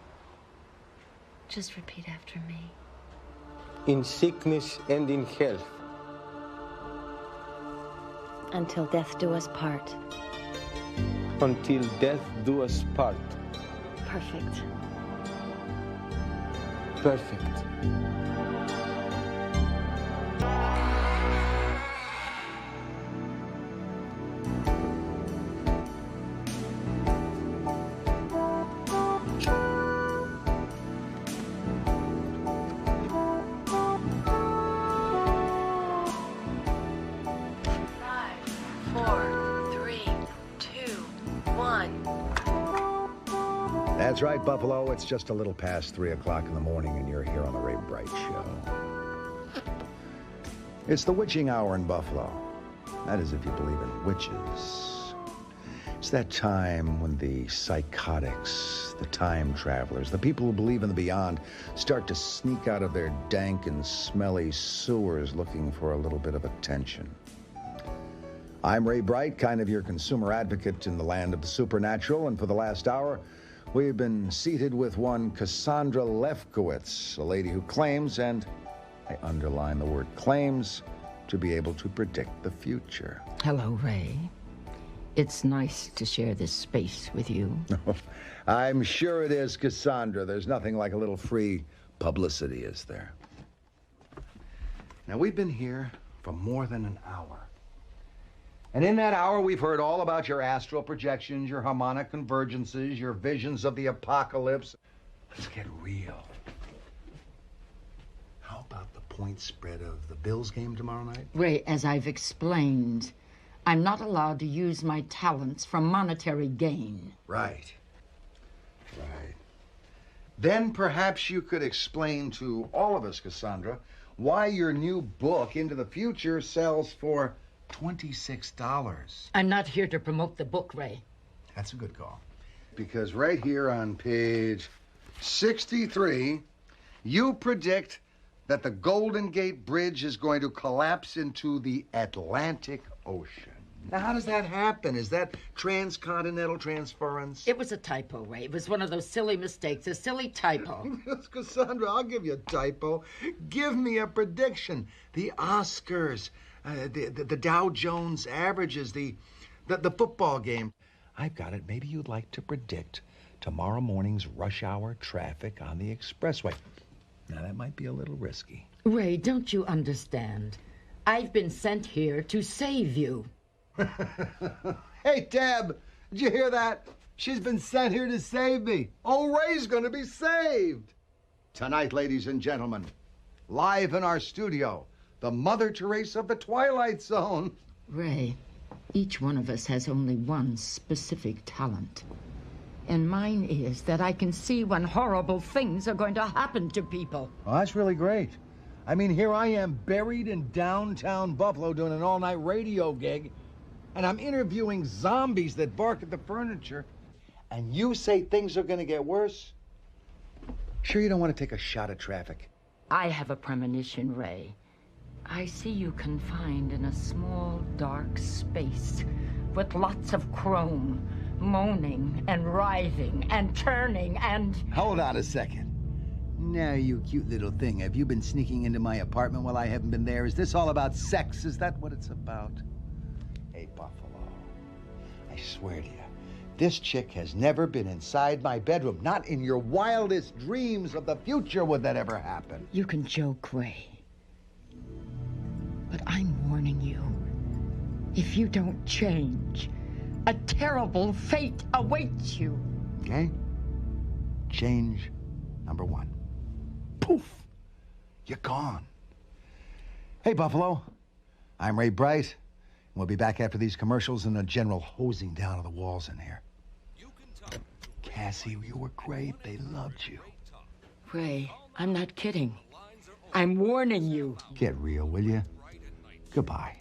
Speaker 6: Just repeat after me.
Speaker 2: In sickness and in health.
Speaker 6: Until death do us part.
Speaker 2: Until death do us part.
Speaker 6: Perfect.
Speaker 2: Perfect.
Speaker 21: That's right, Buffalo. It's just a little past 3 o'clock in the morning, and you're here on the Ray Bright Show. It's the witching hour in Buffalo. That is, if you believe in witches. It's that time when the psychotics, the time travelers, the people who believe in the beyond start to sneak out of their dank and smelly sewers looking for a little bit of attention. I'm Ray Bright, kind of your consumer advocate in the land of the supernatural, and for the last hour, we've been seated with one Cassandra Lefkowitz, a lady who claims, and I underline the word claims, to be able to predict the future.
Speaker 15: Hello, Ray. It's nice to share this space with you.
Speaker 21: I'm sure it is, Cassandra. There's nothing like a little free publicity, is there? Now, we've been here for more than an hour. And in that hour, we've heard all about your astral projections, your harmonic convergences, your visions of the apocalypse. Let's get real. How about the point spread of the Bills game tomorrow night?
Speaker 15: Ray, as I've explained, I'm not allowed to use my talents for monetary gain.
Speaker 16: Right. Right. Then perhaps you could explain to all of us, Cassandra, why your new book, Into the Future, sells for $26.
Speaker 15: I'm not here to promote the book, Ray.
Speaker 16: That's a good call. Because right here on page 63, you predict that the Golden Gate Bridge is going to collapse into the Atlantic Ocean. Now, how does that happen? Is that transcontinental transference?
Speaker 15: It was a typo, Ray. It was one of those silly mistakes, a silly typo.
Speaker 16: Cassandra, I'll give you a typo. Give me a prediction. The Oscars, the Dow Jones averages, the football game. I've got it. Maybe you'd like to predict tomorrow morning's rush hour traffic on the expressway. Now, that might be a little risky.
Speaker 15: Ray, don't you understand? I've been sent here to save you.
Speaker 16: Hey, Deb, did you hear that? She's been sent here to save me. Oh, Ray's gonna be saved. Tonight, ladies and gentlemen, live in our studio, the Mother Teresa of the Twilight Zone.
Speaker 15: Ray, each one of us has only one specific talent. And mine is that I can see when horrible things are going to happen to people.
Speaker 16: Well, that's really great. I mean, here I am buried in downtown Buffalo doing an all-night radio gig, and I'm interviewing zombies that bark at the furniture, and you say things are gonna get worse? Sure you don't want to take a shot at traffic?
Speaker 15: I have a premonition, Ray. I see you confined in a small, dark space with lots of chrome, moaning and writhing and turning and...
Speaker 16: Hold on a second. Now, you cute little thing, have you been sneaking into my apartment while I haven't been there? Is this all about sex? Is that what it's about? Hey, Buffalo, I swear to you, this chick has never been inside my bedroom. Not in your wildest dreams of the future would that ever happen.
Speaker 15: You can joke, Ray. But I'm warning you. If you don't change, a terrible fate awaits you.
Speaker 16: Okay? Change number one. Poof! You're gone. Hey, Buffalo. I'm Ray Bright. We'll be back after these commercials and a general hosing down of the walls in here. Cassie, you were great. They loved you.
Speaker 15: Ray, I'm not kidding. I'm warning you.
Speaker 16: Get real, will you? Goodbye.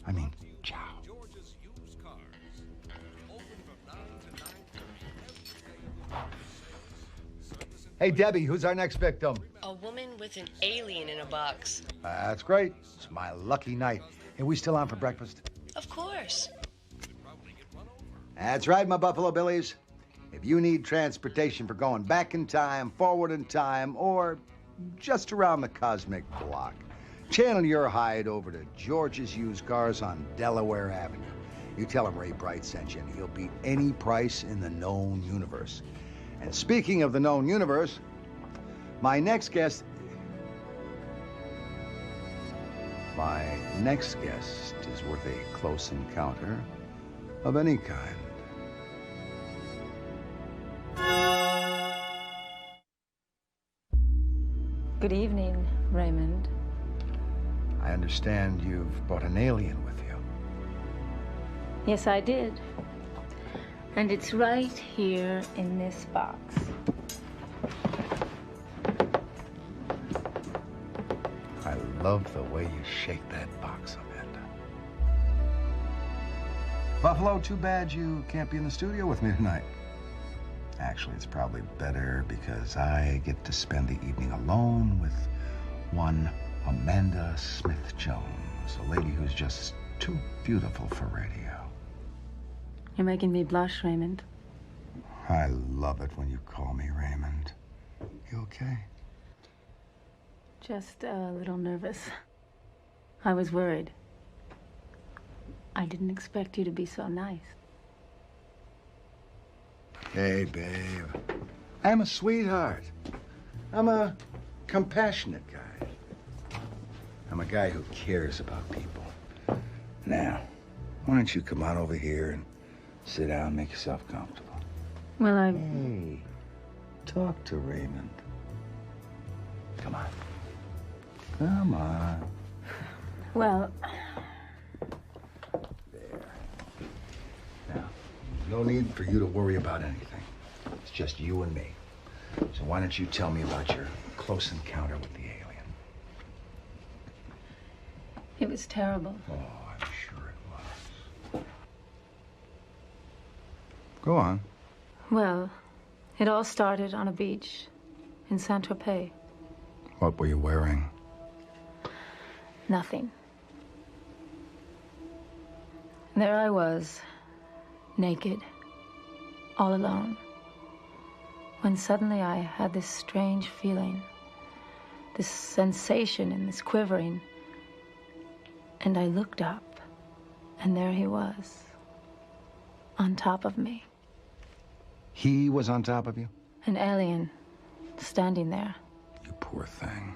Speaker 16: I mean, ciao. Hey, Debbie, who's our next victim?
Speaker 22: A woman with an alien in a box.
Speaker 16: That's great. It's my lucky night. Hey, we still on for breakfast?
Speaker 22: Of course.
Speaker 16: That's right, my Buffalo Billies. If you need transportation for going back in time, forward in time, or just around the cosmic block, channel your hide over to George's Used Cars on Delaware Avenue. You tell him Ray Bright sent you, and he'll beat any price in the known universe. And speaking of the known universe, my next guest is worth a close encounter of any kind.
Speaker 8: Good evening, Raymond.
Speaker 16: I understand you've brought an alien with you.
Speaker 3: Yes, I did. And it's right here in this box.
Speaker 16: I love the way you shake that box, Amanda. Buffalo, too bad you can't be in the studio with me tonight. Actually, it's probably better because I get to spend the evening alone with one Amanda Smith-Jones, a lady who's just too beautiful for radio.
Speaker 8: You're making me blush, Raymond.
Speaker 16: I love it when you call me Raymond. You okay?
Speaker 8: Just a little nervous. I was worried. I didn't expect you to be so nice.
Speaker 16: Hey, babe. I'm a sweetheart. I'm a compassionate guy. I'm a guy who cares about people. Now, why don't you come on over here and sit down and make yourself comfortable?
Speaker 8: Well,
Speaker 16: Hey, talk to Raymond. Come on. Come on.
Speaker 8: Well...
Speaker 16: There. No need for you to worry about anything. It's just you and me. So why don't you tell me about your close encounter with the alien?
Speaker 8: It was terrible.
Speaker 16: Oh, I'm sure it was. Go on.
Speaker 8: Well, it all started on a beach in Saint-Tropez.
Speaker 16: What were you wearing?
Speaker 8: Nothing. There I was, naked, all alone, when suddenly I had this strange feeling, this sensation and this quivering, and I looked up, and there he was, on top of me.
Speaker 16: He was on top of you?
Speaker 8: An alien, standing there.
Speaker 16: You poor thing.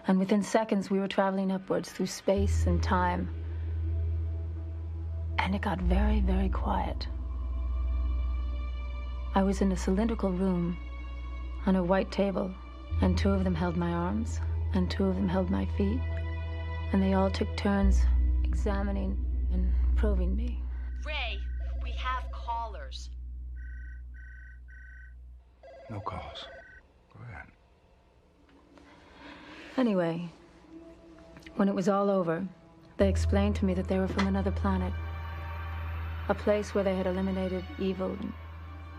Speaker 8: And within seconds, we were traveling upwards through space and time. And it got very, very quiet. I was in a cylindrical room on a white table, and 2 of them held my arms, and 2 of them held my feet, and they all took turns examining and probing me.
Speaker 6: Ray, we have callers.
Speaker 16: No calls. Go ahead.
Speaker 8: Anyway, when it was all over, they explained to me that they were from another planet. A place where they had eliminated evil and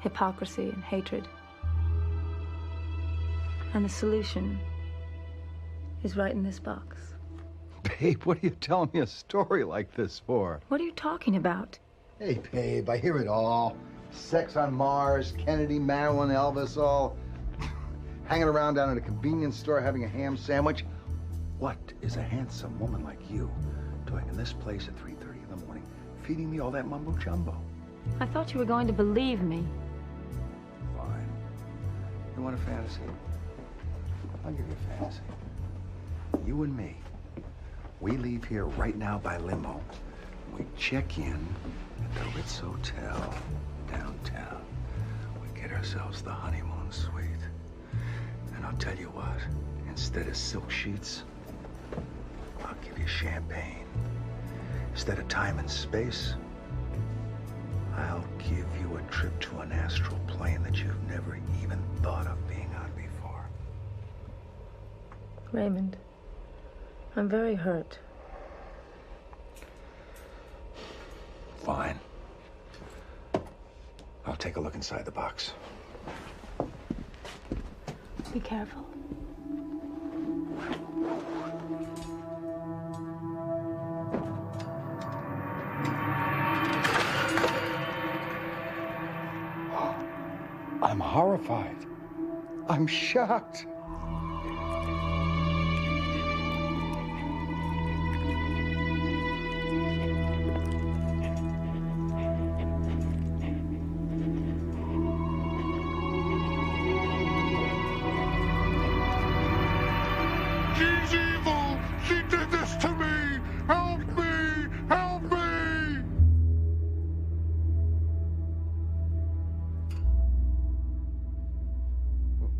Speaker 8: hypocrisy and hatred. And the solution is right in this box.
Speaker 16: Babe, what are you telling me a story like this for?
Speaker 8: What are you talking about?
Speaker 16: Hey, babe, I hear it all. Sex on Mars, Kennedy, Marilyn, Elvis, all hanging around down at a convenience store having a ham sandwich. What is a handsome woman like you doing in this place at 3:30 in the morning, feeding me all that mumbo jumbo?
Speaker 8: I thought you were going to believe me.
Speaker 16: Fine. You want a fantasy? I'll give you a fantasy. You and me, we leave here right now by limo. We check in at the Ritz Hotel downtown. We get ourselves the honeymoon suite. And I'll tell you what, instead of silk sheets, I'll give you champagne. Instead of time and space, I'll give you a trip to an astral plane that you've never even thought of being on before.
Speaker 8: Raymond, I'm very hurt.
Speaker 16: Fine. I'll take a look inside the box.
Speaker 8: Be careful.
Speaker 16: I'm horrified. I'm shocked.
Speaker 18: She's evil! She did this to me! Help me! Help me!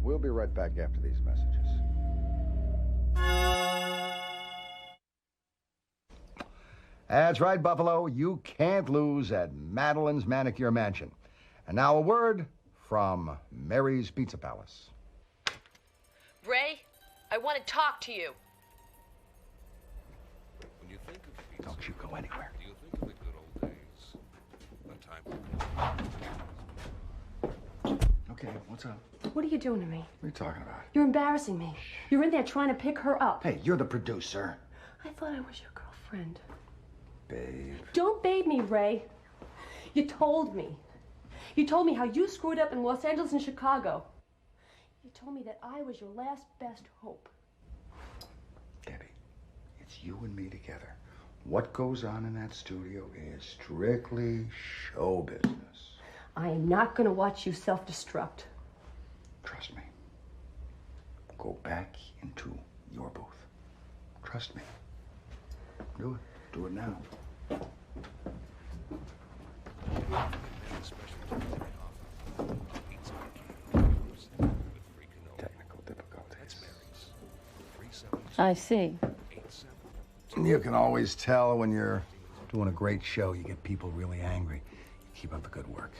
Speaker 16: We'll be right back after these messages. That's right, Buffalo. You can't lose at Madeline's Manicure Mansion. And now a word from Mary's Pizza Palace.
Speaker 6: Ray, I want to talk to you.
Speaker 1: When you think of pizza,
Speaker 16: Don't you go anywhere.
Speaker 1: do you think of the good old days? The time.
Speaker 16: Okay, what's up?
Speaker 17: What are you doing to me?
Speaker 16: What are you talking about?
Speaker 17: You're embarrassing me. You're in there trying to pick her up.
Speaker 16: Hey, you're the producer.
Speaker 17: I thought I was your girlfriend.
Speaker 16: Babe.
Speaker 17: Don't babe me, Ray. You told me. You told me how you screwed up in Los Angeles and Chicago. You told me that I was your last best hope.
Speaker 16: Debbie, it's you and me together. What goes on in that studio is strictly show business.
Speaker 17: I am not going to watch you self-destruct.
Speaker 16: Trust me. Go back into your booth. Trust me. Do it. Do it now. Technical difficulties.
Speaker 8: I see.
Speaker 16: You can always tell when you're doing a great show, you get people really angry.
Speaker 9: Keep up the good work.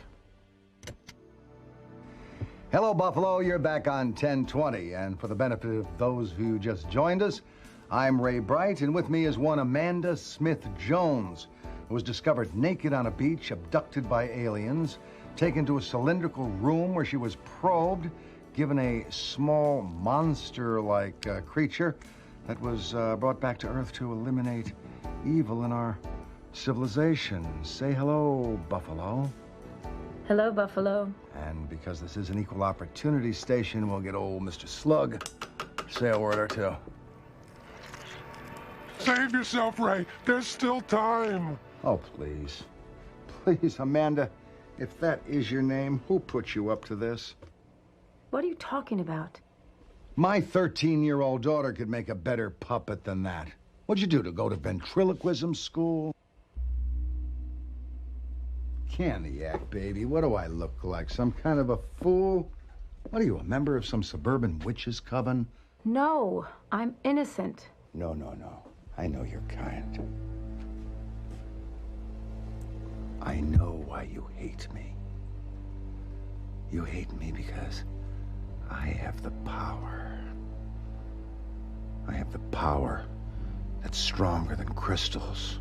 Speaker 16: Hello, Buffalo. You're back on 1020. And for the benefit of those who just joined us, I'm Ray Bright, and with me is one Amanda Smith Jones, who was discovered naked on a beach, abducted by aliens, taken to a cylindrical room where she was probed, given a small monster-like creature that was brought back to Earth to eliminate evil in our civilization. Say hello, Buffalo.
Speaker 8: Hello, Buffalo.
Speaker 16: And because this is an equal opportunity station, we'll get old Mr. Slug to say a word or two.
Speaker 12: Save yourself, Ray. There's still time.
Speaker 16: Oh, please. Please, Amanda, if that is your name, who put you up to this?
Speaker 8: What are you talking about?
Speaker 16: My 13-year-old daughter could make a better puppet than that. What'd you do, to go to ventriloquism school? Candiac, baby, what do I look like? Some kind of a fool? What are you, a member of some suburban witches' coven?
Speaker 8: No, I'm innocent.
Speaker 16: No. I know your kind. I know why you hate me. You hate me because I have the power. I have the power that's stronger than crystals.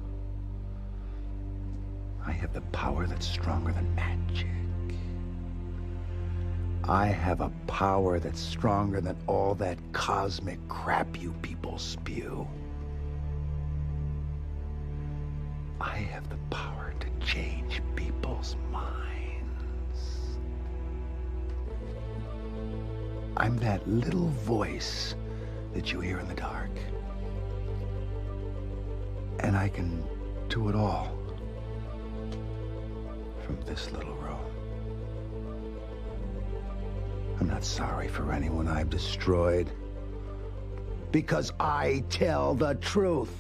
Speaker 16: I have the power that's stronger than magic. I have a power that's stronger than all that cosmic crap you people spew. I have the power to change people's minds. I'm that little voice that you hear in the dark. And I can do it all from this little room. I'm not sorry for anyone I've destroyed, because I tell the truth.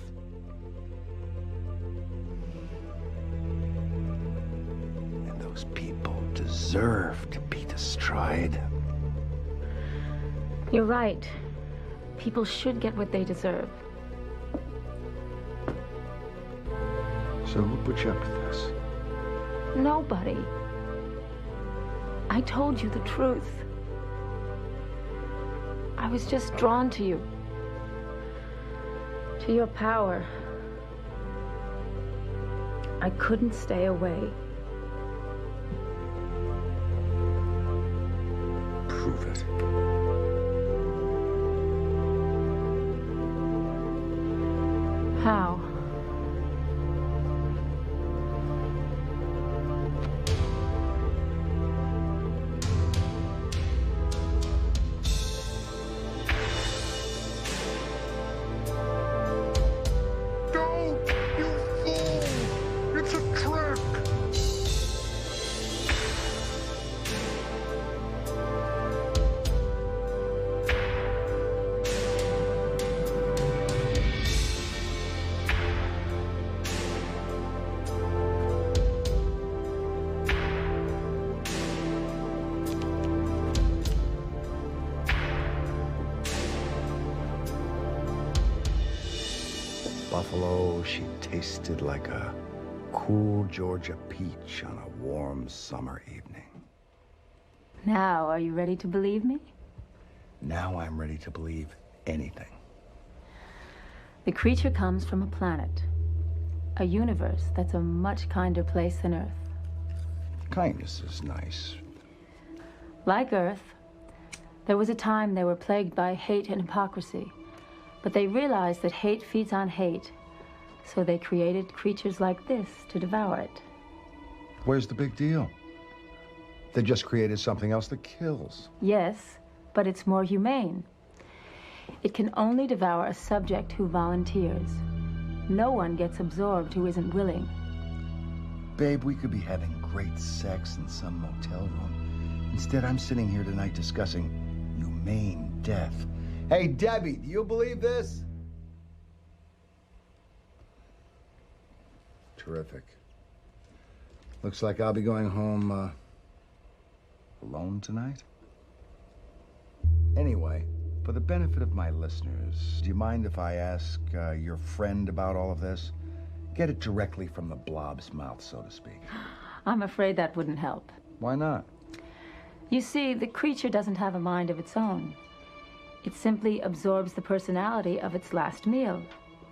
Speaker 16: And those people deserve to be destroyed.
Speaker 8: You're right. People should get what they deserve.
Speaker 16: So who put you up to this?
Speaker 8: Nobody. I told you the truth. I was just drawn to you. To your power. I couldn't stay away.
Speaker 16: Prove it.
Speaker 8: How?
Speaker 16: Buffalo, she tasted like a cool Georgia peach on a warm summer evening.
Speaker 8: Now, are you ready to believe me?
Speaker 16: Now I'm ready to believe anything.
Speaker 8: The creature comes from a planet. A universe that's a much kinder place than Earth.
Speaker 16: Kindness is nice.
Speaker 8: Like Earth, there was a time they were plagued by hate and hypocrisy. But they realized that hate feeds on hate, so they created creatures like this to devour it.
Speaker 16: Where's the big deal? They just created something else that kills.
Speaker 8: Yes, but it's more humane. It can only devour a subject who volunteers. No one gets absorbed who isn't willing.
Speaker 16: Babe, we could be having great sex in some motel room. Instead, I'm sitting here tonight discussing humane death. Hey, Debbie, do you believe this? Terrific. Looks like I'll be going home, alone tonight? Anyway, for the benefit of my listeners, do you mind if I ask your friend about all of this? Get it directly from the blob's mouth, so to speak.
Speaker 8: I'm afraid that wouldn't help.
Speaker 16: Why not?
Speaker 8: You see, the creature doesn't have a mind of its own. It simply absorbs the personality of its last meal.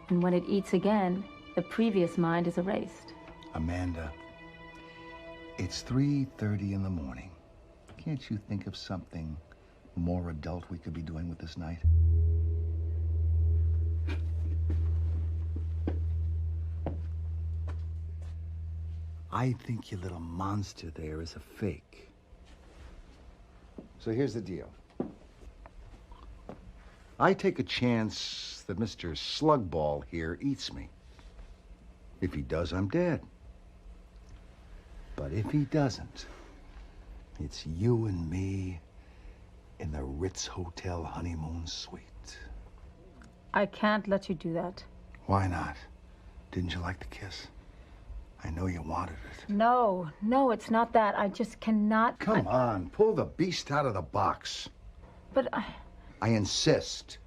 Speaker 8: And when it eats again, the previous mind is erased.
Speaker 16: Amanda, it's 3:30 in the morning. Can't you think of something more adult we could be doing with this night? I think your little monster there is a fake. So here's the deal. I take a chance that Mr. Slugball here eats me. If he does, I'm dead. But if he doesn't, it's you and me in the Ritz Hotel honeymoon suite.
Speaker 8: I can't let you do that.
Speaker 16: Why not? Didn't you like the kiss? I know you wanted it.
Speaker 8: No, it's not that. I just cannot.
Speaker 16: Come on, pull the beast out of the box.
Speaker 8: But
Speaker 16: I insist.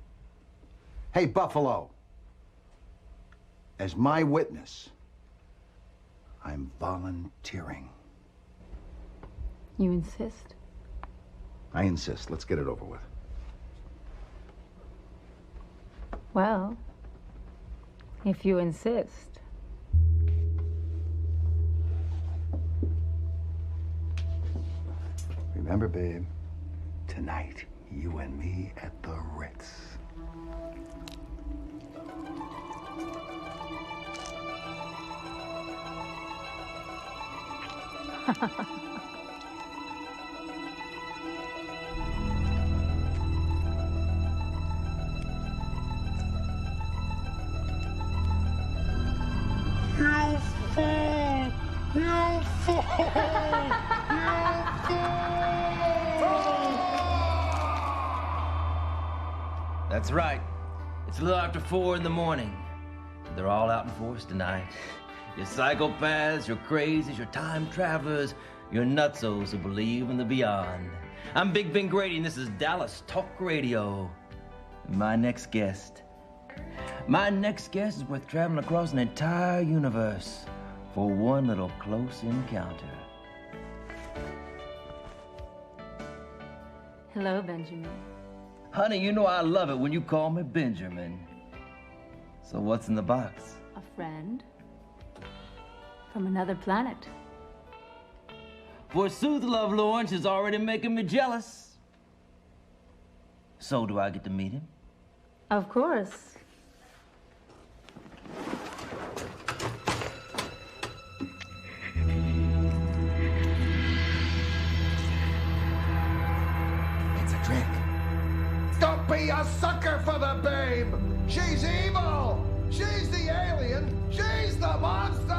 Speaker 16: Hey, Buffalo. As my witness, I'm volunteering.
Speaker 8: You insist?
Speaker 16: I insist. Let's get it over with.
Speaker 8: Well, if you insist.
Speaker 16: Remember, babe, tonight, you and me at the Ritz.
Speaker 12: You fool! You fool!
Speaker 4: That's right. It's a little after 4 in the morning. They're all out in force tonight. Your psychopaths, your crazies, your time travelers, your nutsos who believe in the beyond. I'm Big Ben Grady, and this is Dallas Talk Radio. My next guest is worth traveling across an entire universe for one little close encounter.
Speaker 8: Hello, Benjamin.
Speaker 4: Honey, you know I love it when you call me Benjamin. So what's in the box?
Speaker 8: A friend from another planet.
Speaker 4: Forsooth, Love Lawrence is already making me jealous. So do I get to meet him?
Speaker 8: Of course.
Speaker 16: It's a trick. Don't be a sucker for the babe. She's evil. She's the alien. She's the monster.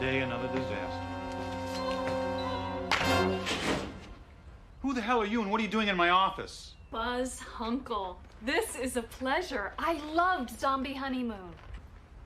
Speaker 9: Another disaster. Who the hell are you and what are you doing in my office?
Speaker 3: Buzz Hunkle, this is a pleasure. I loved Zombie Honeymoon.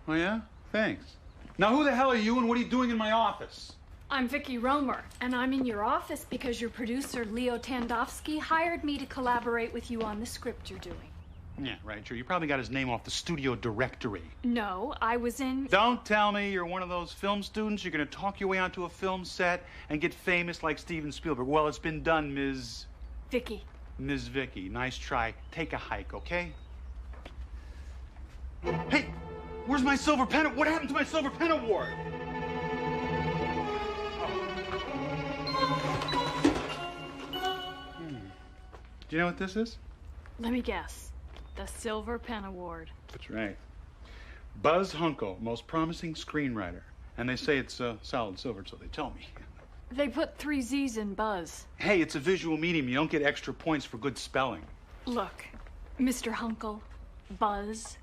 Speaker 9: Oh, yeah? Thanks. Now, who the hell are you and what are you doing in my office?
Speaker 3: I'm Vicky Romer, and I'm in your office because your producer, Leo Tandofsky, hired me to collaborate with you on the script you're doing.
Speaker 9: Yeah, right, sure. You probably got his name off the studio directory.
Speaker 3: No, I was in...
Speaker 9: Don't tell me you're one of those film students. You're going to talk your way onto a film set and get famous like Steven Spielberg. Well, it's been done, Ms.
Speaker 3: Vicky.
Speaker 9: Ms. Vicky. Nice try. Take a hike, okay? Hey, where's my silver pen? What happened to my silver pen award? Do you know what this is?
Speaker 3: Let me guess. The Silver Pen Award.
Speaker 9: That's right. Buzz Hunkle, most promising screenwriter. And they say it's solid silver, so they tell me.
Speaker 3: They put 3 Z's in Buzz.
Speaker 9: Hey, it's a visual medium. You don't get extra points for good spelling.
Speaker 3: Look, Mr. Hunkle, Buzz,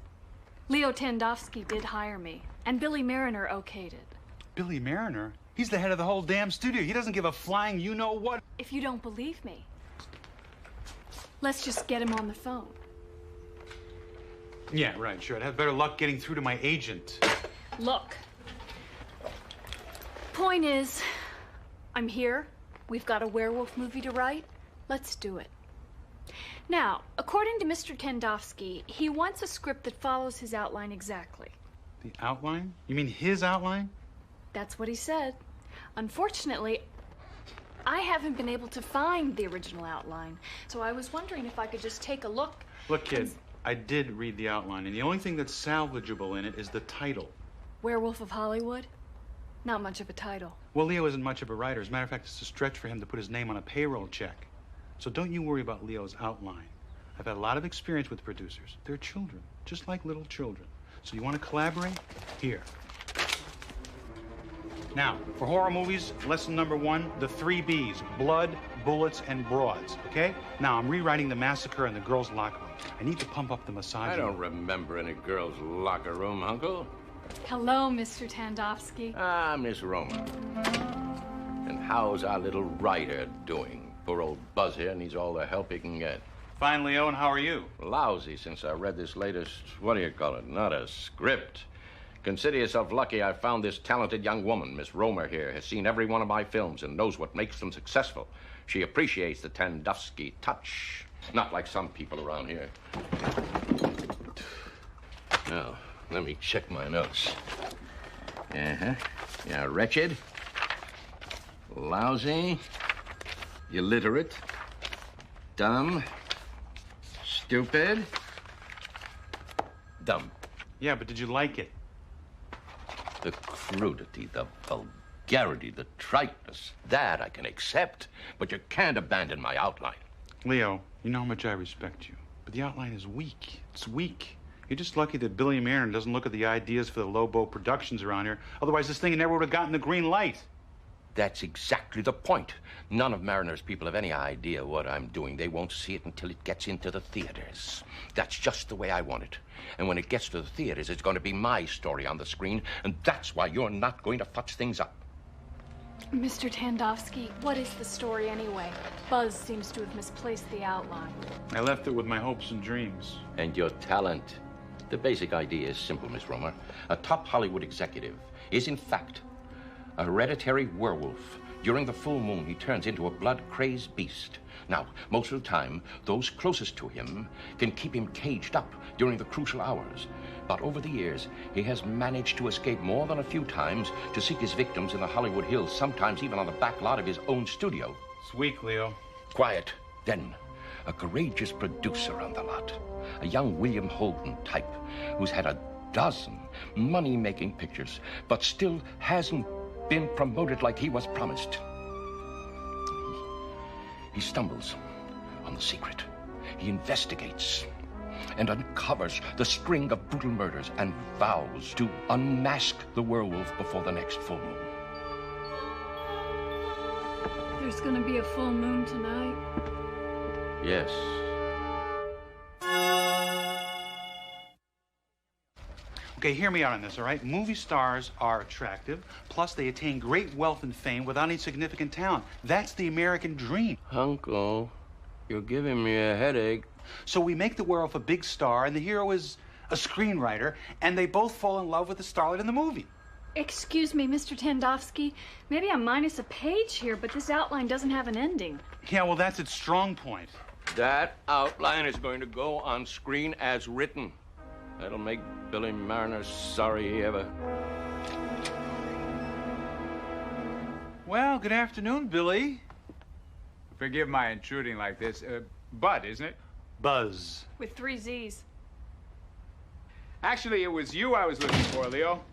Speaker 3: Leo Tandofsky did hire me, and Billy Mariner okayed it.
Speaker 9: Billy Mariner? He's the head of the whole damn studio. He doesn't give a flying you-know-what.
Speaker 3: If you don't believe me, let's just get him on the phone.
Speaker 9: Yeah, right, sure. I'd have better luck getting through to my agent.
Speaker 3: Look. Point is, I'm here. We've got a werewolf movie to write. Let's do it. Now, according to Mr. Tandofsky, he wants a script that follows his outline exactly.
Speaker 9: The outline? You mean his outline?
Speaker 3: That's what he said. Unfortunately, I haven't been able to find the original outline, so I was wondering if I could just take a look.
Speaker 9: Look, kid, I did read the outline, and the only thing that's salvageable in it is the title.
Speaker 3: Werewolf of Hollywood? Not much of a title.
Speaker 9: Well, Leo isn't much of a writer. As a matter of fact, it's a stretch for him to put his name on a payroll check. So don't you worry about Leo's outline. I've had a lot of experience with producers. They're children, just like little children. So you want to collaborate? Here. Now, for horror movies, lesson number 1, the 3 B's: blood, bullets, and broads, okay? Now, I'm rewriting the massacre in the girls' locker room. I need to pump up the misogyny.
Speaker 21: I don't remember any girls' locker room, Uncle.
Speaker 3: Hello, Mr. Tandofsky.
Speaker 21: Ah, Miss Roma. And how's our little writer doing? Poor old Buzz here needs all the help he can get.
Speaker 9: Fine, Leo, and how are you?
Speaker 21: Lousy since I read this latest, what do you call it? Not a script. Consider yourself lucky I found this talented young woman. Miss Romer here has seen every one of my films and knows what makes them successful. She appreciates the Tandofsky touch. Not like some people around here. Now, let me check my notes. Uh-huh. Yeah, wretched, lousy, illiterate, dumb, stupid, dumb.
Speaker 9: Yeah, but did you like it?
Speaker 21: The crudity, the vulgarity, the triteness, that I can accept, but you can't abandon my outline.
Speaker 9: Leo, you know how much I respect you, but the outline is weak. It's weak. You're just lucky that Billy Mariner doesn't look at the ideas for the Lobo productions around here. Otherwise, this thing never would have gotten the green light.
Speaker 21: That's exactly the point. None of Mariner's people have any idea what I'm doing. They won't see it until it gets into the theaters. That's just the way I want it. And when it gets to the theaters, it's going to be my story on the screen, and that's why you're not going to fudge things up.
Speaker 3: Mr. Tandofsky, what is the story anyway? Buzz seems to have misplaced the outline.
Speaker 9: I left it with my hopes and dreams.
Speaker 21: And your talent. The basic idea is simple, Miss Romer. A top Hollywood executive is, in fact, a hereditary werewolf. During the full moon, he turns into a blood-crazed beast. Now, most of the time, those closest to him can keep him caged up during the crucial hours. But over the years, he has managed to escape more than a few times to seek his victims in the Hollywood Hills, sometimes even on the back lot of his own studio.
Speaker 9: It's weak, Leo.
Speaker 21: Quiet. Then, a courageous producer on the lot. A young William Holden type who's had a dozen money-making pictures, but still hasn't been promoted like he was promised. He stumbles on the secret. He investigates and uncovers the string of brutal murders and vows to unmask the werewolf before the next full moon.
Speaker 3: There's gonna be a full moon tonight.
Speaker 21: Yes.
Speaker 9: Okay, hear me out on this, all right? Movie stars are attractive, plus they attain great wealth and fame without any significant talent. That's the American dream.
Speaker 21: Uncle, you're giving me a headache.
Speaker 9: So we make the werewolf a big star, and the hero is a screenwriter, and they both fall in love with the starlet in the movie.
Speaker 3: Excuse me, Mr. Tandofsky. Maybe I'm minus a page here, but this outline doesn't have an ending.
Speaker 9: Yeah, well, that's its strong point.
Speaker 21: That outline is going to go on screen as written. That'll make Billy Mariner sorry he ever...
Speaker 13: Well, good afternoon, Billy. Forgive my intruding like this. Bud, isn't it?
Speaker 9: Buzz.
Speaker 3: With 3 Z's.
Speaker 13: Actually, it was you I was looking for, Leo.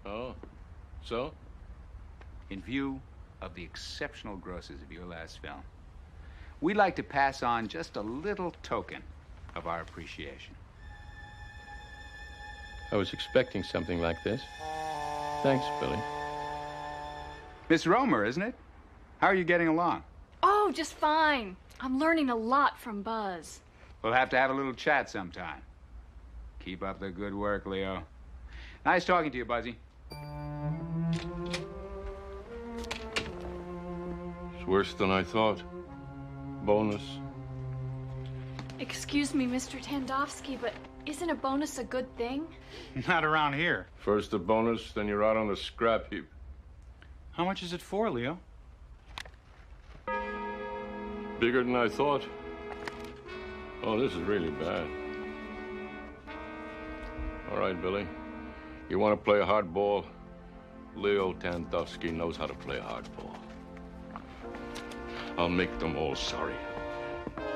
Speaker 21: Oh, so?
Speaker 13: In view of the exceptional grosses of your last film, we'd like to pass on just a little token of our appreciation.
Speaker 21: I was expecting something like this.
Speaker 10: Thanks, Billy.
Speaker 13: Miss Romer, isn't it? How are you getting along?
Speaker 3: Oh, just fine. I'm learning a lot from Buzz.
Speaker 13: We'll have to have a little chat sometime. Keep up the good work, Leo. Nice talking to you, Buzzy.
Speaker 10: It's worse than I thought. Bonus.
Speaker 3: Excuse me, Mr. Tandowski, but isn't a bonus a good thing?
Speaker 9: Not around here.
Speaker 10: First the bonus, then you're out on the scrap heap.
Speaker 9: How much is it for, Leo?
Speaker 10: Bigger than I thought. Oh, this is really bad. All right, Billy. You want to play hardball? Leo Tandowski knows how to play hardball. I'll make them all sorry.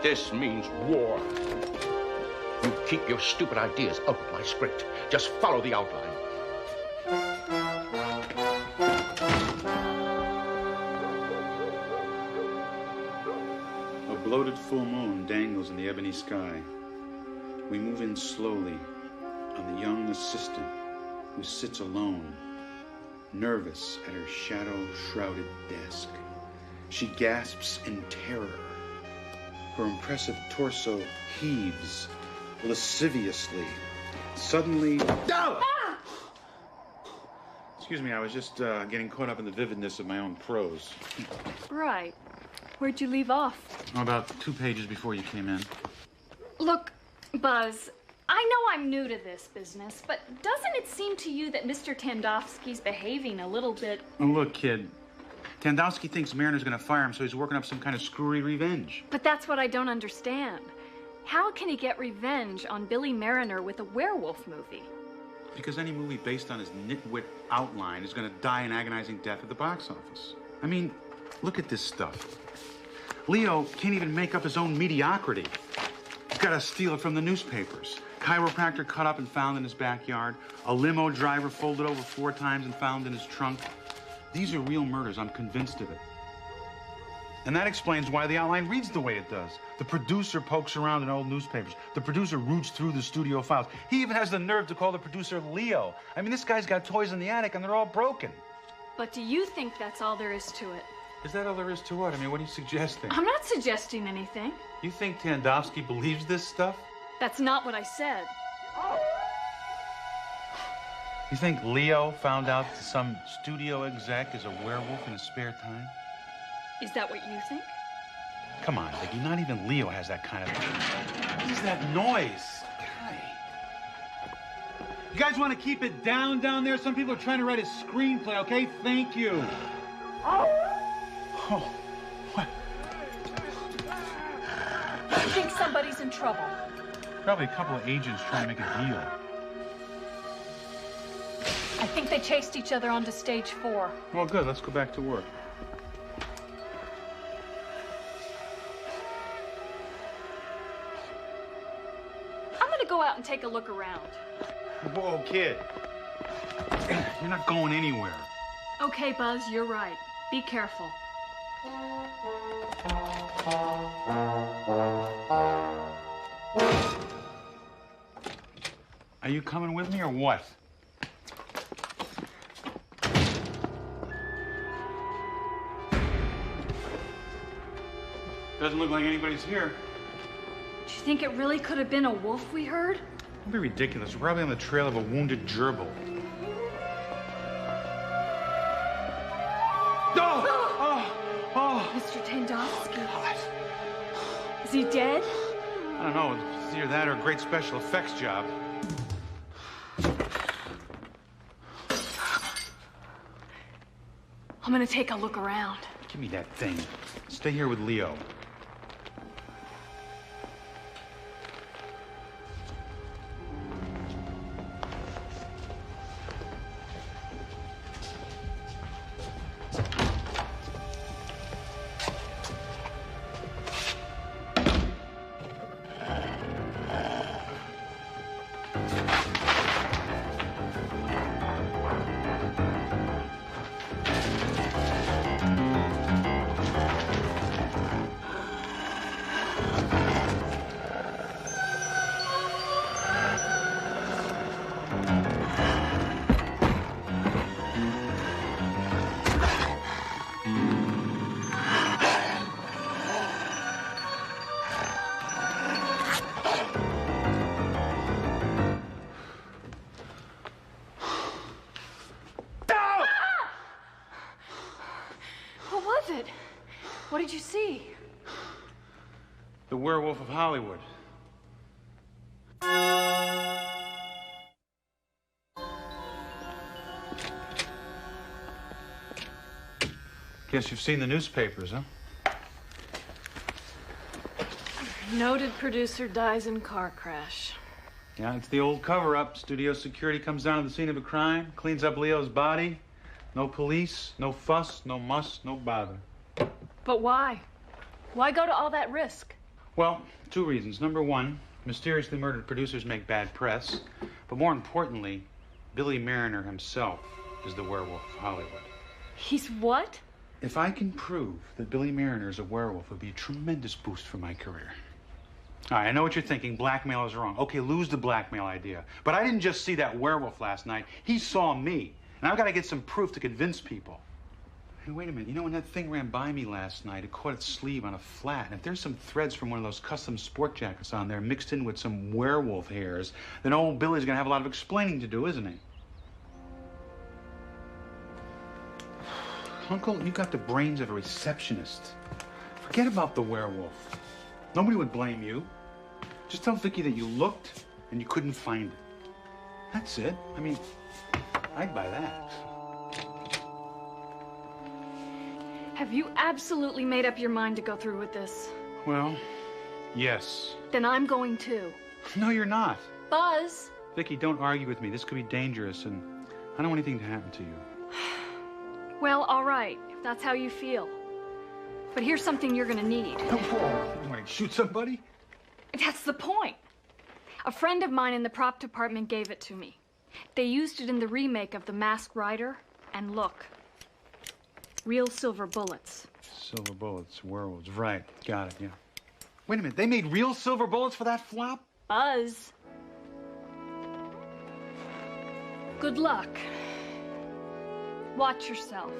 Speaker 10: This means war.
Speaker 20: You keep your stupid ideas out of my script. Just follow the outline.
Speaker 9: A bloated full moon dangles in the ebony sky. We move in slowly on the young assistant who sits alone, nervous at her shadow-shrouded desk. She gasps in terror. Her impressive torso heaves lasciviously. Suddenly...
Speaker 3: Ah!
Speaker 9: Excuse me, I was just getting caught up in the vividness of my own prose.
Speaker 3: Right. Where'd you leave off?
Speaker 9: About 2 pages before you came in.
Speaker 3: Look, Buzz, I know I'm new to this business, but doesn't it seem to you that Mr. Tandowski's behaving a little bit...
Speaker 9: Oh, look, kid. Tandowski thinks Mariner's gonna fire him, so he's working up some kind of screwy revenge.
Speaker 3: But that's what I don't understand. How can he get revenge on Billy Mariner with a werewolf movie?
Speaker 9: Because any movie based on his nitwit outline is gonna die an agonizing death at the box office. I mean, look at this stuff. Leo can't even make up his own mediocrity. He's gotta steal it from the newspapers. Chiropractor cut up and found in his backyard. A limo driver folded over 4 times and found in his trunk. These are real murders, I'm convinced of it. And that explains why the outline reads the way it does. The producer pokes around in old newspapers. The producer roots through the studio files. He even has the nerve to call the producer Leo. I mean, this guy's got toys in the attic and they're all broken.
Speaker 3: But do you think that's all there is to it?
Speaker 9: Is that all there is to what? I mean, what are you suggesting?
Speaker 3: I'm not suggesting anything.
Speaker 9: You think Tandowski believes this stuff?
Speaker 3: That's not what I said.
Speaker 9: You think Leo found out that some studio exec is a werewolf in his spare time?
Speaker 3: Is that what you think?
Speaker 9: Come on, Vicky, not even Leo has that kind of... What is that noise? You guys want to keep it down there? Some people are trying to write a screenplay, okay? Thank you. Oh, what?
Speaker 3: I think somebody's in trouble.
Speaker 9: Probably a couple of agents trying to make a deal.
Speaker 3: I think they chased each other onto stage 4.
Speaker 9: Well, good. Let's go back to work.
Speaker 3: I'm gonna go out and take a look around.
Speaker 9: Whoa, kid. You're not going anywhere.
Speaker 3: Okay, Buzz, you're right. Be careful.
Speaker 9: Are you coming with me or what? Doesn't look like anybody's here.
Speaker 3: Do you think it really could have been a wolf we heard?
Speaker 9: Don't be ridiculous. We're probably on the trail of a wounded gerbil.
Speaker 3: Mr. Tandowski. Is he dead?
Speaker 9: I don't know. It's either that or a great special effects job.
Speaker 3: I'm gonna take a look around.
Speaker 9: Give me that thing. Stay here with Leo.
Speaker 3: it? What did you see?
Speaker 9: The werewolf of Hollywood. Guess you've seen the newspapers, huh?
Speaker 3: Noted producer dies in car crash.
Speaker 9: Yeah, it's the old cover-up. Studio security comes down to the scene of a crime, cleans up Leo's body. No police, no fuss, no muss, no bother.
Speaker 3: But why? Why go to all that risk?
Speaker 9: Well, two reasons. Number one, mysteriously murdered producers make bad press. But more importantly, Billy Mariner himself is the werewolf of Hollywood.
Speaker 3: He's what?
Speaker 9: If I can prove that Billy Mariner is a werewolf, it would be a tremendous boost for my career. All right, I know what you're thinking. Blackmail is wrong. Okay, lose the blackmail idea. But I didn't just see that werewolf last night. He saw me. And I've got to get some proof to convince people. Hey, wait a minute. You know, when that thing ran by me last night, it caught its sleeve on a flat. And if there's some threads from one of those custom sport jackets on there mixed in with some werewolf hairs, then old Billy's going to have a lot of explaining to do, isn't he? Uncle, you got the brains of a receptionist. Forget about the werewolf. Nobody would blame you. Just tell Vicky that you looked and you couldn't find it. That's it. I mean, I'd buy that.
Speaker 3: Have you absolutely made up your mind to go through with this?
Speaker 9: Well, yes.
Speaker 3: Then I'm going too.
Speaker 9: No, you're not.
Speaker 3: Buzz!
Speaker 9: Vicky, don't argue with me. This could be dangerous, and I don't want anything to happen to you.
Speaker 3: Well, all right, if that's how you feel. But here's something you're gonna need.
Speaker 9: You want to shoot somebody?
Speaker 3: That's the point. A friend of mine in the prop department gave it to me. They used it in the remake of The Masked Rider, and look. Real silver bullets.
Speaker 9: Silver bullets, werewolves. Right, got it, yeah. Wait a minute, they made real silver bullets for that flop?
Speaker 3: Buzz. Good luck. Watch yourself.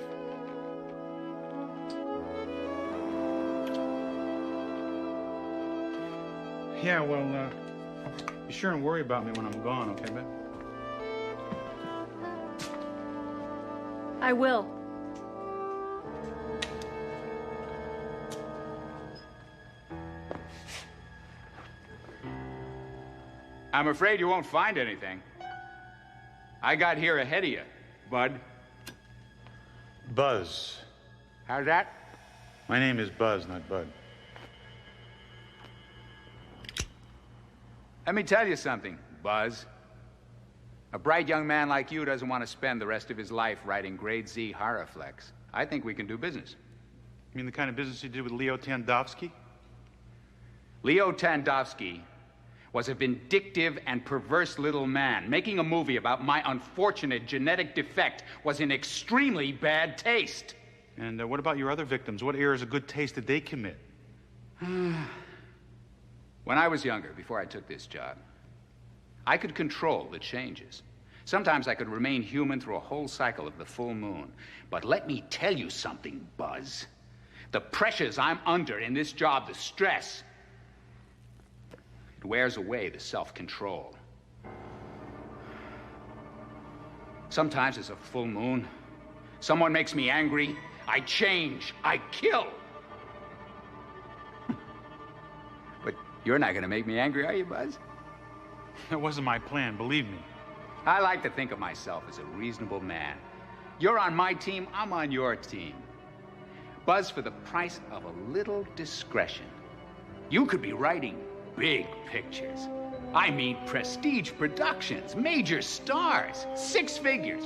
Speaker 9: Yeah, well, be sure and worry about me when I'm gone, okay, babe?
Speaker 3: I will.
Speaker 13: I'm afraid you won't find anything. I got here ahead of you, Bud.
Speaker 9: Buzz.
Speaker 13: How's that?
Speaker 9: My name is Buzz, not Bud.
Speaker 13: Let me tell you something, Buzz. A bright young man like you doesn't want to spend the rest of his life writing grade Z horror flicks. I think we can do business.
Speaker 9: You mean the kind of business you did with Leo Tandowski?
Speaker 13: Leo Tandowski was a vindictive and perverse little man. Making a movie about my unfortunate genetic defect was in extremely bad taste.
Speaker 9: And what about your other victims? What errors of good taste did they commit?
Speaker 13: When I was younger, before I took this job, I could control the changes. Sometimes I could remain human through a whole cycle of the full moon. But let me tell you something, Buzz. The pressures I'm under in this job, the stress, it wears away the self-control. Sometimes it's a full moon. Someone makes me angry. I change. I kill. But you're not going to make me angry, are you, Buzz?
Speaker 9: That wasn't my plan, believe me.
Speaker 13: I like to think of myself as a reasonable man. You're on my team, I'm on your team. Buzz, for the price of a little discretion, you could be writing big pictures. I mean prestige productions, major stars, 6 figures,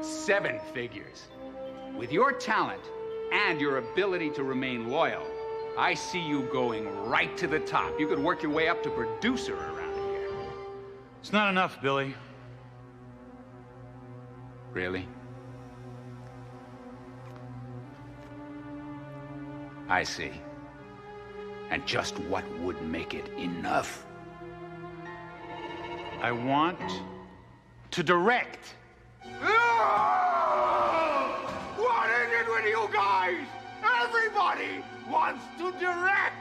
Speaker 13: 7 figures. With your talent and your ability to remain loyal, I see you going right to the top. You could work your way up to producer around here.
Speaker 9: It's not enough, Billy.
Speaker 13: Really? I see. And just what would make it enough?
Speaker 9: I want to direct.
Speaker 12: What is it with you guys? Everybody wants to direct.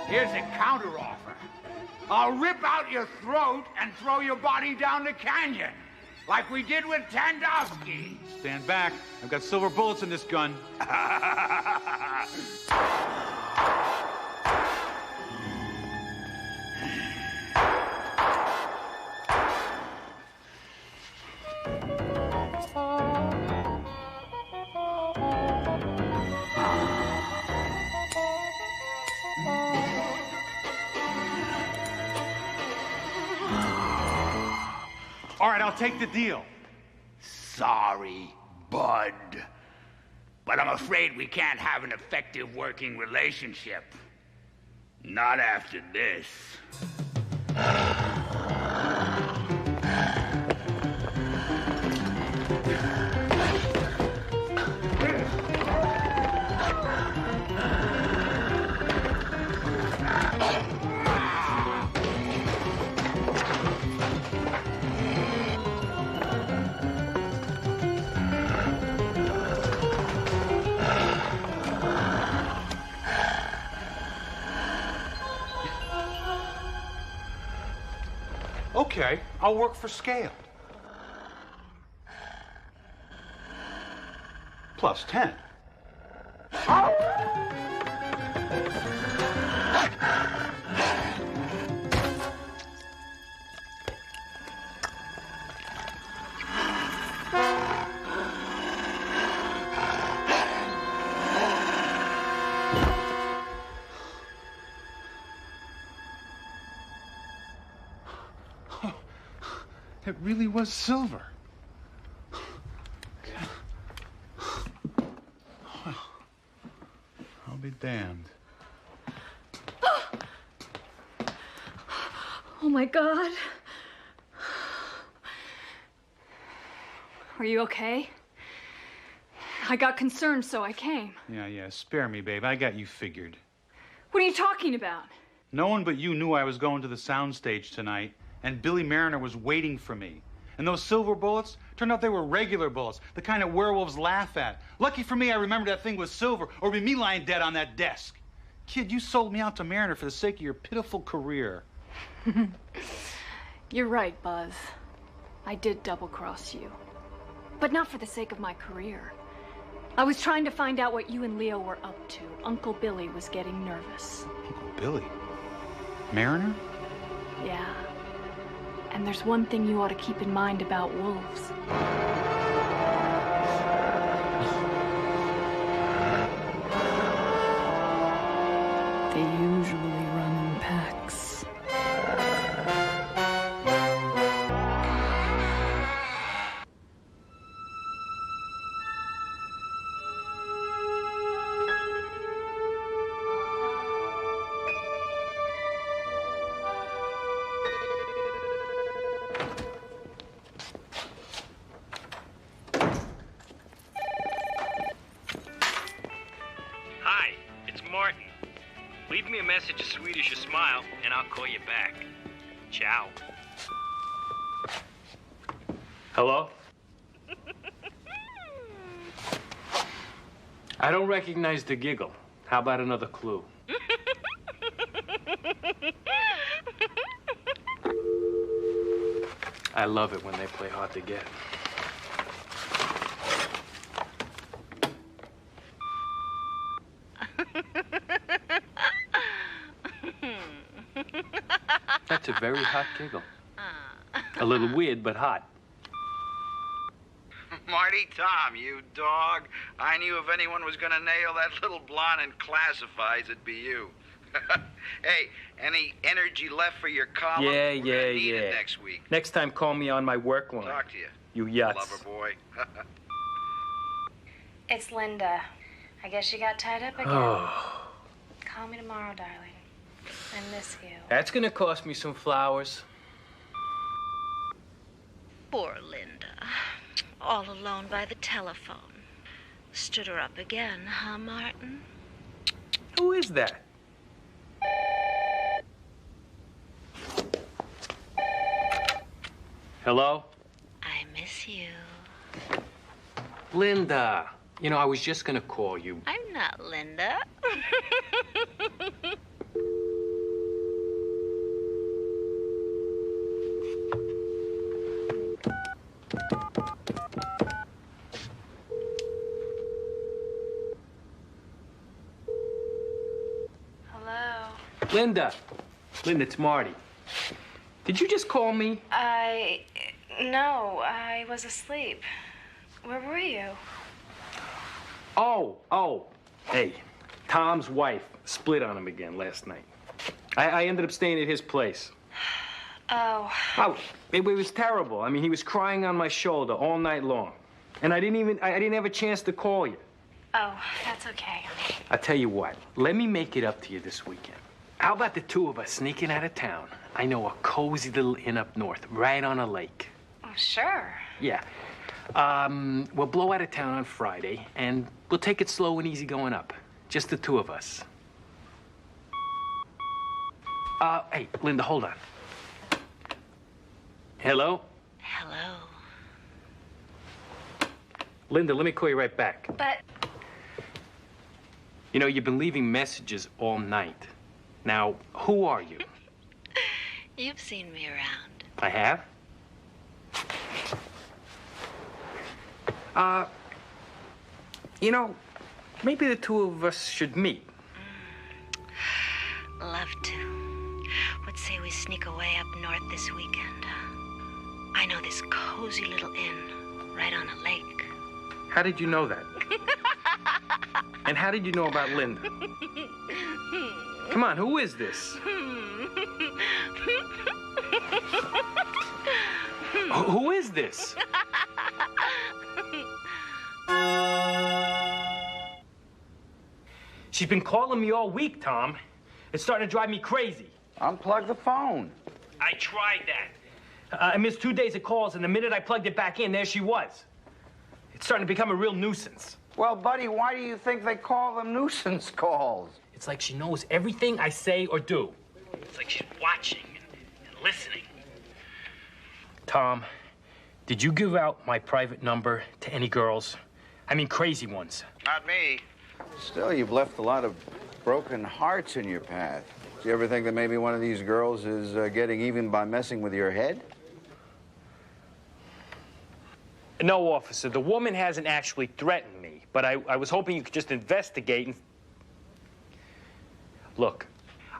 Speaker 13: Here's a counteroffer.
Speaker 12: I'll rip out your throat and throw your body down the canyon. like we did with Tandowski.
Speaker 9: Stand back. I've got silver bullets in this gun. All right, I'll take the deal.
Speaker 12: Sorry, bud. But I'm afraid we can't have an effective working relationship. Not after this.
Speaker 9: Okay, I'll work for scale. Plus 10. It really was silver. I'll be damned.
Speaker 3: Oh my God. Are you okay? I got concerned, so I came.
Speaker 9: Yeah, spare me, babe. I got you figured.
Speaker 3: What are you talking about?
Speaker 9: No one but you knew I was going to the soundstage tonight, and Billy Mariner was waiting for me. And those silver bullets, turned out they were regular bullets, the kind that werewolves laugh at. Lucky for me, I remembered that thing was silver, or it'd be me lying dead on that desk. Kid, you sold me out to Mariner for the sake of your pitiful career.
Speaker 3: You're right, Buzz. I did double-cross you. But not for the sake of my career. I was trying to find out what you and Leo were up to. Uncle Billy was getting nervous.
Speaker 9: Uncle Billy? Mariner?
Speaker 3: Yeah. And there's one thing you ought to keep in mind about wolves. They usually run in packs.
Speaker 5: Hi, it's Martin. Leave me a message as sweet as your smile, and I'll call you back. Ciao.
Speaker 14: Hello? I don't recognize the giggle. How about another clue? I love it when they play hard to get. That's a very hot giggle. A little weird, but hot.
Speaker 7: Marty Tom, you dog. I knew if anyone was gonna nail that little blonde in classifies, it'd be you. Hey, any energy left for your column?
Speaker 14: Yeah.
Speaker 7: We're gonna need it next week.
Speaker 14: Next time, call me on my work line.
Speaker 7: Talk to you.
Speaker 14: You yuts.
Speaker 7: Lover boy.
Speaker 23: It's Linda. I guess you got tied up again.
Speaker 14: Oh,
Speaker 23: Call me tomorrow, darling. I miss you.
Speaker 14: that's gonna cost me some flowers.
Speaker 23: Poor Linda. All alone by the telephone. Stood her up again, huh, Martin?
Speaker 14: Who is that? Hello?
Speaker 23: I miss you.
Speaker 14: Linda. You know, I was just gonna call you.
Speaker 23: I'm not Linda.
Speaker 5: Linda, it's Marty. Did you just call me?
Speaker 23: No, I was asleep. Where were you?
Speaker 5: Oh. Hey, Tom's wife split on him again last night. I ended up staying at his place.
Speaker 23: Oh.
Speaker 5: Oh, it was terrible. I mean, he was crying on my shoulder all night long. And I didn't have a chance to call you.
Speaker 23: Oh, that's okay.
Speaker 5: I'll tell you what, let me make it up to you this weekend. How about the two of us sneaking out of town? I know a cozy little inn up north, right on a lake.
Speaker 23: Oh, sure.
Speaker 5: Yeah. We'll blow out of town on Friday, and we'll take it slow and easy going up. Just the two of us. Hey, Linda, hold on. Hello?
Speaker 23: Hello.
Speaker 5: Linda, let me call you right back.
Speaker 23: But...
Speaker 5: You know, you've been leaving messages all night. Now, who are you?
Speaker 23: You've seen me around.
Speaker 5: I have? You know, maybe the two of us should meet.
Speaker 23: Love to. Let's say we sneak away up north this weekend. I know this cozy little inn right on a lake.
Speaker 5: How did you know that? And how did you know about Linda? Come on, who is this? Who is this? She's been calling me all week, Tom. It's starting to drive me crazy.
Speaker 7: Unplug the phone.
Speaker 5: I tried that. I missed 2 days of calls, and the minute I plugged it back in, there she was. It's starting to become a real nuisance.
Speaker 7: Well, buddy, why do you think they call them nuisance calls?
Speaker 5: It's like she knows everything I say or do. It's like she's watching and listening. Tom, did you give out my private number to any girls? I mean, crazy ones.
Speaker 7: Not me. Still, you've left a lot of broken hearts in your path. Do you ever think that maybe one of these girls is getting even by messing with your head?
Speaker 5: No, officer. The woman hasn't actually threatened me, but I was hoping you could just investigate and... Look,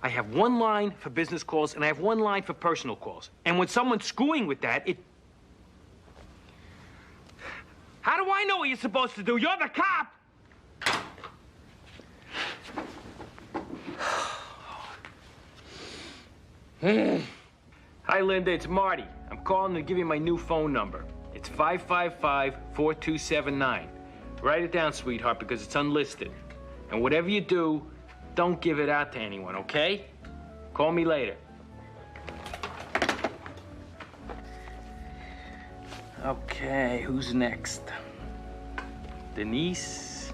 Speaker 5: I have one line for business calls, and I have one line for personal calls. And when someone's screwing with that, it... How do I know what you're supposed to do? You're the cop! Hi, Linda. It's Marty. I'm calling to give you my new phone number. It's 555-4279. Write it down, sweetheart, because it's unlisted. And whatever you do, don't give it out to anyone, okay? Call me later. Okay, who's next? Denise,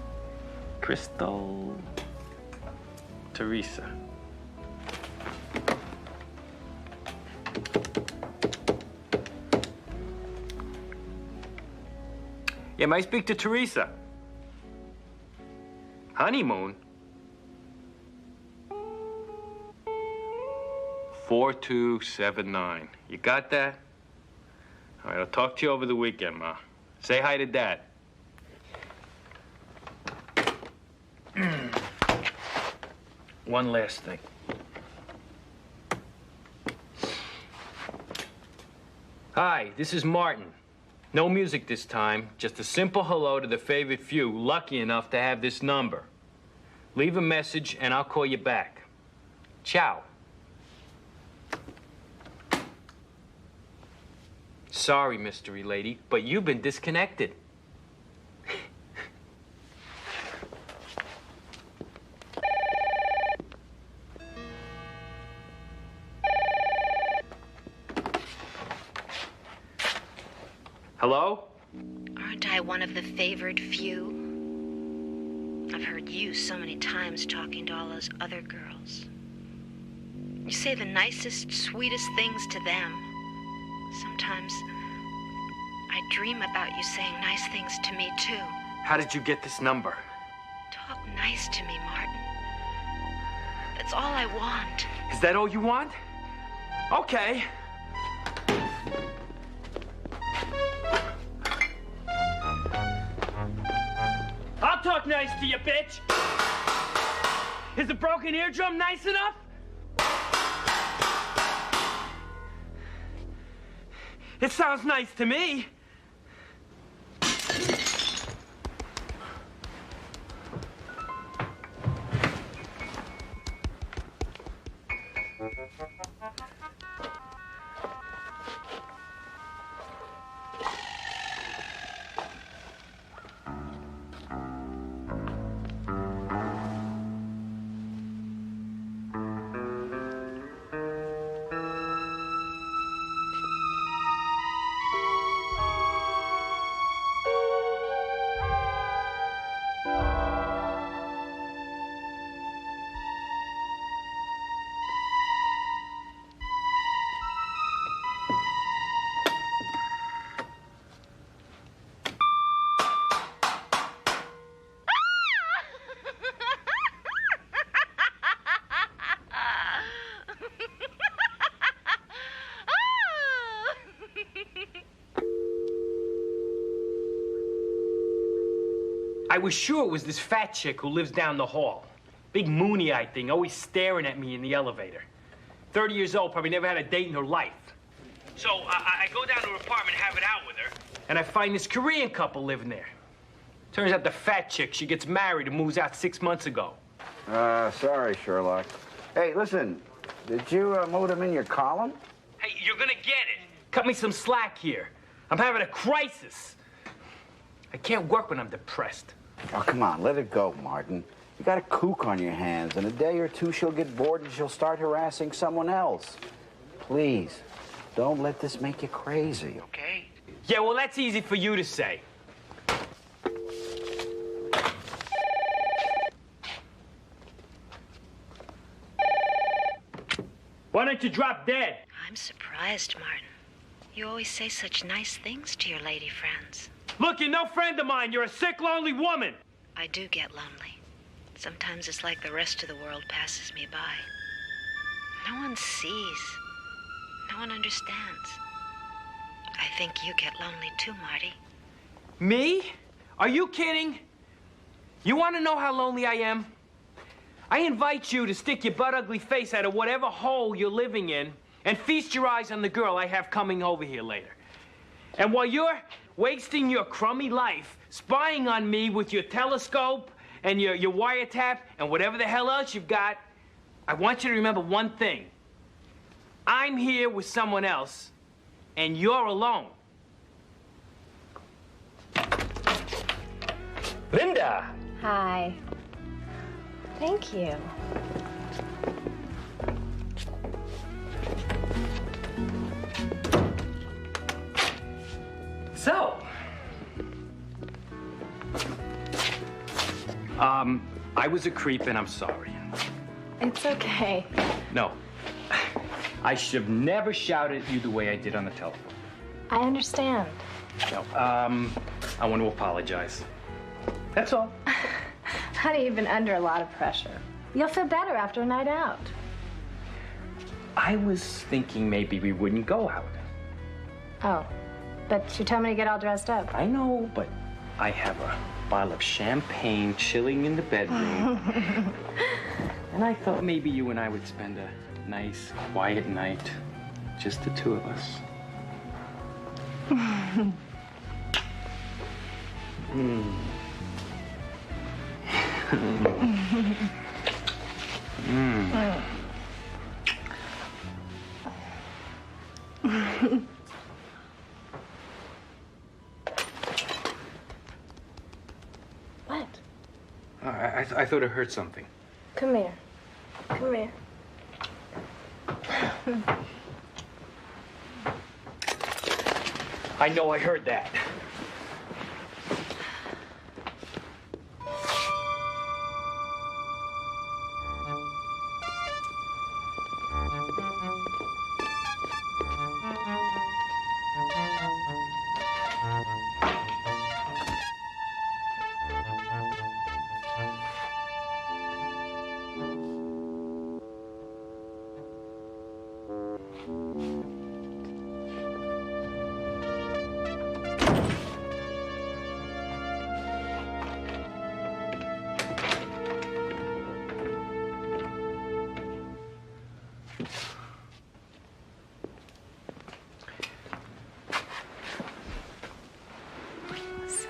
Speaker 5: Crystal, Teresa. Yeah, may I speak to Teresa? Honeymoon? 4279. You got that? All right, I'll talk to you over the weekend, Ma. Say hi to Dad. One last thing. Hi, this is Martin. No music this time, just a simple hello to the favorite few lucky enough to have this number. Leave a message and I'll call you back. Ciao. Sorry, mystery lady, but you've been disconnected. Hello?
Speaker 23: Aren't I one of the favored few? I've heard you so many times talking to all those other girls. You say the nicest, sweetest things to them. Sometimes I dream about you saying nice things to me, too.
Speaker 5: How did you get this number?
Speaker 23: Talk nice to me, Martin. That's all I want.
Speaker 5: Is that all you want? Okay. I'll talk nice to you, bitch! Is a broken eardrum nice enough? It sounds nice to me. I was sure it was this fat chick who lives down the hall. Big moony-eyed thing, always staring at me in the elevator. 30 years old, probably never had a date in her life. So I go down to her apartment, have it out with her, and I find this Korean couple living there. Turns out the fat chick, she gets married and moves out 6 months ago.
Speaker 7: Sorry, Sherlock. Hey, listen, did you move them in your column?
Speaker 5: Hey, you're gonna get it. Cut me some slack here. I'm having a crisis. I can't work when I'm depressed.
Speaker 7: Oh, come on, let it go, Martin. You got a kook on your hands. In a day or two, she'll get bored and she'll start harassing someone else. Please, don't let this make you crazy, okay?
Speaker 5: Yeah, well, that's easy for you to say. Why don't you drop dead?
Speaker 23: I'm surprised, Martin. You always say such nice things to your lady friends.
Speaker 5: Look, you're no friend of mine. You're a sick, lonely woman.
Speaker 23: I do get lonely. Sometimes it's like the rest of the world passes me by. No one sees. No one understands. I think you get lonely too, Marty.
Speaker 5: Me? Are you kidding? You want to know how lonely I am? I invite you to stick your butt-ugly face out of whatever hole you're living in and feast your eyes on the girl I have coming over here later. And while you're wasting your crummy life spying on me with your telescope and your wiretap and whatever the hell else you've got, I want you to remember one thing. I'm here with someone else, and you're alone. Linda!
Speaker 2: Hi. Thank you.
Speaker 5: So, I was a creep and I'm sorry.
Speaker 2: It's okay.
Speaker 5: No, I should have never shouted at you the way I did on the telephone.
Speaker 2: I understand.
Speaker 5: No, I want to apologize. That's all.
Speaker 2: Honey, you've been under a lot of pressure. You'll feel better after a night out.
Speaker 5: I was thinking maybe we wouldn't go out.
Speaker 2: Oh, but you told me to get all dressed up.
Speaker 5: I know, but I have a bottle of champagne chilling in the bedroom. And I thought maybe you and I would spend a nice, quiet night. Just the two of us.
Speaker 2: What?
Speaker 5: I thought I heard something.
Speaker 2: Come here. Come here.
Speaker 5: I know I heard that.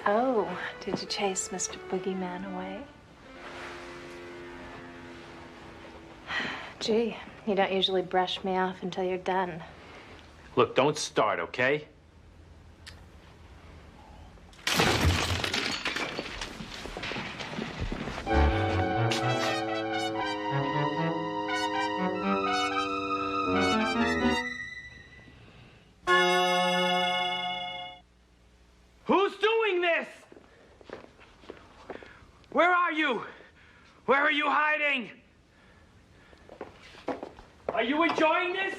Speaker 2: Oh, did you chase Mr. Boogeyman away? Gee, you don't usually brush me off until you're done.
Speaker 5: Look, don't start, okay? Who's doing this? Where are you? Where are you hiding? Are you enjoying this?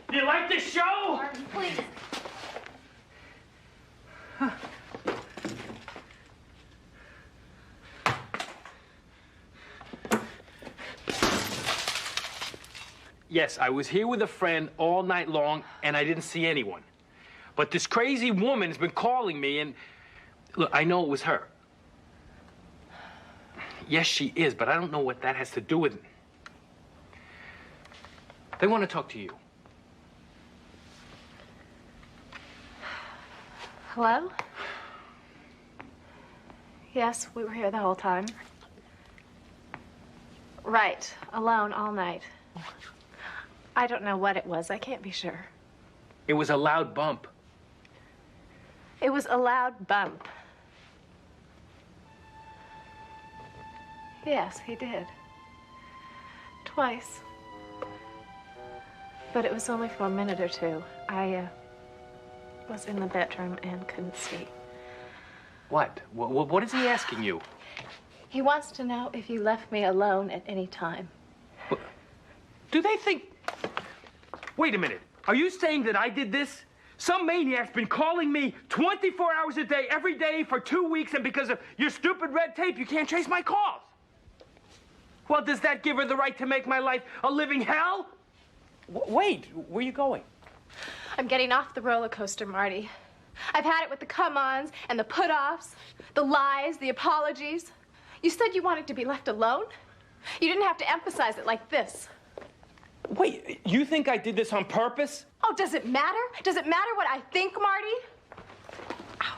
Speaker 5: Do you like this show?
Speaker 3: Martin, please.
Speaker 5: Yes, I was here with a friend all night long, and I didn't see anyone. But this crazy woman's been calling me, and look, I know it was her. Yes, she is, but I don't know what that has to do with it. They want to talk to you.
Speaker 2: Hello? Yes, we were here the whole time. Right, alone all night. I don't know what it was. I can't be sure.
Speaker 5: It was a loud bump.
Speaker 2: It was a loud bump. Yes, he did. Twice. But it was only for a minute or two. I was in the bedroom and couldn't see.
Speaker 5: What? What is he asking you?
Speaker 2: He wants to know if you left me alone at any time.
Speaker 5: Do they think... Wait a minute. Are you saying that I did this? Some maniac's been calling me 24 hours a day, every day for 2 weeks, and because of your stupid red tape, you can't trace my calls. Well, does that give her the right to make my life a living hell? Wait, where are you going?
Speaker 2: I'm getting off the roller coaster, Marty. I've had it with the come-ons and the put-offs, the lies, the apologies. You said you wanted to be left alone? You didn't have to emphasize it like this.
Speaker 5: Wait, you think I did this on purpose?
Speaker 2: Oh, does it matter? Does it matter what I think, Marty? Ow.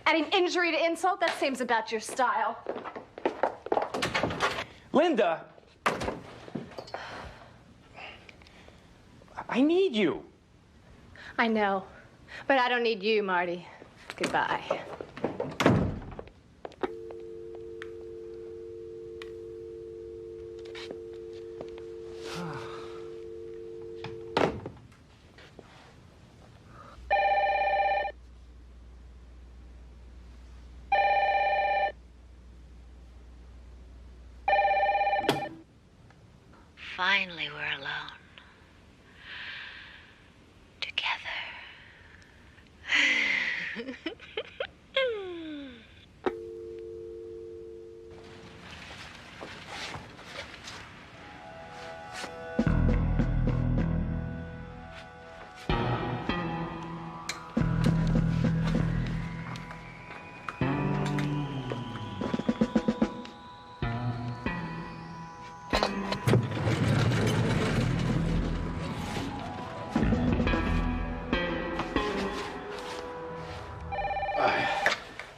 Speaker 2: Adding injury to insult, that seems about your style.
Speaker 5: Linda! I need you.
Speaker 2: I know, but I don't need you, Marty. Goodbye.
Speaker 23: Finally, we're alone. Together.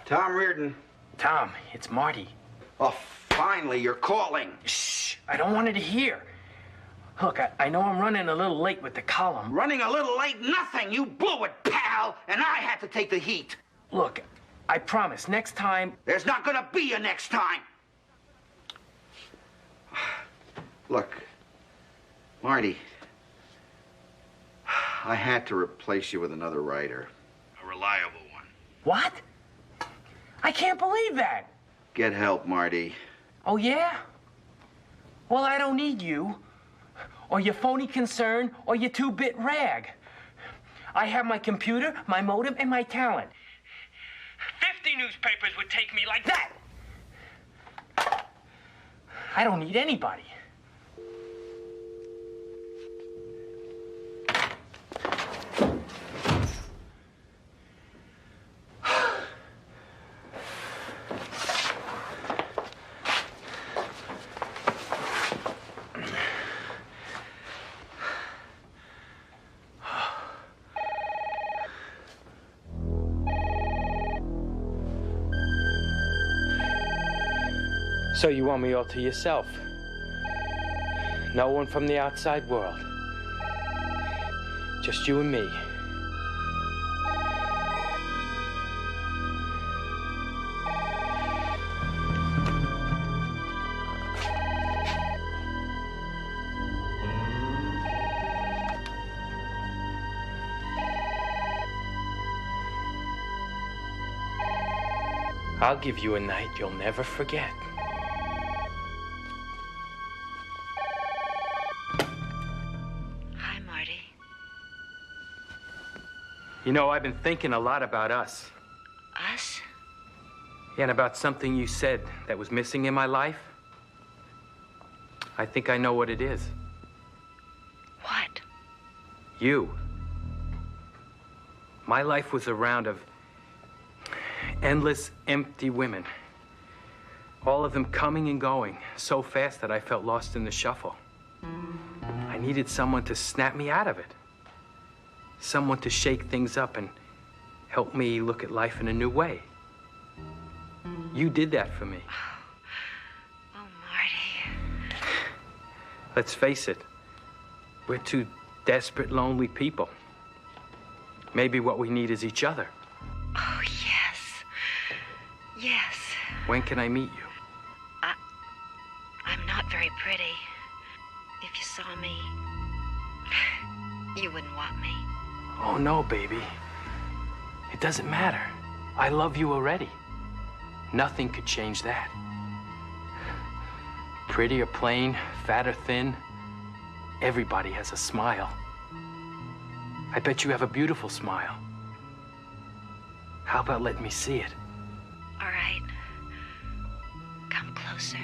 Speaker 7: Tom Reardon.
Speaker 5: Tom, it's Marty.
Speaker 7: Oh, finally, you're calling.
Speaker 5: Shh, I don't want her to hear. Look, I know I'm running a little late with the column.
Speaker 7: Running a little late? Nothing. You blew it, pal, and I had to take the heat.
Speaker 5: Look, I promise, next time...
Speaker 7: There's not gonna be a next time. Look, Marty, I had to replace you with another writer. A reliable one.
Speaker 5: What? I can't believe that.
Speaker 7: Get help, Marty.
Speaker 5: Oh, yeah? Well, I don't need you, or your phony concern, or your two-bit rag. I have my computer, my modem, and my talent. 50 newspapers would take me like that. I don't need anybody. So you want me all to yourself? No one from the outside world? Just you and me? I'll give you a night you'll never forget.
Speaker 23: Hi, Marty.
Speaker 5: You know, I've been thinking a lot about us.
Speaker 23: Us?
Speaker 5: Yeah, and about something you said that was missing in my life. I think I know what it is.
Speaker 23: What?
Speaker 5: You. My life was a round of endless, empty women. All of them coming and going so fast that I felt lost in the shuffle. I needed someone to snap me out of it. Someone to shake things up and help me look at life in a new way. You did that for me.
Speaker 23: Oh, Marty.
Speaker 5: Let's face it, we're two desperate, lonely people. Maybe what we need is each other.
Speaker 23: Oh, yes. Yes.
Speaker 5: When can I meet you?
Speaker 23: I'm not very pretty. If you saw me, you wouldn't want me.
Speaker 5: Oh, no, baby. It doesn't matter. I love you already. Nothing could change that. Pretty or plain, fat or thin, everybody has a smile. I bet you have a beautiful smile. How about letting me see it?
Speaker 23: All right. Come closer.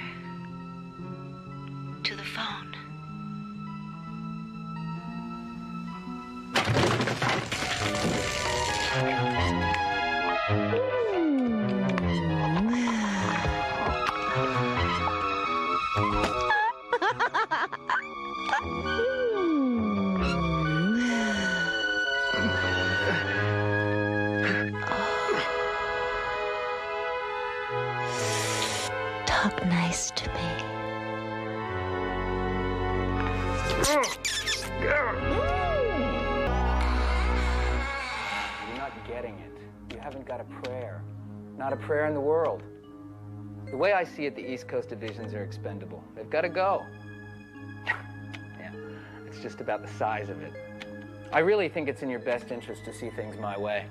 Speaker 23: To the phone. Talk nice to me.
Speaker 11: You're not getting it. You haven't got a prayer. Not a prayer in the world. The way I see it, the East Coast divisions are expendable. They've got to go. Yeah, it's just about the size of it. I really think it's in your best interest to see things my way.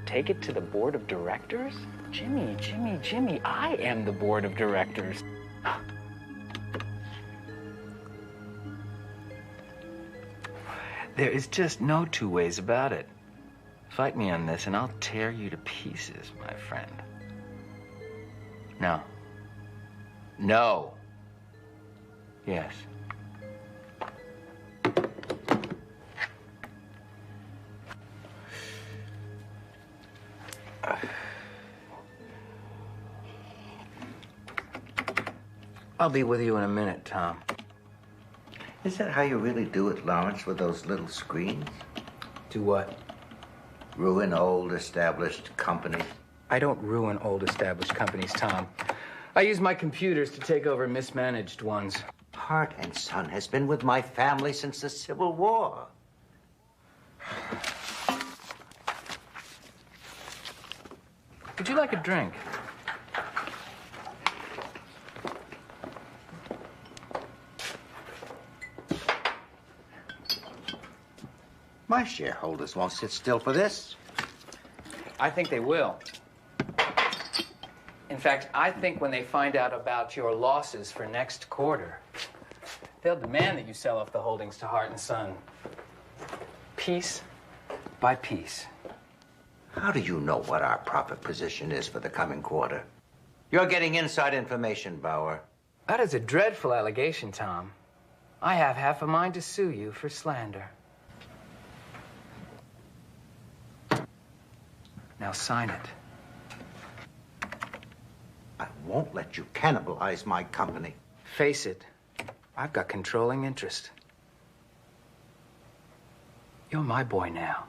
Speaker 11: Take it to the board of directors? Jimmy, I am the board of directors.
Speaker 7: There is just no two ways about it. Fight me on this and I'll tear you to pieces, my friend. No. No. Yes. I'll be with you in a minute, Tom. Is that how you really do it, Lawrence, with those little screens?
Speaker 11: Do what?
Speaker 7: Ruin old established companies?
Speaker 11: I don't ruin old established companies, Tom. I use my computers to take over mismanaged ones.
Speaker 7: Heart and Son has been with my family since the Civil War.
Speaker 11: Would you like a drink?
Speaker 7: My shareholders won't sit still for this.
Speaker 11: I think they will. In fact, I think when they find out about your losses for next quarter, they'll demand that you sell off the holdings to Heart and Son. Piece by piece.
Speaker 7: How do you know what our profit position is for the coming quarter? You're getting inside information, Bauer.
Speaker 11: That is a dreadful allegation, Tom. I have half a mind to sue you for slander. Now sign it.
Speaker 7: I won't let you cannibalize my company.
Speaker 11: Face it, I've got controlling interest. You're my boy now.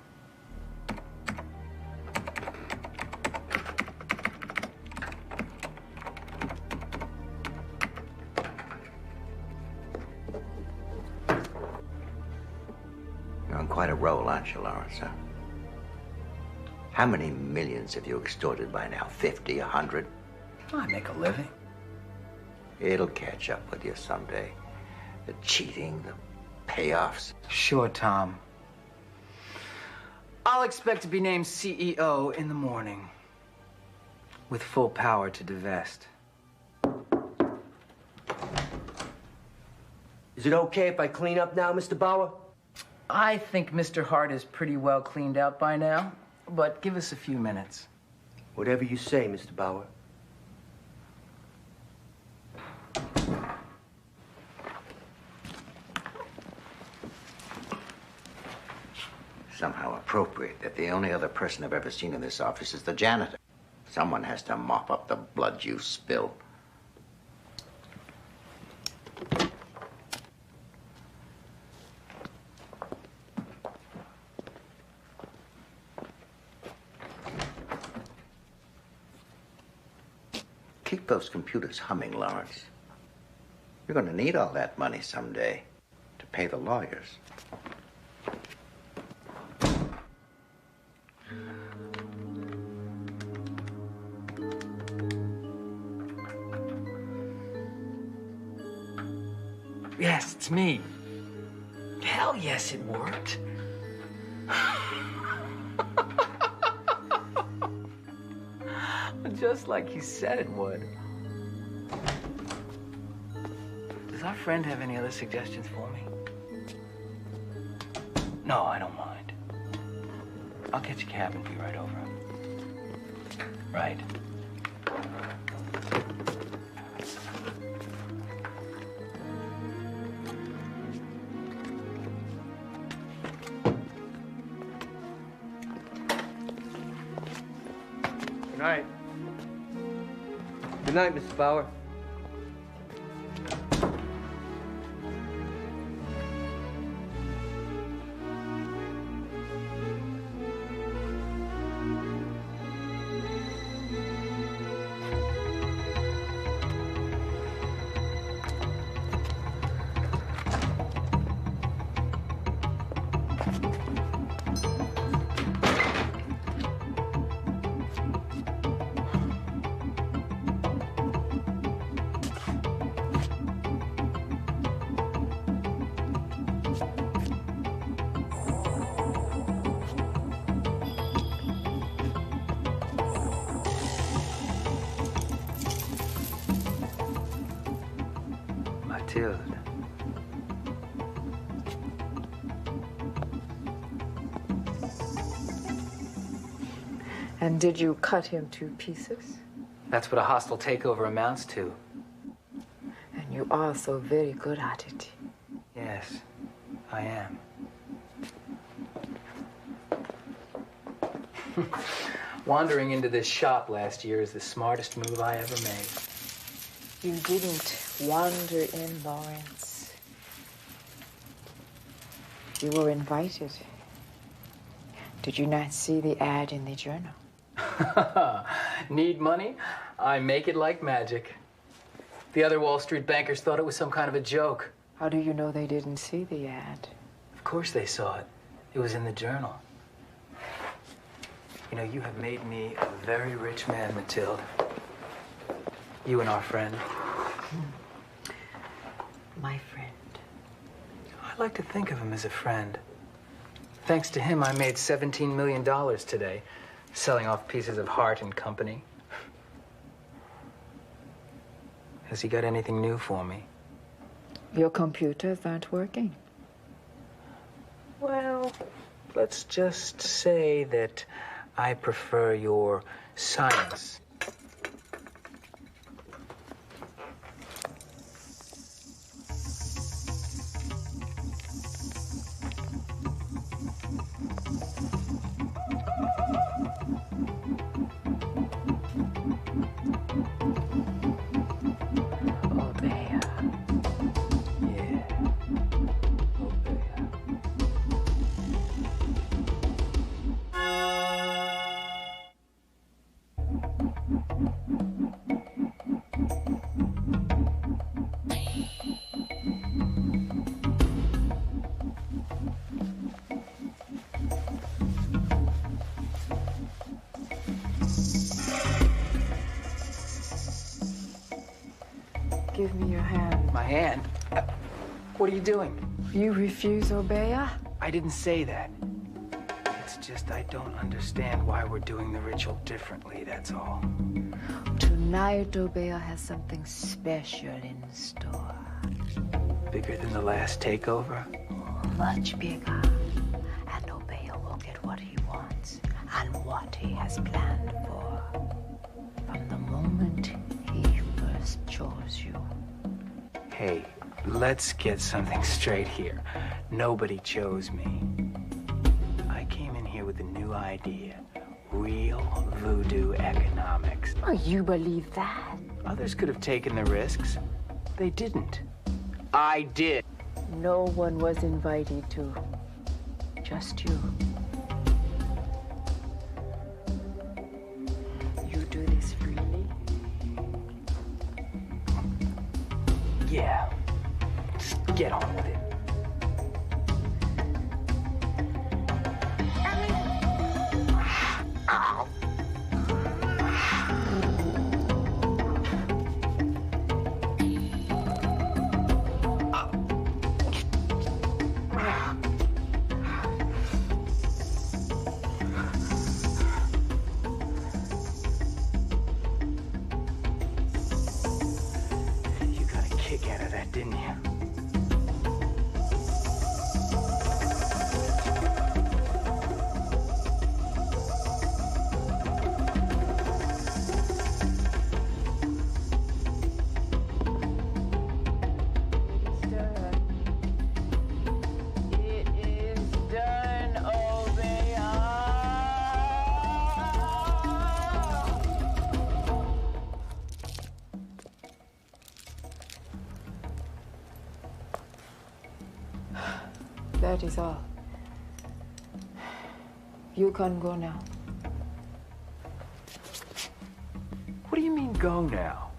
Speaker 15: quite a roll, aren't you, Lawrence, huh? How many millions have you extorted by now? 50, 100?
Speaker 11: I make a living.
Speaker 15: It'll catch up with you someday. The cheating, the payoffs.
Speaker 11: Sure, Tom. I'll expect to be named CEO in the morning, with full power to divest.
Speaker 14: Is it okay if I clean up now, Mr. Bauer?
Speaker 11: I think Mr. Hart is pretty well cleaned out by now, but give us a few minutes.
Speaker 14: Whatever you say, Mr. Bauer.
Speaker 15: Somehow appropriate that the only other person I've ever seen in this office is the janitor. Someone has to mop up the blood you spill. Keep those computers humming, Lawrence. You're going to need all that money someday to pay the lawyers.
Speaker 11: Yes, it's me. Hell yes, it worked. Just like he said it would. Does our friend have any other suggestions for me? No, I don't mind. I'll get your cab and be right over. Right.
Speaker 14: Good night. Good night, Mr. Bauer.
Speaker 11: Matilda.
Speaker 8: And did you cut him to pieces?
Speaker 11: That's what a hostile takeover amounts to.
Speaker 8: And you are so very good at it.
Speaker 11: Yes, I am. Wandering into this shop last year is the smartest move I ever made.
Speaker 8: You didn't wander in, Lawrence. You were invited. Did you not see the ad in the journal?
Speaker 11: Need money? I make it like magic. The other Wall Street bankers thought it was some kind of a joke.
Speaker 8: How do you know they didn't see the ad?
Speaker 11: Of course they saw it. It was in the journal. You know, you have made me a very rich man, Matilda. You and our friend.
Speaker 8: My friend.
Speaker 11: I like to think of him as a friend. Thanks to him, I made $17 million today, selling off pieces of Hart and Company. Has he got anything new for me?
Speaker 8: Your computers aren't working.
Speaker 11: Well, let's just say that I prefer your science.
Speaker 18: Give me your hand.
Speaker 11: My hand? What are you doing?
Speaker 18: You refuse, Obeah?
Speaker 11: I didn't say that. It's just I don't understand why we're doing the ritual differently, that's all.
Speaker 18: Tonight, Obeah has something special in store.
Speaker 11: Bigger than the last takeover?
Speaker 18: Much bigger. And Obeah will get what he wants and what he has planned for. From the moment he first chose you.
Speaker 11: Hey, let's get something straight here. Nobody chose me. I came in here with a new idea. Real voodoo economics.
Speaker 18: Oh, you believe that?
Speaker 11: Others could have taken the risks. They didn't. I did.
Speaker 18: No one was invited to. Just you. You do this freely?
Speaker 11: Yeah. Just get on with it. Ow. You got a kick out of that, didn't you?
Speaker 18: It is done, Obeah. That is all. You can go now.
Speaker 11: What do you mean, go now?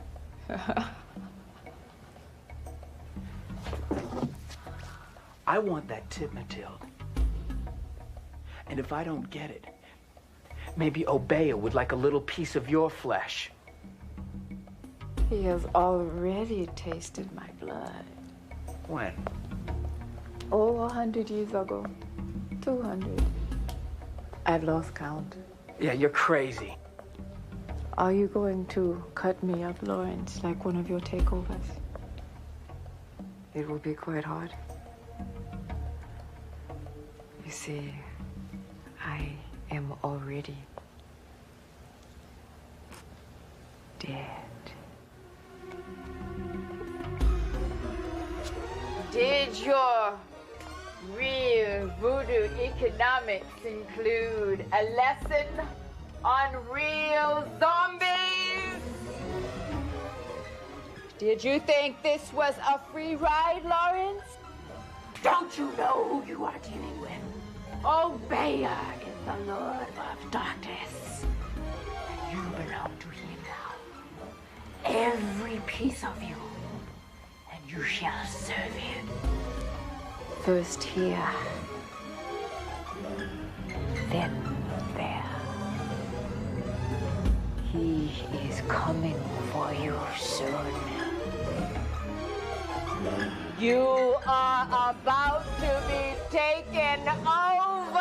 Speaker 11: I want that tip, Mathilde. And if I don't get it, maybe Obeah would like a little piece of your flesh.
Speaker 18: He has already tasted my blood.
Speaker 11: When?
Speaker 18: Oh, 100 years ago. 200. I've lost count.
Speaker 11: Yeah, you're crazy.
Speaker 18: Are you going to cut me up, Lawrence, like one of your takeovers? It will be quite hard. You see, I am already dead. Did your real voodoo economics include a lesson on real zombies? Did you think this was a free ride, Lawrence? Don't you know who you are dealing with? Obeah is the Lord of Darkness. And you belong to him now. Every piece of you. And you shall serve him. First here, then there. He is coming for you soon. You are about to be taken over!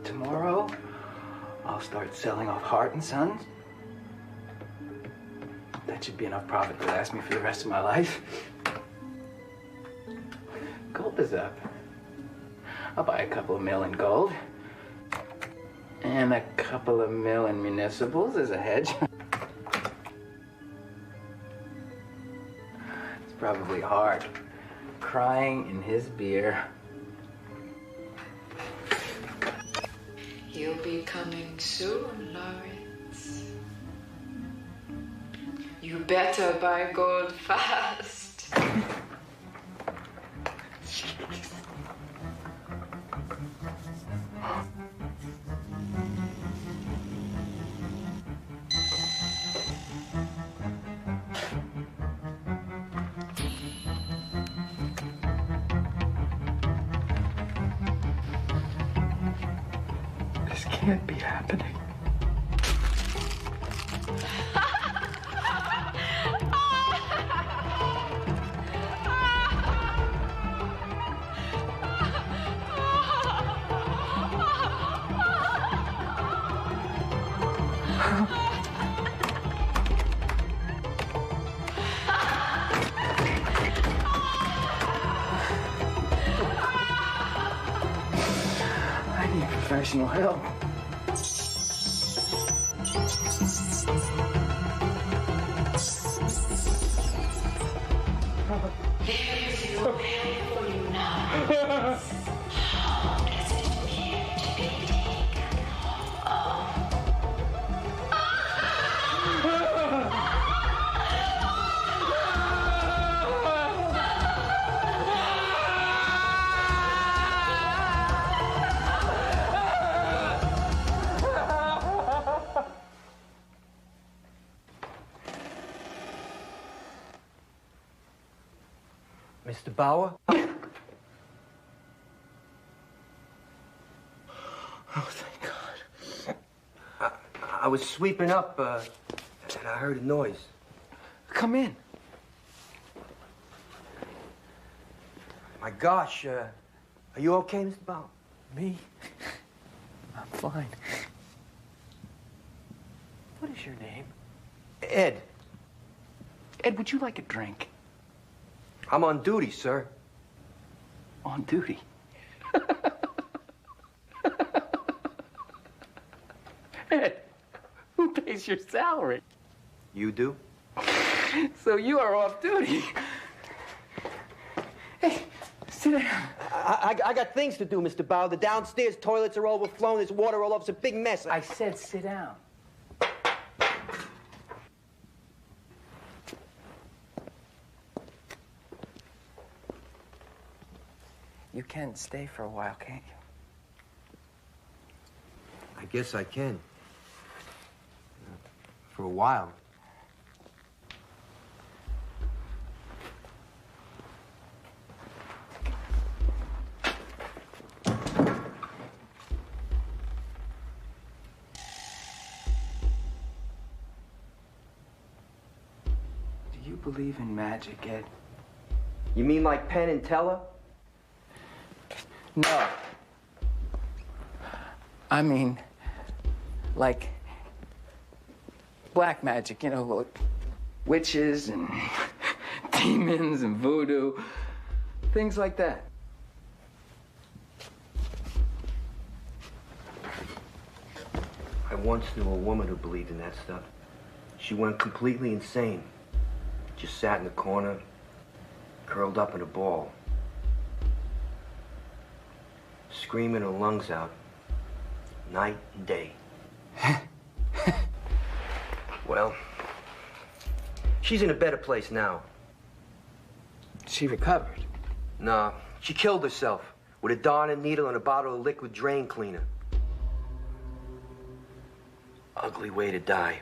Speaker 11: Tomorrow, I'll start selling off Hart and Sons. That should be enough profit to last me for the rest of my life. Gulp is up. I'll buy a couple of mil in gold. And a couple of mil in municipals as a hedge. It's probably hard. Crying in his beer.
Speaker 18: You'll be coming soon, Lawrence. You better buy gold fast.
Speaker 11: This can't be happening. I need professional help.
Speaker 18: There's no help for you now. How does it feel to be taken home?
Speaker 6: Mr. Bauer?
Speaker 11: Oh, thank God.
Speaker 6: I was sweeping up, and I heard a noise.
Speaker 11: Come in.
Speaker 6: My gosh, are you okay, Mr. Bauer?
Speaker 11: Me? I'm fine. What is your name?
Speaker 6: Ed.
Speaker 11: Ed, would you like a drink?
Speaker 6: I'm on duty, sir.
Speaker 11: On duty? Ed, who pays your salary?
Speaker 6: You do?
Speaker 11: So you are off duty. Hey, sit down.
Speaker 6: I got things to do, Mr. Bauer. The downstairs toilets are overflowing. There's water all over. It's a big mess.
Speaker 11: I said sit down. You can stay for a while, can't you?
Speaker 6: I guess I can. For a while.
Speaker 11: Do you believe in magic, Ed?
Speaker 6: You mean like Penn and Teller?
Speaker 11: No. I mean, like black magic, you know, like witches and demons and voodoo, things like that.
Speaker 6: I once knew a woman who believed in that stuff. She went completely insane. Just sat in the corner, curled up in a ball, screaming her lungs out, night and day. Well, she's in a better place now.
Speaker 11: She recovered?
Speaker 6: Nah, she killed herself with a darning needle and a bottle of liquid drain cleaner. Ugly way to die.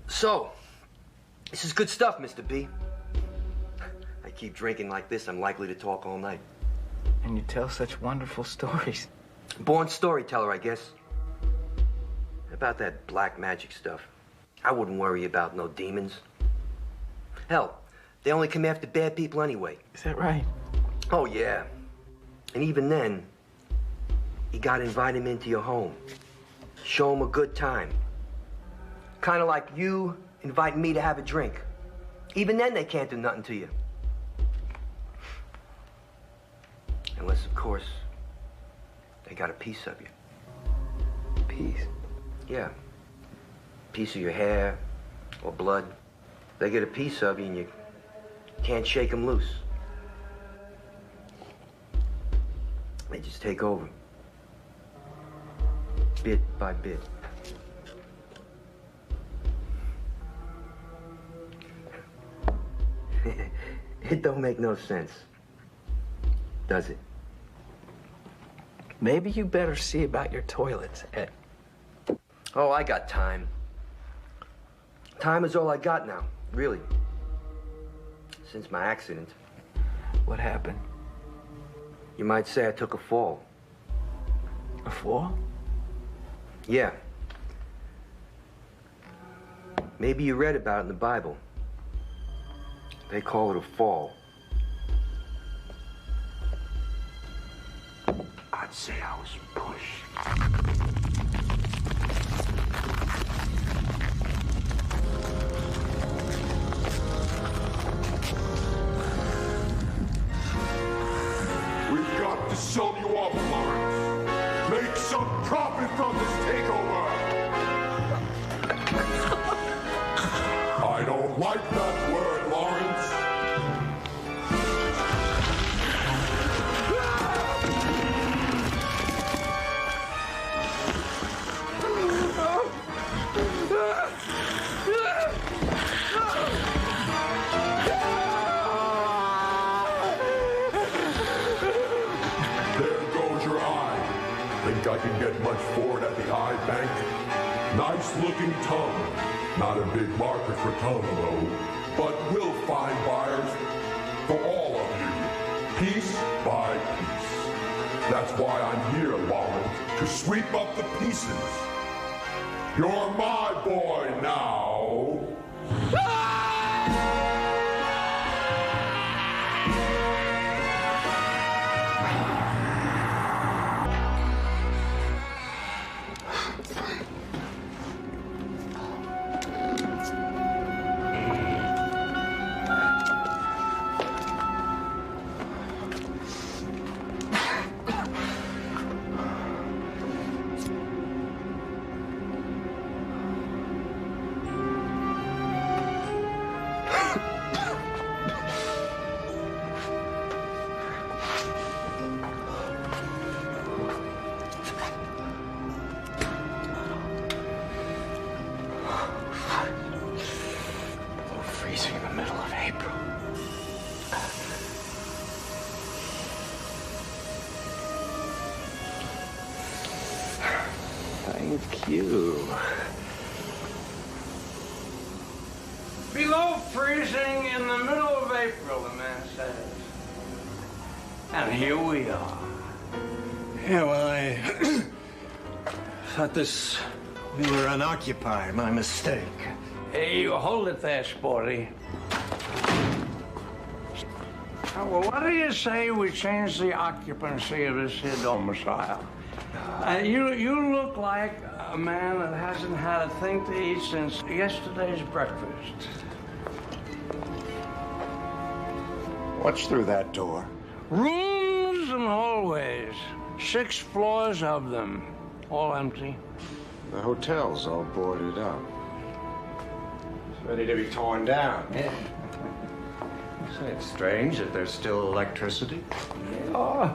Speaker 6: So, this is good stuff, Mr. B. I keep drinking like this, I'm likely to talk all night.
Speaker 11: And you tell such wonderful stories.
Speaker 6: Born storyteller, I guess. About that black magic stuff, I wouldn't worry about no demons. Hell, they only come after bad people anyway.
Speaker 11: Is that right?
Speaker 6: Oh, yeah. And even then, you gotta invite him into your home. Show him a good time. Kind of like you inviting me to have a drink. Even then, they can't do nothing to you. Unless, of course, they got a piece of you.
Speaker 11: Piece?
Speaker 6: Yeah. Piece of your hair or blood. They get a piece of you and you can't shake them loose. They just take over. Bit by bit. It don't make no sense, does it?
Speaker 11: Maybe you better see about your toilets, Ed.
Speaker 6: Oh, I got time. Time is all I got now, really. Since my accident.
Speaker 11: What happened?
Speaker 6: You might say I took a fall.
Speaker 11: A fall?
Speaker 6: Yeah. Maybe you read about it in the Bible. They call it a fall.
Speaker 12: I'd say I was pushed.
Speaker 10: We've got to sell you off, Lawrence. Make some profit from this takeover. I don't like that word, Lawrence. Think I can get much for it at the eye bank? Nice looking tongue. Not a big market for tongue though. But we'll find buyers for all of you. Piece by piece. That's why I'm here, Lawrence, to sweep up the pieces. You're my boy now.
Speaker 11: Freezing in the middle of April. Thank you.
Speaker 1: Below freezing in the middle of April, the man says. And here we are.
Speaker 19: Yeah, well, I thought we were unoccupied. My mistake.
Speaker 1: Hey, you hold it there, Sporty. Well, what do you say we change the occupancy of this here domicile? You look like a man that hasn't had a thing to eat since yesterday's breakfast.
Speaker 19: What's through that door?
Speaker 1: Rooms and hallways. 6 floors of them. All empty.
Speaker 19: The hotel's all boarded up. It's ready to be torn down.
Speaker 1: Yeah.
Speaker 19: So it's strange that there's still electricity.
Speaker 1: Oh.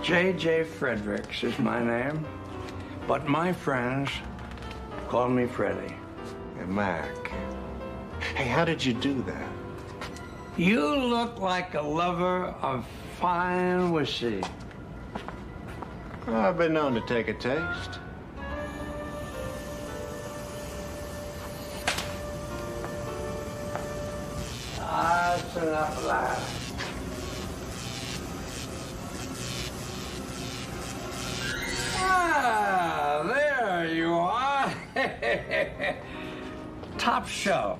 Speaker 1: J.J. Fredericks is my name, but my friends call me Freddie.
Speaker 19: Hey, Mac. Hey, how did you do that?
Speaker 1: You look like a lover of fine whiskey.
Speaker 19: I've been known to take a taste.
Speaker 1: That's enough laugh. Ah, there you are. Top shelf.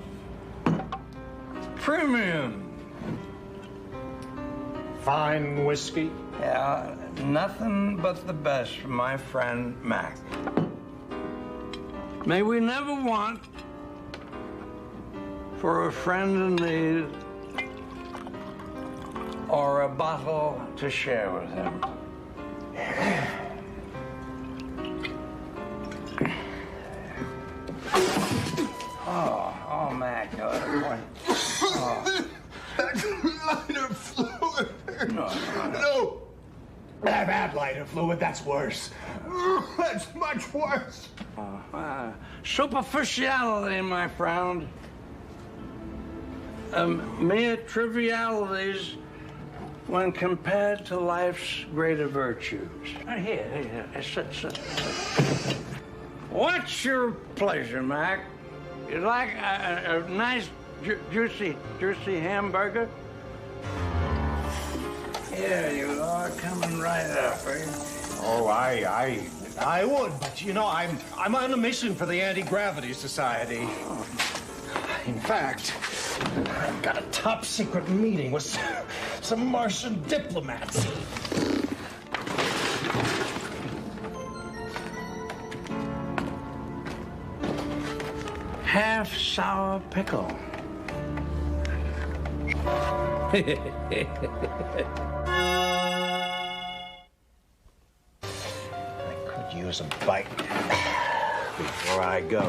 Speaker 1: Premium.
Speaker 19: Fine whiskey?
Speaker 1: Yeah, nothing but the best from my friend Mac. May we never want for a friend in need or a bottle to share with him. Oh, Mac. Oh.
Speaker 19: Lighter fluid.
Speaker 1: No.
Speaker 14: I've had lighter fluid, that's worse.
Speaker 19: That's much worse.
Speaker 1: Superficiality, my friend. Mere trivialities when compared to life's greater virtues. Here, sit. What's your pleasure, Mac? You like a nice, juicy hamburger? Here you are, coming right up, eh?
Speaker 14: Oh, I would, but you know, I'm on a mission for the Anti-Gravity Society. In fact, I've got a top secret meeting with some Martian diplomats.
Speaker 1: Half sour pickle.
Speaker 14: I could use a bite before I go.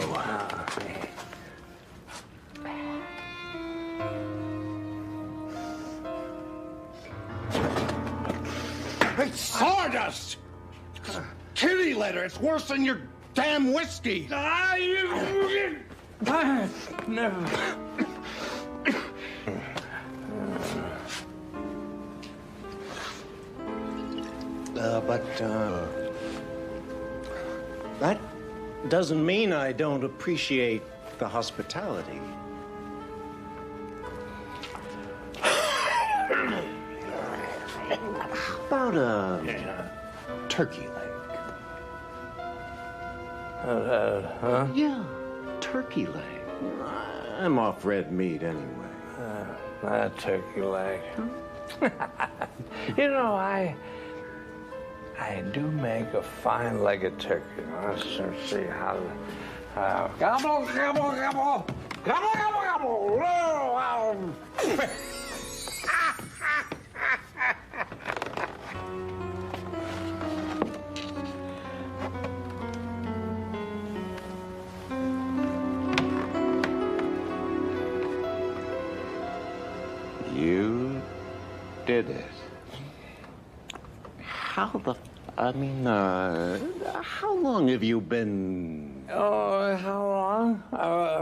Speaker 19: It's sawdust! It's kitty litter. It's worse than your damn whiskey.
Speaker 1: Never.
Speaker 14: But that doesn't mean I don't appreciate the hospitality. How about a turkey leg?
Speaker 1: Huh?
Speaker 14: Yeah, turkey leg. I'm off red meat anyway.
Speaker 1: That turkey leg. You know, I do make a fine-legged turkey. Let's see how. Gobble, gobble, gobble, gobble, gobble, gobble.
Speaker 14: You did it. How long have you been?
Speaker 1: Oh, how long?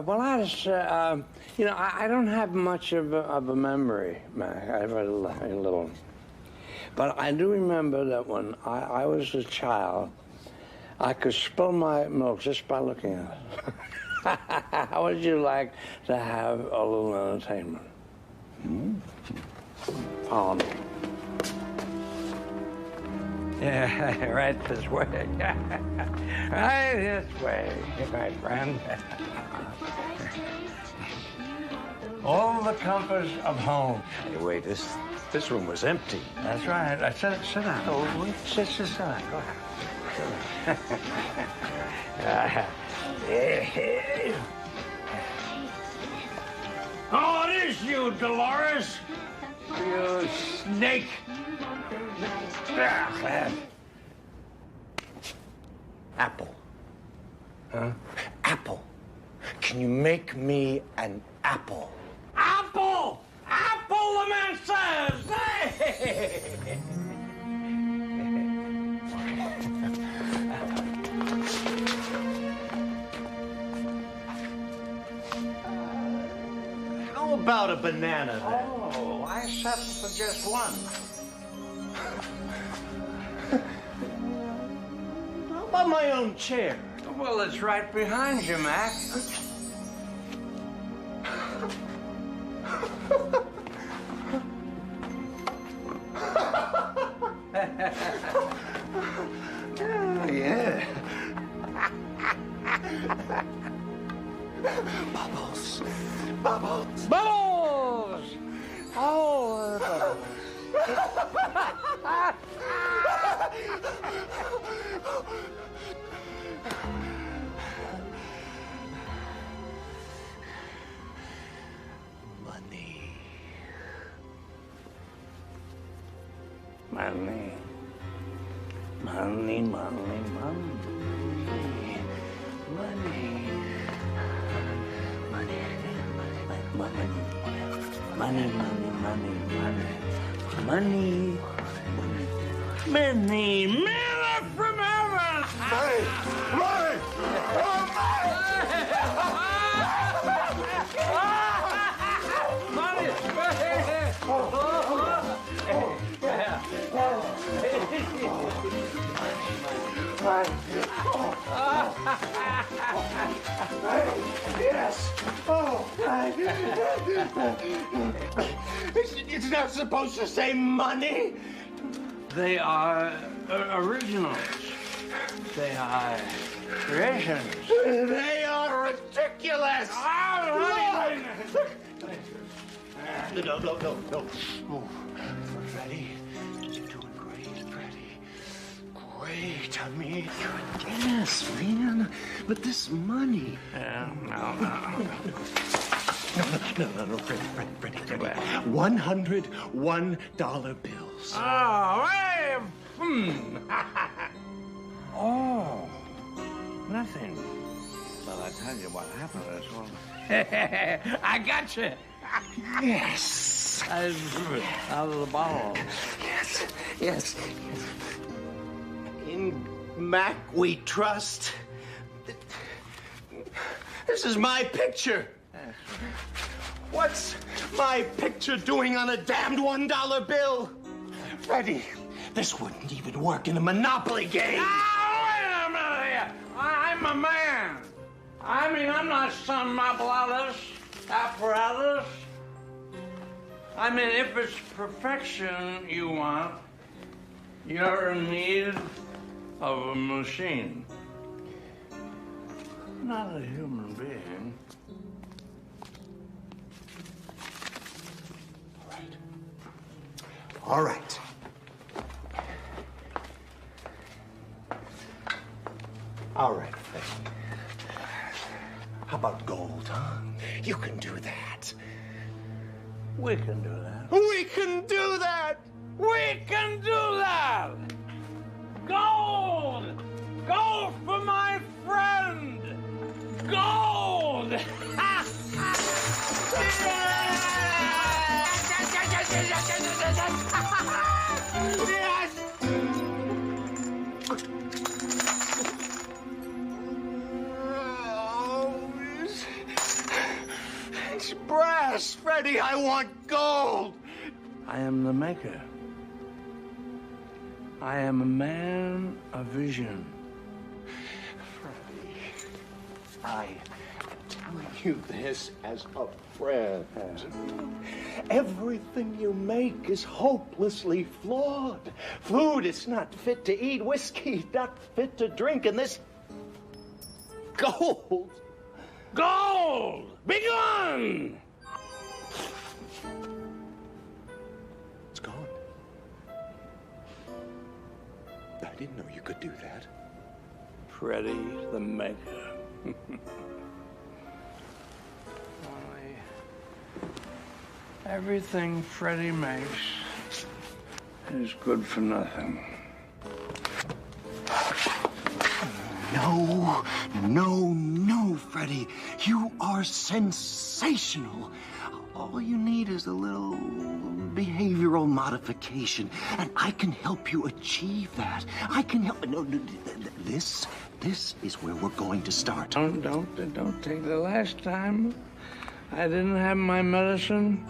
Speaker 1: Well, I just, you know, I don't have much of a memory, Mac. I have a little. But I do remember that when I was a child, I could spill my milk just by looking at it. How would you like to have a little entertainment? Follow me. Yeah, right this way. Right this way, my friend. All the comforts of home.
Speaker 14: Hey, wait, this room was empty.
Speaker 1: That's right. Sit down. Oh, sit down. Go ahead. Oh, it is you, Dolores. You snake.
Speaker 14: Apple.
Speaker 1: Huh?
Speaker 14: Apple. Can you make me an apple?
Speaker 1: Apple! Apple, the man says! Hey!
Speaker 14: How about a banana then?
Speaker 1: Oh, I settled for just one.
Speaker 14: How about my own chair?
Speaker 1: Well, it's right behind you, Mac.
Speaker 14: Oh, yeah.
Speaker 19: Bubbles.
Speaker 1: Bubbles! Bubbles! Oh, Money. Money, money, money. Money. Money. Money. Money, money, money, money. Money. Many, many from heaven.
Speaker 19: Money! Money!
Speaker 1: Yes. Oh.
Speaker 19: It's not supposed to say money.
Speaker 1: They are originals. They are creations.
Speaker 19: They are ridiculous. No. Oh, Freddie, you're doing great, Freddie. Great. I mean, yes, man. But this money.
Speaker 1: No,
Speaker 19: Freddie. $101 bills.
Speaker 1: Oh, hey. Oh, nothing. Well, I tell you what happened is, well, I got you.
Speaker 19: Yes.
Speaker 1: Out of the bottle.
Speaker 19: Yes. In Mac we trust. This is my picture. What's my picture doing on a damned $1 bill? Freddie, this wouldn't even work in a Monopoly game.
Speaker 1: Now, wait a minute here. I'm a man. I mean, I'm not some apparatus. I mean, if it's perfection you want, you're in need of a machine. Not a human being.
Speaker 19: All right. All right, Freddie. How about gold, huh? You can do that.
Speaker 1: We can do that.
Speaker 19: We can do that!
Speaker 1: We can do that! Gold! Gold for my friend! Gold!
Speaker 19: Yes! It's brass, Freddie. I want gold.
Speaker 1: I am the maker. I am a man of vision.
Speaker 19: Freddie, I am telling you this as a friend. Everything you make is hopelessly flawed. Food is not fit to eat. Whiskey not fit to drink. And this gold.
Speaker 1: Gold! Be gone!
Speaker 19: It's gone. I didn't know you could do that.
Speaker 1: Freddie the maker. Everything Freddie makes is good for nothing.
Speaker 19: No, Freddie. You are sensational. All you need is a little behavioral modification, and I can help you achieve that. I can help. No, this is where we're going to start.
Speaker 1: Don't take the last time I didn't have my medicine.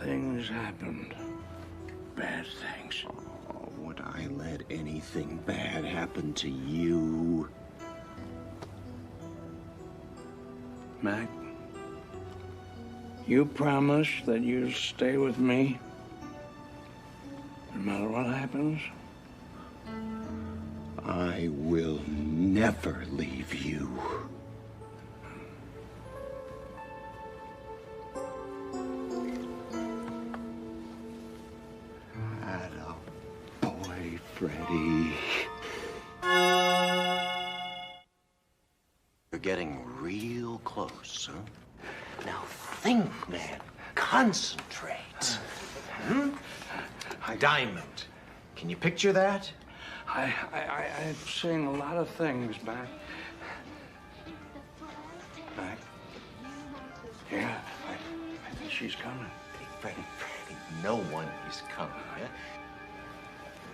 Speaker 1: Things happened. Bad things.
Speaker 19: Oh, would I let anything bad happen to you?
Speaker 1: Mac, you promised that you'd stay with me no matter what happens?
Speaker 19: I will never leave you. Attaboy, Freddie. You're getting real close, huh? Now think, man. Concentrate.
Speaker 4: Diamond. Can you picture that?
Speaker 1: I've seen a lot of things, Mac. Mac? Yeah, I think she's coming.
Speaker 4: Freddie, no one is coming, yeah?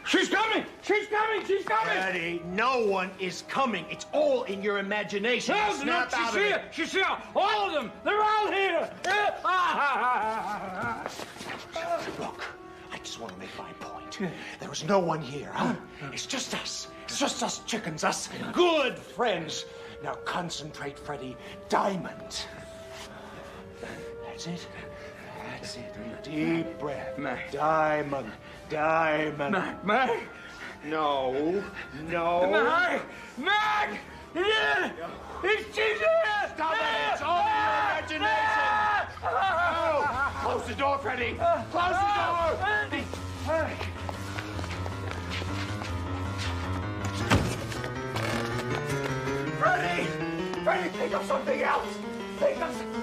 Speaker 1: She's coming! She's coming! She's coming!
Speaker 4: Freddie, no one is coming. It's all in your imagination.
Speaker 1: No,
Speaker 4: Snap out of it.
Speaker 1: She's here! All of them! They're all here!
Speaker 4: Look, I just want to make my point. There was no one here, huh? It's just us. It's just us chickens, us good friends. Now concentrate, Freddie. Diamond. That's it. That's it. Deep breath.
Speaker 1: Mac.
Speaker 4: Diamond. Diamond.
Speaker 1: Mac.
Speaker 4: No. No.
Speaker 1: Mac! Yeah! She's here!
Speaker 4: Stop it! It's all in your imagination! No! Close the door, Freddie! Close the door! Freddie! Freddie, think of something else! Think of something...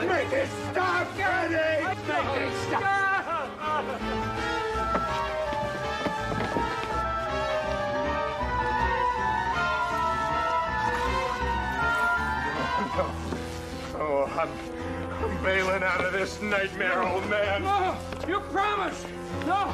Speaker 4: Make it stop, Freddie! Make it stop! Oh, I'm bailing out of this nightmare, old man.
Speaker 1: No! You promised! No!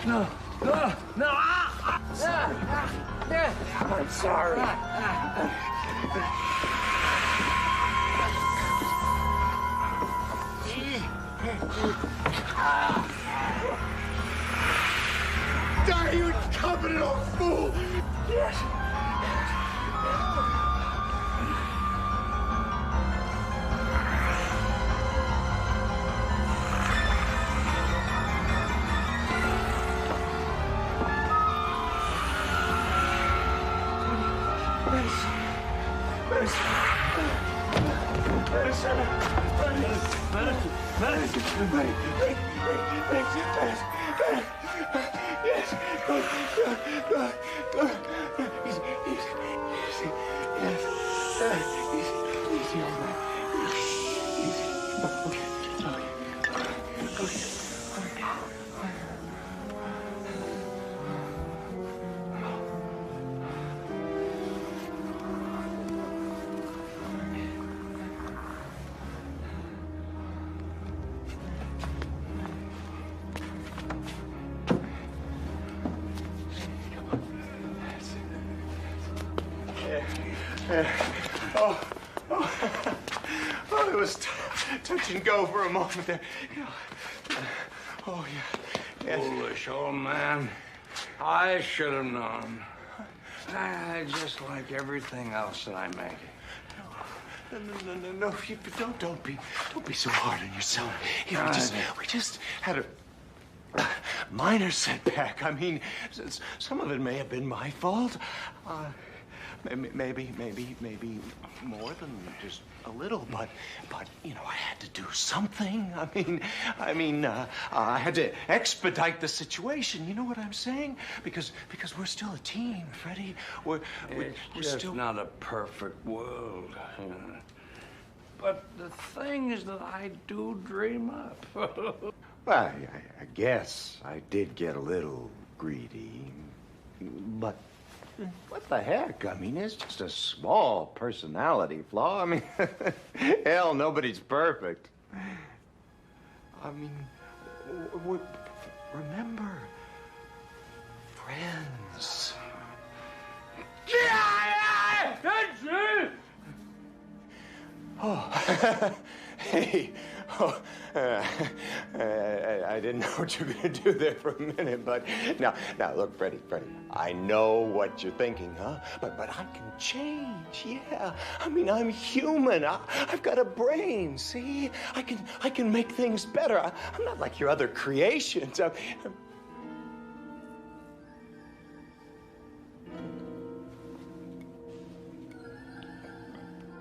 Speaker 1: No. I'm sorry.
Speaker 4: Die, you incompetent old fool! Yes. Yes, good. Easy, all right. Okay. Oh, it was touch and go for a moment there. Oh, yeah. Yes.
Speaker 1: Foolish old man. I should have known. I just like everything else that I make.
Speaker 4: No, don't be so hard on yourself. We just had a minor setback. I mean, some of it may have been my fault. Maybe more than just a little, but you know, I had to do something. I mean, I had to expedite the situation. You know what I'm saying? Because we're still a team, Freddie. We're
Speaker 1: just
Speaker 4: still
Speaker 1: not a perfect world. You know? But the thing is that I do dream up.
Speaker 4: Well, I guess I did get a little greedy, but what the heck? I mean, it's just a small personality flaw. I mean, hell, nobody's perfect. I mean, remember, Hey, oh, I didn't know what you were going to do there for a minute, but now, look, Freddie, I know what you're thinking, huh? But I can change, yeah. I mean, I'm human. I've got a brain, see? I can make things better. I'm not like your other creations.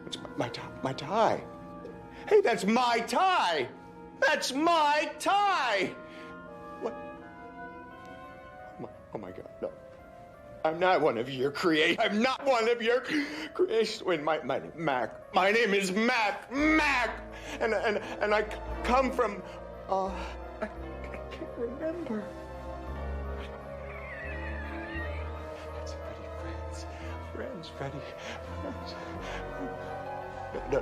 Speaker 4: It's my tie. Hey, that's my tie! That's my tie! What? Oh my God, no. I'm not one of your creations. I'm not one of your creations. Wait, my name, Mac. My name is Mac. And I come from, I can't remember. That's friends, Freddie. No,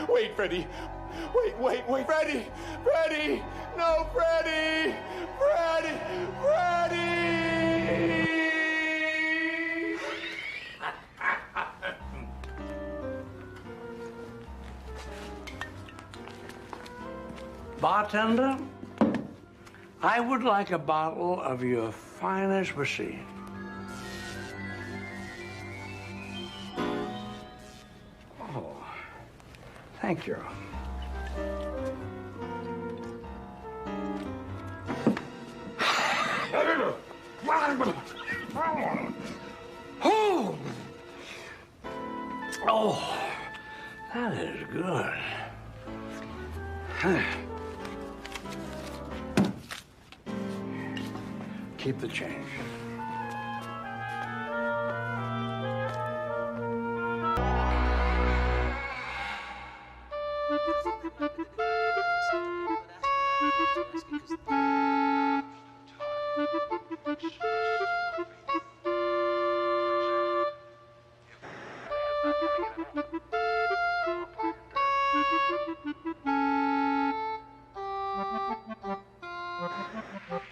Speaker 4: wait, Freddie. Wait, Freddie! No, Freddie!
Speaker 1: Bartender, I would like a bottle of your finest whiskey. Oh, thank you. Oh, that is good. Keep the change.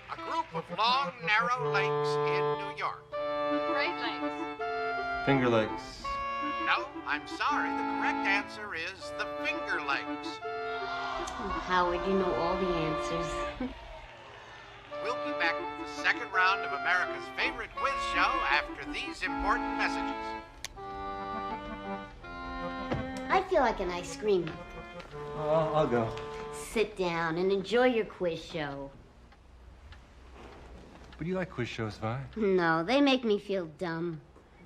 Speaker 16: A group of long, narrow lakes in New York.
Speaker 2: Great Lakes.
Speaker 17: Finger Lakes.
Speaker 16: No, I'm sorry. The correct answer is the Finger Lakes.
Speaker 22: Oh, Howard, you know all the answers.
Speaker 16: We'll be back with the second round of America's favorite quiz show after these important messages.
Speaker 22: I feel like an ice cream.
Speaker 17: I'll go.
Speaker 22: Sit down and enjoy your quiz show.
Speaker 17: But you like quiz shows, Vi?
Speaker 22: No, they make me feel dumb.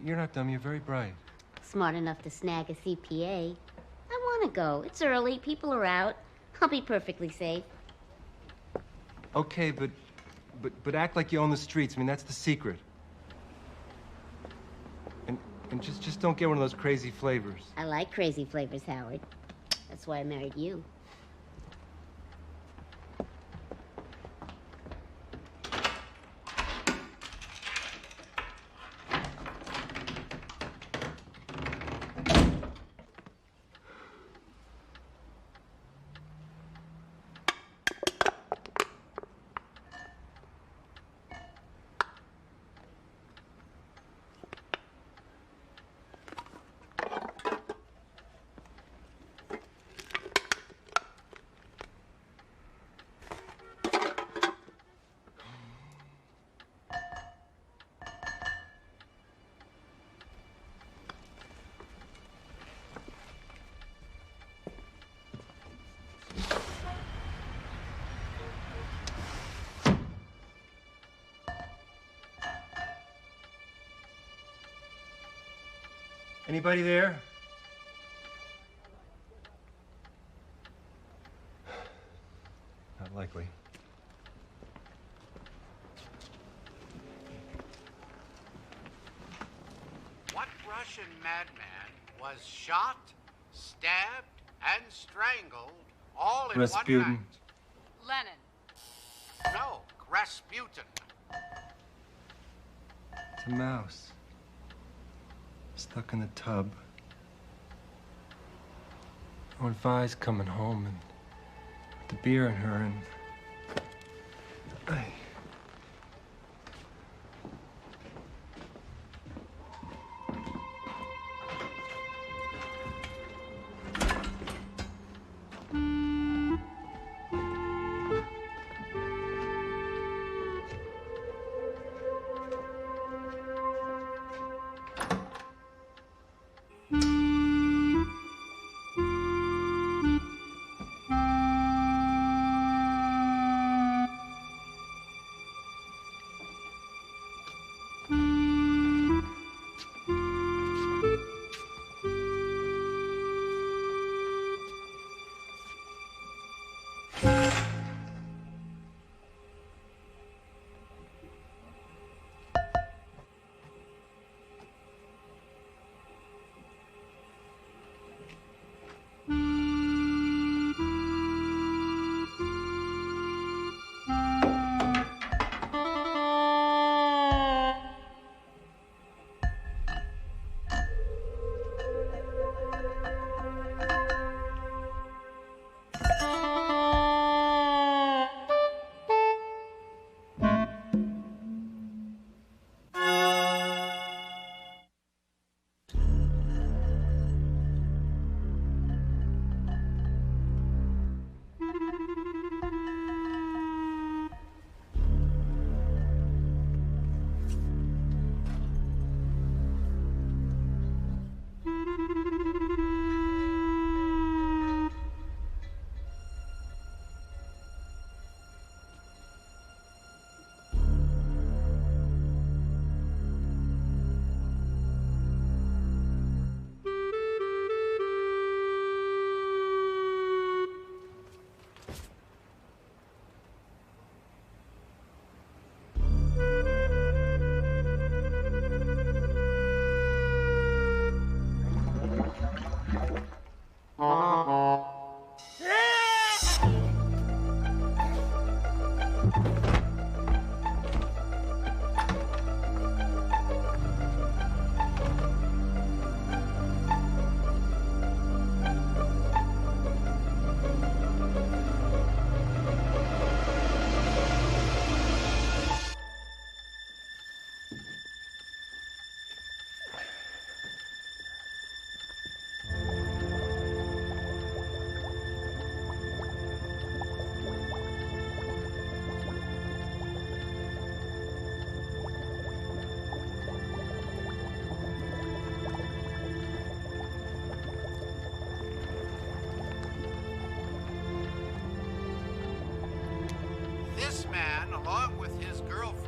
Speaker 17: You're not dumb, you're very bright.
Speaker 22: Smart enough to snag a CPA. I want to go. It's early. People are out. I'll be perfectly safe.
Speaker 17: Okay, but act like you own the streets. I mean, that's the secret. And just don't get one of those crazy flavors.
Speaker 22: I like crazy flavors, Howard. That's why I married you.
Speaker 17: Anybody there? Not likely.
Speaker 16: What Russian madman was shot, stabbed, and strangled all in
Speaker 17: Rasputin.
Speaker 16: one night? Lenin. No, Rasputin.
Speaker 17: It's a mouse. Stuck in the tub. When Vi's coming home and the beer in her and... Ay.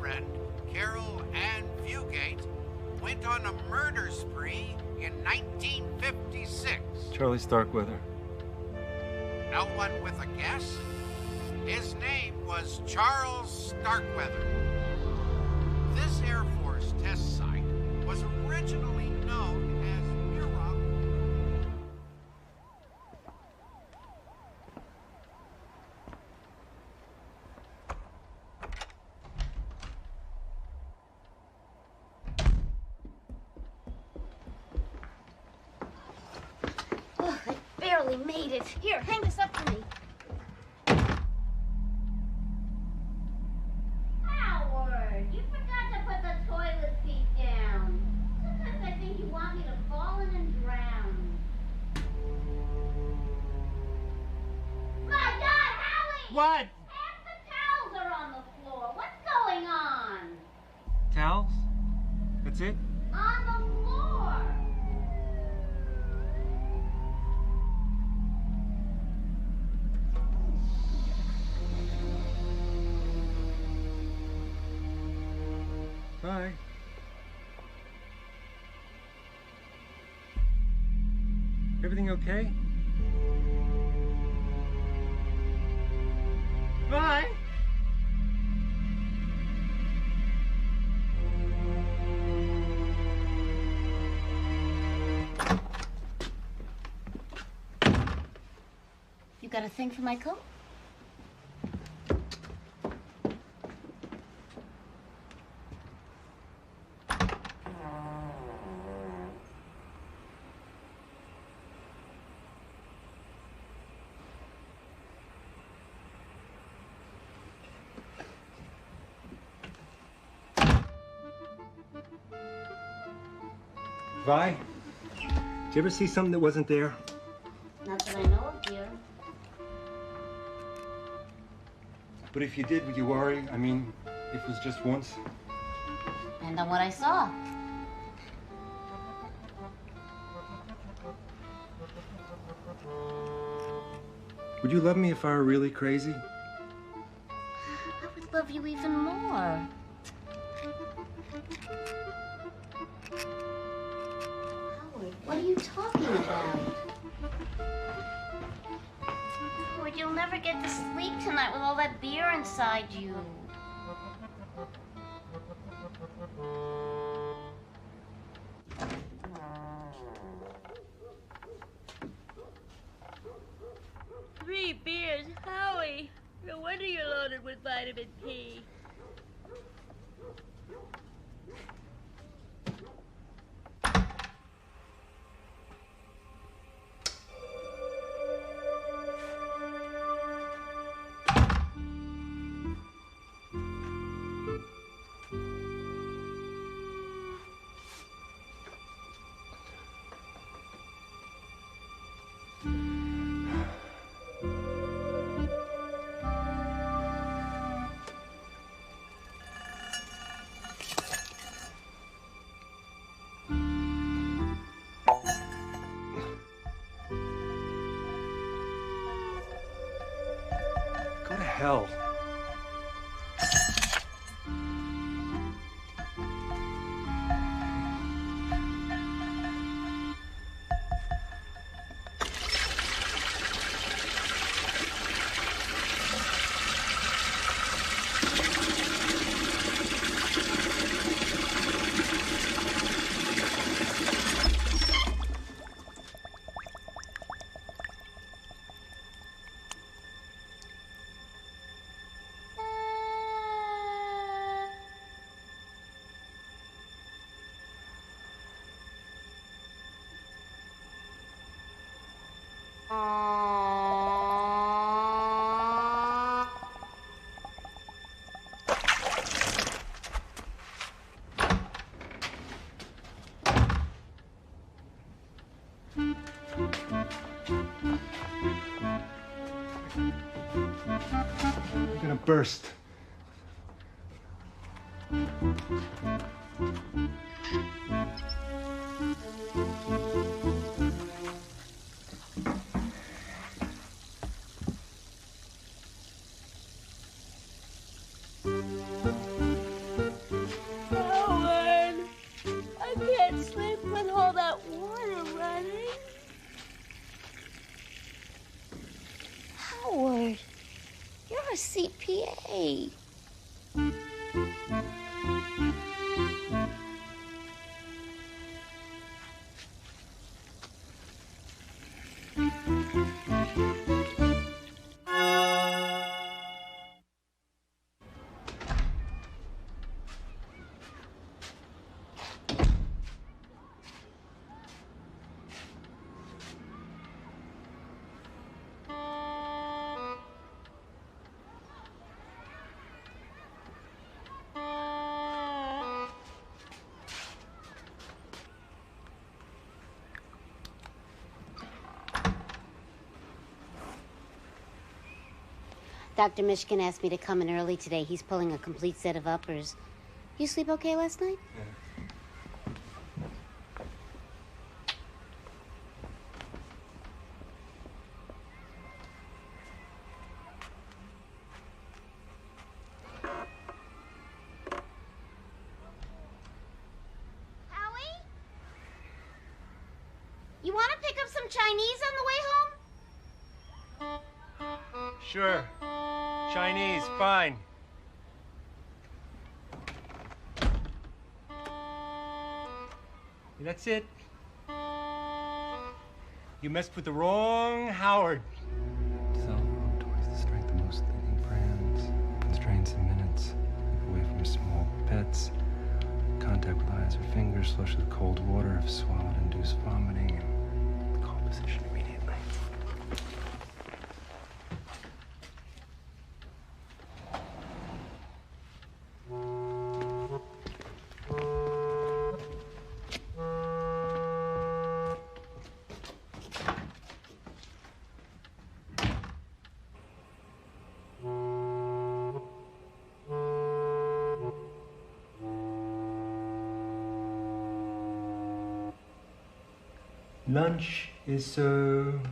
Speaker 16: girlfriend, Carol Ann Fugate, went on a murder spree in 1956.
Speaker 17: Charlie Starkweather.
Speaker 16: No one with a guess? His name was Charles Starkweather. This Air Force test site was originally known as Muroc.
Speaker 22: Oh, I barely made it. Here, hang this up for me. Howard, you forgot to put the toilet seat down. Sometimes I think you want me to fall in and drown. My God, Howie!
Speaker 14: What?
Speaker 22: Half the towels are on the floor. What's going on?
Speaker 17: Towels? That's it?
Speaker 22: On the floor.
Speaker 17: Bye. Everything okay?
Speaker 14: Bye.
Speaker 22: You got a thing for my coat?
Speaker 17: Vi, did you ever see something that wasn't there?
Speaker 22: Not that I know of, dear.
Speaker 17: But if you did, would you worry? I mean, if it was just once?
Speaker 22: And on what I saw.
Speaker 17: Would you love me if I were really crazy?
Speaker 22: I would love you even more. Howard, what are you talking about? Howard, you'll never get to sleep tonight with all that beer inside you.
Speaker 13: Three beers, Howie. No wonder you're loaded with vitamin P.
Speaker 17: Go to hell. I'm gonna burst.
Speaker 22: Dr. Mishkin asked me to come in early today. He's pulling a complete set of uppers. You sleep okay last night? You want to pick up some Chinese on the way home?
Speaker 17: Sure. Chinese, fine. That's it. You messed with the wrong Howard. Cell towards the strength of most leading brands. Constraints in minutes. Keep away from small pets. Contact with eyes or fingers. Flush with cold water if swallowed. Induce vomiting. And call physician immediately. Lunch is served.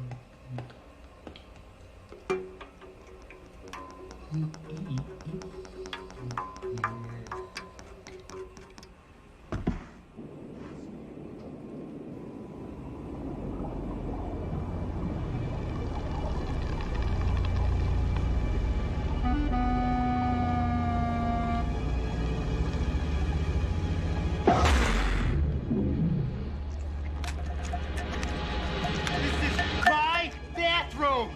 Speaker 14: My bathroom!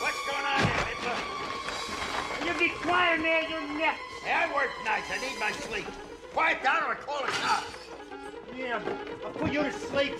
Speaker 12: What's going on here, Hitler?
Speaker 14: You be quiet, man, you're next.
Speaker 12: Hey, I work nights. I need my sleep. Quiet down or I call the cops.
Speaker 14: Yeah, I'll put you to sleep.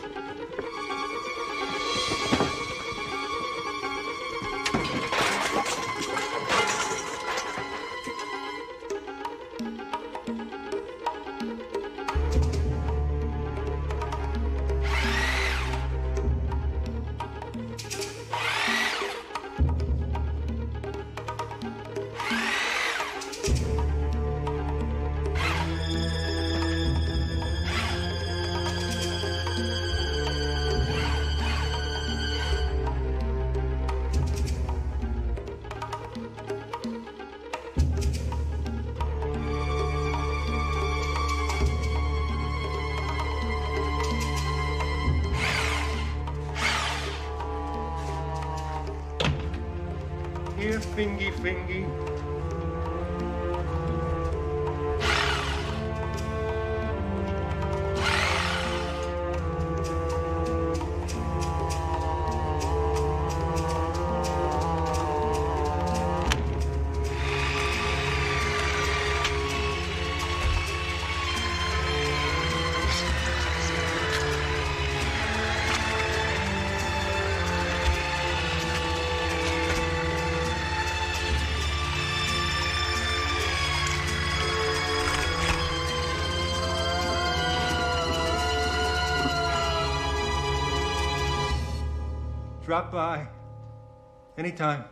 Speaker 17: Here, fingy, fingy. drop by. Anytime.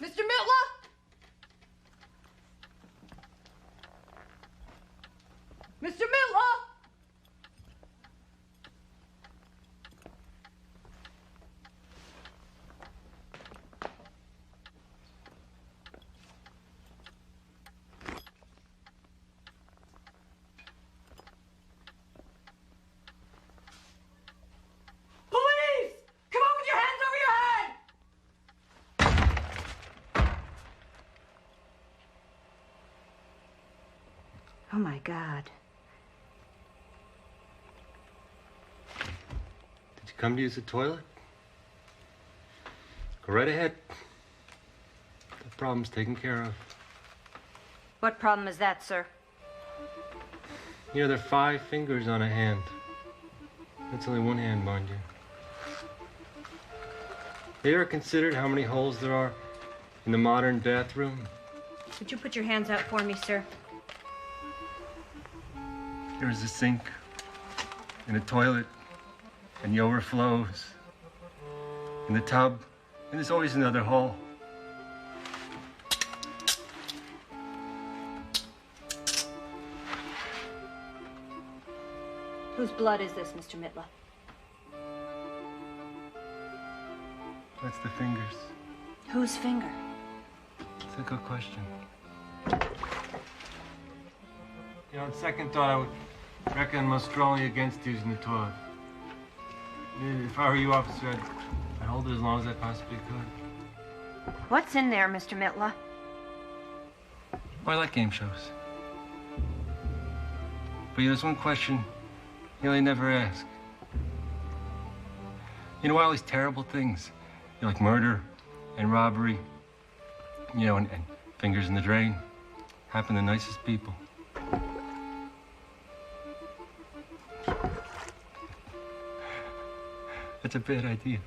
Speaker 3: Mr. Mitla? Mr. Mitla? Police! Come on with your hands over your head!
Speaker 9: Oh my God.
Speaker 17: Did you come to use the toilet? Go right ahead. The problem's taken care of.
Speaker 9: What problem is that, sir?
Speaker 17: You know, there are 5 fingers on a hand. That's only one hand, mind you. Have you ever considered how many holes there are in the modern bathroom?
Speaker 9: Would you put your hands out for me, sir?
Speaker 17: There's a sink and a toilet and the overflows in the tub, and there's always another hole.
Speaker 9: Whose blood is this, Mr. Mitla?
Speaker 17: That's the fingers.
Speaker 9: Whose finger?
Speaker 17: It's a good question. You know, on second thought, I would reckon most strongly against using the toilet. If I were you, officer, I'd hold it as long as I possibly could.
Speaker 9: What's in there, Mr. Mitla?
Speaker 17: Oh, I like game shows. But you know, there's one question you know, they never ask. You know, all these terrible things, you know, like murder and robbery, you know, and fingers in the drain, happen to the nicest people. That's a bad idea.